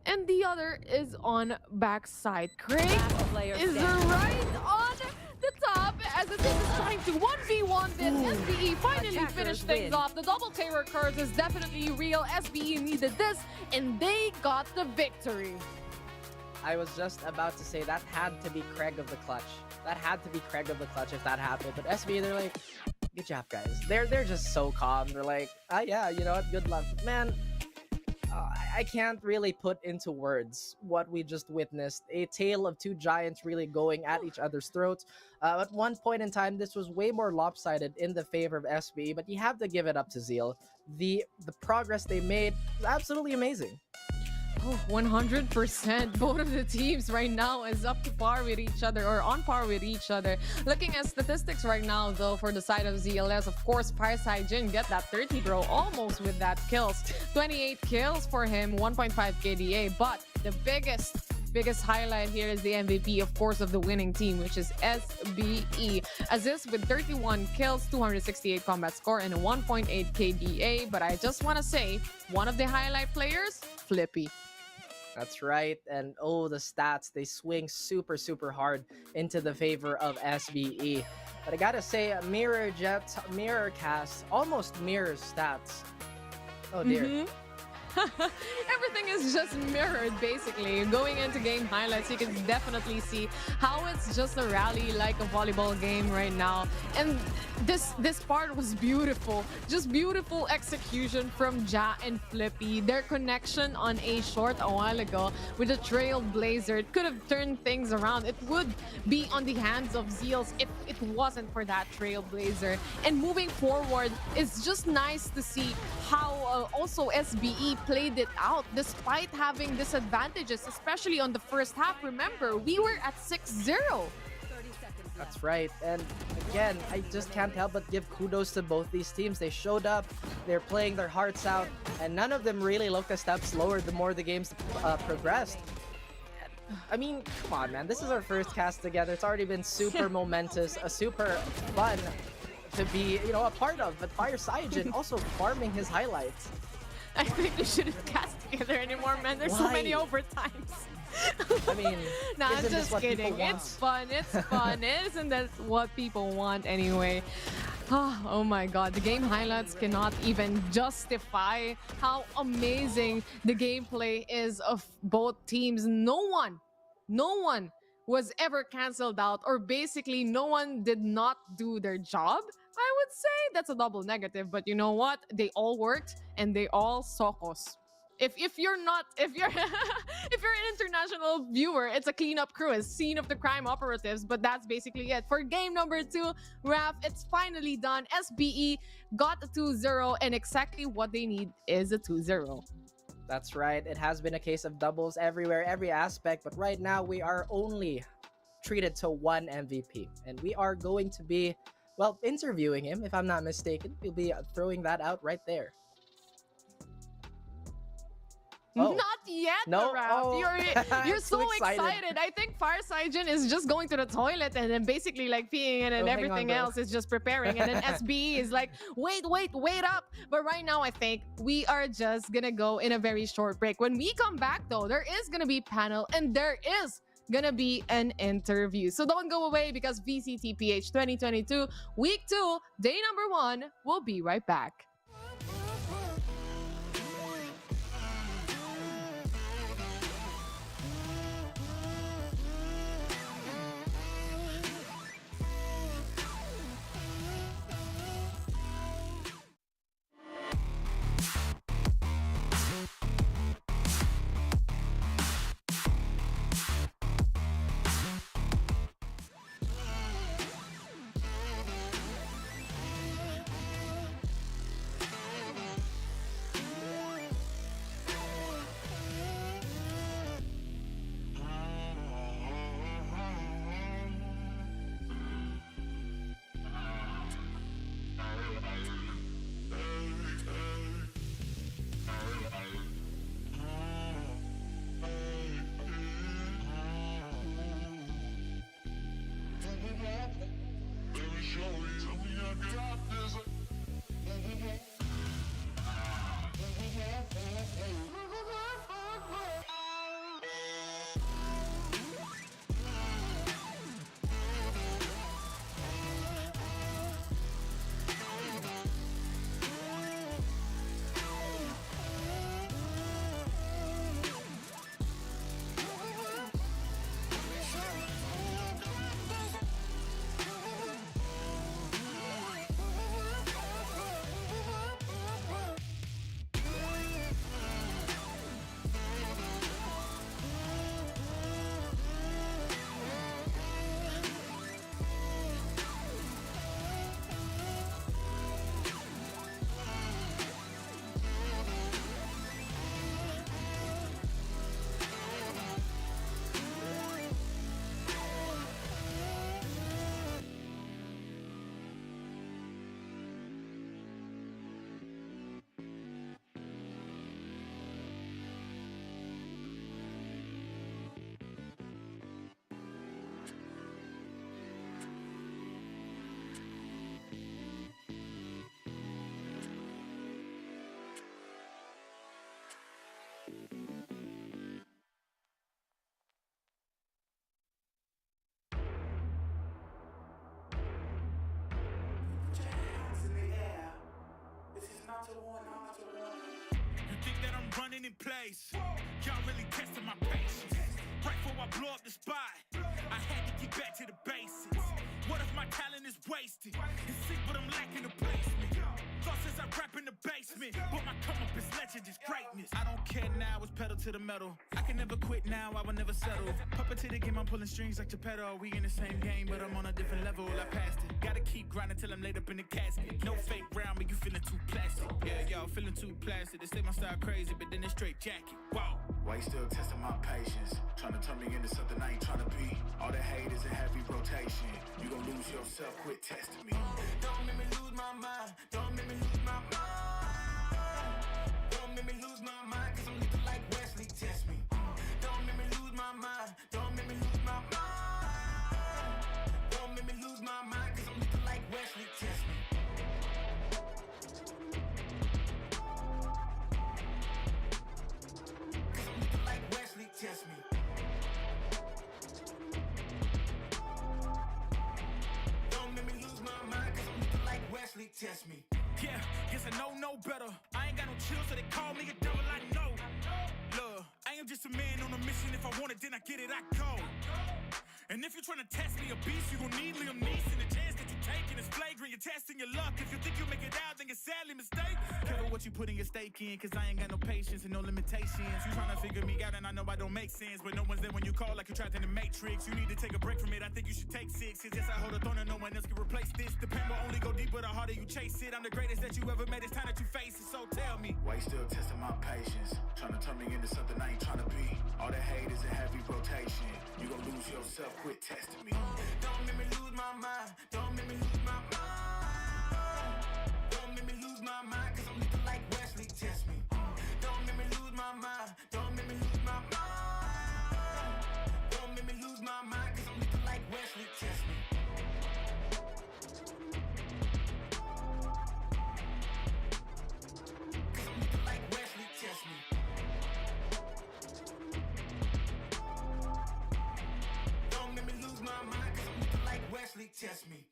and the other is on backside. Craig is right on the top as the team is trying to 1v1 this. SBE finally finished things off. The double terror curse is definitely real. SBE needed this, and they got the victory. I was just about to say that had to be Craig of the clutch. That had to be Craig of the clutch if that happened. But SBE, they're like, good job, guys. They're just so calm. They're like, yeah, you know what? Good luck. Man, I can't really put into words what we just witnessed. A tale of 2 giants really going at each other's throats. At one point in time, this was way more lopsided in the favor of SBE, but you have to give it up to Zeal. The progress they made was absolutely amazing. Oh, 100%. Both of the teams right now is up to par with each other or on par with each other. Looking at statistics right now, though, for the side of ZLS, of course, Fireside Jin get that 30 bro almost with that kills. 28 kills for him, 1.5 KDA. But the biggest highlight here is the MVP, of course, of the winning team, which is SBE. ASUS with 31 kills, 268 combat score, and 1.8 KDA. But I just want to say, one of the highlight players, Flippy. That's right, and oh, the stats, they swing super hard into the favor of SBE. But I gotta say, Mirror Cast almost mirrors stats. Oh dear. Everything is just mirrored, basically. Going into game highlights, you can definitely see how it's just a rally like a volleyball game right now. And this part was beautiful. Just beautiful execution from Ja and Flippy. Their connection on A short a while ago with a Trailblazer, it could have turned things around. It would be on the hands of Zeals if it wasn't for that Trailblazer. And moving forward, it's just nice to see how also SBE played it out despite having disadvantages, especially on the first half. Remember, we were at 6-0. That's right, and again, I just can't help but give kudos to both these teams. They showed up, they're playing their hearts out, and none of them really looked a step slower the more the games progressed. I mean, come on, man, this is our first cast together. It's already been super momentous, super fun to be, a part of. But Fire Cygen also farming his highlights. I think we shouldn't cast together anymore, man. There's so many overtimes. I mean, nah, I'm just kidding. It's fun. It's fun. Isn't that what people want anyway? Oh my god, the game highlights cannot even justify how amazing the gameplay is of both teams. No one was ever cancelled out, or basically no one did not do their job. I would say that's a double negative, but you know what? They all worked and they all socos. if you're not if you're if you're an international viewer, it's a cleanup crew, a scene of the crime operatives. But that's basically it for game number 2. Raf, it's finally done. SBE got a 2-0, and exactly what they need is a 2-0. That's right. It has been a case of doubles everywhere, every aspect. But right now, we are only treated to one MVP. And we are going to be, well, interviewing him, if I'm not mistaken. We'll be throwing that out right there. Oh. Not yet, no? Raf. Oh. You're so excited. I think Farsigen is just going to the toilet and then basically like peeing, and then everything else is just preparing. And then SBE is like, wait up. But right now, I think we are just gonna go in a very short break. When we come back, though, there is gonna be panel and there is gonna be an interview. So don't go away, because VCTPH 2022 Week 2, day number 1 will be right back. You think that I'm running in place? Y'all really testing my patience. Right before I blow up the spot, I had to get back to the basics. What if my talent is wasted? It's sick, but I'm lacking the placement. Thought since I rap in the basement, but my come up is legend, is greatness. I don't care now, it's pedal to the metal. I can never quit now, I will never settle. Puppet to the game, I'm pulling strings like Geppetto. We in the same game, but I'm on a different level. I passed it. Gotta keep grinding till I'm laid up in the casket. No fake round, but you feeling too plastic. Yeah, y'all feeling too plastic. They say my style crazy, but then it's straight jacket. Wow. Why you still testing my patience? Trying to turn me into something I ain't trying to be. All the hate is in heavy rotation. You gon' lose yourself, quit testing me. Don't make me lose my mind. Don't make me lose my mind. Don't make me lose my mind, cause I'm looking like Wesley, test me. Don't make me lose my mind. Don't make me lose my mind. Don't make me lose my mind, cause I'm looking like Wesley, test me. Cause I'm looking like Wesley, test me. Don't make me lose my mind, cause I'm looking like Wesley, test me. Yeah, guess I know no better. I ain't got no chill, so they call me a devil, I know. Look, I am just a man on a mission. If I want it, then I get it, I go. And if you're trying to test me a beast, you gon' need Liam Neeson. The chance that you taking is flagrant. You're testing your luck. If you think you'll make it out, then you're sadly mistaken. Careful what you put in your stake in, cause I ain't got no patience and no limitations. You trying to figure me out and I know I don't make sense, but no one's there when you call like you're trapped in the matrix. You need to take a break from it, I think you should take 6. Cause yes, I hold a throne and no one else can replace this. The pain will only go deeper the harder you chase it. I'm the greatest that you ever made, it's time that you face it, so tell me. Why you still testing my patience? Trying to turn me into something I ain't trying to be. All that hate is in heavy rotation. You gon' lose yourself, quit testing me. Don't make me lose my mind. Don't make me lose my mind. Don't make me lose my mind, cause I'm looking like Wesley, test me. Don't make me lose my mind. Don't make me lose my mind. Don't make me lose my mind, cause I'm looking like Wesley, test me. Cause I'm looking like Wesley, test me. Don't make me lose my mind, cause I'm looking like Wesley, test me.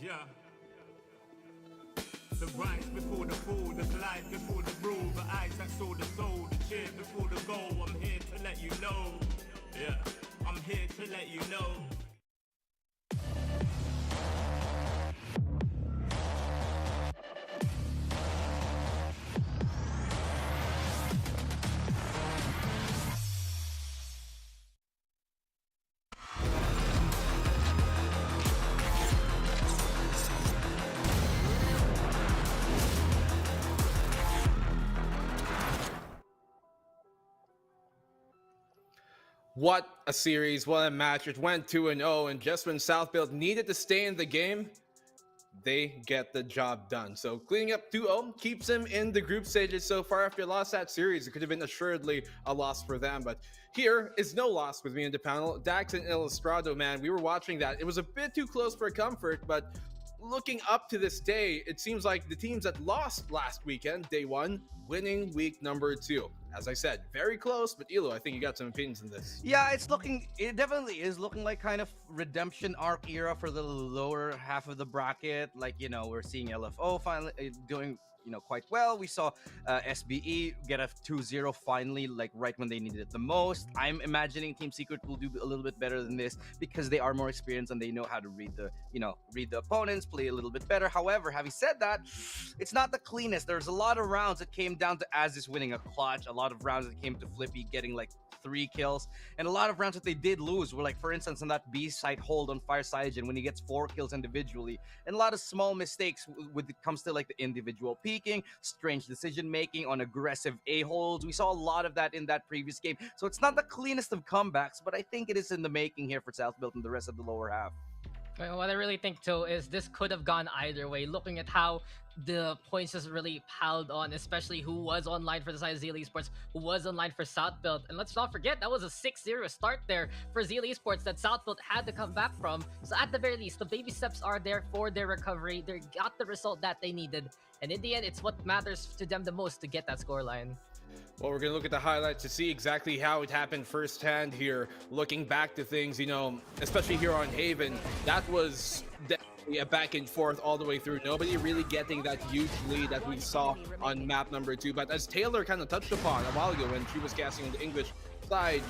Yeah. The rise before the fall, the glide before the rule, the eyes that saw the soul, the cheer before the goal. I'm here to let you know. Yeah, I'm here to let you know. What a series, what a match. It went 2-0, and just when Southfield needed to stay in the game, they get the job done. So cleaning up 2-0 keeps them in the group stages so far. After lost that series, it could have been assuredly a loss for them, but here is no loss with me in the panel. Dax and Illustrado, man, we were watching that. It was a bit too close for comfort, but looking up to this day, it seems like the teams that lost last weekend, day one, winning week number 2. As I said, very close, but Elo, I think you got some opinions on this. Yeah, it definitely is looking like kind of redemption arc era for the lower half of the bracket. Like, you know, we're seeing LFO finally doing, you know, quite well. We saw SBE get a 2-0 finally, like right when they needed it the most. I'm imagining Team Secret will do a little bit better than this because they are more experienced and they know how to read the, you know, read the opponents, play a little bit better. However, having said that, it's not the cleanest. There's a lot of rounds that came down to ASUS winning a clutch, a lot of rounds that came to Flippy getting like 3 kills, and a lot of rounds that they did lose were like, for instance, on that B site hold on Fire Cygen when he gets 4 kills individually, and a lot of small mistakes when it comes to like the individual peeking, strange decision making on aggressive A holds. We saw a lot of that in that previous game, so it's not the cleanest of comebacks, but I think it is in the making here for Southfield and the rest of the lower half. What I really think too is this could have gone either way, looking at how the points just really piled on, especially who was online for the side of Zeal Esports, who was online for Southfield. And let's not forget, that was a 6-0 start there for Zeal Esports that Southfield had to come back from. So at the very least, the baby steps are there for their recovery. They got the result that they needed. And in the end, it's what matters to them the most to get that scoreline. Well, we're going to look at the highlights to see exactly how it happened firsthand here. Looking back to things, you know, especially here on Haven, that was definitely a back and forth all the way through. Nobody really getting that huge lead that we saw on map number 2. But as Taylor kind of touched upon a while ago when she was casting on the English side,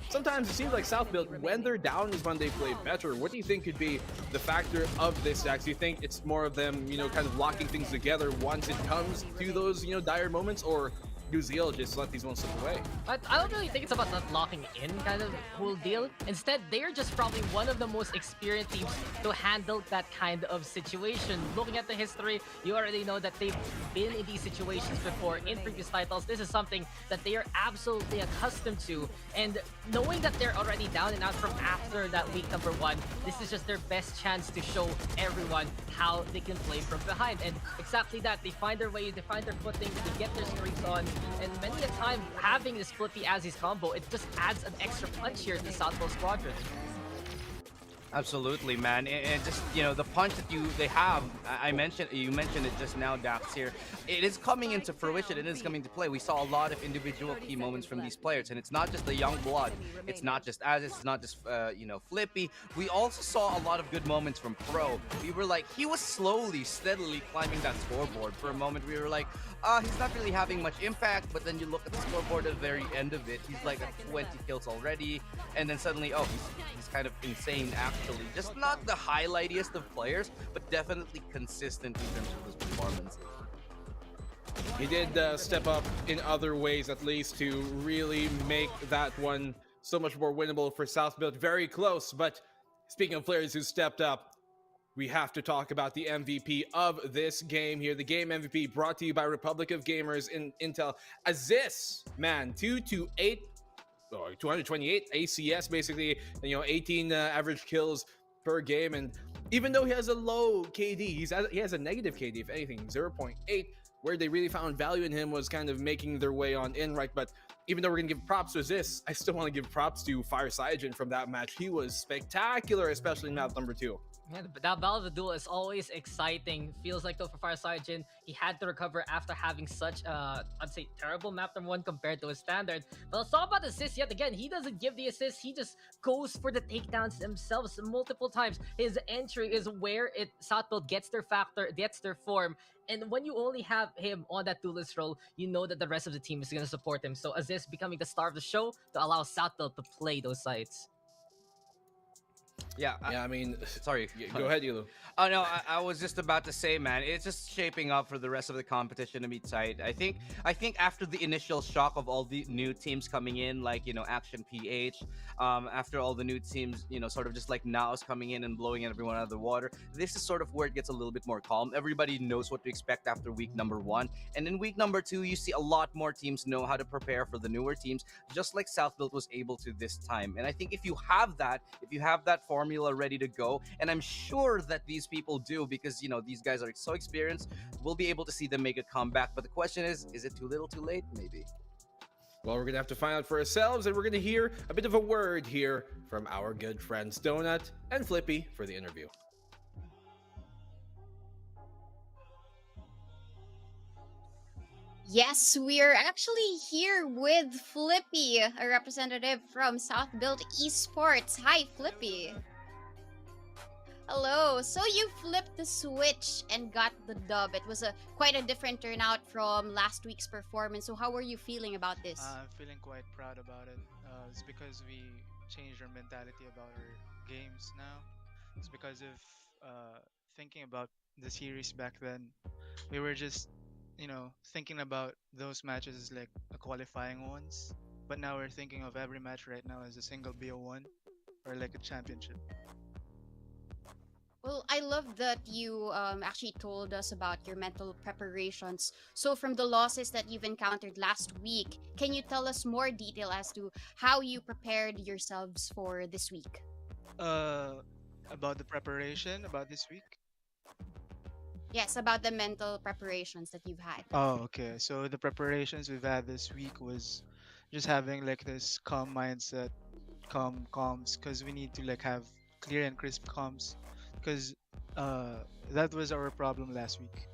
sometimes it seems like Southfield, when they're down, is when they play better. What do you think could be the factor of this, Dax? Do you think it's more of them, you know, kind of locking things together once it comes to those, you know, dire moments, or do Zeal just let these ones slip away? I don't really think it's about that locking in kind of whole deal. Instead, they're just probably one of the most experienced teams to handle that kind of situation. Looking at the history, you already know that they've been in these situations before in previous titles. This is something that they are absolutely accustomed to. And knowing that they're already down and out from after that week number 1, this is just their best chance to show everyone how they can play from behind. And exactly that, they find their way, they find their footing, they get their streaks on. And many a time, having this Flippy as his combo, it just adds an extra punch here to the Southfield Squadron. Absolutely, man, and just the punch that they have. You mentioned it just now, Dax. Here, it is coming into fruition. It is coming to play. We saw a lot of individual key moments from these players, and it's not just the young blood. It's not just ASUS. It's not just Flippy. We also saw a lot of good moments from Pro. We were like, he was slowly, steadily climbing that scoreboard. For a moment, we were like, he's not really having much impact. But then you look at the scoreboard at the very end of it. He's like at 20 kills already, and then suddenly, he's kind of insane. Actually, just not the highlightiest of players, but definitely consistent in terms of his performance. He did step up in other ways, at least, to really make that one so much more winnable for South Build. Very close, but speaking of players who stepped up, we have to talk about the MVP of this game here. The game MVP brought to you by Republic of Gamers in Intel. ASUS, man, 228 ACS, basically, 18 average kills per game. And even though he has a low KD, he has a negative KD, if anything, 0.8. Where they really found value in him was kind of making their way on in, right? But even though we're going to give props to this, I still want to give props to Fire Cygen from that match. He was spectacular, especially in map number 2. Yeah, but that Battle of the Duel is always exciting. Feels like, though, for Fire Cygen, he had to recover after having such I'd say terrible map number 1 compared to his standard. But let's talk about the assist yet again. He doesn't give the assist. He just goes for the takedowns themselves multiple times. His entry is where Southfield gets their factor, gets their form. And when you only have him on that duelist role, you know that the rest of the team is going to support him. So ASUS becoming the star of the show to allow Southfield to play those sites. Yeah, I mean, sorry. Go ahead, Yulu. Oh no, I was just about to say, man, it's just shaping up for the rest of the competition to be tight. I think after the initial shock of all the new teams coming in, like Action PH, after all the new teams, sort of just like Naos coming in and blowing everyone out of the water, this is sort of where it gets a little bit more calm. Everybody knows what to expect after week number 1, and in week number 2, you see a lot more teams know how to prepare for the newer teams, just like Southfield was able to this time. And I think if you have that formula ready to go, and I'm sure that these people do, because these guys are so experienced, we'll be able to see them make a comeback. But the question is it too little too late? Maybe. Well, we're gonna have to find out for ourselves, and we're gonna hear a bit of a word here from our good friends Donut and Flippy for the interview. Yes, we're actually here with Flippy, a representative from South Build Esports. Hi, Flippy. Hello. So you flipped the switch and got the dub. It was quite a different turnout from last week's performance. So how are you feeling about this? I'm feeling quite proud about it. It's because we changed our mentality about our games now. It's because of thinking about the series back then. We were just thinking about those matches as like a qualifying ones, but now we're thinking of every match right now as a single BO1 or like a championship. Well, I love that you actually told us about your mental preparations. So from the losses that you've encountered last week, can you tell us more detail as to how you prepared yourselves for this week? About the preparation about this week? Yes, about the mental preparations that you've had. Oh, okay. So the preparations we've had this week was just having like this calm mindset, comms, because we need to like have clear and crisp comms, because that was our problem last week.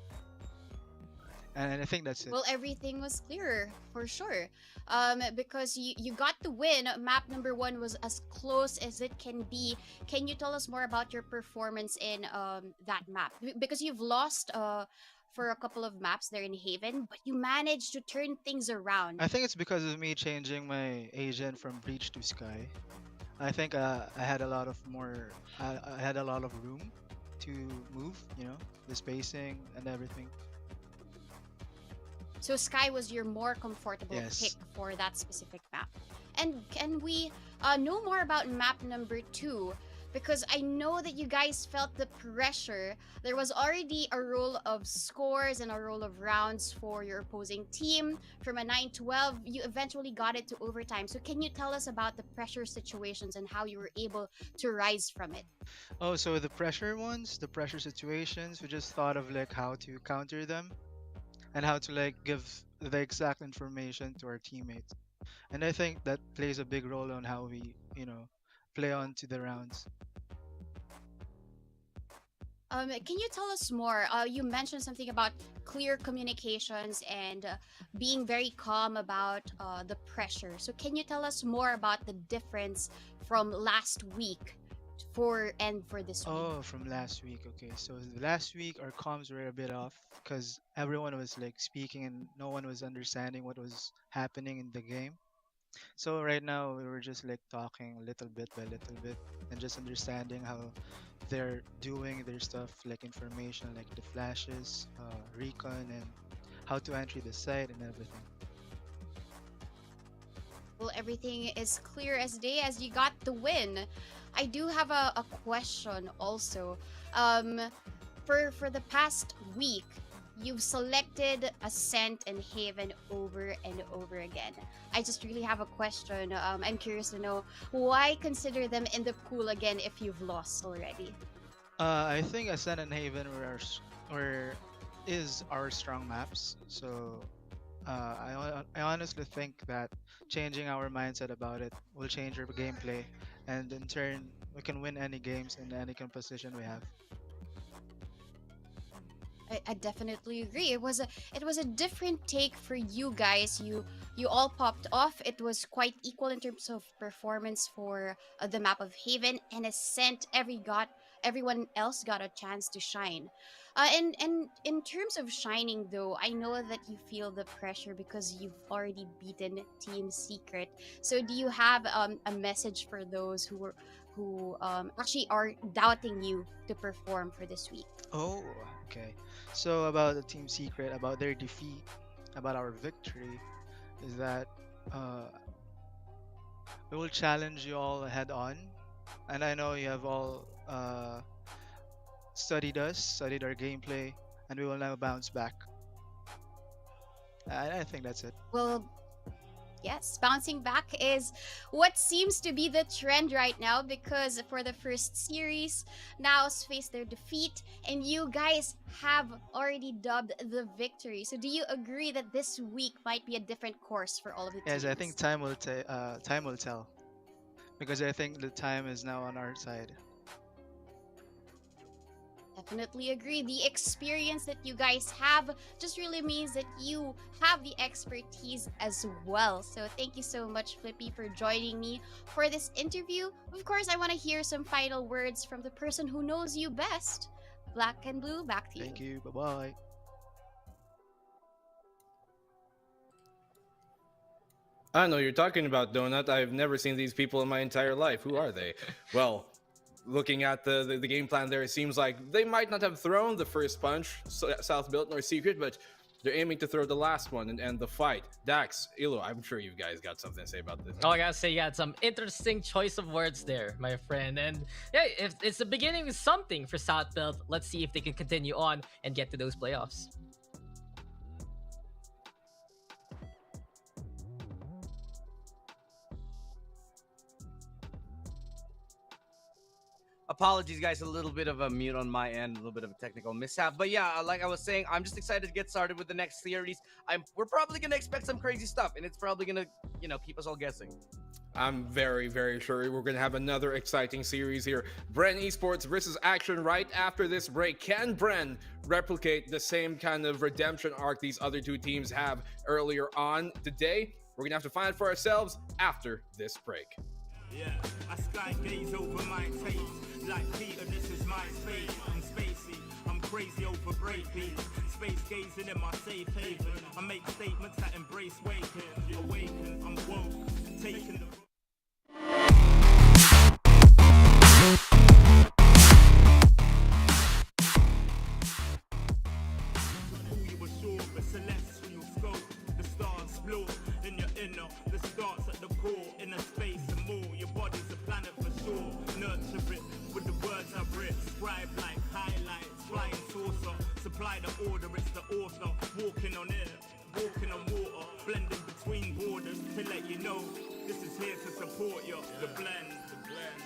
And I think that's it. Well, everything was clearer for sure, because you got the win. Map number 1 was as close as it can be. Can you tell us more about your performance in that map? Because you've lost for a couple of maps there in Haven, but you managed to turn things around. I think it's because of me changing my agent from Breach to Sky. I think I had a lot of I had a lot of room to move, the spacing and everything. So Sky was your more comfortable Yes. pick for that specific map. And can we know more about map number 2? Because I know that you guys felt the pressure. There was already a roll of scores and a roll of rounds for your opposing team. From a 9-12, you eventually got it to overtime. So can you tell us about the pressure situations and how you were able to rise from it? Oh, so the pressure situations, we just thought of like how to counter them and how to like give the exact information to our teammates. And I think that plays a big role on how we, play on to the rounds. Can you tell us more? You mentioned something about clear communications and being very calm about the pressure. So can you tell us more about the difference from last week for this week? Oh, from last week. Okay, so last week our comms were a bit off because everyone was like speaking and no one was understanding what was happening in the game. So right now we were just like talking little bit by little bit and just understanding how they're doing their stuff, like information, like the flashes, recon, and how to entry the site and everything. Well, everything is clear as day as you got the win. I do have a question also. For the past week, you've selected Ascent and Haven over and over again. I just really have a question. I'm curious to know why consider them in the pool again if you've lost already. I think Ascent and Haven is our strong maps. So I honestly think that changing our mindset about it will change our gameplay, and in turn we can win any games in any composition we have. I definitely agree. It was a different take for you guys. You all popped off. It was quite equal in terms of performance for the map of Haven and Ascent. Everyone else got a chance to shine. And in terms of shining though, I know that you feel the pressure because you've already beaten Team Secret. So do you have a message for those who actually are doubting you to perform for this week? Oh, okay. So about the Team Secret, about their defeat, about our victory, is that we will challenge you all head on, and I know you have all studied us, studied our gameplay, and we will now bounce back. I think that's it. Well, yes, bouncing back is what seems to be the trend right now because for the first series, Naos faced their defeat and you guys have already dubbed the victory. So do you agree that this week might be a different course for all of the teams? Yes, I think time will tell, because I think the time is now on our side. Definitely agree. The experience that you guys have just really means that you have the expertise as well. So thank you so much, Flippy, for joining me for this interview. Of course, I want to hear some final words from the person who knows you best. Black and Blue, back to you. Thank you. Bye-bye. I know you're talking about, Donut. I've never seen these people in my entire life. Who are they? Well, looking at the game plan there, it seems like they might not have thrown the first punch, South Built nor Secret, but they're aiming to throw the last one and end the fight. Dax, Ilo, I'm sure you guys got something to say about this. Oh, I gotta say, you had some interesting choice of words there, my friend. And yeah, if it's the beginning of something for South Built, let's see if they can continue on and get to those playoffs. Apologies, guys, a little bit of a mute on my end, a little bit of a technical mishap. But yeah, like I was saying, I'm just excited to get started with the next series. We're probably gonna expect some crazy stuff, and it's probably gonna, keep us all guessing. I'm very, very sure we're going to have another exciting series here. Bren Esports versus Action right after this break. Can Bren replicate the same kind of redemption arc these other two teams have earlier on today? We're going to have to find it for ourselves after this break. Yeah, I sky gaze over my taste. Like Peter, this is my space. I'm spacey, I'm crazy over breakbeats. Space gazing in my safe haven. I make statements that embrace waking. Awaken, I'm woke, taking the... Who you assure, a celestial scope. The stars explore in your inner. The starts at the core, inner space and more. Your body's a planet for sure. Nurture it with the words I've written. Scribe like highlights, flying saucer. Supply the order, it's the author. Walking on air, walking on water. Blending between borders to let you know this is here to support you. The blend, the blend,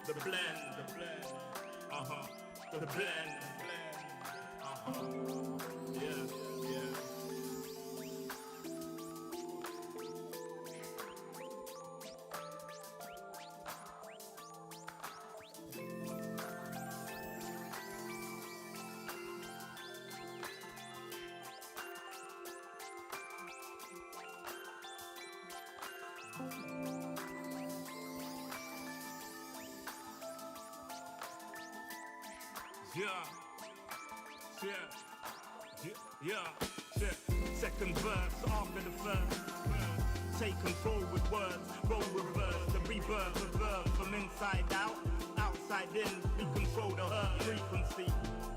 the blend, the blend, yeah, yeah. Yeah. Second verse after the first. Take control with words, roll reverse, the rebirth of verb from inside out, outside in. We control the earth frequency.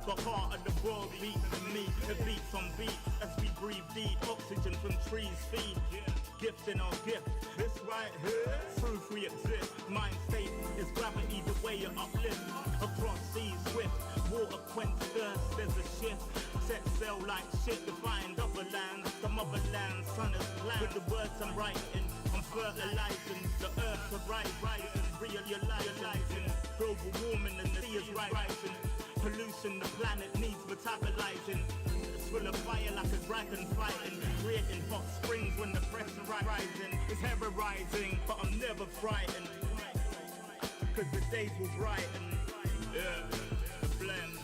The heart of the world beats in me. It beats on beats as we breathe deep. Oxygen from trees feed. Gift in our gift. This right here, proof we exist. Mind state is gravity, the way it uplifts. Across seas swift, water quench thirst. There's a shift. Set sail like shit to find other lands. The motherland, sun is planned. With the words I'm writing, I'm fertilizing. The earth to rising, realizing. Global warming and the sea is rising. Pollution, the planet needs metabolizing. It's full of fire like a dragon fighting. Creating hot springs when the pressure rising. It's terrorizing, but I'm never frightened. Cause the days will brighten. Yeah, the blend.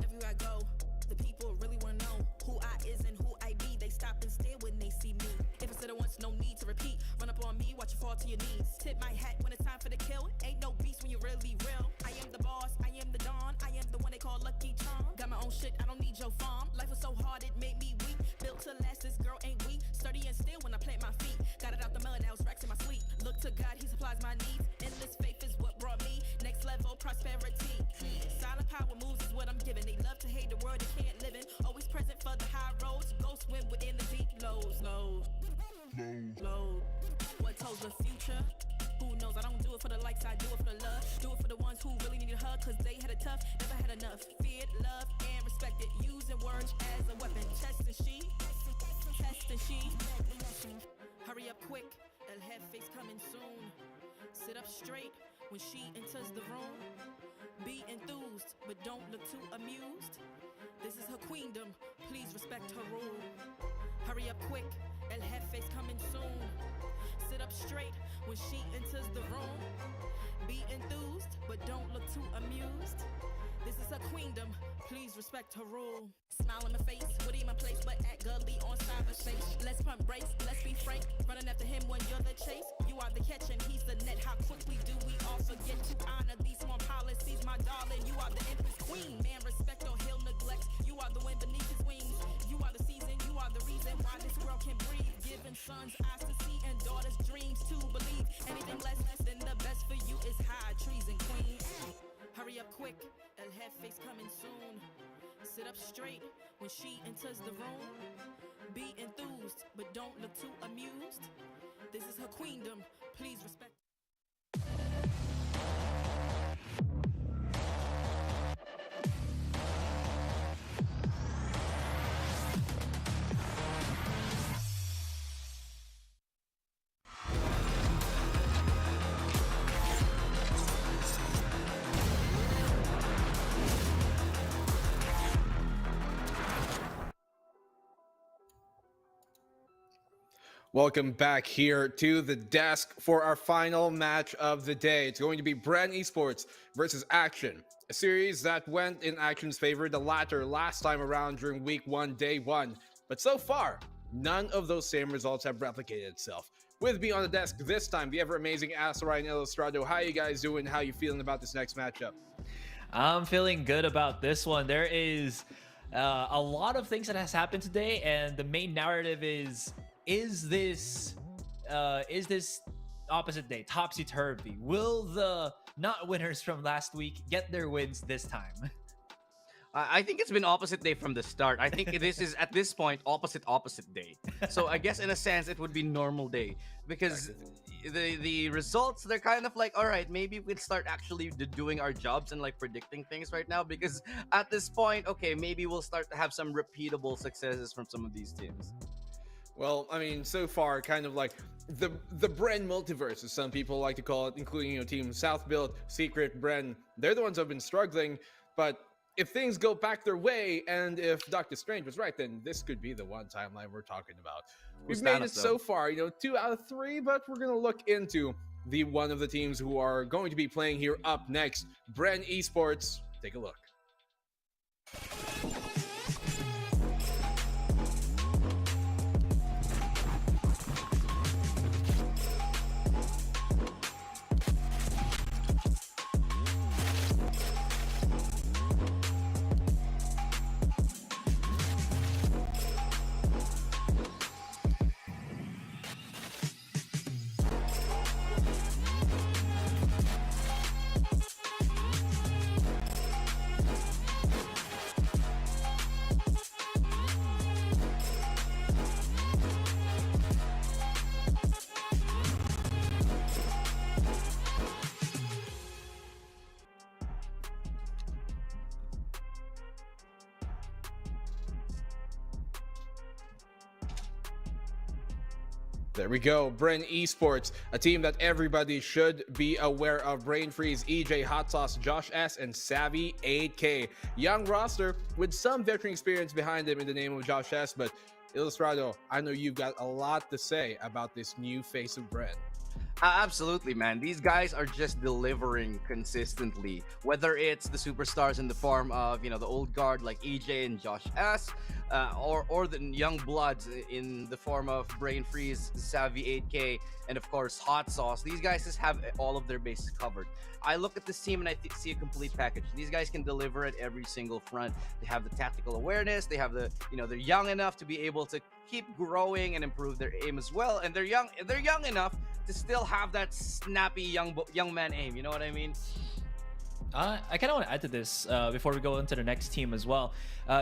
Everywhere I go, the people really wanna know who I is and who I be. They stop and stare when they see me. If I said it once, no need to repeat. Run up on me, watch you fall to your knees. Tip my hat when it's time for the kill. Ain't no beast when you're really real. I am the boss, I am the dawn. I am the one they call Lucky Charm. Got my own shit, I don't need your farm. Life was so hard, it made me weak. Built to last, this girl ain't weak. Sturdy and still when I plant my feet. Got it out the mud, now it's racks in my sleep. Look to God, he supplies my needs. Endless faith is what brought me next level prosperity. Silent power moves is what I'm giving. They love to hate the world they can't live in. Always present for the high roads. Go swim within the deep lows. Low. What told the future? Who knows? I don't do it for the likes, I do it for the love. Do it for the ones who really need a hug, cause they had it tough, never had enough. Feared, loved, and respected. Using words as a weapon. Test and she. Hurry up quick, El Jefe's coming soon. Sit up straight when she enters the room. Be enthused, but don't look too amused. This is her queendom, please respect her rule. Hurry up quick, El Jefe's coming soon. Sit up straight when she enters the room. Be enthused, but don't look too amused. This is her queendom, please respect her rule. Smile in my face, would in my place, but act gully on cyberspace. Let's pump brakes, let's be frank. Running after him when you're the chase. You are the catch and he's the net. How quickly do we all forget to honor these small policies, my darling? You are the empress queen. Man, respect or he'll neglect. You are the wind beneath his wings. You are the season, you are the reason why this world can breathe. Giving sons eyes to see and daughters dreams to believe. Anything less than the best for you is high treason, queen. Hurry up quick, El Jefe's coming soon. Sit up straight when she enters the room. Be enthused, but don't look too amused. This is her queendom, please respect. Welcome back here to the desk for our final match of the day. It's going to be Bren Esports versus Action, a series that went in Action's favor, the latter last time around during week 1, day 1. But so far, none of those same results have replicated itself. With me on the desk this time, the ever-amazing Asarai and Illustrado. How you guys doing? How you feeling about this next matchup? I'm feeling good about this one. There is A lot of things that has happened today, and the main narrative is this opposite day, topsy-turvy? Will the not winners from last week get their wins this time? I think it's been opposite day from the start. I think this is, at this point, opposite day. So I guess in a sense it would be normal day, because the results, they're kind of like, all right, maybe we'd start actually doing our jobs and like predicting things right now, because at this point, okay, maybe we'll start to have some repeatable successes from some of these teams. Well, I mean, so far, kind of like the Bren multiverse, as some people like to call it, including, Team South Build, Secret, Bren. They're the ones who have been struggling, but if things go back their way, and if Dr. Strange was right, then this could be the one timeline we're talking about. We've made it so far, 2 out of 3, but we're going to look into the one of the teams who are going to be playing here up next, Bren Esports. Take a look. There we go. Bren Esports, a team that everybody should be aware of. Brain Freeze, EJ, Hot Sauce, Josh S, and Savvy 8K. Young roster with some veteran experience behind them in the name of Josh S. But Illustrado, I know you've got a lot to say about this new face of Bren. Absolutely, man. These guys are just delivering consistently. Whether it's the superstars in the form of, the old guard like EJ and Josh S, or the young bloods in the form of Brain Freeze, Savvy 8K, and of course Hot Sauce. These guys just have all of their bases covered. I look at this team and I see a complete package. These guys can deliver at every single front. They have the tactical awareness. They have the, they're young enough to be able to keep growing and improve their aim as well. And they're young enough to still have that snappy young man aim. You know what I mean? I kind of want to add to this before we go into the next team as well.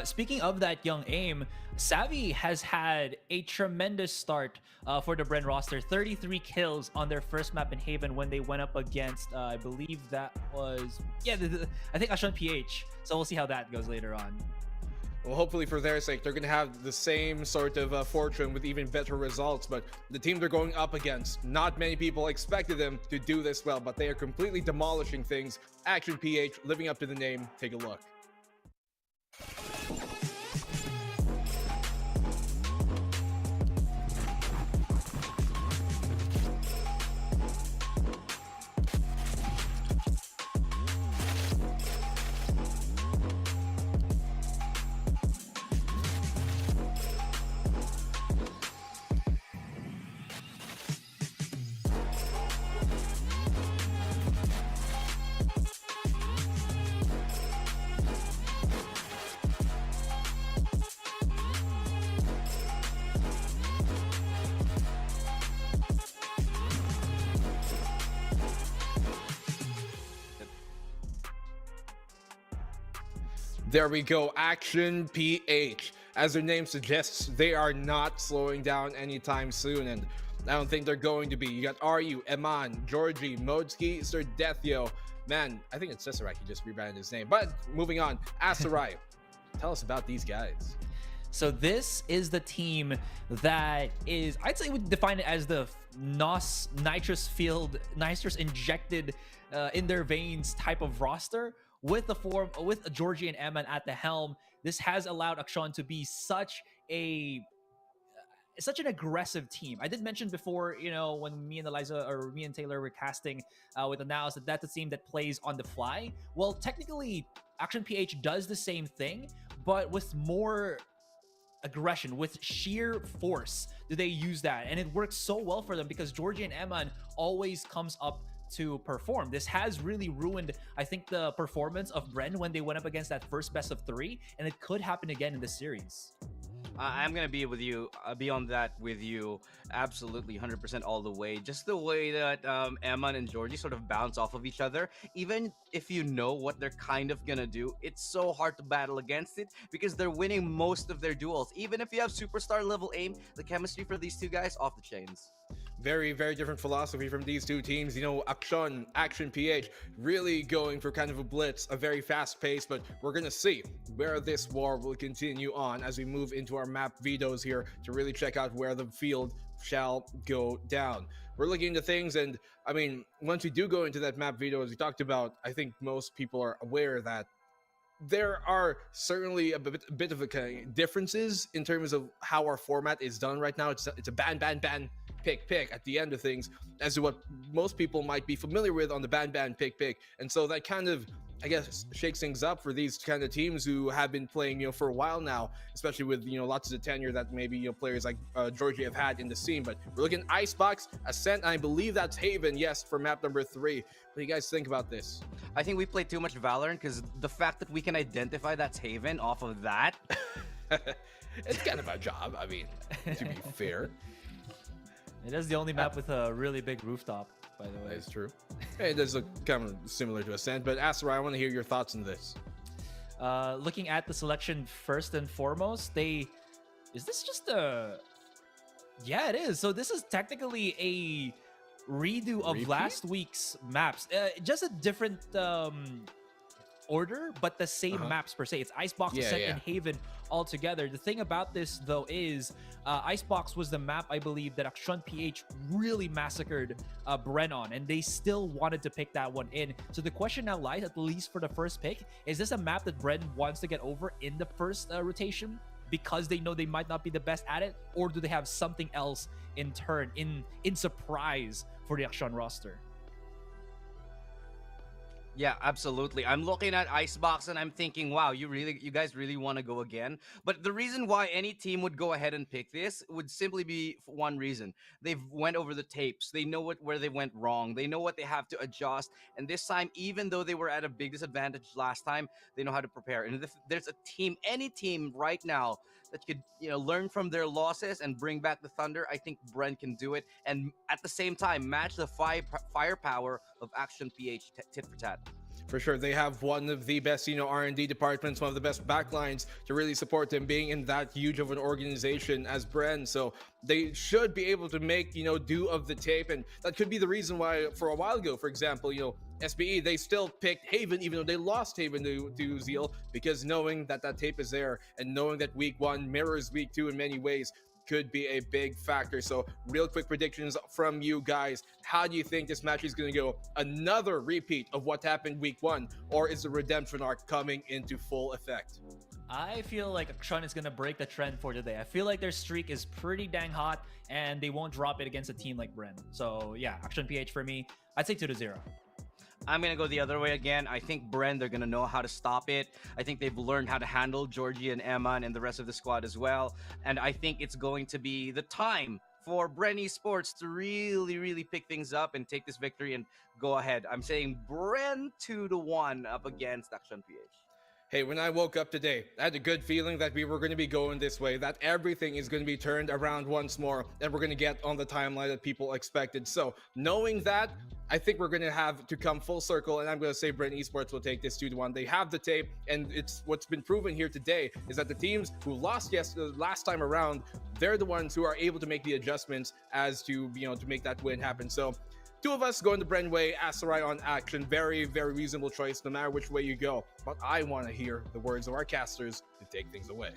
Speaking of that young aim, Savvy has had a tremendous start for the Bren roster. 33 kills on their first map in Haven when they went up against, I believe that was, I think Ascent PH. So we'll see how that goes later on. Well, hopefully for their sake, they're going to have the same sort of fortune with even better results. But the team they're going up against, not many people expected them to do this well, but they are completely demolishing things. Action PH, living up to the name. Take a look. There we go, Action PH. As their name suggests, they are not slowing down anytime soon, and I don't think they're going to be. You got RU, Eman, Georgie, Modski, Sir Deathio. Man, I think it's Cesarai, he just rebranded his name. But moving on, Asarai, tell us about these guys. So this is the team that is, I'd say, would define it as the NOS nitrous injected in their veins type of roster. With Georgie and Eman at the helm, this has allowed Akshan to be such an aggressive team. I did mention before, when me and Eliza or me and Taylor were casting with the Naos, that's a team that plays on the fly. Well, technically, Action PH does the same thing, but with more aggression, with sheer force do they use that, and it works so well for them because Georgie and Eman always comes up to perform. This has really ruined, I think, the performance of Bren when they went up against that first best of 3, and it could happen again in the series. I'm gonna be with you, be on that with you, absolutely 100% all the way. Just the way that Eman and Georgie sort of bounce off of each other, even if you know what they're kind of gonna do, it's so hard to battle against it because they're winning most of their duels. Even if you have superstar level aim, the chemistry for these two guys off the chains. Very, very different philosophy from these two teams. You know, Action PH really going for kind of a blitz, a very fast pace, but we're going to see where this war will continue on as we move into our map vetoes here to really check out where the field shall go down. We're looking into things, and I mean, once we do go into that map veto, as we talked about, I think most people are aware that there are certainly a bit of a differences in terms of how our format is done right now. It's a ban, pick at the end of things, as to what most people might be familiar with on the ban, pick. And so that kind of, I guess, shakes things up for these kind of teams who have been playing, you know, for a while now, especially with, you know, lots of the tenure that maybe, you know, players like Georgie have had in the scene. But we're looking at Icebox, Ascent, and I believe that's Haven, yes, for map number 3. What do you guys think about this? I think we play too much Valorant because the fact that we can identify that's Haven off of that. It's kind of our job, I mean, to be fair. It is the only map with a really big rooftop, by the way. That's true. Hey, it does look kind of similar to Ascent, but Asarai, I want to hear your thoughts on this. Looking at the selection first and foremost, is this just a... Yeah, it is. So this is technically a redo of last week's maps. Just a different order, but the same maps per se. It's Icebox, Ascent, and Haven all together. The thing about this, though, is Icebox was the map, I believe, that Action PH really massacred Bren on, and they still wanted to pick that one in. So the question now lies, at least for the first pick, is this a map that Bren wants to get over in the first rotation because they know they might not be the best at it, or do they have something else in turn, in surprise for the Action roster? Yeah, absolutely. I'm looking at Icebox and I'm thinking, wow, you guys really want to go again? But the reason why any team would go ahead and pick this would simply be for one reason. They've went over the tapes. They know where they went wrong. They know what they have to adjust. And this time, even though they were at a big disadvantage last time, they know how to prepare. And if there's a team, any team right now that could, you know, learn from their losses and bring back the Thunder, I think Bren can do it. And at the same time, match the firepower of Action PH tit for tat. For sure, they have one of the best, you know, R&D departments, one of the best backlines to really support them being in that huge of an organization as Bren. So they should be able to make, you know, do of the tape. And that could be the reason why for a while ago, for example, you know, SBE, they still picked Haven, even though they lost Haven to Zeal, because knowing that that tape is there and knowing that week 1 mirrors week 2 in many ways could be a big factor. So real quick predictions from you guys. How do you think this match is going to go? Another repeat of what happened week 1, or is the redemption arc coming into full effect? I feel like Action is going to break the trend for today. I feel like their streak is pretty dang hot and they won't drop it against a team like Bren. So yeah, Action PH for me, I'd say 2-0. I'm going to go the other way again. I think Bren, they're going to know how to stop it. I think they've learned how to handle Georgie and Eman and the rest of the squad as well. And I think it's going to be the time for Bren Esports to really pick things up and take this victory and go ahead. I'm saying Bren 2-1 up against Action PH. Hey, when I woke up today, I had a good feeling that we were going to be going this way, that everything is going to be turned around once more, and we're going to get on the timeline that people expected. So, knowing that, I think we're going to have to come full circle, and I'm going to say Bren Esports will take this 2-1. They have the tape, and it's what's been proven here today is that the teams who lost last time around, they're the ones who are able to make the adjustments as to, you know, to make that win happen. So, 2 of us going the Bren way, Asarai on Action. Very, very reasonable choice, no matter which way you go. But I want to hear the words of our casters to take things away.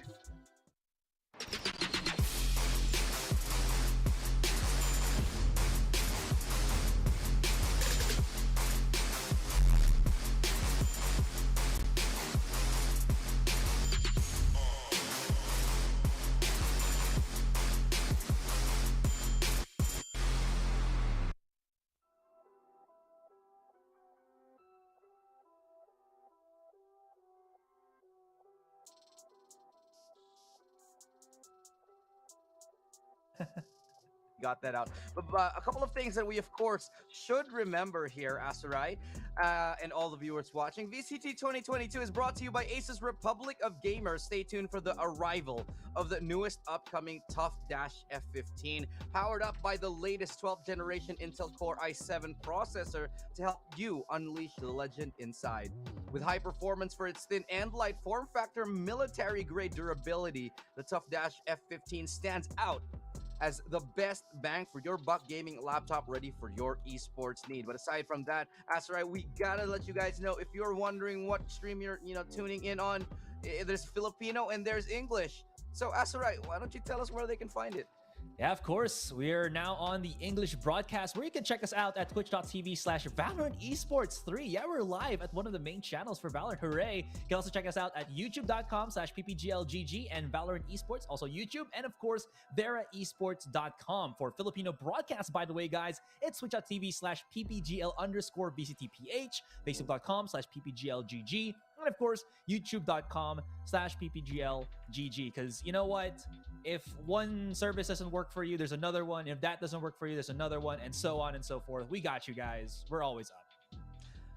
got that out. But a couple of things that we, of course, should remember here, Asarai, and all the viewers watching. VCT 2022 is brought to you by ASUS Republic of Gamers. Stay tuned for the arrival of the newest upcoming Tough-F15, powered up by the latest 12th generation Intel Core i7 processor to help you unleash the legend inside. With high performance for its thin and light form factor, military-grade durability, the Tough-F15 stands out as the best bang for your buck gaming laptop ready for your esports need. But aside from that, Asarai, we gotta let you guys know, if you're wondering what stream you're tuning in on, there's Filipino and there's English. So Asarai, why don't you tell us where they can find it? Yeah, of course. We are now on the English broadcast, where you can check us out at twitch.tv/Valorant Esports 3. Yeah, we're live at one of the main channels for Valorant. Hooray! You can also check us out at youtube.com/PPGLGG and Valorant Esports, also YouTube, and of course, VeraEsports.com. For Filipino broadcasts, by the way, guys, it's twitch.tv/PPGL_VCTPH, Facebook.com/PPGLGG, and of course, YouTube.com/PPGLGG. Because you know what? If one service doesn't work for you, there's another one. If that doesn't work for you, there's another one, and so on and so forth. We got you guys. We're always up.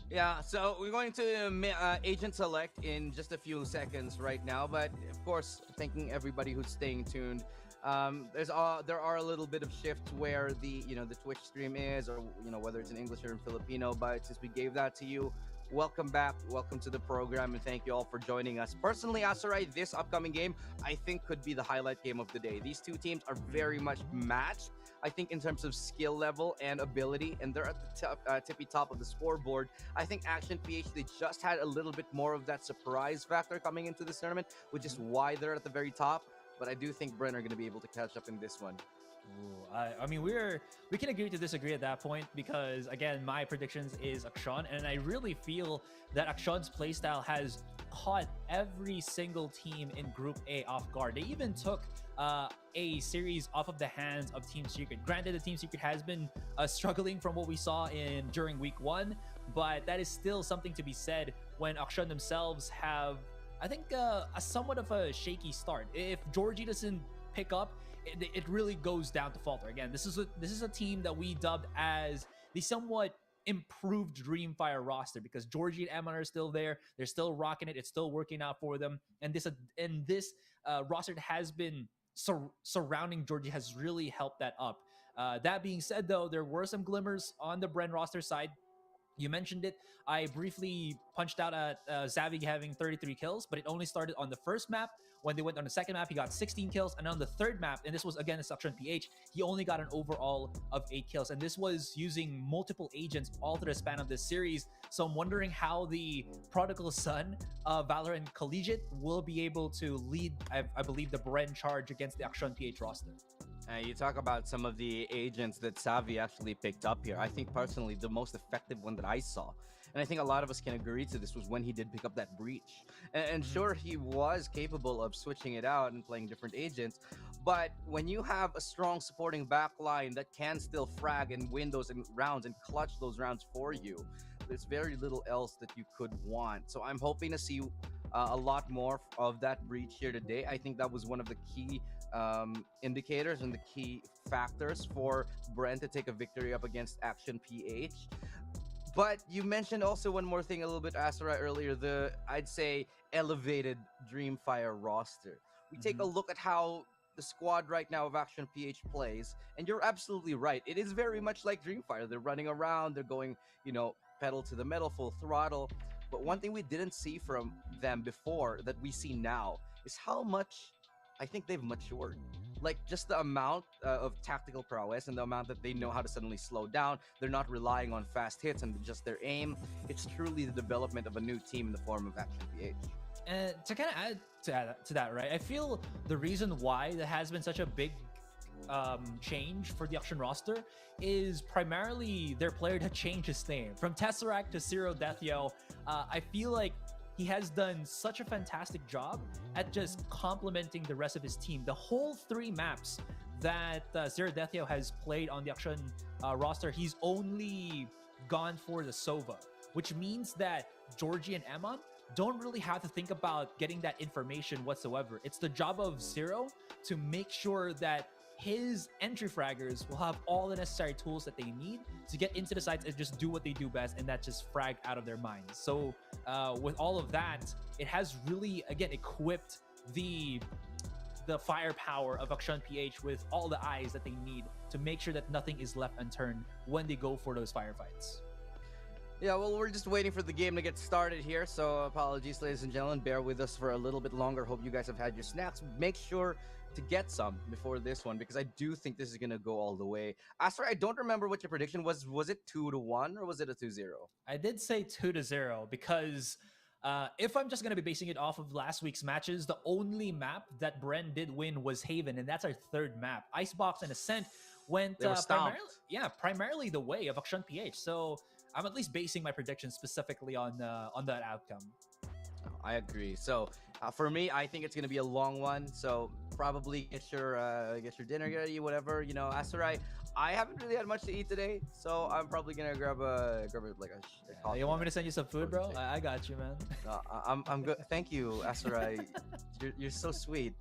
Yeah, so we're going to agent select in just a few seconds right now, but of course, thanking everybody who's staying tuned. There are a little bit of shift where the Twitch stream is, or whether it's in English or in Filipino. But since we gave that to you, welcome back, welcome to the program, and thank you all for joining us. Personally, Asarai, this upcoming game I think could be the highlight game of the day. These two teams are very much matched, I think, in terms of skill level and ability, and they're at the tippy top of the scoreboard. I think Action PH, they just had a little bit more of that surprise factor coming into this tournament, which is why they're at the very top. But I do think Bren are going to be able to catch up in this one. Ooh, I mean, we can agree to disagree at that point, because again, my predictions is Akshan, and I really feel that Akshan's playstyle has caught every single team in Group A off guard. They even took a series off of the hands of Team Secret. Granted, the Team Secret has been struggling from what we saw during Week 1, but that is still something to be said when Akshan themselves have, I think, a somewhat of a shaky start. If Georgie doesn't pick up, it really goes down to falter. Again, this is a team that we dubbed as the somewhat improved Dreamfire roster, because Georgie and Emma are still there. They're still rocking it. It's still working out for them. And this roster that has been surrounding Georgie has really helped that up. That being said, though, there were some glimmers on the Bren roster side. You mentioned it. I briefly punched out at Zavi having 33 kills, but it only started on the first map. When they went on the second map, he got 16 kills. And on the third map, and this was again a Suction PH, he only got an overall of 8 kills. And this was using multiple agents all through the span of this series. So I'm wondering how the prodigal son of Valorant Collegiate will be able to lead, I believe, the Bren charge against the Action PH roster. You talk about some of the agents that Savi actually picked up here. I think personally the most effective one that I saw, and I think a lot of us can agree to this, was when he did pick up that breach. And sure, he was capable of switching it out and playing different agents, but when you have a strong supporting backline that can still frag and win those rounds and clutch those rounds for you, there's very little else that you could want. So I'm hoping to see a lot more of that breach here today. I think that was one of the key indicators and the key factors for Bren to take a victory up against Action PH. But you mentioned also one more thing a little bit, Asura, earlier, the, I'd say, elevated Dreamfire roster. We take a look at how the squad right now of Action PH plays, and you're absolutely right. It is very much like Dreamfire. They're running around, they're going, pedal to the metal, full throttle. But one thing we didn't see from them before that we see now is how much I think they've matured. Like, just the amount of tactical prowess and the amount that they know how to suddenly slow down. They're not relying on fast hits and just their aim. It's truly the development of a new team in the form of Action PH. And to kind of add to that, right? I feel the reason why there has been such a big change for the Action roster is primarily their player to change his name. From Tesseract to Zero Deathyo, I feel like he has done such a fantastic job at just complementing the rest of his team. The whole 3 maps that Zero Deathyo has played on the Action roster, he's only gone for the Sova, which means that Georgie and Emon don't really have to think about getting that information whatsoever. It's the job of Zero to make sure that his entry fraggers will have all the necessary tools that they need to get into the sites and just do what they do best, and that's just frag out of their minds. So with all of that, it has really, again, equipped the firepower of Ascent PH with all the eyes that they need to make sure that nothing is left unturned when they go for those firefights. Yeah, well, we're just waiting for the game to get started here, so apologies, ladies and gentlemen. Bear with us for a little bit longer. Hope you guys have had your snacks. Make sure to get some before this one, because I do think this is going to go all the way. Astra, I don't remember what your prediction was. Was it 2-1 or was it a 2-0? I did say 2-0 because if I'm just going to be basing it off of last week's matches, the only map that Bren did win was Haven, and that's our third map. Icebox and Ascent went primarily the way of Ascent PH. So I'm at least basing my prediction specifically on that outcome. I agree. So for me, I think it's gonna be a long one. So probably get your dinner ready, whatever. You know, Asarai, I haven't really had much to eat today, so I'm probably gonna grab a coffee. You want me to send you some food, bro? I got you, man. I'm good. Thank you, Asarai. you're so sweet.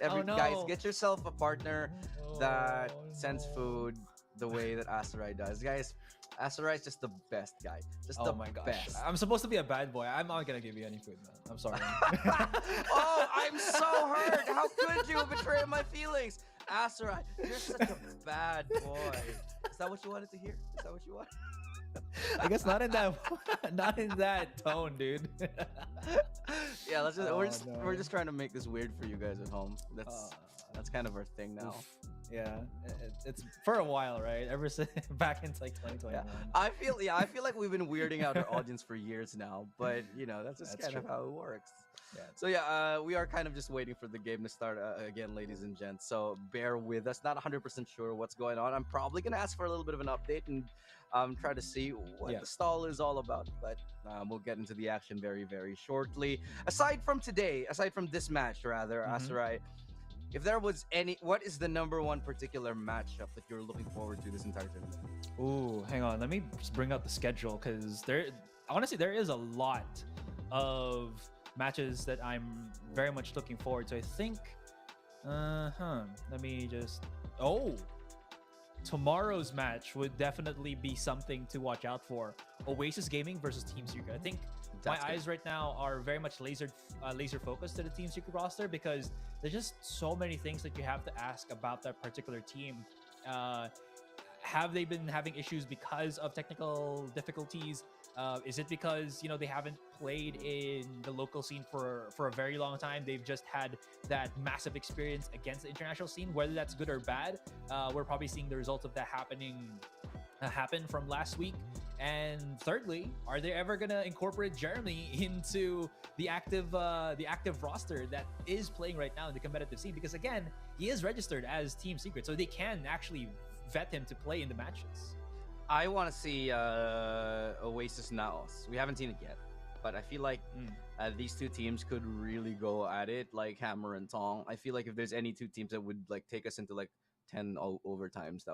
Oh, no. Guys, get yourself a partner that sends food the way that Asarai does, guys. Asarai is just the best guy. Just the best. I'm supposed to be a bad boy. I'm not gonna give you any food, man. I'm sorry. Oh, I'm so hurt. How could you betray my feelings? Asarai, you're such a bad boy. Is that what you wanted to hear? Is that what you want? I guess not in that tone, dude. Yeah, we're just trying to make this weird for you guys at home. That's kind of our thing now. Yeah, it's for a while, right? Ever since back into like 2021. Yeah. I feel like we've been weirding out our audience for years now, but you know, that's kind of how it works. Yeah. So we are kind of just waiting for the game to start again, ladies and gents. So bear with us. Not 100% sure what's going on. I'm probably gonna ask for a little bit of an update and try to see what the stall is all about. But we'll get into the action very, very shortly. Aside from this match, rather, Asarai, if there was what is the number one particular matchup that you're looking forward to this entire tournament? Ooh, hang on. Let me just bring up the schedule, because honestly, there is a lot of matches that I'm very much looking forward to. I think, let me just, tomorrow's match would definitely be something to watch out for. Oasis Gaming versus Team Secret. I think my eyes right now are very much laser focused to the Team Secret roster, because there's just so many things that you have to ask about that particular team. Have they been having issues because of technical difficulties? Is it because, you know, they haven't played in the local scene for a very long time? They've just had that massive experience against the international scene. Whether that's good or bad, we're probably seeing the results of that happen from last week. And thirdly, are they ever gonna incorporate Jeremy into the active roster that is playing right now in the competitive scene? Because again, he is registered as Team Secret, so they can actually vet him to play in the matches. I want to see Oasis Naos. We haven't seen it yet, but I feel like these two teams could really go at it like hammer and tong. I feel like if there's any two teams that would like take us into like 10 overtimes,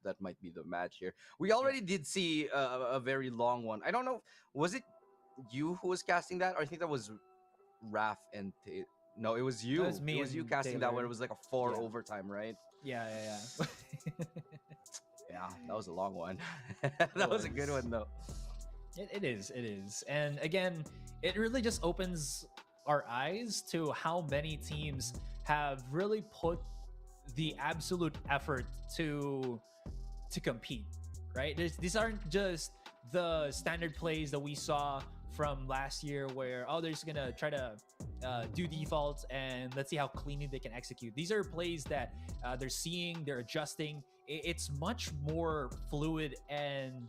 that might be the match here. We already did see a very long one. I don't know, was it you who was casting that, or I think that was Raf and no, it was you. It was you casting Taylor. That one. It was like a 4 overtime, right? Yeah. Yeah, that was a long one. That was a good one though. It is. And again, it really just opens our eyes to how many teams have really put the absolute effort to compete, right? These aren't just the standard plays that we saw from last year where, they're just gonna try to do defaults and let's see how cleanly they can execute. These are plays that they're seeing, they're adjusting. It's much more fluid, and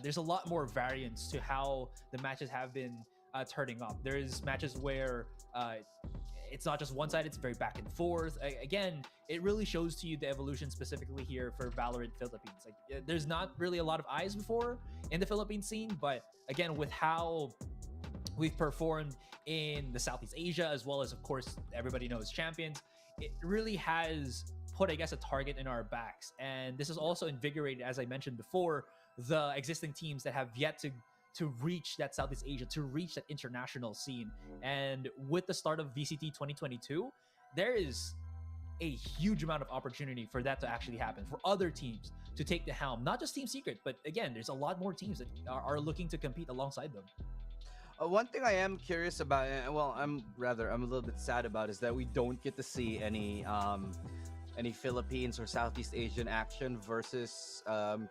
there's a lot more variance to how the matches have been turning up. There's matches where it's not just one side, it's very back and forth. Again, it really shows to you the evolution specifically here for Valorant Philippines. Like, there's not really a lot of eyes before in the Philippine scene, but again, with how we've performed in the Southeast Asia, as well as, of course, everybody knows champions, it really has put, I guess, a target in our backs. And this is also invigorated, as I mentioned before, the existing teams that have yet to reach that Southeast Asia, to reach that international scene. And with the start of VCT 2022, there is a huge amount of opportunity for that to actually happen, for other teams to take the helm. Not just Team Secret, but again, there's a lot more teams that are looking to compete alongside them. One thing I am curious about, well, I'm a little bit sad about, is that we don't get to see any Philippines or Southeast Asian action versus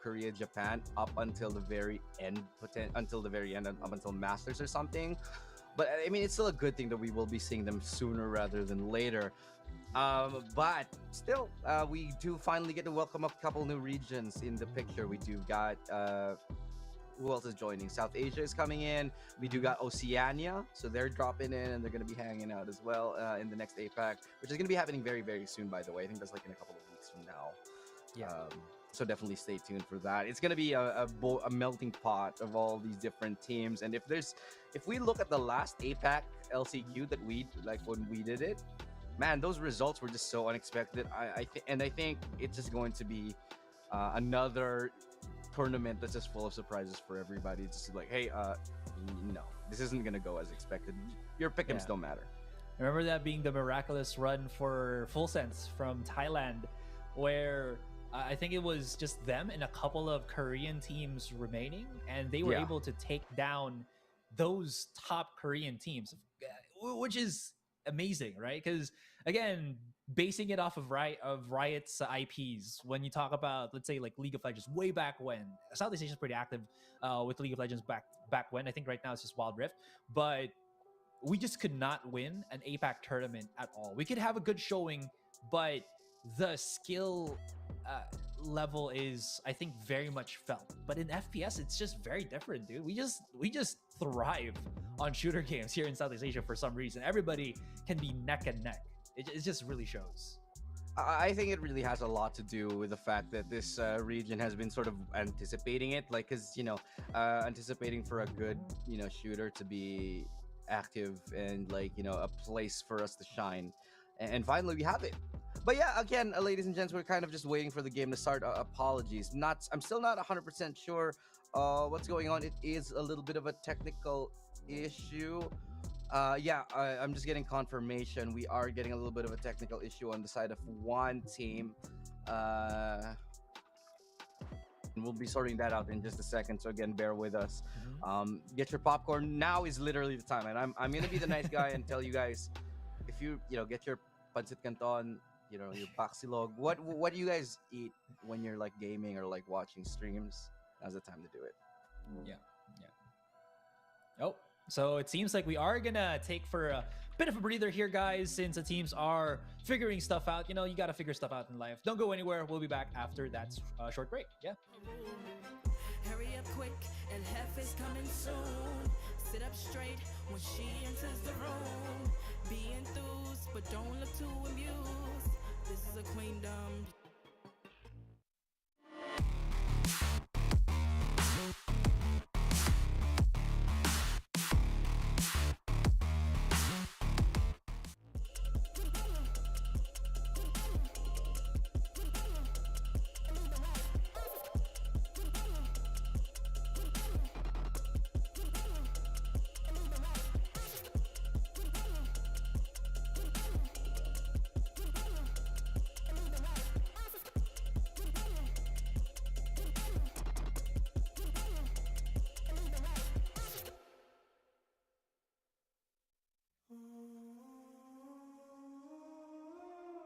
Korea, Japan up until the very end, up until Masters or something. But I mean, it's still a good thing that we will be seeing them sooner rather than later. But still, we do finally get to welcome a couple new regions in the picture. We do got who else is joining? South Asia is coming in. We do got Oceania, so they're dropping in and they're going to be hanging out as well in the next APAC, which is going to be happening very, very soon, by the way. I think that's like in a couple of weeks from now. Yeah. So definitely stay tuned for that. It's going to be a melting pot of all these different teams. And if we look at the last APAC LCQ that we, like when we did it, man, those results were just so unexpected. I think it's just going to be another tournament that's just full of surprises for everybody. It's just like, hey, no, this isn't gonna go as expected. Your pick'ems don't matter. Remember that being the miraculous run for Full Sense from Thailand, where I think it was just them and a couple of Korean teams remaining, and they were able to take down those top Korean teams, which is amazing, right? Because again, basing it off of Riot's IPs, when you talk about, let's say, like League of Legends way back when, Southeast Asia is pretty active with League of Legends back when. I think right now it's just Wild Rift, but we just could not win an APAC tournament at all. We could have a good showing, but the skill level is, I think, very much felt. But in FPS, it's just very different, dude. We just thrive on shooter games here in Southeast Asia for some reason. Everybody can be neck and neck. It just really shows. I think it really has a lot to do with the fact that this region has been sort of anticipating it, like, because anticipating for a good shooter to be active and like a place for us to shine, and finally we have it. But yeah, again, ladies and gents, we're kind of just waiting for the game to start. Apologies, I'm still not 100% sure what's going on. It is a little bit of a technical issue. I'm just getting confirmation. We are getting a little bit of a technical issue on the side of one team. And we'll be sorting that out in just a second. So again, bear with us. Get your popcorn. Now is literally the time. And I'm gonna be the nice guy and tell you guys, if you get your pancit canton, your paksilog. What do you guys eat when you're like gaming or like watching streams? Now's the time to do it. Yeah. Oh. So it seems like we are gonna take for a bit of a breather here, guys, since the teams are figuring stuff out. You gotta figure stuff out in life. Don't go anywhere. We'll be back after that short break. Yeah. Hurry up quick, El Jefe's coming soon. Sit up straight when she enters the room. Be enthused, but don't look too amused. This is a queendom.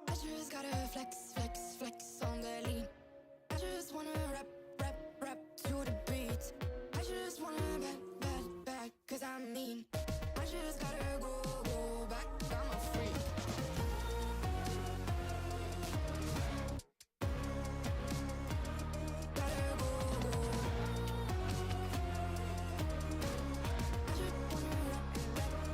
I just gotta flex on the lean. I just wanna rap to the beat. I just wanna back, cause I'm mean. I just gotta go back, I'm a freak. Gotta go. I just wanna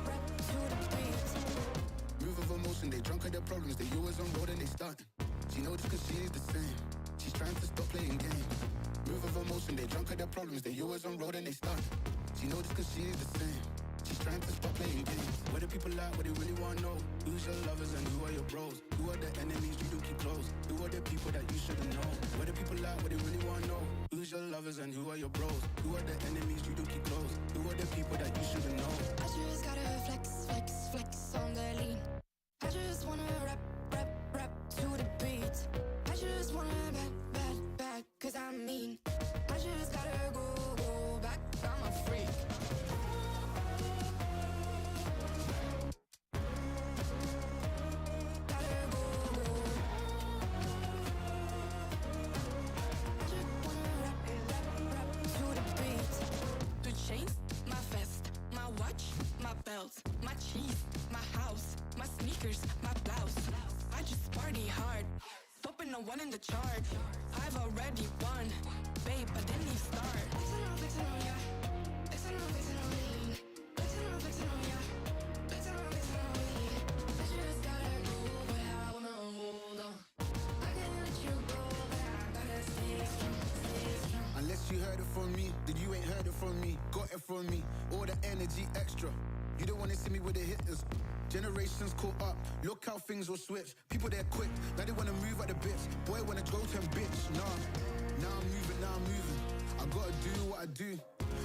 rap to the beat. Move of emotion, they drunk at their problems, they always on road and they starting. She knows this cause she's the same. She's trying to stop playing games. Move of emotion, they drunk at their problems, they always on road and they starting. She knows this cause she's the same. She's trying to stop playing games. Where the people at, what they really want to know. Who's your lovers and who are your bros? Who are the enemies you do keep close? Who are the people that you shouldn't know? Where the people at, what they really want to know. Who's your lovers and who are your bros? Who are the enemies you do keep close? Who are the people that you shouldn't know? I just gotta flex on the lean. I just wanna rap to sneakers, my blouse. I just party hard, flipping the one in the chart. I've already won, babe, but didn't he start? Flexing on ya, flexing on me. Flexing on ya, flexing on me. I just gotta go where I wanna hold on. I can't let you go, but I gotta stay strong, stay strong. Unless you heard it from me, then you ain't heard it from me. Got it from me, all the energy extra. You don't wanna see me with the hitters. Generations caught up, look how things will switch. People they're quick, now they wanna move at the bits. Boy wanna go to bitch, nah. Now I'm moving. I gotta do what I do.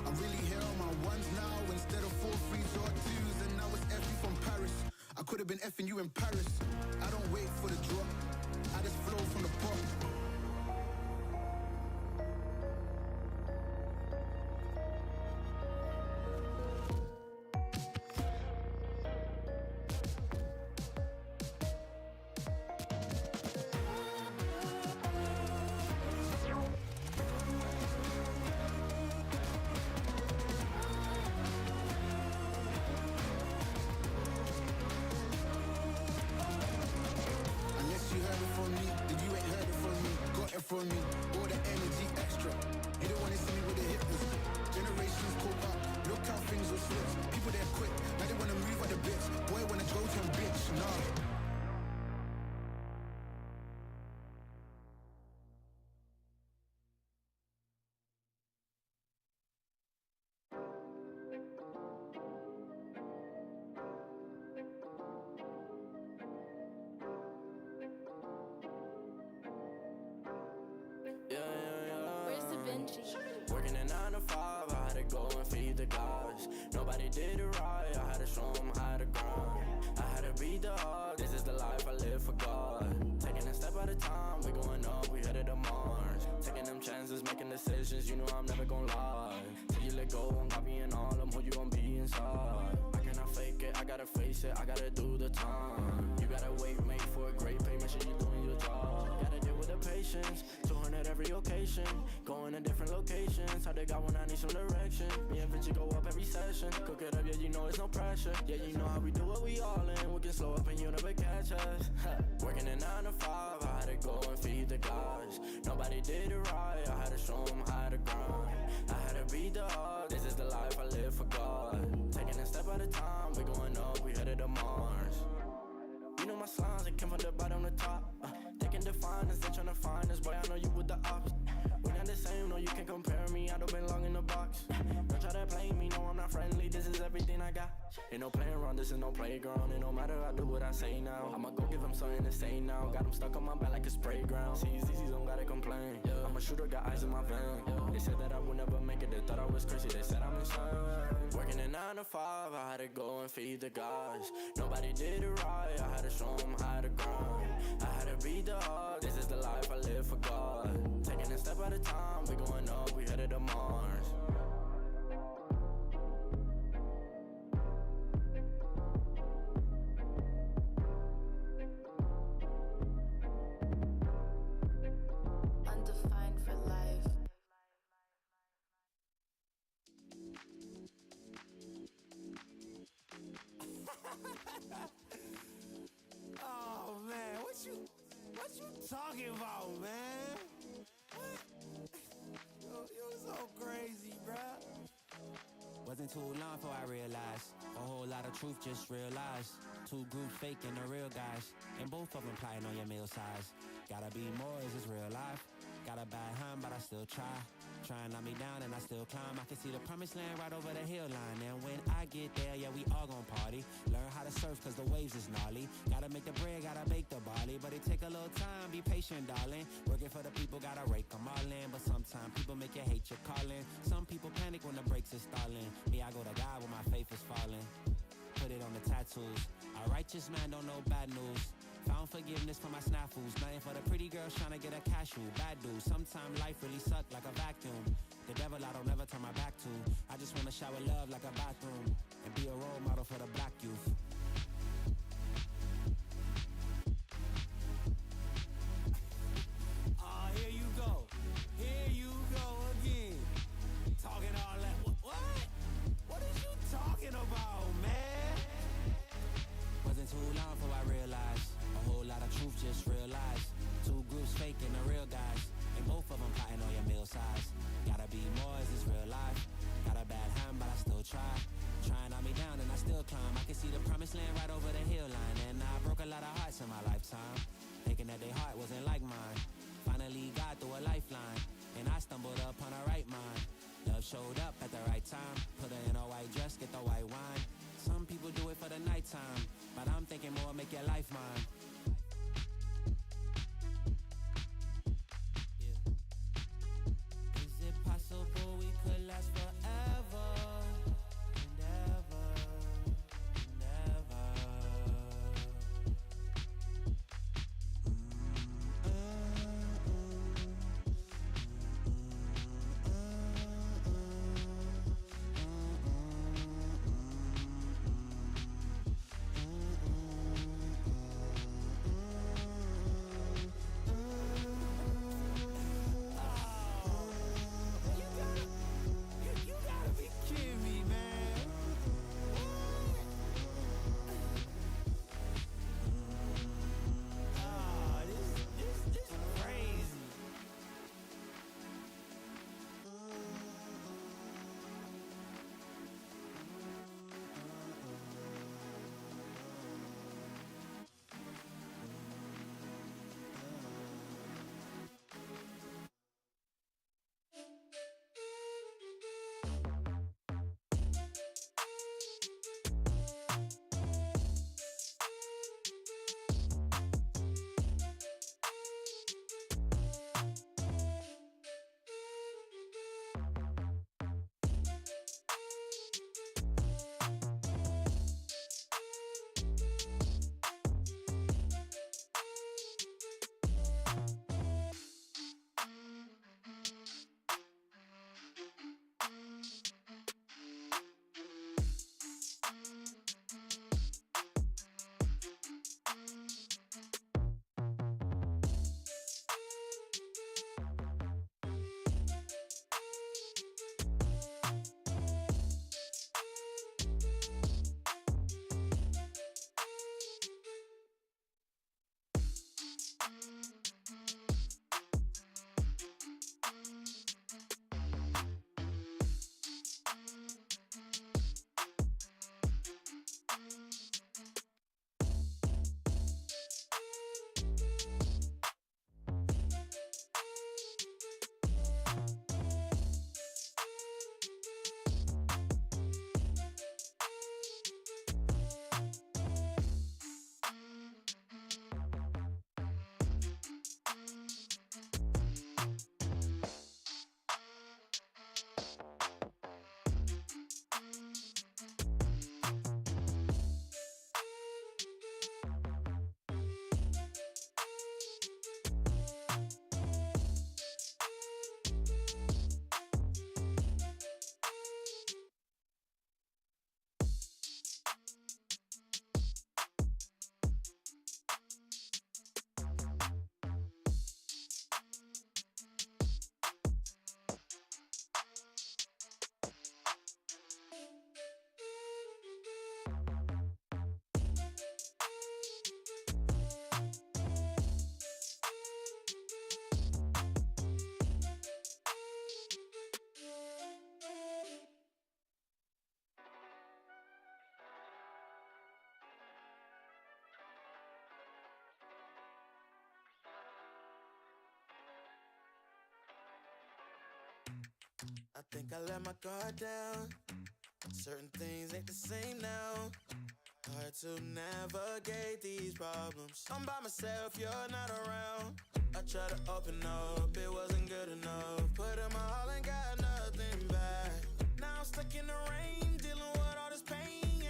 I'm really here on my ones now instead of 4 3s or 2s. And now it's Effie from Paris. I could have been effing you in Paris. I don't wait for the drop, I just flow from the pop. From me, all the energy extra. You don't wanna see me with the hitters. Generations caught up, look how things will switch. People they're quick, now they wanna move at the bits. Boy wanna go to bitch, nah. Working a 9 to 5, I had to go and feed the guys. Nobody did it right, I had to show them how to grind. I had to beat the odds, this is the life I live for God. Taking a step at a time, we going up, we headed to Mars. Taking them chances, making decisions, you know I'm never gonna lie. Till you let go, I'm copying all of them, who you gon' be inside. I cannot fake it, I gotta face it, I gotta do the time. You gotta wait, mate, for a great pay, make sure you're doing your job. Gotta deal with the patience, 200 every occasion. Going to different locations, how they got when I need some direction. Me and Vinci go up every session. Cook it up, yeah, you know it's no pressure. Yeah, you know how we do what we all in. We can slow up and you never catch us. Working a 9 to 5, I had to go and feed the guys. Nobody did it right, I had to show them how to grind. I had to beat the odds, this is the life I live for God. Taking a step at a time, we going up, we headed to Mars. You know my slimes, they came from the bottom to top. They can define us, they tryna find us. Boy, I know you with the ops. We not the same, no, you can't compare me. I don't belong in the box. Don't try to play me, no, I'm not friendly. This is everything I got. Ain't no playing around, this is no playground. It no matter, I do what I say now. I'ma go give them something to say now. Got them stuck on my back like a spray ground. See, these don't gotta complain. I'm a shooter, got eyes in my vein. They said that I would never make it, they thought I was crazy. They said I'm insane. Working a 9 to 5, I had to go and feed the guys. Nobody did it right, I had to show them how to grind. I had to beat the odds, this is the life I live for God. Taking a step at a time, we going up, we headed to Mars. Undefined for life. Oh man, what you talking about, man? What? You're so crazy, bruh. Wasn't too long before I realized a whole lot of truth just realized. 2 groups faking the real guys, and both of them plotting on your meal size. Gotta be more, is this real life? Got a bad hand, but I still try. Try and knock me down and I still climb. I can see the promised land right over the hill line. And when I get there, yeah, we all gon' party. Learn how to surf cause the waves is gnarly. Gotta make the bread, gotta bake the barley. But it take a little time, be patient, darling. Working for the people, gotta rake them all in. But sometimes people make you hate your calling. Some people panic when the brakes is stalling. Me, I go to God when my faith is falling. Put it on the tattoos. A righteous man don't know bad news. Found forgiveness for my snafus. Nothing for the pretty girls trying to get a cashew. Bad dude. Sometimes life really suck like a vacuum. The devil I don't never turn my back to. I just wanna shower love like a bathroom. And be a role model for the black youth. Oh, here you go. Here you go again. Talking all that. What? What are you talking about, man? Wasn't too long before I realized showed up at the right time. Put her in a white dress, get the white wine. Some people do it for the nighttime, but I'm thinking more make your life mine. Is it possible we could last forever and ever and ever? You gotta be kidding me, man. This is crazy. I think I let my guard down. Certain things ain't the same now. Hard to navigate these problems. I'm by myself, you're not around. I tried to open up, it wasn't good enough. Put in my all and got nothing back. Now I'm stuck in the rain, dealing with all this pain.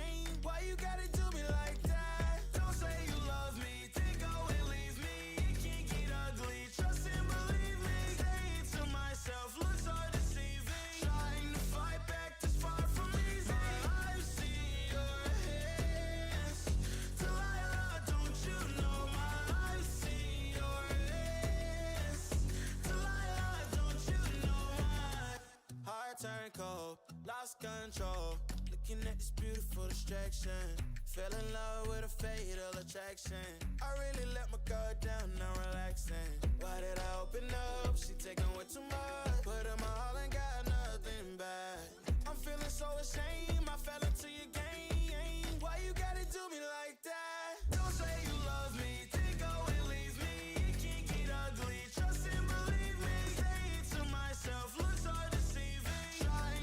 Why you gotta do me like that? Don't say you love me, then go and leave me. It can't get ugly, trust and believe me. Say it to myself, looks so deceiving. Trying to fight back this far from easy. I've seen your hands. Delilah, don't you know I've seen your hands. Delilah, don't you know heart turned cold, lost control. Looking at this beautiful distraction. Fell in love with a fatal attraction. I really let my guard down, now relaxing. Why did I open up? She taking way too much. Put in my all and got nothing back. I'm feeling so ashamed, I fell into your game. Why you gotta do me like that? Don't say you love me, then go and leave me. It can't get ugly, trust and believe me. Say it to myself, looks so deceiving. Trying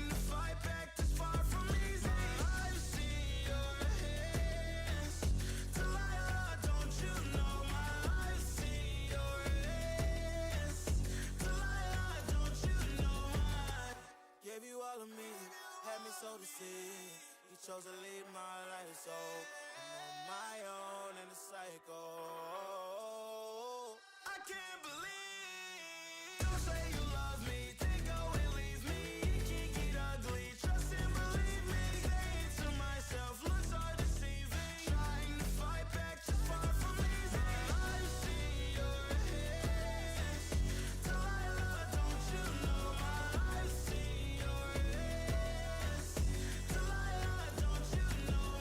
Oh, I can't believe you say you love me, then go and leave me. It can get ugly, trust and believe me. Saying to myself, looks are deceiving. Trying to fight back, just far from easy. I've seen your hands, Delilah, don't you know I've seen your hands, Delilah, don't you know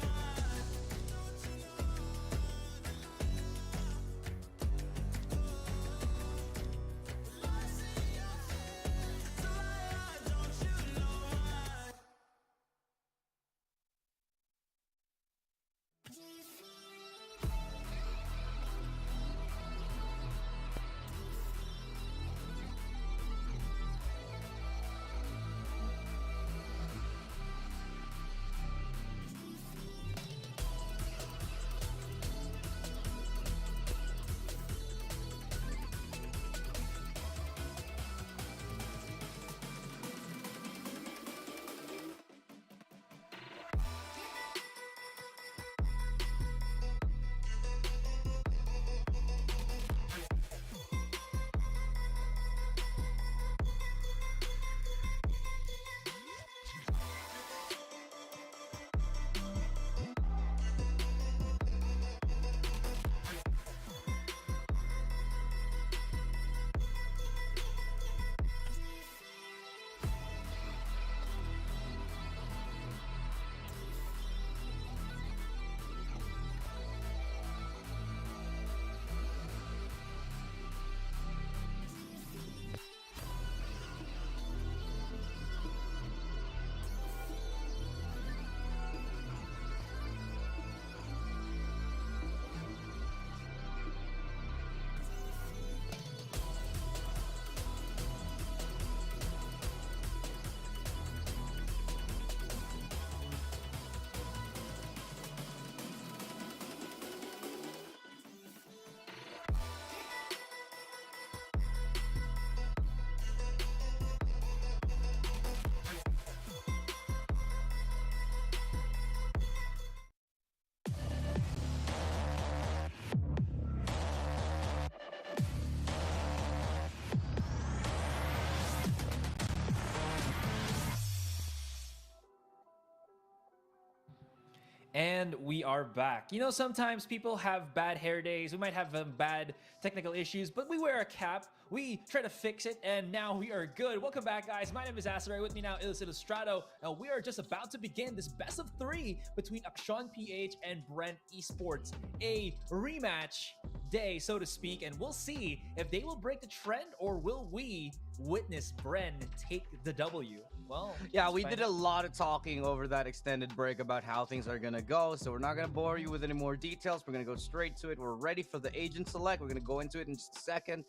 And we are back. You know, sometimes people have bad hair days. We might have bad technical issues, but we wear a cap. We try to fix it, and now we are good. Welcome back, guys. My name is Asaray. With me now is Illustrato. And we are just about to begin this best of 3 between Ascent PH and Bren Esports. A rematch day, so to speak, and we'll see if they will break the trend or will we witness Bren take the W. Well, yeah, we did a lot of talking over that extended break about how things are going to go, so we're not going to bore you with any more details. We're going to go straight to it. We're ready for the agent select. We're going to go into it in just a second.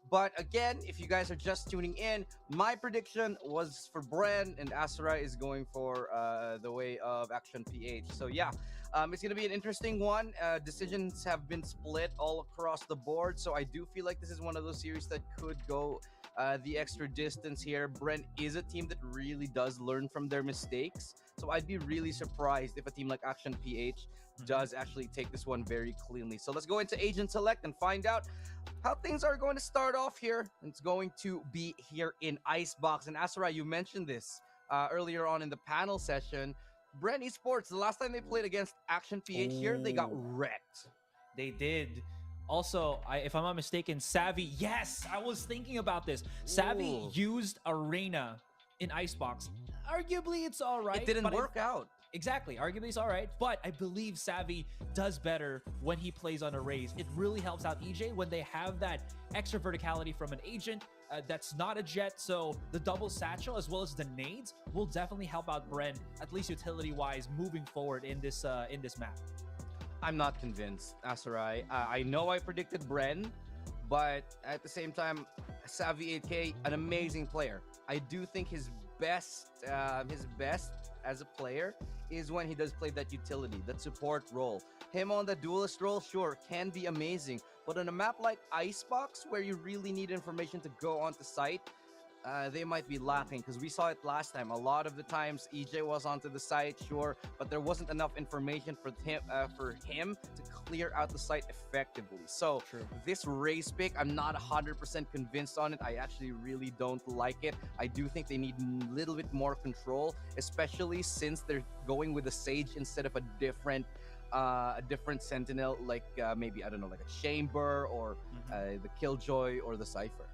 But again, if you guys are just tuning in, my prediction was for Bren, and Asura is going for the way of Action PH. So yeah, it's going to be an interesting one. Decisions have been split all across the board, so I do feel like this is one of those series that could go the extra distance here. Bren is a team that really does learn from their mistakes, so I'd be really surprised if a team like Action PH does actually take this one very cleanly. So let's go into Agent Select and find out how things are going to start off here. It's going to be here in Icebox. And Asura, you mentioned this earlier on in the panel session. Bren Esports, the last time they played against Action PH here, they got wrecked. They did. Also, if I'm not mistaken, Savvy, yes, I was thinking about this. Savvy used Arena in Icebox. Arguably, it's all right. It didn't work out. Exactly. Arguably, it's all right. But I believe Savvy does better when he plays on arrays. It really helps out EJ when they have that extra verticality from an agent that's not a jet. So the double satchel as well as the nades will definitely help out Bren, at least utility-wise, moving forward in this map. I'm not convinced, Asarai. I know I predicted Bren, but at the same time, Savvy 8K, an amazing player. I do think his best as a player is when he does play that utility, that support role. Him on the duelist role, sure, can be amazing, but on a map like Icebox, where you really need information to go onto site, they might be lacking, because we saw it last time. A lot of the times EJ was onto the site, sure, but there wasn't enough information for him to clear out the site effectively. So this race pick, I'm not 100% convinced on it. I actually really don't like it. I do think they need a little bit more control, especially since they're going with a Sage instead of a different sentinel, like maybe, I don't know, like a Chamber or the Killjoy or the Cypher.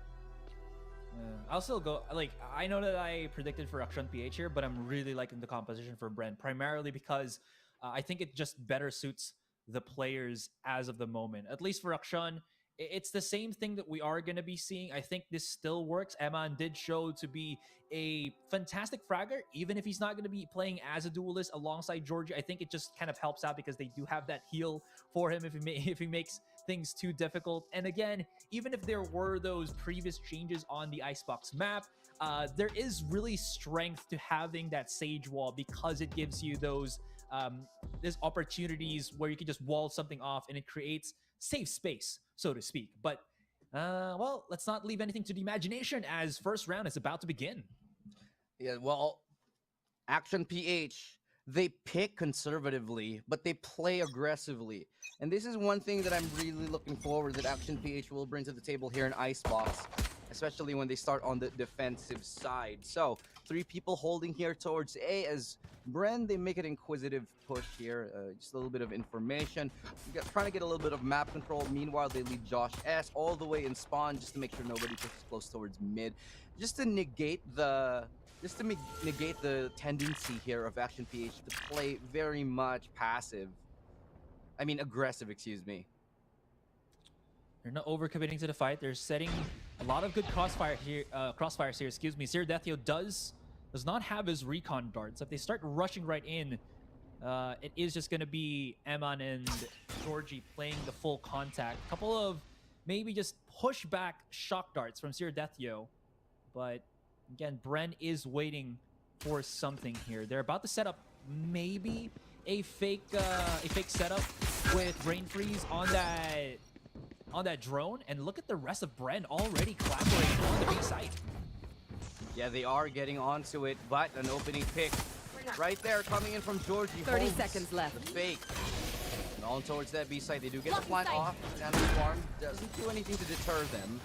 I'll still go, like, I know that I predicted for Akshan PH here, but I'm really liking the composition for Bren, primarily because I think it just better suits the players as of the moment. At least for Akshan, it's the same thing that we are going to be seeing. I think this still works. Eman did show to be a fantastic fragger, even if he's not going to be playing as a duelist alongside Georgie. I think it just kind of helps out because they do have that heal for him if he makes things too difficult. And again, even if there were those previous changes on the Icebox map, there is really strength to having that Sage wall, because it gives you those there's opportunities where you can just wall something off and it creates safe space, so to speak. But well, let's not leave anything to the imagination, as first round is about to begin. Yeah, well, Action PH, they pick conservatively, but they play aggressively. And this is one thing that I'm really looking forward that Action PH will bring to the table here in Icebox, especially when they start on the defensive side. So, 3 people holding here towards A, as Bren, they make an inquisitive push here. Just a little bit of information. Trying to get a little bit of map control. Meanwhile, they lead Josh S all the way in spawn just to make sure nobody pushes close towards mid. Just to negate the tendency here of Action PH to play very much passive. I mean, aggressive, excuse me. They're not overcommitting to the fight. They're setting a lot of good crossfires here. Excuse me. Zero Deathio does not have his recon darts. If they start rushing right in, it is just going to be Eman and Georgie playing the full contact. A couple of maybe just push back shock darts from Zero Deathio. But again, Bren is waiting for something here. They're about to set up maybe a fake setup with Brain Freeze on that drone, and look at the rest of Bren already collaborating on the B site. Yeah, they are getting onto it, but an opening pick right there coming in from Georgie. 30 seconds left. The fake. And on towards that B site, they do get the plant off. Standing farm doesn't do anything to deter them.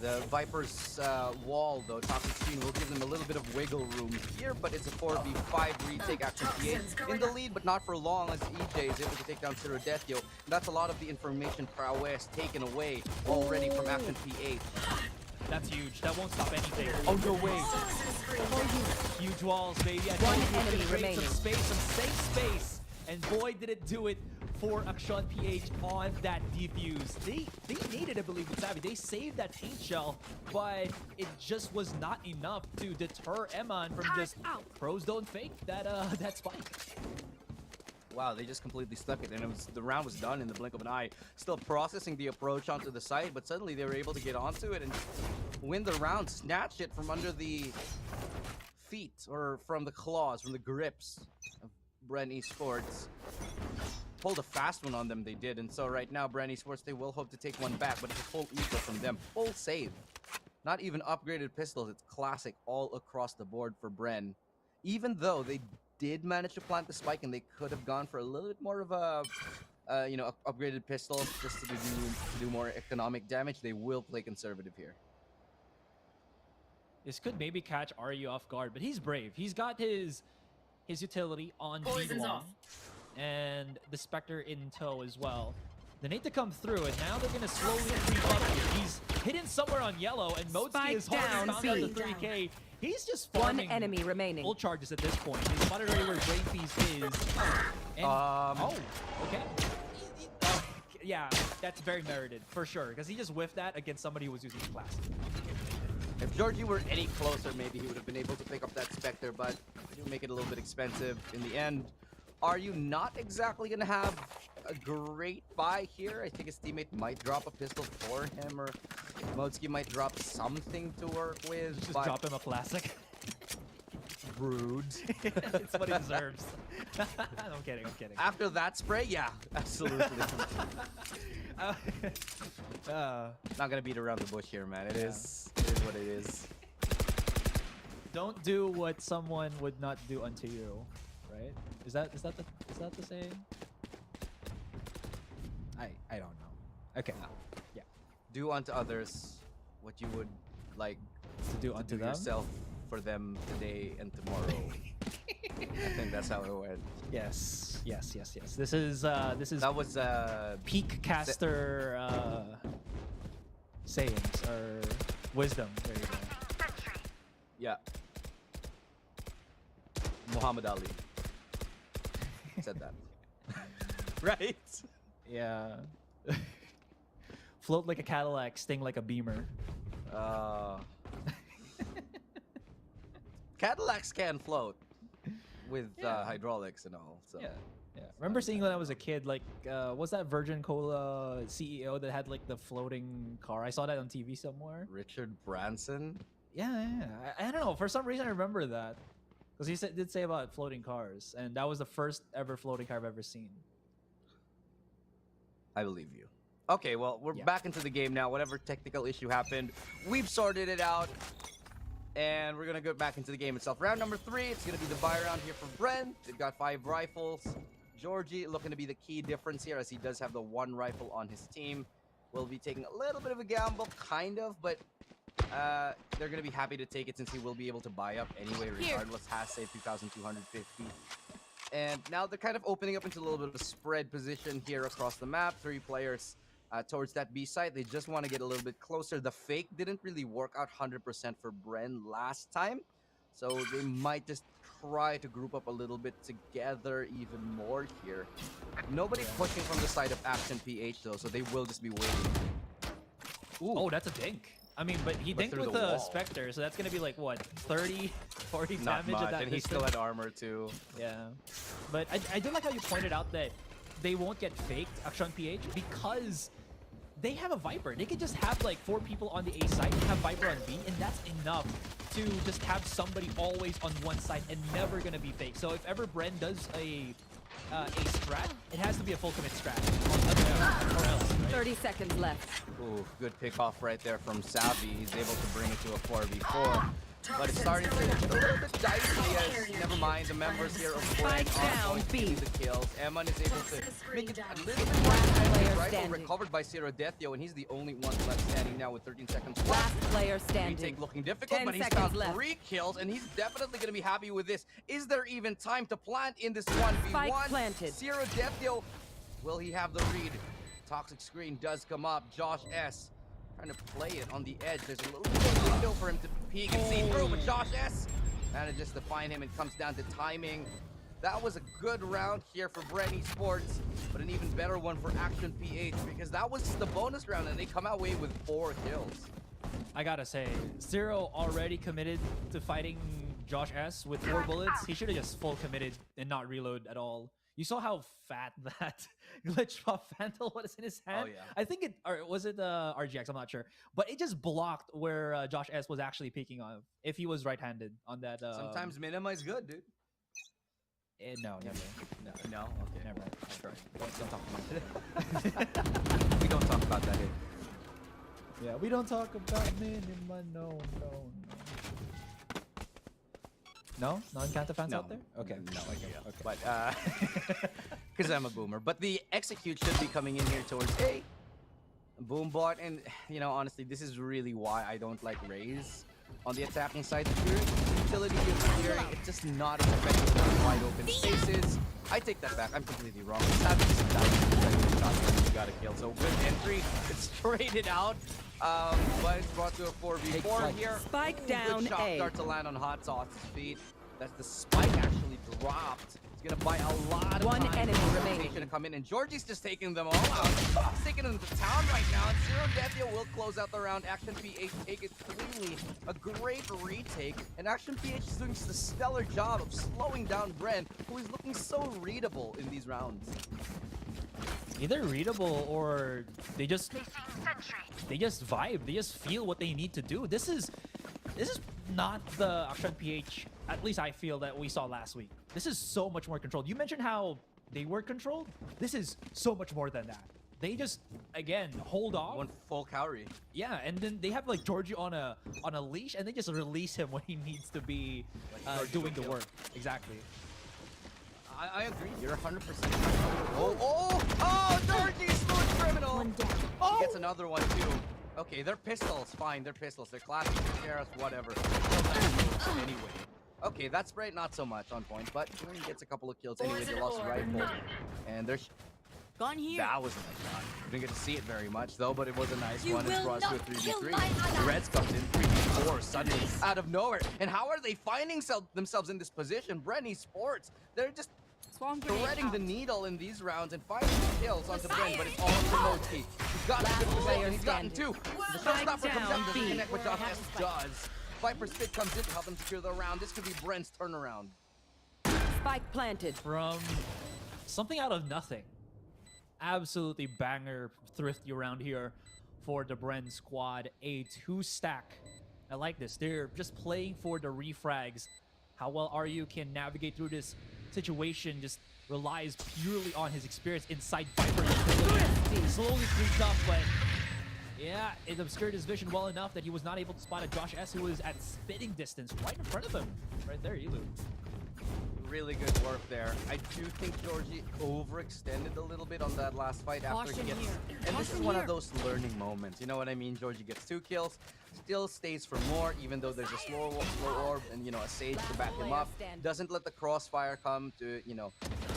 The Viper's wall, though, toxic screen, will give them a little bit of wiggle room here, but it's a 4v5 retake. Action PH in the lead, but not for long, as EJ is able to take down Zero Deathio. And that's a lot of the information prowess taken away already from Action PH. That's huge. That won't stop anything. Oh, no way. Huge walls, baby. One enemy remaining. Some space, some safe space. And boy, did it do it for Akshan PH on that defuse. They needed to believe with Savvy. They saved that paint shell, but it just was not enough to deter Eman from just pros don't fake that spike. Wow, they just completely stuck it, and the round was done in the blink of an eye. Still processing the approach onto the site, but suddenly they were able to get onto it and win the round, snatch it from under the feet, or from the claws, from the grips of Bren Esports. Pulled a fast one on them, they did, and so right now Bren Esports, they will hope to take one back, but it's a full eco from them. Full save. Not even upgraded pistols, it's classic all across the board for Bren. Even though they did manage to plant the spike and they could have gone for a little bit more of a upgraded pistol just to do more economic damage, they will play conservative here. This could maybe catch Aryu off guard, but he's brave. He's got his utility on D1 and the Spectre in tow as well. They need to come through, and now they're going to slowly creep up here. He's hidden somewhere on yellow, and Modsky is already found out the 3K. He's just farming one enemy remaining. Full charges at this point. He's monitoring where Brain Feast is. And, oh, okay. Yeah, that's very merited, for sure, because he just whiffed that against somebody who was using Class. If Georgie were any closer, maybe he would have been able to pick up that Spectre, but they do make it a little bit expensive in the end. Are you not exactly going to have a great buy here? I think his teammate might drop a pistol for him, or Modsky might drop something to work with. Just drop him a classic. Rude. It's what he deserves. I'm kidding. After that spray, yeah, absolutely. Not gonna beat around the bush here, man. It is what it is. Don't do what someone would not do unto you, right? Is that the saying? I don't know. Okay. Yeah. Do unto others what you would like to do unto them? yourself for them today and tomorrow. I think that's how it went. Yes. This is that was peak caster sayings or wisdom. There you go. Yeah. Muhammad Ali said that. Right? Yeah. Float like a Cadillac, sting like a Beamer. Cadillacs can float with hydraulics and all. So yeah. Remember seeing when I was a kid, like, was that Virgin Cola CEO that had like the floating car? I saw that on TV somewhere. Richard Branson. Yeah. I don't know. For some reason, I remember that because he did say about floating cars, and that was the first ever floating car I've ever seen. I believe you. Okay, well, we're back into the game now. Whatever technical issue happened, we've sorted it out. And we're going to go back into the game itself. Round number 3, it's going to be the buy round here for Bren. They've got 5 rifles. Georgie looking to be the key difference here, as he does have the 1 rifle on his team. Will be taking a little bit of a gamble, kind of, but they're going to be happy to take it since he will be able to buy up anyway, regardless. Has saved 2,250. And now they're kind of opening up into a little bit of a spread position here across the map. 3 players towards that B site. They just want to get a little bit closer. The fake didn't really work out 100% for Bren last time. So they might just try to group up a little bit together even more here. Nobody pushing from the side of Ascent PH though, so they will just be waiting. Ooh. Oh, that's a dink. I mean, but he dinked with the Spectre, so that's going to be like, what, 30, 40 Not damage much, at that and he still had armor too. Yeah. But I do like how you pointed out that they won't get faked, Action PH, because they have a Viper. They could just have like 4 people on the A side and have Viper on B, and that's enough to just have somebody always on one side and never gonna be faked. So if ever Bren does a strat, it has to be a full commit strat. Or else, right? 30 seconds left. Ooh, good pick off right there from Savvy. He's able to bring it to a 4v4. But it's starting to get a little bit dicey as, never mind, the members here of Bren are going to do the kills. Eman is able to make it a little bit more exciting. Rifle recovered by Zero Deathio, and he's the only one left standing now with 13 seconds left. Last player standing. Retake looking difficult, but he's got 3 kills, and he's definitely going to be happy with this. Is there even time to plant in this 1v1? Spike planted. Zero Deathio, will he have the read? Toxic screen does come up. Josh S. trying to play it on the edge. There's a little bit of window for him to peek and see through, but Josh S. manages to find him. It comes down to timing. That was a good round here for Bren Esports, but an even better one for Action PH, because that was the bonus round and they come away with 4 kills. I gotta say, Zero already committed to fighting Josh S with 4 bullets. He should have just full committed and not reload at all. You saw how fat that glitch pop Vandal was in his hand? Oh, yeah. I think it, or was it RGX? I'm not sure. But it just blocked where Josh S was actually peeking on if he was right-handed on that. Sometimes minima is good, dude. No, never. No? Okay. Never. Sure. Don't talk about it. We don't talk about that here. Yeah, we don't talk about minima. No. No? Non-Canta fans out there? Okay. No, okay. But, because I'm a boomer. But the execute should be coming in here towards A. Boombot, and, you know, honestly, this is really why I don't like Raze on the attacking side. The utility gives clearing, it's just not as effective on wide open spaces. I take that back. I'm completely wrong. Got a kill. So good entry. It's traded out. But it's brought to a 4v4 here. Spike down good shot A. start to land on Hot Sauce's feet. That's the spike actually dropped. It's gonna buy a lot of One time enemy for the remaining. rotation to come in, and Georgie's just taking them all out. He's taking them to town right now, and Zero Deathio will close out the round. Action PH take it cleanly. A great retake, and Action PH is doing just a stellar job of slowing down Bren, who is looking so readable in these rounds. Either readable or they just vibe. They just feel what they need to do. This is not the Action PH, at least I feel, that we saw last week. This is so much more controlled. You mentioned how they were controlled. This is so much more than that. they just again hold off. One full calorie. Yeah, and then they have like Georgie on a leash, and they just release him when he needs to be doing the work. Exactly. I agree. You're 100%. Oh! Georgie, smooth criminal. He gets another one too. Okay, they're pistols. Fine, they're pistols. They're classic sheriffs, whatever. Anyway. Okay, that spray not so much on point, but Georgie gets a couple of kills anyway. They lost rifle, and there's. Gone here. That was a nice shot. Didn't get to see it very much though, but it was a nice one. It's brought us to a 3v3. The Reds comes in 3v4 suddenly out of nowhere. And how are they finding themselves in this position? Bren Esports, they're just threading the needle in these rounds and finding kills onto Bren, but it's all Promoski. He's got a good position. He's gotten two. The showstopper comes out to connect what Josh S does. Viper Spit comes in to help them secure the round. This could be Bren's turnaround. Spike planted. From something out of nothing. Absolutely banger thrifty around here for the Bren squad. A 2-stack. I like this. They're just playing for the refrags. How well RU can navigate through this situation just relies purely on his experience inside Viper. Slowly creeps up, but yeah, it obscured his vision well enough that he was not able to spot a Josh S who was at spitting distance right in front of him. Right there, Elu. Really good work there. I do think Georgie overextended a little bit on that last fight after he gets... And this is one of those learning moments. You know what I mean? Georgie gets 2 kills, still stays for more, even though there's a slow orb and, you know, a Sage to back him up. Doesn't let the crossfire come to, you know,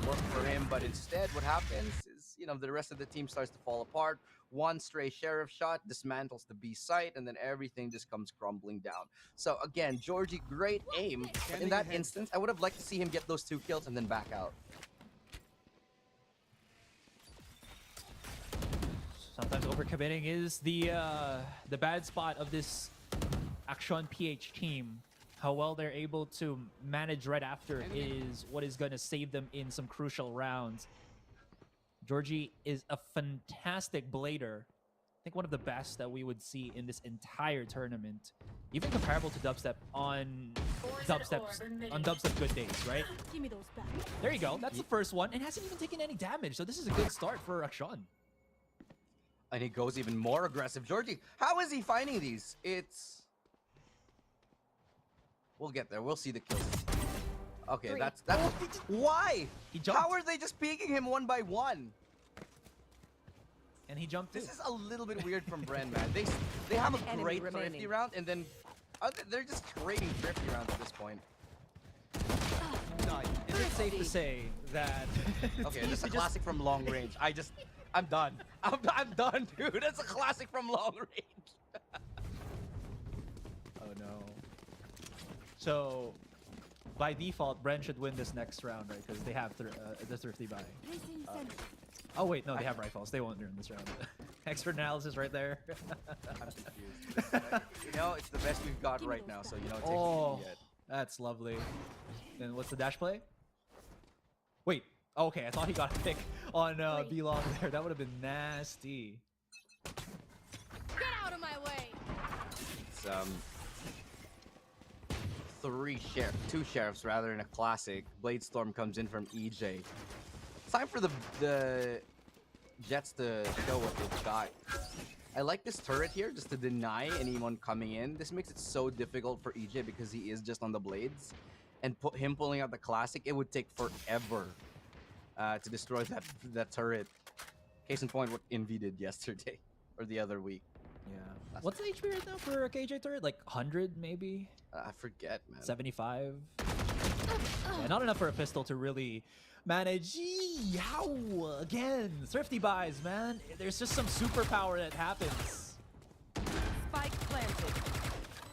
work for him. But instead, what happens is, you know, the rest of the team starts to fall apart. One stray sheriff shot dismantles the B site, and then everything just comes crumbling down. So again, Georgie, great aim. But in that instance, I would have liked to see him get those 2 kills and then back out. Sometimes overcommitting is the bad spot of this Action PH team. How well they're able to manage right after is what is going to save them in some crucial rounds. Georgie is a fantastic blader. I think one of the best that we would see in this entire tournament. Even comparable to Dubstep on Dubstep good days, right? Give me those back. There you go. That's the first one. And hasn't even taken any damage. So this is a good start for Akshan. And he goes even more aggressive. Georgie, how is he finding these? It's... We'll get there. We'll see the kills. Okay, that's why? He jumped. How are they just peeking him one by one? And he jumped too. This is a little bit weird from Bren, man. They have a great thrifty round, and then they're just trading thrifty rounds at this point. No, is it safe to say that... Okay, that's a classic from long range. I'm done. I'm done, dude. That's a classic from long range. Oh no. So, by default, Bren should win this next round, right? Because they have the thrifty buy. Oh wait, no, they have rifles. They won't win this round. Expert analysis right there. I'm confused. You know, it's the best we've got right now, so you know, it takes yet. That's lovely. Then what's the dash play? Wait. Okay, I thought he got a pick on B-Long there. That would have been nasty. Get out of my way. It's two sheriffs rather in a classic. Bladestorm comes in from EJ. It's time for the Jets to show what they've got. I like this turret here just to deny anyone coming in. This makes it so difficult for EJ because he is just on the blades. And him pulling out the classic, it would take forever to destroy that turret. Case in point, what Envy did yesterday or the other week. Yeah. What's the HP right now for a KJ turret? Like 100 maybe? I forget, man. 75? Yeah, not enough for a pistol to really manage. How? Again, thrifty buys, man. There's just some superpower that happens. Spike planted.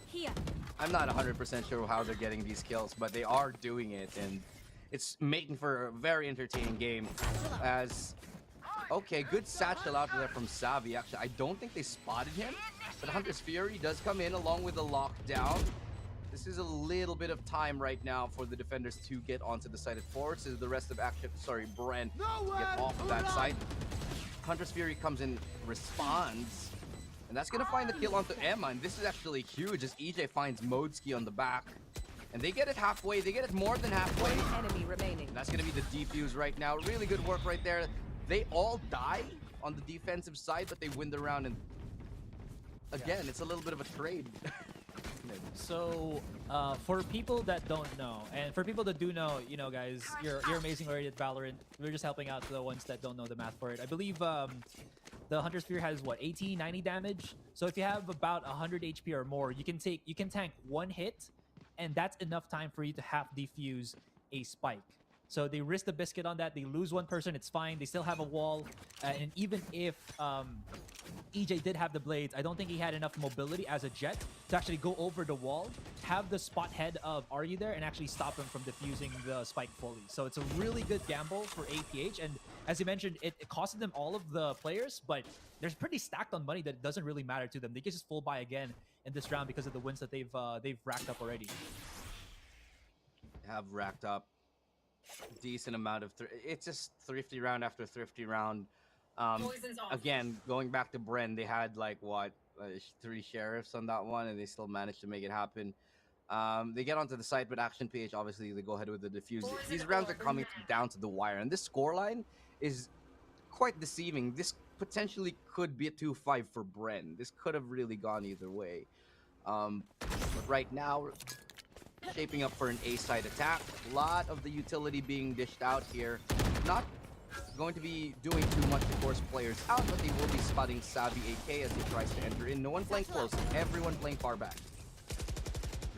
Here. I'm not 100% sure how they're getting these kills, but they are doing it, and it's making for a very entertaining game. As okay, good satchel out there from Savvy. Actually, I don't think they spotted him, but Hunter's Fury does come in along with the lockdown. This is a little bit of time right now for the defenders to get onto the side. It forces the rest of Bren to get off of that side. Hunter's Fury comes in, responds, and that's gonna find the kill onto Emma. And this is actually huge as EJ finds Modeski on the back. And they get it halfway. They get it more than halfway. One enemy remaining. And that's gonna be the defuse right now. Really good work right there. They all die on the defensive side, but they win the round. And again, it's a little bit of a trade. So, for people that don't know, and for people that do know, you know, guys, you're amazing already at Valorant. We're just helping out the ones that don't know the math for it. I believe the Hunter Spear has what, 80, 90 damage. So if you have about 100 HP or more, you can tank one hit, and that's enough time for you to half defuse a spike. So they risk the biscuit on that. They lose one person, it's fine. They still have a wall, and even if EJ did have the blades, I don't think he had enough mobility as a jet to actually go over the wall, have the spot head of Are You There, and actually stop him from defusing the spike fully. So it's a really good gamble for APH, and as you mentioned, it costed them all of the players, but they're pretty stacked on money that it doesn't really matter to them. They can just full buy again in this round because of the wins that they've racked up already. Have racked up decent amount of it's just thrifty round after thrifty round. Again, going back to Bren, they had like what 3 sheriffs on that one, and they still managed to make it happen. They get onto the site, but Action PH obviously they go ahead with the defuse. These rounds are coming down to the wire, and this scoreline is quite deceiving. This potentially could be a 2-5 for Bren. This could have really gone either way. But right now, shaping up for an A-side attack. A lot of the utility being dished out here. Not going to be doing too much to force players out, but they will be spotting Savvy AK as he tries to enter in. No one playing close, everyone playing far back.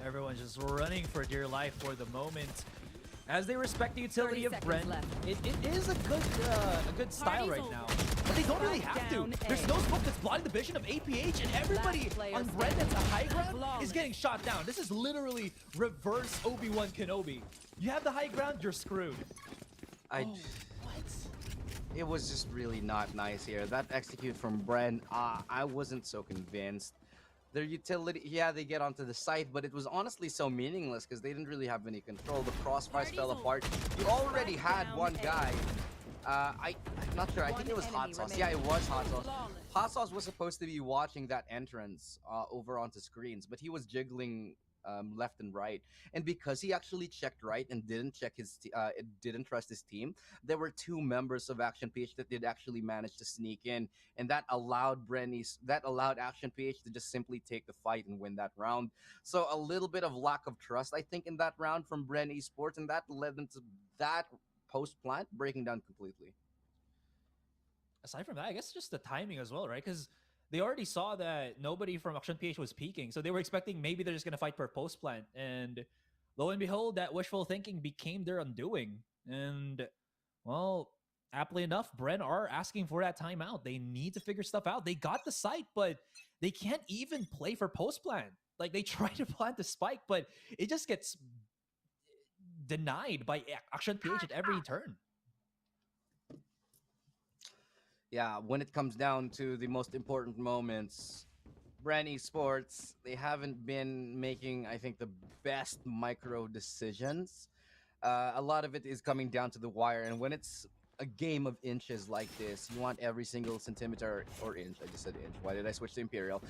Everyone's just running for dear life for the moment, as they respect the utility of Bren. It is a good style right now, but they don't really have to. There's no smoke that's blocking the vision of APH, and everybody on Bren that's a high ground is getting shot down. This is literally reverse Obi-Wan Kenobi. You have the high ground, you're screwed. What? It was just really not nice here. That execute from Bren, I wasn't so convinced. Their utility, yeah, they get onto the site, but it was honestly so meaningless because they didn't really have any control. The crossfires fell apart. You already had one guy. I'm not sure. I think it was Hot Sauce. Yeah, it was Hot Sauce. Hot Sauce was supposed to be watching that entrance over onto screens, but he was jiggling left and right, and because he actually checked right and didn't check his didn't trust his team, there were 2 members of Action PH that did actually manage to sneak in, and that allowed Action PH to just simply take the fight and win that round. So a little bit of lack of trust, I think, in that round from Bren Esports, and that led them to that post plant breaking down completely. Aside from that, I guess just the timing as well, right? Because they already saw that nobody from Action PH was peeking, so they were expecting maybe they're just going to fight per post plant. And lo and behold, that wishful thinking became their undoing. And, well, aptly enough, Bren are asking for that timeout. They need to figure stuff out. They got the site, but they can't even play for post plant. Like, they try to plant the spike, but it just gets denied by Action PH at every turn. Yeah, when it comes down to the most important moments, Bren Esports, they haven't been making, I think, the best micro decisions. A lot of it is coming down to the wire, and when it's a game of inches like this, you want every single centimeter, or inch, I just said inch, why did I switch to Imperial?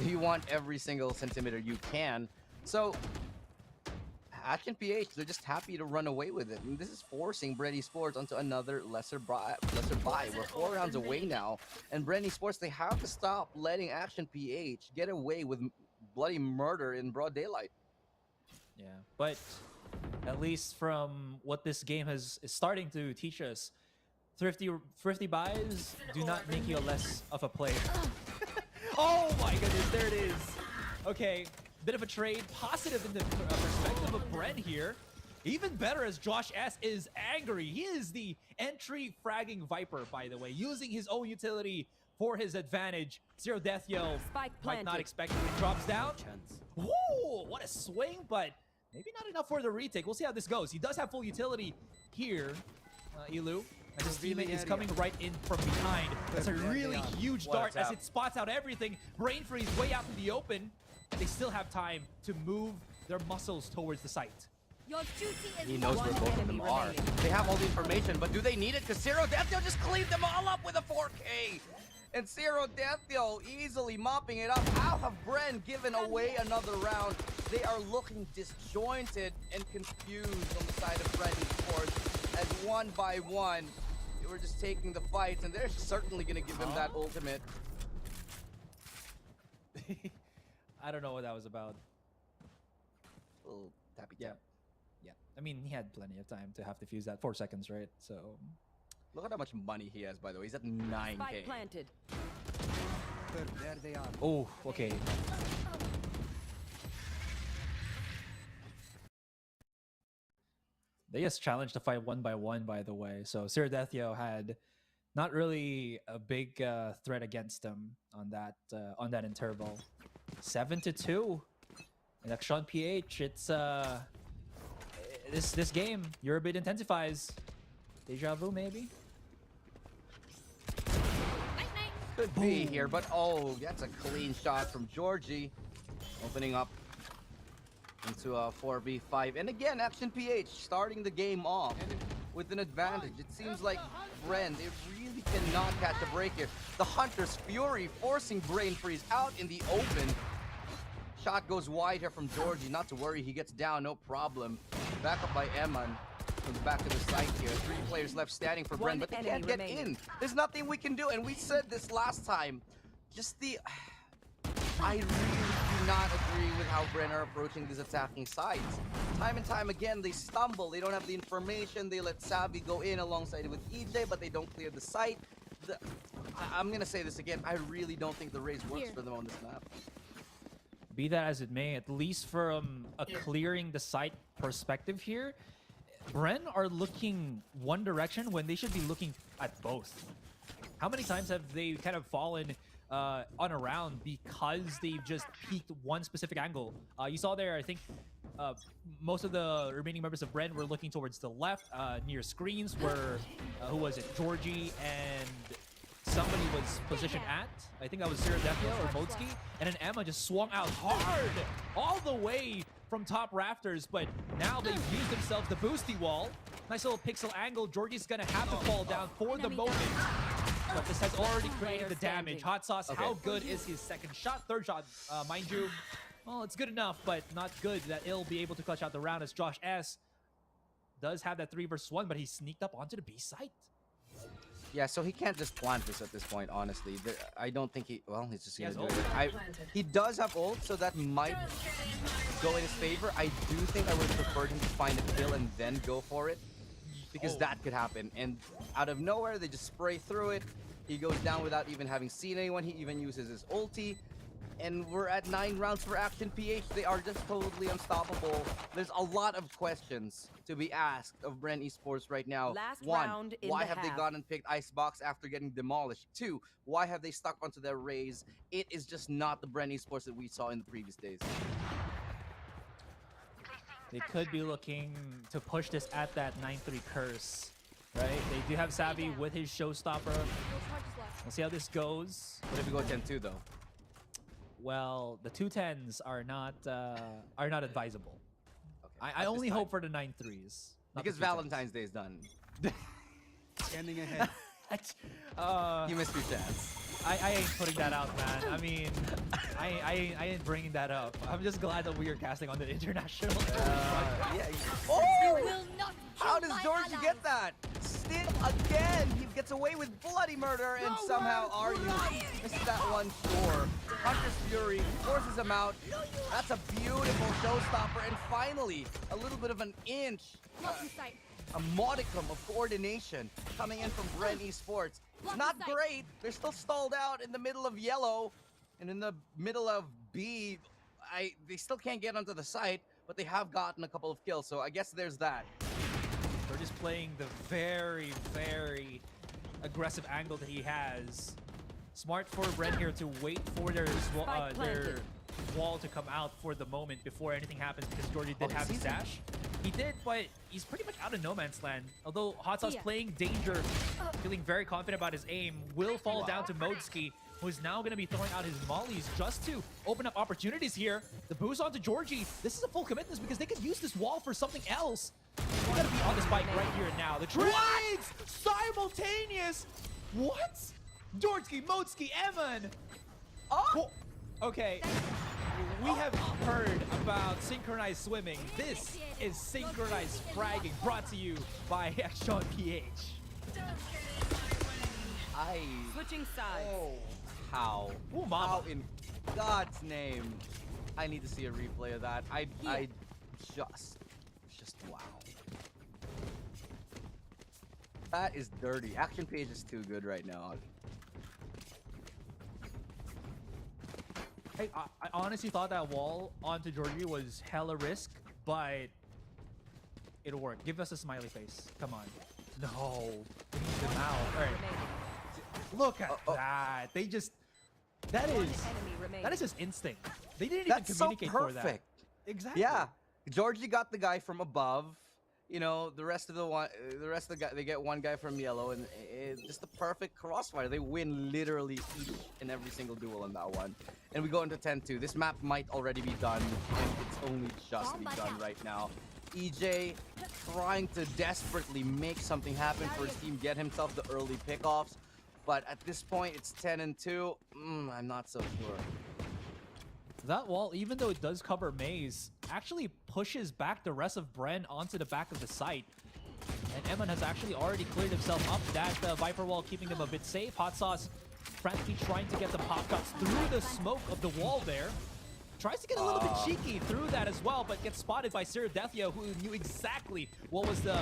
You want every single centimeter you can. So Action PH, they're just happy to run away with it. And this is forcing Bren Esports onto another lesser buy. We're 4 rounds away now. And Bren Esports, they have to stop letting Action PH get away with bloody murder in broad daylight. Yeah, but at least from what this game is starting to teach us, thrifty buys do not make you less of a player. Oh my goodness, there it is. Okay. Bit of a trade, positive in the perspective of Bren here. Even better as Josh S is angry. He is the entry fragging Viper, by the way, using his own utility for his advantage. Zero death yell. Might not expect it. It drops down. Woo! What a swing, but maybe not enough for the retake. We'll see how this goes. He does have full utility here, Elu. And his teammate is coming right in from behind. That's a really huge dart as it spots out everything. Brain freeze way out in the open. They still have time to move their muscles towards the site. He knows where both of them are. They have all the information, but do they need it? Because Zero Death Deal just cleaned them all up with a 4K. And Zero Death Deal easily mopping it up. How have Bren given away another round? They are looking disjointed and confused on the side of Bren Esports as one by one, We're just taking the fights, and they're certainly gonna give him that ultimate. I don't know what that was about. Little tappy Yeah. tap. Yeah. I mean, he had plenty of time to have to fuse that. 4 seconds, right? So Look at how much money he has, by the way. He's at 9K. Spike planted. There they are. oh, okay. They just challenged the fight 1 by 1, by the way. So Siradethio had not really a big threat against him on that interval. 7-2 in Ascent PH. It's this game, your bit intensifies. Deja vu, maybe. Could be here, but oh, that's a clean shot from Georgie, opening up into a 4v5. And again, Ascent PH starting the game off with an advantage. It seems like Bren, they really cannot catch a break here. The Hunter's Fury forcing Brain Freeze out in the open. Shot goes wide here from Georgie. Not to worry, he gets down, no problem. Back up by Eman. From the back of the site here. 3 players left standing for Bren, but they can't get in. There's nothing we can do, and we said this last time. Just the... I really do not agree with how Bren are approaching these attacking sides. Time and time again, they stumble. They don't have the information. They let Savvy go in alongside with EJ, but they don't clear the site. I'm going to say this again. I really don't think the raise works for them on this map. Be that as it may, at least from a clearing the site perspective here, Bren are looking one direction when they should be looking at both. How many times have they kind of fallen on a round because they've just peaked one specific angle? You saw there, I think most of the remaining members of Bren were looking towards the left, near screens where, who was it? Georgie and somebody was positioned at. I think that was Siradethio or Modski. And then Emma just swung out hard all the way from top rafters, but now they've used themselves the boosty wall. Nice little pixel angle. Georgie's gonna have to fall down for the moment. But this has already created the damage. Hot Sauce, how good is his second shot? Third shot, mind you. Well, it's good enough, but not good that he'll be able to clutch out the round as Josh S does have that 3 versus 1, but he sneaked up onto the B site. Yeah, so he can't just plant this at this point, honestly. I don't think he... Well, he's just gonna do it. He does have ult, so that might go in his favor. I do think I would have preferred him to find a kill and then go for it, because that could happen. And out of nowhere, they just spray through it. He goes down without even having seen anyone. He even uses his ulti. And we're at 9 rounds for Ascent PH. They are just totally unstoppable. There's a lot of questions to be asked of Bren Esports right now. Last 1, round in why the have they gone and picked Icebox after getting demolished? 2, why have they stuck onto their raise? It is just not the Bren Esports that we saw in the previous days. They could be looking to push this at that 9-3 curse, right? They do have Savvy with his showstopper. We'll see how this goes. What if we go 10-2 though? Well, the 2-10s are not advisable. Okay, I only hope for the 9-3s. Because Valentine's Day is done. Standing ahead. You missed your chance. I ain't putting that out, man. I mean, I ain't bringing that up. I'm just glad that we are casting on the international. Yeah. Oh! How does Georgie get that? Still again, he gets away with bloody murder, and somehow Aryu misses that one score. Hunter's Fury forces him out. That's a beautiful showstopper, and finally, a little bit of an inch, a modicum of coordination coming in from Bren Esports. It's not great. They're still stalled out in the middle of yellow, and in the middle of B, they still can't get onto the site, but they have gotten a couple of kills, so I guess there's that. They're just playing the very, very aggressive angle that he has. Smart for Bren here to wait for their wall to come out for the moment before anything happens, because Georgie did have his dash. He did, but he's pretty much out of no man's land. Although Hot Sauce playing danger, feeling very confident about his aim, will fall down to Modski, who's now going to be throwing out his mollies just to open up opportunities here. The boost onto Georgie. This is a full commitment because they could use this wall for something else. We gotta be on this bike right here and now. The trades simultaneous. What? Georgie, Modski, Evan. Oh, okay. We have heard about synchronized swimming. This is synchronized fragging, brought to you by Ascent PH. Switching sides. Oh, how? Ooh, mama. How in God's name? I need to see a replay of that. I just wow. That is dirty. Action page is too good right now. Hey, I honestly thought that wall onto Georgie was hella risk, but it'll work. Give us a smiley face. Come on. No. We need the mouth. All right. Look at that. They just... That is just instinct. They didn't even communicate for that. Exactly. Yeah. Georgie got the guy from above. You know, the rest of the guy, they get one guy from yellow, and it's just the perfect crossfire. They win literally each and every single duel on that one. And we go into 10-2. This map might already be done, and it's only just begun right now. EJ trying to desperately make something happen for his team, get himself the early pickoffs. But at this point, it's 10-2. I'm not so sure. That wall, even though it does cover Maze, actually pushes back the rest of Bren onto the back of the site. And Eman has actually already cleared himself up. That Viper wall keeping him a bit safe. Hot Sauce frantically trying to get the pop shots through the smoke of the wall there. Tries to get a little bit cheeky through that as well, but gets spotted by Siradethio, who knew exactly what was the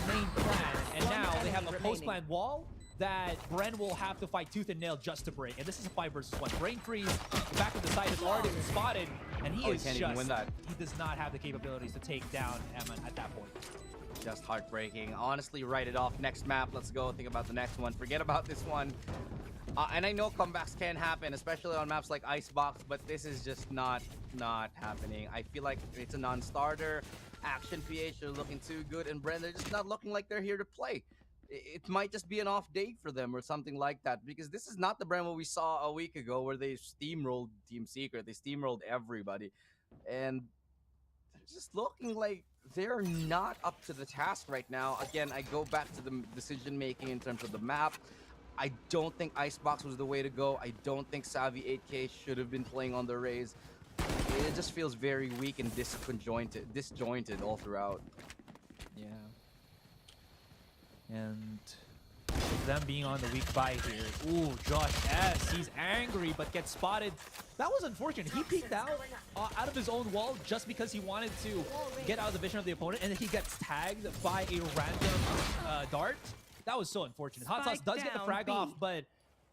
main plan. And now they have a post-plan wall that Bren will have to fight tooth and nail just to break. And this is a 5 versus 1. Brain freeze, the back of the site has already been spotted, and he is can't even win that. He does not have the capabilities to take down Eman at that point. Just heartbreaking. Honestly, write it off. Next map, let's go. Think about the next one. Forget about this one. And I know comebacks can happen, especially on maps like Icebox, but this is just not happening. I feel like it's a non-starter. Action PH are looking too good, and Bren, they're just not looking like they're here to play. It might just be an off day for them or something like that, because this is not the Bren we saw a week ago where they steamrolled Team Secret. They steamrolled everybody, and they're just looking like they're not up to the task right now. Again, I go back to the decision making in terms of the map. I don't think Icebox was the way to go. I don't think Savvy 8K should have been playing on the Raze. It just feels very weak and disjointed all throughout. Yeah. And them being on the weak bye here. Ooh, Josh S. He's angry, but gets spotted. That was unfortunate. He peeked out of his own wall just because he wanted to get out of the vision of the opponent, and then he gets tagged by a random dart. That was so unfortunate. Hot Sauce does get the frag off, but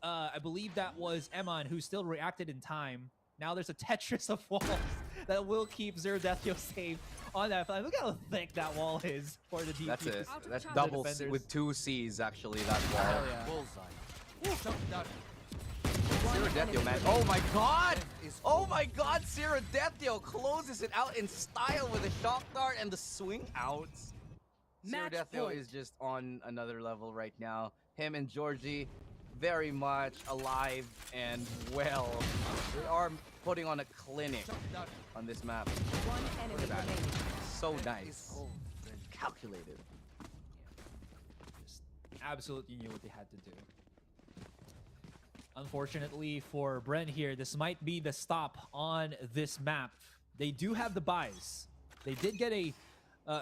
I believe that was Eman who still reacted in time. Now there's a Tetris of walls that will keep Zerodethio safe on that flank. Look how thick that wall is for the DP. That's it. That's double with 2 C's, actually, that wall. Yeah. Zerodethio, man. Oh my god! Oh my god! Zerodethio closes it out in style with a shock dart and the swing outs. Zerodethio is just on another level right now. Him and Georgie, very much alive and well. They are putting on a clinic on this map. Look at that. So nice. Calculated. Just absolutely knew what they had to do. Unfortunately for Bren here, this might be the stop on this map. They do have the buys. They did get a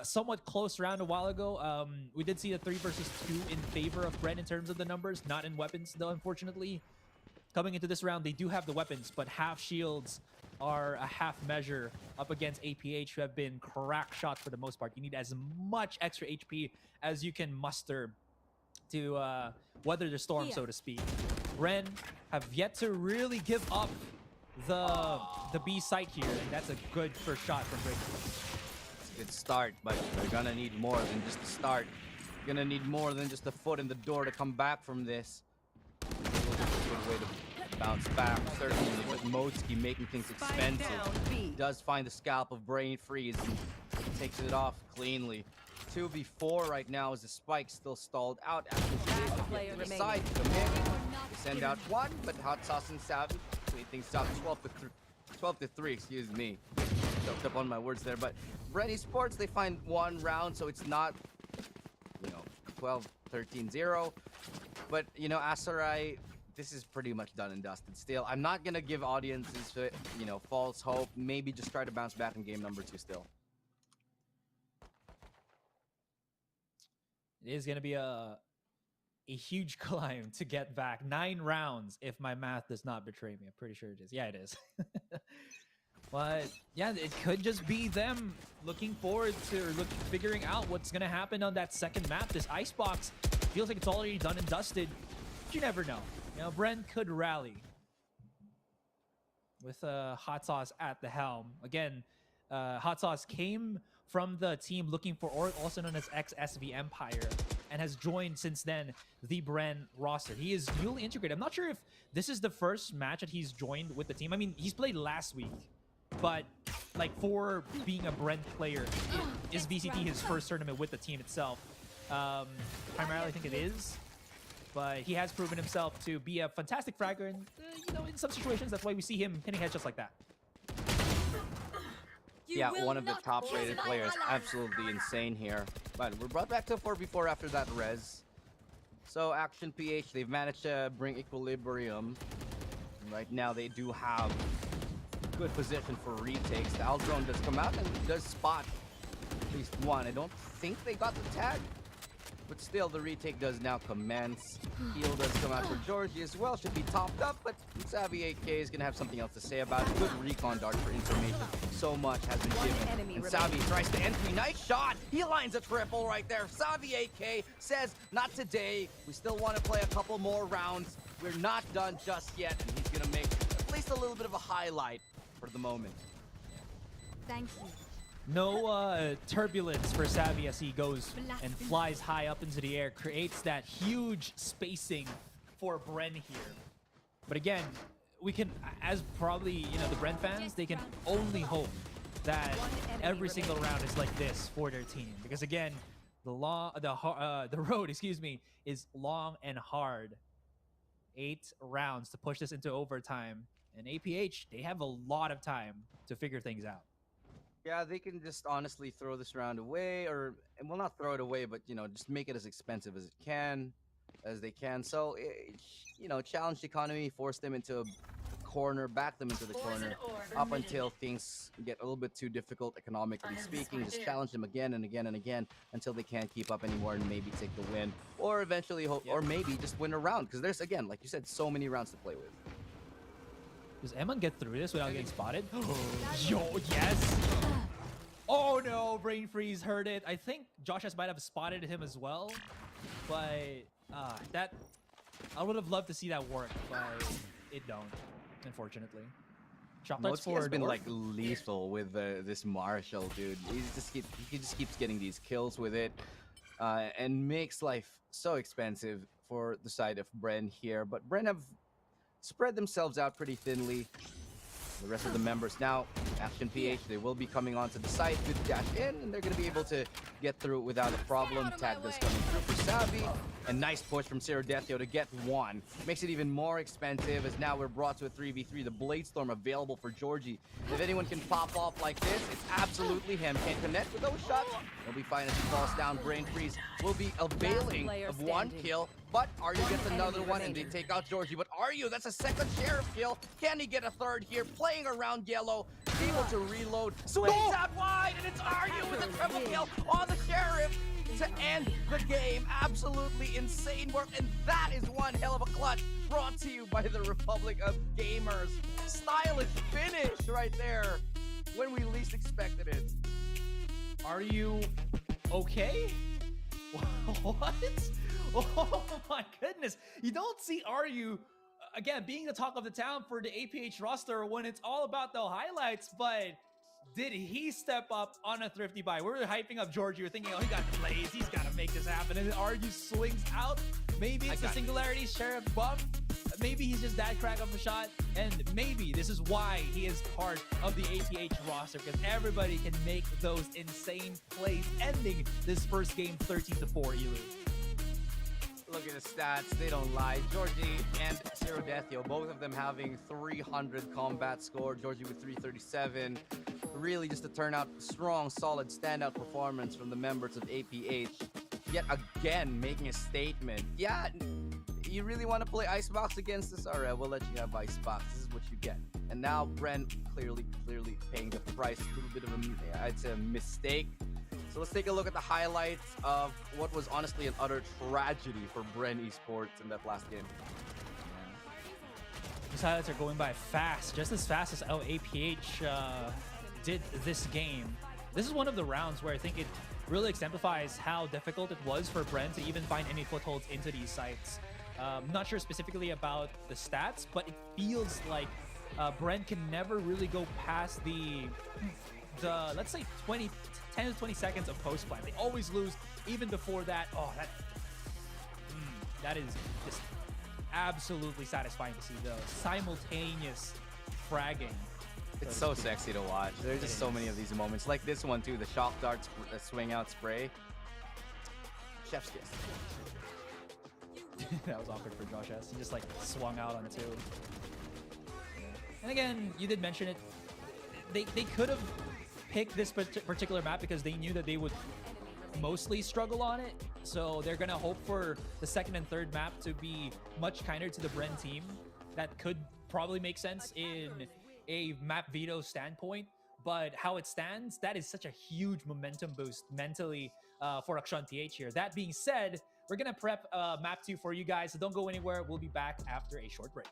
somewhat close round a while ago. We did see a 3 versus 2 in favor of Bren in terms of the numbers, not in weapons though, unfortunately. Coming into this round, they do have the weapons, but half shields are a half measure up against APH, who have been crack shots for the most part. You need as much extra HP as you can muster to weather the storm, so to speak. Bren have yet to really give up the B site here, and that's a good first shot from Breaker. Good start, but they're gonna need more than just a start. You're gonna need more than just a foot in the door to come back from this. A good way to bounce back, certainly, but Modsky making things expensive. Does find the scalp of Brain Freeze and takes it off cleanly. 2v4 right now as the spike still stalled out after she to the side to commit. They send out one, but Hot Sauce and Savvy clean things up. 12-3, excuse me. Choked up on my words there, but Bren Esports, they find one round, so it's not, 12-13-0. But, Asarai, this is pretty much done and dusted still. I'm not going to give audiences, false hope. Maybe just try to bounce back in game number 2 still. It is going to be a a huge climb to get back 9 rounds, if my math does not betray me. I'm pretty sure it is. Yeah, it is. But yeah, it could just be them looking forward to figuring out what's gonna happen on that second map. This Icebox feels like it's already done and dusted. But you never know. You know, Bren could rally with Hot Sauce at the helm. Again, Hot Sauce came from the team looking for, or also known as ex-SB Empire, and has joined since then the Bren roster. He is newly integrated. I'm not sure if this is the first match that he's joined with the team. I mean, he's played last week, but like for being a Bren player, is VCT his first tournament with the team itself? Primarily, I think it is. But he has proven himself to be a fantastic fragger, and you know, in some situations, that's why we see him hitting headshots like that. Yeah, one of the top-rated players. Absolutely insane here. But we're brought back to 4v4 after that res. So Action PH, they've managed to bring equilibrium. Right now, they do have good position for retakes. The Aldrone does come out and does spot at least one. I don't think they got the tag, but still the retake does now commence. Heal does come out for Georgie as well. Should be topped up, but Savvy 8K is going to have something else to say about it. Good recon dart for information. So much has been given. And Savvy tries to entry. Nice shot. He lines a triple right there. Savvy 8K says, not today. We still want to play a couple more rounds. We're not done just yet. And he's going to make at least a little bit of a highlight for the moment. Thank you. No turbulence for Savvy as he goes and flies high up into the air, creates that huge spacing for Bren here. But again, we can, as probably, you know, the Bren fans, they can only hope that every single round is like this for their team. Because again, the road, excuse me, is long and hard. 8 rounds to push this into overtime. And APH, they have a lot of time to figure things out. Yeah, they can just honestly throw this round away, or, and well, not throw it away, but, you know, just make it as expensive as they can. So, you know, challenge economy, force them into a corner, back them into the corner, up until things get a little bit too difficult economically speaking. Just challenge them again and again and again until they can't keep up anymore and maybe take the win, or eventually hope, or maybe just win a round, because there's, again, like you said, so many rounds to play with. Does Eman get through this without getting spotted? Yo, yes! Oh no, Brain Freeze heard it. I think Josh might have spotted him as well. But that, I would have loved to see that work, but it don't, unfortunately. Mochi has been like lethal with this Marshall, dude. He just keeps getting these kills with it, and makes life so expensive for the side of Bren here. But Bren have spread themselves out pretty thinly. The rest of the members now, Action PH, they will be coming onto the site. Good dash in, and they're going to be able to get through it without a problem. Tag does coming through for Savvy. And nice push from Zero Deathio to get one. Makes it even more expensive, as now we're brought to a 3v3. The Bladestorm available for Georgie. If anyone can pop off like this, it's absolutely him. Can't connect with those shots. He'll be fine as he falls down. Brain Freeze will be availing of one kill. But Aryu gets another one, and they take out Georgie. But Aryu, that's a second Sheriff kill. Can he get a third here? Playing around yellow, able to reload. Swings out wide, and it's Aryu with a triple kill on the Sheriff to end the game. Absolutely insane work, and that is one hell of a clutch brought to you by the Republic of Gamers. Stylish finish right there when we least expected it. Are you okay? What? Oh my goodness. You don't see Aryu, again, being the talk of the town for the APH roster when it's all about the highlights, but did he step up on a thrifty buy? We were hyping up Georgie. We're thinking, oh, he got plays. He's got to make this happen. And then Aryu swings out. Maybe it's the Singularity Sheriff buff. Maybe he's just that crack of a shot. And maybe this is why he is part of the APH roster, because everybody can make those insane plays, ending this first game 13-4, Elu. Look at the stats, they don't lie. Georgie and Zero Deathio, both of them having 300 combat score. Georgie with 337. Really just a turnout, strong, solid, standout performance from the members of APH. Yet again, making a statement. Yeah, you really want to play Icebox against us? Alright, we'll let you have Icebox. This is what you get. And now Bren clearly paying the price. A little bit of a, I'd say, a mistake So let's take a look at the highlights of what was honestly an utter tragedy for Bren Esports in that last game. These highlights are going by fast, just as fast as how APH did this game. This is one of the rounds where I think it really exemplifies how difficult it was for Bren to even find any footholds into these sites. Not sure specifically about the stats, but it feels like Bren can never really go past the let's say 10 to 20 seconds of post plant. They always lose even before that. Oh, that is just absolutely satisfying to see, the simultaneous fragging. It's so sexy to watch. There's just so many of these moments, like this one too, the shock dart swing out spray. Chef's kiss. That was awkward for Josh S. He just like swung out on two. And again, you did mention it. They could have picked this particular map because they knew that they would mostly struggle on it. So they're gonna hope for the second and third map to be much kinder to the Bren team. That could probably make sense in a map veto standpoint, but how it stands, that is such a huge momentum boost mentally for Akshan TH here. That being said, we're gonna prep map 2 for you guys, so don't go anywhere. We'll be back after a short break.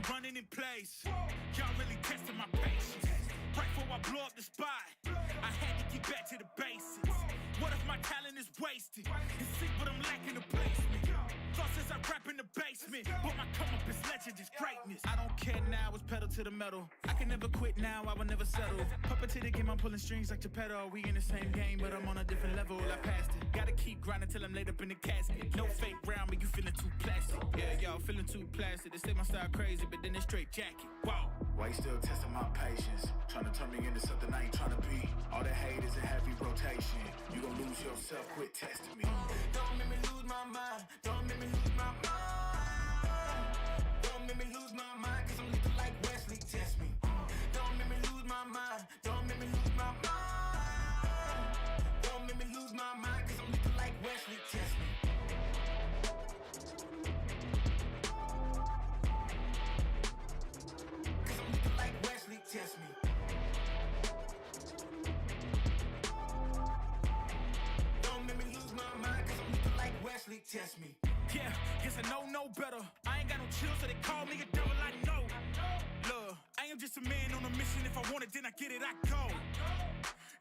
running in place. Y'all really testing my patience. Right before I blow up the spot, I had to get back to the basics. What if my talent is wasted? It's sick, but I'm lacking the placement. Thought since I rap in the basement, but my come up is legend, is greatness. I don't care now, it's pedal to the metal. I can never quit now, I will never settle. Puppet to the game, I'm pulling strings like Geppetto. We in the same game, but I'm on a different level. I passed it. Gotta keep grinding till I'm laid up in the casket. No fake round, but you feeling too plastic. Yeah, y'all feeling too plastic. They say my style crazy, but then it's straight jacket. Wow. Why you still testing my patience? Trying to turn me into something I ain't trying to be. All the hate is a heavy rotation. You gon' lose yourself, quit testing me. Don't make me lose my mind. Don't make me lose my mind. Don't make me lose my mind, cause I'm looking like Wesley, test me. Don't make me lose my mind. Don't make me lose my mind. Don't make me lose my mind, cause I'm looking like Wesley, test me. Cause I'm looking like Wesley, test me. Don't make me lose my mind, cause I'm looking like Wesley, test me. Yeah, guess I know no better. I ain't got no chill, so they call me a devil, I know. Look, I am just a man on a mission. If I want it, then I get it, I go.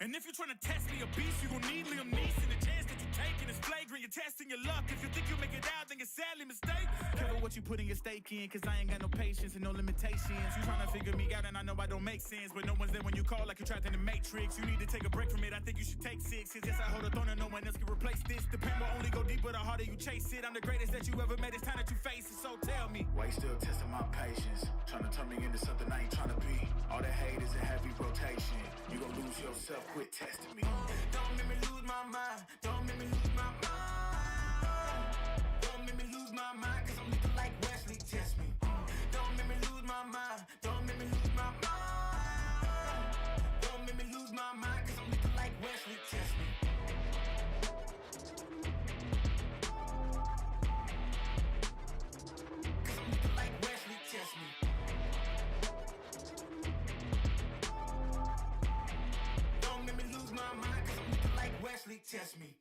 And if you're trying to test me a beast, you gon' need Liam Neeson. The chance that you taking is flagrant. You're testing your luck. If you think you'll make it out, then you're sadly mistaken. Careful what you putting your stake in, cause I ain't got no patience and no limitations. You trying to figure me out, and I know I don't make sense, but no one's there when you call like you're trapped in the Matrix. You need to take a break from it. I think you should take 6. Cause yes, I hold a throne and no one else can replace this. The pain will only go deeper the harder you chase it. I'm the greatest that you ever met. It's time that you face it. So tell me, Why you still testing my patience? Trying to turn me into something I ain't trying to be. All the hate is a heavy rotation. You gon' lose yourself, quit testing me. Don't make me lose my mind. Don't make me lose my mind. Don't make me lose my mind, cause I'm looking like Wesley, test me. Don't make me lose my mind. Don't make me lose my mind. Don't make me lose my mind, cause I'm looking like Wesley, test me. Cause I'm looking like Wesley, test me. Don't make me lose my mind, cause I'm looking like Wesley, test me.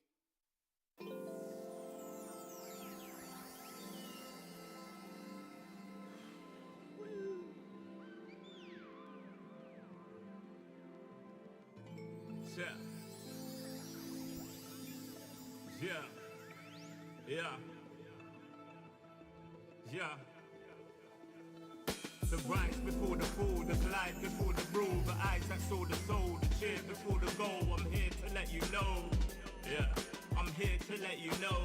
Yeah. The rise before the fall, the glide before the rule, the eyes that saw the soul, the cheer before the goal. I'm here to let you know. Yeah, I'm here to let you know.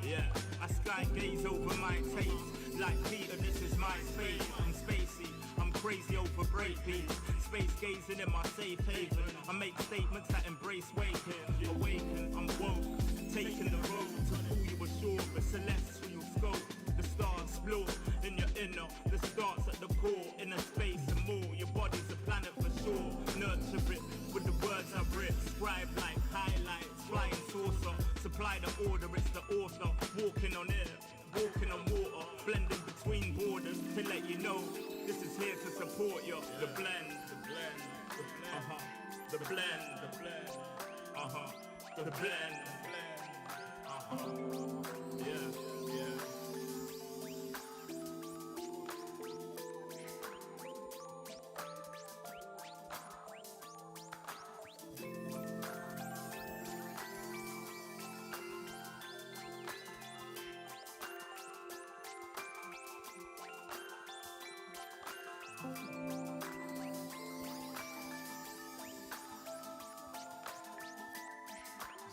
Yeah, I sky gaze over my taste. Like Peter, this is my space. I'm spacey, I'm crazy over breakbeats. Space gazing in my safe haven. I make statements that embrace waking. Awaken, I'm woke. Taking the road to who you were sure, the celestial scope. The stars blow in your inner. The starts at the core, inner space and more. Your body's a planet for sure. Nurture it with the words I writ. Scribe like highlights, flying saucer. Supply the order, it's the author. Walking on air, walking on water. Blending between borders to let you know this is here to support you. The blend, the blend, the blend, the blend, the blend, the blend, the blend,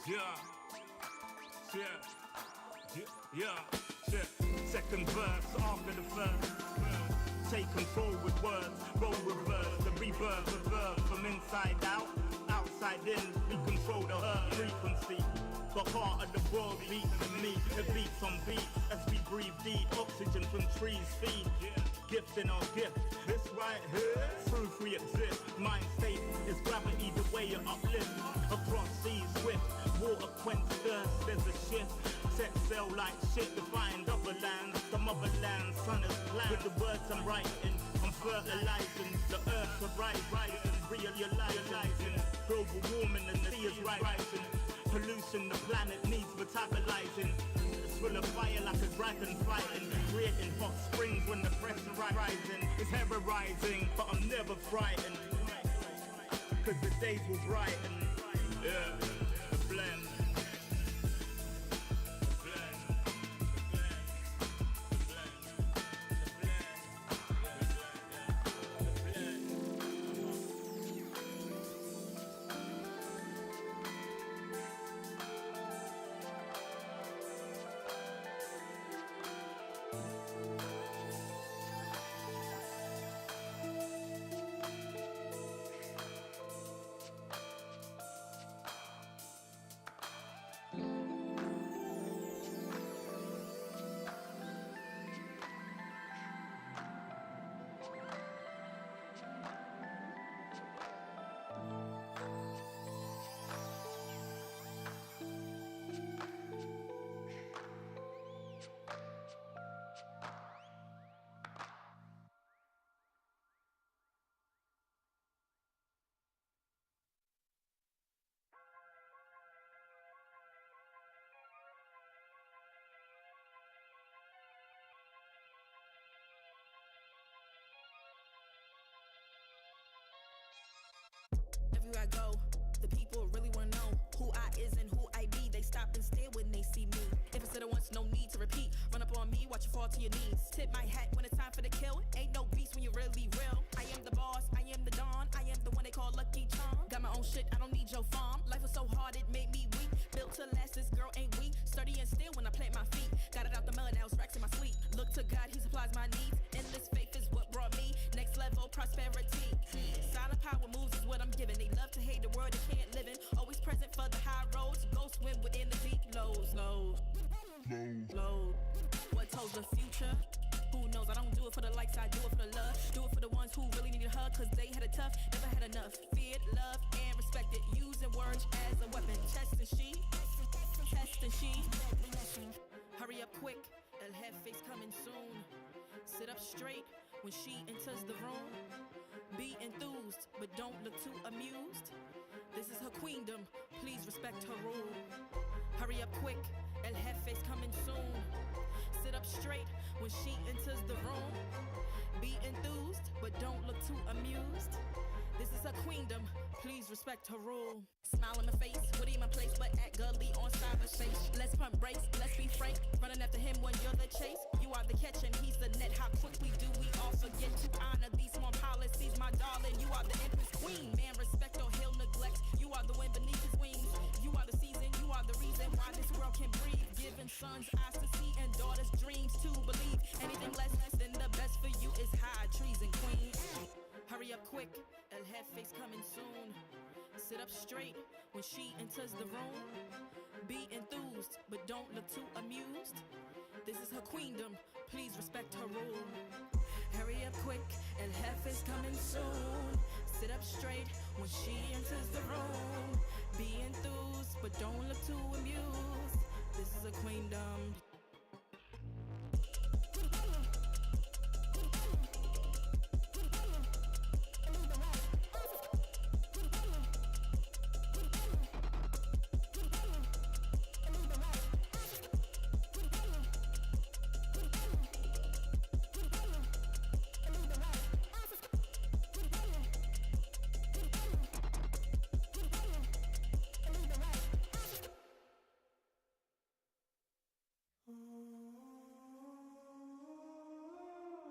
yeah, yeah. Yeah. Second verse after the first. Take control with words, roll reverse, the rebirth of verb from inside out, outside in. We control the earth frequency. The heart of the world beats in me. It beats on beats as we breathe deep. Oxygen from trees feed. Gift in our gift. This right here, proof we exist. Mind state is gravity, the way you uplift. Across seas swift, water quench thirst. There's a shift. Set sail like shit to find other lands. Some other lands, sun is planned. With the words I'm writing, I'm fertilizing. The earth to rise, rising, realizing. Global warming and the sea is rising. pollution the planet needs metabolizing. Full of fire like a dragon fighting, creating hot springs when the pressure rising. It's terrorizing, but I'm never frightened, cause the days will brighten. Yeah, the blend. Everywhere I go, the people really wanna know who I is and who I be. They stop and stare when they see me. If I said it once, no need to repeat. Run up on me, watch you fall to your knees. Tip my hat when it's time for the kill. Ain't no beast when you're really real. I am the boss, I am the dawn. I am the one they call Lucky Charm. Got my own shit, I don't need your farm. Life was so hard, it made me weak. Built to last, this girl ain't weak. Sturdy and still when I plant my feet. Got it out the mud, now it's racks in my sleep. Look to God, he supplies my needs. Endless faith is what brought me next level prosperity. Silent power moves is what I'm giving. They love to hate the world they can't live in. Always present for the high roads. Go swim within the deep lows. Low. What tells the future? Who knows? I don't do it for the likes, I do it for the love. Do it for the ones who really need a hug, cause they had it tough, never had enough. Feared, loved, and respected. Using words as a weapon. Test and she. Hurry up quick, El Jefe's coming soon. Sit up straight when she enters the room. Be enthused, but don't look too amused. This is her queendom, please respect her rule. Hurry up quick, El Jefe's coming soon. Sit up straight when she enters the room. Be enthused, but don't look too amused. This is her queendom, please respect her rule. Smile in my face, Woody in my place, but act gully on cyberspace. Let's pump brakes, let's be frank. Running after him when you're the chase. You are the catch and he's the net. How quickly do we all forget to honor these small policies, my darling? You are the empress queen. Man, respect or he'll neglect. You are the wind beneath his wings. You are the season, you are the reason why this world can breathe. Giving sons eyes to see and daughters dreams to believe. Anything less than the best for you is high treason, queen. Hurry up quick, El Jefe's coming soon. Sit up straight when she enters the room. Be enthused, but don't look too amused. This is her queendom, please respect her rule. Hurry up quick, El Jefe's coming soon. Sit up straight when she enters the room. Be enthused, but don't look too amused. This is her queendom.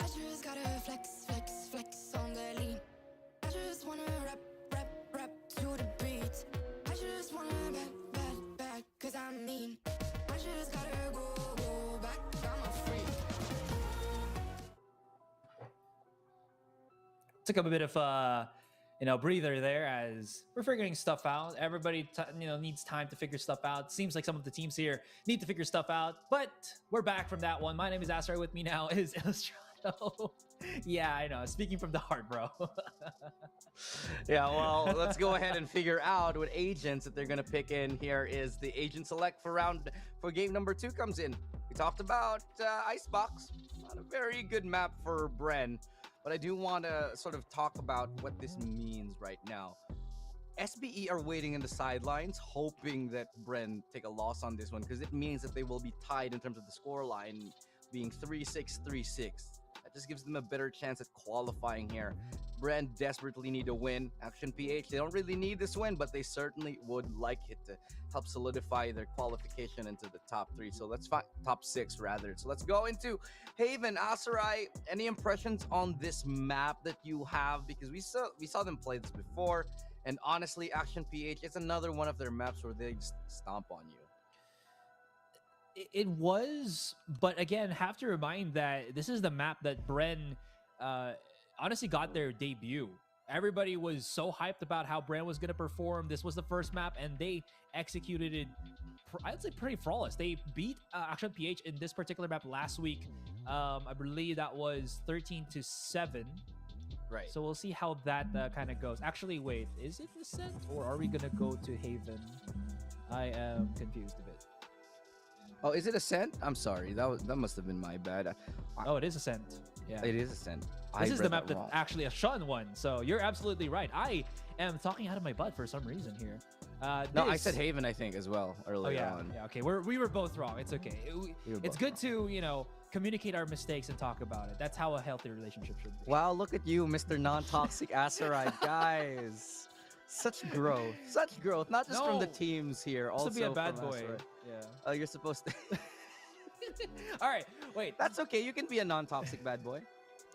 I just gotta flex on the lean. I just wanna rap to the beat. I just wanna back, cause I'm mean. I just gotta go back, I'm a freak. Took up a bit of breather there as we're figuring stuff out. Everybody needs time to figure stuff out. Seems like some of the teams here need to figure stuff out, but we're back from that one. My name is Asar. With me now is Illustrato. Yeah, I know. Speaking from the heart, bro. Yeah, well, let's go ahead and figure out what agents that they're gonna pick in. Here is the agent select for game number 2 comes in. We talked about Icebox. Not a very good map for Bren, but I do want to sort of talk about what this means right now. SBE are waiting in the sidelines, hoping that Bren take a loss on this one, because it means that they will be tied in terms of the score line, being 3-6, 3-6. That just gives them a better chance at qualifying here. Bren desperately need a win. Action PH, they don't really need this win, but they certainly would like it to help solidify their qualification into the top 3. So let's find top 6 rather. So let's go into Haven. Asarai, any impressions on this map that you have? Because we saw them play this before, and honestly, Action PH, it's another one of their maps where they just stomp on you. It was, but again, have to remind that this is the map that Bren honestly got their debut. Everybody was so hyped about how Bren was going to perform. This was the first map, and they executed it, I'd say, pretty flawless. They beat Action PH in this particular map last week. I believe that was 13-7. Right. So we'll see how that kind of goes. Actually, wait, is it Ascent or are we going to go to Haven? I am confused a bit. Oh, is it Ascent? I'm sorry. That must have been my bad. Oh, it is Ascent. Yeah. It is Ascent. This is the map that actually Sean won. So you're absolutely right. I am talking out of my butt for some reason here. No, I said Haven, I think, as well earlier on. Yeah, okay. We were both wrong. It's okay. It's good to, communicate our mistakes and talk about it. That's how a healthy relationship should be. Wow, look at you, Mr. Non-Toxic Asarai. Guys. Such growth. Such growth. Not just from the teams here. Also to be a bad boy. Asarai. Yeah. Oh, you're supposed to... All right, wait. That's okay. You can be a non-toxic bad boy.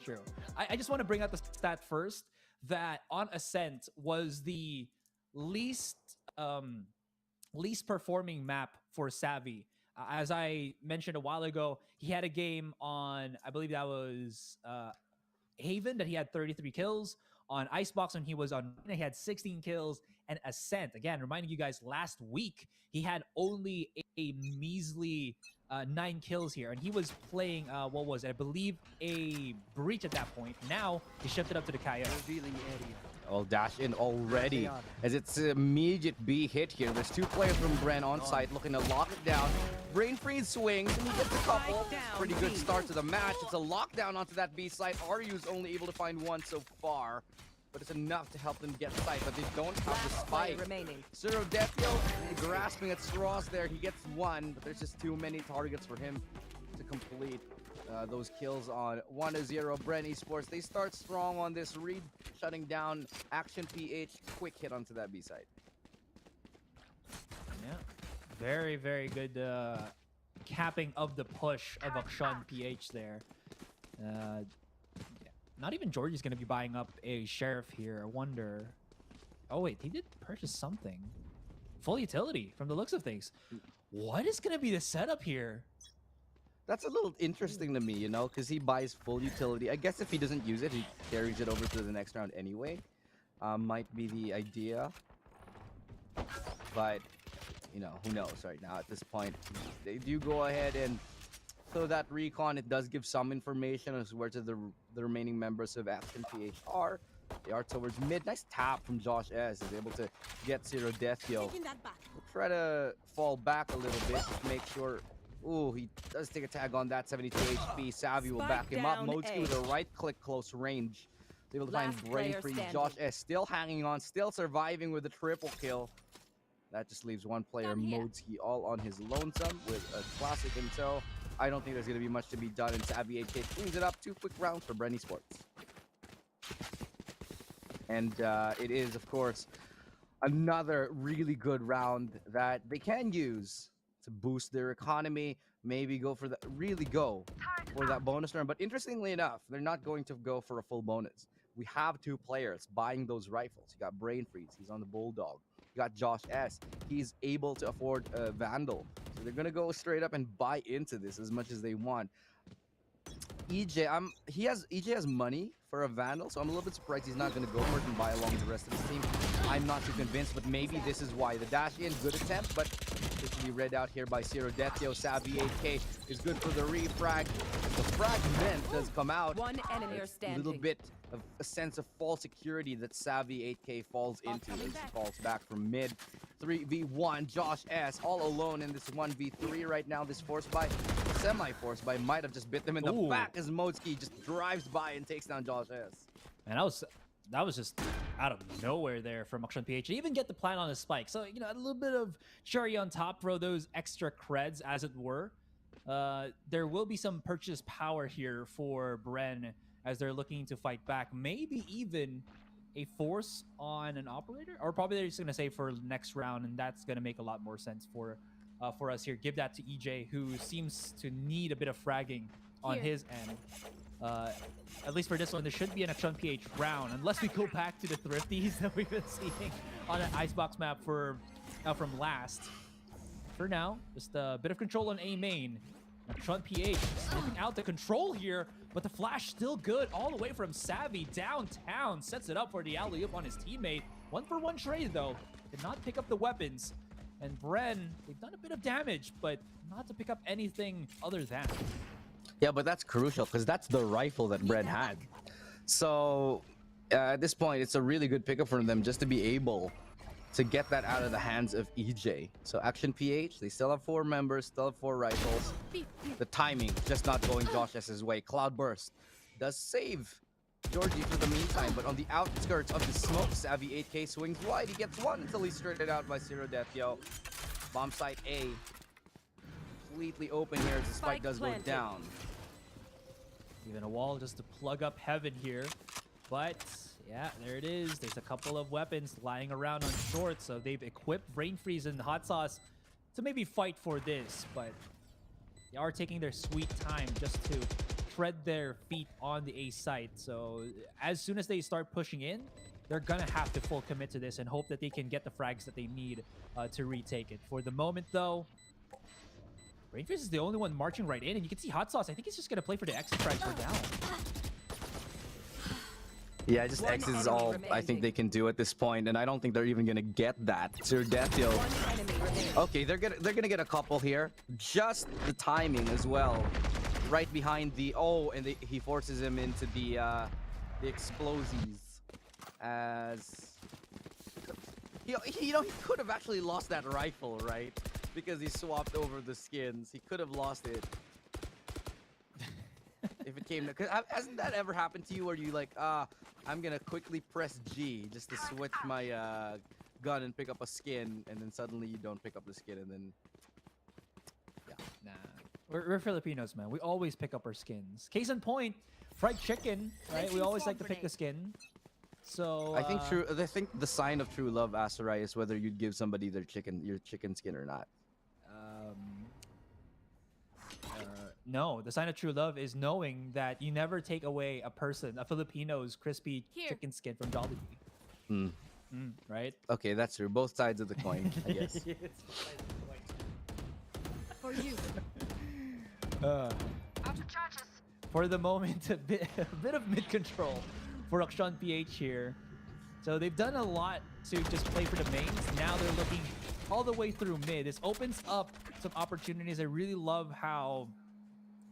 True. I just want to bring out the stat first that on Ascent was the least performing map for Savvy. As I mentioned a while ago, he had a game on, I believe that was Haven, that he had 33 kills. On Icebox, when he was on, he had 16 kills. And Ascent, again, reminding you guys, last week, he had only a measly 9 kills here. And he was playing, what was it? I believe a Breach at that point. Now, he shifted up to the Kaio. Revealing area. Oh, dash in already, as it's an immediate B hit here. There's 2 players from Bren on site looking to lock it down. Brain Freeze swings, and he gets a couple. Pretty good start to the match. It's a lockdown onto that B site. Ryu's only able to find 1 so far, but it's enough to help them get sight, but they don't have the spike. Zero Defio grasping at straws there. He gets 1, but there's just too many targets for him to complete. Those kills on 1-0. Bren Esports, they start strong on this read, shutting down Action PH. Quick hit onto that B side. Yeah, very, very good capping of the push of Action PH there. Yeah. Not even Georgie's going to be buying up a Sheriff here. I wonder. Oh, wait, he did purchase something. Full utility from the looks of things. What is going to be the setup here? That's a little interesting to me, because he buys full utility. I guess if he doesn't use it, he carries it over to the next round anyway. Might be the idea. But, who knows right now at this point. They do go ahead and throw that recon. It does give some information as where to the remaining members of Action PH are. They are towards mid. Nice tap from Josh S. Is able to get Zero Defio. We'll try to fall back a little bit. Just make sure... Ooh, he does take a tag on that 72 HP. Savvy will back him up. Modsky with a right-click close range. Able to find Brain Freeze. Josh S. still hanging on, still surviving with a triple kill. That just leaves 1 player, Modsky, all on his lonesome with a classic in tow. I don't think there's going to be much to be done, and Savvy 8K cleans it up. 2 quick rounds for Bren Esports. And it is, of course, another really good round that they can use to boost their economy, maybe go for that bonus round. But interestingly enough, they're not going to go for a full bonus. We have 2 players buying those rifles. You got Brain Freeze, he's on the Bulldog. You got Josh S, he's able to afford a Vandal. So they're gonna go straight up and buy into this as much as they want. EJ has money for a Vandal, so I'm a little bit surprised he's not gonna go for it and buy along with the rest of his team. I'm not too convinced, but maybe this is why. The dash in, good attempt, but this will be read out here by Zero Defio. Savvy 8K is good for the refrag. The fragment does come out. 1 enemy are standing. A little bit of a sense of false security that Savvy 8K falls into as he falls back from mid. 3v1, Josh S all alone in this 1v3 right now. This force buy, semi-force buy, might have just bit them in the back as Modsky just drives by and takes down Josh S. Man, that was just out of nowhere there from AkshanPH. Even get the plant on the spike. So, you know, a little bit of cherry on top for those extra creds, as it were. There will be some purchase power here for Bren as they're looking to fight back. Maybe even a force on an operator, or probably they're just going to say for next round, and that's going to make a lot more sense for us here. Give that to EJ, who seems to need a bit of fragging on his end. At least for this one, there should be an AkshanPH round, unless we go back to the thrifties that we've been seeing on an Icebox map from last. For now, just a bit of control on A main. AkshanPH slipping out the control here, but the flash still good all the way from Savvy downtown. Sets it up for the alley-oop on his teammate. 1-for-1 trade, though. Did not pick up the weapons. And Bren, they've done a bit of damage, but not to pick up anything other than. Yeah, but that's crucial because that's the rifle that Bren had. So at this point, it's a really good pickup for them just to be able to get that out of the hands of EJ. So AkshanPH, they still have 4 members, still have 4 rifles. The timing just not going Josh S's way. Cloudburst does save Georgie for the meantime, but on the outskirts of the smoke, Savvy 8K swings wide. He gets one until he's straightened out by Zero Death, yo. Bomb site A. Completely open here as the spike does go down. Even a wall just to plug up heaven here. But yeah, there it is. There's a couple of weapons lying around on short, so they've equipped Brain Freeze and Hot Sauce to maybe fight for this, but they are taking their sweet time just to tread their feet on the A site. So as soon as they start pushing in, they're gonna have to full commit to this and hope that they can get the frags that they need to retake it. For the moment, though, Brain Freeze is the only one marching right in, and you can see Hot Sauce. I think he's just gonna play for the exit frags for down. Yeah, just X is all I think they can do at this point, and I don't think they're even gonna get that. Sir Deathio. Okay, they're gonna get a couple here. Just the timing as well. Right behind the and he forces him into the explosives. As he could have actually lost that rifle, right? Because he swapped over the skins. He could have lost it. If it came to, hasn't that ever happened to you where you like, I'm gonna quickly press G just to switch my gun and pick up a skin, and then suddenly you don't pick up the skin, and then yeah, nah. We're Filipinos, man. We always pick up our skins. Case in point, fried chicken, right? We always like to pick the skin. So I think the sign of true love, Asarai, is whether you'd give somebody your chicken skin or not. No, the sign of true love is knowing that you never take away a Filipino's crispy chicken skin from Jollibee. Right? Okay, that's true. Both sides of the coin, I guess. For you. For the moment, a bit of mid control for AkshanPH here. So they've done a lot to just play for the mains. Now they're looking all the way through mid. This opens up some opportunities. I really love how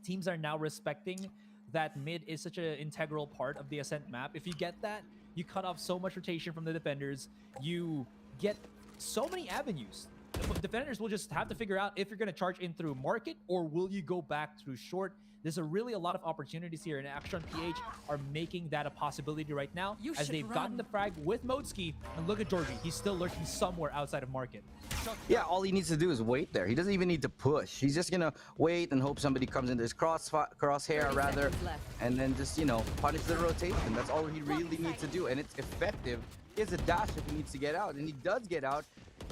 teams are now respecting that mid is such an integral part of the Ascent map. If you get that, you cut off so much rotation from the defenders. You get so many avenues. The defenders will just have to figure out if you're going to charge in through market or will you go back through short. There's really a lot of opportunities here, and AkshanPH are making that a possibility right now as they've gotten the frag with Modski. And look at Georgie. He's still lurking somewhere outside of market. Yeah, all he needs to do is wait there. He doesn't even need to push. He's just going to wait and hope somebody comes into his crosshair, rather, and then just, punish the rotation. That's all he really needs to do, and it's effective. He has a dash if he needs to get out, and he does get out.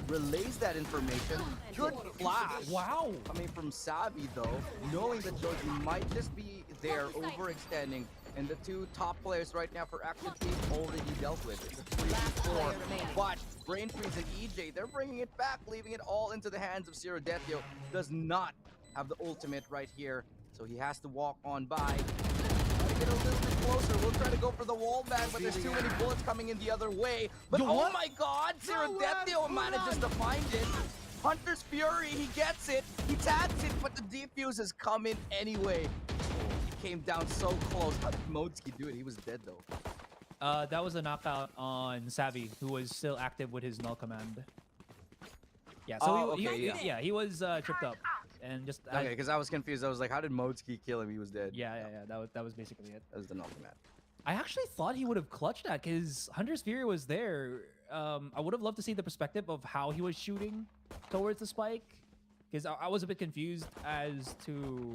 Relays that information. Good flash. Wow. Coming from Savvy, though, knowing that Georgie might just be there overextending. And the two top players right now for AkshanPH already dealt with it. It's a 3-4. But Brain Freeze and EJ, they're bringing it back, leaving it all into the hands of Zero Deathio. Does not have the ultimate right here, so he has to walk on by. Get a little bit closer. We'll try to go for the wall bag, but there's too many bullets coming in the other way. But oh my god, Zero Deathio manages to find it. Hunter's Fury, he gets it. He taps it, but the defuse has come in anyway. He came down so close. How did Modski do it? He was dead though. That was a knockout on Savvy, who was still active with his null command. Yeah, so he was tripped up. And just okay, because I was confused. I was like, how did Modski kill him? He was dead. Yeah. That was basically it. That was the null command. I actually thought he would have clutched that because Hunter's Fury was there. I would have loved to see the perspective of how he was shooting towards the spike. Because I was a bit confused as to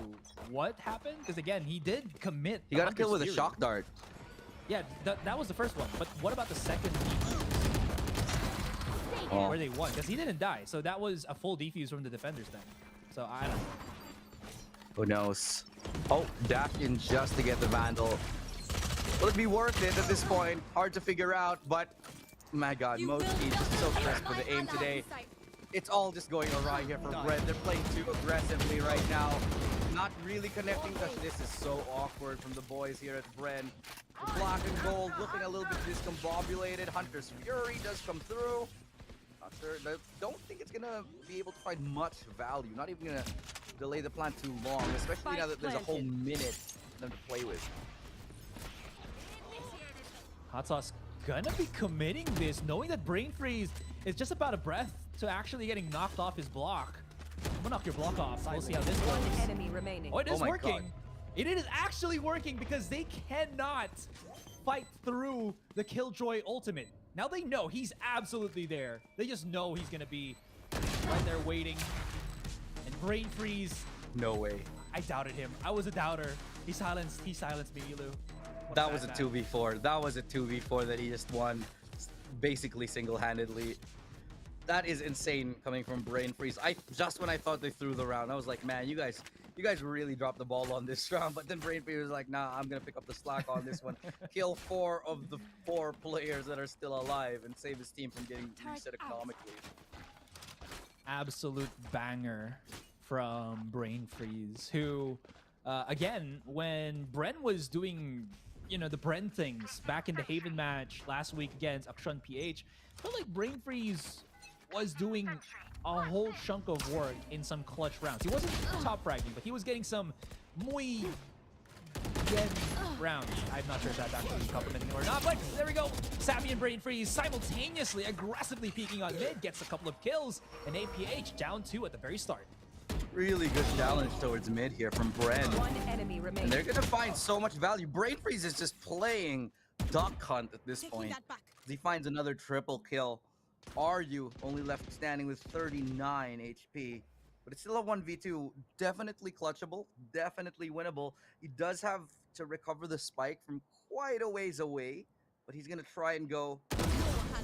what happened. Because again, he did commit. He got a kill with a shock dart. Yeah, that was the first one. But what about the second defuse? Where they won? Because he didn't die. So that was a full defuse from the defenders then. So I don't know. Who knows? Oh, dash in just to get the Vandal. Will it be worth it at this point? Hard to figure out, but my god, most teams are so crisp with the aim today. It's all just going awry here for Bren. They're playing too aggressively right now. Not really connecting because this is so awkward from the boys here at Bren. The black and gold looking a little bit discombobulated. Hunter's Fury does come through. Not sure. I don't think it's gonna be able to find much value. Not even gonna delay the plan too long, especially now that there's a whole minute for them to play with. Hot Sauce gonna be committing this, knowing that Brain Freeze is just about a breath to actually getting knocked off his block. I'm gonna knock your block off. We'll see how this goes. One enemy remaining. Oh, it is working. God. It is actually working because they cannot fight through the Killjoy ultimate. Now they know he's absolutely there. They just know he's gonna be right there waiting. And Brain Freeze. No way. I doubted him. I was a doubter. He silenced me, Elu. That was a 2v4. That was a 2v4 that he just won basically single-handedly. That is insane coming from Brain Freeze. Just when I thought they threw the round, I was like, man, you guys really dropped the ball on this round. But then Brain Freeze was like, nah, I'm gonna pick up the slack on this one. Kill 4 of the 4 players that are still alive and save his team from getting reset economically. Absolute banger from Brain Freeze, who again, when Bren was doing, you know, the Bren things back in the Haven match last week against Ascent PH, I felt like Brain Freeze was doing a whole chunk of work in some clutch rounds. He wasn't top fragging, but he was getting some muy bien rounds. I'm not sure if that's actually complimenting or not, but there we go. Savvy and Brain Freeze simultaneously aggressively peeking on mid, gets a couple of kills, and APH down 2 at the very start. Really good challenge towards mid here from Bren. One enemy remaining. And they're gonna find so much value. Brain Freeze is just playing duck hunt at this point. He finds another triple kill. RU only left standing with 39 HP. But it's still a 1v2. Definitely clutchable. Definitely winnable. He does have to recover the spike from quite a ways away. But he's gonna try and go.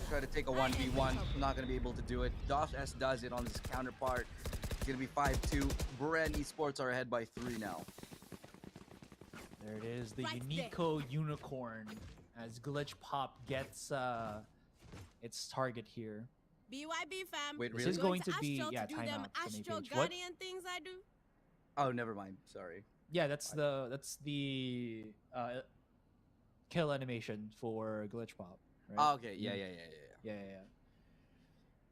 Try to take a 1v1. Not gonna be able to do it. Josh S does it on his counterpart. It's gonna be 5-2. Bren Esports are ahead by 3 now. There it is, the Unico Unicorn, as Glitch Pop gets its target here. BYB fam. Wait, This is going to be Astro yeah, to do timeout them from Astro APH. What? Guardian things I do. Oh, never mind. Sorry. Yeah, that's the kill animation for Glitch Pop. Right? Oh, okay. Yeah. Yeah.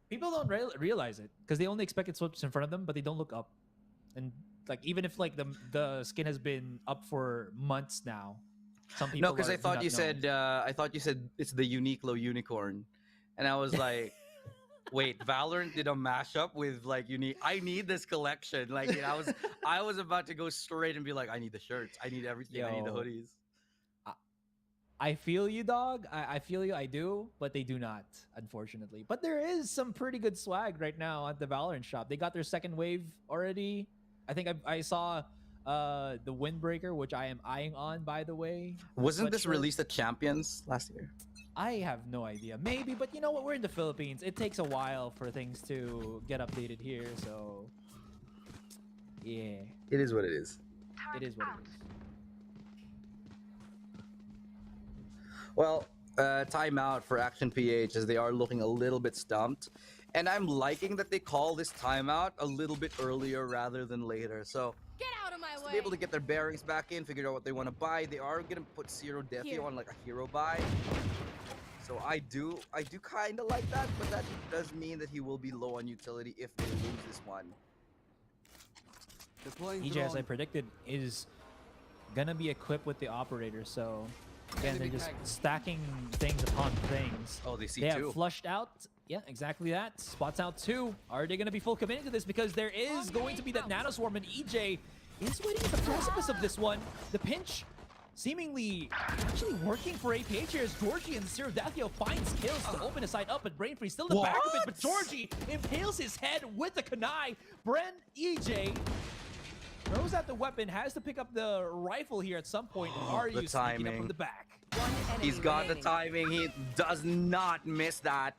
People don't realize it because they only expect it slips in front of them, but they don't look up. And like even if like the skin has been up for months now, some people No, because I thought you said it's the Uniqlo Unicorn, and I was like, wait, Valorant did a mashup with like unique. I need this collection. Like you know, I was about to go straight and be like, I need the shirts, I need everything, I need the hoodies. I feel you, dog. I feel you. I do, but they do not, unfortunately. But there is some pretty good swag right now at the Valorant shop. They got their second wave already. I think I saw the Windbreaker, which I am eyeing on, by the way. Wasn't this released at Champions last year? I have no idea. Maybe, but you know what? We're in the Philippines. It takes a while for things to get updated here, so yeah. It is what it is. It is what it is. Well, timeout for Action PH as they are looking a little bit stumped. And I'm liking that they call this timeout a little bit earlier rather than later. So, Get out of my way. to be able to get their bearings back in, figure out what they want to buy. They are going to put Zero Defio on like a hero buy. So I do kind of like that, but that does mean that he will be low on utility if they lose this one. EJ, as I predicted, is gonna be equipped with the operator, so again, they're just stacking things upon things. Oh, they see They two. have flushed out. Yeah, exactly that. Spots out 2. Are they going to be full committed to this? Because there is going to be that Nanoswarm, and EJ is waiting at the precipice of this one. The pinch seemingly actually working for APH here as Georgie and Zero Dathio finds kills to open a side up, but Brain Freeze still in the back of it, but Georgie impales his head with the kunai. Bren, EJ throws out the weapon, has to pick up the rifle here at some point. Are you sneaking up from the back? He's got the timing. He does not miss that.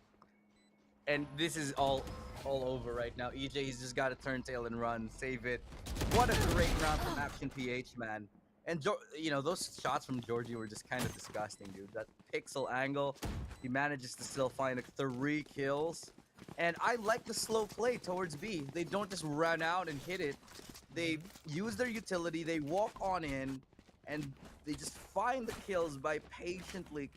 And this is all over right now. EJ, he's just got to turn tail and run, save it. What a great round from Action PH, man. And you know, those shots from Georgie were just kind of disgusting, dude. That pixel angle, he manages to still find 3 kills. And I like the slow play towards B. They don't just run out and hit it. They use their utility, they walk on in, and they just find the kills by patiently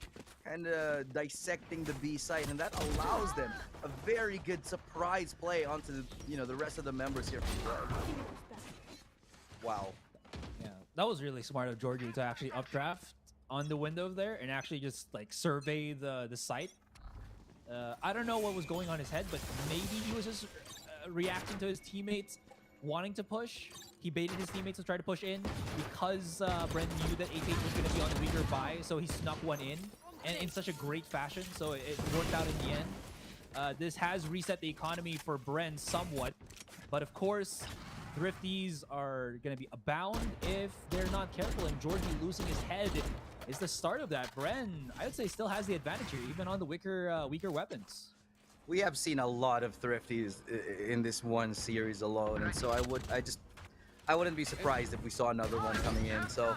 kind of dissecting the B site, and that allows them a very good surprise play onto the, you know, the rest of the members here from Bren. Wow. Yeah, that was really smart of Georgie to actually updraft on the window there and actually just like survey the site. I don't know what was going on in his head, but maybe he was just reacting to his teammates wanting to push. He baited his teammates to try to push in because Bren knew that APH was going to be on the weaker buy, so he snuck one in, and in such a great fashion, so it worked out in the end. This has reset the economy for Bren somewhat, but of course, Thrifties are going to be abound if they're not careful, and Georgie losing his head is the start of that. Bren, I would say, still has the advantage here, even on the weaker weapons. We have seen a lot of Thrifties in this one series alone, and so I wouldn't be surprised if we saw another one coming in. So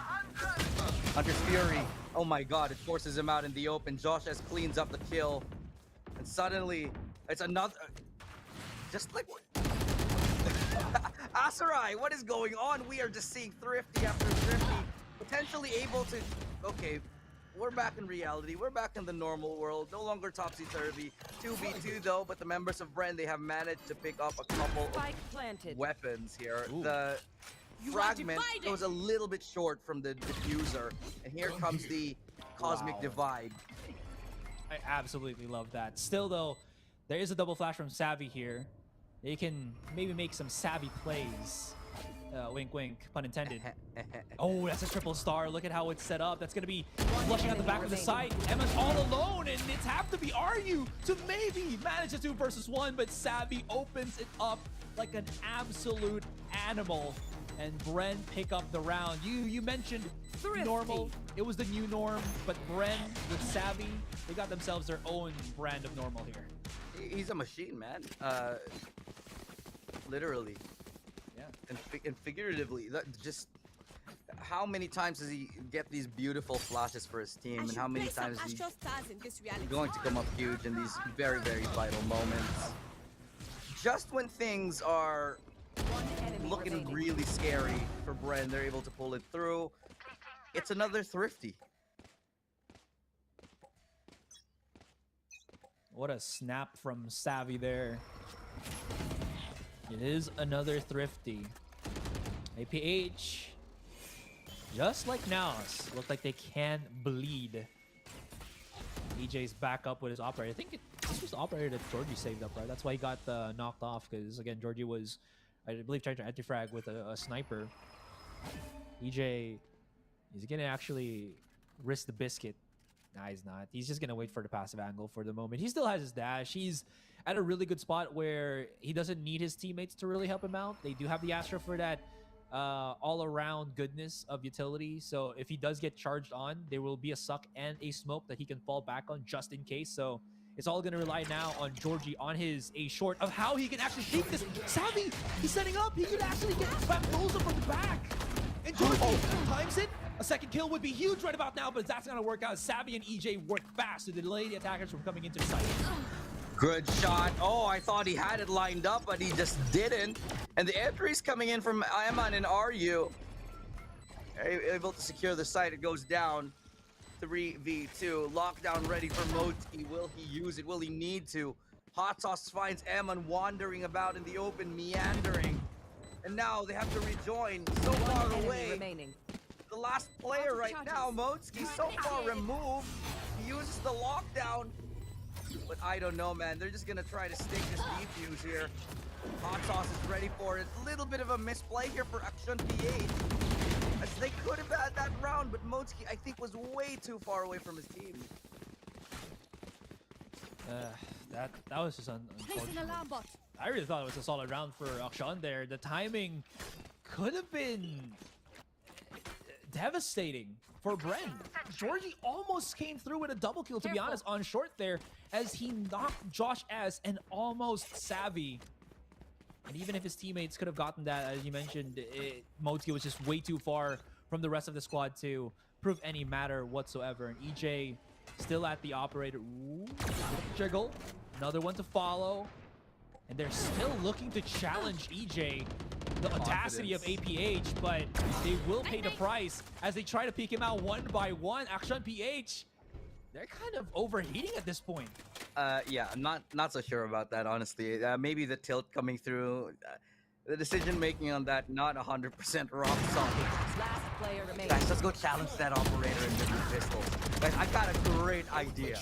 Hunter's Fury, oh my god, it forces him out in the open. Josh S cleans up the kill, and suddenly it's another, just like Asarai, what is going on? We are just seeing Thrifty after Thrifty potentially able to, okay, we're back in reality. We're back in the normal world. No longer topsy-turvy. 2v2 though, but the members of Bren, they have managed to pick up a couple of weapons here. Ooh. The fragment goes a little bit short from the diffuser, and here comes the Cosmic Divide. I absolutely love that. Still though, there is a double flash from Savvy here. They can maybe make some savvy plays. Wink, wink, pun intended. Oh, that's a triple star. Look at how it's set up. That's going to be flushing out the back of the site. Emma's all alone, and it's have to be Ryu to maybe manage a 2 versus 1, but Savvy opens it up like an absolute animal, and Bren pick up the round. You mentioned normal. It was the new norm, but Bren with Savvy, they got themselves their own brand of normal here. He's a machine, man. Literally. Yeah. And figuratively, just how many times does he get these beautiful flashes for his team, and how many times is he going to come up huge in these very, very vital moments? Just when things are looking really scary for Bren, they're able to pull it through. It's another Thrifty. What a snap from Savvy there. It is another Thrifty. APH, just like Naos, look like they can bleed. EJ's back up with his operator. I think this was the operator that Georgie saved up, right? That's why he got knocked off, because again, Georgie was, I believe, trying to anti-frag with a sniper. EJ, he's gonna actually risk the biscuit. Nah, he's not. He's just gonna wait for the passive angle for the moment. He still has his dash. He's at a really good spot where he doesn't need his teammates to really help him out. They do have the Astra for that all-around goodness of utility. So if he does get charged on, there will be a suck and a smoke that he can fall back on just in case. So it's all going to rely now on Georgie on his A short of how he can actually keep this. Savvy, he's setting up. He could actually get bamboozled from the back. And Georgie times it. A second kill would be huge right about now, but that's going to work out. Savvy and EJ work fast to delay the attackers from coming into the site. Good shot. Oh, I thought he had it lined up, but he just didn't. And the entries coming in from Eman and RU. Able to secure the site. It goes down. 3v2. Lockdown ready for Moti. Will he use it? Will he need to? Hot Sauce finds Eman wandering about in the open, meandering. And now they have to rejoin so far away. The last player right now, Motski, so far removed. He uses the lockdown. But I don't know, man. They're just gonna try to stick this defuse here. Hot Sauce is ready for it. A little bit of a misplay here for Action PH. As they could have had that round, but Motsuki, I think, was way too far away from his team. That was just unfortunate. I really thought it was a solid round for Akshan there. The timing could have been devastating for Bren. Georgie almost came through with a double kill, to be honest, on short there, as he knocked Josh S and almost Savvy. And even if his teammates could have gotten that, as you mentioned, Motsuki was just way too far from the rest of the squad to prove any matter whatsoever. And EJ still at the operator. Ooh, jiggle. Another one to follow. And they're still looking to challenge EJ. The audacity of APH, but they will pay the price as they try to peek him out one by one. Action PH, they're kind of overheating at this point. Yeah, I'm not so sure about that, honestly. Maybe the tilt coming through, the decision making on that, not 100% rock solid. Last player remaining. Guys, let's go challenge that operator in the pistol. Guys, I got a great idea.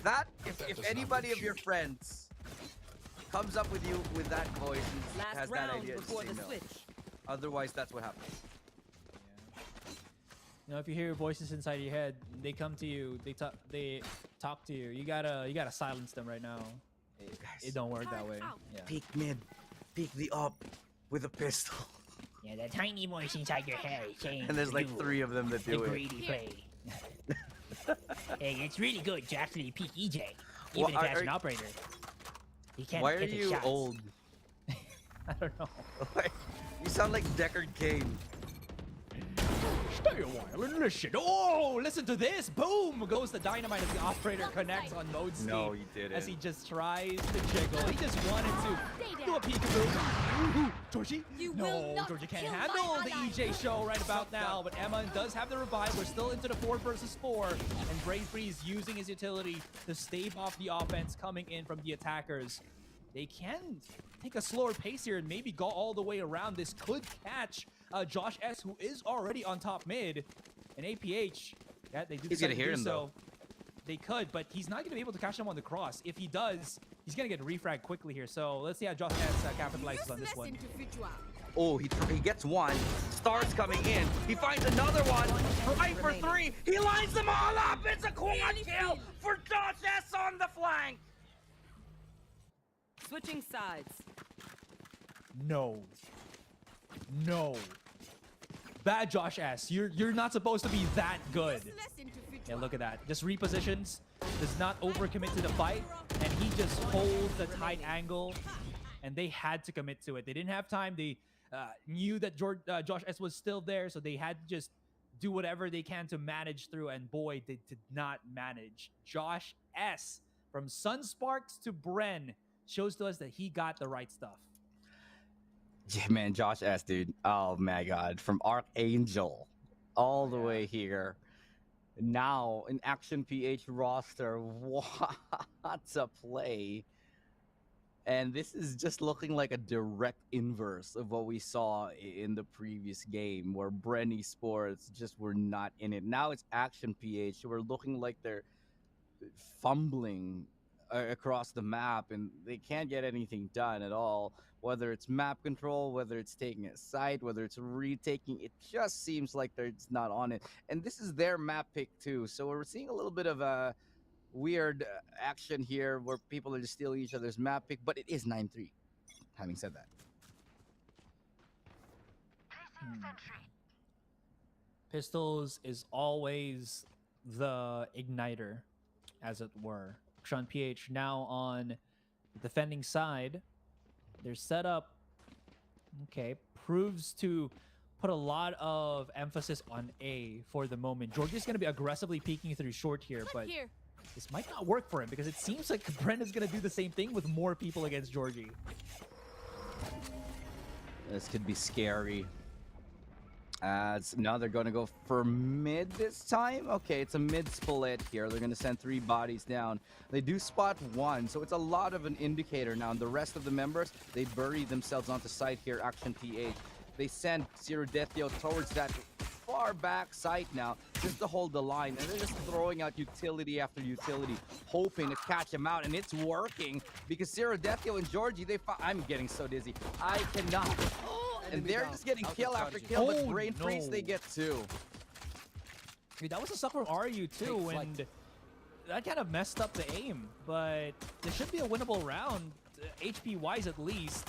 That if anybody of your friends comes up with you with that voice and has that idea, just say no. Otherwise, that's what happens. Yeah. You know, if you hear voices inside your head, they come to you, they talk to you. You gotta silence them right now. It don't work that way. Yeah. Peek mid, peek the up with a pistol. Yeah, that tiny voice inside your head saying. And there's like 3 of them that do the it. greedy play. Hey, it's really good to actually peek EJ, even if that's an operator. He can't Why are hit his you shots. old? I don't know. You sound like Deckard Cain. Stay a while and listen. Oh, listen to this. Boom goes the dynamite as the operator connects on Motsuki. No, he didn't. As he just tries to jiggle. He just wanted to do a peekaboo. Georgie? No, Georgie can't handle the EJ show right about now. But Emma does have the revive. We're still into the 4 versus 4. And Brave Freeze using his utility to stave off the offense coming in from the attackers. They can take a slower pace here and maybe go all the way around. This could catch Josh S, who is already on top mid. And APH, yeah, they do. He's gonna hear him though. They could, but he's not gonna be able to catch him on the cross. If he does, he's gonna get refragged quickly here. So let's see how Josh S capitalizes on this one. Oh, he gets one. Stars coming in. He finds another one. Right for 3. He lines them all up. It's a quad kill for Josh S on the flank. Switching sides. No. Bad Josh S. You're not supposed to be that good. Yeah, look at that. Just repositions, does not overcommit to the fight, and he just holds the tight angle, and they had to commit to it. They didn't have time. They knew that Josh S was still there, so they had to just do whatever they can to manage through, and boy, they did not manage. Josh S, from Sunsparks to Bren, shows to us that he got the right stuff. Yeah, man, Josh S, dude. Oh my God, from Archangel all the way here. Now an Action PH roster. What's a play? And this is just looking like a direct inverse of what we saw in the previous game, where Bren Esports just were not in it. Now it's Action PH. We're looking like they're fumbling across the map, and they can't get anything done at all. Whether it's map control, whether it's taking a site, whether it's retaking, it just seems like they're just not on it. And this is their map pick too, so we're seeing a little bit of a weird action here where people are just stealing each other's map pick, but it is 9-3. Having said that, Pistols is always the igniter, as it were. Sean PH now on the defending side. Their setup, okay, proves to put a lot of emphasis on A for the moment. Georgie's going to be aggressively peeking through short here, but this might not work for him because it seems like Bren is going to do the same thing with more people against Georgie. this could be scary. As now they're going to go for mid this time. Okay, it's a mid split here. They're going to send 3 bodies down. They do spot 1, so it's a lot of an indicator now. And the rest of the members, they bury themselves onto site here, Action PH. They send Zero Detio towards that far back site now, just to hold the line. And they're just throwing out utility after utility, hoping to catch him out. And it's working because Zero Detio and Georgie, I'm getting so dizzy. I cannot. And they're just getting kill after kill, but Brain Freeze, they get 2. Dude, that was a suck from RU too, and that kind of messed up the aim. But this should be a winnable round, HP-wise at least.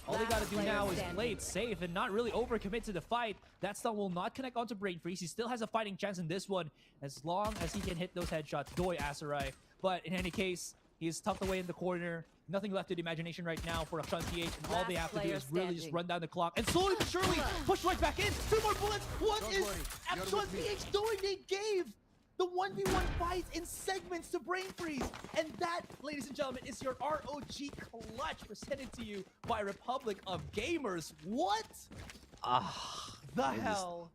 All they got to do now is play it safe and not really overcommit to the fight. That stun will not connect onto Brain Freeze. He still has a fighting chance in this one, as long as he can hit those headshots. Doi Asarai. But in any case, he is tucked away in the corner. Nothing left to the imagination right now for Ascent PH, and all they have to do is really just run down the clock and slowly but surely push right back in. 2 more bullets. What is Ascent PH doing? They gave the 1v1 fight in segments to Brain Freeze. And that, ladies and gentlemen, is your ROG clutch presented to you by Republic of Gamers. What the hell?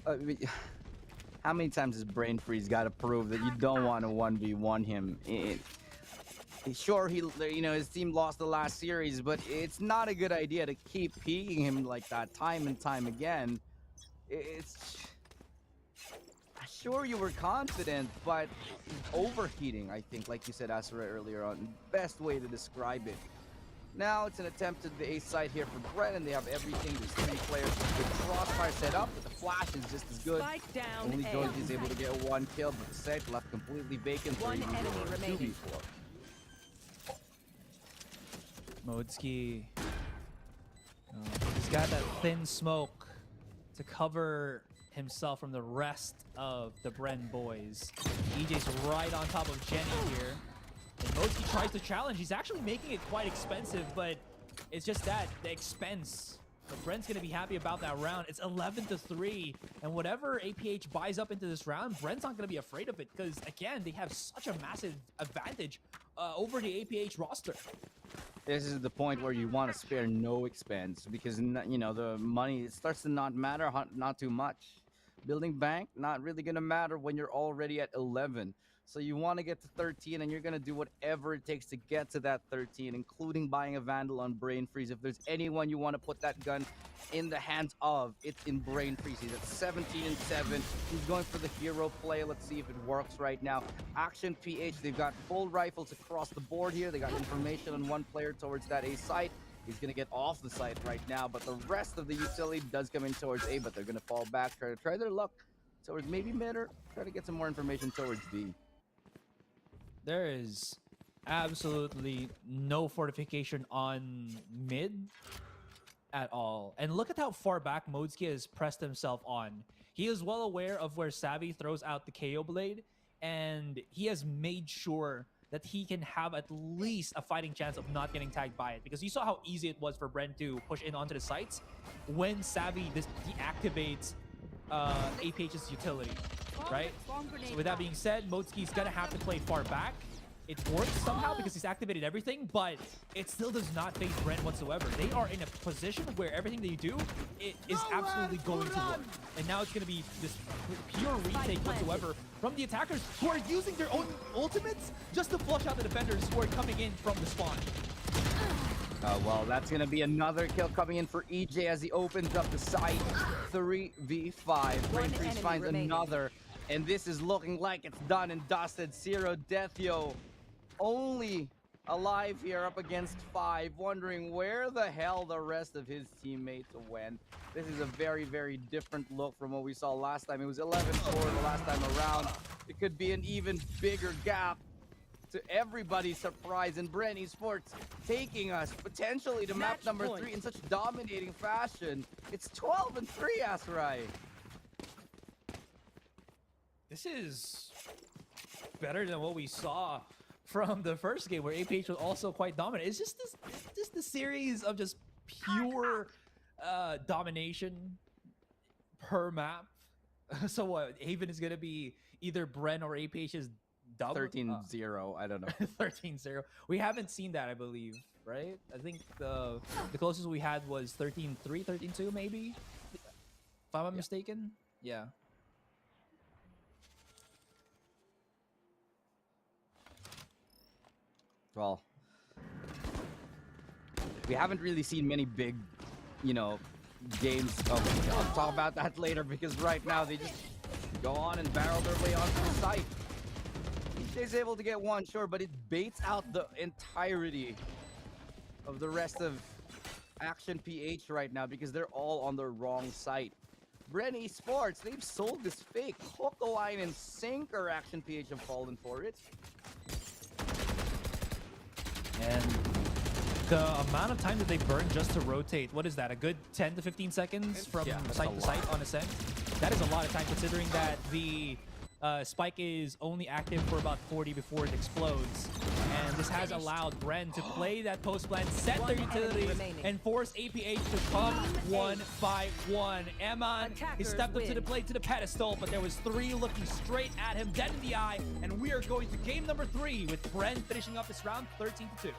I mean, how many times has Brain Freeze got to prove that you don't want to 1v1 him? Sure, his team lost the last series, but it's not a good idea to keep peeking him like that time and time again. Sure, you were confident, but overheating, I think, like you said, Asura, earlier on. Best way to describe it. Now it's an attempt at the A side here for Bren, and they have everything. There's 3 players with crossfire set up, but the flash is just as good. Only Joji is able to get 1 kill, but the site left completely vacant. 1 enemy remaining. Modesky. He's got that thin smoke to cover himself from the rest of the Bren boys. EJ's right on top of Jenny here. And Modesky tries to challenge. He's actually making it quite expensive, but it's just that, the expense. But Bren's going to be happy about that round. It's 11-3, and whatever APH buys up into this round, Bren's not going to be afraid of it, because, again, they have such a massive advantage over the APH roster. This is the point where you want to spare no expense, because, the money, it starts to not matter, not too much. Building bank, not really going to matter when you're already at 11. So you want to get to 13, and you're going to do whatever it takes to get to that 13, including buying a Vandal on Brain Freeze. If there's anyone you want to put that gun in the hands of, it's in Brain Freeze. He's at 17-7. He's going for the hero play. Let's see if it works right now. Action PH, they've got full rifles across the board here. They got information on 1 player towards that A site. He's going to get off the site right now, but the rest of the utility does come in towards A, but they're going to fall back, try their luck towards maybe mid, or try to get some more information towards B. There is absolutely no fortification on mid at all. And look at how far back Modesky has pressed himself on. He is well aware of where Savvy throws out the KO blade, and he has made sure that he can have at least a fighting chance of not getting tagged by it. Because you saw how easy it was for Bren to push in onto the sites when Savvy deactivates APH's utility, right? So with that being said, Modesky's gonna have to play far back. It works somehow because he's activated everything, but it still does not phase Bren whatsoever. They are in a position where everything they do, it is absolutely going to work. And now it's going to be this pure retake whatsoever from the attackers, who are using their own ultimates just to flush out the defenders who are coming in from the spawn. Well, that's going to be another kill coming in for EJ as he opens up the site. 3v5. Brain Freeze finds another, and this is looking like it's done and dusted. Zero Deathyo only alive here up against 5, wondering where the hell the rest of his teammates went. This is a very, very different look from what we saw last time. It was 11-4 the last time around. It could be an even bigger gap, to everybody's surprise, and Bren Esports taking us potentially to map number 3 in such dominating fashion. It's 12-3, Asrai. This is better than what we saw from the first game, where APH was also quite dominant. It's just the series of just pure domination per map. So what, Haven is gonna be either Bren or APH's double? 13-0, I don't know. 13-0. We haven't seen that, I believe, right? I think the closest we had was 13-3, 13-2 maybe, if I'm not mistaken. Yeah. Well, we haven't really seen many big, games. I'll talk about that later, because right now they just go on and barrel their way onto the site. EJ's able to get one, sure, but it baits out the entirety of the rest of Action PH right now because they're all on the wrong side. Bren Esports, they've sold this fake. Hook, line, and sinker. Action PH have fallen for it. And the amount of time that they burn just to rotate, what is that? A good 10 to 15 seconds from site to site on Ascent? That is a lot of time considering that the spike is only active for about 40 before it explodes. And this has allowed Bren to play that post plan, set their utilities, and force APH to come one by one. Eman, he stepped up to the plate, to the pedestal, but there was 3 looking straight at him, dead in the eye. And we are going to game number 3 with Bren finishing up this round 13-2.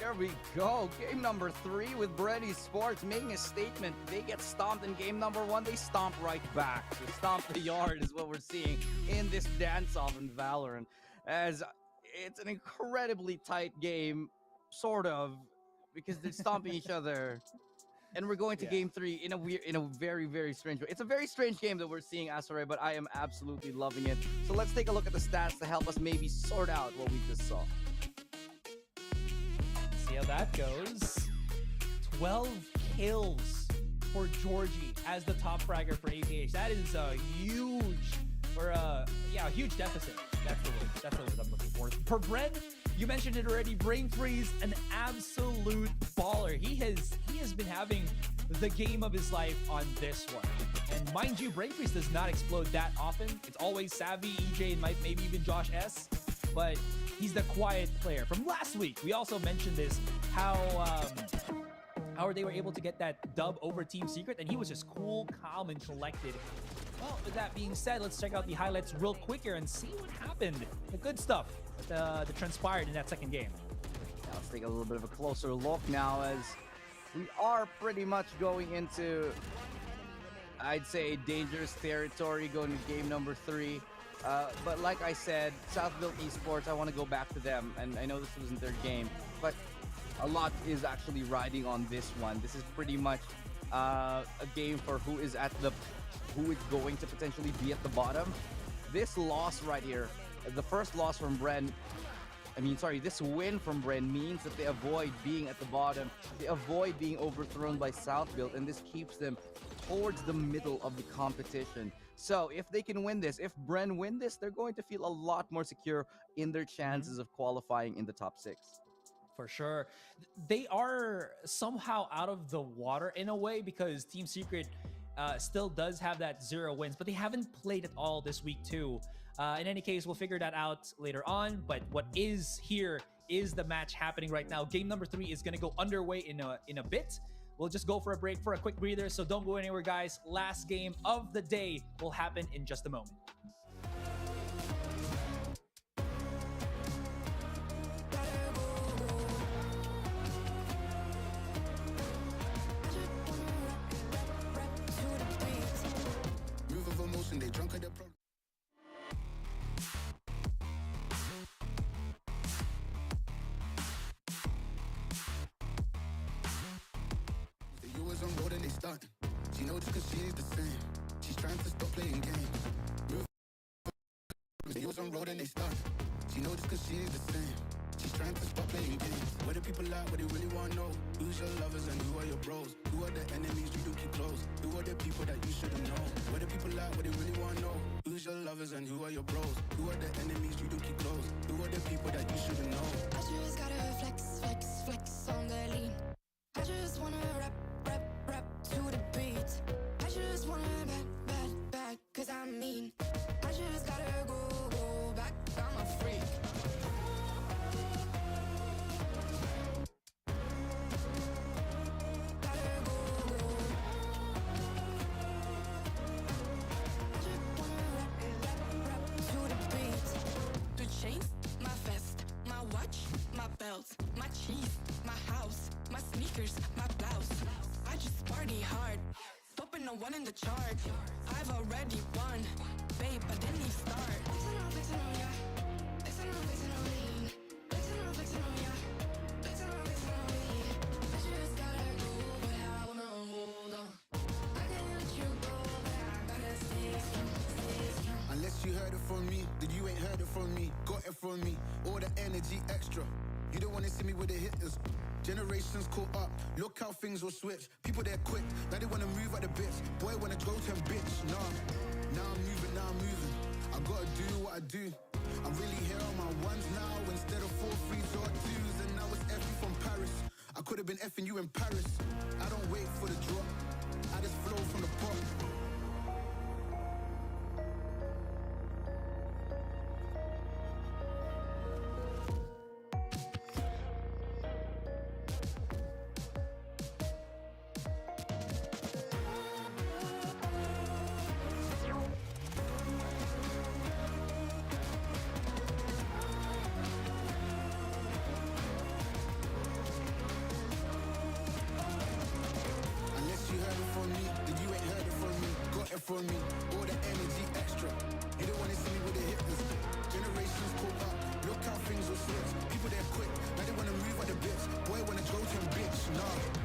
There we go. Game number 3 with Bren Esports making a statement. They get stomped in game number 1. They stomp right back. They stomp the yard is what we're seeing in this dance-off in Valorant. As it's an incredibly tight game, sort of, because they're stomping each other. And we're going to game 3 in a very, very strange way. It's a very strange game that we're seeing, Asaray, but I am absolutely loving it. So let's take a look at the stats to help us maybe sort out what we just saw. See how that goes. 12 kills for Georgie as the top fragger for APH. That is a huge, or a huge deficit. That's the word I'm looking for. For Bren, you mentioned it already. Brain Freeze, an absolute baller. He has been having the game of his life on this one. And mind you, Brain Freeze does not explode that often. It's always Savvy, EJ, and maybe even Josh S. But he's the quiet player. From last week, we also mentioned this, how they were able to get that dub over Team Secret, and he was just cool, calm, and collected. Well, with that being said, let's check out the highlights real quick here and see what happened. The good stuff that transpired in that second game. Now let's take a little bit of a closer look now, as we are pretty much going into, I'd say, dangerous territory going to game number 3. But like I said, Southville Esports, I want to go back to them, and I know this wasn't their game, but a lot is actually riding on this one. This is pretty much a game for who is going to potentially be at the bottom. This loss right here, the first loss from Bren, this win from Bren means that they avoid being at the bottom. They avoid being overthrown by Southville, and this keeps them towards the middle of the competition. So if they can win this, if Bren win this, they're going to feel a lot more secure in their chances of qualifying in the top 6. For sure. They are somehow out of the water in a way because Team Secret still does have that 0 wins, but they haven't played at all this week too. In any case, we'll figure that out later on, but what is here is the match happening right now. Game number 3 is going to go underway in a bit. We'll just go for a break, for a quick breather, so don't go anywhere, guys. Last game of the day will happen in just a moment. Move of emotion, they drunk at the problem. On road and they starting. She knows this cause she is the same. She's trying to stop playing games. They was on road and they starting. She knows this cause she is the same. She's trying to stop playing games. Where the people at, what they really want to know. Who's your lovers and who are your bros? Who are the enemies you do keep close? Who are the people that you shouldn't know? Where the people at, what they really want to know. Who's your lovers and who are your bros? Who are the enemies you do keep close? Who are the people that you shouldn't know? I just gotta flex on the lean. I just wanna rap to the beat. I just wanna back, cause I'm mean. I just gotta go back, I'm a freak. To the beat. The chains, my vest, my watch, my belt, my cheese, my house, my sneakers, my blouse. I just party hard, topping the 1 in the chart. I've already won, babe, I didn't even start. Flexing on ya, flexing on lean. Flexing on ya, flexing on me. I just gotta go, but I wanna hold on. I can't let you go, but I gotta stay strong. Unless you heard it from me, then you ain't heard it from me. Got it from me, all the energy extra. You don't wanna see me with the hitters. Generations caught up, look how things will switch. People they're quick, now they wanna move at the bits. Boy wanna go to bitch, nah. Now I'm moving. I gotta do what I do. I'm really here on my ones now instead of 4 3s or 2s. And now it's F from Paris. I could have been effing you in Paris. I don't wait for the drop, I just flow from the pot. For me, all the energy extra. You don't wanna see me with the hitters. Generations caught up, look how things will switch. People they're quick, now they wanna move at the bits. Boy wanna go to bitch, nah.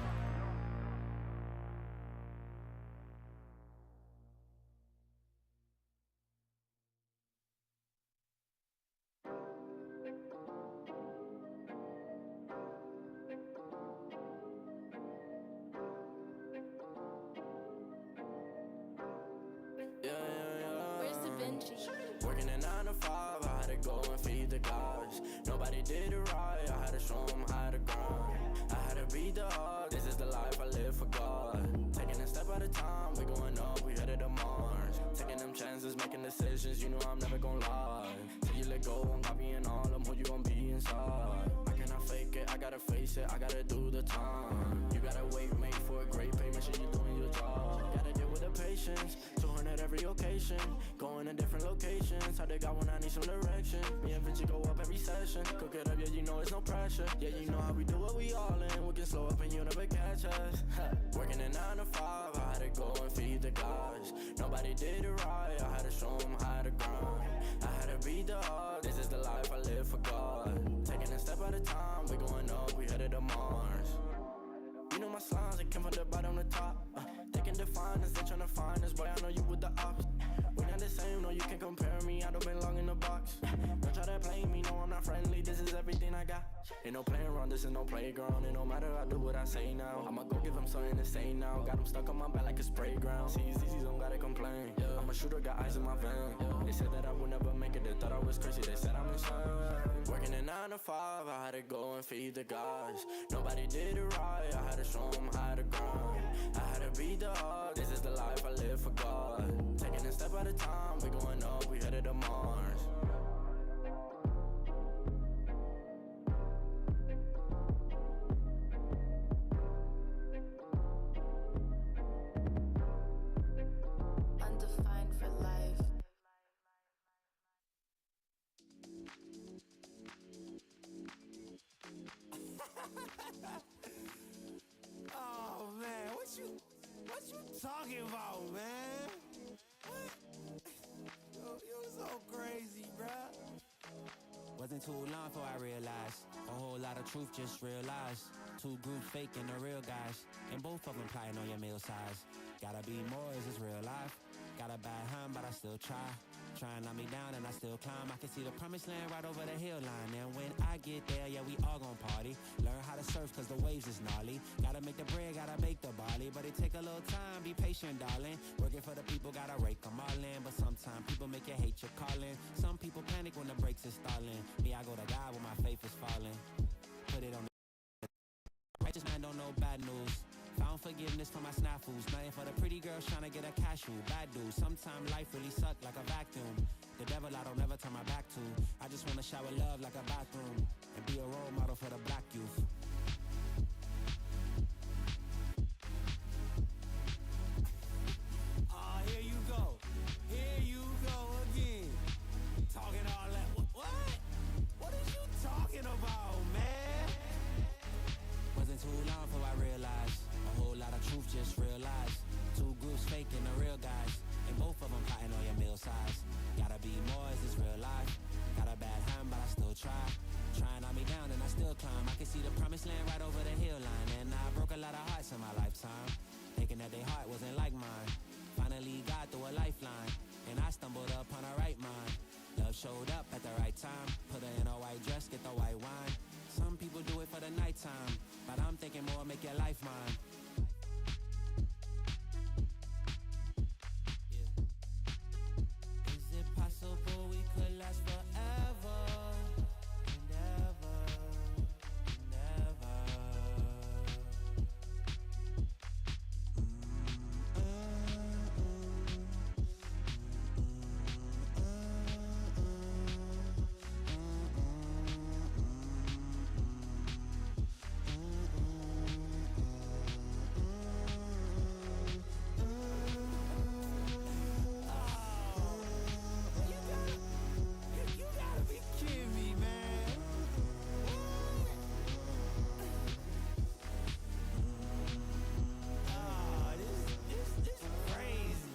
Working a 9 to 5, I had to go and feed the guys. Nobody did it right, I had to show them how to grind. I had to beat the odds, this is the life I live for God. Taking a step at a time, we going up, we headed to Mars. Taking them chances, making decisions, you know I'm never gonna lie. Till you let go, I'm copying all of them, who you gon' be inside. I cannot fake it, I gotta face it, I gotta do the time. You gotta wait, make for a great pay, make sure you're doing your job. Gotta deal with the patience, 200 every occasion. Going to different locations, how they got when I need some direction. Me and Vinci go up every session. Cook it up, yeah, you know it's no pressure. Yeah, you know how we do it, we all in. We can slow up and you never catch us. Working a 9 to 5, I had to go and feed the guys. Nobody did it right, I had to show them how to grind. I had to beat the odds, this is the life I live for God. Taking a step at a time, we going up, we headed to Mars. You know my slimes, they came from the bottom to top. They can define us, they tryna find us, boy, I know you with the ops. We not the same, no, you can compare me, I don't belong in the box. Don't try to play me, no, I'm not friendly, this is everything I got. Ain't no playing around, this is no playground. It no matter, I do what I say now. I'ma go give them something to say now. Got them stuck on my back like a spray ground. See, easy, don't gotta complain. I'm a shooter, got eyes in my van. They said that I would never make it, they thought I was crazy, they said I'm insane. Working a 9 to 5, I had to go and feed the guys. Nobody did it right, I had to show them how to grind. I had to beat the odds, this is the life I live for God. Taking a step at a time, we going up, we headed to Mars. Undefined for life. Oh man, what you talking about, man? What? You're so crazy, bruh. Wasn't too long before I realized a whole lot of truth just realized. 2 groups faking the real guys, and both of them plotting on your meal size. Gotta be more, is this real life? Got a bad hand, but I still try. Trying to knock me down and I still climb. I can see the promised land right over the hill line. And when I get there, yeah, we all gon' party. Learn how to surf cause the waves is gnarly. Gotta make the bread, gotta make the barley. But it take a little time, be patient, darling. Working for the people, gotta rake them all in. But sometimes people make you hate your calling. Some people panic when the brakes is stalling. Me, I go to God when my faith is falling. Put it on the righteous man, don't know bad news. Found forgiveness for my snafus. Nothing for the pretty girls trying to get a cashew. Bad dude. Sometimes life really suck like a vacuum. The devil I don't never turn my back to. I just want to shower love like a bathroom. And be a role model for the black youth. Here you go. Here you go again. Talking all that. What? What is you talking about, man? Wasn't too long before I realized a whole lot of truth just realized. 2 groups faking the real guys, and both of them plotting on your meal size. Gotta be more, is this real life? Got a bad hand, but I still try. Trying on me down and I still climb. I can see the promised land right over the hill line. And I broke a lot of hearts in my lifetime, thinking that their heart wasn't like mine. Finally got through a lifeline, and I stumbled upon a right mind. Love showed up at the right time. Put her in a white dress, get the white wine. Some people make your life mine. Is it possible we could last forever and ever and ever? You gotta be kidding me, man. Ah, this is crazy.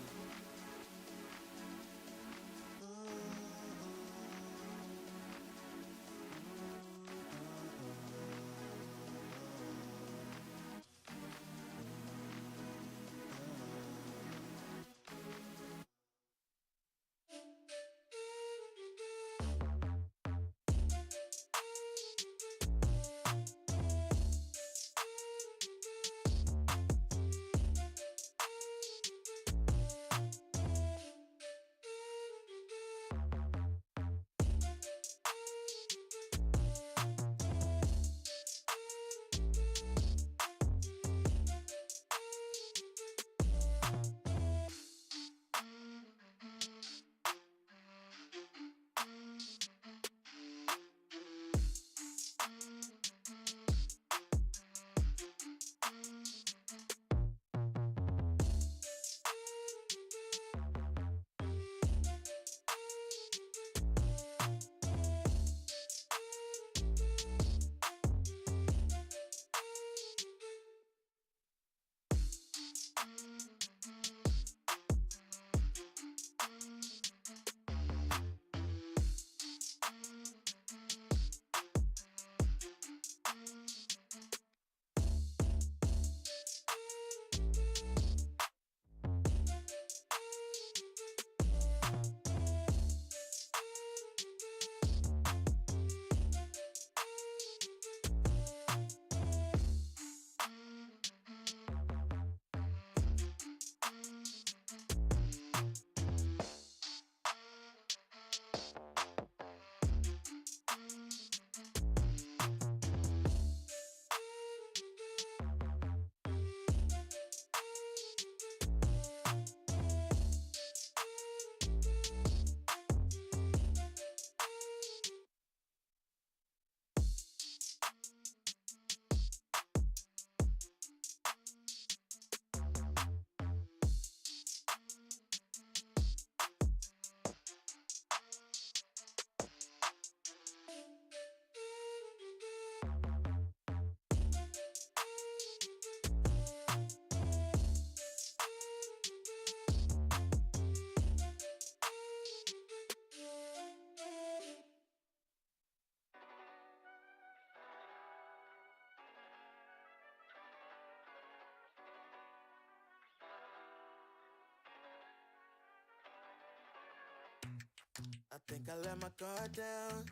I think I let my guard down.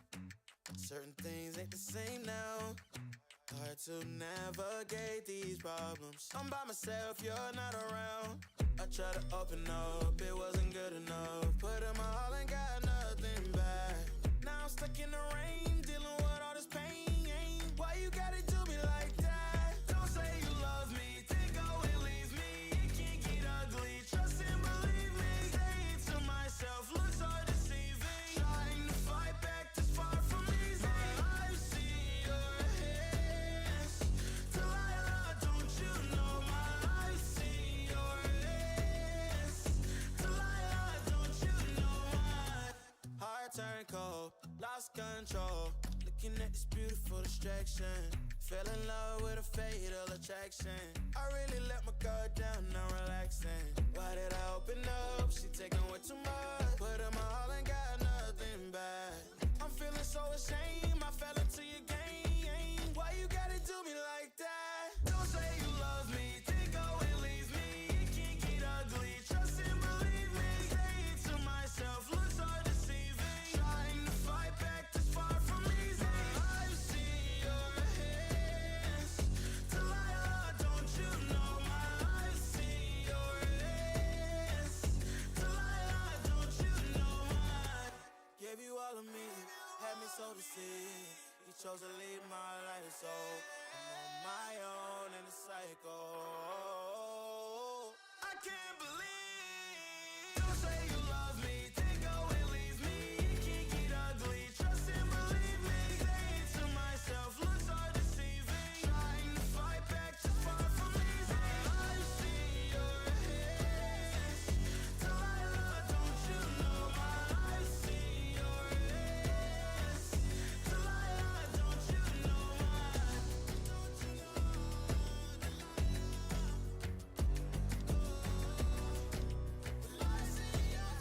Certain things ain't the same now. Hard to navigate these problems. I'm by myself, you're not around. I tried to open up, it wasn't good enough. Put in my all and got nothing back. Now I'm stuck in the rain, dealing with all this pain. Why you gotta do me like that? Don't say you love me, then go and leave me. It can't get ugly, trust and believe me. Say it to myself, looks so deceiving. Trying to fight back this far from easy. I see your hands. Delilah, don't you know my eyes see your hands. Delilah, don't you know my heart turned cold, lost control. Looking at this beautiful distraction. Fell in love with a fatal attraction. I really let my guard down, now relaxing. Why did I open up? She taking way too much. Put in my all and got nothing back. I'm feeling so ashamed, I fell into your game. Why you gotta do me like that? Don't say you love me, then go and leave me. It can't get ugly, trust and believe me. Say it to myself, looks so deceiving. Trying to fight back this far from easy. I see your hands. Delilah, lead my life, so I'm on my own in the cycle. I can't believe you say you love me, then go and leave me. It can't get ugly, trust and believe me. Saying to myself, looks are deceiving. Trying to fight back, just far from easy. Life's in your hands. Delilah, don't you know my life's in your hands? Delilah, don't you know my, don't you know? Life's in your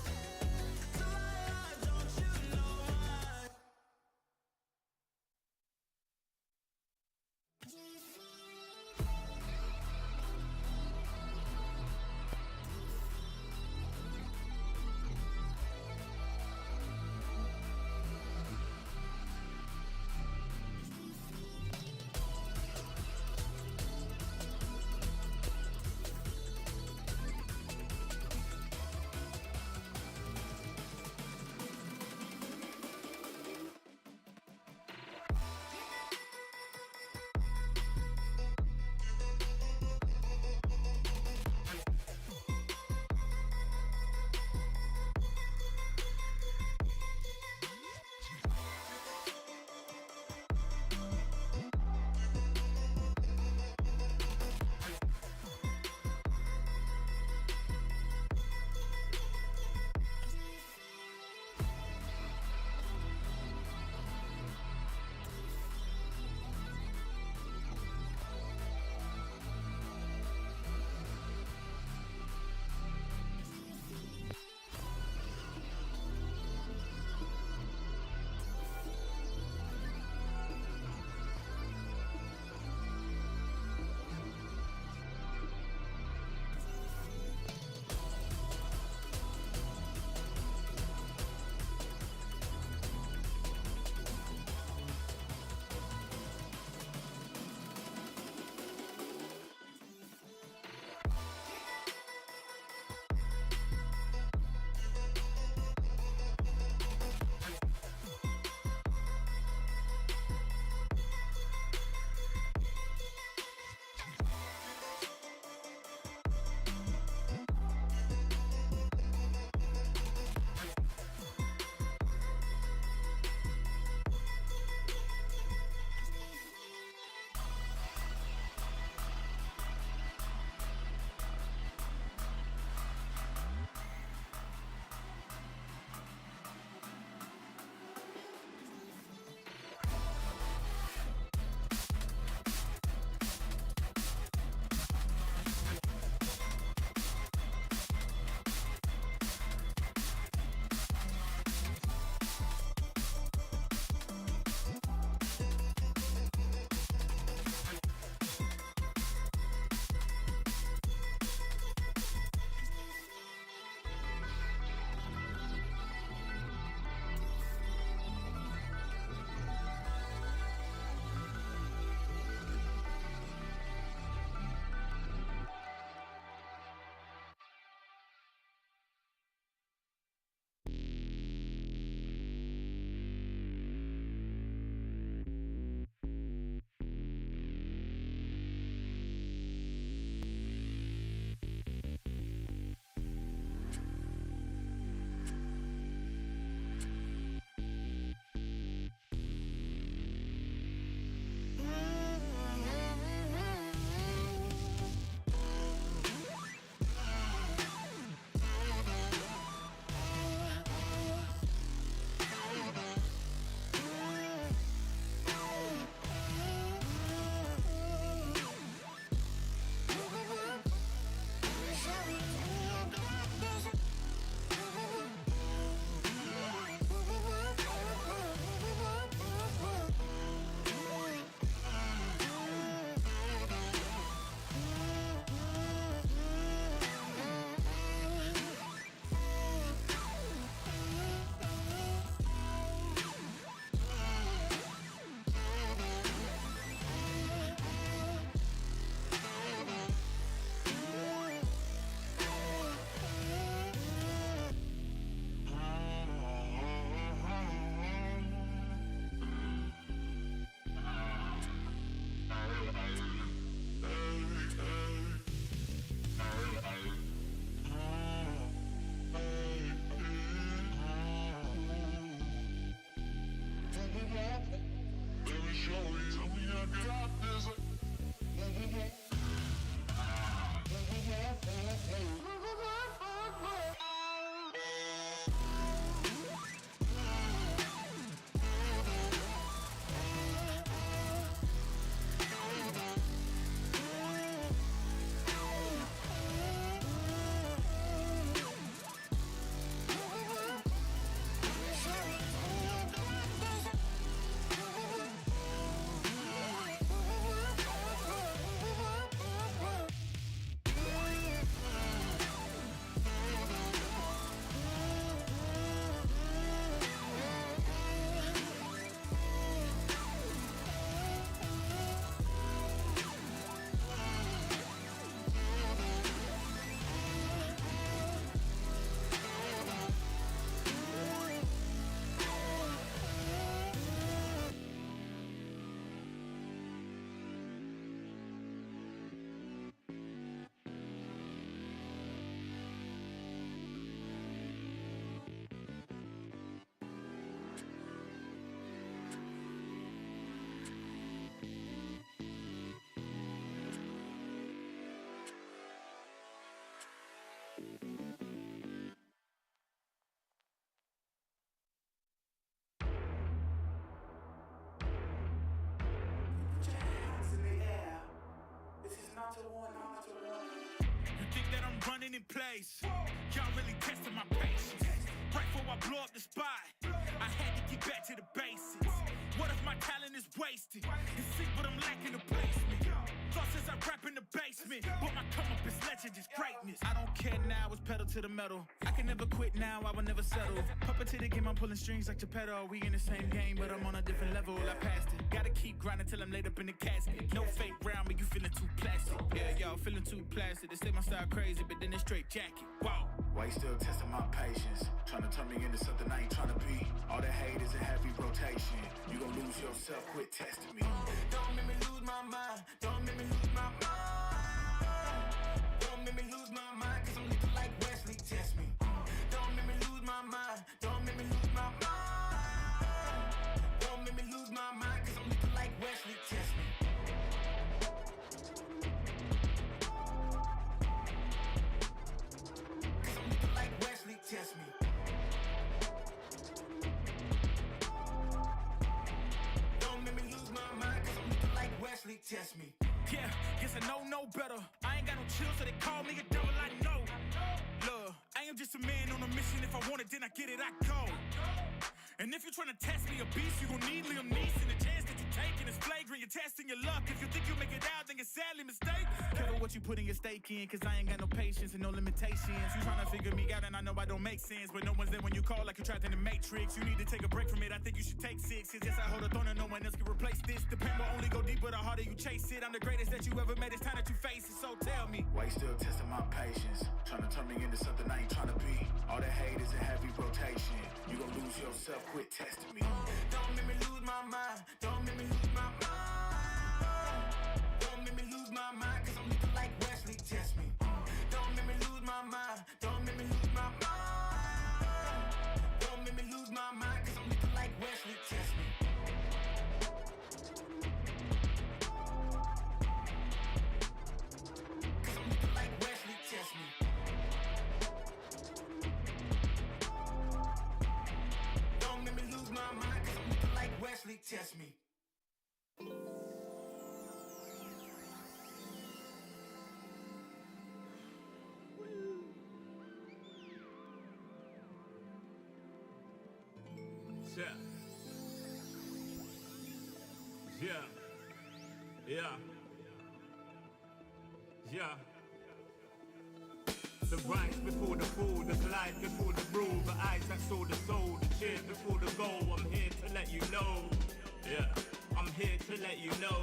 running in place. Y'all really testing my patience. Right before I blow up the spot, I had to get back to the basics. What if my talent is wasted? It's sick, but I'm lacking the placement. Thought since I rap in the basement, but my come up is legend, is greatness. I don't care now, it's pedal to the metal. I can never quit now, I will never settle. Puppet to the game, I'm pulling strings like Geppetto. We in the same game, but I'm on a different level. I passed it. Gotta keep grinding till I'm laid up in the casket. No fake round, but you feeling too plastic. Yeah, y'all feeling too plastic. They say my style crazy, but then it's straight jacket. Wow. Why you still testing my patience? Trying to turn me into something I ain't trying to be. All the hate is in heavy rotation. You gon' lose yourself, quit testing me. Don't make me lose my mind. Don't make me lose my mind. Don't make me lose my mind, cause I'm looking like Wesley, test me. Don't make me lose my mind. Don't make me lose my mind. Don't make me lose my mind, cause I'm looking like Wesley, test me. Cause I'm looking like Wesley, test me. Don't make me lose my mind, cause I'm looking like Wesley, test me. Yeah, guess I know no better. I ain't got no chill, so they call me a devil, I know. Look, I am just a man on a mission. If I want it, then I get it, I go. And if you're trying to test me a beast, you gon' need Liam Neeson. The chance that you taking is flagrant. You're testing your luck. If you think you make it out, then you're sadly mistaken. Careful what you putting your stake in, cause I ain't got no patience and no limitations. You trying to figure me out, and I know I don't make sense, but no one's there when you call like you're trapped in the Matrix. You need to take a break from it. I think you should take 6. Cause yes, I hold a throne and no one else can replace this. The pain will only go deeper the harder you chase it. I'm the greatest that you ever met. It's time that you face it. So tell me, Why you still testing my patience? Trying to turn me into something I ain't trying to be. All the hate is in heavy rotation. You gon' lose yourself, quit testing me. Don't make me lose my mind. Don't make me lose my mind. Don't make me lose my mind, cause I'm looking like Wesley, test me. Don't make me lose my mind. Don't make me lose my mind. Don't make me lose my mind, cause I'm looking like Wesley, test me. Cause I'm looking like Wesley, test me. Don't make me lose my mind, cause I'm looking like Wesley, test me. Yeah. The rise before the fall, the glide before the rule, the eyes that saw the soul, the cheers before the goal. I'm here to let you know. Yeah, I'm here to let you know.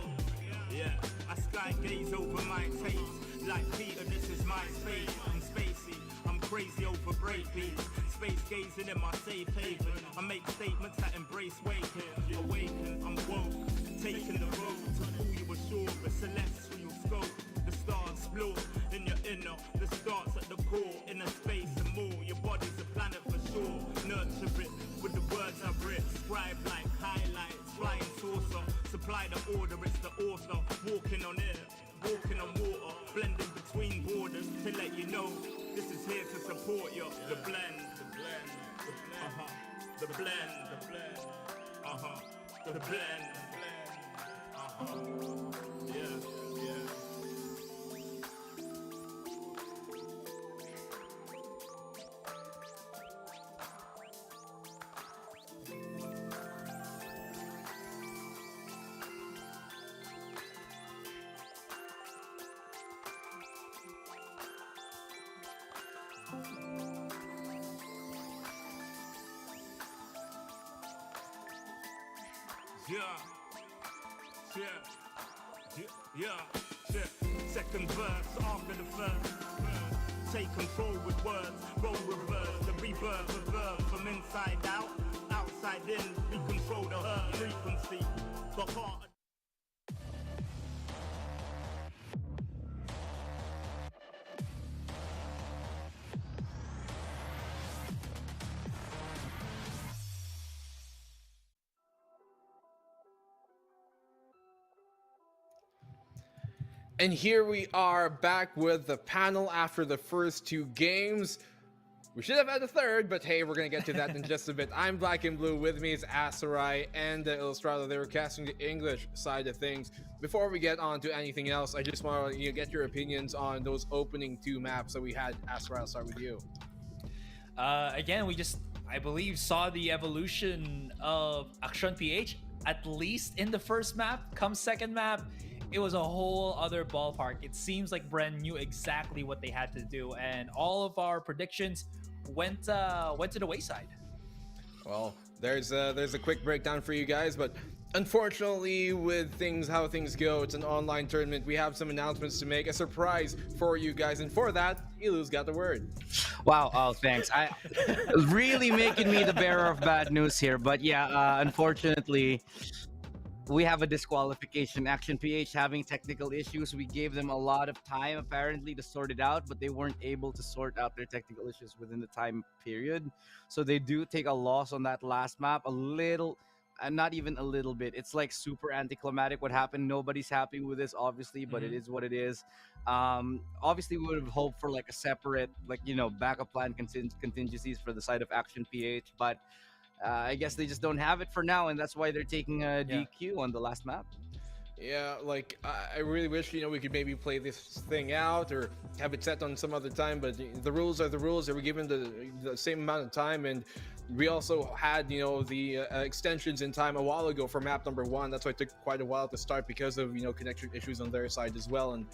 Yeah, I sky gaze over my taste. Like Peter, this is my space. I'm spacey, I'm crazy over breakbeats. Space gazing in my safe haven. I make statements that embrace waking. Awaken, I'm woke. Taking the road to who you ashore. A celestial scope. The stars explore in your inner. The starts at the core. Inner space and more. Your body's a planet for sure. Nurture it with the words I've written. Scribe like highlights. Flying saucer. Supply the order, it's the author. Walking on air. Walking on water. Blending between borders to let you know. This is here to support you. The blend. The blend. The blend. The blend. Yeah. Second verse after the first. Take control with words, roll reverse, the rebirth of verb from inside out, outside in. We control the hurt frequency, the heart. And here we are back with the panel after the first two games. We should have had a third, but hey, we're going to get to that in just a bit. I'm Black and Blue. With me is Asarai and Illustrato. They were casting the English side of things. Before we get on to anything else, I just want to get your opinions on those opening 2 maps that we had. Asarai, I'll start with you. Again, we just, I believe, saw the evolution of Ascent PH, at least in the first map. Come second map, it was a whole other ballpark. It seems like Bren knew exactly what they had to do, and all of our predictions went to the wayside. Well, there's a quick breakdown for you guys, but unfortunately, with how things go, it's an online tournament. We have some announcements to make, a surprise for you guys, and for that, Ilu's got the word. Wow, oh, thanks. Really making me the bearer of bad news here, but yeah, unfortunately, we have a disqualification. Ascent PH having technical issues. We gave them a lot of time apparently to sort it out, but they weren't able to sort out their technical issues within the time period. So they do take a loss on that last map. A little, not even a little bit. It's like super anticlimactic what happened. Nobody's happy with this, obviously, but it is what it is. Obviously, we would have hoped for like a separate, like, you know, backup plan contingencies for the side of Ascent PH, but I guess they just don't have it for now, and that's why they're taking a DQ on the last map. Yeah, like, I really wish, you know, we could maybe play this thing out or have it set on some other time, but the rules are the rules. They were given the same amount of time, and we also had, you know, the extensions in time a while ago for map number 1. That's why it took quite a while to start because of, you know, connection issues on their side as well, and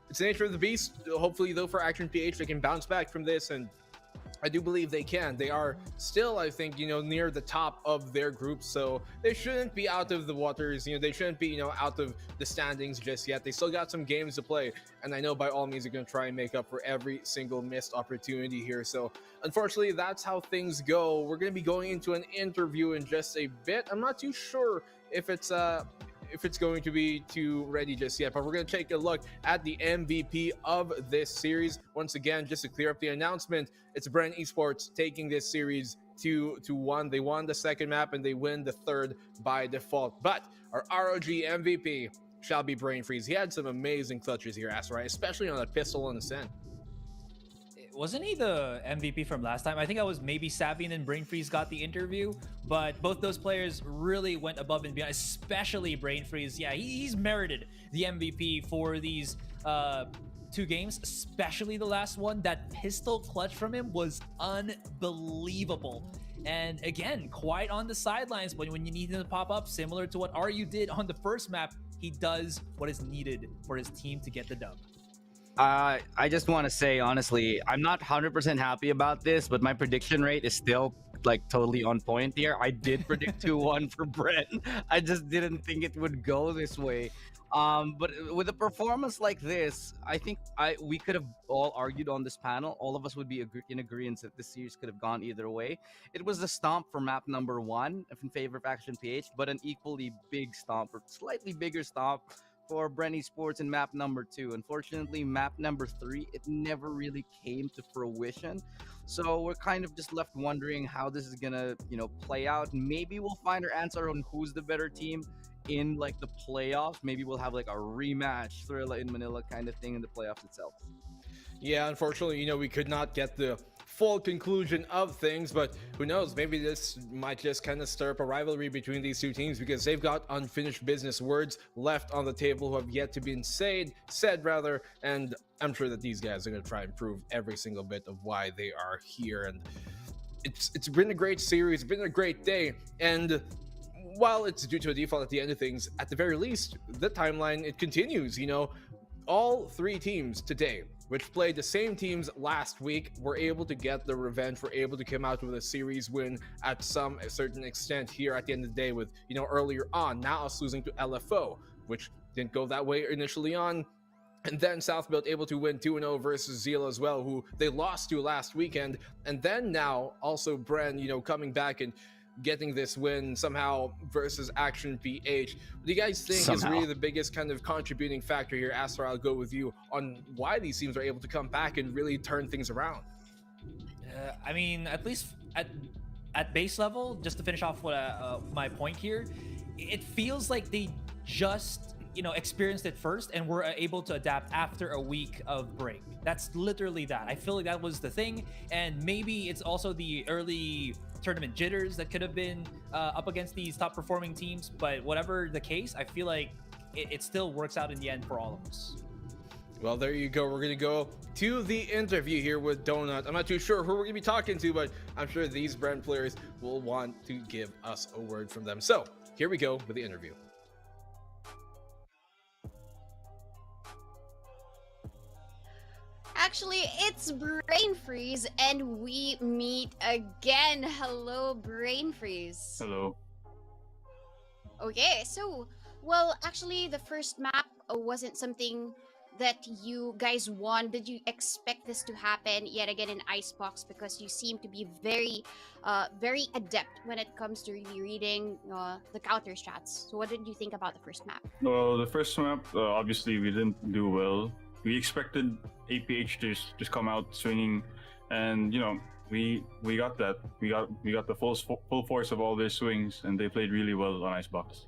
it's the nature of the beast. Hopefully, though, for Ascent PH, they can bounce back from this, and I do believe they can. They are still, I think, you know, near the top of their group, so they shouldn't be out of the waters. You know, they shouldn't be, you know, out of the standings just yet. They still got some games to play, and I know by all means they're going to try and make up for every single missed opportunity here. So, unfortunately, that's how things go. We're going to be going into an interview in just a bit. I'm not too sure if it's going to be too ready just yet, but we're going to take a look at the MVP of this series. Once again, just to clear up the announcement, it's Bren Esports taking this series 2-1. They won the second map and they win the third by default. But our ROG MVP shall be Brain Freeze. He had some amazing clutches here, Asarai, especially on that pistol on Ascent. Wasn't he the MVP from last time? I think I was maybe Savvy and then Brain Freeze got the interview, but both those players really went above and beyond, especially Brain Freeze. Yeah, he's merited the MVP for these 2 games, especially the last one. That pistol clutch from him was unbelievable. And again, quite on the sidelines, but when you need him to pop up, similar to what RU did on the first map, he does what is needed for his team to get the dub. I just want to say, honestly, I'm not 100% happy about this, but my prediction rate is still like totally on point here. I did predict 2-1 for Bren. I just didn't think it would go this way. But with a performance like this, I think we could have all argued on this panel. All of us would be in agreement that this series could have gone either way. It was the stomp for map number 1 in favor of Ascent PH, but an equally big stomp, or slightly bigger stomp, for Bren Esports in map number 2. Unfortunately, map number 3, it never really came to fruition. So we're kind of just left wondering how this is gonna, you know, play out. Maybe we'll find our answer on who's the better team in like the playoffs. Maybe we'll have like a rematch Thrilla in Manila kind of thing in the playoffs itself. Yeah, unfortunately, you know, we could not get the full conclusion of things, but who knows, maybe this might just kind of stir up a rivalry between these 2 teams, because they've got unfinished business, words left on the table who have yet to be said, and I'm sure that these guys are going to try and prove every single bit of why they are here. And it's been a great series, it's been a great day, and while it's due to a default at the end of things, at the very least, the timeline, it continues. You know, all 3 teams today, which played the same teams last week, were able to get the revenge, were able to come out with a series win at some certain extent here at the end of the day, with, you know, earlier on, Naos losing to LFO, which didn't go that way initially on. And then Southbuilt able to win 2-0 versus Zeal as well, who they lost to last weekend. And then now also Bren, you know, coming back and getting this win somehow versus Ascent PH. What do you guys think is really the biggest kind of contributing factor here? Astra, I'll go with you on why these teams are able to come back and really turn things around. I mean, at least at base level, just to finish off what my point here, it feels like they just experienced it first and were able to adapt after a week of break. That's literally that. I feel like that was the thing, and maybe it's also the early tournament jitters that could have been up against these top performing teams. But whatever the case, I feel like it still works out in the end for all of us. Well, there you go. We're going to go to the interview here with Donut. I'm not too sure who we're going to be talking to, but I'm sure these Bren players will want to give us a word from them. So here we go with the interview. Actually, it's Brain Freeze, and we meet again. Hello, Brain Freeze. Hello. Okay, so, well, actually, the first map wasn't something that you guys won. Did you expect this to happen yet again in Icebox? Because you seem to be very adept when it comes to really reading the counter strats. So what did you think about the first map? Well, the first map, obviously we didn't do well. We expected APH to just come out swinging, and we got that. We got the full force of all their swings, and they played really well on Icebox.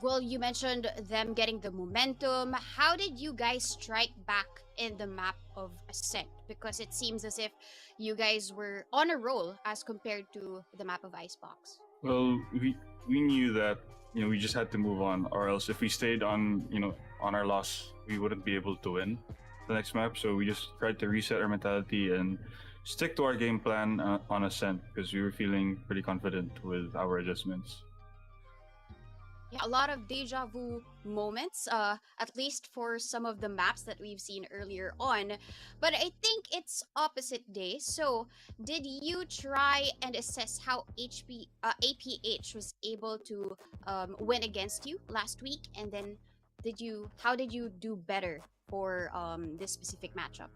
Well, you mentioned them getting the momentum. How did you guys strike back in the map of Ascent? Because it seems as if you guys were on a roll as compared to the map of Icebox. Well, we knew that we just had to move on, or else if we stayed on our loss, we wouldn't be able to win the next map. So we just tried to reset our mentality and stick to our game plan on Ascent, because we were feeling pretty confident with our adjustments. Yeah, a lot of deja vu moments, at least for some of the maps that we've seen earlier on. But I think it's opposite day. So did you try and assess how APH was able to win against you last week? And then how did you do better for this specific matchup?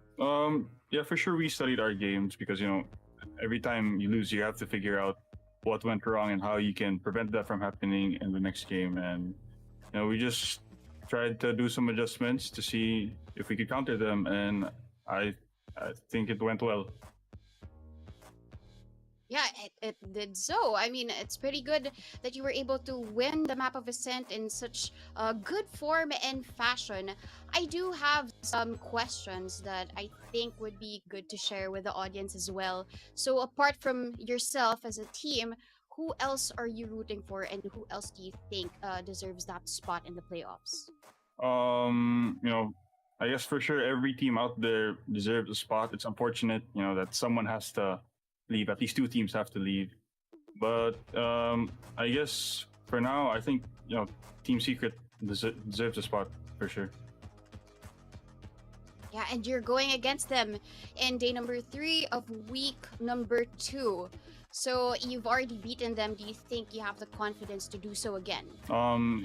Yeah, for sure we studied our games, because every time you lose, you have to figure out what went wrong and how you can prevent that from happening in the next game. And we just tried to do some adjustments to see if we could counter them, and I think it went well. Yeah, it did so. I mean, it's pretty good that you were able to win the map of Ascent in such good form and fashion. I do have some questions that I think would be good to share with the audience as well. So apart from yourself as a team, who else are you rooting for, and who else do you think deserves that spot in the playoffs? I guess for sure every team out there deserves a spot. It's unfortunate, that someone has to leave. At least two teams have to leave. But I guess for now, I think Team Secret deserves a spot for sure. Yeah, and you're going against them in day number 3 of week number 2. So you've already beaten them. Do you think you have the confidence to do so again?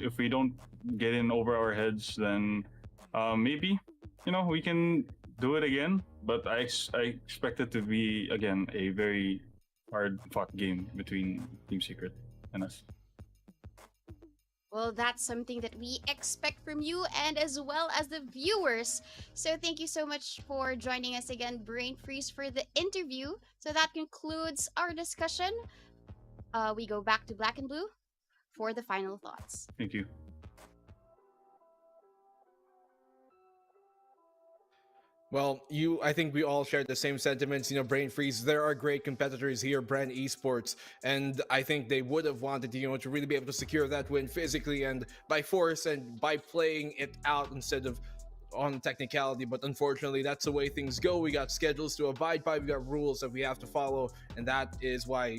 If we don't get in over our heads, then maybe we can do it again. But I expect it to be again a very hard-fought game between Team Secret and us. Well, that's something that we expect from you and as well as the viewers. So thank you so much for joining us again, Brain Freeze, for the interview. So that concludes our discussion. We go back to Black and Blue for the final thoughts. Thank you. Well, I think we all share the same sentiments. Brain Freeze, there are great competitors here, Bren Esports, and I think they would have wanted, to really be able to secure that win physically and by force and by playing it out instead of on technicality. But unfortunately, that's the way things go. We got schedules to abide by, we got rules that we have to follow, and that is why,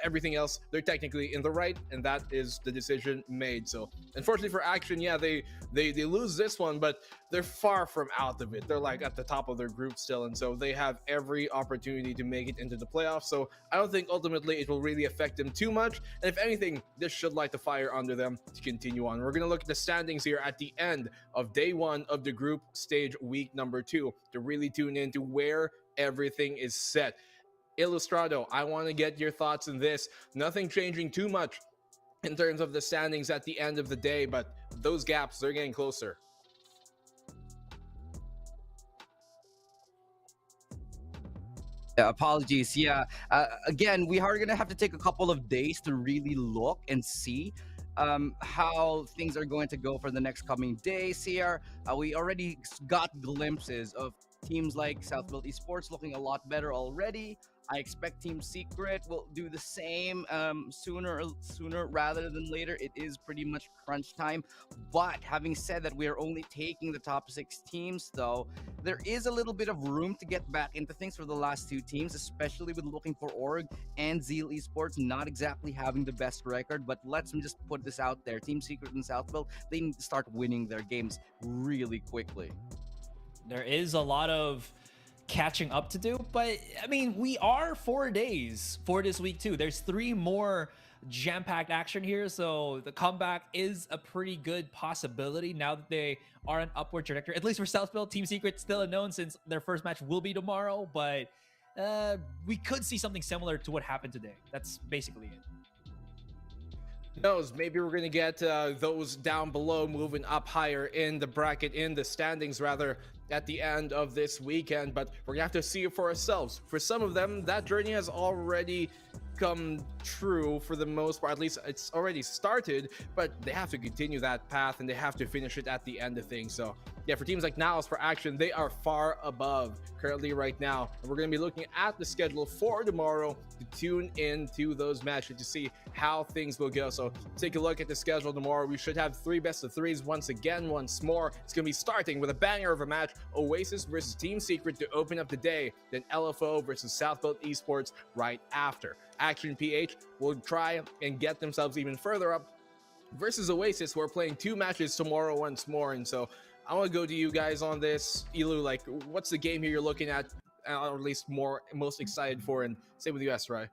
everything else, they're technically in the right, and that is the decision made. So unfortunately for Action, yeah, they lose this one, but they're far from out of it. They're like at the top of their group still, and so they have every opportunity to make it into the playoffs. So I don't think ultimately it will really affect them too much, and if anything, this should light the fire under them to continue on. We're going to look at the standings here at the end of day 1 of the group stage week number 2 to really tune into where everything is set. Illustrado, I want to get your thoughts on this. Nothing changing too much in terms of the standings at the end of the day, but those gaps, they're getting closer. Yeah, apologies. Yeah, again, we are going to have to take a couple of days to really look and see how things are going to go for the next coming days here. We already got glimpses of teams like Southfield Esports looking a lot better already. I expect Team Secret will do the same sooner rather than later. It is pretty much crunch time. But having said that, we are only taking the top 6 teams, though. There is a little bit of room to get back into things for the last 2 teams, especially with looking for Org and Zeal Esports not exactly having the best record. But let's just put this out there. Team Secret and Southfield, they need to start winning their games really quickly. There is a lot of catching up to do, but I mean, we are 4 days for this week too. There's 3 more jam-packed action here, so the comeback is a pretty good possibility now that they are an upward trajectory. At least for Southfield, Team Secret still unknown since their first match will be tomorrow, but we could see something similar to what happened today. That's basically it. Who knows, maybe we're going to get those down below moving up higher in the bracket, in the standings rather, at the end of this weekend, but we're gonna have to see it for ourselves. For some of them, that journey has already come true for the most part. At least it's already started, but they have to continue that path and they have to finish it at the end of things. So yeah, for teams like Naos, for Action, they are far above currently right now, and we're going to be looking at the schedule for tomorrow to tune into those matches to see how things will go. So take a look at the schedule tomorrow. We should have 3 best-of-3s once more. It's going to be starting with a banger of a match: Oasis versus Team Secret to open up the day, then LFO versus Southfield Esports right after. Action PH will try and get themselves even further up versus Oasis, who are playing 2 matches tomorrow once more. And so I want to go to you guys on this. Elu, like, what's the game here you're looking at, or at least most excited for? And same with you, Rai.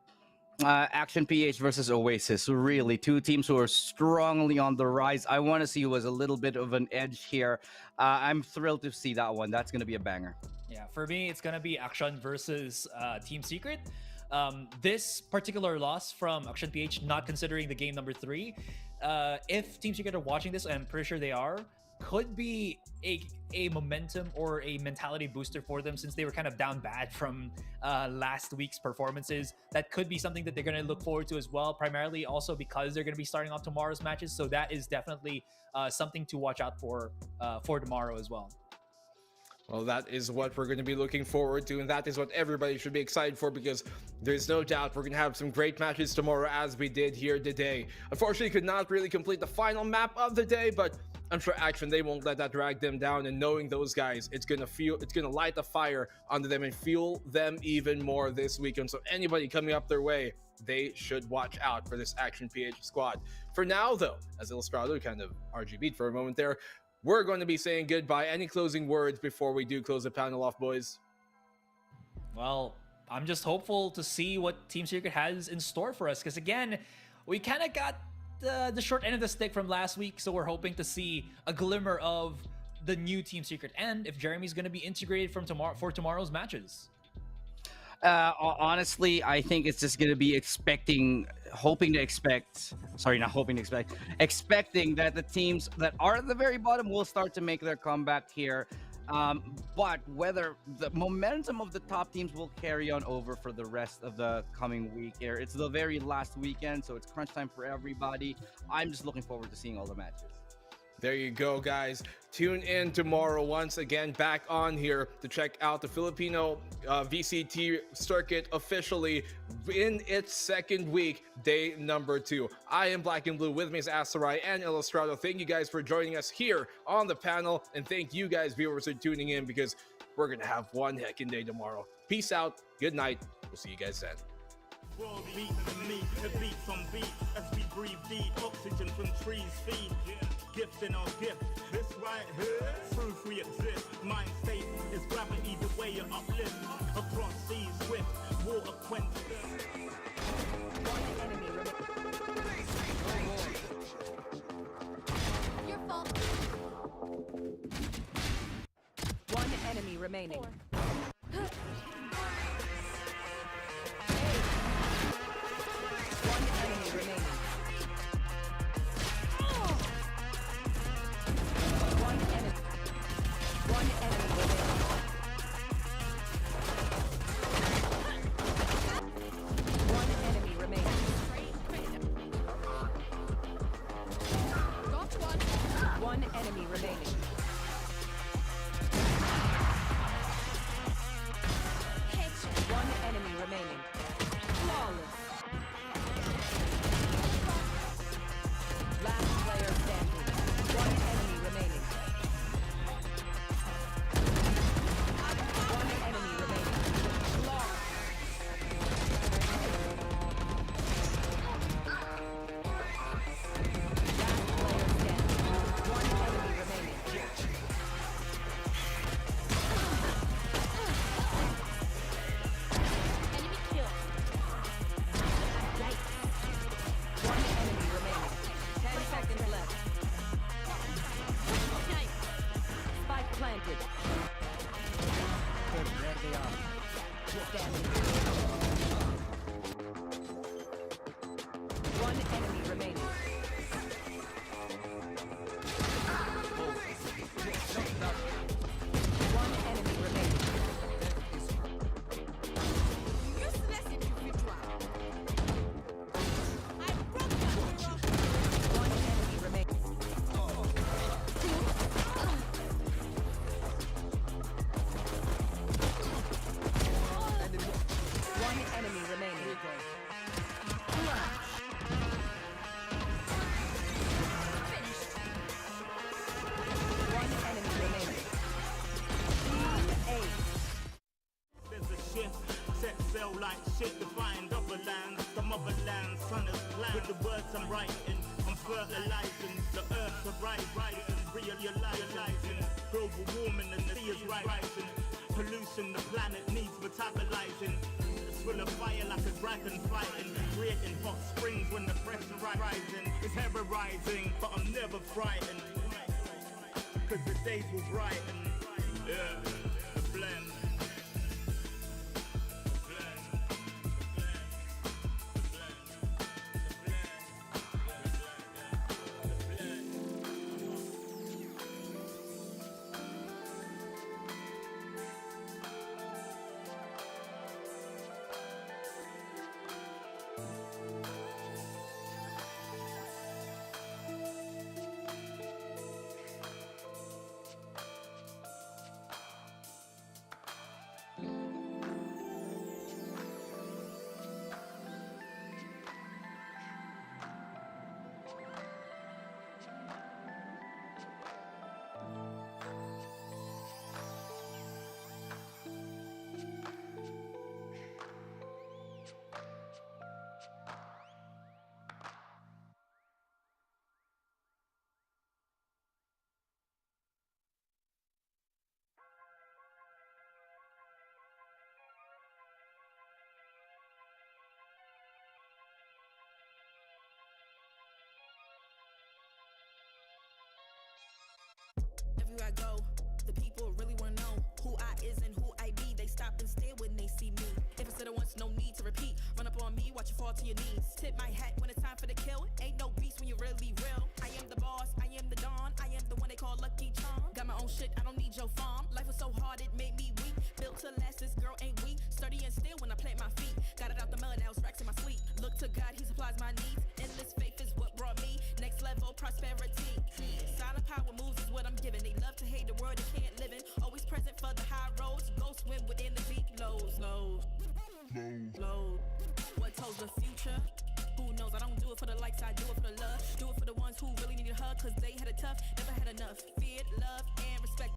Action PH versus Oasis. Really, 2 teams who are strongly on the rise. I want to see who has a little bit of an edge here. I'm thrilled to see that one. That's going to be a banger. Yeah, for me, it's going to be Action versus Team Secret. This particular loss from Action PH, not considering the game number 3, if Team Secret are watching this, and I'm pretty sure they are, could be a momentum or a mentality booster for them, since they were kind of down bad from last week's performances. That could be something that they're going to look forward to as well, primarily also because they're going to be starting off tomorrow's matches. So that is definitely something to watch out for tomorrow as well. Well, that is what we're going to be looking forward to, and that is what everybody should be excited for, because there's no doubt we're going to have some great matches tomorrow, as we did here today. Unfortunately, could not really complete the final map of the day, but I'm sure Action, they won't let that drag them down, and knowing those guys, it's going to light the fire under them and fuel them even more this weekend. So anybody coming up their way, they should watch out for this Action PH squad. For now, though, as Illustrato kind of RGB'd for a moment there, we're going to be saying goodbye. Any closing words before we do close the panel off, boys? Well, I'm just hopeful to see what Team Secret has in store for us, because again, we kind of got the short end of the stick from last week, so we're hoping to see a glimmer of the new Team Secret, and if Jeremy's going to be integrated for tomorrow's matches. Honestly, I think it's just going to be expecting that the teams that are at the very bottom will start to make their comeback here. But whether the momentum of the top teams will carry on over for the rest of the coming week here. It's the very last weekend, so it's crunch time for everybody. I'm just looking forward to seeing all the matches. There you go, guys. Tune in tomorrow once again, back on here to check out the Filipino VCT circuit officially in its 2nd week, day number 2. I am Black and Blue. With me is Asarai and Illustrato. Thank you guys for joining us here on the panel, and thank you guys, viewers, for tuning in, because we're going to have one heckin' day tomorrow. Peace out. Good night. We'll see you guys then. World beats to me, the beats on beat, as we breathe deep, oxygen from trees feed, gifts in our gift, this right here, proof we exist, mind state is gravity, the way you uplift, across seas swift, water quench. One enemy remaining. Your fault. One enemy remaining. like shit to find other lands. The motherland, sun is planned. With the words I'm writing, I'm fertilizing. The earth's a rising, realizing. Global warming and the sea is rising. Pollution, the planet needs metabolizing. It's full of fire like a dragon fighting. Creating hot springs when the pressure rising. It's terrorizing, but I'm never frightened. Cause the days will brighten. Yeah, the blend. Everywhere I go, the people really wanna know who I is and who I be. They stop and stare when they see me. If I said it once, no need to repeat. Run up on me, watch you fall to your knees. Tip my hat when it's time for the kill. Ain't no beast when you're really real. I am the boss, I am the dawn. I am the one they call Lucky Charm. Got my own shit, I don't need your farm. Life was so hard, it made me weak. Built to last, this girl ain't weak. Sturdy and still when I plant my feet. Got it out the mud, now it's racks in my sleep. Look to God, he supplies my needs. Endless faith is what brought me next level prosperity. Silent power moves is what I'm giving. They love to hate the world they can't live in. Always present for the high roads. Go swim within the deep lows. Low. What tells the future? Who knows? I don't do it for the likes, I do it for the love. Do it for the ones who really need a hug, cause they had it tough. Never had